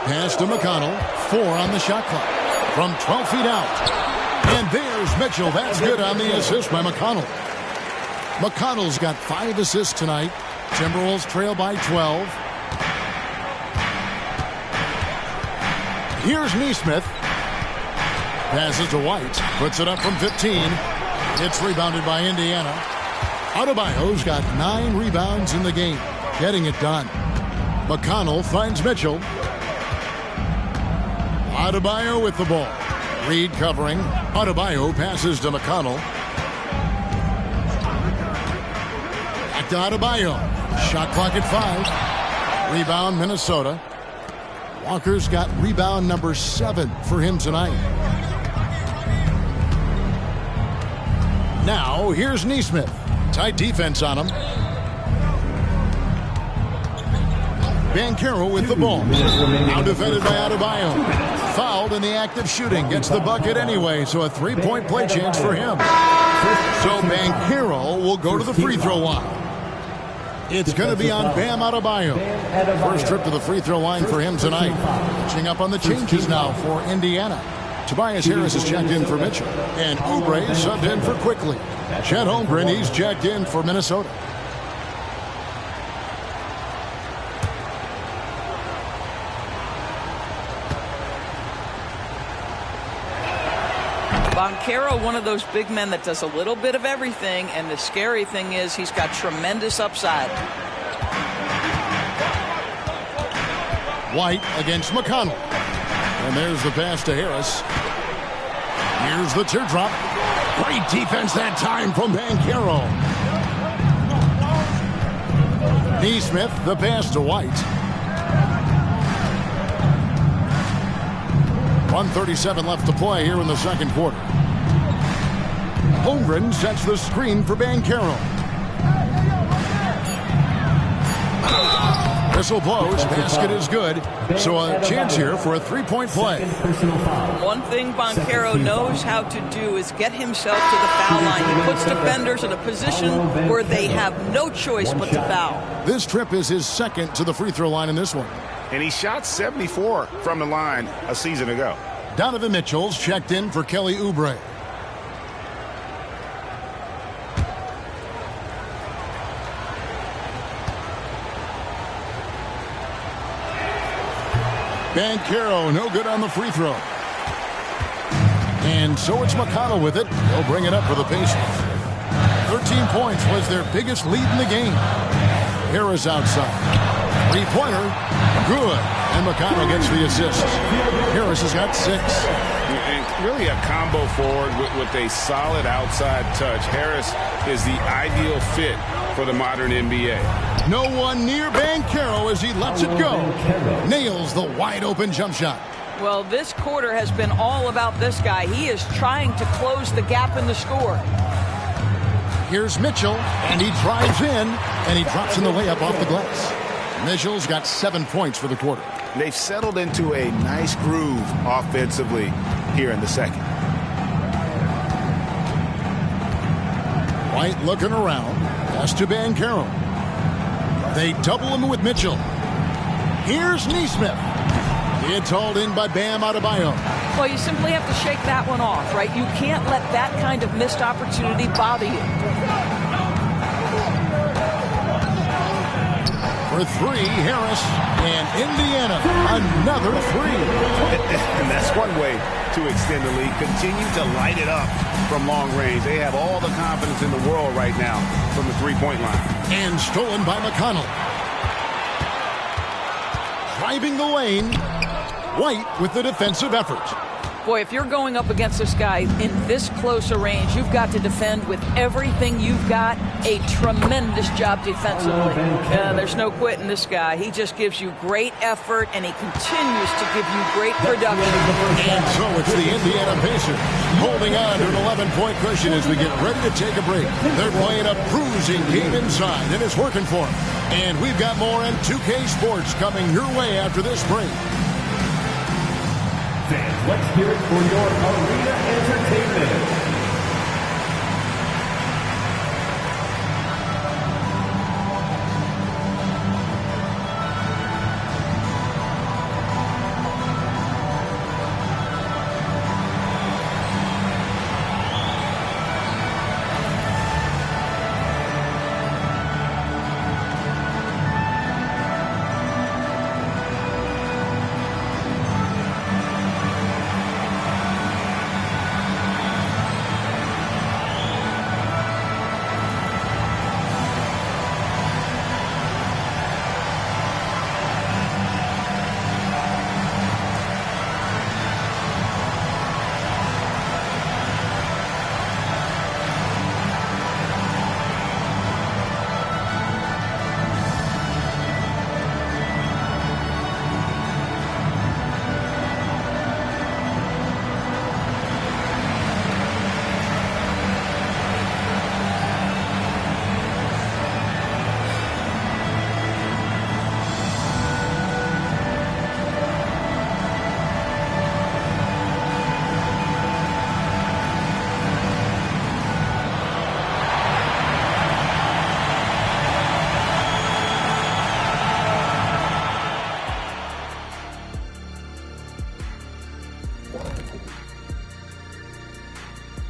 Pass to McConnell. 4 on the shot clock. From 12 feet out. And there's Mitchell. That's good on the assist by McConnell. McConnell's got 5 assists tonight. Timberwolves trail by 12. Here's Nesmith. Passes to White. Puts it up from 15. It's rebounded by Indiana. Adebayo's got 9 rebounds in the game. Getting it done. McConnell finds Mitchell. Adebayo with the ball. Reed covering. Adebayo passes to McConnell. Back to Adebayo. Shot clock at 5. Rebound Minnesota. Walker's got rebound number 7 for him tonight. Now here's Nesmith. Tight defense on him. Banchero with the ball. Now defended by Adebayo. Fouled in the act of shooting. Gets the bucket anyway, so a 3-point play chance for him. So Banchero will go to the free throw line. It's going to be on Bam Adebayo. First trip to the free throw line for him tonight. Catching up on the changes now for Indiana. Tobias Harris is checked in for Mitchell. And Oubre is subbed in for Quickly. Chet Holmgren, he's checked in for Minnesota. Banchero, one of those big men that does a little bit of everything, and the scary thing is he's got tremendous upside. White against McConnell. And there's the pass to Harris. Here's the teardrop. Great defense that time from Banchero. Neesmith, the pass to White. 1:37 left to play here in the second quarter. Holmgren sets the screen for Banchero. Whistle blows. Basket is good. So a chance here for a three-point play. One thing Banchero knows how to do is get himself to the foul line. He puts defenders in a position where they have no choice but to foul. This trip is his second to the free throw line in this one. And he shot 74 from the line a season ago. Donovan Mitchell's checked in for Kelly Oubre. Banchero, no good on the free throw. And so it's McConnell with it. He'll bring it up for the Pacers. 13 points was their biggest lead in the game. Harris outside. Three-pointer, good. And McConnell gets the assist. Harris has got 6. And really a combo forward with a solid outside touch. Harris is the ideal fit for the modern NBA. No one near Banchero as he lets it go. Nails the wide-open jump shot. Well, this quarter has been all about this guy. He is trying to close the gap in the score. Here's Mitchell, and he drives in, and he drops in the layup off the glass. Mitchell's got 7 points for the quarter. They've settled into a nice groove offensively here in the second. White looking around. Pass to Banchero. They double him with Mitchell. Here's Neesmith. It's hauled in by Bam Adebayo. Well, you simply have to shake that one off, right? You can't let that kind of missed opportunity bother you. For 3, Harris, and Indiana, another 3. And that's one way to extend the lead. Continue to light it up from long range. They have all the confidence in the world right now from the three-point line. And stolen by McConnell. Driving the lane, White with the defensive effort. Boy, if you're going up against this guy in this close a range, you've got to defend with everything you've got. A tremendous job defensively. There's no quitting this guy. He just gives you great effort, and he continues to give you great production. And so it's the Indiana Pacers holding on to an 11-point cushion as we get ready to take a break. They're playing a bruising game inside, and it's working for them. And we've got more on 2K Sports coming your way after this break. Fans, let's hear it for your arena entertainment.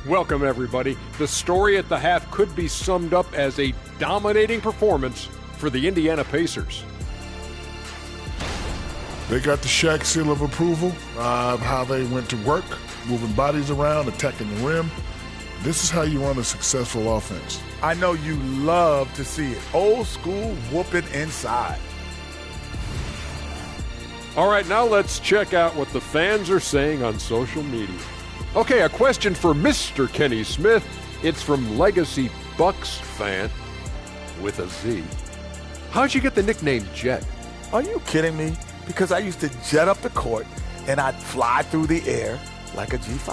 Welcome, everybody. The story at the half could be summed up as a dominating performance for the Indiana Pacers. They got the Shaq seal of approval of how they went to work, moving bodies around, attacking the rim. This is how you run a successful offense. I know you love to see it. Old school whooping inside. All right, now let's check out what the fans are saying on social media. Okay, a question for Mr. Kenny Smith. It's from Legacy Bucks fan with a Z. How'd you get the nickname Jet? Are you kidding me? Because I used to jet up the court and I'd fly through the air like a G5.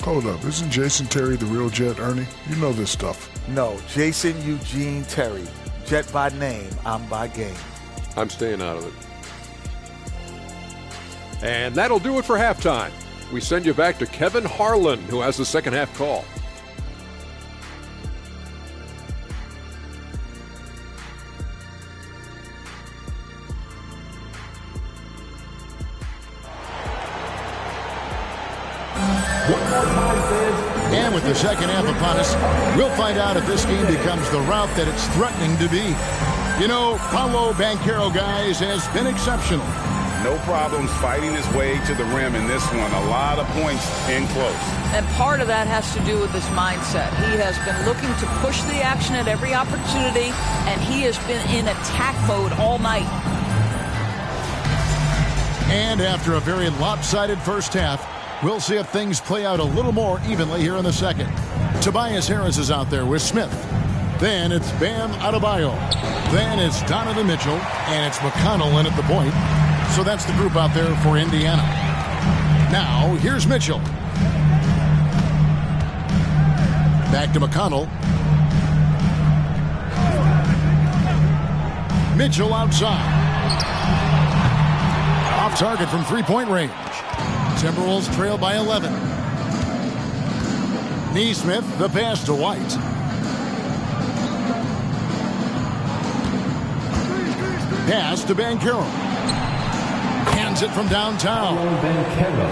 Hold up, isn't Jason Terry the real Jet, Ernie? You know this stuff. No, Jason Eugene Terry. Jet by name, I'm by game. I'm staying out of it. And that'll do it for halftime. We send you back to Kevin Harlan, who has the second half call. And with the second half upon us, we'll find out if this game becomes the route that it's threatening to be. You know, Paolo Banchero, guys, has been exceptional. No problems fighting his way to the rim in this one. A lot of points in close. And part of that has to do with his mindset. He has been looking to push the action at every opportunity, and he has been in attack mode all night. And after a very lopsided first half, we'll see if things play out a little more evenly here in the second. Tobias Harris is out there with Smith. Then it's Bam Adebayo. Then it's Donovan Mitchell. And it's McConnell in at the point. So that's the group out there for Indiana. Now, here's Mitchell. Back to McConnell. Mitchell outside. Off target from three-point range. Timberwolves trail by 11. Neesmith, the pass to White. Pass to Banchero. Hands it from downtown.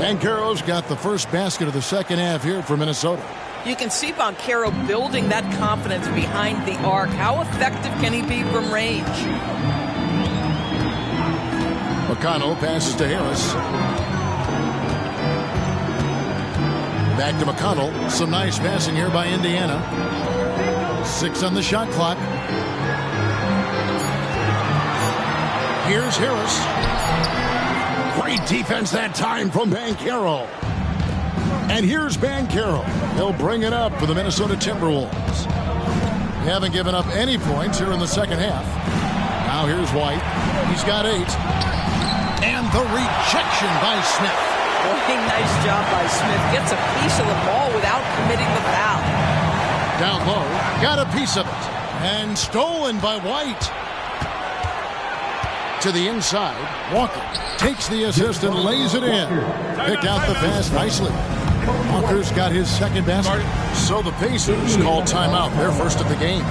Banchero's got the first basket of the second half here for Minnesota. You can see Banchero building that confidence behind the arc. How effective can he be from range? McConnell passes to Harris. Back to McConnell. Some nice passing here by Indiana. 6 on the shot clock. Here's Harris. Great defense that time from Banchero. And here's Banchero. He'll bring it up for the Minnesota Timberwolves. They haven't given up any points here in the second half. Now here's White. He's got 8. And the rejection by Smith. Boy, nice job by Smith. Gets a piece of the ball without committing the foul. Down low. Got a piece of it. And stolen by White. To the inside. Walker takes the assist and lays it in. Picked out the pass nicely. Walker's got his second basket. So the Pacers call timeout. They're first of the game.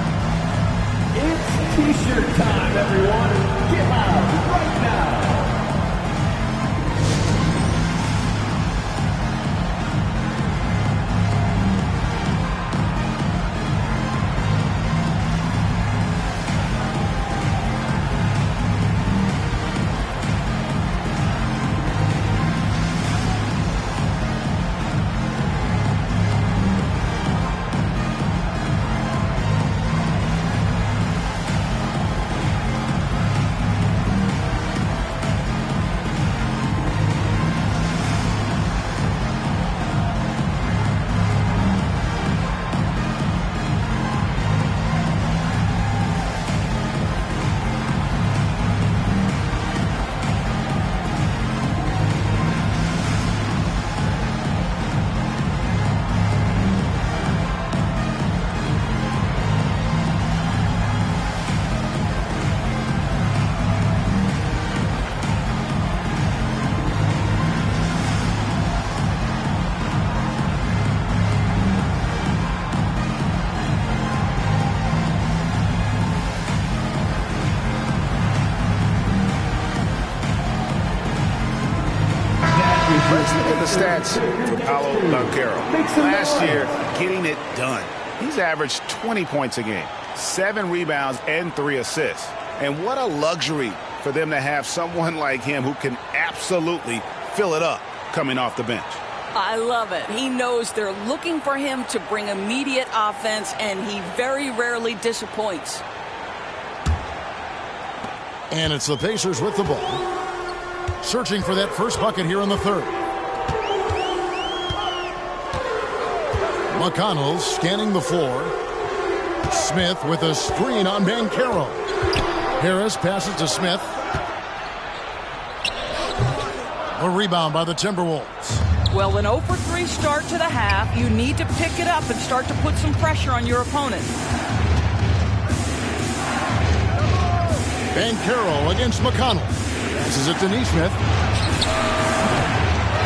It's T-shirt time, everyone. Get out right now. Let's look at the stats for Paolo Banchero. Last year, getting it done. He's averaged 20 points a game, 7 rebounds, and 3 assists. And what a luxury for them to have someone like him who can absolutely fill it up coming off the bench. I love it. He knows they're looking for him to bring immediate offense, and he very rarely disappoints. And it's the Pacers with the ball. Searching for that first bucket here in the third. McConnell scanning the floor. Smith with a screen on Banchero. Harris passes to Smith. A rebound by the Timberwolves. Well, an 0 for 3 start to the half. You need to pick it up and start to put some pressure on your opponent. Banchero against McConnell. Passes it to Nesmith.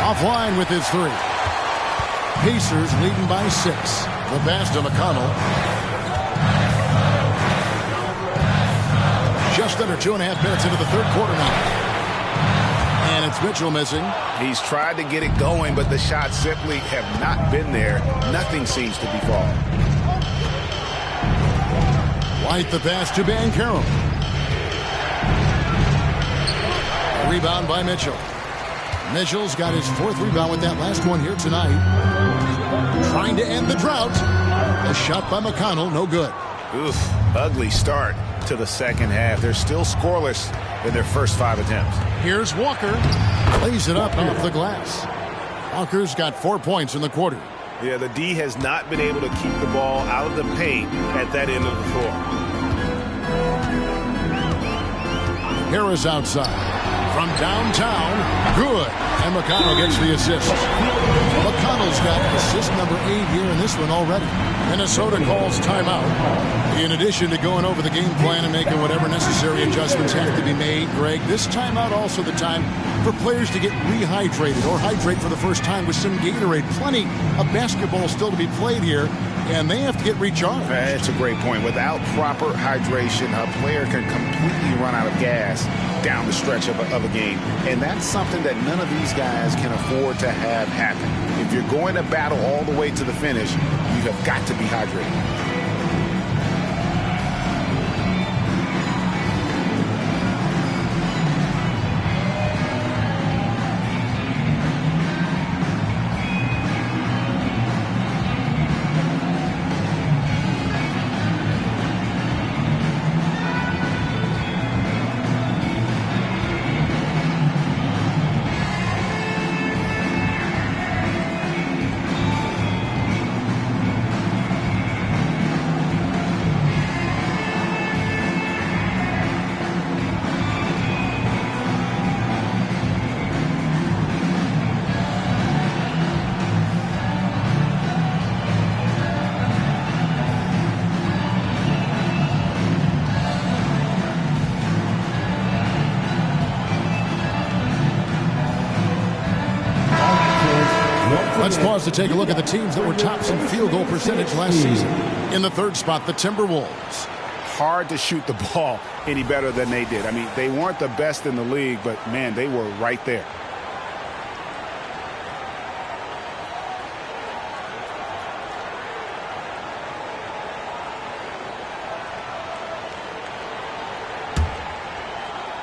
Offline with his 3. Pacers leading by 6. The pass to McConnell. Just under 2.5 minutes into the third quarter now. And it's Mitchell missing. He's tried to get it going, but the shots simply have not been there. Nothing seems to be falling. White the pass to Banchero. Rebound by Mitchell. Mitchell's got his 4th rebound with that last one here tonight. Trying to end the drought. A shot by McConnell, no good. Oof, ugly start to the second half. They're still scoreless in their first 5 attempts. Here's Walker. Lays it up off the glass. Walker's got 4 points in the quarter. Yeah, the D has not been able to keep the ball out of the paint at that end of the floor. Harris outside. From downtown, good. And McConnell gets the assist. McConnell's got assist number 8 here in this one already. Minnesota calls timeout. In addition to going over the game plan and making whatever necessary adjustments have to be made, Greg, this timeout also the time for players to get rehydrated or hydrate for the first time with some Gatorade. Plenty of basketball still to be played here, and they have to get recharged. That's a great point. Without proper hydration, a player can completely run out of gas down the stretch of a game. And that's something that none of these guys can afford to have happen. If you're going to battle all the way to the finish, you have got to be hydrated. Let's pause to take a look at the teams that were tops in field goal percentage last season. In the third spot, the Timberwolves. Hard to shoot the ball any better than they did. I mean, they weren't the best in the league, but, man, they were right there.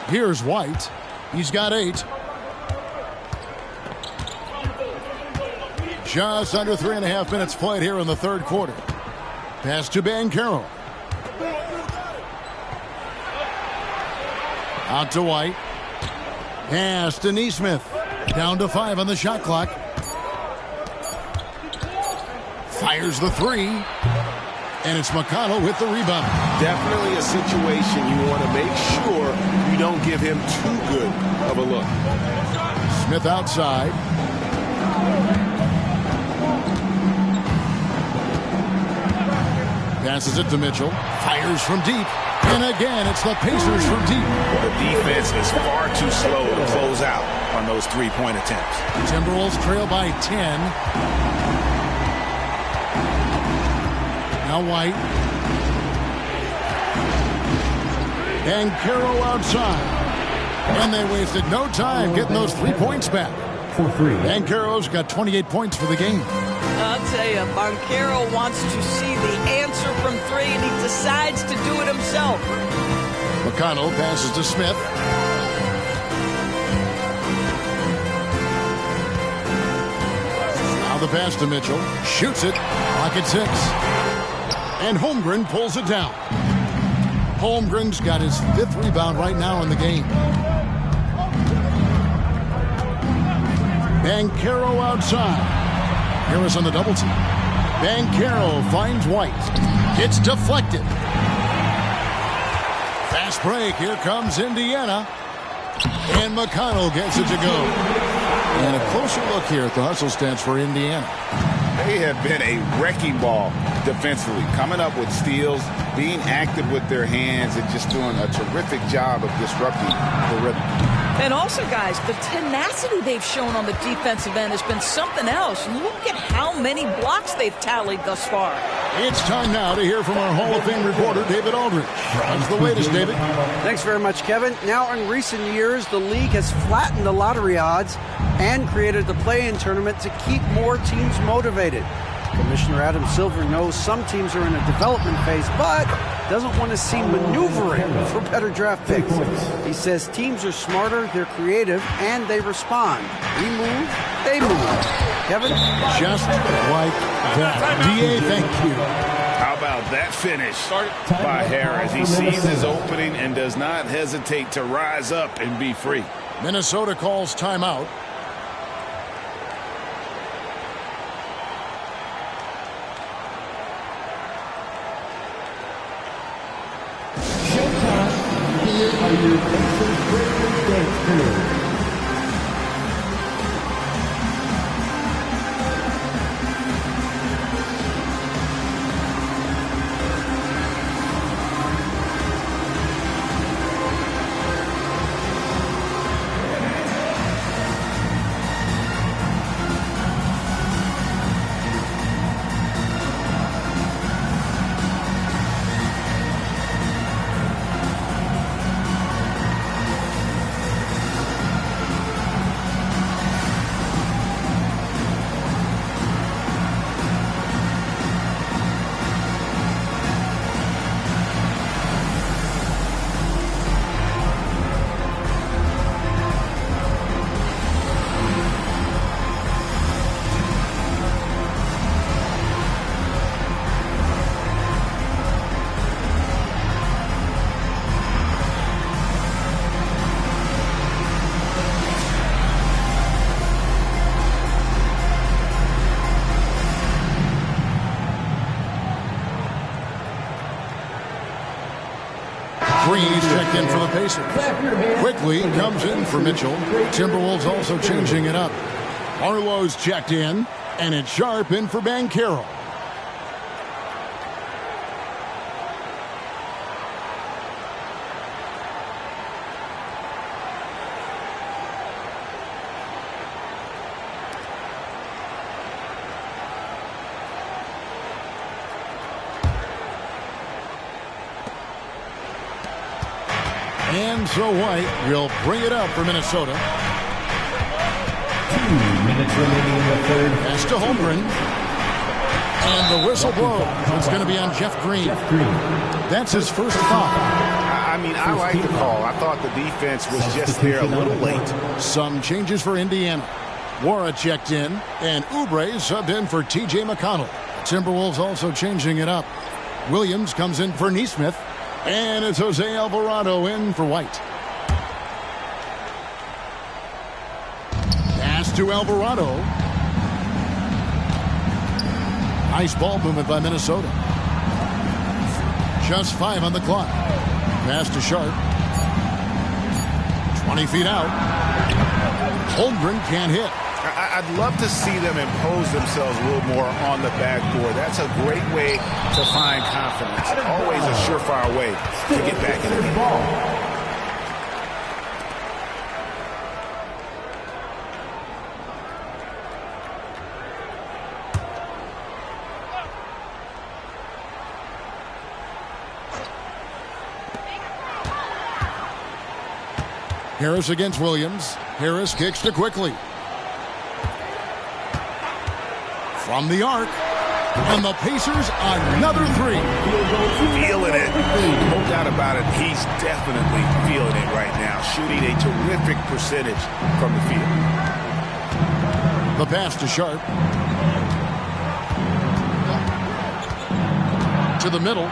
Here's White. He's got 8. Just under 3.5 minutes played here in the third quarter. Pass to Banchero. Out to White. Pass to Nesmith. Down to 5 on the shot clock. Fires the 3. And it's McConnell with the rebound. Definitely a situation you want to make sure you don't give him too good of a look. Smith outside. Passes it to Mitchell. Fires from deep. And again, it's the Pacers from deep. The defense is far too slow to close out on those three-point attempts. Timberwolves trail by 10. Now White. And Banchero outside. And they wasted no time getting those 3 points back. Banchero's got 28 points for the game. I'll tell you, Banchero wants to see the answer from 3, and he decides to do it himself. McConnell passes to Smith. Now the pass to Mitchell. Shoots it. Clock at 6. And Holmgren pulls it down. Holmgren's got his 5th rebound right now in the game. Banchero outside. Harris on the double team. Banchero finds White. It's deflected. Fast break. Here comes Indiana. And McConnell gets it to go. And a closer look here at the hustle stats for Indiana. They have been a wrecking ball defensively, coming up with steals, being active with their hands, and just doing a terrific job of disrupting the rhythm. And also, guys, the tenacity they've shown on the defensive end has been something else. Look at how many blocks they've tallied thus far. It's time now to hear from our Hall of Fame reporter, David Aldridge. What's the latest, David? Thanks very much, Kevin. Now, in recent years, the league has flattened the lottery odds and created the play-in tournament to keep more teams motivated. Commissioner Adam Silver knows some teams are in a development phase, but doesn't want to see maneuvering for better draft picks. He says teams are smarter, they're creative, and they respond. We move, they move. Kevin? Just like that. DA, thank you. How about that finish by Harris? He sees his opening and does not hesitate to rise up and be free. Minnesota calls timeout. Here are your Pacers Breakers dance crew. Green's checked in for the Pacers. Quickly comes in for Mitchell. Timberwolves also changing it up. Arlo's checked in, and it's Sharp in for Banchero. And so White will bring it up for Minnesota. 2 minutes remaining in the third. Pass to Holmgren. And the whistle blows. It's going to be on Jeff Green. That's his first foul. I mean, I like the call. I thought the defense was just there a little late. Some changes for Indiana. Wara checked in, and Oubre subbed in for T.J. McConnell. Timberwolves also changing it up. Williams comes in for Nesmith. And it's Jose Alvarado in for White. Pass to Alvarado. Nice ball movement by Minnesota. Just 5 on the clock. Pass to Sharp. 20 feet out. Holmgren can't hit. I'd love to see them impose themselves a little more on the backboard. That's a great way to find confidence. Always a surefire way to get back in the game. Harris against Williams. Harris kicks to Quickly. From the arc. And the Pacers, another 3. Feeling it. No doubt about it. He's definitely feeling it right now. Shooting a terrific percentage from the field. The pass to Sharp. To the middle.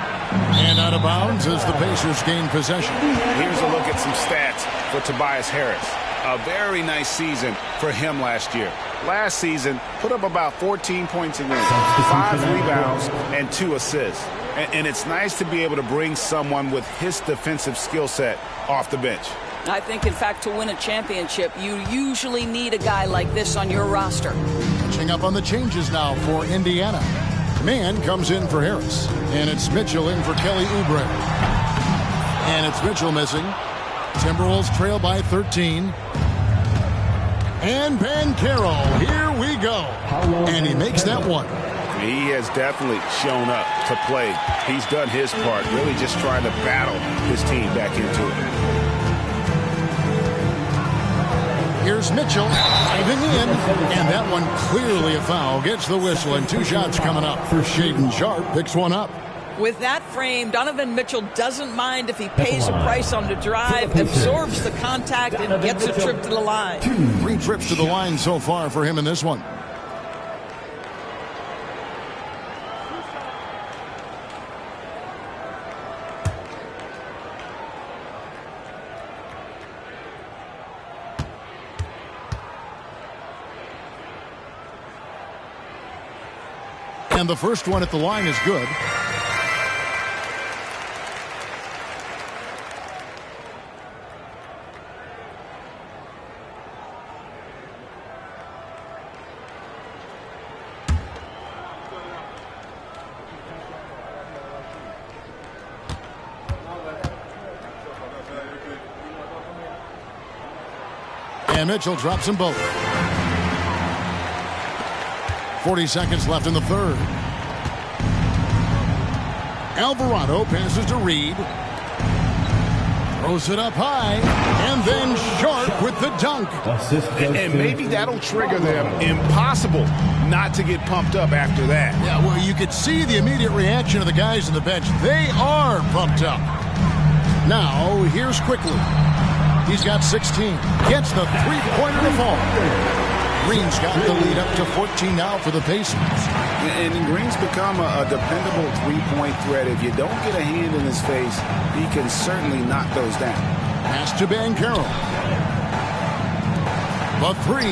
And out of bounds as the Pacers gain possession. Here's a look at some stats for Tobias Harris. A very nice season for him last year. Last season, put up about 14 points a game, 5 rebounds, and 2 assists. And it's nice to be able to bring someone with his defensive skill set off the bench. I think, in fact, to win a championship, you usually need a guy like this on your roster. Catching up on the changes now for Indiana. Mann comes in for Harris. And it's Mitchell in for Kelly Oubre. And it's Mitchell missing. Timberwolves trail by 13. And Banchero, here we go. And he makes that one. He has definitely shown up to play. He's done his part, really just trying to battle his team back into it. Here's Mitchell diving in, and that one clearly a foul. Gets the whistle, and 2 shots coming up. For Shaedon Sharpe picks one up. With that frame, Donovan Mitchell doesn't mind if he pays a price on the drive, absorbs the contact, and gets a trip to the line. 3 trips to the line so far for him in this one. And the first one at the line is good. And Mitchell drops them both. 40 seconds left in the third. Alvarado passes to Reed. Throws it up high. And then Sharpe with the dunk. And maybe that'll trigger them. Impossible not to get pumped up after that. Yeah, well, you could see the immediate reaction of the guys on the bench. They are pumped up. Now, here's Quickly. He's got 16. Gets the three-pointer to fall. Green's got the lead up to 14 now for the Pacers. And Green's become a dependable three-point threat. If you don't get a hand in his face, he can certainly knock those down. Pass to Banchero. The 3.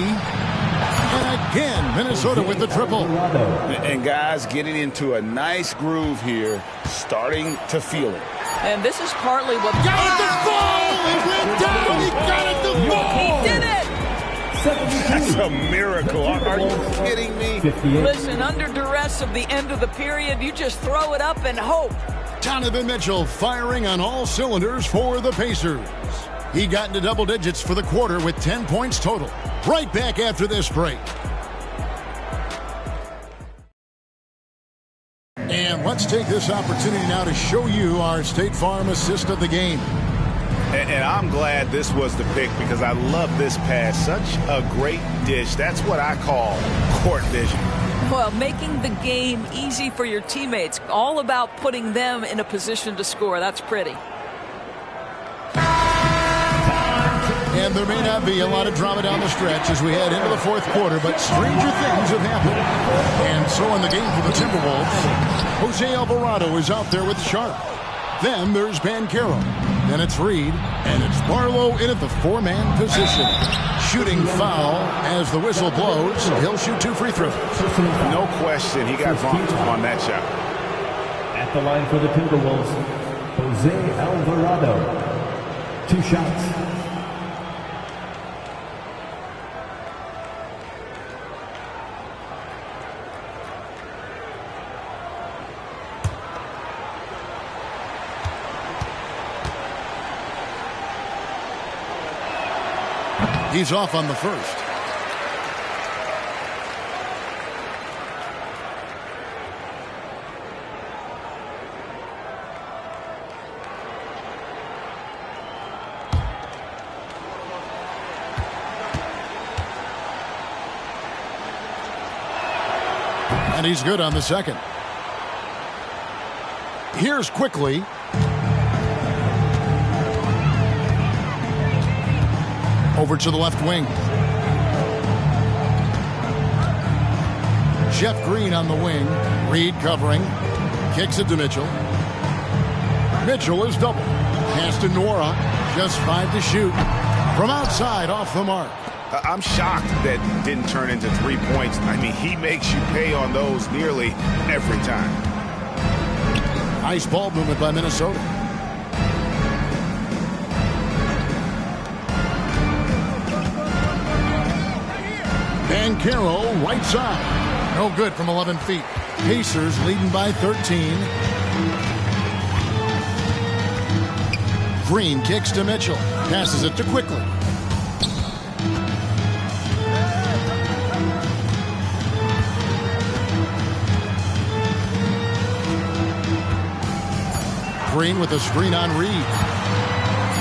And again, Minnesota with the triple. And guys getting into a nice groove here, starting to feel it. And this is partly what... Got it to fall! It went down! He got it to fall! He did it! That's a miracle. Are you kidding me? Listen, under duress of the end of the period, you just throw it up and hope. Donovan Mitchell firing on all cylinders for the Pacers. He got into double digits for the quarter with 10 points total. Right back after this break. And let's take this opportunity now to show you our State Farm assist of the game. And I'm glad this was the pick because I love this pass. Such a great dish. That's what I call court vision. Well, making the game easy for your teammates. All about putting them in a position to score. That's pretty. And there may not be a lot of drama down the stretch as we head into the fourth quarter, but stranger things have happened. And so in the game for the Timberwolves, Jose Alvarado is out there with Sharpe. Then there's Banchero. Then it's Reed. And it's Barlow in at the 4-man position. Shooting foul as the whistle blows. He'll shoot 2 free throws. No question. He got bumped on that shot. At the line for the Timberwolves, Jose Alvarado. 2 shots. He's off on the first. And he's good on the second. Here's Quickly. Over to the left wing. Jeff Green on the wing. Reed covering. Kicks it to Mitchell. Mitchell is double. Pass to Nora. Just 5 to shoot. From outside, off the mark. I'm shocked that didn't turn into 3 points. I mean, he makes you pay on those nearly every time. Nice ball movement by Minnesota. Banchero, right side. No good from 11 feet. Pacers leading by 13. Green kicks to Mitchell. Passes it to Quickly. Green with a screen on Reed.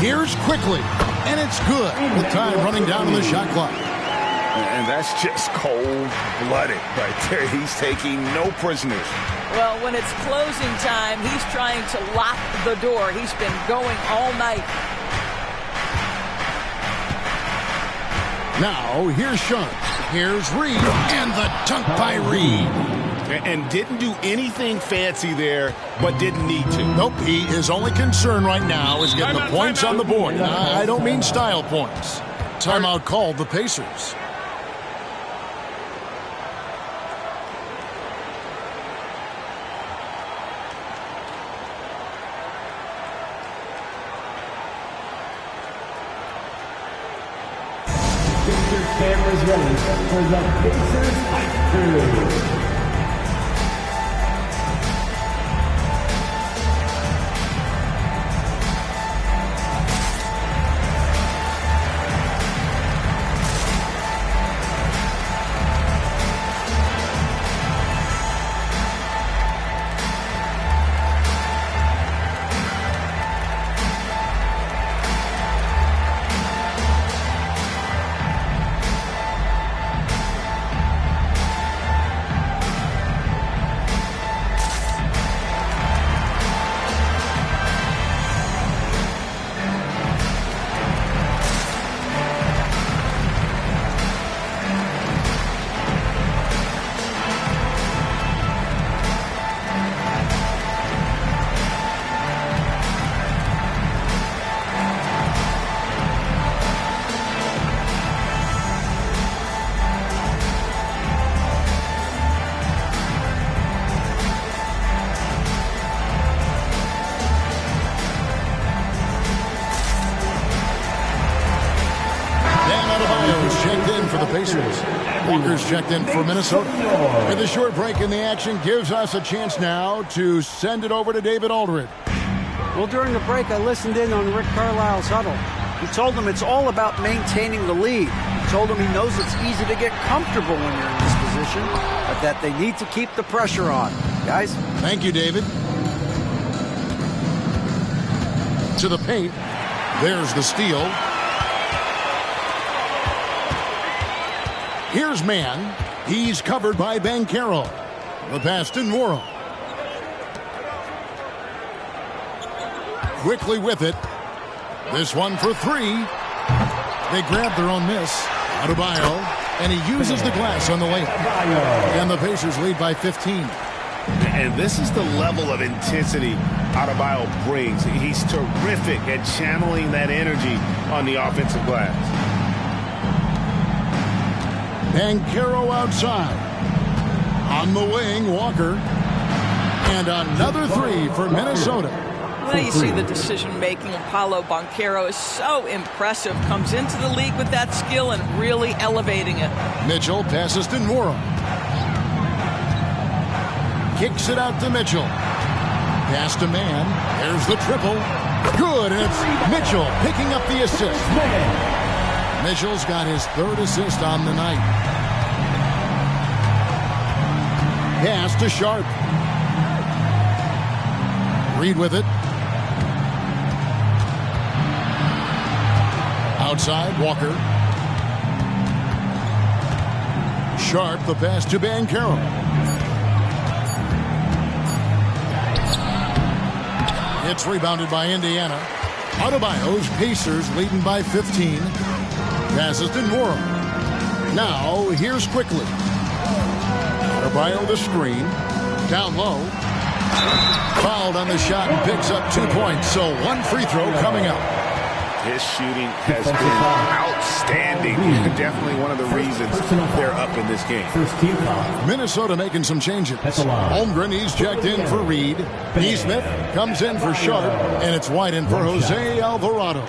Here's Quickly, and it's good with time running down on the shot clock. And that's just cold-blooded right there. He's taking no prisoners. Well, when it's closing time, he's trying to lock the door. He's been going all night. Now, here's Sean. Here's Reed, and the dunk by Reed. And didn't do anything fancy there, but didn't need to. Nope, his only concern right now is getting the points on the board. I don't mean style points. Timeout called the Pacers. Cameras ready for the Pacers Hike. Walker's checked in for Minnesota. And the short break in the action gives us a chance now to send it over to David Aldridge. Well, during the break, I listened in on Rick Carlisle's huddle. He told them it's all about maintaining the lead. He told them he knows it's easy to get comfortable when you're in this position, but that they need to keep the pressure on. Guys? Thank you, David. To the paint. There's the steal. Here's Mann. He's covered by Banchero. The pass to Nwora. Quickly with it. This one for three. They grab their own miss. Adebayo. And he uses the glass on the layup. And the Pacers lead by 15. And this is the level of intensity Adebayo brings. He's terrific at channeling that energy on the offensive glass. Banchero outside. On the wing, Walker. And another three for Minnesota. Well, you see the decision-making of Paolo Banchero is so impressive. Comes into the league with that skill and really elevating it. Mitchell passes to Nwora. Kicks it out to Mitchell. Pass to Mann. There's the triple. Good, and it's Mitchell picking up the assist. Mitchell's got his third assist on the night. Pass to Sharp. Reed with it. Outside, Walker. Sharp, the pass to Banchero. It's rebounded by Indiana. Adebayo's Pacers leading by 15. Passes to Nwora. Now, here's Quickly. Adebayo the screen. Down low. Fouled on the shot and picks up 2 points. So one free throw coming up. His shooting has been outstanding. Definitely one of the reasons they're up in this game. Minnesota making some changes. Holmgren, he's checked in for Reed. Neesmith comes in for Sharp, and it's White in for Jose Alvarado.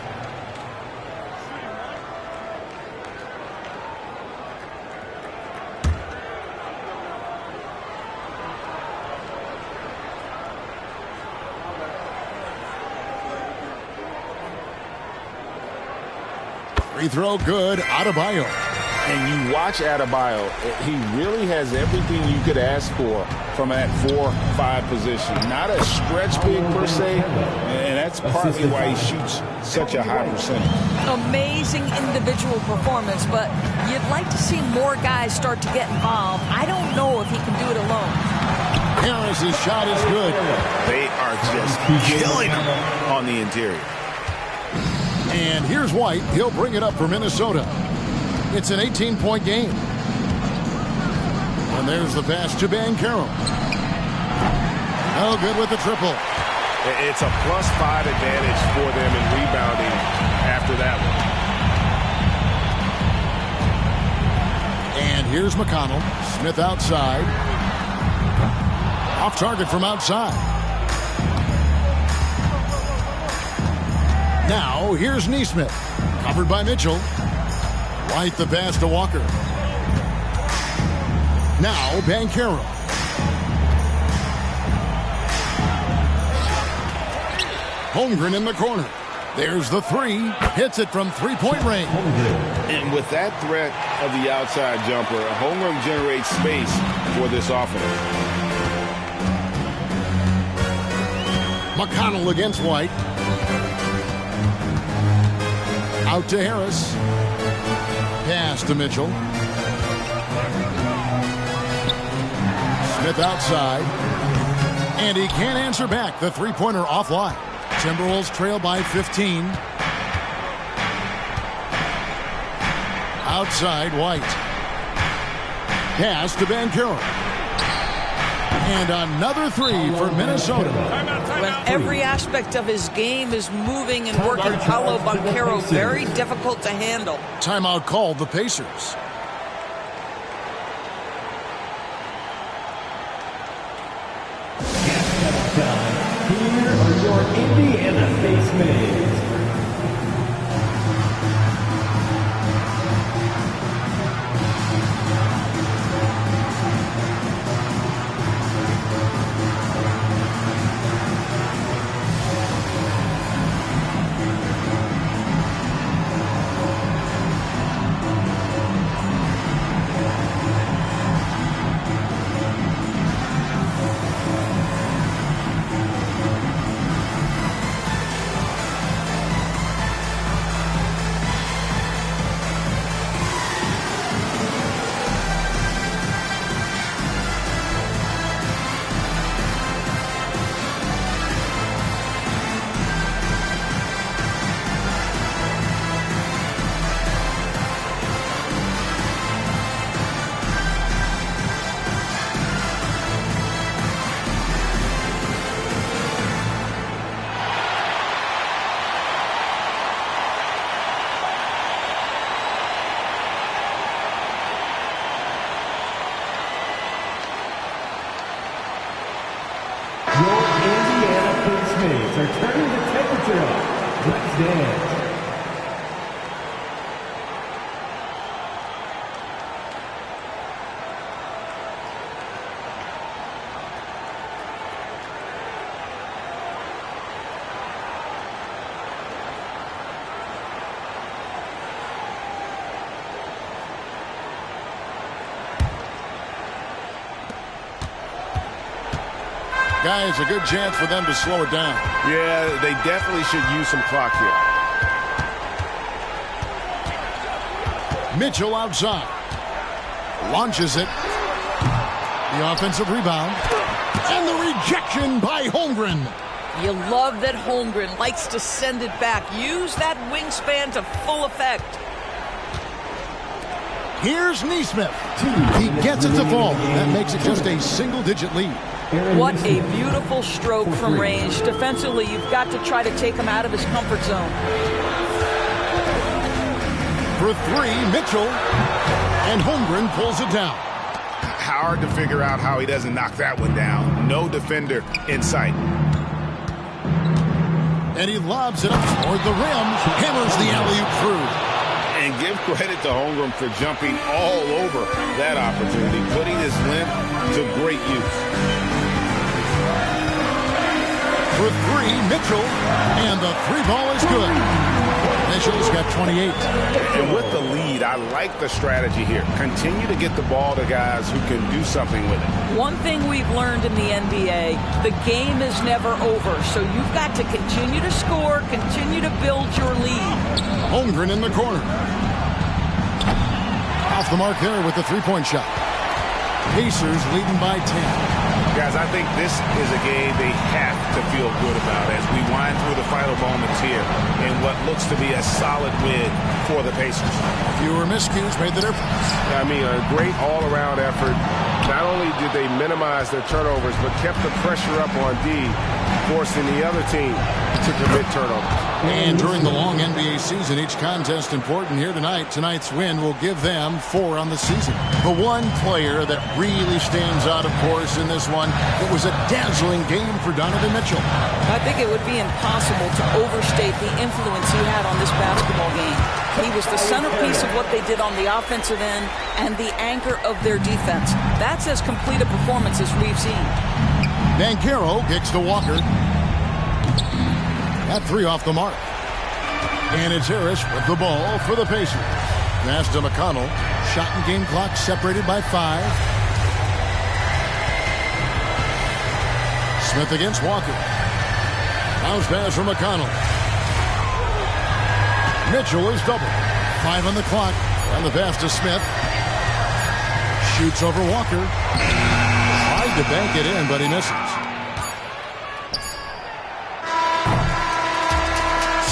Free throw good, Adebayo. And you watch Adebayo, he really has everything you could ask for from that 4-5 position. Not a stretch big per se, and that's partly why he shoots such a high percentage. Amazing individual performance, but you'd like to see more guys start to get involved. I don't know if he can do it alone. Harris's shot is good. They are just killing him on the interior. And here's White. He'll bring it up for Minnesota. It's an 18-point game. And there's the pass to Banchero. Oh, good with the triple. It's a +5 advantage for them in rebounding after that one. And here's McConnell. Smith outside. Off target from outside. Now, here's Neesmith. Covered by Mitchell. White the pass to Walker. Now, Banchero. Holmgren in the corner. There's the three. Hits it from three-point range. And with that threat of the outside jumper, Holmgren generates space for this offense. McConnell against White. Out to Harris. Pass to Mitchell. Smith outside. And he can't answer back. The three-pointer offline. Timberwolves trail by 15. Outside, White. Pass to Banchero. And another three for Minnesota. When every aspect of his game is moving and working, Paolo Banchero very difficult to handle. Timeout called the Pacers. Here are your Indiana face mates. Are turning the temperature up. Let's dance. Guys, a good chance for them to slow it down. Yeah, they definitely should use some clock here. Mitchell outside. Launches it. The offensive rebound. And the rejection by Holmgren. You love that Holmgren likes to send it back. Use that wingspan to full effect. Here's Neesmith. He gets it to fall. That makes it just a single-digit lead. What a beautiful stroke from range. Defensively, you've got to try to take him out of his comfort zone. For three, Mitchell. And Holmgren pulls it down. Hard to figure out how he doesn't knock that one down. No defender in sight. And he lobs it up toward the rim. Hammers the alley-oop through. And give credit to Holmgren for jumping all over that opportunity, putting his length to great use. For three, Mitchell. And the three ball is good. Mitchell's got 28. And with the lead, I like the strategy here. Continue to get the ball to guys who can do something with it. One thing we've learned in the NBA, the game is never over. So you've got to continue to score, continue to build your lead. Holmgren in the corner. Off the mark there with the three-point shot. Pacers leading by 10. Guys, I think this is a game they have to feel good about as we wind through the final moments here in what looks to be a solid win for the Pacers. Fewer miscues made the difference. I mean, a great all-around effort. Not only did they minimize their turnovers, but kept the pressure up on D, forcing the other team to commit turnovers. And during the long NBA season, each contest important here tonight. Tonight's win will give them 4 on the season. The one player that really stands out, of course, in this one, it was a dazzling game for Donovan Mitchell. I think it would be impossible to overstate the influence he had on this basketball game. He was the centerpiece of what they did on the offensive end and the anchor of their defense. That's as complete a performance as we've seen. Banchero kicks to Walker. That three off the mark. And it's Harris with the ball for the Pacers. Pass to McConnell. Shot and game clock separated by 5. Smith against Walker. Bounce pass from McConnell. Mitchell is double. 5 on the clock. And the pass to Smith. Shoots over Walker. Tried to bank it in, but he misses.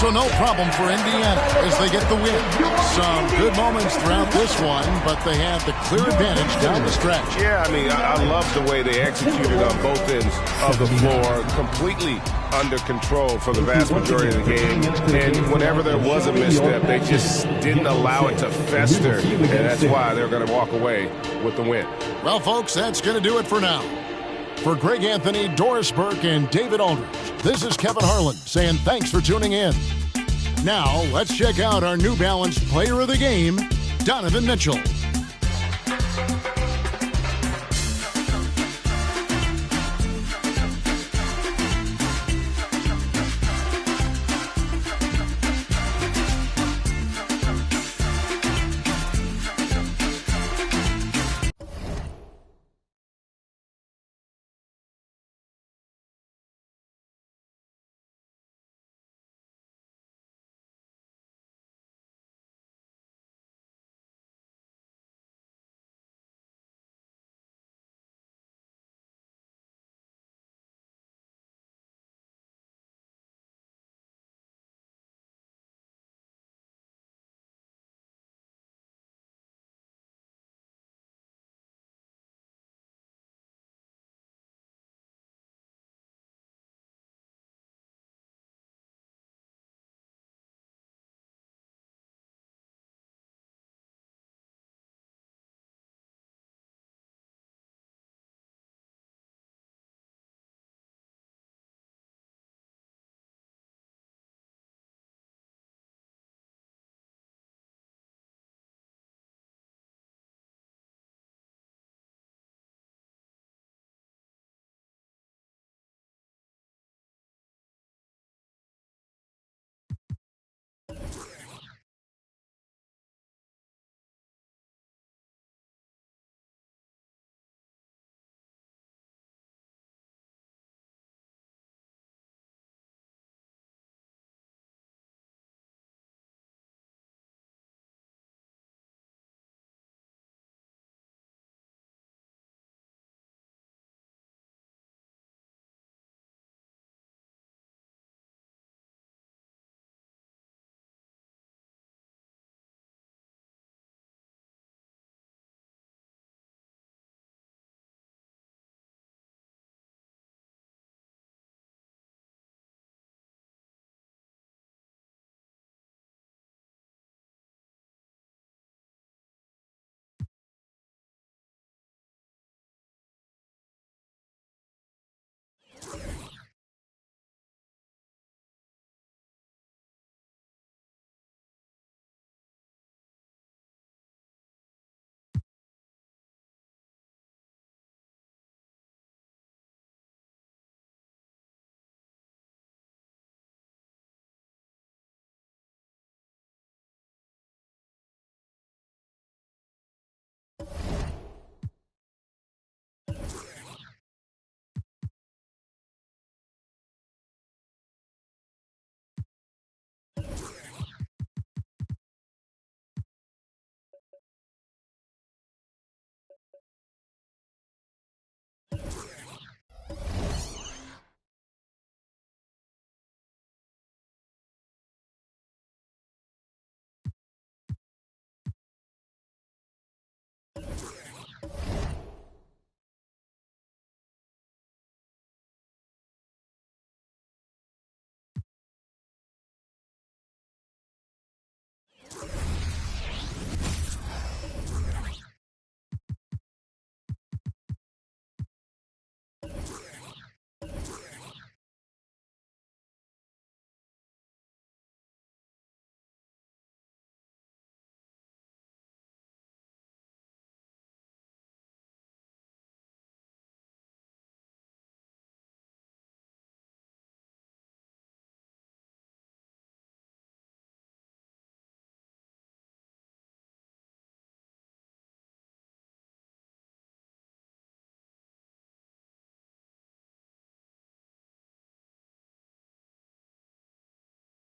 So no problem for Indiana as they get the win. Some good moments throughout this one, but they have the clear advantage down the stretch. Yeah, I mean, I love the way they executed on both ends of the floor. Completely under control for the vast majority of the game. And whenever there was a misstep, they just didn't allow it to fester. And that's why they're going to walk away with the win. Well, folks, that's going to do it for now. For Greg Anthony, Doris Burke, and David Aldridge, this is Kevin Harlan saying thanks for tuning in. Now, let's check out our New Balance player of the game, Donovan Mitchell.